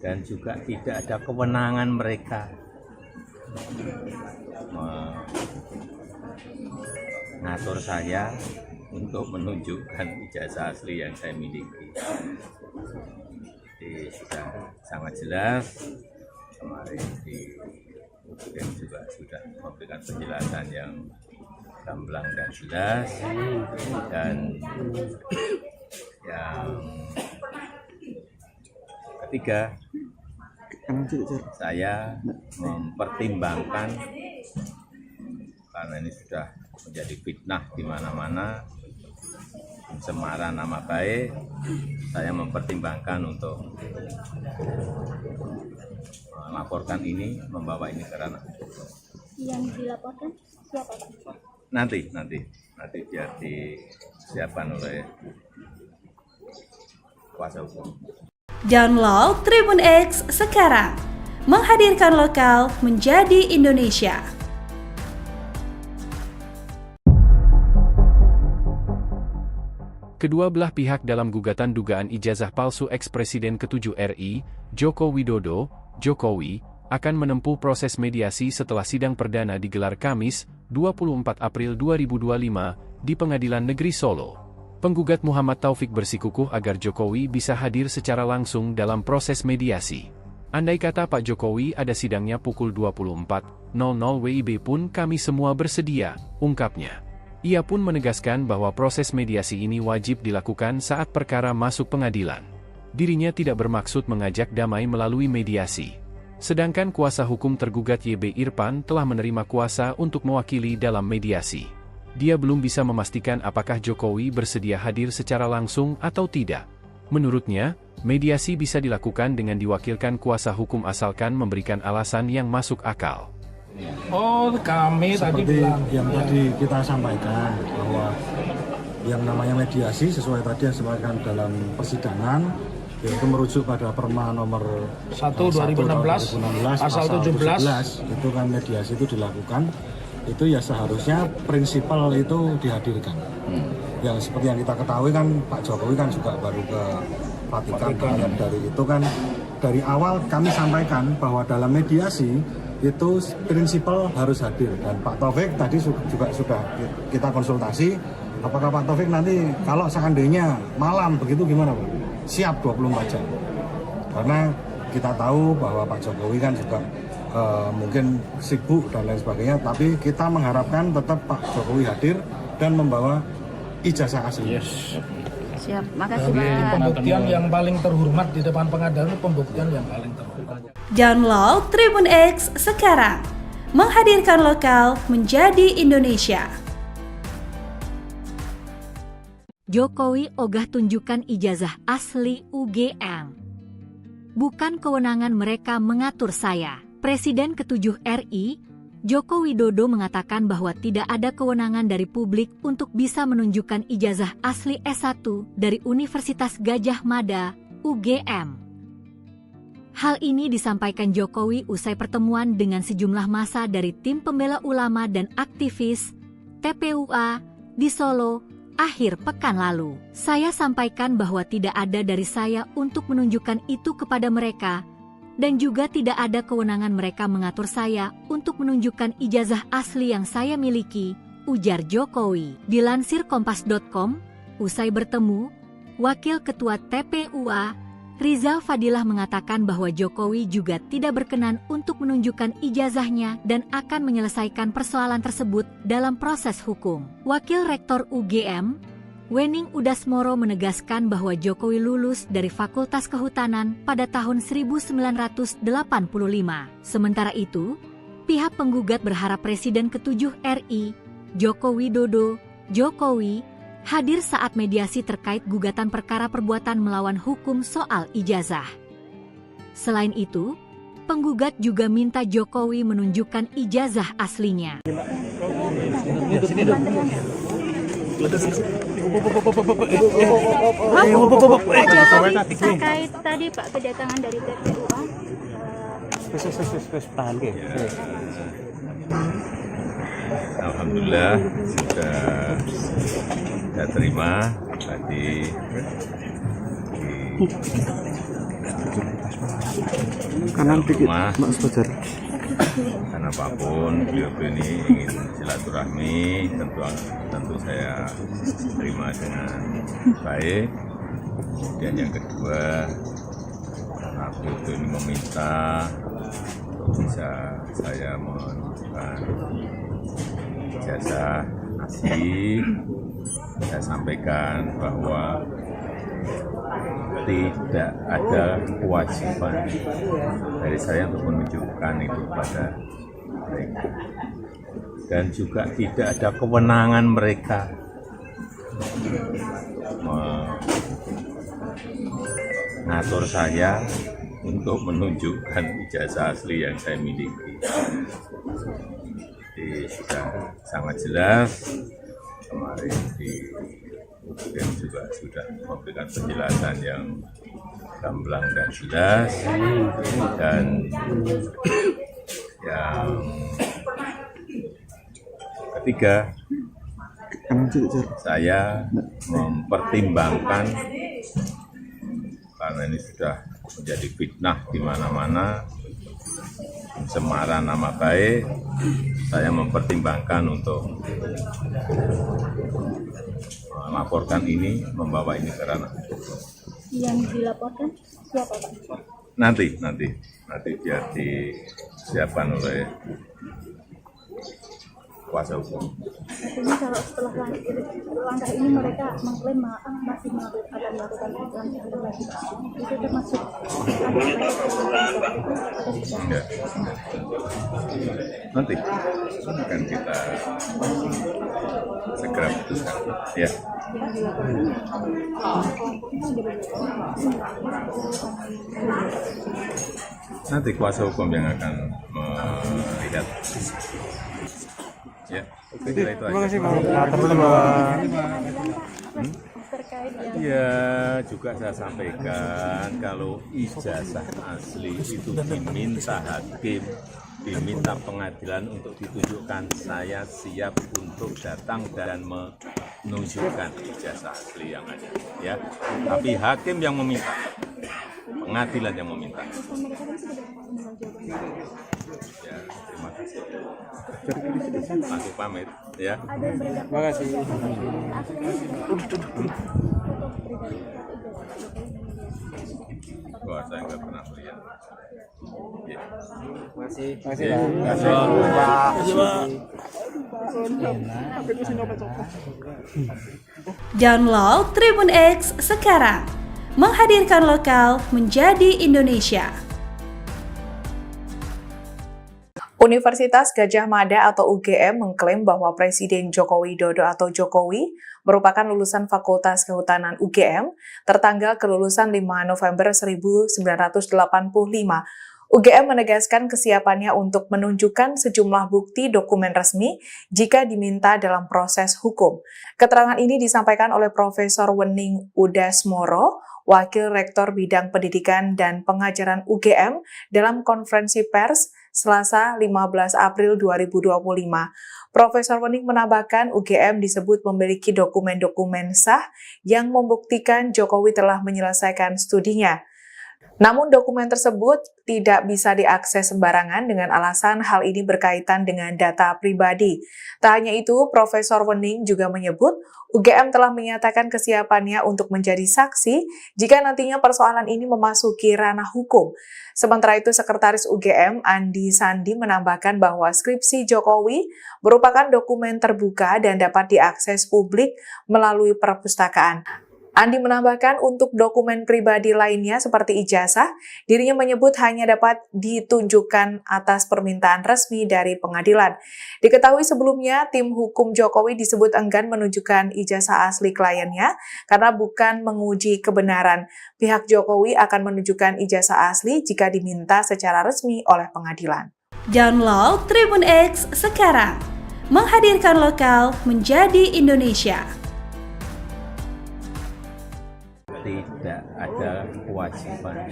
Dan juga tidak ada kewenangan mereka mengatur saya untuk menunjukkan ijazah asli yang saya miliki. Jadi sudah sangat jelas, kemarin di UGM juga sudah memberikan penjelasan yang gamblang dan jelas, dan yang ketiga, saya mempertimbangkan karena ini sudah menjadi fitnah di mana-mana, pencemaran nama baik, saya mempertimbangkan untuk melaporkan ini, membawa ini ke ranah. Yang dilaporkan siapa, Pak? Nanti biar disiapkan oleh kuasa hukum. Download Tribun X sekarang, menghadirkan lokal menjadi Indonesia. Kedua belah pihak dalam gugatan dugaan ijazah palsu eks-Presiden ke-7 RI, Joko Widodo, Jokowi, akan menempuh proses mediasi setelah sidang perdana digelar Kamis, 24 April 2025, di Pengadilan Negeri Solo. Penggugat Muhammad Taufik bersikukuh agar Jokowi bisa hadir secara langsung dalam proses mediasi. Andai kata Pak Jokowi ada sidangnya pukul 24.00 WIB pun kami semua bersedia, ungkapnya. Ia pun menegaskan bahwa proses mediasi ini wajib dilakukan saat perkara masuk pengadilan. Dirinya tidak bermaksud mengajak damai melalui mediasi. Sedangkan kuasa hukum tergugat YB Irfan telah menerima kuasa untuk mewakili dalam mediasi. Dia belum bisa memastikan apakah Jokowi bersedia hadir secara langsung atau tidak. Menurutnya, mediasi bisa dilakukan dengan diwakilkan kuasa hukum asalkan memberikan alasan yang masuk akal. Oh, kami tadi Seperti bilang yang tadi kita sampaikan bahwa yang namanya mediasi sesuai tadi yang disampaikan dalam persidangan, yaitu merujuk pada Perma nomor 1 2016 pasal 17 itu kan mediasi itu dilakukan, itu ya seharusnya prinsipal itu dihadirkan. Yang seperti yang kita ketahui kan Pak Jokowi kan juga baru ke Vatikan. Dari itu kan dari awal kami sampaikan bahwa dalam mediasi itu prinsipal harus hadir, dan Pak Taufik tadi juga sudah kita konsultasi apakah Pak Taufik nanti kalau seandainya malam begitu gimana Pak? Siap 24 jam. Karena kita tahu bahwa Pak Jokowi kan juga mungkin sibuk dan lain sebagainya, tapi kita mengharapkan tetap Pak Jokowi hadir dan membawa ijazah asli. Yes. Siap, makasih Jadi Pak. pembuktian yang paling terhormat di depan pengadilan itu pembuktian yang paling terhormat. Download Tribun X sekarang, menghadirkan lokal menjadi Indonesia. Jokowi ogah tunjukkan ijazah asli UGM. Bukan kewenangan mereka mengatur saya. Presiden ke-7 RI, Joko Widodo mengatakan bahwa tidak ada kewenangan dari publik untuk bisa menunjukkan ijazah asli S1 dari Universitas Gadjah Mada, UGM. Hal ini disampaikan Jokowi usai pertemuan dengan sejumlah massa dari tim pembela ulama dan aktivis TPUA di Solo akhir pekan lalu. Saya sampaikan bahwa tidak ada dari saya untuk menunjukkan itu kepada mereka, dan juga tidak ada kewenangan mereka mengatur saya untuk menunjukkan ijazah asli yang saya miliki, ujar Jokowi. Dilansir Kompas.com, usai bertemu, Wakil Ketua TPUA, Rizal Fadilah mengatakan bahwa Jokowi juga tidak berkenan untuk menunjukkan ijazahnya dan akan menyelesaikan persoalan tersebut dalam proses hukum. Wakil Rektor UGM, Wening Udasmoro menegaskan bahwa Jokowi lulus dari Fakultas Kehutanan pada tahun 1985. Sementara itu, pihak penggugat berharap Presiden ke-7 RI, Joko Widodo, Jokowi, hadir saat mediasi terkait gugatan perkara perbuatan melawan hukum soal ijazah. Selain itu, penggugat juga minta Jokowi menunjukkan ijazah aslinya. Terkait tadi Pak kedatangan dari TPUA. Alhamdulillah sudah terima tadi kanan dikit Mas Fajar. Karena apapun beliau ini ingin silaturahmi, tentu saya terima dengan baik. Dan yang kedua, karena beliau ini meminta bisa saya menunjukkan ijazah asli, saya sampaikan bahwa tidak ada kewajiban dari saya untuk menunjukkan itu kepada mereka, dan juga tidak ada kewenangan mereka mengatur saya untuk menunjukkan ijazah asli yang saya miliki. Jadi sudah sangat jelas, kemarin di UGM juga sudah memberikan penjelasan yang gamblang dan jelas, dan yang ketiga, saya mempertimbangkan karena ini sudah menjadi fitnah di mana-mana, pencemaran nama baik, saya mempertimbangkan untuk melaporkan ini, membawa ini ke ranah hukum. Yang dilaporkan siapa Pak? Nanti biar disiapkan oleh kuasa hukum. Artinya kalau setelah langkah ini mereka mengklaim masih akan melakukan pelanggaran lagi, itu termasuk enggak. Nanti akan kita segera putuskan, ya. Nanti kuasa hukum yang akan melihat. Ya, terima kasih Pak. Ya, juga saya sampaikan kalau ijazah asli itu diminta hakim, diminta pengadilan untuk ditunjukkan, saya siap untuk datang dan menunjukkan ijazah asli yang ada. Ya, tapi hakim yang meminta, pengadilan yang meminta. Ya, terima kasih. Aku pamit, ya. Terima kasih. Wah, saya nggak pernah melihat. Ya. Terima kasih. Download Tribun X sekarang. Menghadirkan lokal menjadi Indonesia. Universitas Gadjah Mada atau UGM mengklaim bahwa Presiden Joko Widodo atau Jokowi merupakan lulusan Fakultas Kehutanan UGM tertanggal kelulusan 5 November 1985. UGM menegaskan kesiapannya untuk menunjukkan sejumlah bukti dokumen resmi jika diminta dalam proses hukum. Keterangan ini disampaikan oleh Profesor Wening Udasmoro, Wakil Rektor Bidang Pendidikan dan Pengajaran UGM dalam konferensi pers Selasa 15 April 2025. Profesor Wening menambahkan UGM disebut memiliki dokumen-dokumen sah yang membuktikan Jokowi telah menyelesaikan studinya. Namun dokumen tersebut tidak bisa diakses sembarangan dengan alasan hal ini berkaitan dengan data pribadi. Tak hanya itu, Profesor Wening juga menyebut UGM telah menyatakan kesiapannya untuk menjadi saksi jika nantinya persoalan ini memasuki ranah hukum. Sementara itu, Sekretaris UGM Andi Sandi menambahkan bahwa skripsi Jokowi merupakan dokumen terbuka dan dapat diakses publik melalui perpustakaan. Andi menambahkan untuk dokumen pribadi lainnya seperti ijazah, dirinya menyebut hanya dapat ditunjukkan atas permintaan resmi dari pengadilan. Diketahui sebelumnya, tim hukum Jokowi disebut enggan menunjukkan ijazah asli kliennya karena bukan menguji kebenaran. Pihak Jokowi akan menunjukkan ijazah asli jika diminta secara resmi oleh pengadilan. Download Tribun X sekarang, menghadirkan lokal menjadi Indonesia. Tidak ada kewajiban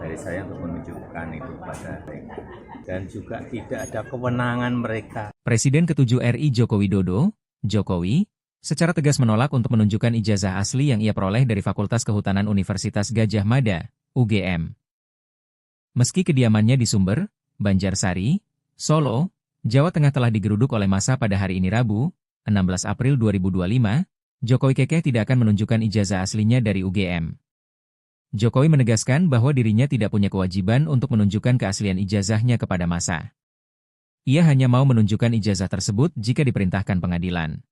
dari saya untuk menunjukkan itu pada mereka. Dan juga tidak ada kewenangan mereka. Presiden ke-7 RI Joko Widodo, Jokowi, secara tegas menolak untuk menunjukkan ijazah asli yang ia peroleh dari Fakultas Kehutanan Universitas Gadjah Mada, UGM. Meski kediamannya di Sumber, Banjarsari, Solo, Jawa Tengah telah digeruduk oleh massa pada hari ini Rabu, 16 April 2025, Jokowi kekeh tidak akan menunjukkan ijazah aslinya dari UGM. Jokowi menegaskan bahwa dirinya tidak punya kewajiban untuk menunjukkan keaslian ijazahnya kepada massa. Ia hanya mau menunjukkan ijazah tersebut jika diperintahkan pengadilan.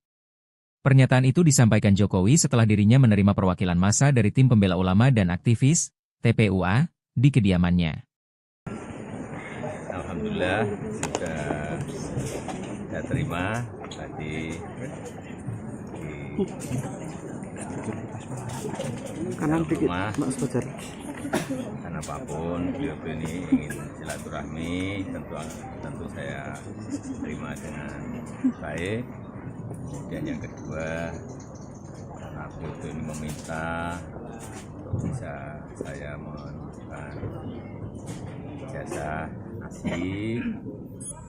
Pernyataan itu disampaikan Jokowi setelah dirinya menerima perwakilan massa dari tim pembela ulama dan aktivis, TPUA, di kediamannya. Alhamdulillah sudah saya terima tadi kanan dikit, Mas Fajar. Karena apapun beliau ini ingin silaturahmi, tentu saya terima dengan baik. Kemudian yang kedua, karena beliau ini meminta untuk bisa saya menunjukkan ijazah asli,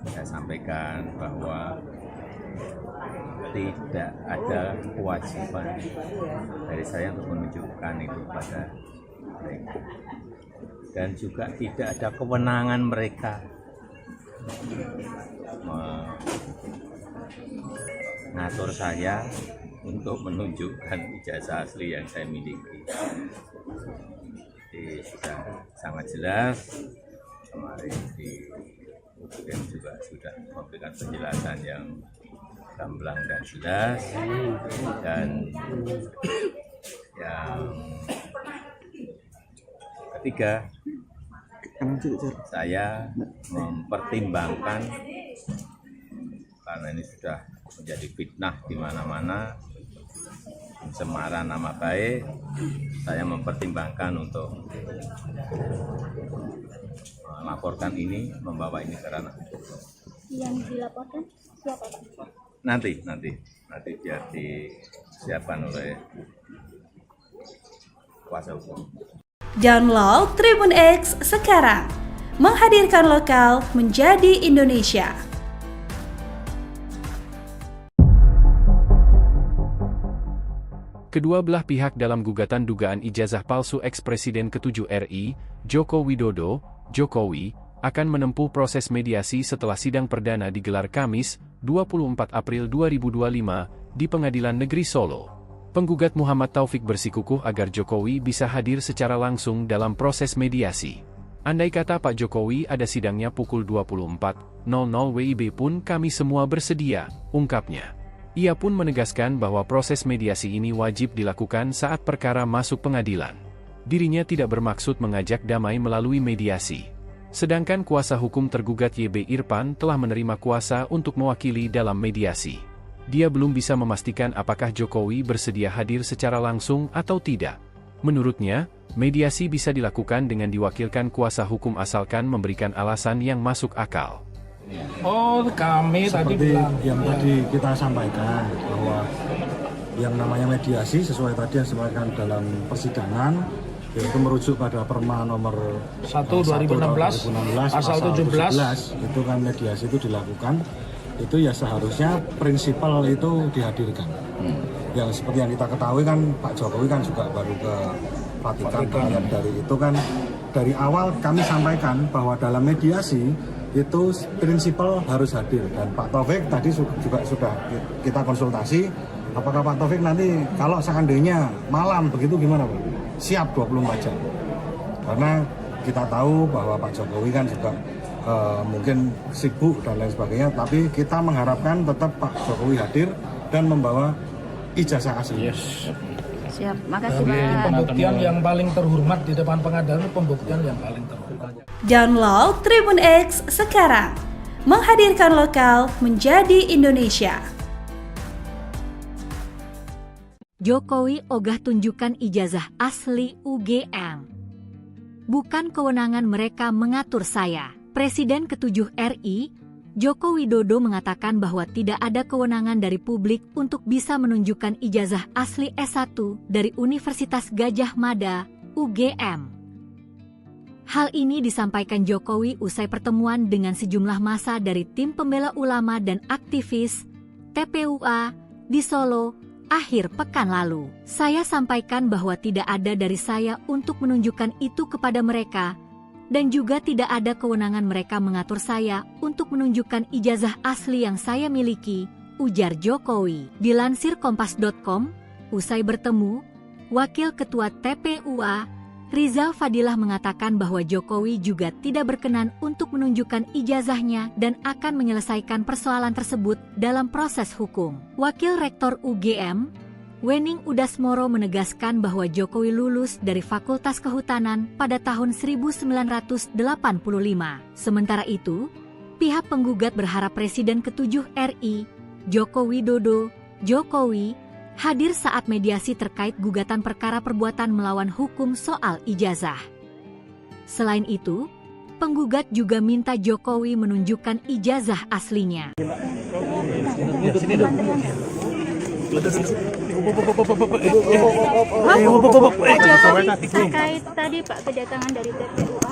saya sampaikan bahwa tidak ada kewajiban dari saya untuk menunjukkan itu pada mereka. Dan juga tidak ada kewenangan mereka mengatur saya untuk menunjukkan ijazah asli yang saya miliki. Jadi sudah sangat jelas, kemarin di UGM juga sudah memberikan penjelasan yang gamblang dan jelas, dan yang ketiga, saya mempertimbangkan karena ini sudah menjadi fitnah di mana-mana, pencemaran nama baik, saya mempertimbangkan untuk melaporkan ini, membawa ini ke ranah hukum. Yang dilaporkan siapa, Pak? Nanti biar disiapkan oleh kuasa hukum. Download Tribun X sekarang, menghadirkan lokal menjadi Indonesia. Kedua belah pihak dalam gugatan dugaan ijazah palsu eks-Presiden ke-7 RI, Joko Widodo, Jokowi, akan menempuh proses mediasi setelah sidang perdana digelar Kamis, 24 April 2025, di Pengadilan Negeri Solo. Penggugat Muhammad Taufik bersikukuh agar Jokowi bisa hadir secara langsung dalam proses mediasi. Andai kata Pak Jokowi ada sidangnya pukul 24.00 WIB pun kami semua bersedia, ungkapnya. Ia pun menegaskan bahwa proses mediasi ini wajib dilakukan saat perkara masuk pengadilan. Dirinya tidak bermaksud mengajak damai melalui mediasi. Sedangkan kuasa hukum tergugat YB Irfan telah menerima kuasa untuk mewakili dalam mediasi. Dia belum bisa memastikan apakah Jokowi bersedia hadir secara langsung atau tidak. Menurutnya, mediasi bisa dilakukan dengan diwakilkan kuasa hukum asalkan memberikan alasan yang masuk akal. Oh, kami tadi Seperti bilang yang tadi kita sampaikan bahwa yang namanya mediasi sesuai tadi yang disampaikan dalam persidangan yaitu merujuk pada Perma nomor 1 2016 pasal 17 itu kan mediasi itu dilakukan, itu ya seharusnya prinsipal itu dihadirkan. Yang seperti yang kita ketahui kan Pak Jokowi kan juga baru ke Vatikan. Dari itu kan dari awal kami sampaikan bahwa dalam mediasi itu prinsipal harus hadir, dan Pak Taufik tadi juga sudah kita konsultasi apakah Pak Taufik nanti kalau seandainya malam begitu gimana Pak? Siap 24 jam. Karena kita tahu bahwa Pak Jokowi kan juga mungkin sibuk dan lain sebagainya, tapi kita mengharapkan tetap Pak Jokowi hadir dan membawa ijazah asli. Siap, makasih Jadi Pak. pembuktian yang paling terhormat di depan pengadilan itu pembuktian yang paling terhormat. Download Tribun X sekarang. Menghadirkan lokal menjadi Indonesia. Jokowi ogah tunjukkan ijazah asli UGM. Bukan kewenangan mereka mengatur saya. Presiden ke-7 RI, Joko Widodo mengatakan bahwa tidak ada kewenangan dari publik untuk bisa menunjukkan ijazah asli S1 dari Universitas Gadjah Mada, UGM. Hal ini disampaikan Jokowi usai pertemuan dengan sejumlah massa dari tim pembela ulama dan aktivis TPUA di Solo akhir pekan lalu. Saya sampaikan bahwa tidak ada dari saya untuk menunjukkan itu kepada mereka, dan juga tidak ada kewenangan mereka mengatur saya untuk menunjukkan ijazah asli yang saya miliki, ujar Jokowi. Dilansir Kompas.com, usai bertemu, Wakil Ketua TPUA, Rizal Fadilah mengatakan bahwa Jokowi juga tidak berkenan untuk menunjukkan ijazahnya dan akan menyelesaikan persoalan tersebut dalam proses hukum. Wakil Rektor UGM, Wening Udasmoro menegaskan bahwa Jokowi lulus dari Fakultas Kehutanan pada tahun 1985. Sementara itu, pihak penggugat berharap Presiden ke-7 RI, Joko Widodo, Jokowi, hadir saat mediasi terkait gugatan perkara perbuatan melawan hukum soal ijazah. Selain itu, penggugat juga minta Jokowi menunjukkan ijazah aslinya. Terkait tadi Pak kedatangan dari TPUA.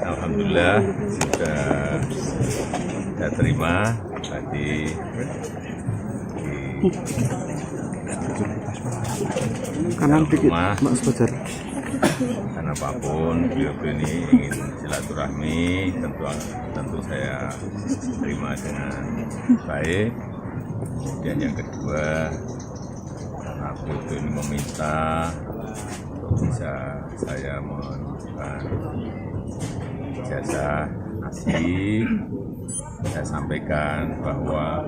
Alhamdulillah sudah saya terima tadi kanan dikit Mas Fajar. Karena apapun beliau ini ingin silaturahmi, tentu saya terima dengan baik. Dan yang kedua, karena beliau ini meminta bisa saya menunjukkan ijazah asli, saya sampaikan bahwa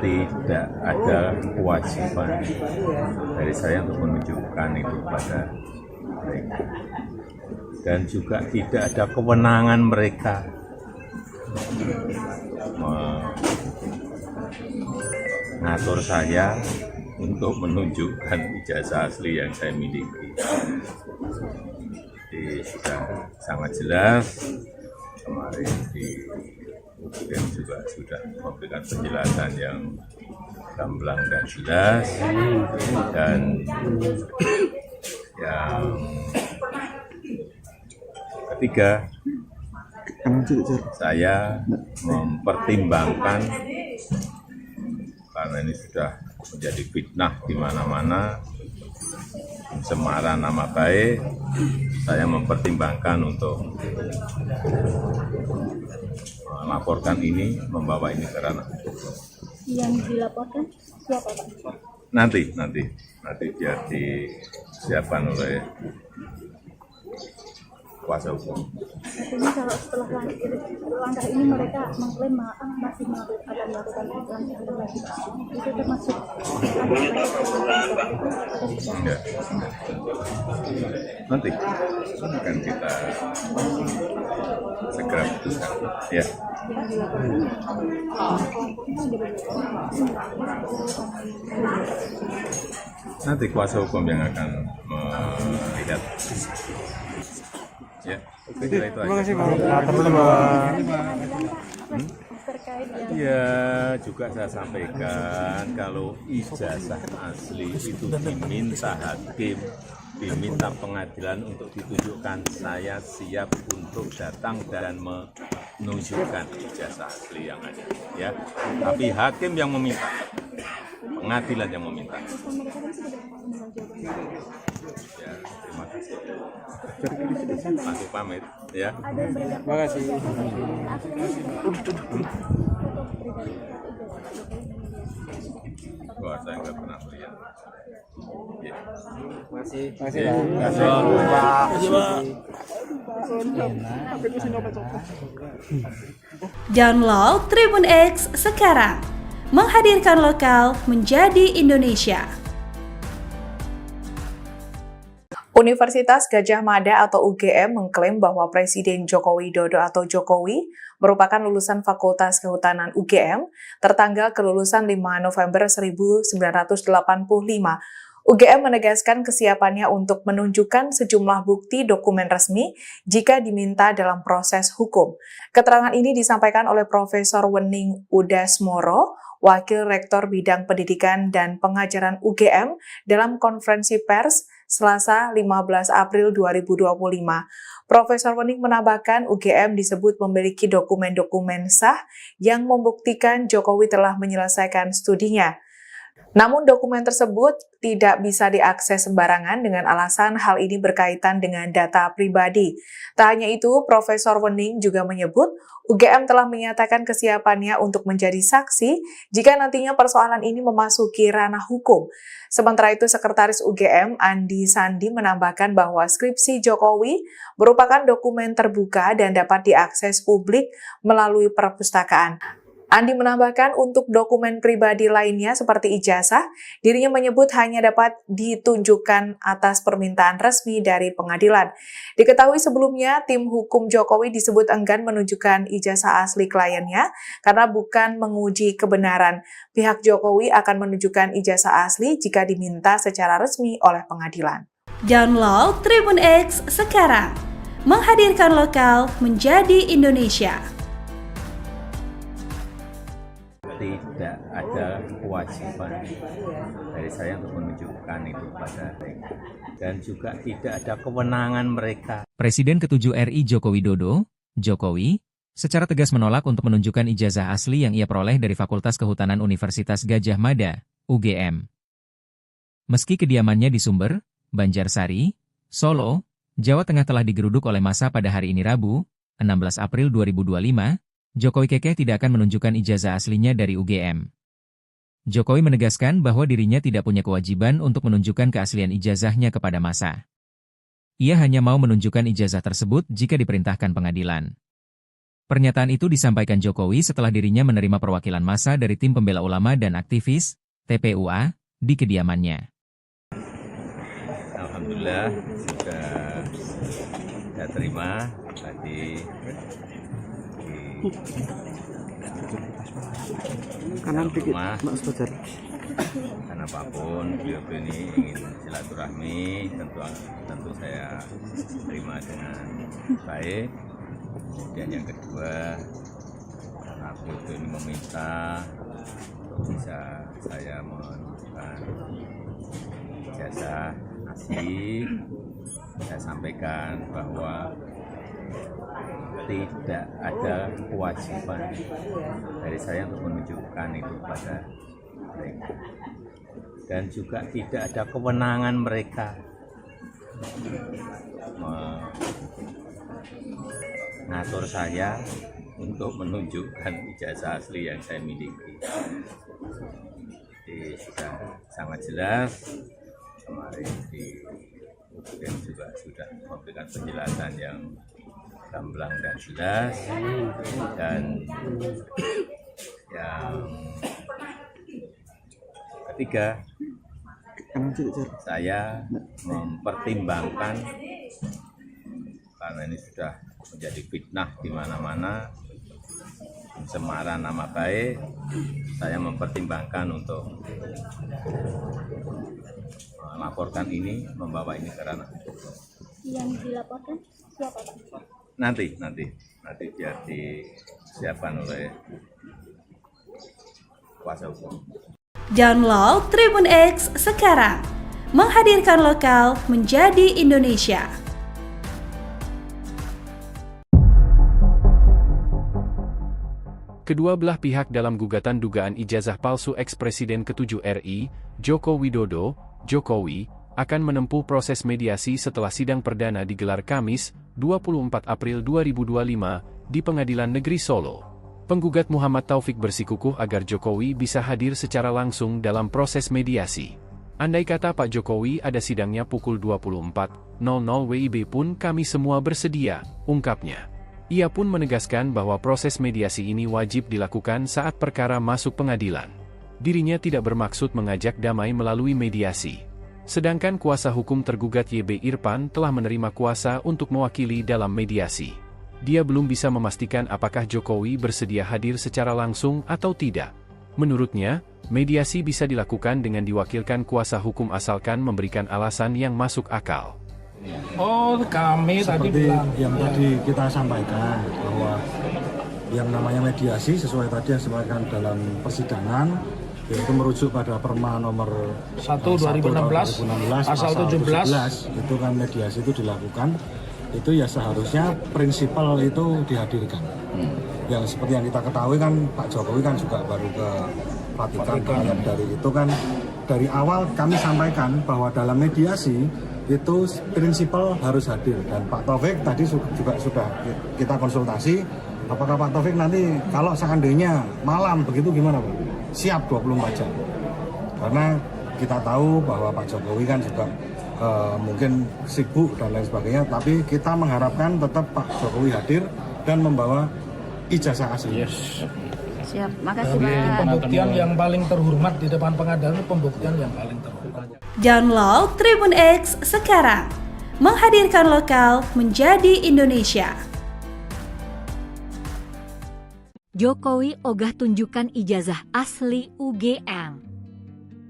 tidak ada kewajiban dari saya untuk menunjukkan itu kepada mereka, dan juga tidak ada kewenangan mereka mengatur saya untuk menunjukkan ijazah asli yang saya miliki. Jadi sudah sangat jelas, kemarin di UGM juga sudah memberikan penjelasan yang gamblang dan jelas, dan yang ketiga, saya mempertimbangkan karena ini sudah menjadi fitnah di mana-mana, pencemaran nama baik, saya mempertimbangkan untuk melaporkan ini, membawa ini ke ranah hukum. Yang dilaporkan siapa Pak? Nanti biar disiapkan oleh kuasa hukum. Artinya kalau setelah langkah ini mereka mengklaim masih akan melakukan langkah lagi, itu termasuk Enggak. Nanti akan kita segera putuskan. Ya. Nanti kuasa hukum yang akan melihat. Ya, saya kira itu aja. Terima kasih Pak. Ya, juga saya sampaikan kalau ijazah asli itu diminta hakim, diminta pengadilan untuk ditunjukkan, saya siap untuk datang dan menunjukkan ijazah asli yang ada. Ya, tapi hakim yang meminta, pengadilan yang meminta. Ya, terima kasih. Masuk pamit, ya. Terima kasih. Wah, saya nggak pernah melihat. Ya. Masih Ya. Download Tribun X sekarang. Menghadirkan lokal menjadi Indonesia. Universitas Gadjah Mada atau UGM mengklaim bahwa Presiden Joko Widodo atau Jokowi merupakan lulusan Fakultas Kehutanan UGM tertanggal kelulusan 5 November 1985. UGM menegaskan kesiapannya untuk menunjukkan sejumlah bukti dokumen resmi jika diminta dalam proses hukum. Keterangan ini disampaikan oleh Profesor Wening Udasmoro, Wakil Rektor Bidang Pendidikan dan Pengajaran UGM dalam konferensi pers Selasa 15 April 2025. Profesor Wening menambahkan UGM disebut memiliki dokumen-dokumen sah yang membuktikan Jokowi telah menyelesaikan studinya. Namun dokumen tersebut tidak bisa diakses sembarangan dengan alasan hal ini berkaitan dengan data pribadi. Tak hanya itu, Profesor Wening juga menyebut UGM telah menyatakan kesiapannya untuk menjadi saksi jika nantinya persoalan ini memasuki ranah hukum. Sementara itu, Sekretaris UGM Andi Sandi menambahkan bahwa skripsi Jokowi merupakan dokumen terbuka dan dapat diakses publik melalui perpustakaan. Andi menambahkan untuk dokumen pribadi lainnya seperti ijazah, dirinya menyebut hanya dapat ditunjukkan atas permintaan resmi dari pengadilan. Diketahui sebelumnya, tim hukum Jokowi disebut enggan menunjukkan ijazah asli kliennya karena bukan menguji kebenaran. Pihak Jokowi akan menunjukkan ijazah asli jika diminta secara resmi oleh pengadilan. Download Tribun X sekarang. Menghadirkan lokal menjadi Indonesia. Tidak ada kewajiban dari saya untuk menunjukkan itu pada mereka. Dan juga tidak ada kewenangan mereka. Presiden ke-7 RI Joko Widodo, Jokowi, secara tegas menolak untuk menunjukkan ijazah asli yang ia peroleh dari Fakultas Kehutanan Universitas Gadjah Mada, UGM. Meski kediamannya di Sumber, Banjarsari, Solo, Jawa Tengah telah digeruduk oleh massa pada hari ini Rabu, 16 April 2025, Jokowi kekeh tidak akan menunjukkan ijazah aslinya dari UGM. Jokowi menegaskan bahwa dirinya tidak punya kewajiban untuk menunjukkan keaslian ijazahnya kepada massa. Ia hanya mau menunjukkan ijazah tersebut jika diperintahkan pengadilan. Pernyataan itu disampaikan Jokowi setelah dirinya menerima perwakilan massa dari tim pembela ulama dan aktivis, TPUA, di kediamannya. Alhamdulillah sudah saya terima tadi Kanan dikit, rumah, Mas Fajar. karena apapun beliau ini ingin silaturahmi, tentu saya terima dengan baik. Kemudian yang kedua, karena beliau ini meminta bisa saya menunjukkan ijazah asli, saya sampaikan bahwa tidak ada kewajiban dari saya untuk menunjukkan itu pada mereka. Dan juga tidak ada kewenangan mereka mengatur saya untuk menunjukkan ijazah asli yang saya miliki. Jadi sudah sangat jelas, kemarin di UGM juga sudah memberikan penjelasan yang gamblang dan jelas, dan yang ketiga, saya mempertimbangkan karena ini sudah menjadi fitnah di mana-mana pencemaran nama baik, saya mempertimbangkan untuk melaporkan ini, membawa ini ke ranah hukum. Yang dilaporkan siapa Pak? Nanti biar disiapkan oleh kuasa hukum. Download Tribun X sekarang, menghadirkan lokal menjadi Indonesia. Kedua belah pihak dalam gugatan dugaan ijazah palsu ex-Presiden ke-7 RI, Joko Widodo, Jokowi, akan menempuh proses mediasi setelah sidang perdana digelar Kamis, 24 April 2025, di Pengadilan Negeri Solo. Penggugat Muhammad Taufik bersikukuh agar Jokowi bisa hadir secara langsung dalam proses mediasi. Andai kata Pak Jokowi ada sidangnya pukul 24.00 WIB pun kami semua bersedia, ungkapnya. Ia pun menegaskan bahwa proses mediasi ini wajib dilakukan saat perkara masuk pengadilan. Dirinya tidak bermaksud mengajak damai melalui mediasi. Sedangkan kuasa hukum tergugat YB Irfan telah menerima kuasa untuk mewakili dalam mediasi. Dia belum bisa memastikan apakah Jokowi bersedia hadir secara langsung atau tidak. Menurutnya, mediasi bisa dilakukan dengan diwakilkan kuasa hukum asalkan memberikan alasan yang masuk akal. Oh, kami seperti tadi bilang yang tadi kita sampaikan bahwa yang namanya mediasi sesuai tadi yang disampaikan dalam persidangan, yaitu merujuk pada Perma nomor 1/2016 pasal 17 itu kan mediasi itu dilakukan, itu ya seharusnya prinsipal itu dihadirkan. Yang seperti yang kita ketahui kan Pak Jokowi kan juga baru ke Vatikan. Dari itu kan dari awal kami sampaikan bahwa dalam mediasi itu prinsipal harus hadir, dan Pak Taufik tadi juga sudah kita konsultasi apakah Pak Taufik nanti kalau seandainya malam begitu gimana Pak? Siap 24 jam, karena kita tahu bahwa Pak Jokowi kan juga mungkin sibuk dan lain sebagainya, tapi kita mengharapkan tetap Pak Jokowi hadir dan membawa ijazah asli. Siap, makasih Pak. Pak. Pembuktian yang paling terhormat di depan pengadilan itu pembuktian yang paling terhormat. Download Tribun X sekarang, menghadirkan lokal menjadi Indonesia. Jokowi ogah tunjukkan ijazah asli UGM.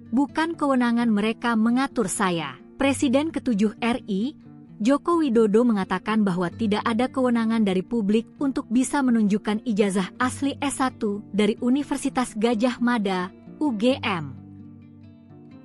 Bukan kewenangan mereka mengatur saya. Presiden ke-7 RI, Joko Widodo mengatakan bahwa tidak ada kewenangan dari publik untuk bisa menunjukkan ijazah asli S1 dari Universitas Gadjah Mada, UGM.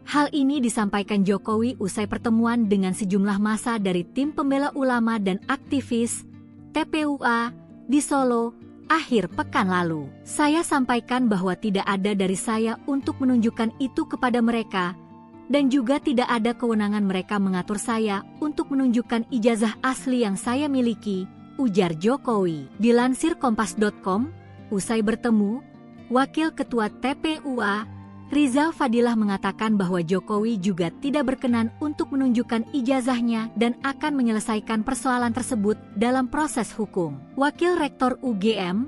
Hal ini disampaikan Jokowi usai pertemuan dengan sejumlah massa dari tim pembela ulama dan aktivis TPUA di Solo akhir pekan lalu. Saya sampaikan bahwa tidak ada dari saya untuk menunjukkan itu kepada mereka, dan juga tidak ada kewenangan mereka mengatur saya untuk menunjukkan ijazah asli yang saya miliki, ujar Jokowi. Dilansir Kompas.com, usai bertemu, Wakil Ketua TPUA Rizal Fadilah mengatakan bahwa Jokowi juga tidak berkenan untuk menunjukkan ijazahnya dan akan menyelesaikan persoalan tersebut dalam proses hukum. Wakil Rektor UGM,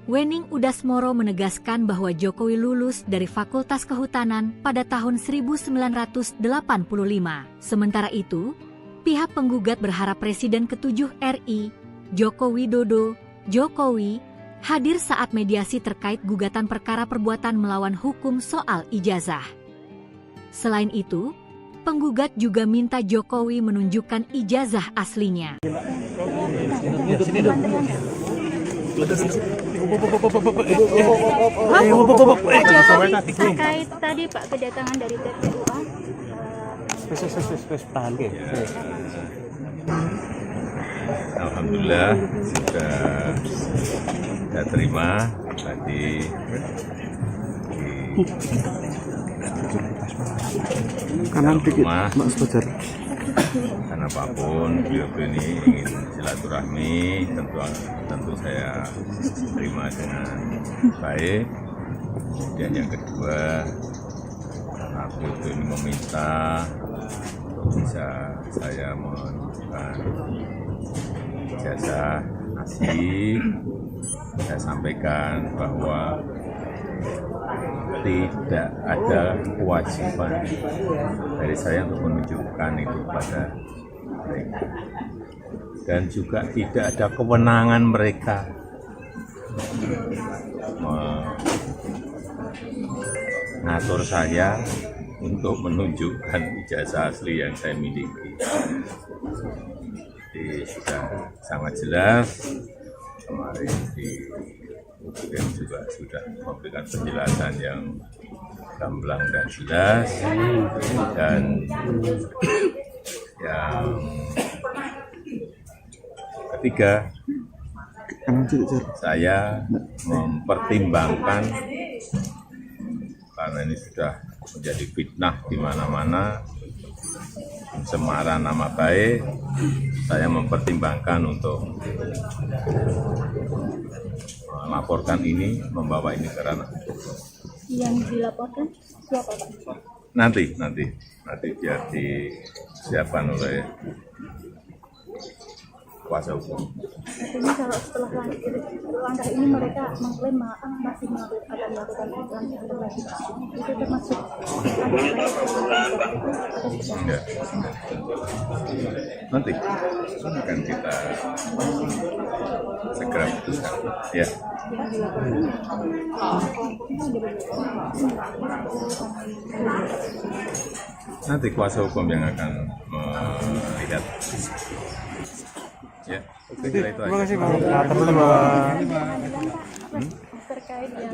Wening Udasmoro menegaskan bahwa Jokowi lulus dari Fakultas Kehutanan pada tahun 1985. Sementara itu, pihak penggugat berharap Presiden ke-7 RI, Joko Widodo, Jokowi, hadir saat mediasi terkait gugatan perkara perbuatan melawan hukum soal ijazah. Selain itu, penggugat juga minta Jokowi menunjukkan ijazah aslinya. Terkait tadi Pak kedatangan dari TPUA. Alhamdulillah sudah saya terima tadi di rumah, karena apapun beliau ini ingin silaturahmi, tentu saya terima dengan baik. Dan yang kedua, karena beliau ini meminta untuk bisa saya menunjukkan ijazah asli, saya sampaikan bahwa tidak ada kewajiban dari saya untuk menunjukkan itu pada mereka, dan juga tidak ada kewenangan mereka mengatur saya untuk menunjukkan ijazah asli yang saya miliki. Jadi sudah sangat jelas, kemarin di UGM juga sudah memberikan penjelasan yang gamblang dan jelas, dan yang ketiga, saya mempertimbangkan, karena ini sudah menjadi fitnah di mana-mana, pencemaran nama baik, saya mempertimbangkan untuk melaporkan ini, membawa ini ke ranah hukum. Yang dilaporkan siapa, Pak? Nanti biar disiapkan oleh kuasa hukum. Artinya kalau setelah langkah ini mereka mengklaim masih akan melakukan langkah lagi, itu termasuk Enggak. Nanti akan kita segera putuskan. Ya. Nanti kuasa hukum yang akan melihat. Ya, saya kira itu aja. Terima kasih, Pak.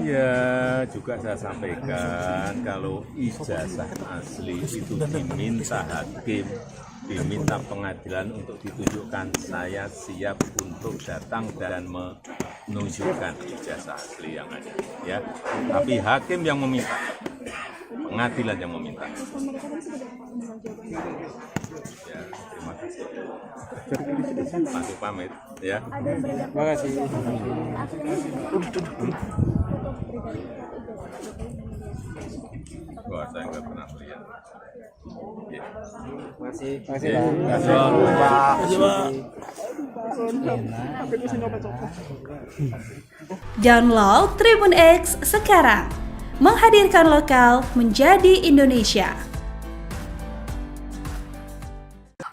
Ya, juga saya sampaikan kalau ijazah asli itu diminta hakim, diminta pengadilan untuk ditunjukkan, saya siap untuk datang dan menunjukkan ijazah asli yang ada. Ya, tapi hakim yang meminta, pengadilan yang meminta. Ya, terima kasih. Masuk pamit, ya. Terima kasih. Wah, saya nggak pernah melihat. Ya. Terima kasih. Download Tribun X sekarang. Menghadirkan lokal menjadi Indonesia.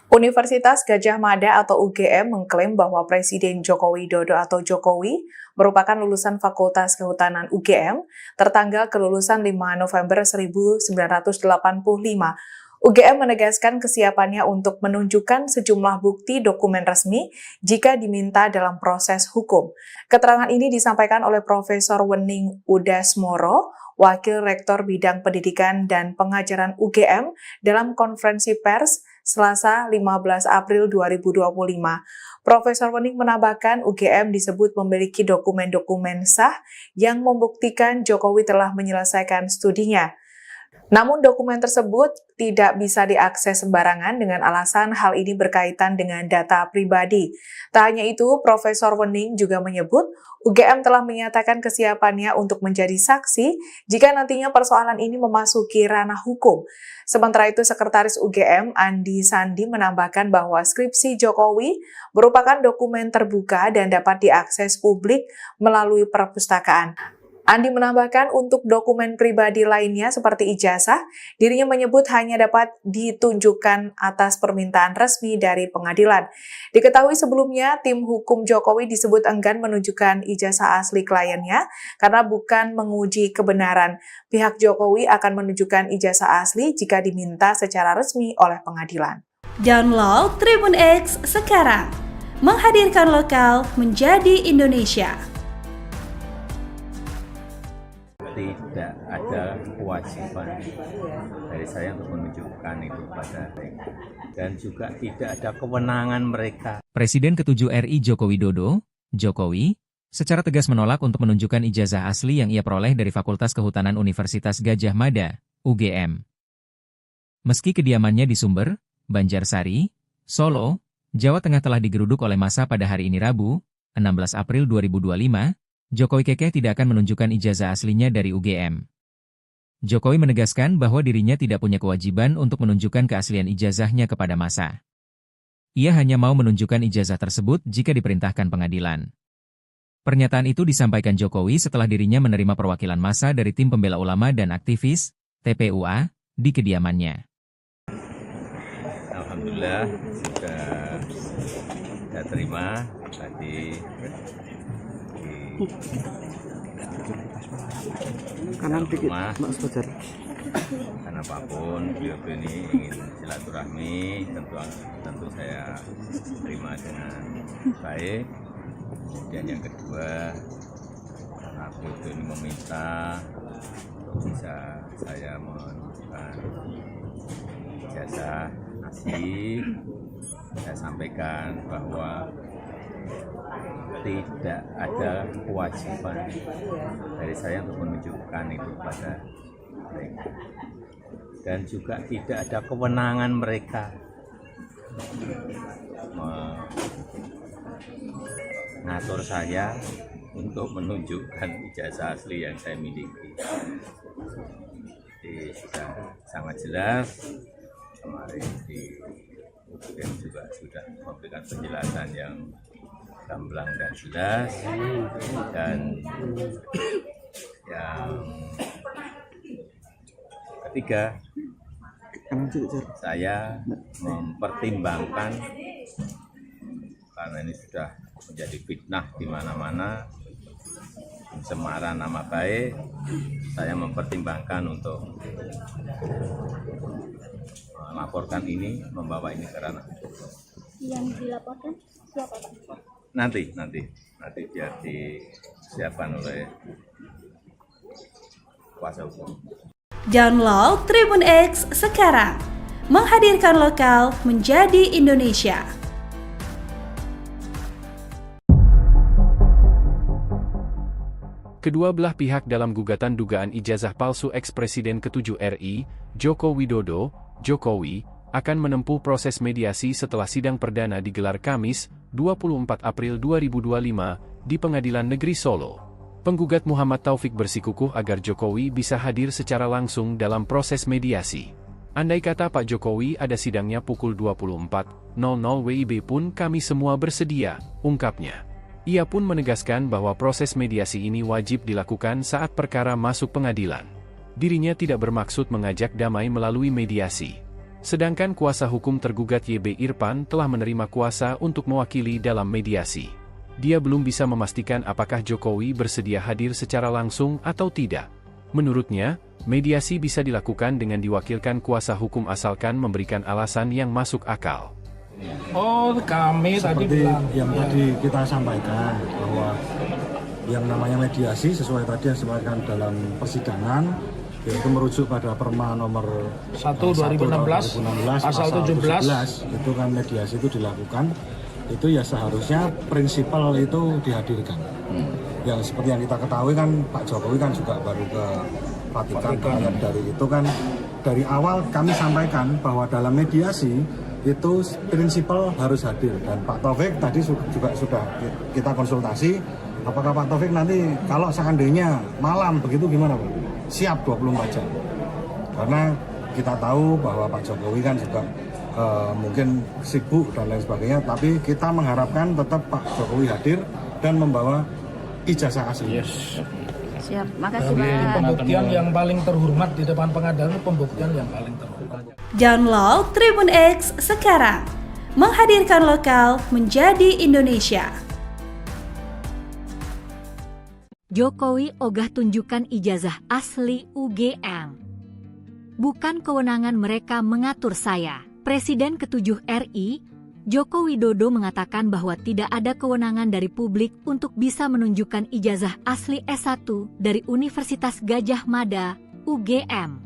Universitas Gadjah Mada atau UGM mengklaim bahwa Presiden Joko Widodo atau Jokowi merupakan lulusan Fakultas Kehutanan UGM tertanggal kelulusan 5 November 1985. UGM menegaskan kesiapannya untuk menunjukkan sejumlah bukti dokumen resmi jika diminta dalam proses hukum. Keterangan ini disampaikan oleh Profesor Wening Udasmoro, Wakil Rektor Bidang Pendidikan dan Pengajaran UGM dalam konferensi pers Selasa 15 April 2025. Profesor Wening menambahkan UGM disebut memiliki dokumen-dokumen sah yang membuktikan Jokowi telah menyelesaikan studinya. Namun dokumen tersebut tidak bisa diakses sembarangan dengan alasan hal ini berkaitan dengan data pribadi. Tak hanya itu, Profesor Wening juga menyebut UGM telah menyatakan kesiapannya untuk menjadi saksi jika nantinya persoalan ini memasuki ranah hukum. Sementara itu, Sekretaris UGM Andi Sandi menambahkan bahwa skripsi Jokowi merupakan dokumen terbuka dan dapat diakses publik melalui perpustakaan. Andi menambahkan untuk dokumen pribadi lainnya seperti ijazah, dirinya menyebut hanya dapat ditunjukkan atas permintaan resmi dari pengadilan. Diketahui sebelumnya, tim hukum Jokowi disebut enggan menunjukkan ijazah asli kliennya karena bukan menguji kebenaran. Pihak Jokowi akan menunjukkan ijazah asli jika diminta secara resmi oleh pengadilan. Download Tribun X sekarang. Menghadirkan lokal menjadi Indonesia. Tidak ada kewajiban dari saya untuk menunjukkan itu pada mereka, dan juga tidak ada kewenangan mereka. Presiden ke-7 RI Joko Widodo, Jokowi, secara tegas menolak untuk menunjukkan ijazah asli yang ia peroleh dari Fakultas Kehutanan Universitas Gadjah Mada, UGM. Meski kediamannya di Sumber, Banjarsari, Solo, Jawa Tengah telah digeruduk oleh massa pada hari ini Rabu, 16 April 2025, Jokowi kekeh tidak akan menunjukkan ijazah aslinya dari UGM. Jokowi menegaskan bahwa dirinya tidak punya kewajiban untuk menunjukkan keaslian ijazahnya kepada massa. Ia hanya mau menunjukkan ijazah tersebut jika diperintahkan pengadilan. Pernyataan itu disampaikan Jokowi setelah dirinya menerima perwakilan massa dari tim pembela ulama dan aktivis, TPUA, di kediamannya. Alhamdulillah, sudah terima tadi Kanan dikit, rumah. Mas Fajar. Dan apapun beliau ini ingin silaturahmi, tentu saya terima dengan baik. Kemudian yang kedua, karena beliau ini meminta bisa saya menunjukkan ijazah asli, saya sampaikan bahwa tidak ada kewajiban dari saya untuk menunjukkan itu pada mereka, dan juga tidak ada kewenangan mereka mengatur saya untuk menunjukkan ijazah asli yang saya miliki. Jadi sudah sangat jelas, kemarin di UGM juga sudah memberikan penjelasan yang gamblang dan jelas, dan yang ketiga, saya mempertimbangkan, karena ini sudah menjadi fitnah di mana-mana, pencemaran nama baik, saya mempertimbangkan untuk melaporkan ini, membawa ini ke ranah hukum. Yang dilaporkan siapa, Pak? Nanti biar disiapkan oleh kuasa hukum. Download Tribun X sekarang, menghadirkan lokal menjadi Indonesia. Kedua belah pihak dalam gugatan dugaan ijazah palsu ex-Presiden ke-7 RI, Joko Widodo, Jokowi, akan menempuh proses mediasi setelah sidang perdana digelar Kamis, 24 April 2025, di Pengadilan Negeri Solo. Penggugat Muhammad Taufik bersikukuh agar Jokowi bisa hadir secara langsung dalam proses mediasi. Andai kata Pak Jokowi ada sidangnya pukul 24.00 WIB pun kami semua bersedia, ungkapnya. Ia pun menegaskan bahwa proses mediasi ini wajib dilakukan saat perkara masuk pengadilan. Dirinya tidak bermaksud mengajak damai melalui mediasi. Sedangkan kuasa hukum tergugat YB Irfan telah menerima kuasa untuk mewakili dalam mediasi. Dia belum bisa memastikan apakah Jokowi bersedia hadir secara langsung atau tidak. Menurutnya, mediasi bisa dilakukan dengan diwakilkan kuasa hukum asalkan memberikan alasan yang masuk akal. Oh, kami tadi bilang yang tadi kita sampaikan bahwa yang namanya mediasi sesuai tadi yang disampaikan dalam persidangan, yaitu merujuk pada Perma nomor 1 2016 pasal 17 itu kan mediasi itu dilakukan, itu ya seharusnya prinsipal itu dihadirkan. Yang seperti yang kita ketahui kan Pak Jokowi kan juga baru ke Vatikan. Dari itu kan dari awal kami sampaikan bahwa dalam mediasi itu prinsipal harus hadir, dan Pak Taufik tadi juga sudah kita konsultasi, apakah Pak Taufik nanti kalau seandainya malam begitu gimana Pak? Siap 24 jam, karena kita tahu bahwa Pak Jokowi kan juga mungkin sibuk dan lain sebagainya, tapi kita mengharapkan tetap Pak Jokowi hadir dan membawa ijazah asli. Yes. Siap, makasih Jadi, Pak. pembuktian yang paling terhormat di depan pengadilan itu pembuktian yang paling terhormat. Download Tribun X sekarang, menghadirkan lokal menjadi Indonesia. Jokowi ogah tunjukkan ijazah asli UGM. Bukan kewenangan mereka mengatur saya. Presiden ke-7 RI, Joko Widodo mengatakan bahwa tidak ada kewenangan dari publik untuk bisa menunjukkan ijazah asli S1 dari Universitas Gadjah Mada, UGM.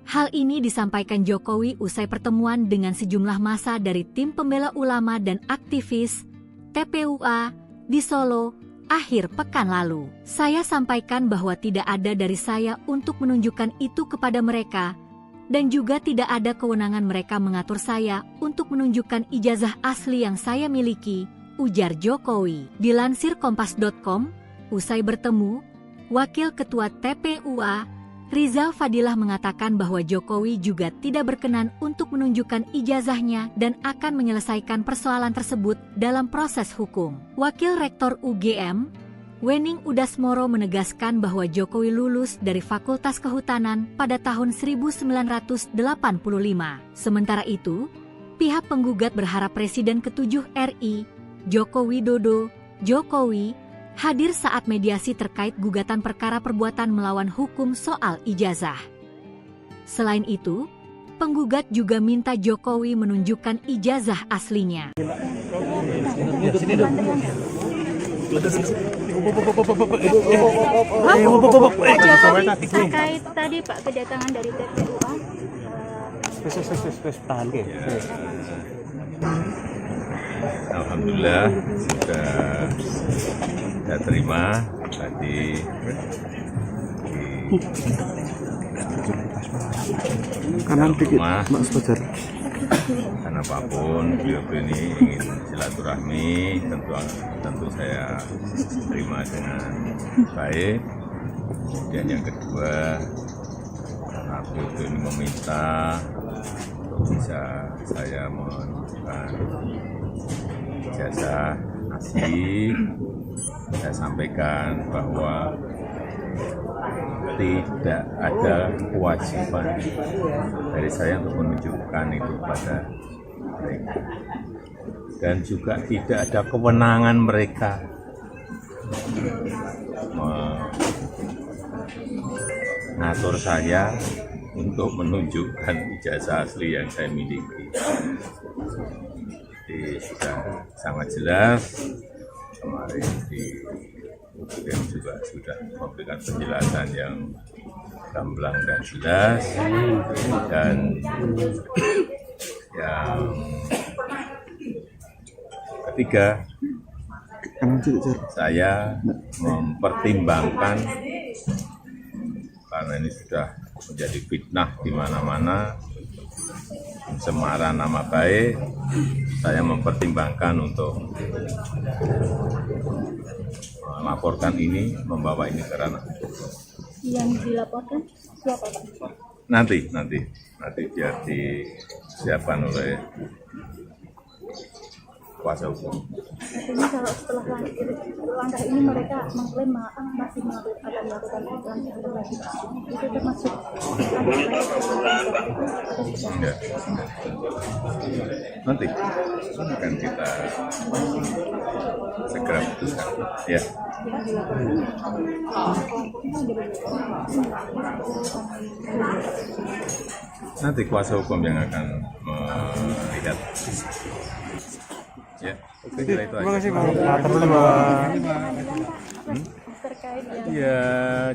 Hal ini disampaikan Jokowi usai pertemuan dengan sejumlah massa dari tim pembela ulama dan aktivis TPUA di Solo akhir pekan lalu. Saya sampaikan bahwa tidak ada dari saya untuk menunjukkan itu kepada mereka, dan juga tidak ada kewenangan mereka mengatur saya untuk menunjukkan ijazah asli yang saya miliki, ujar Jokowi. Dilansir Kompas.com, usai bertemu, Wakil Ketua TPUA, Rizal Fadilah mengatakan bahwa Jokowi juga tidak berkenan untuk menunjukkan ijazahnya dan akan menyelesaikan persoalan tersebut dalam proses hukum. Wakil Rektor UGM, Wening Udasmoro menegaskan bahwa Jokowi lulus dari Fakultas Kehutanan pada tahun 1985. Sementara itu, pihak penggugat berharap Presiden ke-7 RI, Joko Widodo, Jokowi, hadir saat mediasi terkait gugatan perkara perbuatan melawan hukum soal ijazah. Selain itu, penggugat juga minta Jokowi menunjukkan ijazah aslinya. Terkait tadi Pak kedatangan dari TPUA. Alhamdulillah sudah terima tadi kanan dikit Mas Fajar. Karena apapun beliau ini ingin silaturahmi, tentu saya terima dengan baik. Dan yang kedua, karena beliau ini meminta untuk bisa saya menunjukkan ijazah asli, saya sampaikan bahwa tidak ada kewajiban dari saya untuk menunjukkan itu pada mereka, dan juga tidak ada kewenangan mereka mengatur saya untuk menunjukkan ijazah asli yang saya miliki. Jadi sudah sangat jelas, kemarin di UGM juga sudah memberikan penjelasan yang gamblang dan jelas, dan yang ketiga, saya mempertimbangkan karena ini sudah menjadi fitnah di mana-mana, pencemaran nama baik, saya mempertimbangkan untuk melaporkan ini, membawa ini ke ranah hukum. Yang dilaporkan siapa Pak? Nanti biar disiapkan oleh kuasa hukum. Artinya kalau setelah langkah ini mereka mengklaim masih akan melakukan langkah lagi, itu termasuk Enggak. Nanti akan kita segera putuskan. Ya. Nanti kuasa hukum yang akan melihat. Ya, saya kira itu aja. Terima kasih Pak. Ya,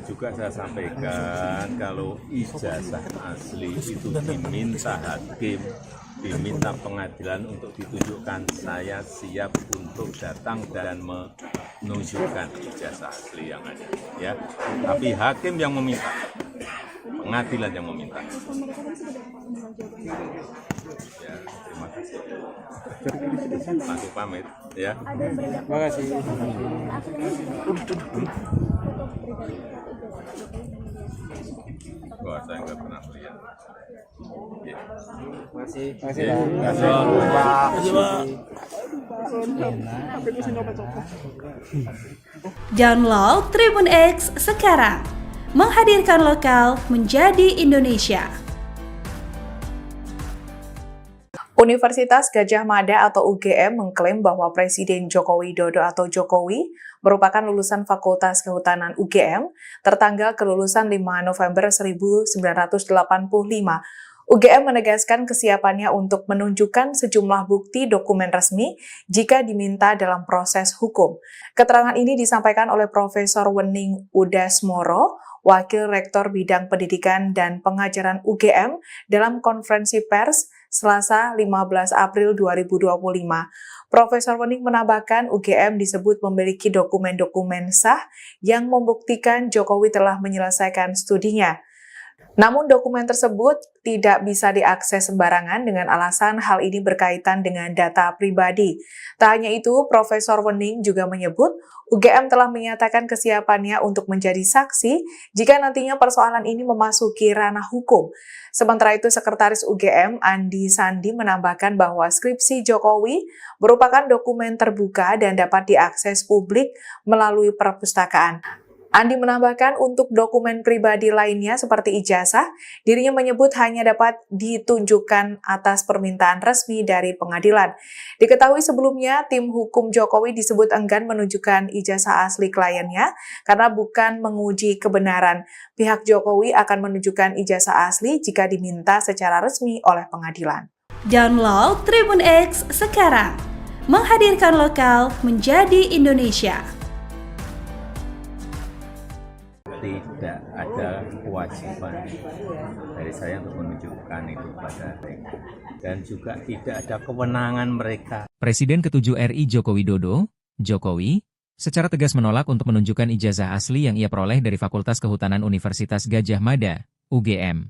juga saya sampaikan kalau ijazah asli itu diminta hakim, diminta pengadilan untuk ditunjukkan, saya siap untuk datang dan menunjukkan ijazah asli yang ada. Ya, tapi hakim yang meminta, pengadilan yang meminta. Ya, terima kasih. Masuk pamit, ya. Terima kasih. Wah, saya nggak pernah melihat. Ya. Terima kasih Pak. Download Tribun X sekarang. Menghadirkan lokal menjadi Indonesia. Universitas Gadjah Mada atau UGM mengklaim bahwa Presiden Joko Widodo atau Jokowi merupakan lulusan Fakultas Kehutanan UGM tertanggal kelulusan 5 November 1985. UGM menegaskan kesiapannya untuk menunjukkan sejumlah bukti dokumen resmi jika diminta dalam proses hukum. Keterangan ini disampaikan oleh Profesor Wening Udasmoro, Wakil Rektor Bidang Pendidikan dan Pengajaran UGM dalam konferensi pers Selasa 15 April 2025. Profesor Wening menambahkan UGM disebut memiliki dokumen-dokumen sah yang membuktikan Jokowi telah menyelesaikan studinya. Namun dokumen tersebut tidak bisa diakses sembarangan dengan alasan hal ini berkaitan dengan data pribadi. Tak hanya itu, Profesor Wening juga menyebut UGM telah menyatakan kesiapannya untuk menjadi saksi jika nantinya persoalan ini memasuki ranah hukum. Sementara itu, Sekretaris UGM Andi Sandi menambahkan bahwa skripsi Jokowi merupakan dokumen terbuka dan dapat diakses publik melalui perpustakaan. Andi menambahkan untuk dokumen pribadi lainnya seperti ijazah, dirinya menyebut hanya dapat ditunjukkan atas permintaan resmi dari pengadilan. Diketahui sebelumnya, tim hukum Jokowi disebut enggan menunjukkan ijazah asli kliennya karena bukan menguji kebenaran. Pihak Jokowi akan menunjukkan ijazah asli jika diminta secara resmi oleh pengadilan. Download Tribun X sekarang, menghadirkan lokal menjadi Indonesia. Tidak ada kewajiban dari saya untuk menunjukkan itu pada mereka. Dan juga tidak ada kewenangan mereka. Presiden ke-7 RI Joko Widodo, Jokowi, secara tegas menolak untuk menunjukkan ijazah asli yang ia peroleh dari Fakultas Kehutanan Universitas Gadjah Mada, UGM.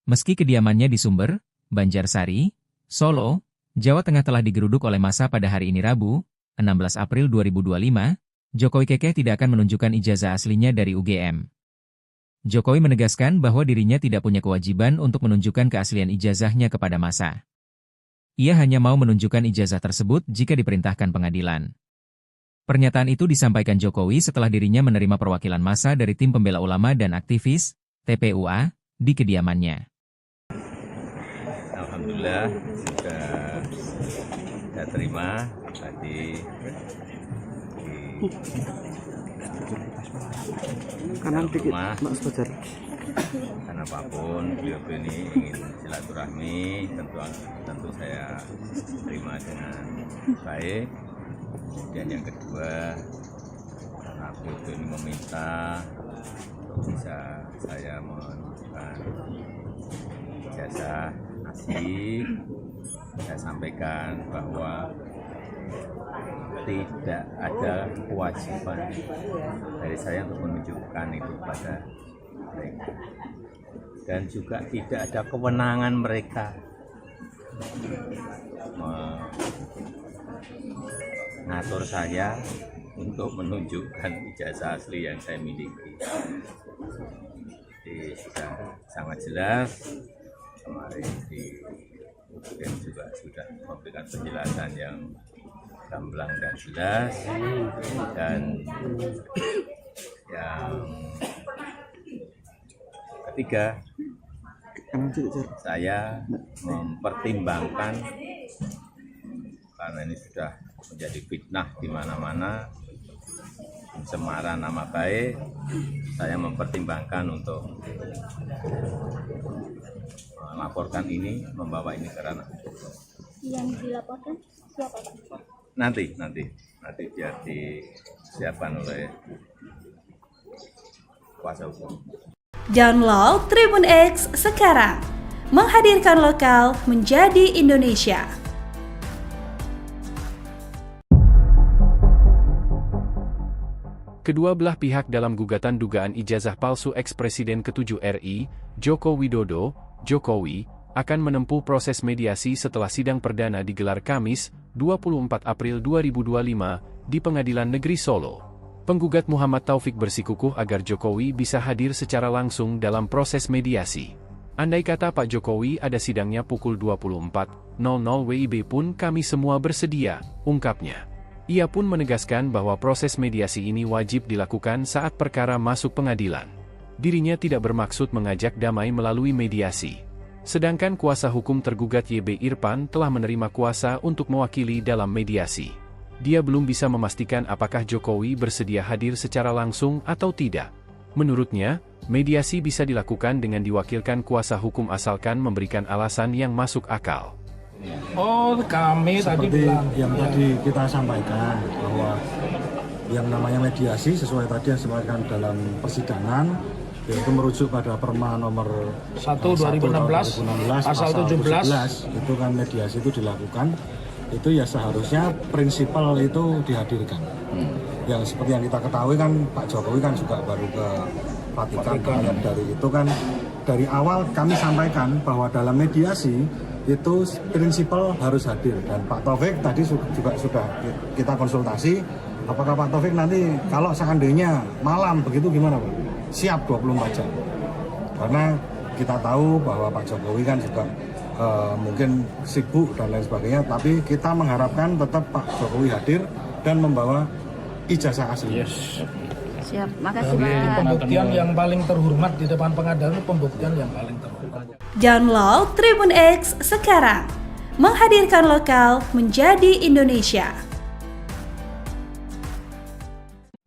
Meski kediamannya di Sumber, Banjarsari, Solo, Jawa Tengah telah digeruduk oleh massa pada hari ini Rabu, 16 April 2025, Jokowi kekeh tidak akan menunjukkan ijazah aslinya dari UGM. Jokowi menegaskan bahwa dirinya tidak punya kewajiban untuk menunjukkan keaslian ijazahnya kepada massa. Ia hanya mau menunjukkan ijazah tersebut jika diperintahkan pengadilan. Pernyataan itu disampaikan Jokowi setelah dirinya menerima perwakilan massa dari tim pembela ulama dan aktivis, TPUA, di kediamannya. Alhamdulillah sudah terima tadi kanan dikit, Mas Fajar. Karena apapun beliau ini ingin silaturahmi, tentu saya terima dengan baik. Dan yang kedua, karena beliau ini meminta bisa saya menunjukkan ijazah asli, saya sampaikan bahwa tidak ada kewajiban dari saya untuk menunjukkan itu pada mereka. Dan juga tidak ada kewenangan mereka mengatur saya untuk menunjukkan ijazah asli yang saya miliki. Jadi sudah sangat jelas, kemarin kemudian juga sudah memberikan penjelasan yang gamblang dan jelas, dan yang ketiga, saya mempertimbangkan karena ini sudah menjadi fitnah di mana-mana, pencemaran nama baik, saya mempertimbangkan untuk melaporkan ini, membawa ini ke ranah hukum. Yang dilaporkan siapa, Pak? Nanti biar disiapkan oleh kuasa hukum. Download Tribun X sekarang, menghadirkan lokal menjadi Indonesia. Kedua belah pihak dalam gugatan dugaan ijazah palsu eks-Presiden ke-7 RI, Joko Widodo, Jokowi, akan menempuh proses mediasi setelah sidang perdana digelar Kamis, 24 April 2025, di Pengadilan Negeri Solo. Penggugat Muhammad Taufik bersikukuh agar Jokowi bisa hadir secara langsung dalam proses mediasi. Andai kata Pak Jokowi ada sidangnya pukul 24.00 WIB pun kami semua bersedia, ungkapnya. Ia pun menegaskan bahwa proses mediasi ini wajib dilakukan saat perkara masuk pengadilan. Dirinya tidak bermaksud mengajak damai melalui mediasi. Sedangkan kuasa hukum tergugat YB Irfan telah menerima kuasa untuk mewakili dalam mediasi. Dia belum bisa memastikan apakah Jokowi bersedia hadir secara langsung atau tidak. Menurutnya, mediasi bisa dilakukan dengan diwakilkan kuasa hukum asalkan memberikan alasan yang masuk akal. Oh, kami seperti tadi bilang yang tadi kita sampaikan bahwa yang namanya mediasi sesuai tadi yang disampaikan dalam persidangan, yaitu merujuk pada Perma nomor 1 2016 pasal 17 itu kan mediasi itu dilakukan, itu ya seharusnya prinsipal itu dihadirkan. Yang seperti yang kita ketahui kan Pak Jokowi kan juga baru ke Vatikan. Dari itu kan dari awal kami sampaikan bahwa dalam mediasi itu prinsipal harus hadir, dan Pak Taufik tadi juga sudah kita konsultasi apakah Pak Taufik nanti kalau seandainya malam begitu gimana Pak? Siap 24 jam. Karena kita tahu bahwa Pak Jokowi kan juga mungkin sibuk dan lain sebagainya, tapi kita mengharapkan tetap Pak Jokowi hadir dan membawa ijazah asli. Siap, makasih Dan Pak. pembuktian yang paling terhormat di depan pengadilan itu pembuktian yang paling terhormat. Download Tribun X sekarang. Menghadirkan lokal menjadi Indonesia.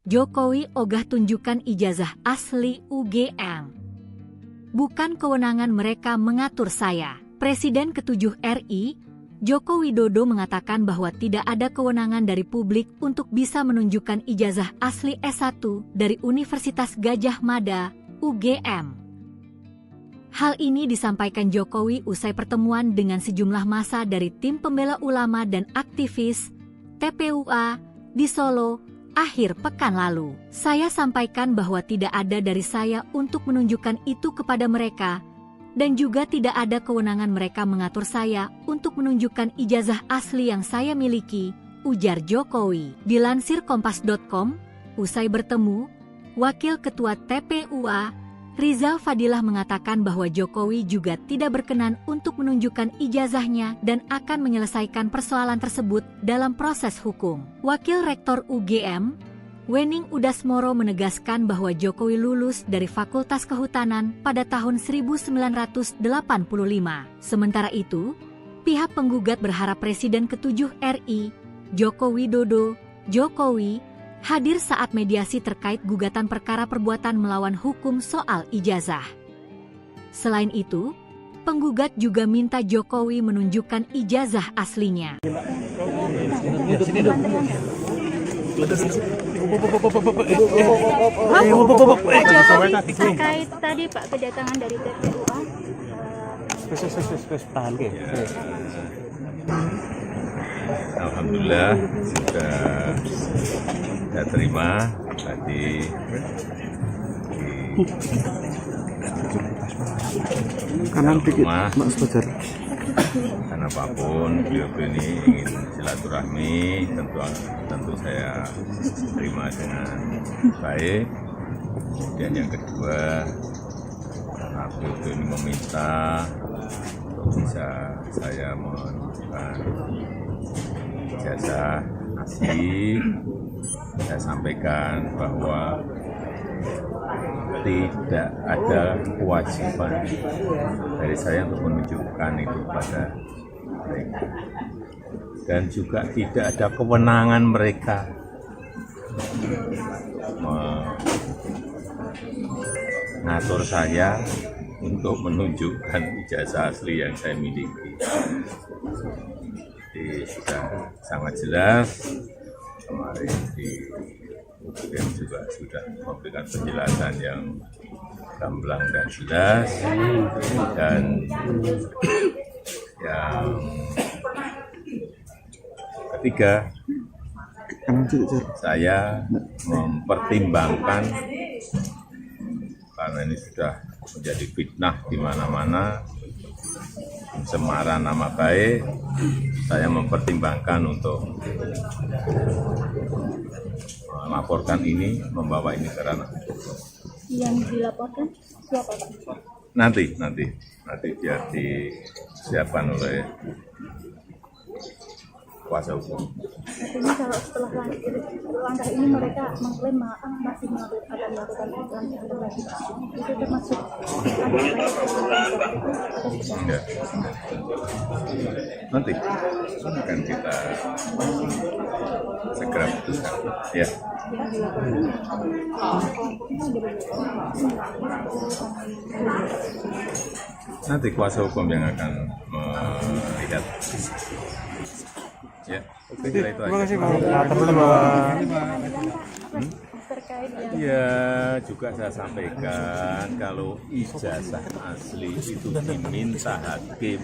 Jokowi ogah tunjukkan ijazah asli UGM. Bukan kewenangan mereka mengatur saya. Presiden ke-7 RI, Joko Widodo mengatakan bahwa tidak ada kewenangan dari publik untuk bisa menunjukkan ijazah asli S1 dari Universitas Gadjah Mada, UGM. Hal ini disampaikan Jokowi usai pertemuan dengan sejumlah massa dari tim pembela ulama dan aktivis TPUA di Solo akhir pekan lalu. Saya sampaikan bahwa tidak ada dari saya untuk menunjukkan itu kepada mereka, dan juga tidak ada kewenangan mereka mengatur saya untuk menunjukkan ijazah asli yang saya miliki, ujar Jokowi. Dilansir Kompas.com, usai bertemu, Wakil Ketua TPUA, Rizal Fadilah mengatakan bahwa Jokowi juga tidak berkenan untuk menunjukkan ijazahnya dan akan menyelesaikan persoalan tersebut dalam proses hukum. Wakil Rektor UGM, Wening Udasmoro menegaskan bahwa Jokowi lulus dari Fakultas Kehutanan pada tahun 1985. Sementara itu, pihak penggugat berharap Presiden ke-7 RI, Joko Widodo, Jokowi, hadir saat mediasi terkait gugatan perkara perbuatan melawan hukum soal ijazah. Selain itu, penggugat juga minta Jokowi menunjukkan ijazah aslinya. Terkait tadi Pak kedatangan dari TPUA. Alhamdulillah sudah saya terima tadi kanan dikit rumah, Mas Fajar. karena apapun beliau ini ingin silaturahmi, tentu saya terima dengan baik. Kemudian yang kedua, karena beliau ini meminta untuk bisa saya menunjukkan ijazah asli, saya sampaikan bahwa tidak ada kewajiban dari saya untuk menunjukkan itu pada mereka, dan juga tidak ada kewenangan mereka mengatur saya untuk menunjukkan ijazah asli yang saya miliki. Jadi sudah sangat jelas, kemarin di UGM juga sudah memberikan penjelasan yang gamblang dan jelas, dan yang ketiga, saya mempertimbangkan karena ini sudah menjadi fitnah di mana-mana, pencemaran nama baik, saya mempertimbangkan untuk melaporkan ini, membawa ini ke ranah. Yang dilaporkan siapa Pak? Nanti biar disiapkan oleh kuasa hukum. Artinya kalau setelah langkah ini mereka mengklaim masih akan melakukan langkah lagi. Itu termasuk Enggak. Nanti akan kita segera putuskan. Ya. Nanti kuasa hukum yang akan melihat. Ya, itu aja. Terima kasih Pak. Ya, juga saya sampaikan kalau ijazah asli itu diminta hakim,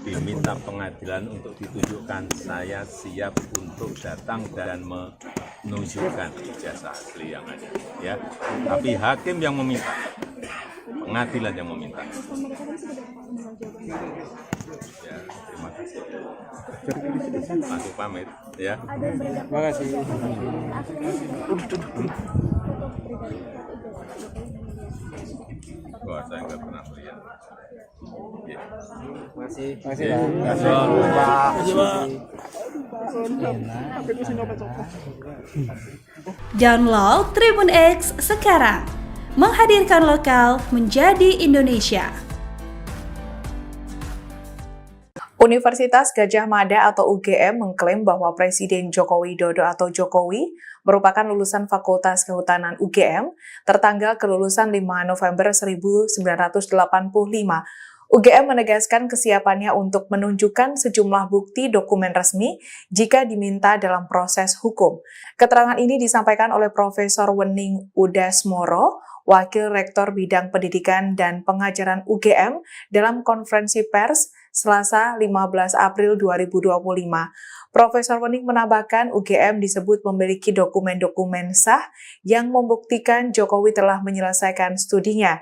diminta pengadilan untuk ditunjukkan, saya siap untuk datang dan menunjukkan ijazah asli yang ada. Ya, tapi hakim yang meminta, pengadilan yang meminta. Ya, terima kasih. Masuk pamit, ya. Terima kasih. Wah, saya nggak pernah melihat. Ya. Masih. Terima kasih, Pak. Download Tribun X sekarang. Menghadirkan lokal menjadi Indonesia. Universitas Gadjah Mada atau UGM mengklaim bahwa Presiden Joko Widodo atau Jokowi merupakan lulusan Fakultas Kehutanan UGM tertanggal kelulusan 5 November 1985. UGM menegaskan kesiapannya untuk menunjukkan sejumlah bukti dokumen resmi jika diminta dalam proses hukum. Keterangan ini disampaikan oleh Profesor Wening Udasmoro, Wakil Rektor Bidang Pendidikan dan Pengajaran UGM dalam konferensi pers Selasa 15 April 2025. Profesor Wening menambahkan UGM disebut memiliki dokumen-dokumen sah yang membuktikan Jokowi telah menyelesaikan studinya.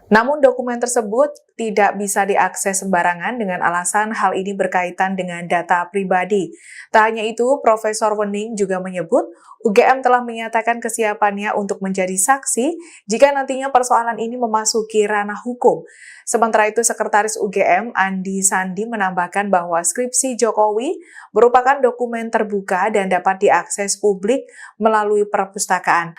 Namun dokumen tersebut tidak bisa diakses sembarangan dengan alasan hal ini berkaitan dengan data pribadi. Tak hanya itu, Profesor Wening juga menyebut UGM telah menyatakan kesiapannya untuk menjadi saksi jika nantinya persoalan ini memasuki ranah hukum. Sementara itu, Sekretaris UGM Andi Sandi menambahkan bahwa skripsi Jokowi merupakan dokumen terbuka dan dapat diakses publik melalui perpustakaan.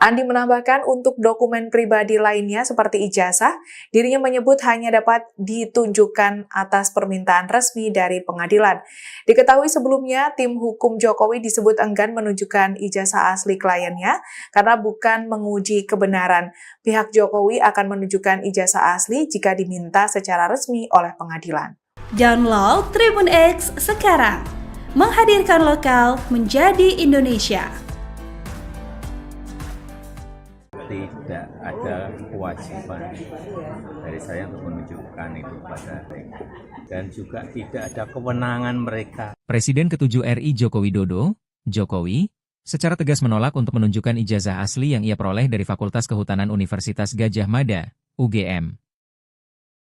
Andi menambahkan untuk dokumen pribadi lainnya seperti ijazah, dirinya menyebut hanya dapat ditunjukkan atas permintaan resmi dari pengadilan. Diketahui sebelumnya, tim hukum Jokowi disebut enggan menunjukkan ijazah asli kliennya karena bukan menguji kebenaran. Pihak Jokowi akan menunjukkan ijazah asli jika diminta secara resmi oleh pengadilan. Download Tribun X sekarang. Menghadirkan lokal menjadi Indonesia. Tidak ada kewajiban dari saya untuk menunjukkan itu pada mereka. Dan juga tidak ada kewenangan mereka. Presiden ke-7 RI Joko Widodo, Jokowi, secara tegas menolak untuk menunjukkan ijazah asli yang ia peroleh dari Fakultas Kehutanan Universitas Gadjah Mada, UGM.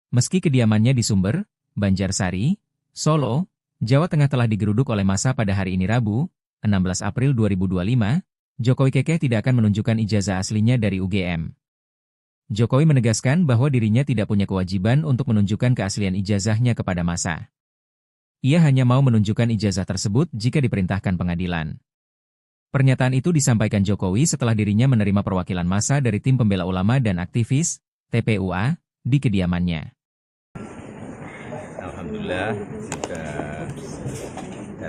Meski kediamannya di Sumber, Banjarsari, Solo, Jawa Tengah telah digeruduk oleh massa pada hari ini Rabu, 16 April 2025, Jokowi kekeh tidak akan menunjukkan ijazah aslinya dari UGM. Jokowi menegaskan bahwa dirinya tidak punya kewajiban untuk menunjukkan keaslian ijazahnya kepada massa. Ia hanya mau menunjukkan ijazah tersebut jika diperintahkan pengadilan. Pernyataan itu disampaikan Jokowi setelah dirinya menerima perwakilan massa dari Tim Pembela Ulama dan Aktivis, TPUA, di kediamannya. Alhamdulillah sudah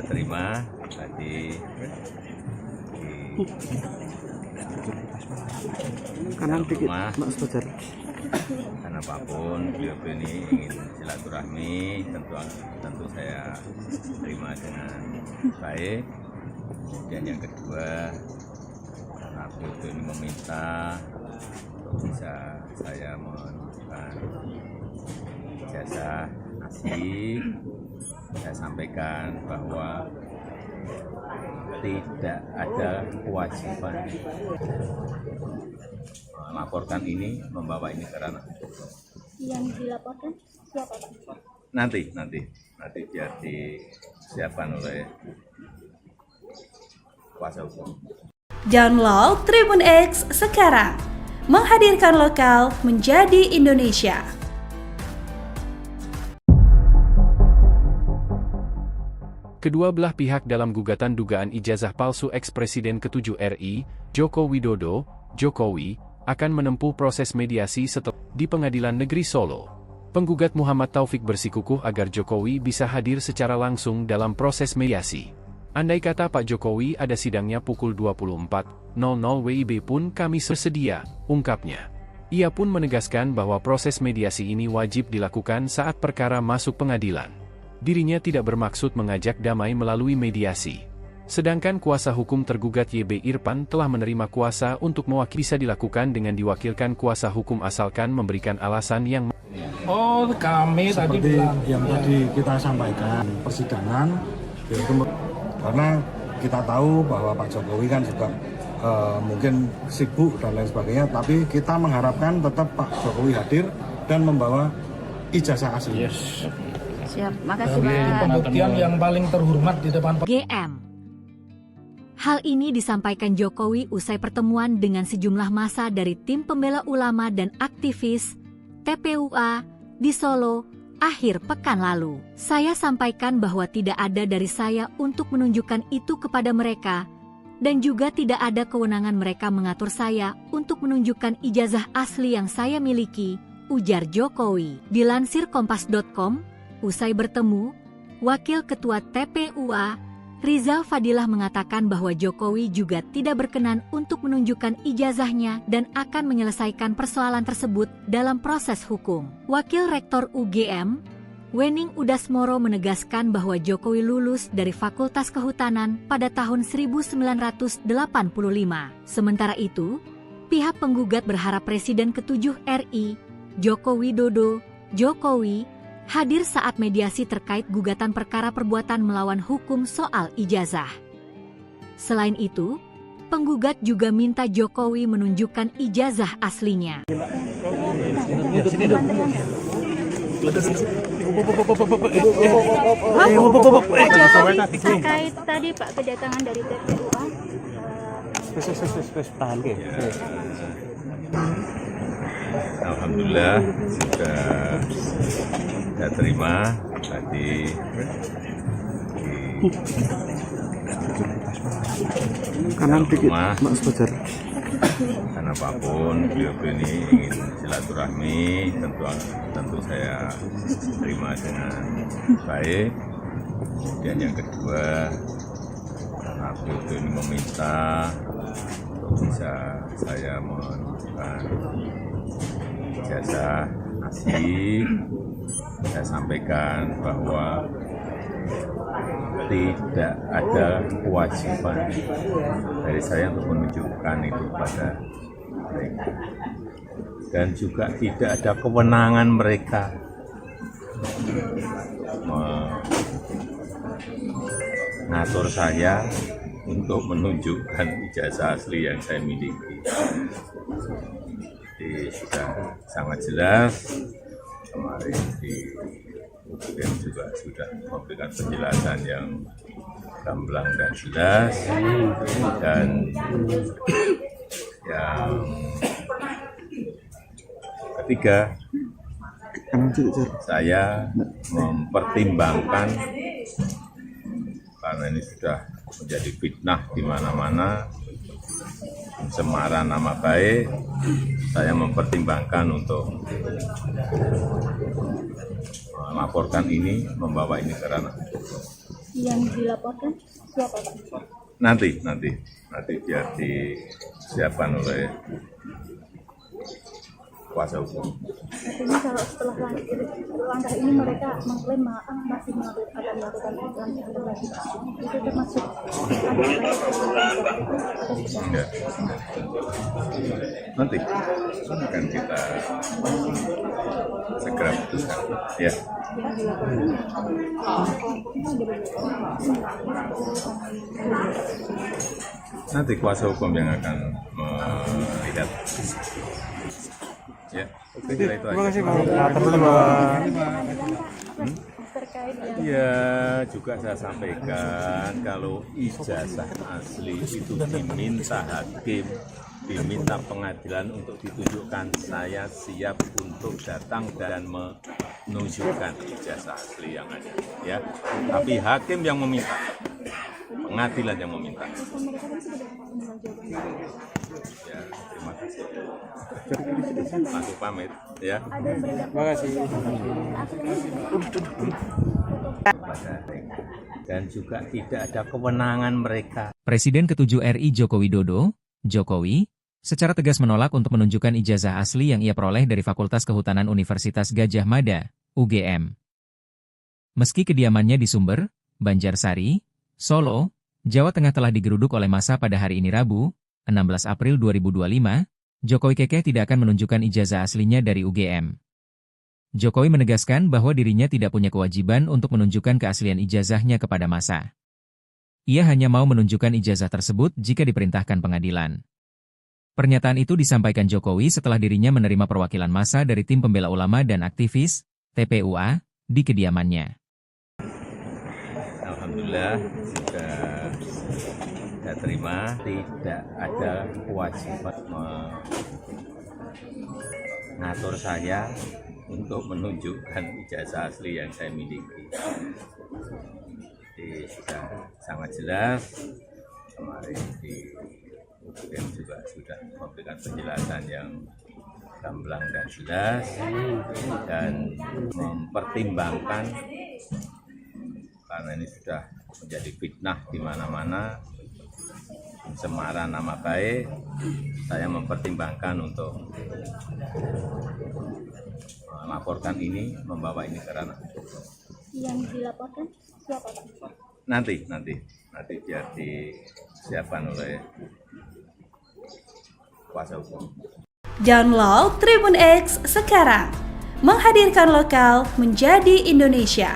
terima tadi kanan dikit, Mas Fajar. Karena apapun beliau ini ingin silaturahmi, tentu saya terima dengan baik. Dan yang kedua, karena beliau ini meminta untuk bisa saya menunjukkan ijazah asli, saya sampaikan bahwa tidak ada kewajiban melaporkan ini, membawa ini ke ranah hukum. Yang dilaporkan siapa, Pak? Nanti biar disiapkan oleh kuasa hukum. Download Tribun X sekarang. Menghadirkan lokal menjadi Indonesia. Kedua belah pihak dalam gugatan dugaan ijazah palsu ex-Presiden ke-7 RI, Joko Widodo, Jokowi, akan menempuh proses mediasi setelah di Pengadilan Negeri Solo. Penggugat Muhammad Taufik bersikukuh agar Jokowi bisa hadir secara langsung dalam proses mediasi. Andai kata Pak Jokowi ada sidangnya pukul 24.00 WIB pun kami bersedia, ungkapnya. Ia pun menegaskan bahwa proses mediasi ini wajib dilakukan saat perkara masuk pengadilan. Dirinya tidak bermaksud mengajak damai melalui mediasi. Sedangkan kuasa hukum tergugat YB Irfan telah menerima kuasa untuk mewakili bisa dilakukan dengan diwakilkan kuasa hukum asalkan memberikan alasan yang kami seperti tadi yang tadi kita sampaikan persidangan, yaitu karena kita tahu bahwa Pak Jokowi kan juga mungkin sibuk dan lain sebagainya, tapi kita mengharapkan tetap Pak Jokowi hadir dan membawa ijazah asli. Yes. Siap, makasih Pak. Pembuktian yang paling terhormat di depan GM. Hal ini disampaikan Jokowi usai pertemuan dengan sejumlah massa dari Tim Pembela Ulama dan Aktivis, TPUA, di Solo, akhir pekan lalu. Saya sampaikan bahwa tidak ada dari saya untuk menunjukkan itu kepada mereka, dan juga tidak ada kewenangan mereka mengatur saya untuk menunjukkan ijazah asli yang saya miliki, ujar Jokowi. Dilansir Kompas.com, usai bertemu, Wakil Ketua TPUA, Rizal Fadilah mengatakan bahwa Jokowi juga tidak berkenan untuk menunjukkan ijazahnya dan akan menyelesaikan persoalan tersebut dalam proses hukum. Wakil Rektor UGM, Wening Udasmoro menegaskan bahwa Jokowi lulus dari Fakultas Kehutanan pada tahun 1985. Sementara itu, pihak penggugat berharap Presiden ke-7 RI, Joko Widodo, Jokowi, hadir saat mediasi terkait gugatan perkara perbuatan melawan hukum soal ijazah. Selain itu, penggugat juga minta Jokowi menunjukkan ijazah aslinya. Terkait tadi Pak kedatangan dari TPUA. Alhamdulillah sudah saya terima tadi kanan dikit rumah. Mas Fajar. Karena apapun beliau ini ingin silaturahmi, tentu saya terima dengan baik. Dan yang kedua, karena beliau ini meminta untuk bisa saya menunjukkan ijazah asli, saya sampaikan bahwa tidak ada kewajiban dari saya untuk menunjukkan itu pada mereka, dan juga tidak ada kewenangan mereka mengatur saya untuk menunjukkan ijazah asli yang saya miliki. Jadi sudah sangat jelas, kemarin di UGM juga sudah memberikan penjelasan yang gamblang dan jelas, dan yang ketiga, saya mempertimbangkan karena ini sudah menjadi fitnah di mana-mana, pencemaran nama baik, saya mempertimbangkan untuk melaporkan ini, membawa ini ke ranah. Yang dilaporkan siapa Pak? Nanti biar disiapkan oleh kuasa hukum. Artinya kalau setelah langkah ini mereka mengklaim masih akan melakukan langkah lagi, itu termasuk Enggak. Nanti akan kita segera putuskan. Ya. Nanti kuasa hukum yang akan melihat. Ya, itu aja. Terima kasih Pak. Ya, juga saya sampaikan kalau ijazah asli itu diminta hakim, diminta pengadilan untuk ditunjukkan, saya siap untuk datang dan menunjukkan ijazah asli yang ada. Ya, tapi hakim yang meminta, pengadilan yang meminta. Ya, terima kasih. Langsung pamit, ya. Terima kasih. Dan juga tidak ada kewenangan mereka. Presiden ke-7 RI Joko Widodo, Jokowi, secara tegas menolak untuk menunjukkan ijazah asli yang ia peroleh dari Fakultas Kehutanan Universitas Gadjah Mada, UGM. Meski kediamannya di Sumber, Banjarsari, Solo, Jawa Tengah telah digeruduk oleh massa pada hari ini Rabu, 16 April 2025, Jokowi kekeh tidak akan menunjukkan ijazah aslinya dari UGM. Jokowi menegaskan bahwa dirinya tidak punya kewajiban untuk menunjukkan keaslian ijazahnya kepada massa. Ia hanya mau menunjukkan ijazah tersebut jika diperintahkan pengadilan. Pernyataan itu disampaikan Jokowi setelah dirinya menerima perwakilan massa dari tim pembela ulama dan aktivis, TPUA, di kediamannya. Alhamdulillah sudah saya terima, tidak ada kewajiban mengatur saya untuk menunjukkan ijazah asli yang saya miliki. Jadi sudah sangat jelas, kemarin di UGM juga sudah memberikan penjelasan yang gamblang dan jelas dan mempertimbangkan, karena ini sudah menjadi fitnah di mana-mana, pencemaran nama baik, saya mempertimbangkan untuk melaporkan ini, membawa ini ke ranah hukum. Yang dilaporkan siapa, Pak? Nanti biar disiapkan oleh kuasa hukum. Download Tribun X sekarang, menghadirkan lokal menjadi Indonesia.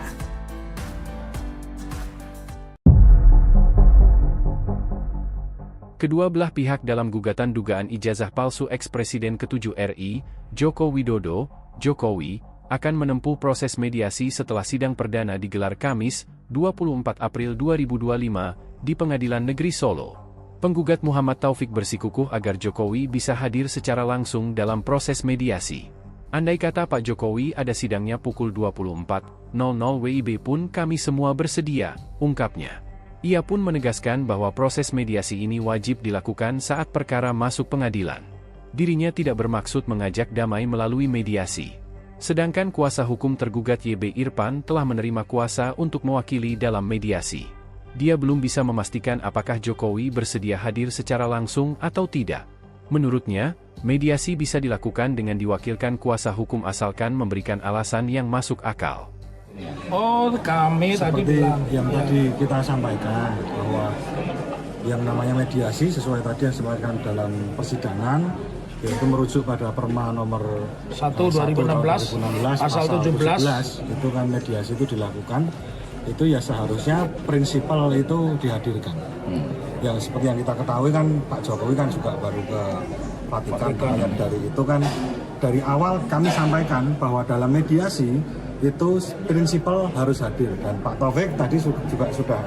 Kedua belah pihak dalam gugatan dugaan ijazah palsu ex-Presiden ke-7 RI, Joko Widodo, Jokowi, akan menempuh proses mediasi setelah sidang perdana digelar Kamis, 24 April 2025, di Pengadilan Negeri Solo. Penggugat Muhammad Taufik bersikukuh agar Jokowi bisa hadir secara langsung dalam proses mediasi. Andai kata Pak Jokowi ada sidangnya pukul 24.00 WIB pun kami semua bersedia, ungkapnya. Ia pun menegaskan bahwa proses mediasi ini wajib dilakukan saat perkara masuk pengadilan. Dirinya tidak bermaksud mengajak damai melalui mediasi. Sedangkan kuasa hukum tergugat YB Irfan telah menerima kuasa untuk mewakili dalam mediasi. Dia belum bisa memastikan apakah Jokowi bersedia hadir secara langsung atau tidak. Menurutnya, mediasi bisa dilakukan dengan diwakilkan kuasa hukum asalkan memberikan alasan yang masuk akal. Oh, kami tadi Seperti bilang yang tadi kita sampaikan bahwa yang namanya mediasi sesuai tadi yang disampaikan dalam persidangan, yaitu merujuk pada Perma nomor 1 2016 pasal 17 itu kan mediasi itu dilakukan, itu ya seharusnya prinsipal itu dihadirkan. Yang seperti yang kita ketahui kan Pak Jokowi kan juga baru ke Vatikan. Dari itu kan dari awal kami sampaikan bahwa dalam mediasi itu prinsipal harus hadir, dan Pak Taufik tadi juga sudah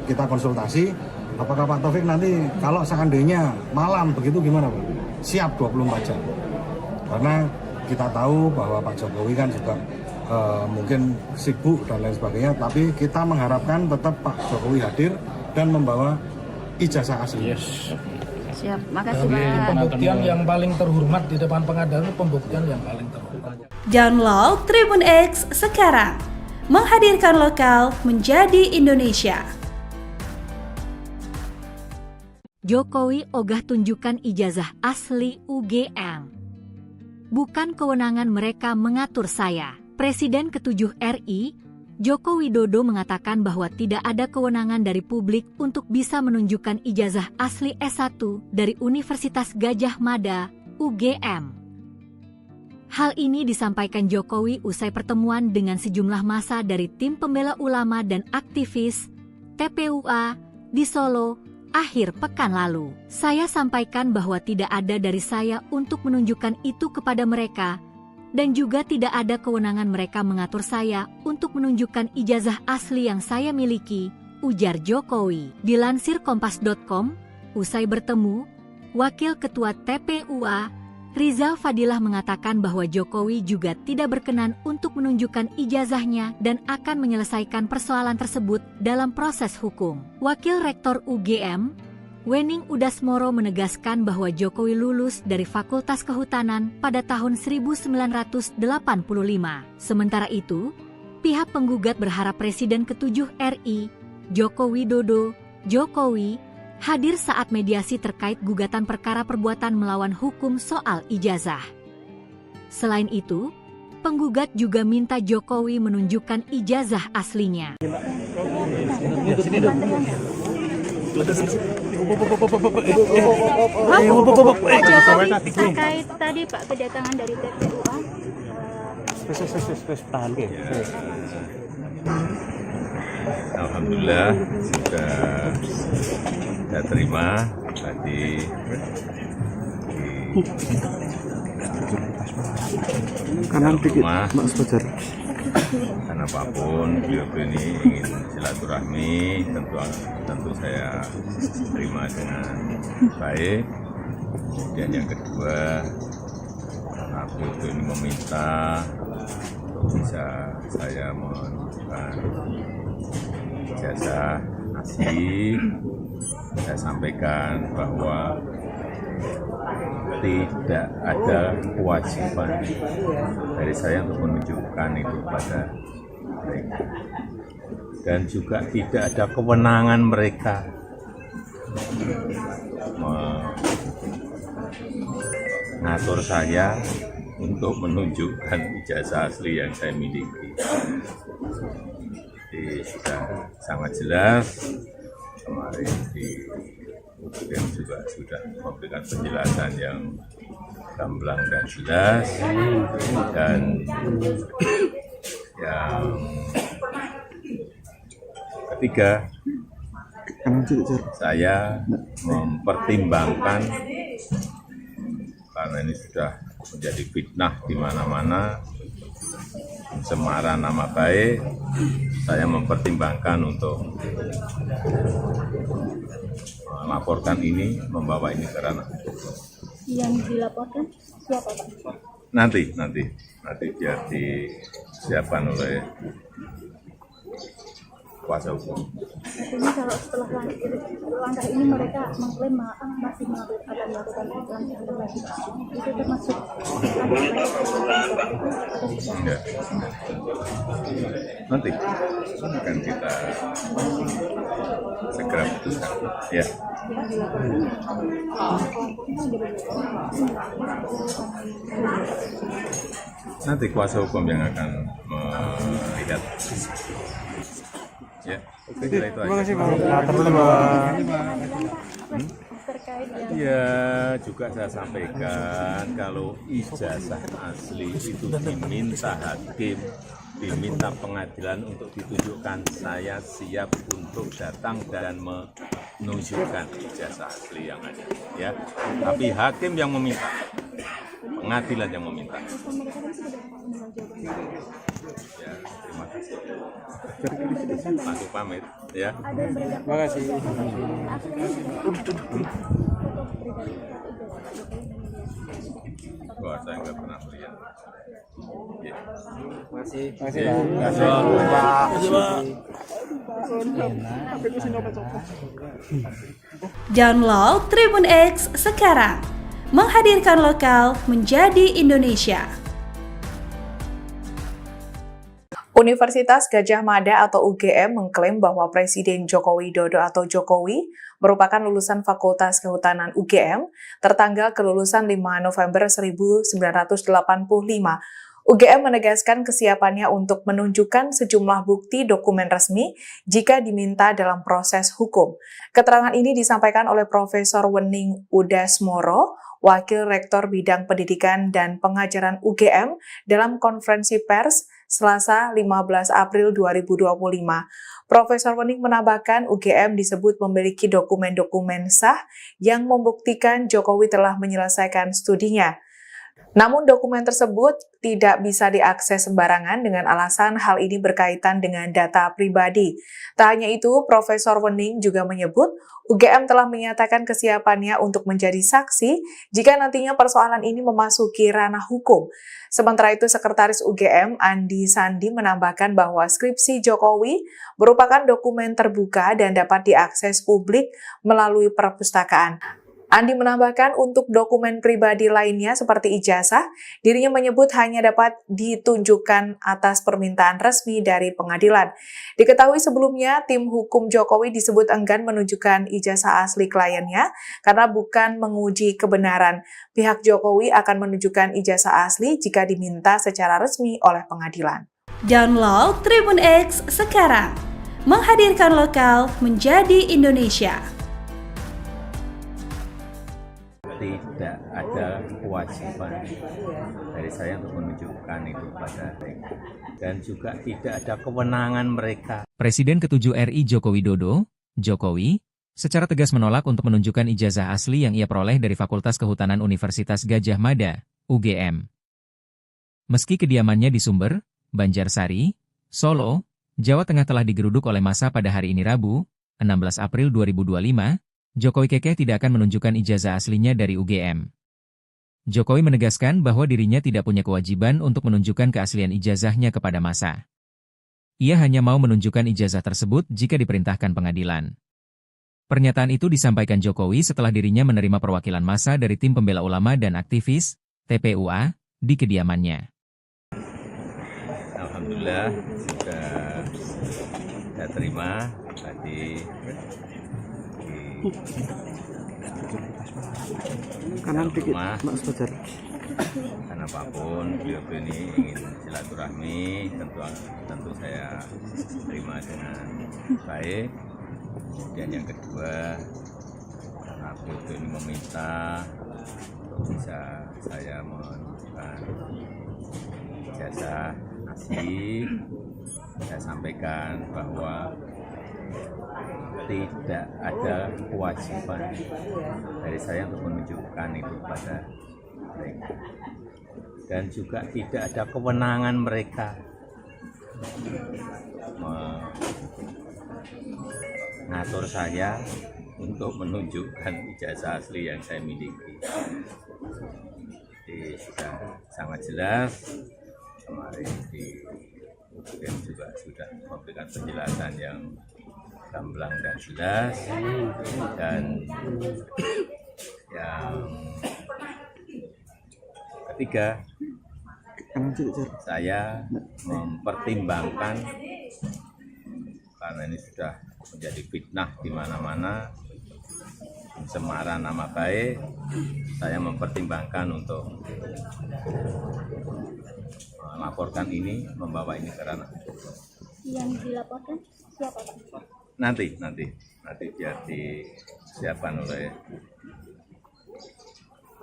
kita konsultasi, apakah Pak Taufik nanti kalau seandainya malam begitu gimana Pak? Siap 24 jam. Karena kita tahu bahwa Pak Jokowi kan juga mungkin sibuk dan lain sebagainya, tapi kita mengharapkan tetap Pak Jokowi hadir dan membawa ijazah asli. Yes. Siap, makasih Ini Pak. pembuktian yang paling terhormat di depan pengadilan, pembuktian yang paling terhormat. Download Tribun X sekarang, menghadirkan lokal menjadi Indonesia. Jokowi ogah tunjukkan ijazah asli UGM. Bukan kewenangan mereka mengatur saya. Presiden ke-7 RI, Joko Widodo mengatakan bahwa tidak ada kewenangan dari publik untuk bisa menunjukkan ijazah asli S1 dari Universitas Gadjah Mada, UGM. Hal ini disampaikan Jokowi usai pertemuan dengan sejumlah massa dari tim pembela ulama dan aktivis TPUA di Solo akhir pekan lalu. Saya sampaikan bahwa tidak ada dari saya untuk menunjukkan itu kepada mereka, dan juga tidak ada kewenangan mereka mengatur saya untuk menunjukkan ijazah asli yang saya miliki, ujar Jokowi. Dilansir Kompas.com, usai bertemu, Wakil Ketua TPUA, Rizal Fadilah mengatakan bahwa Jokowi juga tidak berkenan untuk menunjukkan ijazahnya dan akan menyelesaikan persoalan tersebut dalam proses hukum. Wakil Rektor UGM, Wening Udasmoro menegaskan bahwa Jokowi lulus dari Fakultas Kehutanan pada tahun 1985. Sementara itu, pihak penggugat berharap Presiden ke-7 RI, Joko Widodo, Jokowi, hadir saat mediasi terkait gugatan perkara perbuatan melawan hukum soal ijazah. Selain itu, penggugat juga minta Jokowi menunjukkan ijazah aslinya. Terkait tadi Pak kedatangan dari TPUA. Alhamdulillah sudah saya terima tadi kanan dikit Mas Fajar. Karena apapun beliau ini ingin silaturahmi, tentu saya terima dengan baik. Dan yang kedua, karena beliau ini meminta bisa saya menunjukkan ijazah asli. Saya sampaikan bahwa tidak ada kewajiban dari saya untuk menunjukkan itu pada mereka. Dan juga tidak ada kewenangan mereka mengatur saya untuk menunjukkan ijazah asli yang saya miliki. Jadi sudah sangat jelas, kemarin di UGM juga sudah memberikan penjelasan yang gamblang dan jelas, dan yang ketiga, saya mempertimbangkan karena ini sudah menjadi fitnah di mana-mana, pencemaran nama baik, saya mempertimbangkan untuk melaporkan ini, membawa ini ke ranah hukum. Yang dilaporkan siapa, Pak? Nanti biar disiapkan oleh kuasa hukum. Artinya kalau setelah langkah ini mereka mengklaim masih akan melakukan langkah lagi, itu termasuk enggak. Nanti akan kita segera putuskan. Ya. Nanti kuasa hukum yang akan melihat. Ya, oke, itu aja. Terima kasih Pak. Ya, juga saya sampaikan kalau ijazah asli itu diminta hakim, diminta pengadilan untuk ditunjukkan, saya siap untuk datang dan menunjukkan ijazah asli yang ada. Ya, tapi hakim yang meminta, pengadilan yang meminta. Ya, terima kasih. Masuk pamit, ya. Terima kasih. Wah, saya nggak pernah melihat. Ya. Terima kasih. Download Tribun X sekarang. Menghadirkan lokal menjadi Indonesia. Universitas Gadjah Mada atau UGM mengklaim bahwa Presiden Joko Widodo atau Jokowi merupakan lulusan Fakultas Kehutanan UGM tertanggal kelulusan 5 November 1985. UGM menegaskan kesiapannya untuk menunjukkan sejumlah bukti dokumen resmi jika diminta dalam proses hukum. Keterangan ini disampaikan oleh Profesor Wening Udasmoro, Wakil Rektor Bidang Pendidikan dan Pengajaran UGM dalam konferensi pers Selasa 15 April 2025. Profesor Wening menambahkan UGM disebut memiliki dokumen-dokumen sah yang membuktikan Jokowi telah menyelesaikan studinya. Namun dokumen tersebut tidak bisa diakses sembarangan dengan alasan hal ini berkaitan dengan data pribadi. Tak hanya itu, Profesor Wening juga menyebut UGM telah menyatakan kesiapannya untuk menjadi saksi jika nantinya persoalan ini memasuki ranah hukum. Sementara itu, Sekretaris UGM Andi Sandi menambahkan bahwa skripsi Jokowi merupakan dokumen terbuka dan dapat diakses publik melalui perpustakaan. Andi menambahkan untuk dokumen pribadi lainnya seperti ijazah, dirinya menyebut hanya dapat ditunjukkan atas permintaan resmi dari pengadilan. Diketahui sebelumnya, tim hukum Jokowi disebut enggan menunjukkan ijazah asli kliennya karena bukan menguji kebenaran. Pihak Jokowi akan menunjukkan ijazah asli jika diminta secara resmi oleh pengadilan. Download Tribun X sekarang. Menghadirkan lokal menjadi Indonesia. Tidak ada kewajiban dari saya untuk menunjukkan itu pada mereka, dan juga tidak ada kewenangan mereka. Presiden ke-7 RI Joko Widodo, Jokowi, secara tegas menolak untuk menunjukkan ijazah asli yang ia peroleh dari Fakultas Kehutanan Universitas Gadjah Mada, UGM. Meski kediamannya di Sumber, Banjarsari, Solo, Jawa Tengah telah digeruduk oleh massa pada hari ini Rabu, 16 April 2025, Jokowi kekeh tidak akan menunjukkan ijazah aslinya dari UGM. Jokowi menegaskan bahwa dirinya tidak punya kewajiban untuk menunjukkan keaslian ijazahnya kepada massa. Ia hanya mau menunjukkan ijazah tersebut jika diperintahkan pengadilan. Pernyataan itu disampaikan Jokowi setelah dirinya menerima perwakilan massa dari tim pembela ulama dan aktivis, TPUA, di kediamannya. Alhamdulillah sudah saya terima tadi di rumah. Karena apapun beliau ini ingin silaturahmi, tentu saya terima dengan baik. Kemudian yang kedua, karena beliau ini meminta untuk bisa saya menunjukkan ijazah asli, saya sampaikan bahwa tidak ada kewajiban dari saya untuk menunjukkan itu pada mereka, dan juga tidak ada kewenangan mereka mengatur saya untuk menunjukkan ijazah asli yang saya miliki. Jadi sudah sangat jelas, kemarin di UGM juga sudah memberikan penjelasan yang gamblang dan jelas, dan yang ketiga, saya mempertimbangkan, karena ini sudah menjadi fitnah di mana-mana, pencemaran nama baik, saya mempertimbangkan untuk melaporkan ini, membawa ini ke ranah. Yang dilaporkan siapa, Pak? Nanti biar disiapkan oleh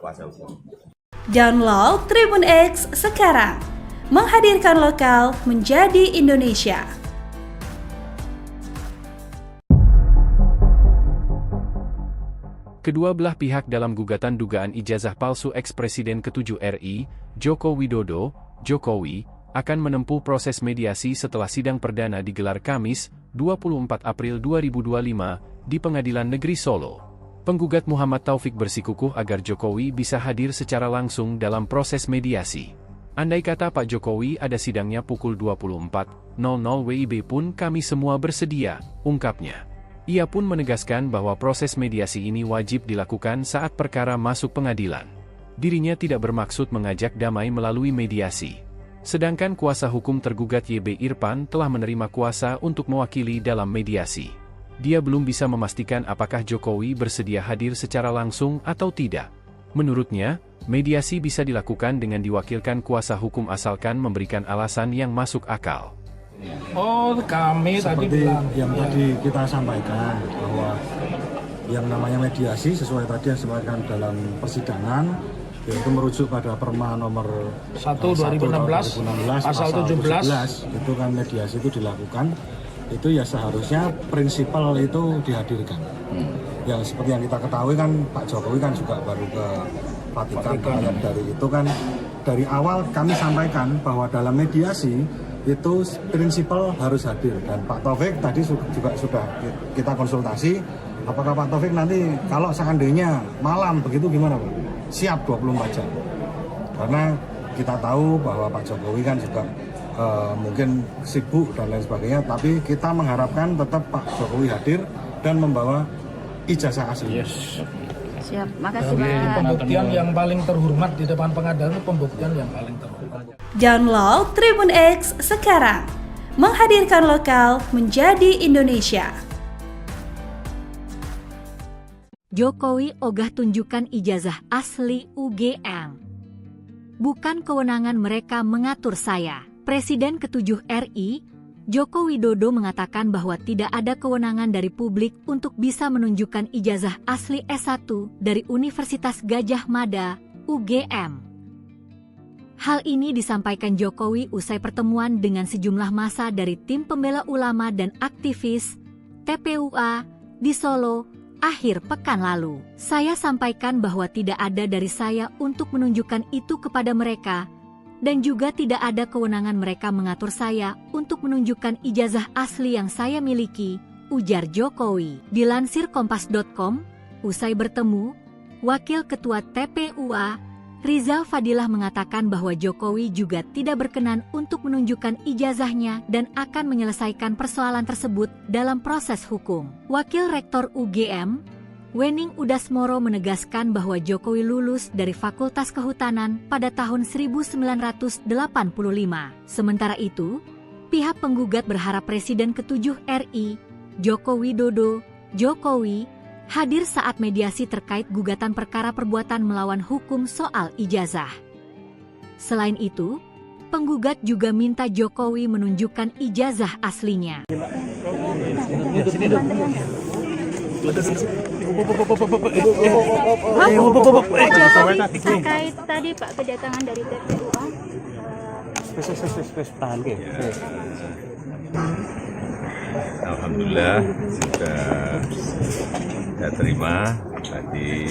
kuasa hukum. Download Tribun X sekarang, menghadirkan lokal menjadi Indonesia. Kedua belah pihak dalam gugatan dugaan ijazah palsu ex-Presiden ke-7 RI, Joko Widodo, Jokowi, akan menempuh proses mediasi setelah sidang perdana digelar Kamis, 24 April 2025, di Pengadilan Negeri Solo. Penggugat Muhammad Taufik bersikukuh agar Jokowi bisa hadir secara langsung dalam proses mediasi. Andai kata Pak Jokowi ada sidangnya pukul 24.00 WIB pun kami semua bersedia, ungkapnya. Ia pun menegaskan bahwa proses mediasi ini wajib dilakukan saat perkara masuk pengadilan. Dirinya tidak bermaksud mengajak damai melalui mediasi. Sedangkan kuasa hukum tergugat YB Irfan telah menerima kuasa untuk mewakili dalam mediasi. Dia belum bisa memastikan apakah Jokowi bersedia hadir secara langsung atau tidak. Menurutnya, mediasi bisa dilakukan dengan diwakilkan kuasa hukum asalkan memberikan alasan yang masuk akal. Oh, kami seperti tadi bilang yang tadi kita sampaikan bahwa yang namanya mediasi sesuai tadi yang disampaikan dalam persidangan, yaitu merujuk pada Perma nomor 1 2016 pasal 17 itu kan mediasi itu dilakukan, itu ya seharusnya prinsipal itu dihadirkan. Yang seperti yang kita ketahui kan Pak Jokowi kan juga baru ke Vatikan. Dari itu kan dari awal kami sampaikan bahwa dalam mediasi itu prinsipal harus hadir, dan Pak Taufik tadi juga sudah kita konsultasi, apakah Pak Taufik nanti kalau seandainya malam begitu gimana Pak? Siap 24 jam. Karena kita tahu bahwa Pak Jokowi kan juga mungkin sibuk dan lain sebagainya, tapi kita mengharapkan tetap Pak Jokowi hadir dan membawa ijazah asli. Yes. Siap, makasih Jadi Pak. pembuktian yang paling terhormat di depan pengadilan itu pembuktian yang paling terhormat. Download Tribun X sekarang, menghadirkan lokal menjadi Indonesia. Jokowi ogah tunjukkan ijazah asli UGM. Bukan kewenangan mereka mengatur saya. Presiden ke-7 RI, Joko Widodo mengatakan bahwa tidak ada kewenangan dari publik untuk bisa menunjukkan ijazah asli S1 dari Universitas Gadjah Mada, UGM. Hal ini disampaikan Jokowi usai pertemuan dengan sejumlah massa dari tim pembela ulama dan aktivis TPUA di Solo akhir pekan lalu. Saya sampaikan bahwa tidak ada dari saya untuk menunjukkan itu kepada mereka, dan juga tidak ada kewenangan mereka mengatur saya untuk menunjukkan ijazah asli yang saya miliki, ujar Jokowi. Dilansir Kompas.com, usai bertemu, Wakil Ketua TPUA Rizal Fadilah mengatakan bahwa Jokowi juga tidak berkenan untuk menunjukkan ijazahnya dan akan menyelesaikan persoalan tersebut dalam proses hukum. Wakil Rektor UGM, Wening Udasmoro menegaskan bahwa Jokowi lulus dari Fakultas Kehutanan pada tahun 1985. Sementara itu, pihak penggugat berharap Presiden ke-7 RI, Joko Widodo, Jokowi, hadir saat mediasi terkait gugatan perkara perbuatan melawan hukum soal ijazah. Selain itu, penggugat juga minta Jokowi menunjukkan ijazah aslinya. Terkait tadi Pak kedatangan dari TPUA. Alhamdulillah sudah saya terima tadi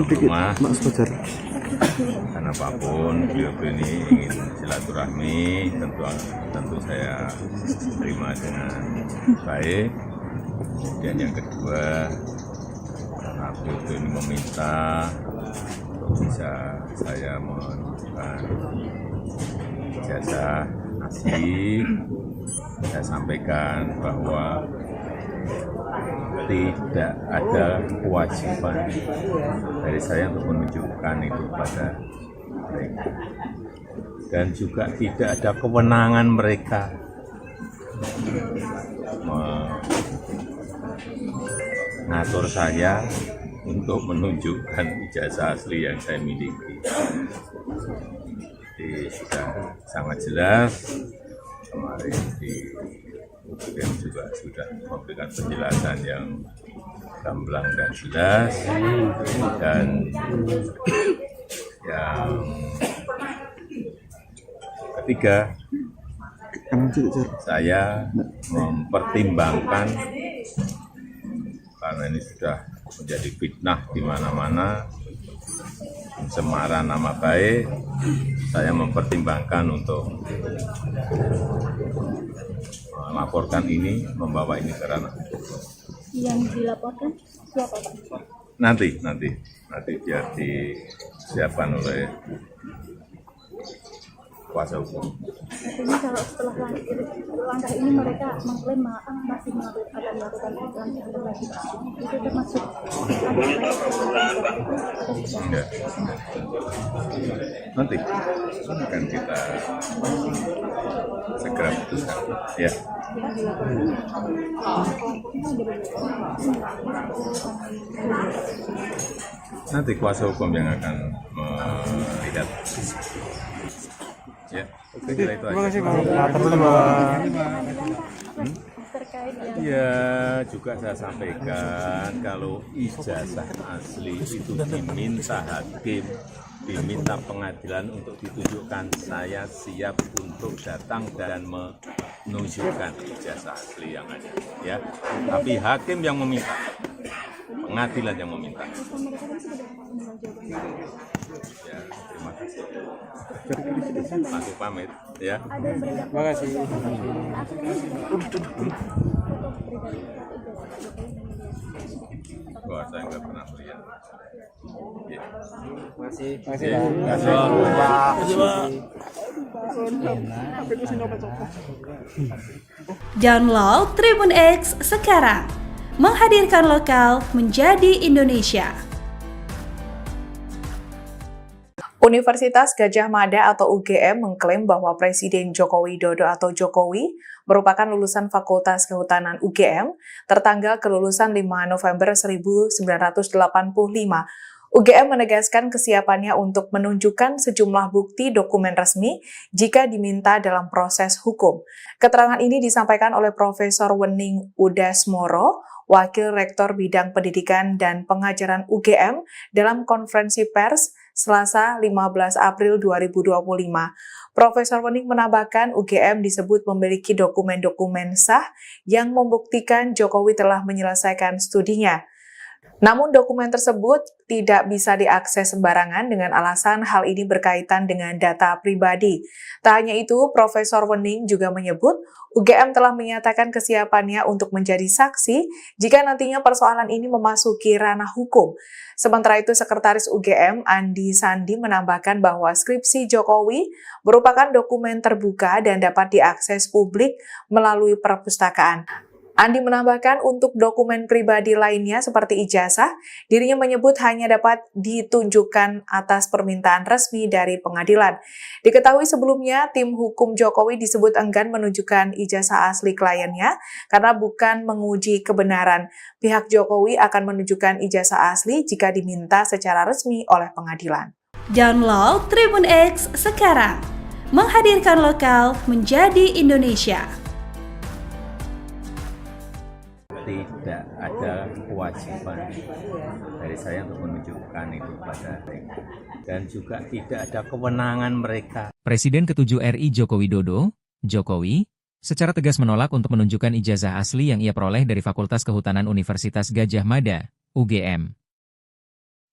di rumah, karena apapun beliau ini ingin silaturahmi, tentu saya terima dengan baik. Dan yang kedua, karena beliau ini meminta untuk bisa saya menunjukkan ijazah asli, saya sampaikan bahwa tidak ada kewajiban dari saya untuk menunjukkan itu pada mereka, dan juga tidak ada kewenangan mereka mengatur saya untuk menunjukkan ijazah asli yang saya miliki. Jadi sudah sangat jelas, kemarin di UGM juga sudah memberikan penjelasan yang gamblang dan jelas, dan yang ketiga, saya mempertimbangkan, karena ini sudah menjadi fitnah di mana-mana, pencemaran nama baik, saya mempertimbangkan untuk melaporkan ini, membawa ini ke ranah hukum. Yang dilaporkan siapa Pak? Nanti biar disiapkan oleh kuasa hukum. Artinya kalau setelah langkah ini mereka mengklaim masih akan melakukan langkah lagi, itu termasuk Enggak. Nanti akan kita segera putuskan. Ya. Nanti kuasa hukum yang akan melihat. Ya, saya kira itu aja. Terima kasih Pak. Ya, juga saya sampaikan kalau ijazah asli itu diminta hakim, diminta pengadilan untuk ditunjukkan, saya siap untuk datang dan menunjukkan ijazah asli yang ada. Ya, tapi hakim yang meminta, pengadilan yang meminta. Ya, terima kasih. Aku pamit, ya. Terima kasih. Wah, saya nggak pernah melihat. Ya. Terima kasih. Download Tribun X sekarang. Menghadirkan lokal menjadi Indonesia. Universitas Gadjah Mada atau UGM mengklaim bahwa Presiden Joko Widodo atau Jokowi merupakan lulusan Fakultas Kehutanan UGM tertanggal kelulusan 5 November 1985. UGM menegaskan kesiapannya untuk menunjukkan sejumlah bukti dokumen resmi jika diminta dalam proses hukum. Keterangan ini disampaikan oleh Profesor Wening Udasmoro, Wakil Rektor Bidang Pendidikan dan Pengajaran UGM dalam konferensi pers Selasa 15 April 2025. Profesor Wening menambahkan UGM disebut memiliki dokumen-dokumen sah yang membuktikan Jokowi telah menyelesaikan studinya. Namun dokumen tersebut tidak bisa diakses sembarangan dengan alasan hal ini berkaitan dengan data pribadi. Tak hanya itu, Profesor Wening juga menyebut UGM telah menyatakan kesiapannya untuk menjadi saksi jika nantinya persoalan ini memasuki ranah hukum. Sementara itu, Sekretaris UGM Andi Sandi menambahkan bahwa skripsi Jokowi merupakan dokumen terbuka dan dapat diakses publik melalui perpustakaan. Andi menambahkan untuk dokumen pribadi lainnya seperti ijazah, dirinya menyebut hanya dapat ditunjukkan atas permintaan resmi dari pengadilan. Diketahui sebelumnya, tim hukum Jokowi disebut enggan menunjukkan ijazah asli kliennya karena bukan menguji kebenaran. Pihak Jokowi akan menunjukkan ijazah asli jika diminta secara resmi oleh pengadilan. Download Tribun X sekarang, menghadirkan lokal menjadi Indonesia. Tidak ada kewajiban dari saya untuk menunjukkan itu pada mereka. Dan juga tidak ada kewenangan mereka. Presiden ke-7 RI Joko Widodo, Jokowi, secara tegas menolak untuk menunjukkan ijazah asli yang ia peroleh dari Fakultas Kehutanan Universitas Gadjah Mada, UGM.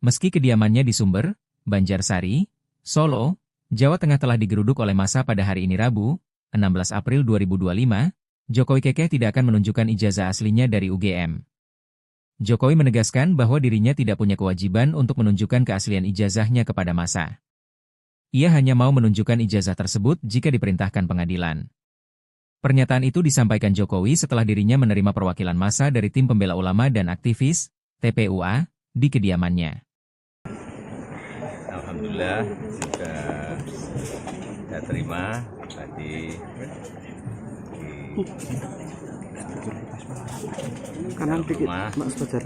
Meski kediamannya di Sumber, Banjarsari, Solo, Jawa Tengah telah digeruduk oleh massa pada hari ini Rabu, 16 April 2025, Jokowi kekeh tidak akan menunjukkan ijazah aslinya dari UGM. Jokowi menegaskan bahwa dirinya tidak punya kewajiban untuk menunjukkan keaslian ijazahnya kepada massa. Ia hanya mau menunjukkan ijazah tersebut jika diperintahkan pengadilan. Pernyataan itu disampaikan Jokowi setelah dirinya menerima perwakilan massa dari tim pembela ulama dan aktivis, TPUA, di kediamannya. Alhamdulillah sudah saya terima tadi kanan dikit, Mas Fajar.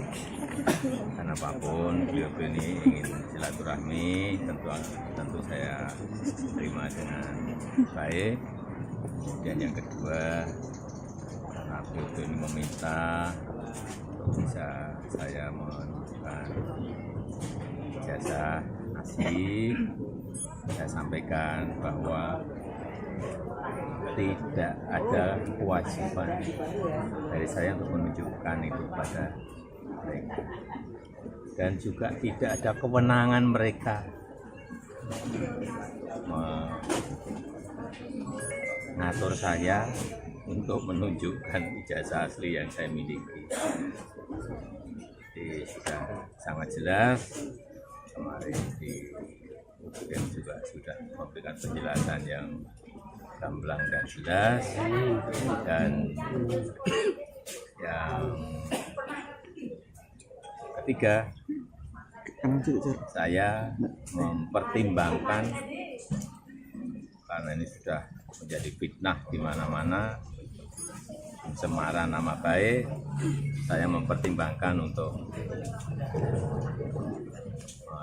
Karena apapun beliau ini ingin silaturahmi, tentu saya terima dengan baik. Kemudian yang kedua, karena beliau ini meminta bisa saya menunjukkan ijazah asli, saya sampaikan bahwa tidak ada kewajiban dari saya untuk menunjukkan itu pada mereka. Dan juga tidak ada kewenangan mereka mengatur saya untuk menunjukkan ijazah asli yang saya miliki. Jadi sudah sangat jelas, kemarin di UGM juga sudah memberikan penjelasan yang gamblang dan jelas, dan yang ketiga, saya mempertimbangkan karena ini sudah menjadi fitnah di mana-mana, pencemaran nama baik, saya mempertimbangkan untuk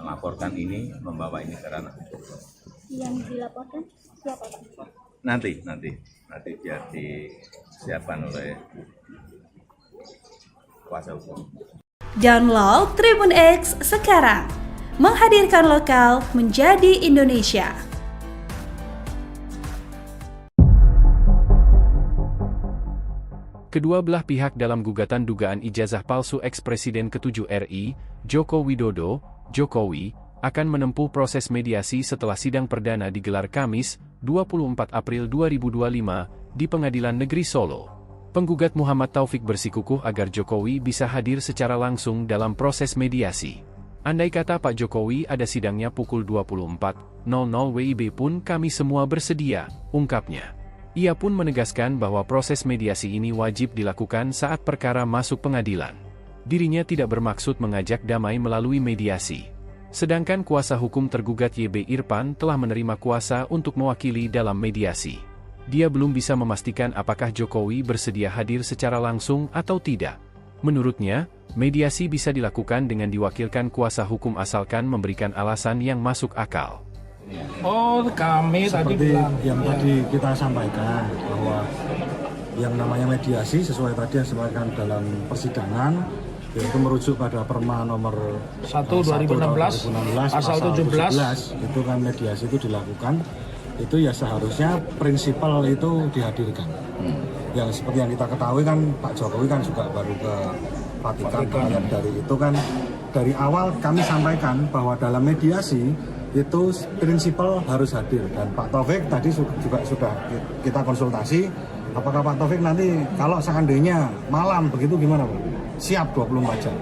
melaporkan ini, membawa ini ke ranah hukum. Yang dilaporkan siapa, Pak? Nanti biar disiapkan oleh kuasa hukum. Download Tribun X sekarang, menghadirkan lokal menjadi Indonesia. Kedua belah pihak dalam gugatan dugaan ijazah palsu eks-Presiden ke-7 RI, Joko Widodo, Jokowi, akan menempuh proses mediasi setelah sidang perdana digelar Kamis, 24 April 2025, di Pengadilan Negeri Solo. Penggugat Muhammad Taufik bersikukuh agar Jokowi bisa hadir secara langsung dalam proses mediasi. Andai kata Pak Jokowi ada sidangnya pukul 24.00 WIB pun kami semua bersedia, ungkapnya. Ia pun menegaskan bahwa proses mediasi ini wajib dilakukan saat perkara masuk pengadilan. Dirinya tidak bermaksud mengajak damai melalui mediasi. Sedangkan kuasa hukum tergugat YB Irfan telah menerima kuasa untuk mewakili dalam mediasi. Dia belum bisa memastikan apakah Jokowi bersedia hadir secara langsung atau tidak. Menurutnya, mediasi bisa dilakukan dengan diwakilkan kuasa hukum asalkan memberikan alasan yang masuk akal. Oh, kami seperti tadi bilang yang tadi kita sampaikan bahwa yang namanya mediasi sesuai tadi yang disampaikan dalam persidangan, yaitu merujuk pada Perma nomor 1 2016 pasal 17 itu kan mediasi itu dilakukan, itu ya seharusnya prinsipal itu dihadirkan. Yang seperti yang kita ketahui kan Pak Jokowi kan juga baru ke Vatikan rakyat dari itu kan dari awal kami sampaikan bahwa dalam mediasi itu prinsipal harus hadir, dan Pak Taufik tadi juga sudah kita konsultasi apakah Pak Taufik nanti kalau seandainya malam begitu gimana Pak? Siap 24 jam,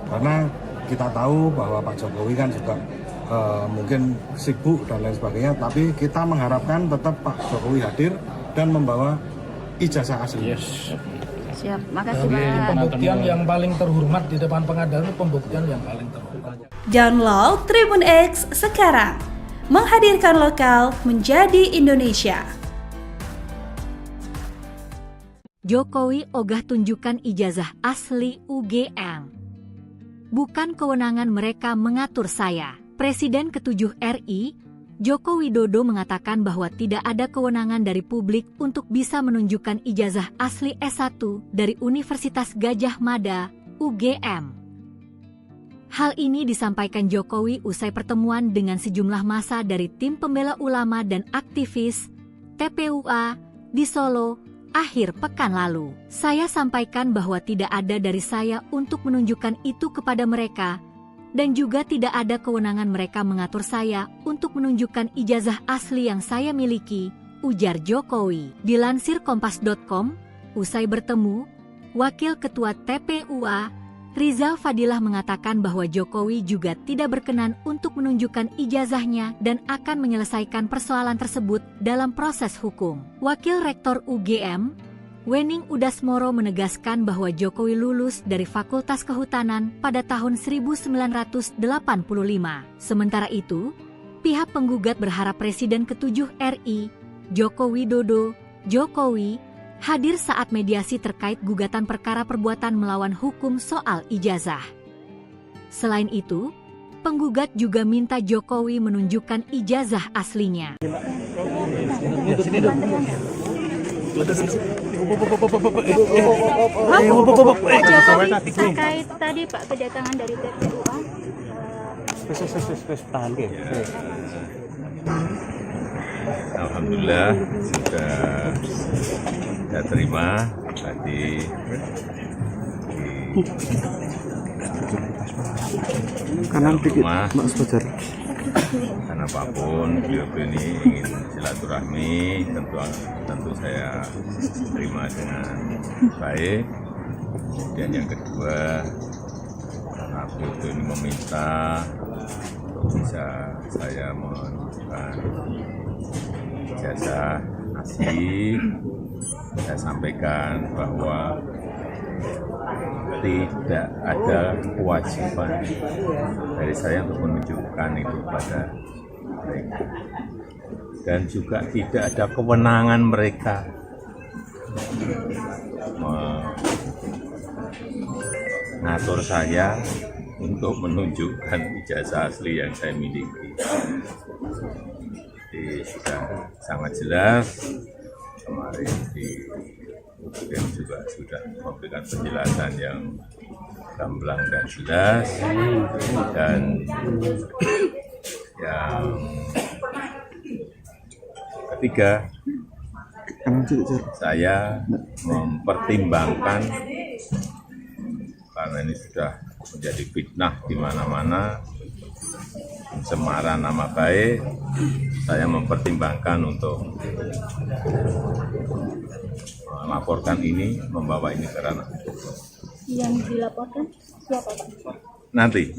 karena kita tahu bahwa Pak Jokowi kan juga mungkin sibuk dan lain sebagainya, tapi kita mengharapkan tetap Pak Jokowi hadir dan membawa ijazah asli. Siap, makasih Jadi Pak. pembuktian yang paling terhormat di depan pengadilan itu pembuktian yang paling terhormat. Download Tribun X sekarang. Menghadirkan lokal menjadi Indonesia. Jokowi ogah tunjukkan ijazah asli UGM. Bukan kewenangan mereka mengatur saya. Presiden ke-7 RI, Joko Widodo mengatakan bahwa tidak ada kewenangan dari publik untuk bisa menunjukkan ijazah asli S1 dari Universitas Gadjah Mada, UGM. Hal ini disampaikan Jokowi usai pertemuan dengan sejumlah massa dari tim pembela ulama dan aktivis TPUA di Solo akhir pekan lalu. Saya sampaikan bahwa tidak ada dari saya untuk menunjukkan itu kepada mereka, dan juga tidak ada kewenangan mereka mengatur saya untuk menunjukkan ijazah asli yang saya miliki, ujar Jokowi. Dilansir Kompas.com, usai bertemu, Wakil Ketua TPUA, Rizal Fadilah mengatakan bahwa Jokowi juga tidak berkenan untuk menunjukkan ijazahnya dan akan menyelesaikan persoalan tersebut dalam proses hukum. Wakil Rektor UGM, Wening Udasmoro menegaskan bahwa Jokowi lulus dari Fakultas Kehutanan pada tahun 1985. Sementara itu, pihak penggugat berharap Presiden ke-7 RI, Joko Widodo, Jokowi, hadir saat mediasi terkait gugatan perkara perbuatan melawan hukum soal ijazah. Selain itu, penggugat juga minta Jokowi menunjukkan ijazah aslinya. Terkait tadi Pak kedatangan dari TPUA. Alhamdulillah sudah saya terima tadi kanan dikit rumah. Mas Fajar. Karena apapun beliau ini ingin silaturahmi, tentu saya terima dengan baik. Dan yang kedua, karena beliau ini meminta untuk bisa saya menunjukkan ijazah asli, saya sampaikan bahwa tidak ada kewajiban dari saya untuk menunjukkan itu pada mereka, dan juga tidak ada kewenangan mereka mengatur saya untuk menunjukkan ijazah asli yang saya miliki. Jadi sudah sangat jelas, kemarin di UGM juga sudah memberikan penjelasan yang gamblang dan jelas, dan yang ketiga, saya mempertimbangkan karena ini sudah menjadi fitnah di mana-mana, pencemaran nama baik, saya mempertimbangkan untuk melaporkan ini, membawa ini ke ranah hukum. Yang dilaporkan siapa Pak? Nanti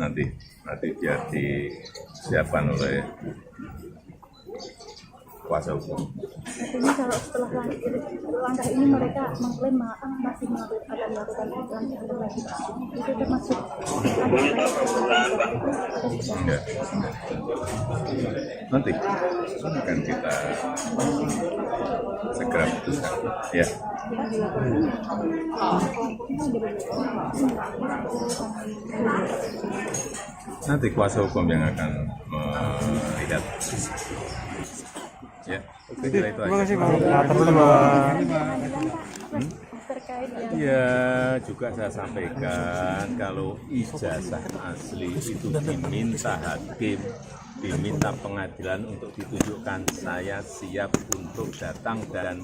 biar disiapkan oleh kuasa hukum. Artinya kalau setelah langkah ini mereka mengklaim masih akan melakukan langkah lagi, itu termasuk Enggak. Nanti akan kita segera putuskan. Ya. Nanti kuasa hukum yang akan melihat. Ya, saya kira itu aja. Terima kasih Pak. Ya, juga saya sampaikan kalau ijazah asli itu diminta hakim, diminta pengadilan untuk ditunjukkan, saya siap untuk datang dan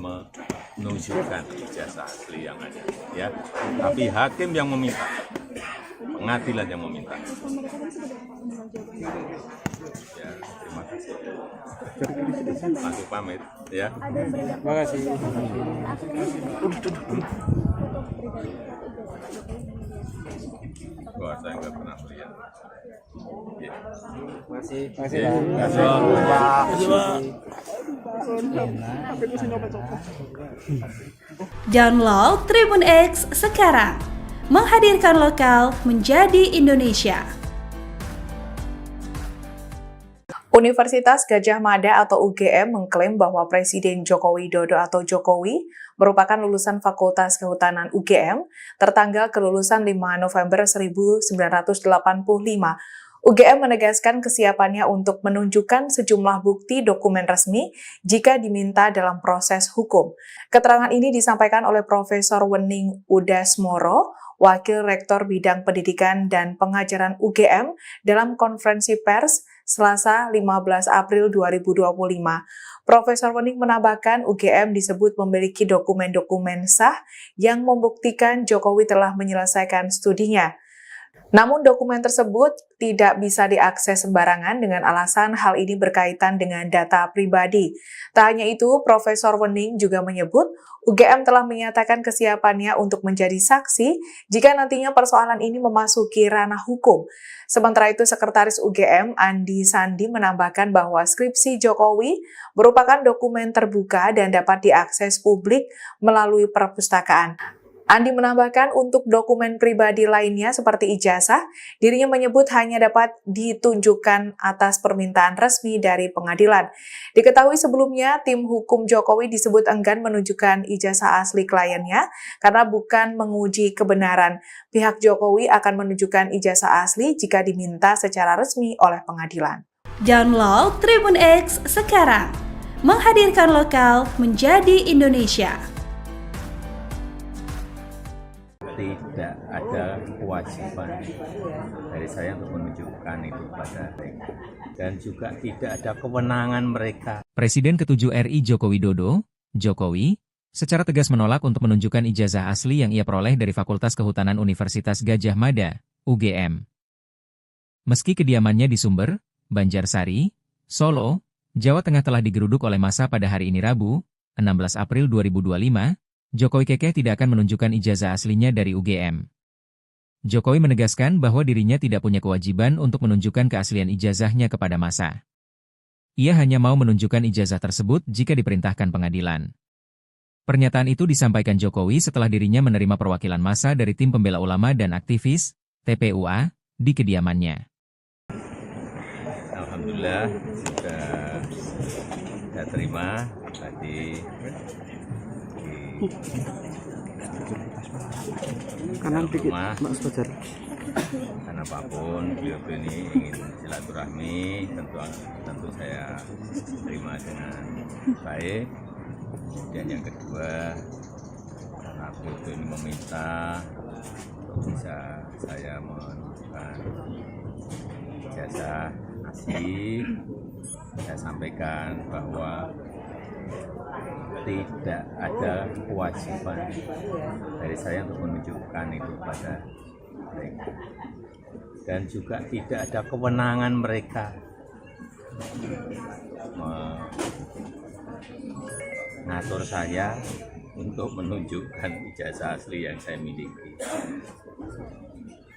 menunjukkan ijazah asli yang ada, ya. Tapi hakim yang meminta, pengadilan yang meminta. Ya, terima kasih. Masuk pamit, ya. Terima kasih. Wah, saya nggak pernah melihat. Ya. Masih Ya. Download Tribun X sekarang. Menghadirkan lokal menjadi Indonesia. Universitas Gadjah Mada atau UGM mengklaim bahwa Presiden Joko Widodo atau Jokowi merupakan lulusan Fakultas Kehutanan UGM tertanggal kelulusan 5 November 1985. UGM menegaskan kesiapannya untuk menunjukkan sejumlah bukti dokumen resmi jika diminta dalam proses hukum. Keterangan ini disampaikan oleh Profesor Wening Udasmoro, Wakil Rektor Bidang Pendidikan dan Pengajaran UGM dalam konferensi pers Selasa 15 April 2025. Profesor Wening menambahkan UGM disebut memiliki dokumen-dokumen sah yang membuktikan Jokowi telah menyelesaikan studinya. Namun dokumen tersebut tidak bisa diakses sembarangan dengan alasan hal ini berkaitan dengan data pribadi. Tak hanya itu, Profesor Wening juga menyebut UGM telah menyatakan kesiapannya untuk menjadi saksi jika nantinya persoalan ini memasuki ranah hukum. Sementara itu, Sekretaris UGM Andi Sandi menambahkan bahwa skripsi Jokowi merupakan dokumen terbuka dan dapat diakses publik melalui perpustakaan. Andi menambahkan untuk dokumen pribadi lainnya seperti ijazah, dirinya menyebut hanya dapat ditunjukkan atas permintaan resmi dari pengadilan. Diketahui sebelumnya, tim hukum Jokowi disebut enggan menunjukkan ijazah asli kliennya karena bukan menguji kebenaran. Pihak Jokowi akan menunjukkan ijazah asli jika diminta secara resmi oleh pengadilan. Download Tribun X sekarang. Menghadirkan lokal menjadi Indonesia. Tidak ada kewajiban dari saya untuk menunjukkan itu pada mereka. Dan juga tidak ada kewenangan mereka. Presiden ke-7 RI Joko Widodo, Jokowi, secara tegas menolak untuk menunjukkan ijazah asli yang ia peroleh dari Fakultas Kehutanan Universitas Gadjah Mada, UGM. Meski kediamannya di Sumber, Banjarsari, Solo, Jawa Tengah telah digeruduk oleh massa pada hari ini Rabu, 16 April 2025, Jokowi kekeh tidak akan menunjukkan ijazah aslinya dari UGM. Jokowi menegaskan bahwa dirinya tidak punya kewajiban untuk menunjukkan keaslian ijazahnya kepada massa. Ia hanya mau menunjukkan ijazah tersebut jika diperintahkan pengadilan. Pernyataan itu disampaikan Jokowi setelah dirinya menerima perwakilan massa dari tim pembela ulama dan aktivis, TPUA, di kediamannya. Alhamdulillah sudah terima tadi kanan dikit, Mas Fajar. Karena apapun beliau ini ingin silaturahmi, tentu saya terima dengan baik. Dan yang kedua, karena beliau ini meminta untuk bisa saya menunjukkan ijazah asli, saya sampaikan bahwa tidak ada kewajiban dari saya untuk menunjukkan itu pada mereka. Dan juga tidak ada kewenangan mereka mengatur saya untuk menunjukkan ijazah asli yang saya miliki.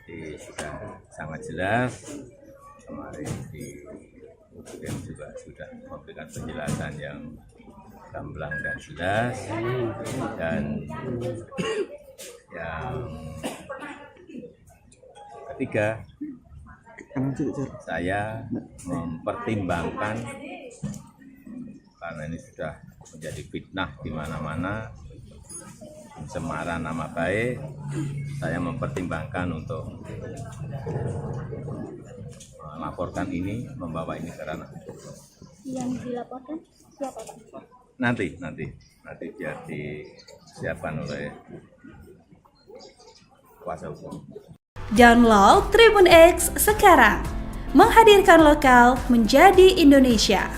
Jadi sudah sangat jelas, kemarin di UGM juga sudah memberikan penjelasan yang gamblang dan jelas, dan yang ketiga, saya mempertimbangkan karena ini sudah menjadi fitnah di mana-mana, pencemaran nama baik, saya mempertimbangkan untuk melaporkan ini, membawa ini ke ranah hukum. Yang dilaporkan siapa, Pak? Nanti biar disiapkan oleh kuasa hukum. Download Tribun X sekarang. Menghadirkan lokal menjadi Indonesia.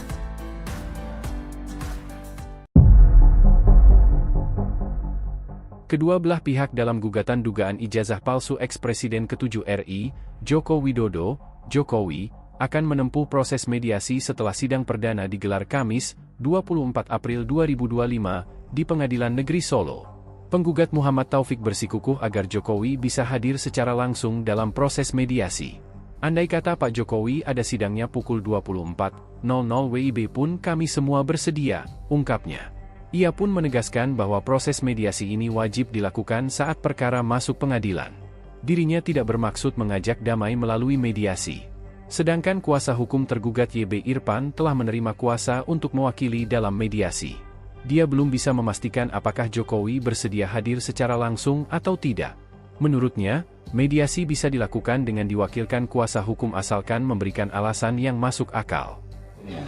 Kedua belah pihak dalam gugatan dugaan ijazah palsu ex-Presiden ke-7 RI, Joko Widodo, Jokowi, akan menempuh proses mediasi setelah sidang perdana digelar Kamis, 24 April 2025, di Pengadilan Negeri Solo. Penggugat Muhammad Taufik bersikukuh agar Jokowi bisa hadir secara langsung dalam proses mediasi. Andai kata Pak Jokowi ada sidangnya pukul 24.00 WIB pun kami semua bersedia, ungkapnya. Ia pun menegaskan bahwa proses mediasi ini wajib dilakukan saat perkara masuk pengadilan. Dirinya tidak bermaksud mengajak damai melalui mediasi. Sedangkan kuasa hukum tergugat YB Irfan telah menerima kuasa untuk mewakili dalam mediasi. Dia belum bisa memastikan apakah Jokowi bersedia hadir secara langsung atau tidak. Menurutnya, mediasi bisa dilakukan dengan diwakilkan kuasa hukum asalkan memberikan alasan yang masuk akal.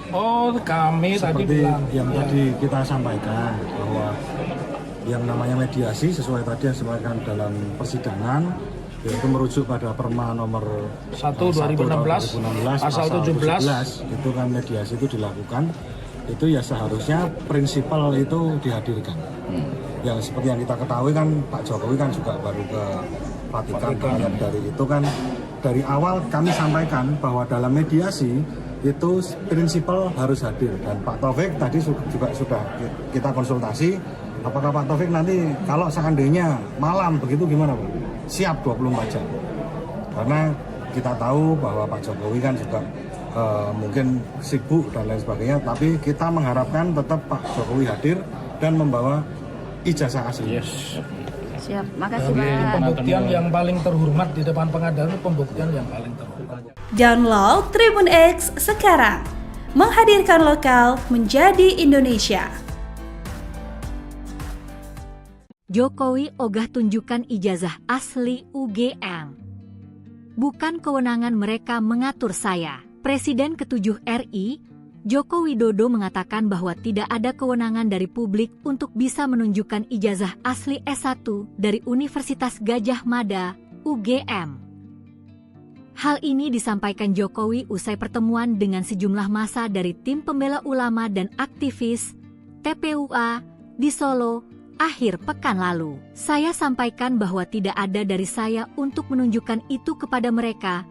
Oh, kami tadi Seperti bilang yang tadi kita sampaikan bahwa yang namanya mediasi sesuai tadi yang disampaikan dalam persidangan yaitu merujuk pada Perma nomor 1/2016 pasal 17 itu kan mediasi itu dilakukan, itu ya seharusnya prinsipal itu dihadirkan. Yang seperti yang kita ketahui kan Pak Jokowi kan juga baru ke Vatikan. Dari itu kan dari awal kami sampaikan bahwa dalam mediasi itu prinsipal harus hadir, dan Pak Taufik tadi juga sudah kita konsultasi apakah Pak Taufik nanti kalau seandainya malam begitu gimana Pak? Siap 24 jam, karena kita tahu bahwa Pak Jokowi kan juga mungkin sibuk dan lain sebagainya, tapi kita mengharapkan tetap Pak Jokowi hadir dan membawa ijazah asli. Siap, makasih Pak. Pak. Pembuktian yang paling terhormat di depan pengadilan itu pembuktian yang paling terhormat. Download Tribun X sekarang. Menghadirkan lokal menjadi Indonesia. Jokowi ogah tunjukkan ijazah asli UGM. Bukan kewenangan mereka mengatur saya. Presiden ke-7 RI, Joko Widodo mengatakan bahwa tidak ada kewenangan dari publik untuk bisa menunjukkan ijazah asli S1 dari Universitas Gadjah Mada, UGM. Hal ini disampaikan Jokowi usai pertemuan dengan sejumlah massa dari tim pembela ulama dan aktivis TPUA di Solo akhir pekan lalu. Saya sampaikan bahwa tidak ada dari saya untuk menunjukkan itu kepada mereka,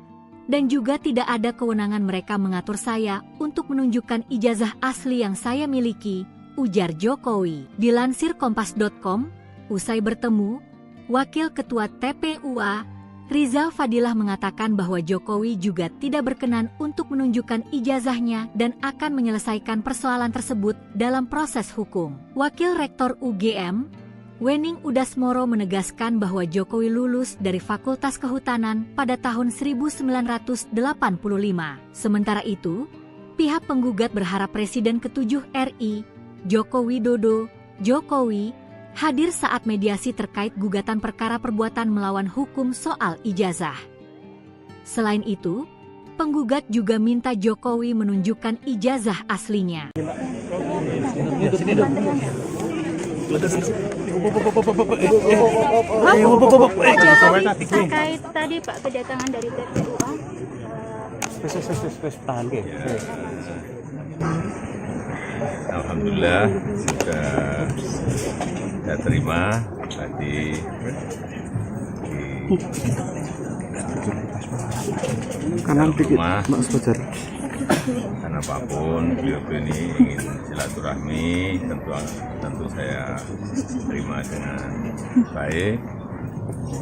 dan juga tidak ada kewenangan mereka mengatur saya untuk menunjukkan ijazah asli yang saya miliki, ujar Jokowi. Dilansir Kompas.com, usai bertemu, Wakil Ketua TPUA, Rizal Fadilah mengatakan bahwa Jokowi juga tidak berkenan untuk menunjukkan ijazahnya dan akan menyelesaikan persoalan tersebut dalam proses hukum. Wakil Rektor UGM, Wening Udasmoro menegaskan bahwa Jokowi lulus dari Fakultas Kehutanan pada tahun 1985. Sementara itu, pihak penggugat berharap Presiden ke-7 RI, Joko Widodo, Jokowi, hadir saat mediasi terkait gugatan perkara perbuatan melawan hukum soal ijazah. Selain itu, penggugat juga minta Jokowi menunjukkan ijazah aslinya. Terkait tadi Pak kedatangan dari TPUA. Alhamdulillah sudah saya terima tadi di rumah, karena apapun beliau ini ingin silaturahmi, tentu saya terima dengan baik.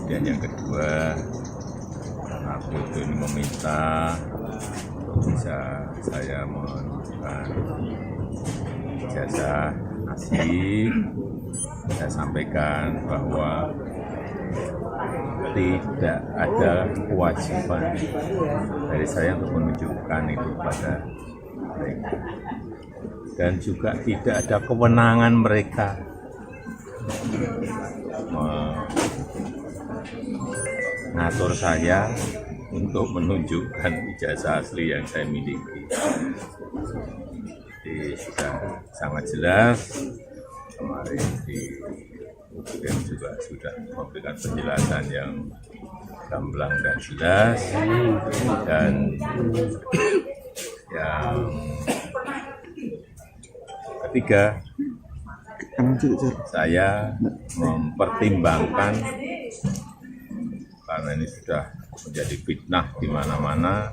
Dan yang kedua, karena beliau ini meminta untuk bisa saya menunjukkan ijazah asli, saya sampaikan bahwa tidak ada kewajiban dari saya untuk menunjukkan itu pada mereka, dan juga tidak ada kewenangan mereka mengatur saya untuk menunjukkan ijazah asli yang saya miliki. Jadi sudah sangat jelas, kemarin di UGM juga sudah memberikan penjelasan yang gamblang dan jelas, dan yang ketiga saya mempertimbangkan, karena ini sudah menjadi fitnah di mana-mana,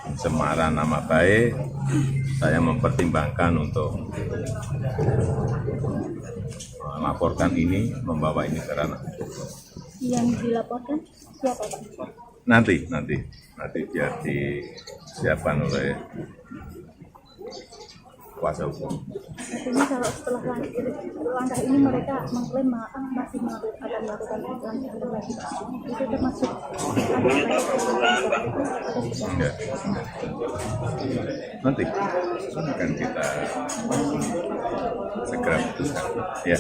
pencemaran nama baik, saya mempertimbangkan untuk melaporkan ini, membawa ini ke ranah hukum. Yang dilaporkan siapa Pak? Nanti biar disiapkan oleh kuasa hukum. Artinya kalau setelah langkah ini mereka mengklaim masih akan melakukan langkah lagi, itu termasuk Enggak. Nanti akan kita segera putuskan. Ya.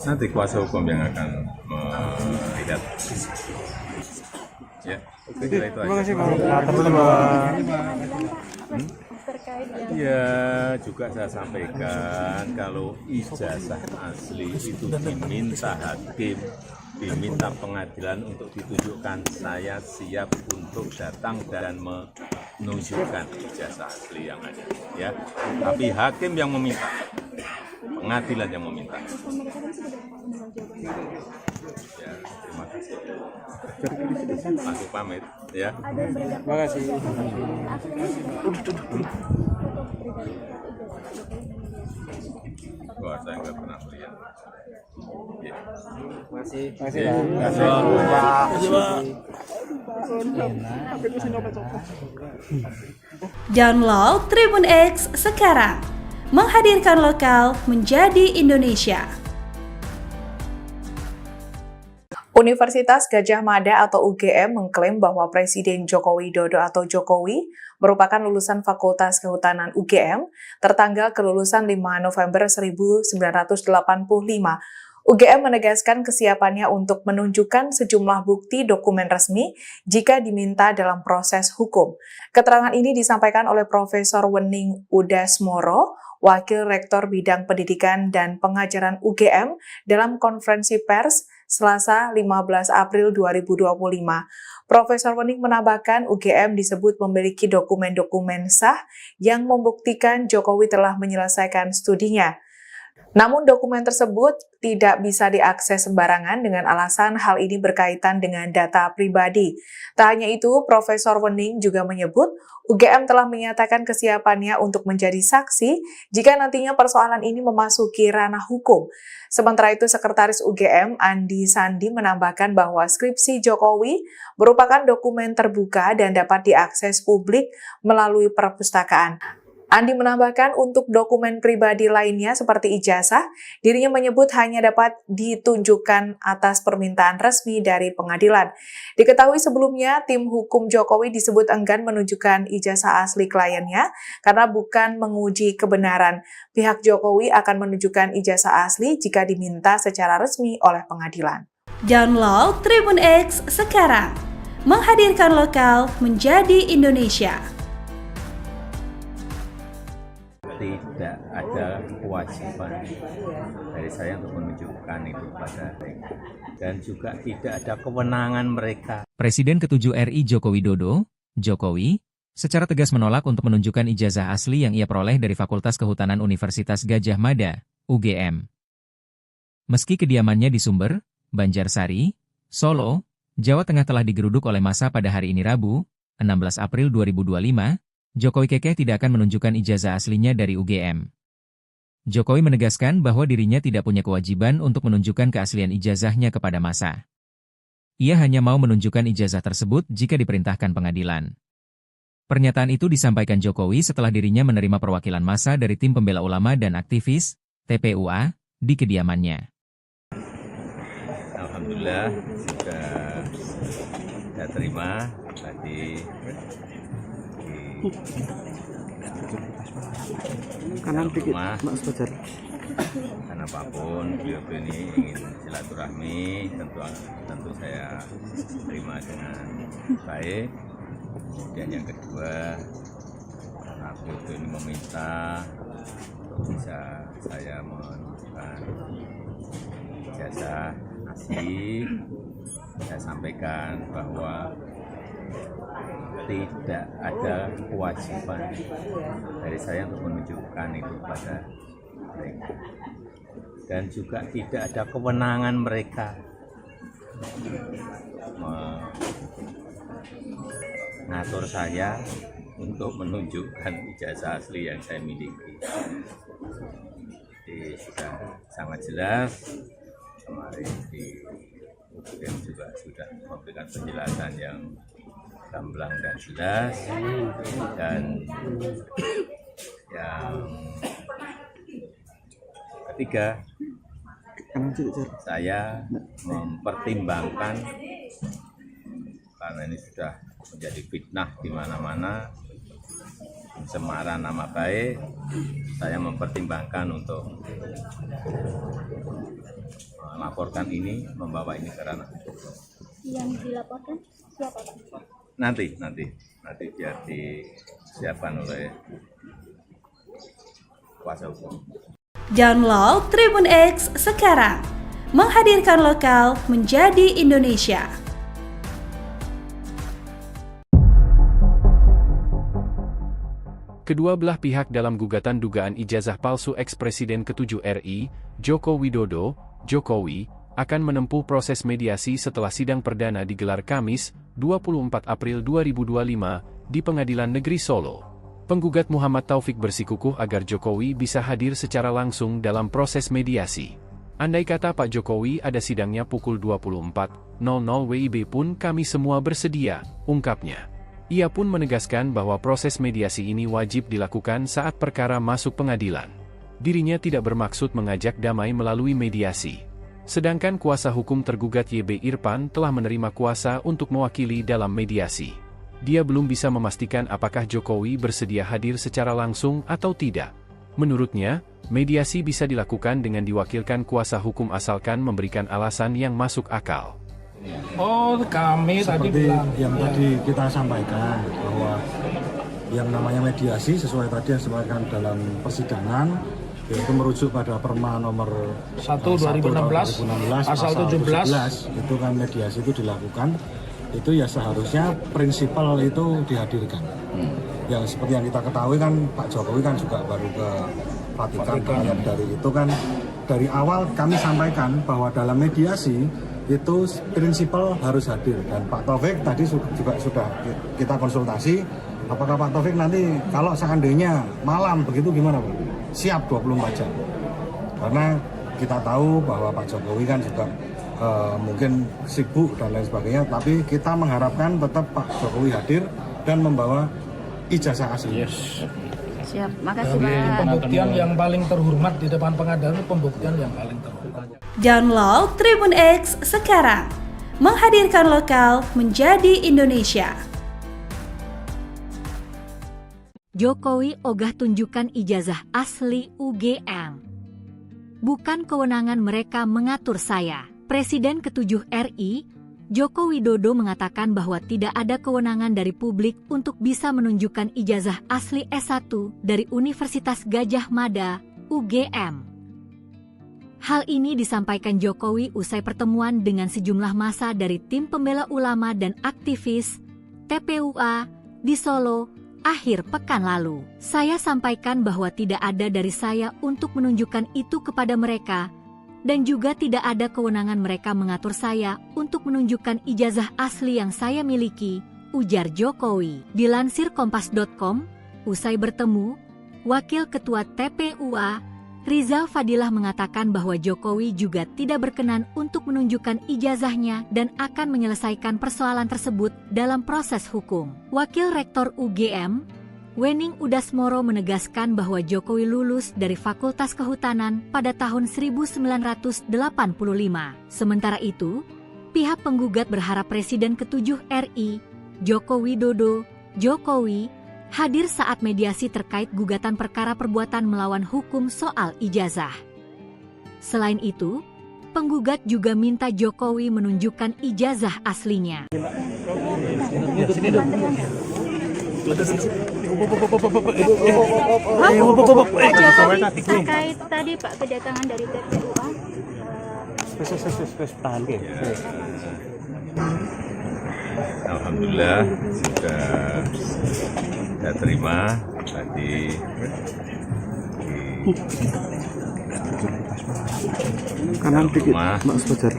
Nanti kuasa hukum yang akan melihat. Ya, itu aja. Terima kasih Pak. Ya, juga saya sampaikan kalau ijazah asli itu diminta hakim, diminta pengadilan untuk ditunjukkan, saya siap untuk datang dan menunjukkan ijazah asli yang ada. Ya, tapi hakim yang meminta, pengadilan yang meminta. Ya, terima kasih. Langsung pamit, ya. Terima kasih. Wah, saya nggak pernah melihat. Ya. Masih. Download Tribun X sekarang. Menghadirkan lokal menjadi Indonesia. Universitas Gadjah Mada atau UGM mengklaim bahwa Presiden Joko Widodo atau Jokowi merupakan lulusan Fakultas Kehutanan UGM tertanggal kelulusan 5 November 1985. UGM menegaskan kesiapannya untuk menunjukkan sejumlah bukti dokumen resmi jika diminta dalam proses hukum. Keterangan ini disampaikan oleh Profesor Wening Udasmoro, Wakil Rektor Bidang Pendidikan dan Pengajaran UGM dalam konferensi pers Selasa 15 April 2025. Profesor Wening menambahkan UGM disebut memiliki dokumen-dokumen sah yang membuktikan Jokowi telah menyelesaikan studinya. Namun dokumen tersebut tidak bisa diakses sembarangan dengan alasan hal ini berkaitan dengan data pribadi. Tak hanya itu, Profesor Wening juga menyebut UGM telah menyatakan kesiapannya untuk menjadi saksi jika nantinya persoalan ini memasuki ranah hukum. Sementara itu, Sekretaris UGM Andi Sandi menambahkan bahwa skripsi Jokowi merupakan dokumen terbuka dan dapat diakses publik melalui perpustakaan. Andi menambahkan untuk dokumen pribadi lainnya seperti ijazah, dirinya menyebut hanya dapat ditunjukkan atas permintaan resmi dari pengadilan. Diketahui sebelumnya, tim hukum Jokowi disebut enggan menunjukkan ijazah asli kliennya karena bukan menguji kebenaran. Pihak Jokowi akan menunjukkan ijazah asli jika diminta secara resmi oleh pengadilan. Download Tribun X sekarang. Menghadirkan lokal menjadi Indonesia. Tidak ada kewajiban dari saya untuk menunjukkan itu pada mereka. Dan juga tidak ada kewenangan mereka. Presiden ke-7 RI Joko Widodo, Jokowi, secara tegas menolak untuk menunjukkan ijazah asli yang ia peroleh dari Fakultas Kehutanan Universitas Gadjah Mada, UGM. Meski kediamannya di Sumber, Banjarsari, Solo, Jawa Tengah telah digeruduk oleh massa pada hari ini Rabu, 16 April 2025, Jokowi kekeh tidak akan menunjukkan ijazah aslinya dari UGM. Jokowi menegaskan bahwa dirinya tidak punya kewajiban untuk menunjukkan keaslian ijazahnya kepada massa. Ia hanya mau menunjukkan ijazah tersebut jika diperintahkan pengadilan. Pernyataan itu disampaikan Jokowi setelah dirinya menerima perwakilan massa dari tim pembela ulama dan aktivis, TPUA, di kediamannya. Alhamdulillah, sudah saya terima tadi. Kanan dikit, Mas Fajar. Karena apapun beliau ini ingin silaturahmi, tentu saya terima dengan baik. Kemudian yang kedua, karena beliau ini meminta bisa saya menunjukkan ijazah asli, saya sampaikan bahwa tidak ada kewajiban dari saya untuk menunjukkan itu pada mereka, dan juga tidak ada kewenangan mereka mengatur saya untuk menunjukkan ijazah asli yang saya miliki. Jadi sudah sangat jelas, kemarin di UGM juga sudah memberikan penjelasan yang gamblang dan jelas, dan yang ketiga, saya mempertimbangkan, karena ini sudah menjadi fitnah di mana-mana, pencemaran nama baik, saya mempertimbangkan untuk melaporkan ini, membawa ini ke ranah hukum. Yang dilaporkan siapa, Pak? Nanti biar disiapkan oleh kuasa hukum. Download Tribun X sekarang, menghadirkan lokal menjadi Indonesia. Kedua belah pihak dalam gugatan dugaan ijazah palsu ex-Presiden ke-7 RI, Joko Widodo, Jokowi, akan menempuh proses mediasi setelah sidang perdana digelar Kamis, 24 April 2025, di Pengadilan Negeri Solo. Penggugat Muhammad Taufik bersikukuh agar Jokowi bisa hadir secara langsung dalam proses mediasi. Andai kata Pak Jokowi ada sidangnya pukul 24.00 WIB pun kami semua bersedia, ungkapnya. Ia pun menegaskan bahwa proses mediasi ini wajib dilakukan saat perkara masuk pengadilan. Dirinya tidak bermaksud mengajak damai melalui mediasi. Sedangkan kuasa hukum tergugat YB Irfan telah menerima kuasa untuk mewakili dalam mediasi. Dia belum bisa memastikan apakah Jokowi bersedia hadir secara langsung atau tidak. Menurutnya, mediasi bisa dilakukan dengan diwakilkan kuasa hukum asalkan memberikan alasan yang masuk akal. Oh, kami tadi bilang yang tadi kita sampaikan bahwa yang namanya mediasi sesuai tadi yang disampaikan dalam persidangan, yaitu merujuk pada Perma nomor 1 2016 pasal 17 itu kan mediasi itu dilakukan, itu ya seharusnya prinsipal itu dihadirkan. Yang seperti yang kita ketahui kan Pak Jokowi kan juga baru ke Vatikan. Dari itu kan dari awal kami sampaikan bahwa dalam mediasi itu prinsipal harus hadir, dan Pak Taufik tadi juga sudah kita konsultasi, apakah Pak Taufik nanti kalau seandainya malam begitu gimana Pak? Siap 24 jam, karena kita tahu bahwa Pak Jokowi kan juga mungkin sibuk dan lain sebagainya, tapi kita mengharapkan tetap Pak Jokowi hadir dan membawa ijazah asli. Yes. Siap, makasih Pak. Pembuktian yang paling terhormat di depan pengadilan itu pembuktian yang paling terhormat. Download Tribun X sekarang, menghadirkan lokal menjadi Indonesia. Jokowi ogah tunjukkan ijazah asli UGM. Bukan kewenangan mereka mengatur saya. Presiden ke-7 RI, Joko Widodo mengatakan bahwa tidak ada kewenangan dari publik untuk bisa menunjukkan ijazah asli S1 dari Universitas Gadjah Mada, UGM. Hal ini disampaikan Jokowi usai pertemuan dengan sejumlah massa dari tim pembela ulama dan aktivis TPUA di Solo akhir pekan lalu. Saya sampaikan bahwa tidak ada dari saya untuk menunjukkan itu kepada mereka, dan juga tidak ada kewenangan mereka mengatur saya untuk menunjukkan ijazah asli yang saya miliki, ujar Jokowi. Dilansir Kompas.com, usai bertemu, Wakil Ketua TPUA, Rizal Fadilah mengatakan bahwa Jokowi juga tidak berkenan untuk menunjukkan ijazahnya dan akan menyelesaikan persoalan tersebut dalam proses hukum. Wakil Rektor UGM, Wening Udasmoro menegaskan bahwa Jokowi lulus dari Fakultas Kehutanan pada tahun 1985. Sementara itu, pihak penggugat berharap Presiden ke-7 RI, Joko Widodo, Jokowi, hadir saat mediasi terkait gugatan perkara perbuatan melawan hukum soal ijazah. Selain itu, penggugat juga minta Jokowi menunjukkan ijazah aslinya. Terkait tadi Pak kedatangan dari TPUA. Alhamdulillah sudah saya terima tadi kanan dikit rumah. Mbak Sebajar.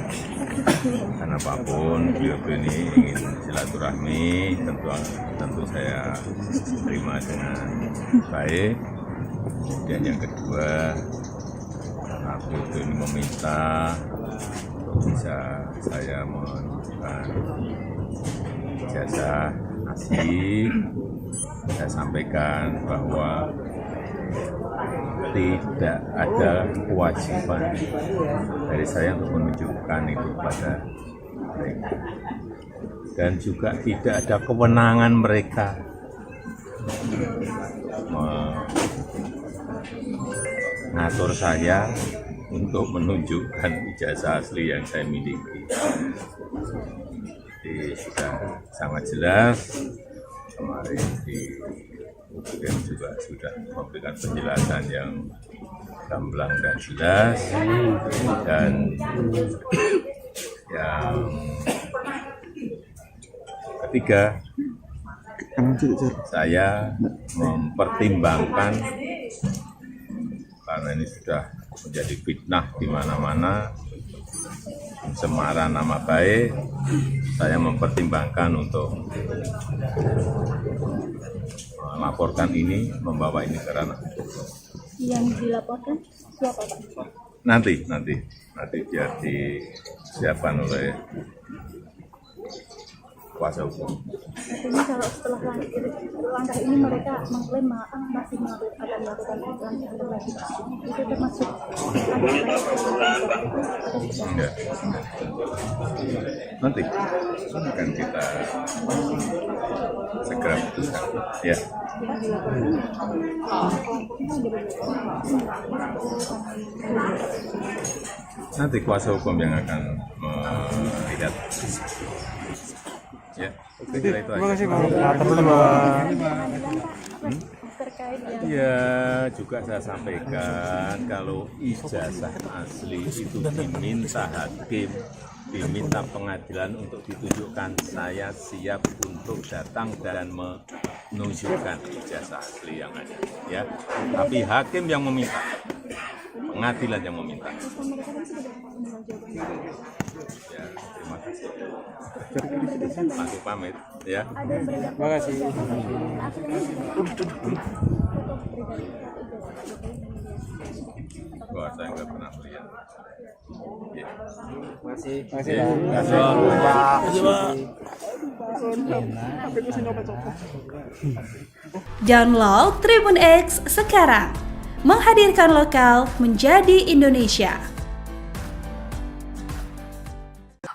Karena apapun beliau ini ingin silaturahmi, tentu saya terima dengan baik. Dan yang kedua, karena beliau ini meminta untuk bisa saya menunjukkan ijazah asli, saya sampaikan bahwa tidak ada kewajiban dari saya untuk menunjukkan itu pada mereka, dan juga tidak ada kewenangan mereka mengatur saya untuk menunjukkan ijazah asli yang saya miliki. Jadi sudah sangat jelas, kemarin di UGM juga sudah memberikan penjelasan yang gamblang dan jelas, dan yang ketiga, saya mempertimbangkan karena ini sudah menjadi fitnah di mana-mana, pencemaran nama baik, saya mempertimbangkan untuk melaporkan ini, membawa ini ke ranah hukum. Yang dilaporkan siapa, Pak? Nanti biar disiapkan oleh kuasa hukum. Artinya kalau setelah langkah ini mereka mengklaim masih akan melakukan langkah lagi, itu termasuk Enggak. Nanti akan kita segera putuskan. Ya. Nanti kuasa hukum yang akan melihat. Ya, kira itu aja. Terima kasih Pak. Ya, juga saya sampaikan kalau ijazah asli itu diminta hakim, diminta pengadilan untuk ditunjukkan, saya siap untuk datang dan menunjukkan ijazah asli yang ada. Ya, tapi hakim yang meminta, pengadilan yang meminta. Ya, terima kasih. Masuk pamit, ya. Terima kasih. Wah, saya nggak pernah melihat. Ya. Masih. Download Tribun X sekarang. Menghadirkan lokal menjadi Indonesia.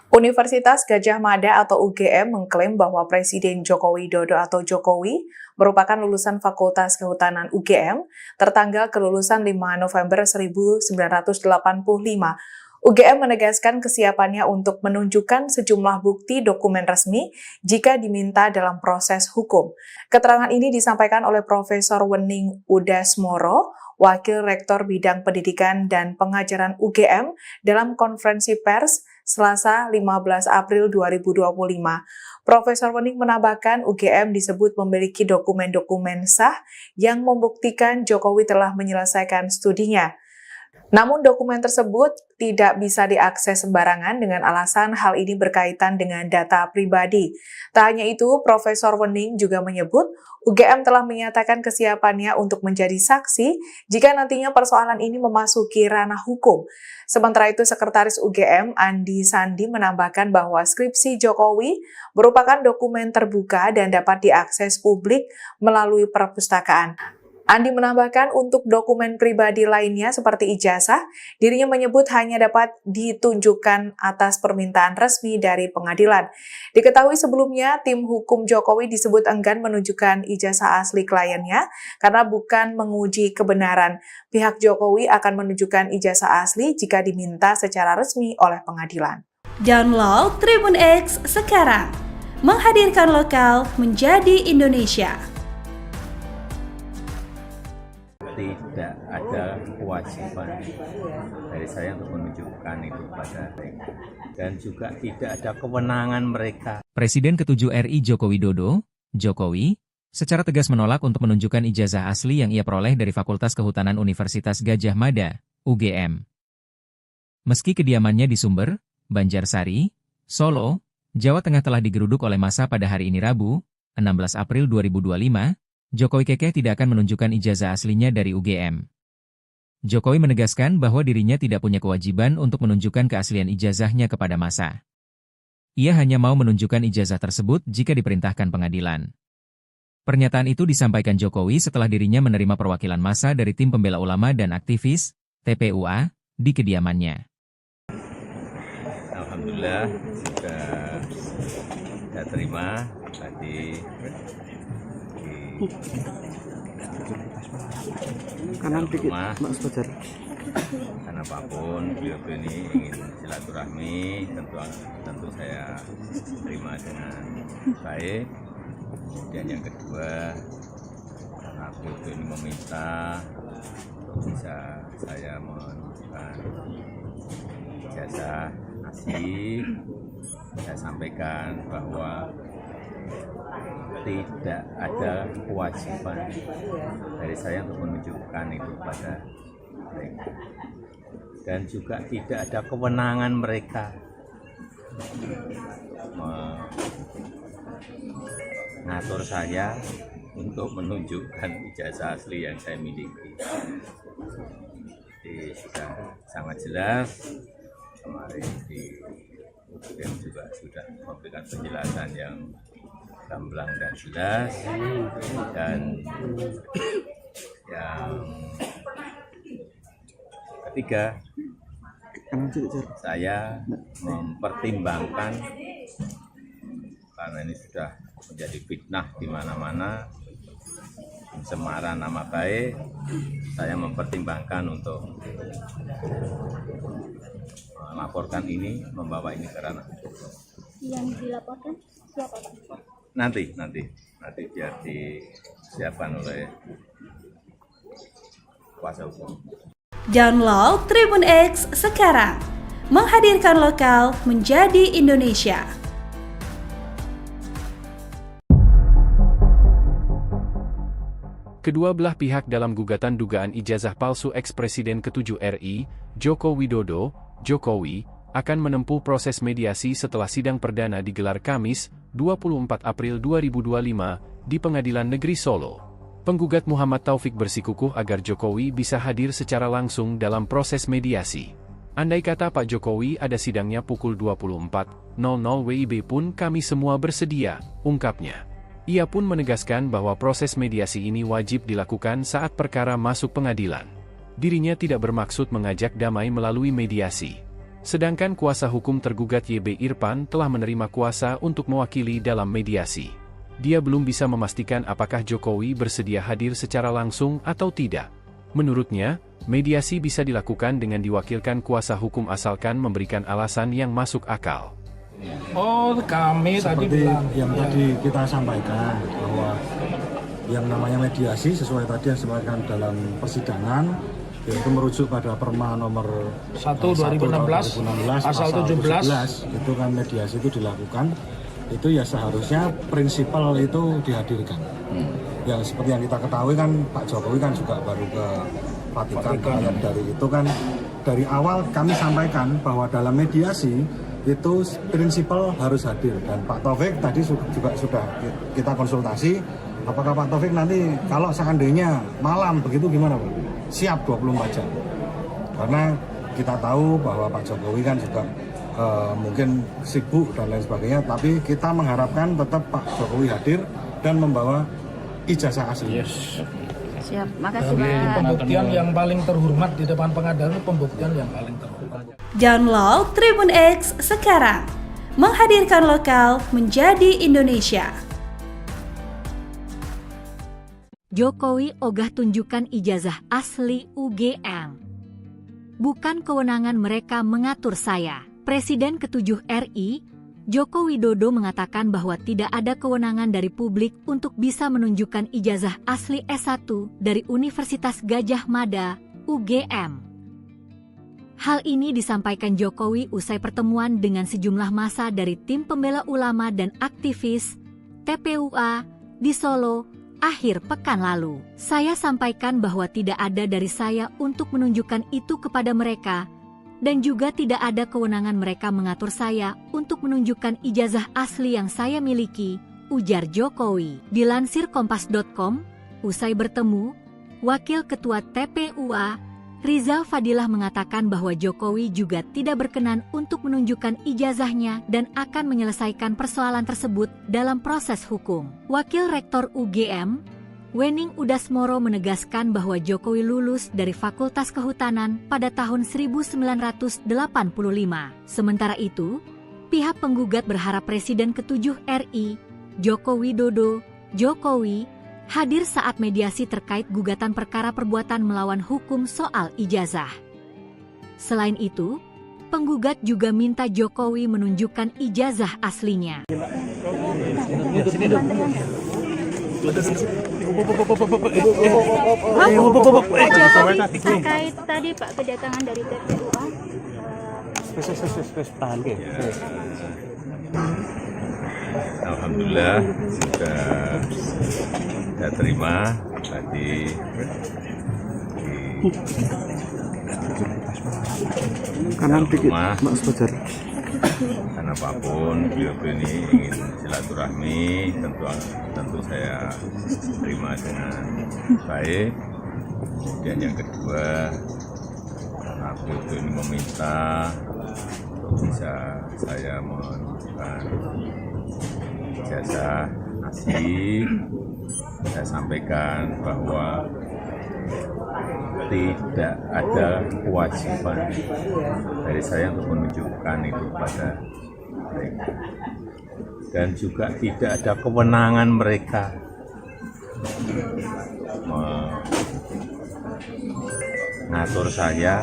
Universitas Gadjah Mada atau UGM mengklaim bahwa Presiden Joko Widodo atau Jokowi merupakan lulusan Fakultas Kehutanan UGM tertanggal kelulusan 5 November 1985. UGM menegaskan kesiapannya untuk menunjukkan sejumlah bukti dokumen resmi jika diminta dalam proses hukum. Keterangan ini disampaikan oleh Profesor Wening Udasmoro, Wakil Rektor Bidang Pendidikan dan Pengajaran UGM dalam konferensi pers Selasa 15 April 2025. Profesor Wening menambahkan UGM disebut memiliki dokumen-dokumen sah yang membuktikan Jokowi telah menyelesaikan studinya. Namun dokumen tersebut tidak bisa diakses sembarangan dengan alasan hal ini berkaitan dengan data pribadi. Tak hanya itu, Profesor Wening juga menyebut UGM telah menyatakan kesiapannya untuk menjadi saksi jika nantinya persoalan ini memasuki ranah hukum. Sementara itu, Sekretaris UGM Andi Sandi menambahkan bahwa skripsi Jokowi merupakan dokumen terbuka dan dapat diakses publik melalui perpustakaan. Andi menambahkan untuk dokumen pribadi lainnya seperti ijazah, dirinya menyebut hanya dapat ditunjukkan atas permintaan resmi dari pengadilan. Diketahui sebelumnya, tim hukum Jokowi disebut enggan menunjukkan ijazah asli kliennya karena bukan menguji kebenaran. Pihak Jokowi akan menunjukkan ijazah asli jika diminta secara resmi oleh pengadilan. Download Tribun X sekarang. Menghadirkan lokal menjadi Indonesia. tidak ada kewajiban dari saya untuk menunjukkan itu pada mereka. Dan juga tidak ada kewenangan mereka. Presiden ke-7 RI Joko Widodo, Jokowi, secara tegas menolak untuk menunjukkan ijazah asli yang ia peroleh dari Fakultas Kehutanan Universitas Gadjah Mada, UGM. Meski kediamannya di Sumber, Banjarsari, Solo, Jawa Tengah telah digeruduk oleh massa pada hari ini Rabu, 16 April 2025, Jokowi kekeh tidak akan menunjukkan ijazah aslinya dari UGM. Jokowi menegaskan bahwa dirinya tidak punya kewajiban untuk menunjukkan keaslian ijazahnya kepada massa. Ia hanya mau menunjukkan ijazah tersebut jika diperintahkan pengadilan. Pernyataan itu disampaikan Jokowi setelah dirinya menerima perwakilan massa dari tim pembela ulama dan aktivis, TPUA, di kediamannya. Alhamdulillah sudah terima tadi kanan dikit, Mas Fajar. Karena apapun beliau ini ingin silaturahmi, tentu saya terima dengan baik. Kemudian yang kedua, karena beliau ini meminta untuk bisa saya menunjukkan ijazah asli, saya sampaikan bahwa tidak ada kewajiban dari saya untuk menunjukkan itu pada mereka. Dan juga tidak ada kewenangan mereka mengatur saya untuk menunjukkan ijazah asli yang saya miliki. Jadi sudah sangat jelas, kemarin di UGM juga sudah memberikan penjelasan yang gamblang dan jelas, dan yang ketiga, saya mempertimbangkan karena ini sudah menjadi fitnah di mana-mana, pencemaran nama baik, saya mempertimbangkan untuk melaporkan ini, membawa ini ke ranah hukum. Yang dilaporkan siapa, Pak? Nanti biar disiapkan oleh kuasa hukum. Download Tribun X sekarang, menghadirkan lokal menjadi Indonesia. Kedua belah pihak dalam gugatan dugaan ijazah palsu ex-Presiden ke-7 RI, Joko Widodo, Jokowi, akan menempuh proses mediasi setelah sidang perdana digelar Kamis, 24 April 2025, di Pengadilan Negeri Solo. Penggugat Muhammad Taufik bersikukuh agar Jokowi bisa hadir secara langsung dalam proses mediasi. Andai kata Pak Jokowi ada sidangnya pukul 24.00 WIB pun kami semua bersedia, ungkapnya. Ia pun menegaskan bahwa proses mediasi ini wajib dilakukan saat perkara masuk pengadilan. Dirinya tidak bermaksud mengajak damai melalui mediasi. Sedangkan kuasa hukum tergugat YB Irfan telah menerima kuasa untuk mewakili dalam mediasi. Dia belum bisa memastikan apakah Jokowi bersedia hadir secara langsung atau tidak. Menurutnya, mediasi bisa dilakukan dengan diwakilkan kuasa hukum asalkan memberikan alasan yang masuk akal. Oh, kami seperti tadi bilang yang tadi kita sampaikan bahwa yang namanya mediasi sesuai tadi yang disampaikan dalam persidangan, yaitu merujuk pada Perma nomor 1 2016 pasal 17 itu kan mediasi itu dilakukan, itu ya seharusnya prinsipal itu dihadirkan. Yang seperti yang kita ketahui kan Pak Jokowi kan juga baru ke Vatikan. Dari itu kan dari awal kami sampaikan bahwa dalam mediasi itu prinsipal harus hadir, dan Pak Taufik tadi juga sudah kita konsultasi apakah Pak Taufik nanti kalau seandainya malam begitu gimana Pak? Siap 24 jam. Karena kita tahu bahwa Pak Jokowi kan juga mungkin sibuk dan lain sebagainya, tapi kita mengharapkan tetap Pak Jokowi hadir dan membawa ijazah asli. yes. Siap, makasih Jadi Pak. pembuktian yang paling terhormat di depan pengadilan itu pembuktian yang paling terhormat. Download Tribun X sekarang, menghadirkan lokal menjadi Indonesia. Jokowi ogah tunjukkan ijazah asli UGM. Bukan kewenangan mereka mengatur saya. Presiden ke-7 RI, Joko Widodo mengatakan bahwa tidak ada kewenangan dari publik untuk bisa menunjukkan ijazah asli S1 dari Universitas Gadjah Mada, UGM. Hal ini disampaikan Jokowi usai pertemuan dengan sejumlah massa dari tim pembela ulama dan aktivis TPUA di Solo akhir pekan lalu. Saya sampaikan bahwa tidak ada dari saya untuk menunjukkan itu kepada mereka, dan juga tidak ada kewenangan mereka mengatur saya untuk menunjukkan ijazah asli yang saya miliki, ujar Jokowi. Dilansir Kompas.com, usai bertemu, Wakil Ketua TPUA, Rizal Fadilah mengatakan bahwa Jokowi juga tidak berkenan untuk menunjukkan ijazahnya dan akan menyelesaikan persoalan tersebut dalam proses hukum. Wakil Rektor UGM, Wening Udasmoro menegaskan bahwa Jokowi lulus dari Fakultas Kehutanan pada tahun 1985. Sementara itu, pihak penggugat berharap Presiden ke-7 RI, Joko Widodo, Jokowi, hadir saat mediasi terkait gugatan perkara perbuatan melawan hukum soal ijazah. Selain itu, penggugat juga minta Jokowi menunjukkan ijazah aslinya. Terkait tadi Pak kedatangan dari TPUA. Alhamdulillah sudah saya terima tadi Kanan dikit, Mas Fajar. Karena apapun beliau ini ingin silaturahmi, tentu saya terima dengan baik. Dan yang kedua, karena beliau ini meminta untuk bisa saya menunjukkan ijazah asli, saya sampaikan bahwa tidak ada kewajiban dari saya untuk menunjukkan itu pada mereka, dan juga tidak ada kewenangan mereka mengatur saya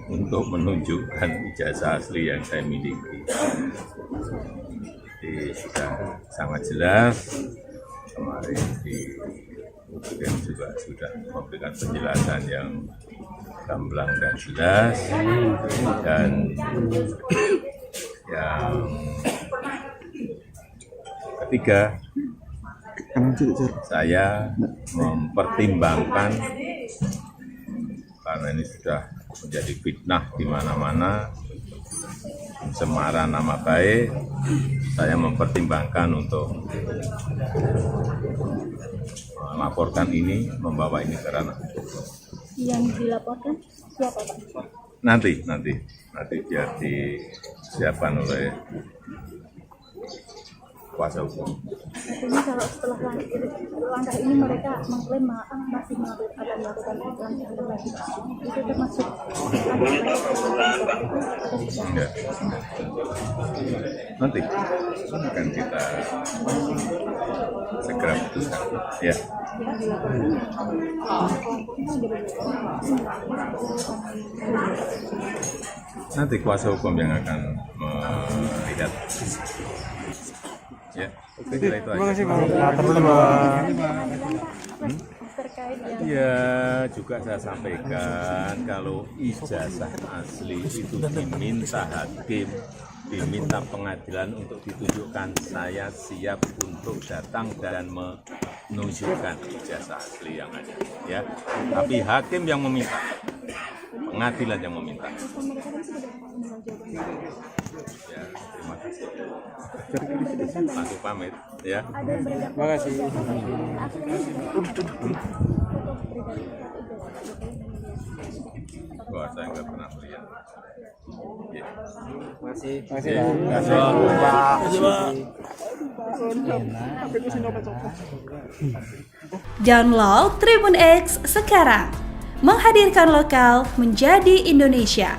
untuk menunjukkan ijazah asli yang saya miliki. Jadi sudah sangat jelas, kemarin di UGM juga sudah memberikan penjelasan yang gamblang dan jelas, dan yang ketiga, saya mempertimbangkan karena ini sudah menjadi fitnah di mana-mana, pencemaran nama baik, saya mempertimbangkan untuk melaporkan ini, membawa ini ke ranah hukum. Yang dilaporkan siapa Pak? Nanti biar disiapkan oleh kuasa hukum. Artinya kalau setelah langkah ini mereka mengklaim masih akan melakukan langkah lagi, itu termasuk Enggak. Nanti akan kita segera putuskan. Ya. Nanti kuasa hukum yang akan melihat. Ya, oke, itu aja. Terima kasih Pak. Ya, juga saya sampaikan kalau ijazah asli itu diminta hakim, diminta pengadilan untuk ditunjukkan, saya siap untuk datang dan menunjukkan ijazah asli yang ada. Ya, tapi hakim yang meminta, pengadilan yang meminta. Ya, terima kasih. Langsung pamit, ya. Terima kasih. Wah, saya nggak pernah melihat. Ya. Masih Ya. Download Tribun X sekarang, menghadirkan lokal menjadi Indonesia.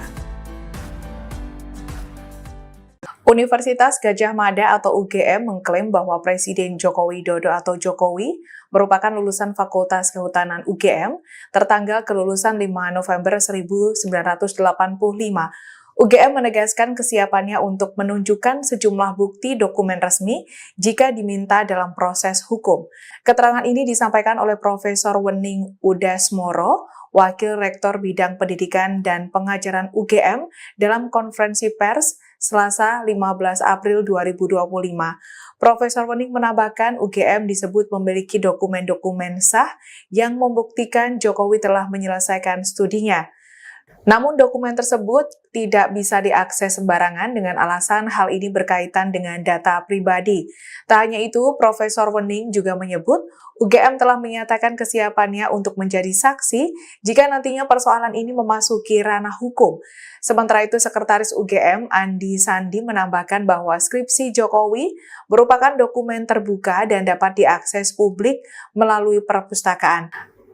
Universitas Gadjah Mada atau UGM mengklaim bahwa Presiden Joko Widodo atau Jokowi merupakan lulusan Fakultas Kehutanan UGM tertanggal kelulusan 5 November 1985. UGM menegaskan kesiapannya untuk menunjukkan sejumlah bukti dokumen resmi jika diminta dalam proses hukum. Keterangan ini disampaikan oleh Profesor Wening Udasmoro, Wakil Rektor Bidang Pendidikan dan Pengajaran UGM dalam konferensi pers Selasa 15 April 2025. Profesor Wening menambahkan UGM disebut memiliki dokumen-dokumen sah yang membuktikan Jokowi telah menyelesaikan studinya. Namun dokumen tersebut tidak bisa diakses sembarangan dengan alasan hal ini berkaitan dengan data pribadi. Tak hanya itu, Profesor Wening juga menyebut UGM telah menyatakan kesiapannya untuk menjadi saksi jika nantinya persoalan ini memasuki ranah hukum. Sementara itu, Sekretaris UGM Andi Sandi menambahkan bahwa skripsi Jokowi merupakan dokumen terbuka dan dapat diakses publik melalui perpustakaan.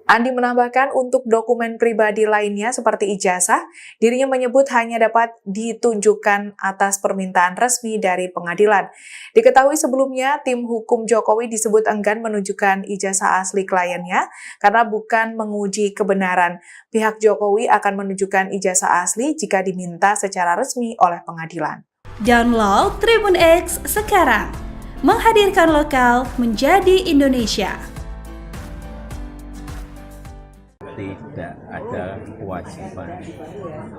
Andi menambahkan untuk dokumen pribadi lainnya seperti ijazah, dirinya menyebut hanya dapat ditunjukkan atas permintaan resmi dari pengadilan. Diketahui sebelumnya, tim hukum Jokowi disebut enggan menunjukkan ijazah asli kliennya karena bukan menguji kebenaran. Pihak Jokowi akan menunjukkan ijazah asli jika diminta secara resmi oleh pengadilan. Download Tribun X sekarang, menghadirkan lokal menjadi Indonesia. Tidak ada kewajiban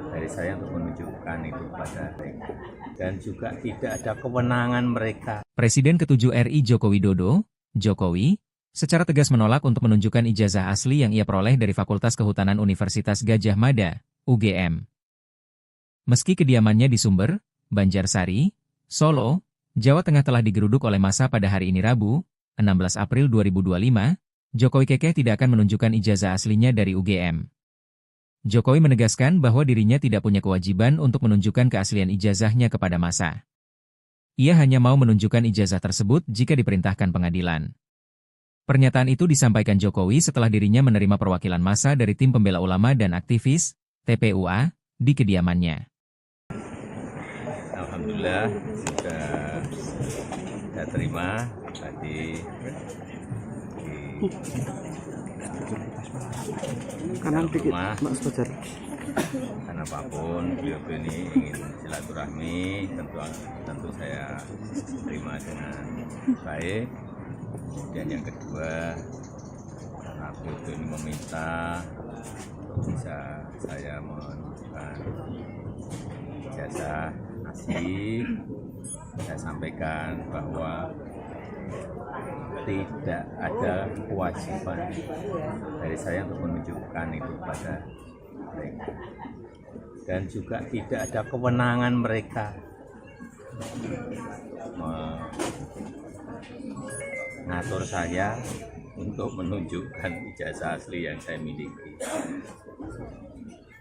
dari saya untuk menunjukkan itu pada mereka. Dan juga tidak ada kewenangan mereka. Presiden ke-7 RI Joko Widodo, Jokowi, secara tegas menolak untuk menunjukkan ijazah asli yang ia peroleh dari Fakultas Kehutanan Universitas Gadjah Mada, UGM. Meski kediamannya di Sumber, Banjarsari, Solo, Jawa Tengah telah digeruduk oleh massa pada hari ini Rabu, 16 April 2025, Jokowi kekeh tidak akan menunjukkan ijazah aslinya dari UGM. Jokowi menegaskan bahwa dirinya tidak punya kewajiban untuk menunjukkan keaslian ijazahnya kepada massa. Ia hanya mau menunjukkan ijazah tersebut jika diperintahkan pengadilan. Pernyataan itu disampaikan Jokowi setelah dirinya menerima perwakilan massa dari tim pembela ulama dan aktivis, TPUA, di kediamannya. Alhamdulillah sudah terima tadi. Kanan dikit, Mas Fajar. Karena apapun beliau ini ingin silaturahmi, tentu saya terima dengan baik. Dan yang kedua, karena beliau ini meminta bisa saya menunjukkan ijazah asli, saya sampaikan bahwa tidak ada kewajiban dari saya untuk menunjukkan itu pada mereka. Dan juga tidak ada kewenangan mereka mengatur saya untuk menunjukkan ijazah asli yang saya miliki.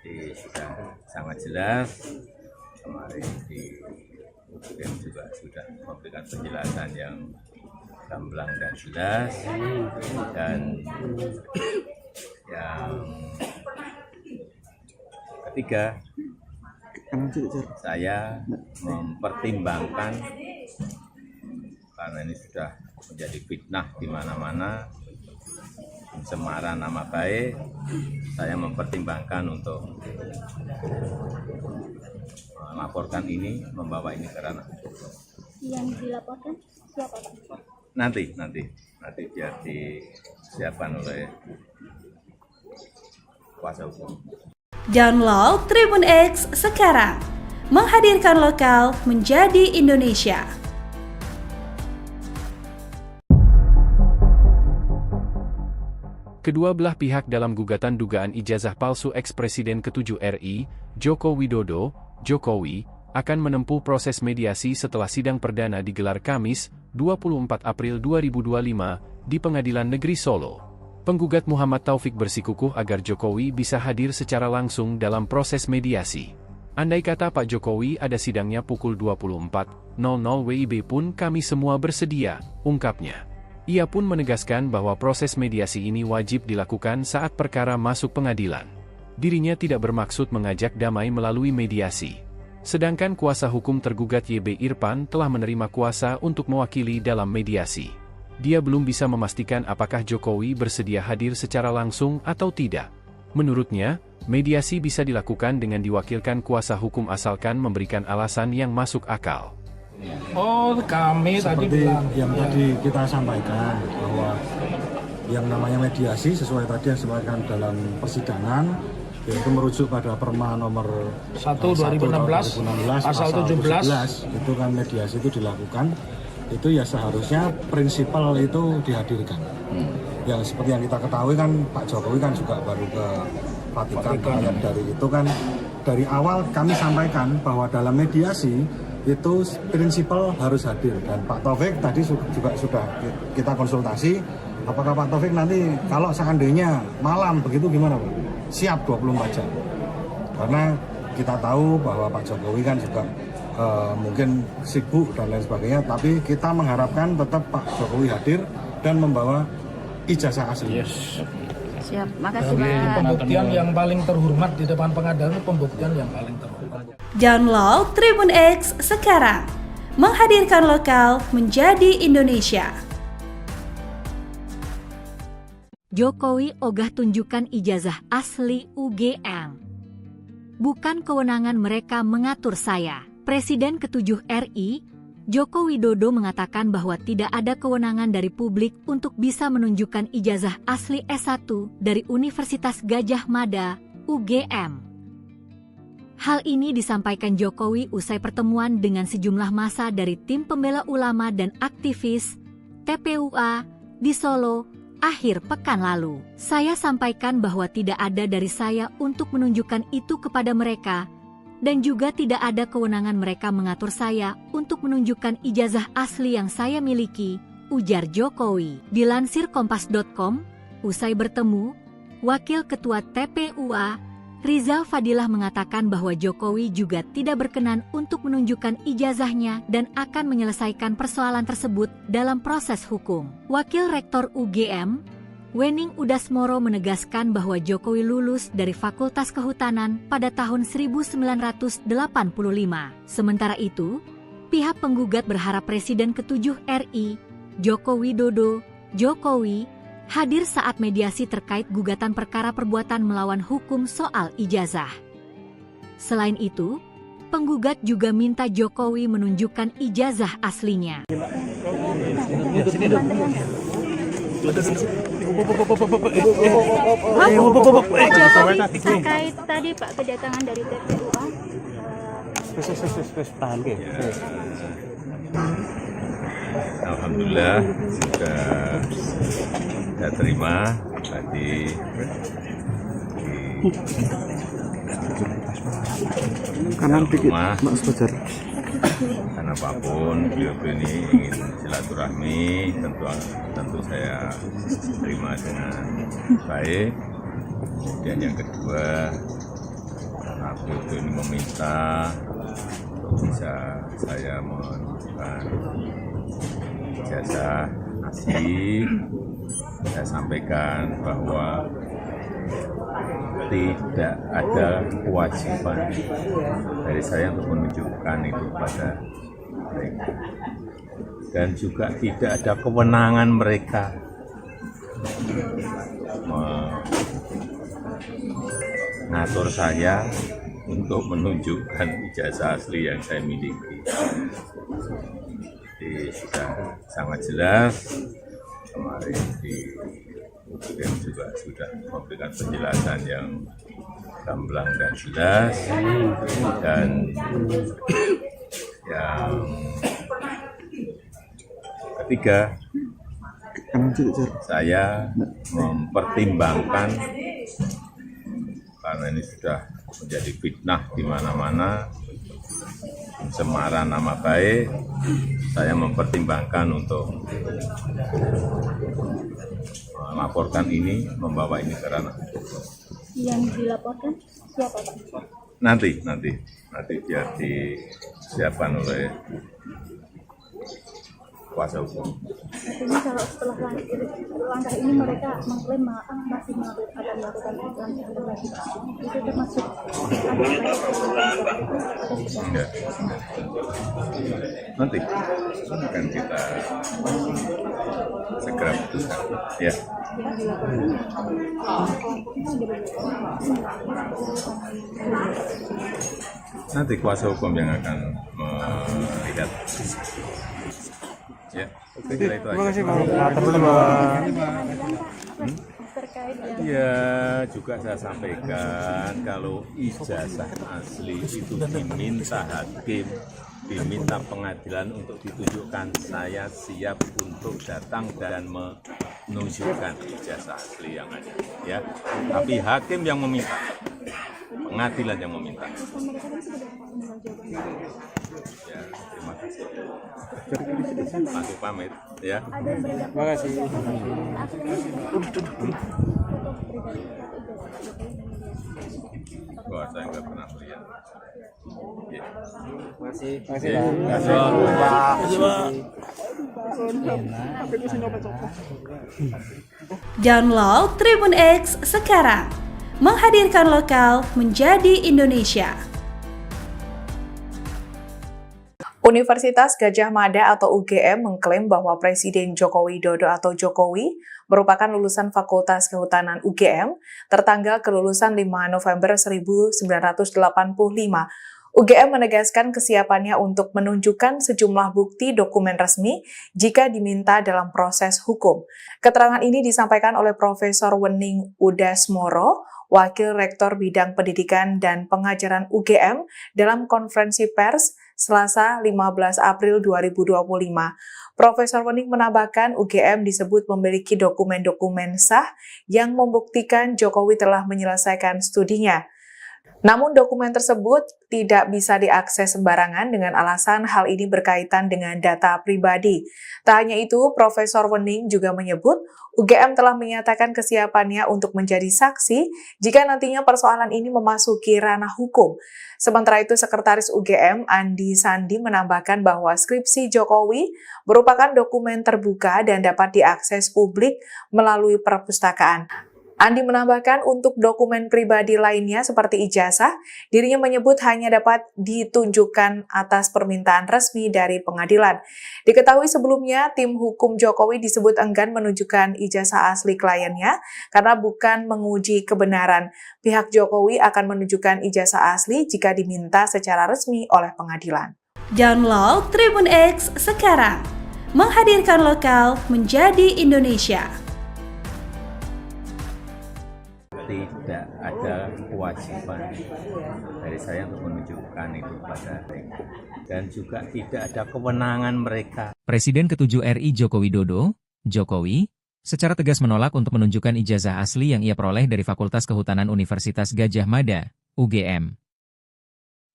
Jadi sudah sangat jelas, kemarin di UGM juga sudah memberikan penjelasan yang gamblang dan jelas, dan yang ketiga, saya mempertimbangkan karena ini sudah menjadi fitnah di mana-mana, pencemaran nama baik, saya mempertimbangkan untuk melaporkan ini, membawa ini ke ranah. Yang dilaporkan siapa, Pak? Nanti biar disiapkan oleh kuasa hukum. Download Tribun X sekarang, menghadirkan lokal menjadi Indonesia. Kedua belah pihak dalam gugatan dugaan ijazah palsu eks-Presiden ke-7 RI, Joko Widodo, Jokowi, akan menempuh proses mediasi setelah sidang perdana digelar Kamis, 24 April 2025, di Pengadilan Negeri Solo. Penggugat Muhammad Taufik bersikukuh agar Jokowi bisa hadir secara langsung dalam proses mediasi. Andai kata Pak Jokowi ada sidangnya pukul 24.00 WIB pun kami semua bersedia, ungkapnya. Ia pun menegaskan bahwa proses mediasi ini wajib dilakukan saat perkara masuk pengadilan. Dirinya tidak bermaksud mengajak damai melalui mediasi. Sedangkan kuasa hukum tergugat YB Irfan telah menerima kuasa untuk mewakili dalam mediasi. Dia belum bisa memastikan apakah Jokowi bersedia hadir secara langsung atau tidak. Menurutnya, mediasi bisa dilakukan dengan diwakilkan kuasa hukum asalkan memberikan alasan yang masuk akal. Oh, kami tadi Seperti bilang yang tadi kita sampaikan bahwa yang namanya mediasi sesuai tadi yang disampaikan dalam persidangan yaitu merujuk pada Perma nomor 1 2016 pasal 17 itu kan mediasi itu dilakukan, itu ya seharusnya prinsipal itu dihadirkan. Yang seperti yang kita ketahui kan Pak Jokowi kan juga baru ke Vatikan. Dari itu kan dari awal kami sampaikan bahwa dalam mediasi itu prinsipal harus hadir, dan Pak Taufik tadi juga sudah kita konsultasi. Apakah Pak Taufik nanti kalau seandainya malam begitu gimana Pak? Siap 24 jam. Karena kita tahu bahwa Pak Jokowi kan juga mungkin sibuk dan lain sebagainya, tapi kita mengharapkan tetap Pak Jokowi hadir dan membawa ijazah asli. Siap, makasih Ini Pak. pembuktian yang paling terhormat di depan pengadilan, itu pembuktian yang paling terhormat. Download Tribun X sekarang, menghadirkan lokal menjadi Indonesia. Jokowi ogah tunjukkan ijazah asli UGM. Bukan kewenangan mereka mengatur saya. Presiden ke-7 RI, Joko Widodo mengatakan bahwa tidak ada kewenangan dari publik untuk bisa menunjukkan ijazah asli S1 dari Universitas Gadjah Mada, UGM. Hal ini disampaikan Jokowi usai pertemuan dengan sejumlah massa dari tim pembela ulama dan aktivis TPUA di Solo akhir pekan lalu. Saya sampaikan bahwa tidak ada dari saya untuk menunjukkan itu kepada mereka, dan juga tidak ada kewenangan mereka mengatur saya untuk menunjukkan ijazah asli yang saya miliki, ujar Jokowi. Dilansir Kompas.com, usai bertemu, Wakil Ketua TPUA, Rizal Fadilah mengatakan bahwa Jokowi juga tidak berkenan untuk menunjukkan ijazahnya dan akan menyelesaikan persoalan tersebut dalam proses hukum. Wakil Rektor UGM, Wening Udasmoro menegaskan bahwa Jokowi lulus dari Fakultas Kehutanan pada tahun 1985. Sementara itu, pihak penggugat berharap Presiden ke-7 RI, Joko Widodo, Jokowi, hadir saat mediasi terkait gugatan perkara perbuatan melawan hukum soal ijazah. Selain itu, penggugat juga minta Jokowi menunjukkan ijazah aslinya. Terkait tadi Pak kedatangan dari TPUA. Alhamdulillah sudah saya terima tadi kanan dikit rumah. Mas Fajar. Karena apapun beliau ini ingin silaturahmi, tentu saya terima dengan baik. Dan yang kedua, karena beliau ini meminta bisa saya menunjukkan ijazah asli, saya sampaikan bahwa tidak ada kewajiban dari saya untuk menunjukkan itu pada mereka, dan juga tidak ada kewenangan mereka mengatur saya untuk menunjukkan ijazah asli yang saya miliki. Jadi sudah sangat jelas, kemarin di UGM juga sudah memberikan penjelasan yang gamblang dan jelas, dan yang ketiga, saya mempertimbangkan karena ini sudah menjadi fitnah di mana-mana, pencemaran nama baik, saya mempertimbangkan untuk melaporkan ini, membawa ini ke ranah. Yang dilaporkan siapa Pak? Nanti biar disiapkan oleh kuasa hukum. Artinya kalau setelah langkah ini mereka mengklaim masih akan melakukan langkah lagi, itu termasuk Enggak. Nanti akan kita segera putuskan. Ya. Nanti kuasa hukum yang akan melihat. Ya, kira itu aja. Terima kasih Pak. Ya, juga saya sampaikan kalau ijazah asli itu diminta hakim, diminta pengadilan untuk ditunjukkan, saya siap untuk datang dan menunjukkan ijazah asli yang ada. Ya, tapi hakim yang meminta, pengadilan yang meminta. Ya, terima kasih. Masuk pamit, ya. Terima kasih. Wah, saya nggak pernah melihat. Ya. Masih Pak. Download Tribun X sekarang. Menghadirkan lokal menjadi Indonesia. Universitas Gadjah Mada atau UGM mengklaim bahwa Presiden Joko Widodo atau Jokowi merupakan lulusan Fakultas Kehutanan UGM tertanggal kelulusan 5 November 1985. UGM menegaskan kesiapannya untuk menunjukkan sejumlah bukti dokumen resmi jika diminta dalam proses hukum. Keterangan ini disampaikan oleh Profesor Wening Udasmoro, Wakil Rektor Bidang Pendidikan dan Pengajaran UGM dalam konferensi pers Selasa 15 April 2025. Profesor Wening menambahkan UGM disebut memiliki dokumen-dokumen sah yang membuktikan Jokowi telah menyelesaikan studinya. Namun dokumen tersebut tidak bisa diakses sembarangan dengan alasan hal ini berkaitan dengan data pribadi. Tak hanya itu, Profesor Wening juga menyebut UGM telah menyatakan kesiapannya untuk menjadi saksi jika nantinya persoalan ini memasuki ranah hukum. Sementara itu, Sekretaris UGM Andi Sandi menambahkan bahwa skripsi Jokowi merupakan dokumen terbuka dan dapat diakses publik melalui perpustakaan. Andi menambahkan untuk dokumen pribadi lainnya seperti ijazah, dirinya menyebut hanya dapat ditunjukkan atas permintaan resmi dari pengadilan. Diketahui sebelumnya, tim hukum Jokowi disebut enggan menunjukkan ijazah asli kliennya karena bukan menguji kebenaran. Pihak Jokowi akan menunjukkan ijazah asli jika diminta secara resmi oleh pengadilan. Download Tribun X sekarang. Menghadirkan lokal menjadi Indonesia. Tidak ada kewajiban dari saya untuk menunjukkan itu pada mereka. Dan juga tidak ada kewenangan mereka. Presiden ke-7 RI Joko Widodo, Jokowi, secara tegas menolak untuk menunjukkan ijazah asli yang ia peroleh dari Fakultas Kehutanan Universitas Gadjah Mada, UGM.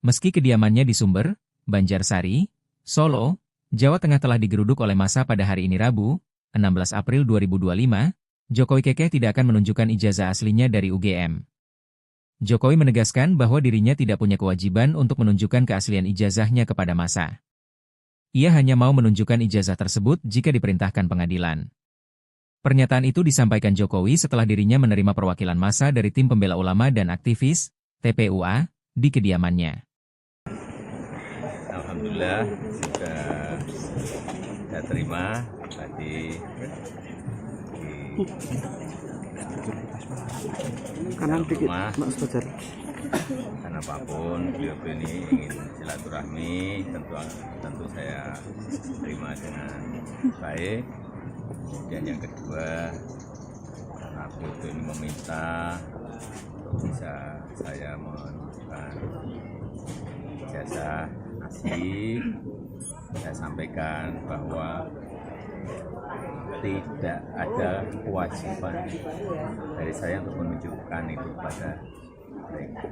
Meski kediamannya di Sumber, Banjarsari, Solo, Jawa Tengah telah digeruduk oleh massa pada hari ini Rabu, 16 April 2025, Jokowi kekeh tidak akan menunjukkan ijazah aslinya dari UGM. Jokowi menegaskan bahwa dirinya tidak punya kewajiban untuk menunjukkan keaslian ijazahnya kepada massa. Ia hanya mau menunjukkan ijazah tersebut jika diperintahkan pengadilan. Pernyataan itu disampaikan Jokowi setelah dirinya menerima perwakilan massa dari tim pembela ulama dan aktivis, TPUA, di kediamannya. Alhamdulillah, sudah saya terima tadi. Kanan dikit, Mas Fajar. Karena apapun beliau ini ingin silaturahmi, tentu saya terima dengan baik. Dan yang kedua, karena beliau ini meminta untuk bisa saya menunjukkan ijazah asli, saya sampaikan bahwa tidak ada kewajiban dari saya untuk menunjukkan itu pada mereka.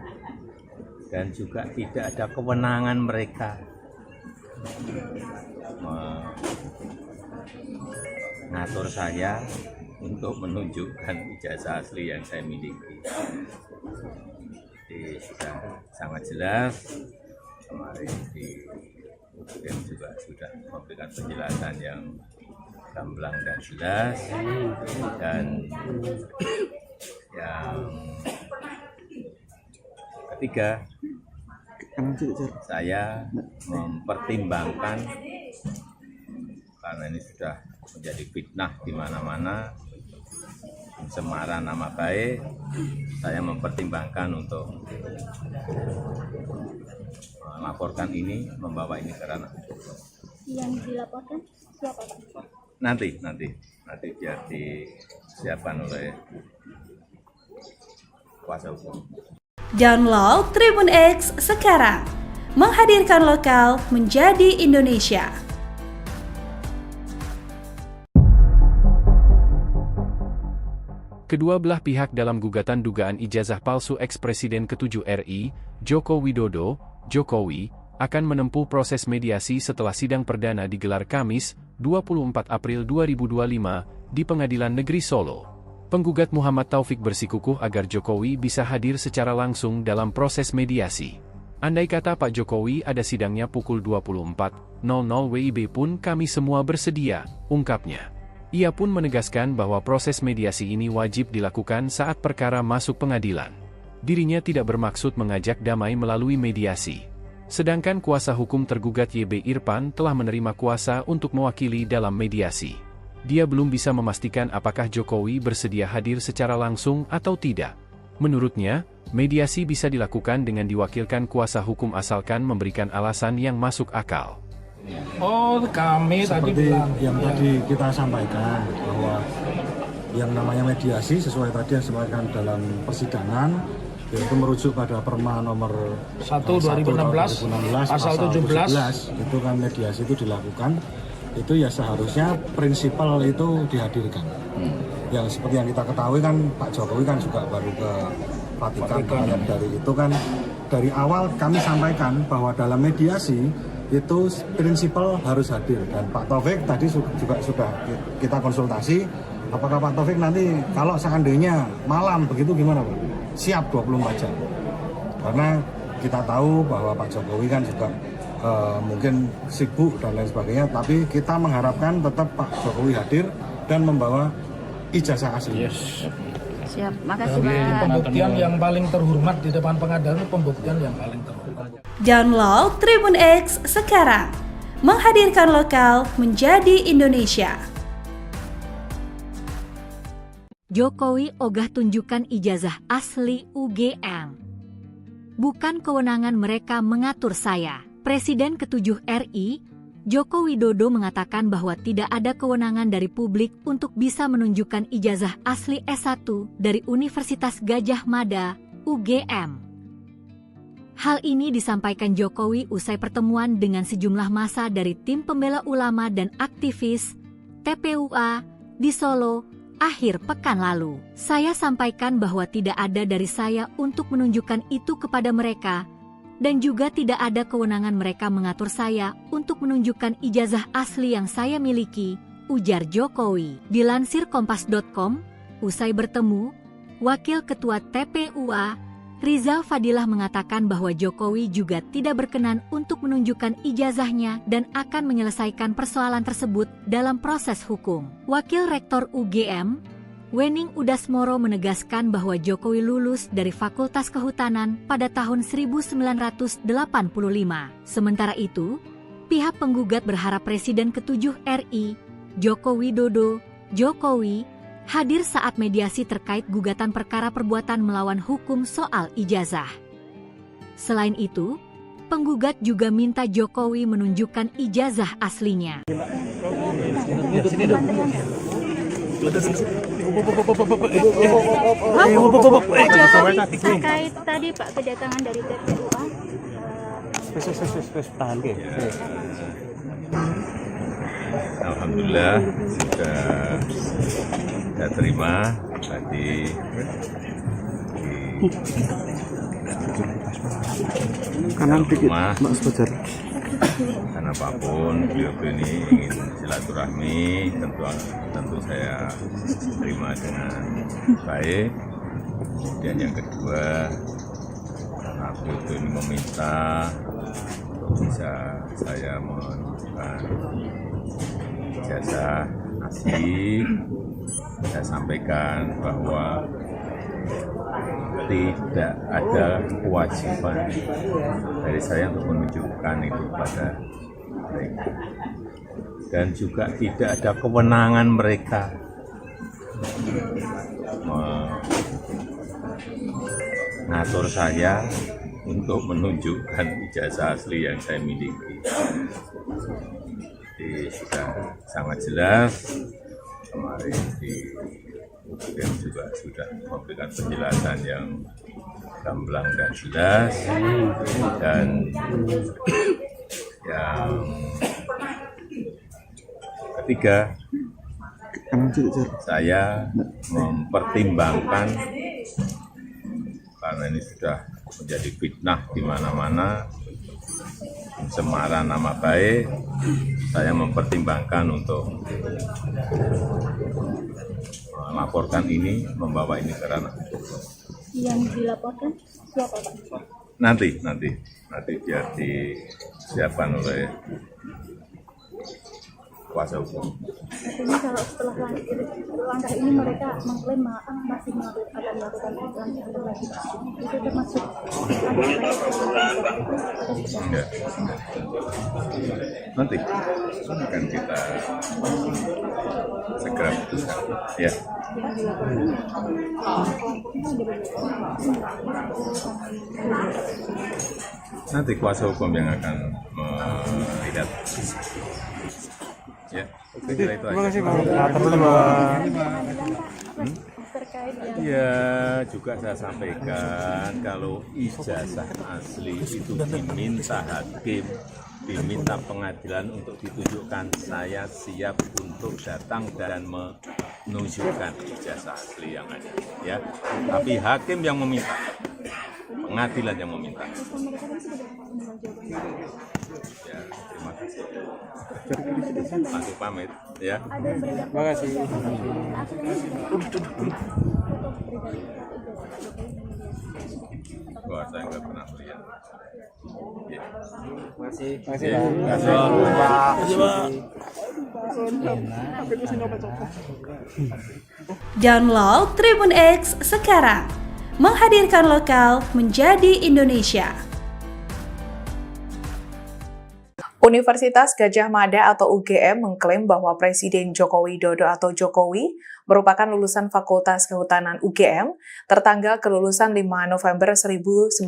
Dan juga tidak ada kewenangan mereka mengatur saya untuk menunjukkan ijazah asli yang saya miliki. Jadi sudah sangat jelas kemarin di Tim juga sudah memberikan penjelasan yang gamblang dan jelas, dan yang ketiga, saya mempertimbangkan karena ini sudah menjadi fitnah di mana-mana, pencemaran nama baik, saya mempertimbangkan untuk melaporkan ini, membawa ini ke ranah. Yang dilaporkan siapa, Pak? Nanti biar disiapkan oleh kuasa hukum. Download Tribun X sekarang, menghadirkan lokal menjadi Indonesia. Kedua belah pihak dalam gugatan dugaan ijazah palsu ex-Presiden ke-7 RI, Joko Widodo, Jokowi, akan menempuh proses mediasi setelah sidang perdana digelar Kamis, 24 April 2025, di Pengadilan Negeri Solo. Penggugat Muhammad Taufik bersikukuh agar Jokowi bisa hadir secara langsung dalam proses mediasi. Andai kata Pak Jokowi ada sidangnya pukul 24.00 WIB pun kami semua bersedia, ungkapnya. Ia pun menegaskan bahwa proses mediasi ini wajib dilakukan saat perkara masuk pengadilan. Dirinya tidak bermaksud mengajak damai melalui mediasi. Sedangkan kuasa hukum tergugat YB Irfan telah menerima kuasa untuk mewakili dalam mediasi. Dia belum bisa memastikan apakah Jokowi bersedia hadir secara langsung atau tidak. Menurutnya, mediasi bisa dilakukan dengan diwakilkan kuasa hukum asalkan memberikan alasan yang masuk akal. Oh, kami tadi Seperti bilang yang tadi kita sampaikan bahwa yang namanya mediasi sesuai tadi yang disampaikan dalam persidangan, yaitu merujuk pada Perma nomor 1 2016 pasal 17 itu kan mediasi itu dilakukan, itu ya seharusnya prinsipal itu dihadirkan. Yang seperti yang kita ketahui kan Pak Jokowi kan juga baru ke Vatikan. Dari itu kan dari awal kami sampaikan bahwa dalam mediasi itu prinsipal harus hadir, dan Pak Taufik tadi juga sudah kita konsultasi apakah Pak Taufik nanti kalau seandainya malam begitu gimana Pak? Siap 24 jam. Karena kita tahu bahwa Pak Jokowi kan juga mungkin sibuk dan lain sebagainya, tapi kita mengharapkan tetap Pak Jokowi hadir dan membawa ijazah asli. Siap, makasih Pak. Pak. Pembuktian yang paling terhormat di depan pengadilan itu pembuktian yang paling terhormat. Download Tribun X sekarang, menghadirkan lokal menjadi Indonesia. Jokowi ogah tunjukkan ijazah asli UGM. Bukan kewenangan mereka mengatur saya. Presiden ke-7 RI, Joko Widodo mengatakan bahwa tidak ada kewenangan dari publik untuk bisa menunjukkan ijazah asli S1 dari Universitas Gadjah Mada, UGM. Hal ini disampaikan Jokowi usai pertemuan dengan sejumlah massa dari tim pembela ulama dan aktivis TPUA di Solo akhir pekan lalu. Saya sampaikan bahwa tidak ada dari saya untuk menunjukkan itu kepada mereka, dan juga tidak ada kewenangan mereka mengatur saya untuk menunjukkan ijazah asli yang saya miliki, ujar Jokowi. Dilansir Kompas.com, usai bertemu, Wakil Ketua TPUA, Rizal Fadilah mengatakan bahwa Jokowi juga tidak berkenan untuk menunjukkan ijazahnya dan akan menyelesaikan persoalan tersebut dalam proses hukum. Wakil Rektor UGM, Wening Udasmoro menegaskan bahwa Jokowi lulus dari Fakultas Kehutanan pada tahun 1985. Sementara itu, pihak penggugat berharap Presiden ke-7 RI, Joko Widodo, Jokowi, hadir saat mediasi terkait gugatan perkara perbuatan melawan hukum soal ijazah. Selain itu, penggugat juga minta Jokowi menunjukkan ijazah aslinya. Terkait tadi Pak kedatangan dari TPUA. Alhamdulillah sudah saya terima tadi di rumah, karena apapun beliau ini ingin silaturahmi, tentu saya terima dengan baik. Kemudian yang kedua, karena beliau ini meminta untuk bisa saya menunjukkan ijazah asli. Saya sampaikan bahwa tidak ada kewajiban dari saya untuk menunjukkan itu pada mereka. Dan juga tidak ada kewenangan mereka mengatur saya untuk menunjukkan ijazah asli yang saya miliki. Jadi sudah sangat jelas, kemarin di UGM juga sudah memberikan penjelasan yang gamblang dan jelas, dan yang ketiga, saya mempertimbangkan, karena ini sudah menjadi fitnah di mana-mana, pencemaran nama baik, saya mempertimbangkan untuk melaporkan ini, membawa ini ke ranah hukum. Yang dilaporkan siapa, Pak? Nanti biar disiapkan oleh kuasa hukum. Artinya kalau setelah langkah ini mereka mengklaim masih akan melakukan langkah lagi, itu termasuk Enggak. Nanti akan kita segera putuskan. Ya. Nanti kuasa hukum yang akan melihat. Ya, saya kira itu aja. Terima kasih, Pak. Ya, juga saya sampaikan kalau ijazah asli itu diminta hakim, diminta pengadilan untuk ditunjukkan, saya siap untuk datang dan menunjukkan ijazah asli yang ada. Ya, tapi hakim yang meminta, pengadilan yang meminta. Ya, terima kasih. Aku pamit, ya. Terima kasih. Wah, saya nggak pernah melihat. Ya. Terima kasih. Ya, terima kasih. Download Tribun X sekarang. Menghadirkan lokal menjadi Indonesia. Universitas Gadjah Mada atau UGM mengklaim bahwa Presiden Joko Widodo atau Jokowi merupakan lulusan Fakultas Kehutanan UGM tertanggal kelulusan 5 November 1985.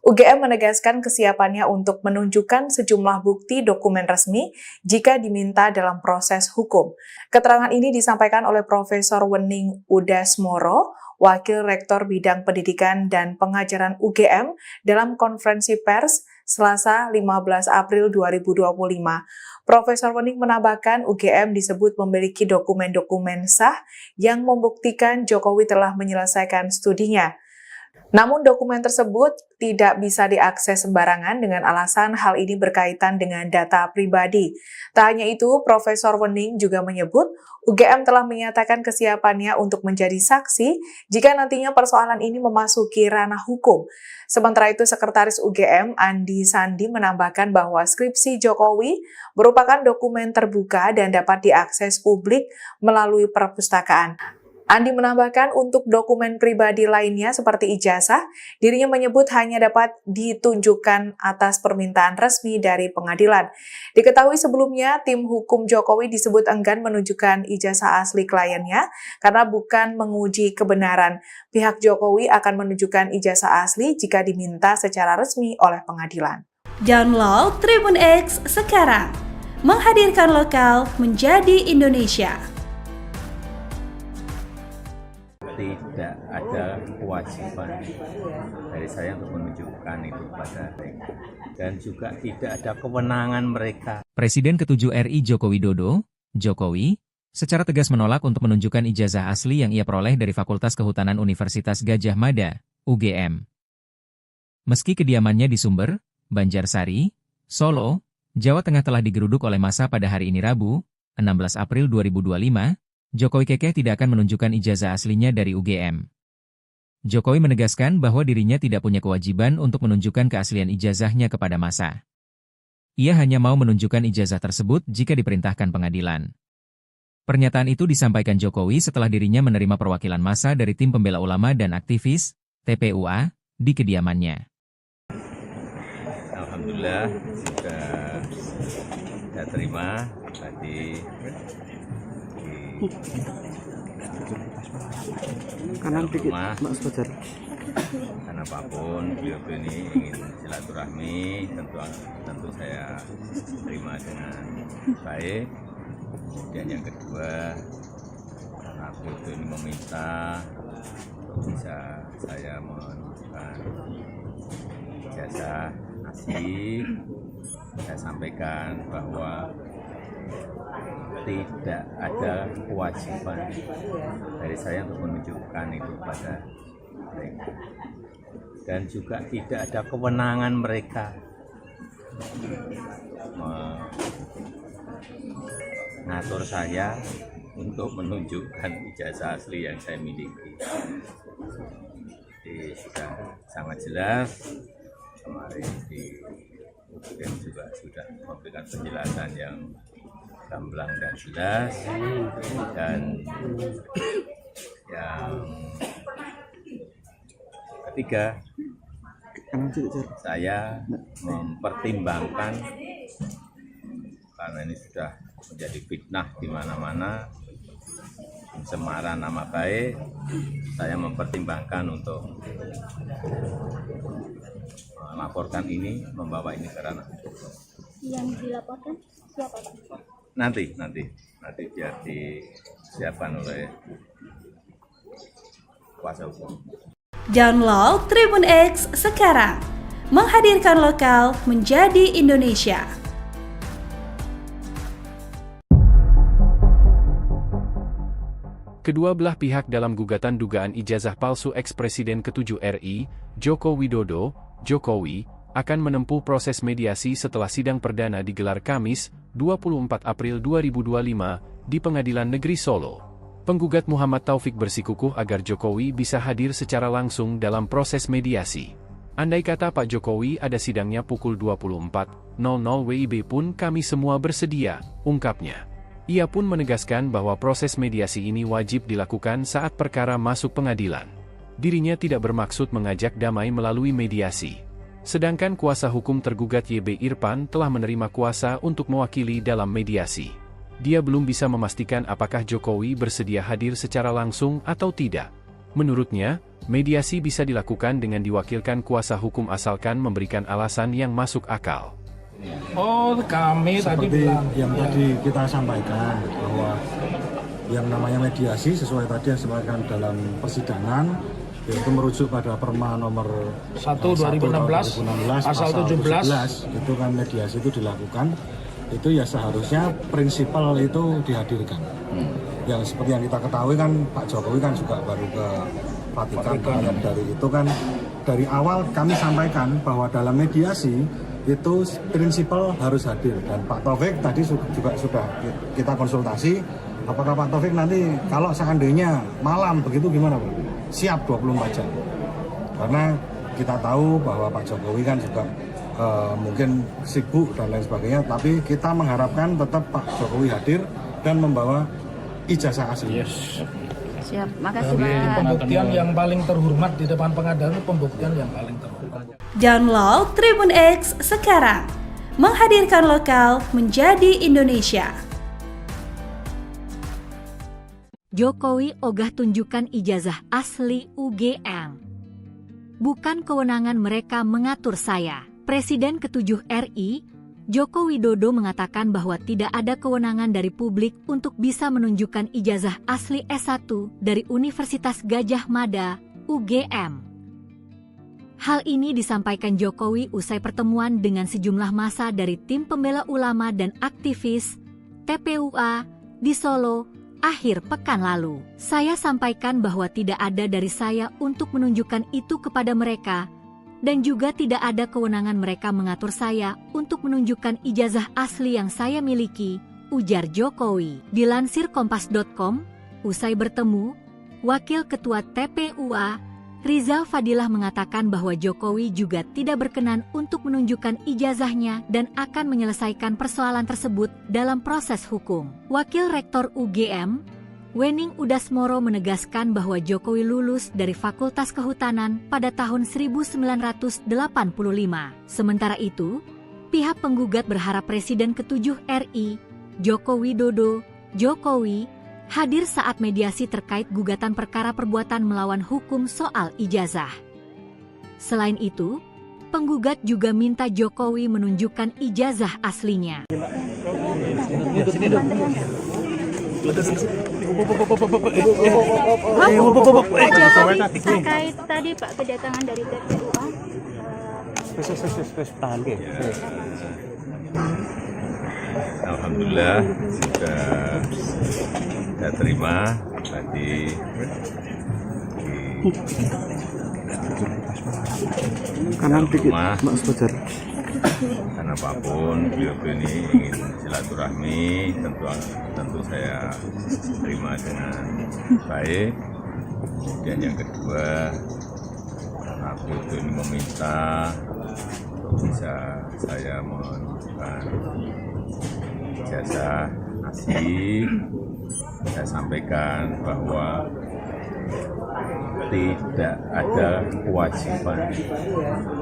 UGM menegaskan kesiapannya untuk menunjukkan sejumlah bukti dokumen resmi jika diminta dalam proses hukum. Keterangan ini disampaikan oleh Profesor Wening Udasmoro, Wakil Rektor Bidang Pendidikan dan Pengajaran UGM dalam konferensi pers Selasa 15 April 2025. Profesor Wening menambahkan UGM disebut memiliki dokumen-dokumen sah yang membuktikan Jokowi telah menyelesaikan studinya. Namun dokumen tersebut tidak bisa diakses sembarangan dengan alasan hal ini berkaitan dengan data pribadi. Tak hanya itu, Profesor Wening juga menyebut UGM telah menyatakan kesiapannya untuk menjadi saksi jika nantinya persoalan ini memasuki ranah hukum. Sementara itu, Sekretaris UGM Andi Sandi menambahkan bahwa skripsi Jokowi merupakan dokumen terbuka dan dapat diakses publik melalui perpustakaan. Andi menambahkan untuk dokumen pribadi lainnya seperti ijazah, dirinya menyebut hanya dapat ditunjukkan atas permintaan resmi dari pengadilan. Diketahui sebelumnya, tim hukum Jokowi disebut enggan menunjukkan ijazah asli kliennya karena bukan menguji kebenaran. Pihak Jokowi akan menunjukkan ijazah asli jika diminta secara resmi oleh pengadilan. Download Tribun X sekarang. Menghadirkan lokal menjadi Indonesia. Tidak ada kewajiban dari saya untuk menunjukkan itu pada mereka, dan juga tidak ada kewenangan mereka. Presiden ke-7 RI Joko Widodo, Jokowi, secara tegas menolak untuk menunjukkan ijazah asli yang ia peroleh dari Fakultas Kehutanan Universitas Gadjah Mada, UGM. Meski kediamannya di Sumber, Banjarsari, Solo, Jawa Tengah telah digeruduk oleh massa pada hari ini Rabu, 16 April 2025, Jokowi kekeh tidak akan menunjukkan ijazah aslinya dari UGM. Jokowi menegaskan bahwa dirinya tidak punya kewajiban untuk menunjukkan keaslian ijazahnya kepada massa. Ia hanya mau menunjukkan ijazah tersebut jika diperintahkan pengadilan. Pernyataan itu disampaikan Jokowi setelah dirinya menerima perwakilan massa dari Tim Pembela Ulama dan Aktivis, TPUA, di kediamannya. Alhamdulillah sudah terima tadi kanan dikit, rumah. Mas Fajar. Karena apapun beliau ini ingin silaturahmi, tentu saya terima dengan baik. Kemudian yang kedua, karena beliau ini meminta bisa saya menunjukkan ijazah asli, saya sampaikan bahwa tidak ada kewajiban dari saya untuk menunjukkan itu pada mereka, dan juga tidak ada kewenangan mereka mengatur saya untuk menunjukkan ijazah asli yang saya miliki. Jadi sudah sangat jelas, kemarin di UGM juga sudah memberikan penjelasan yang gamblang dan jelas, dan yang ketiga, saya mempertimbangkan karena ini sudah menjadi fitnah di mana-mana, pencemaran nama baik, saya mempertimbangkan untuk melaporkan ini, membawa ini ke ranah hukum. Yang dilaporkan siapa, Pak? Nanti biar disiapkan oleh kuasa hukum. Download Tribun X sekarang, menghadirkan lokal menjadi Indonesia. Kedua belah pihak dalam gugatan dugaan ijazah palsu ex-Presiden ke-7 RI, Joko Widodo, Jokowi, akan menempuh proses mediasi setelah sidang perdana digelar Kamis, 24 April 2025, di Pengadilan Negeri Solo. Penggugat Muhammad Taufik bersikukuh agar Jokowi bisa hadir secara langsung dalam proses mediasi. Andai kata Pak Jokowi ada sidangnya pukul 24.00 WIB pun kami semua bersedia, ungkapnya. Ia pun menegaskan bahwa proses mediasi ini wajib dilakukan saat perkara masuk pengadilan. Dirinya tidak bermaksud mengajak damai melalui mediasi. Sedangkan kuasa hukum tergugat YB Irfan telah menerima kuasa untuk mewakili dalam mediasi. Dia belum bisa memastikan apakah Jokowi bersedia hadir secara langsung atau tidak. Menurutnya, mediasi bisa dilakukan dengan diwakilkan kuasa hukum asalkan memberikan alasan yang masuk akal. Oh, kami seperti tadi bilang yang tadi kita sampaikan bahwa yang namanya mediasi sesuai tadi yang disampaikan dalam persidangan, yaitu merujuk pada Perma nomor 1/2016 pasal 17 itu kan mediasi itu dilakukan, itu ya seharusnya prinsipal itu dihadirkan. Yang seperti yang kita ketahui kan Pak Jokowi kan juga baru ke Vatikan. Dari itu kan dari awal kami sampaikan bahwa dalam mediasi itu prinsipal harus hadir, dan Pak Taufik tadi juga sudah kita konsultasi apakah Pak Taufik nanti kalau seandainya malam begitu gimana Pak? Siap 24 jam. Karena kita tahu bahwa Pak Jokowi kan juga mungkin sibuk dan lain sebagainya, tapi kita mengharapkan tetap Pak Jokowi hadir dan membawa ijazah asli. Yes. Siap, makasih Ini Pak. pembuktian yang paling terhormat di depan pengadilan, itu pembuktian yang paling terhormat. Download Tribun X sekarang, menghadirkan lokal menjadi Indonesia. Jokowi ogah tunjukkan ijazah asli UGM. Bukan kewenangan mereka mengatur saya. Presiden ke-7 RI, Joko Widodo mengatakan bahwa tidak ada kewenangan dari publik untuk bisa menunjukkan ijazah asli S1 dari Universitas Gadjah Mada, UGM. Hal ini disampaikan Jokowi usai pertemuan dengan sejumlah massa dari Tim Pembela Ulama dan Aktivis, TPUA, di Solo, akhir pekan lalu. Saya sampaikan bahwa tidak ada dari saya untuk menunjukkan itu kepada mereka, dan juga tidak ada kewenangan mereka mengatur saya untuk menunjukkan ijazah asli yang saya miliki, ujar Jokowi. Dilansir Kompas.com, usai bertemu, Wakil Ketua TPUA, Riza Fadilah mengatakan bahwa Jokowi juga tidak berkenan untuk menunjukkan ijazahnya dan akan menyelesaikan persoalan tersebut dalam proses hukum. Wakil Rektor UGM, Wening Udasmoro menegaskan bahwa Jokowi lulus dari Fakultas Kehutanan pada tahun 1985. Sementara itu, pihak penggugat berharap Presiden ke-7 RI, Joko Widodo, Jokowi, hadir saat mediasi terkait gugatan perkara perbuatan melawan hukum soal ijazah. Selain itu, penggugat juga minta Jokowi menunjukkan ijazah aslinya. Terkait tadi Pak kedatangan dari TPUA. Alhamdulillah sudah saya terima tadi di rumah, karena apapun beliau ini ingin silaturahmi, tentu saya terima dengan baik. Dan yang kedua, karena beliau ini meminta untuk bisa saya menunjukkan ijazah asli, saya sampaikan bahwa tidak ada kewajiban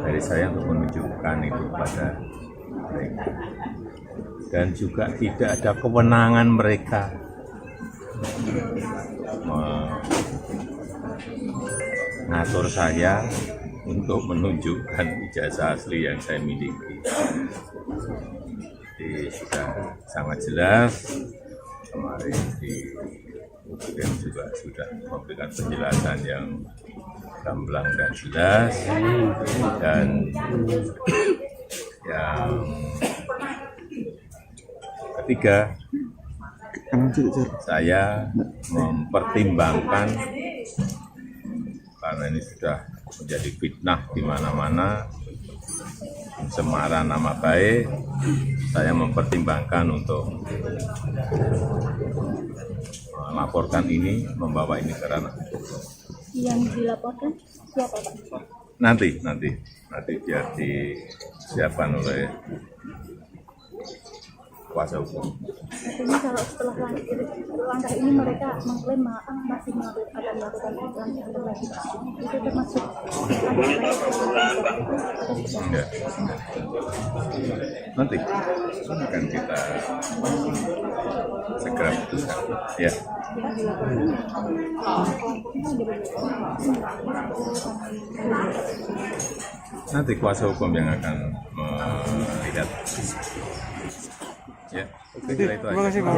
dari saya untuk menunjukkan itu pada mereka, dan juga tidak ada kewenangan mereka mengatur saya untuk menunjukkan ijazah asli yang saya miliki. Jadi sudah sangat jelas, kemarin di UGM juga sudah memberikan penjelasan yang gamblang dan jelas, dan yang ketiga, saya mempertimbangkan karena ini sudah menjadi fitnah di mana-mana, pencemaran nama baik, saya mempertimbangkan untuk melaporkan ini, membawa ini ke ranah hukum. Yang dilaporkan siapa Pak? Nanti biar disiapkan oleh kuasa hukum. Artinya kalau setelah langkah ini mereka mengklaim masih akan melakukan langkah lagi, itu termasuk Enggak. Nanti akan kita segera putuskan. Ya. Nanti kuasa hukum yang akan melihat. Ya, oke, itu aja. Terima kasih Pak.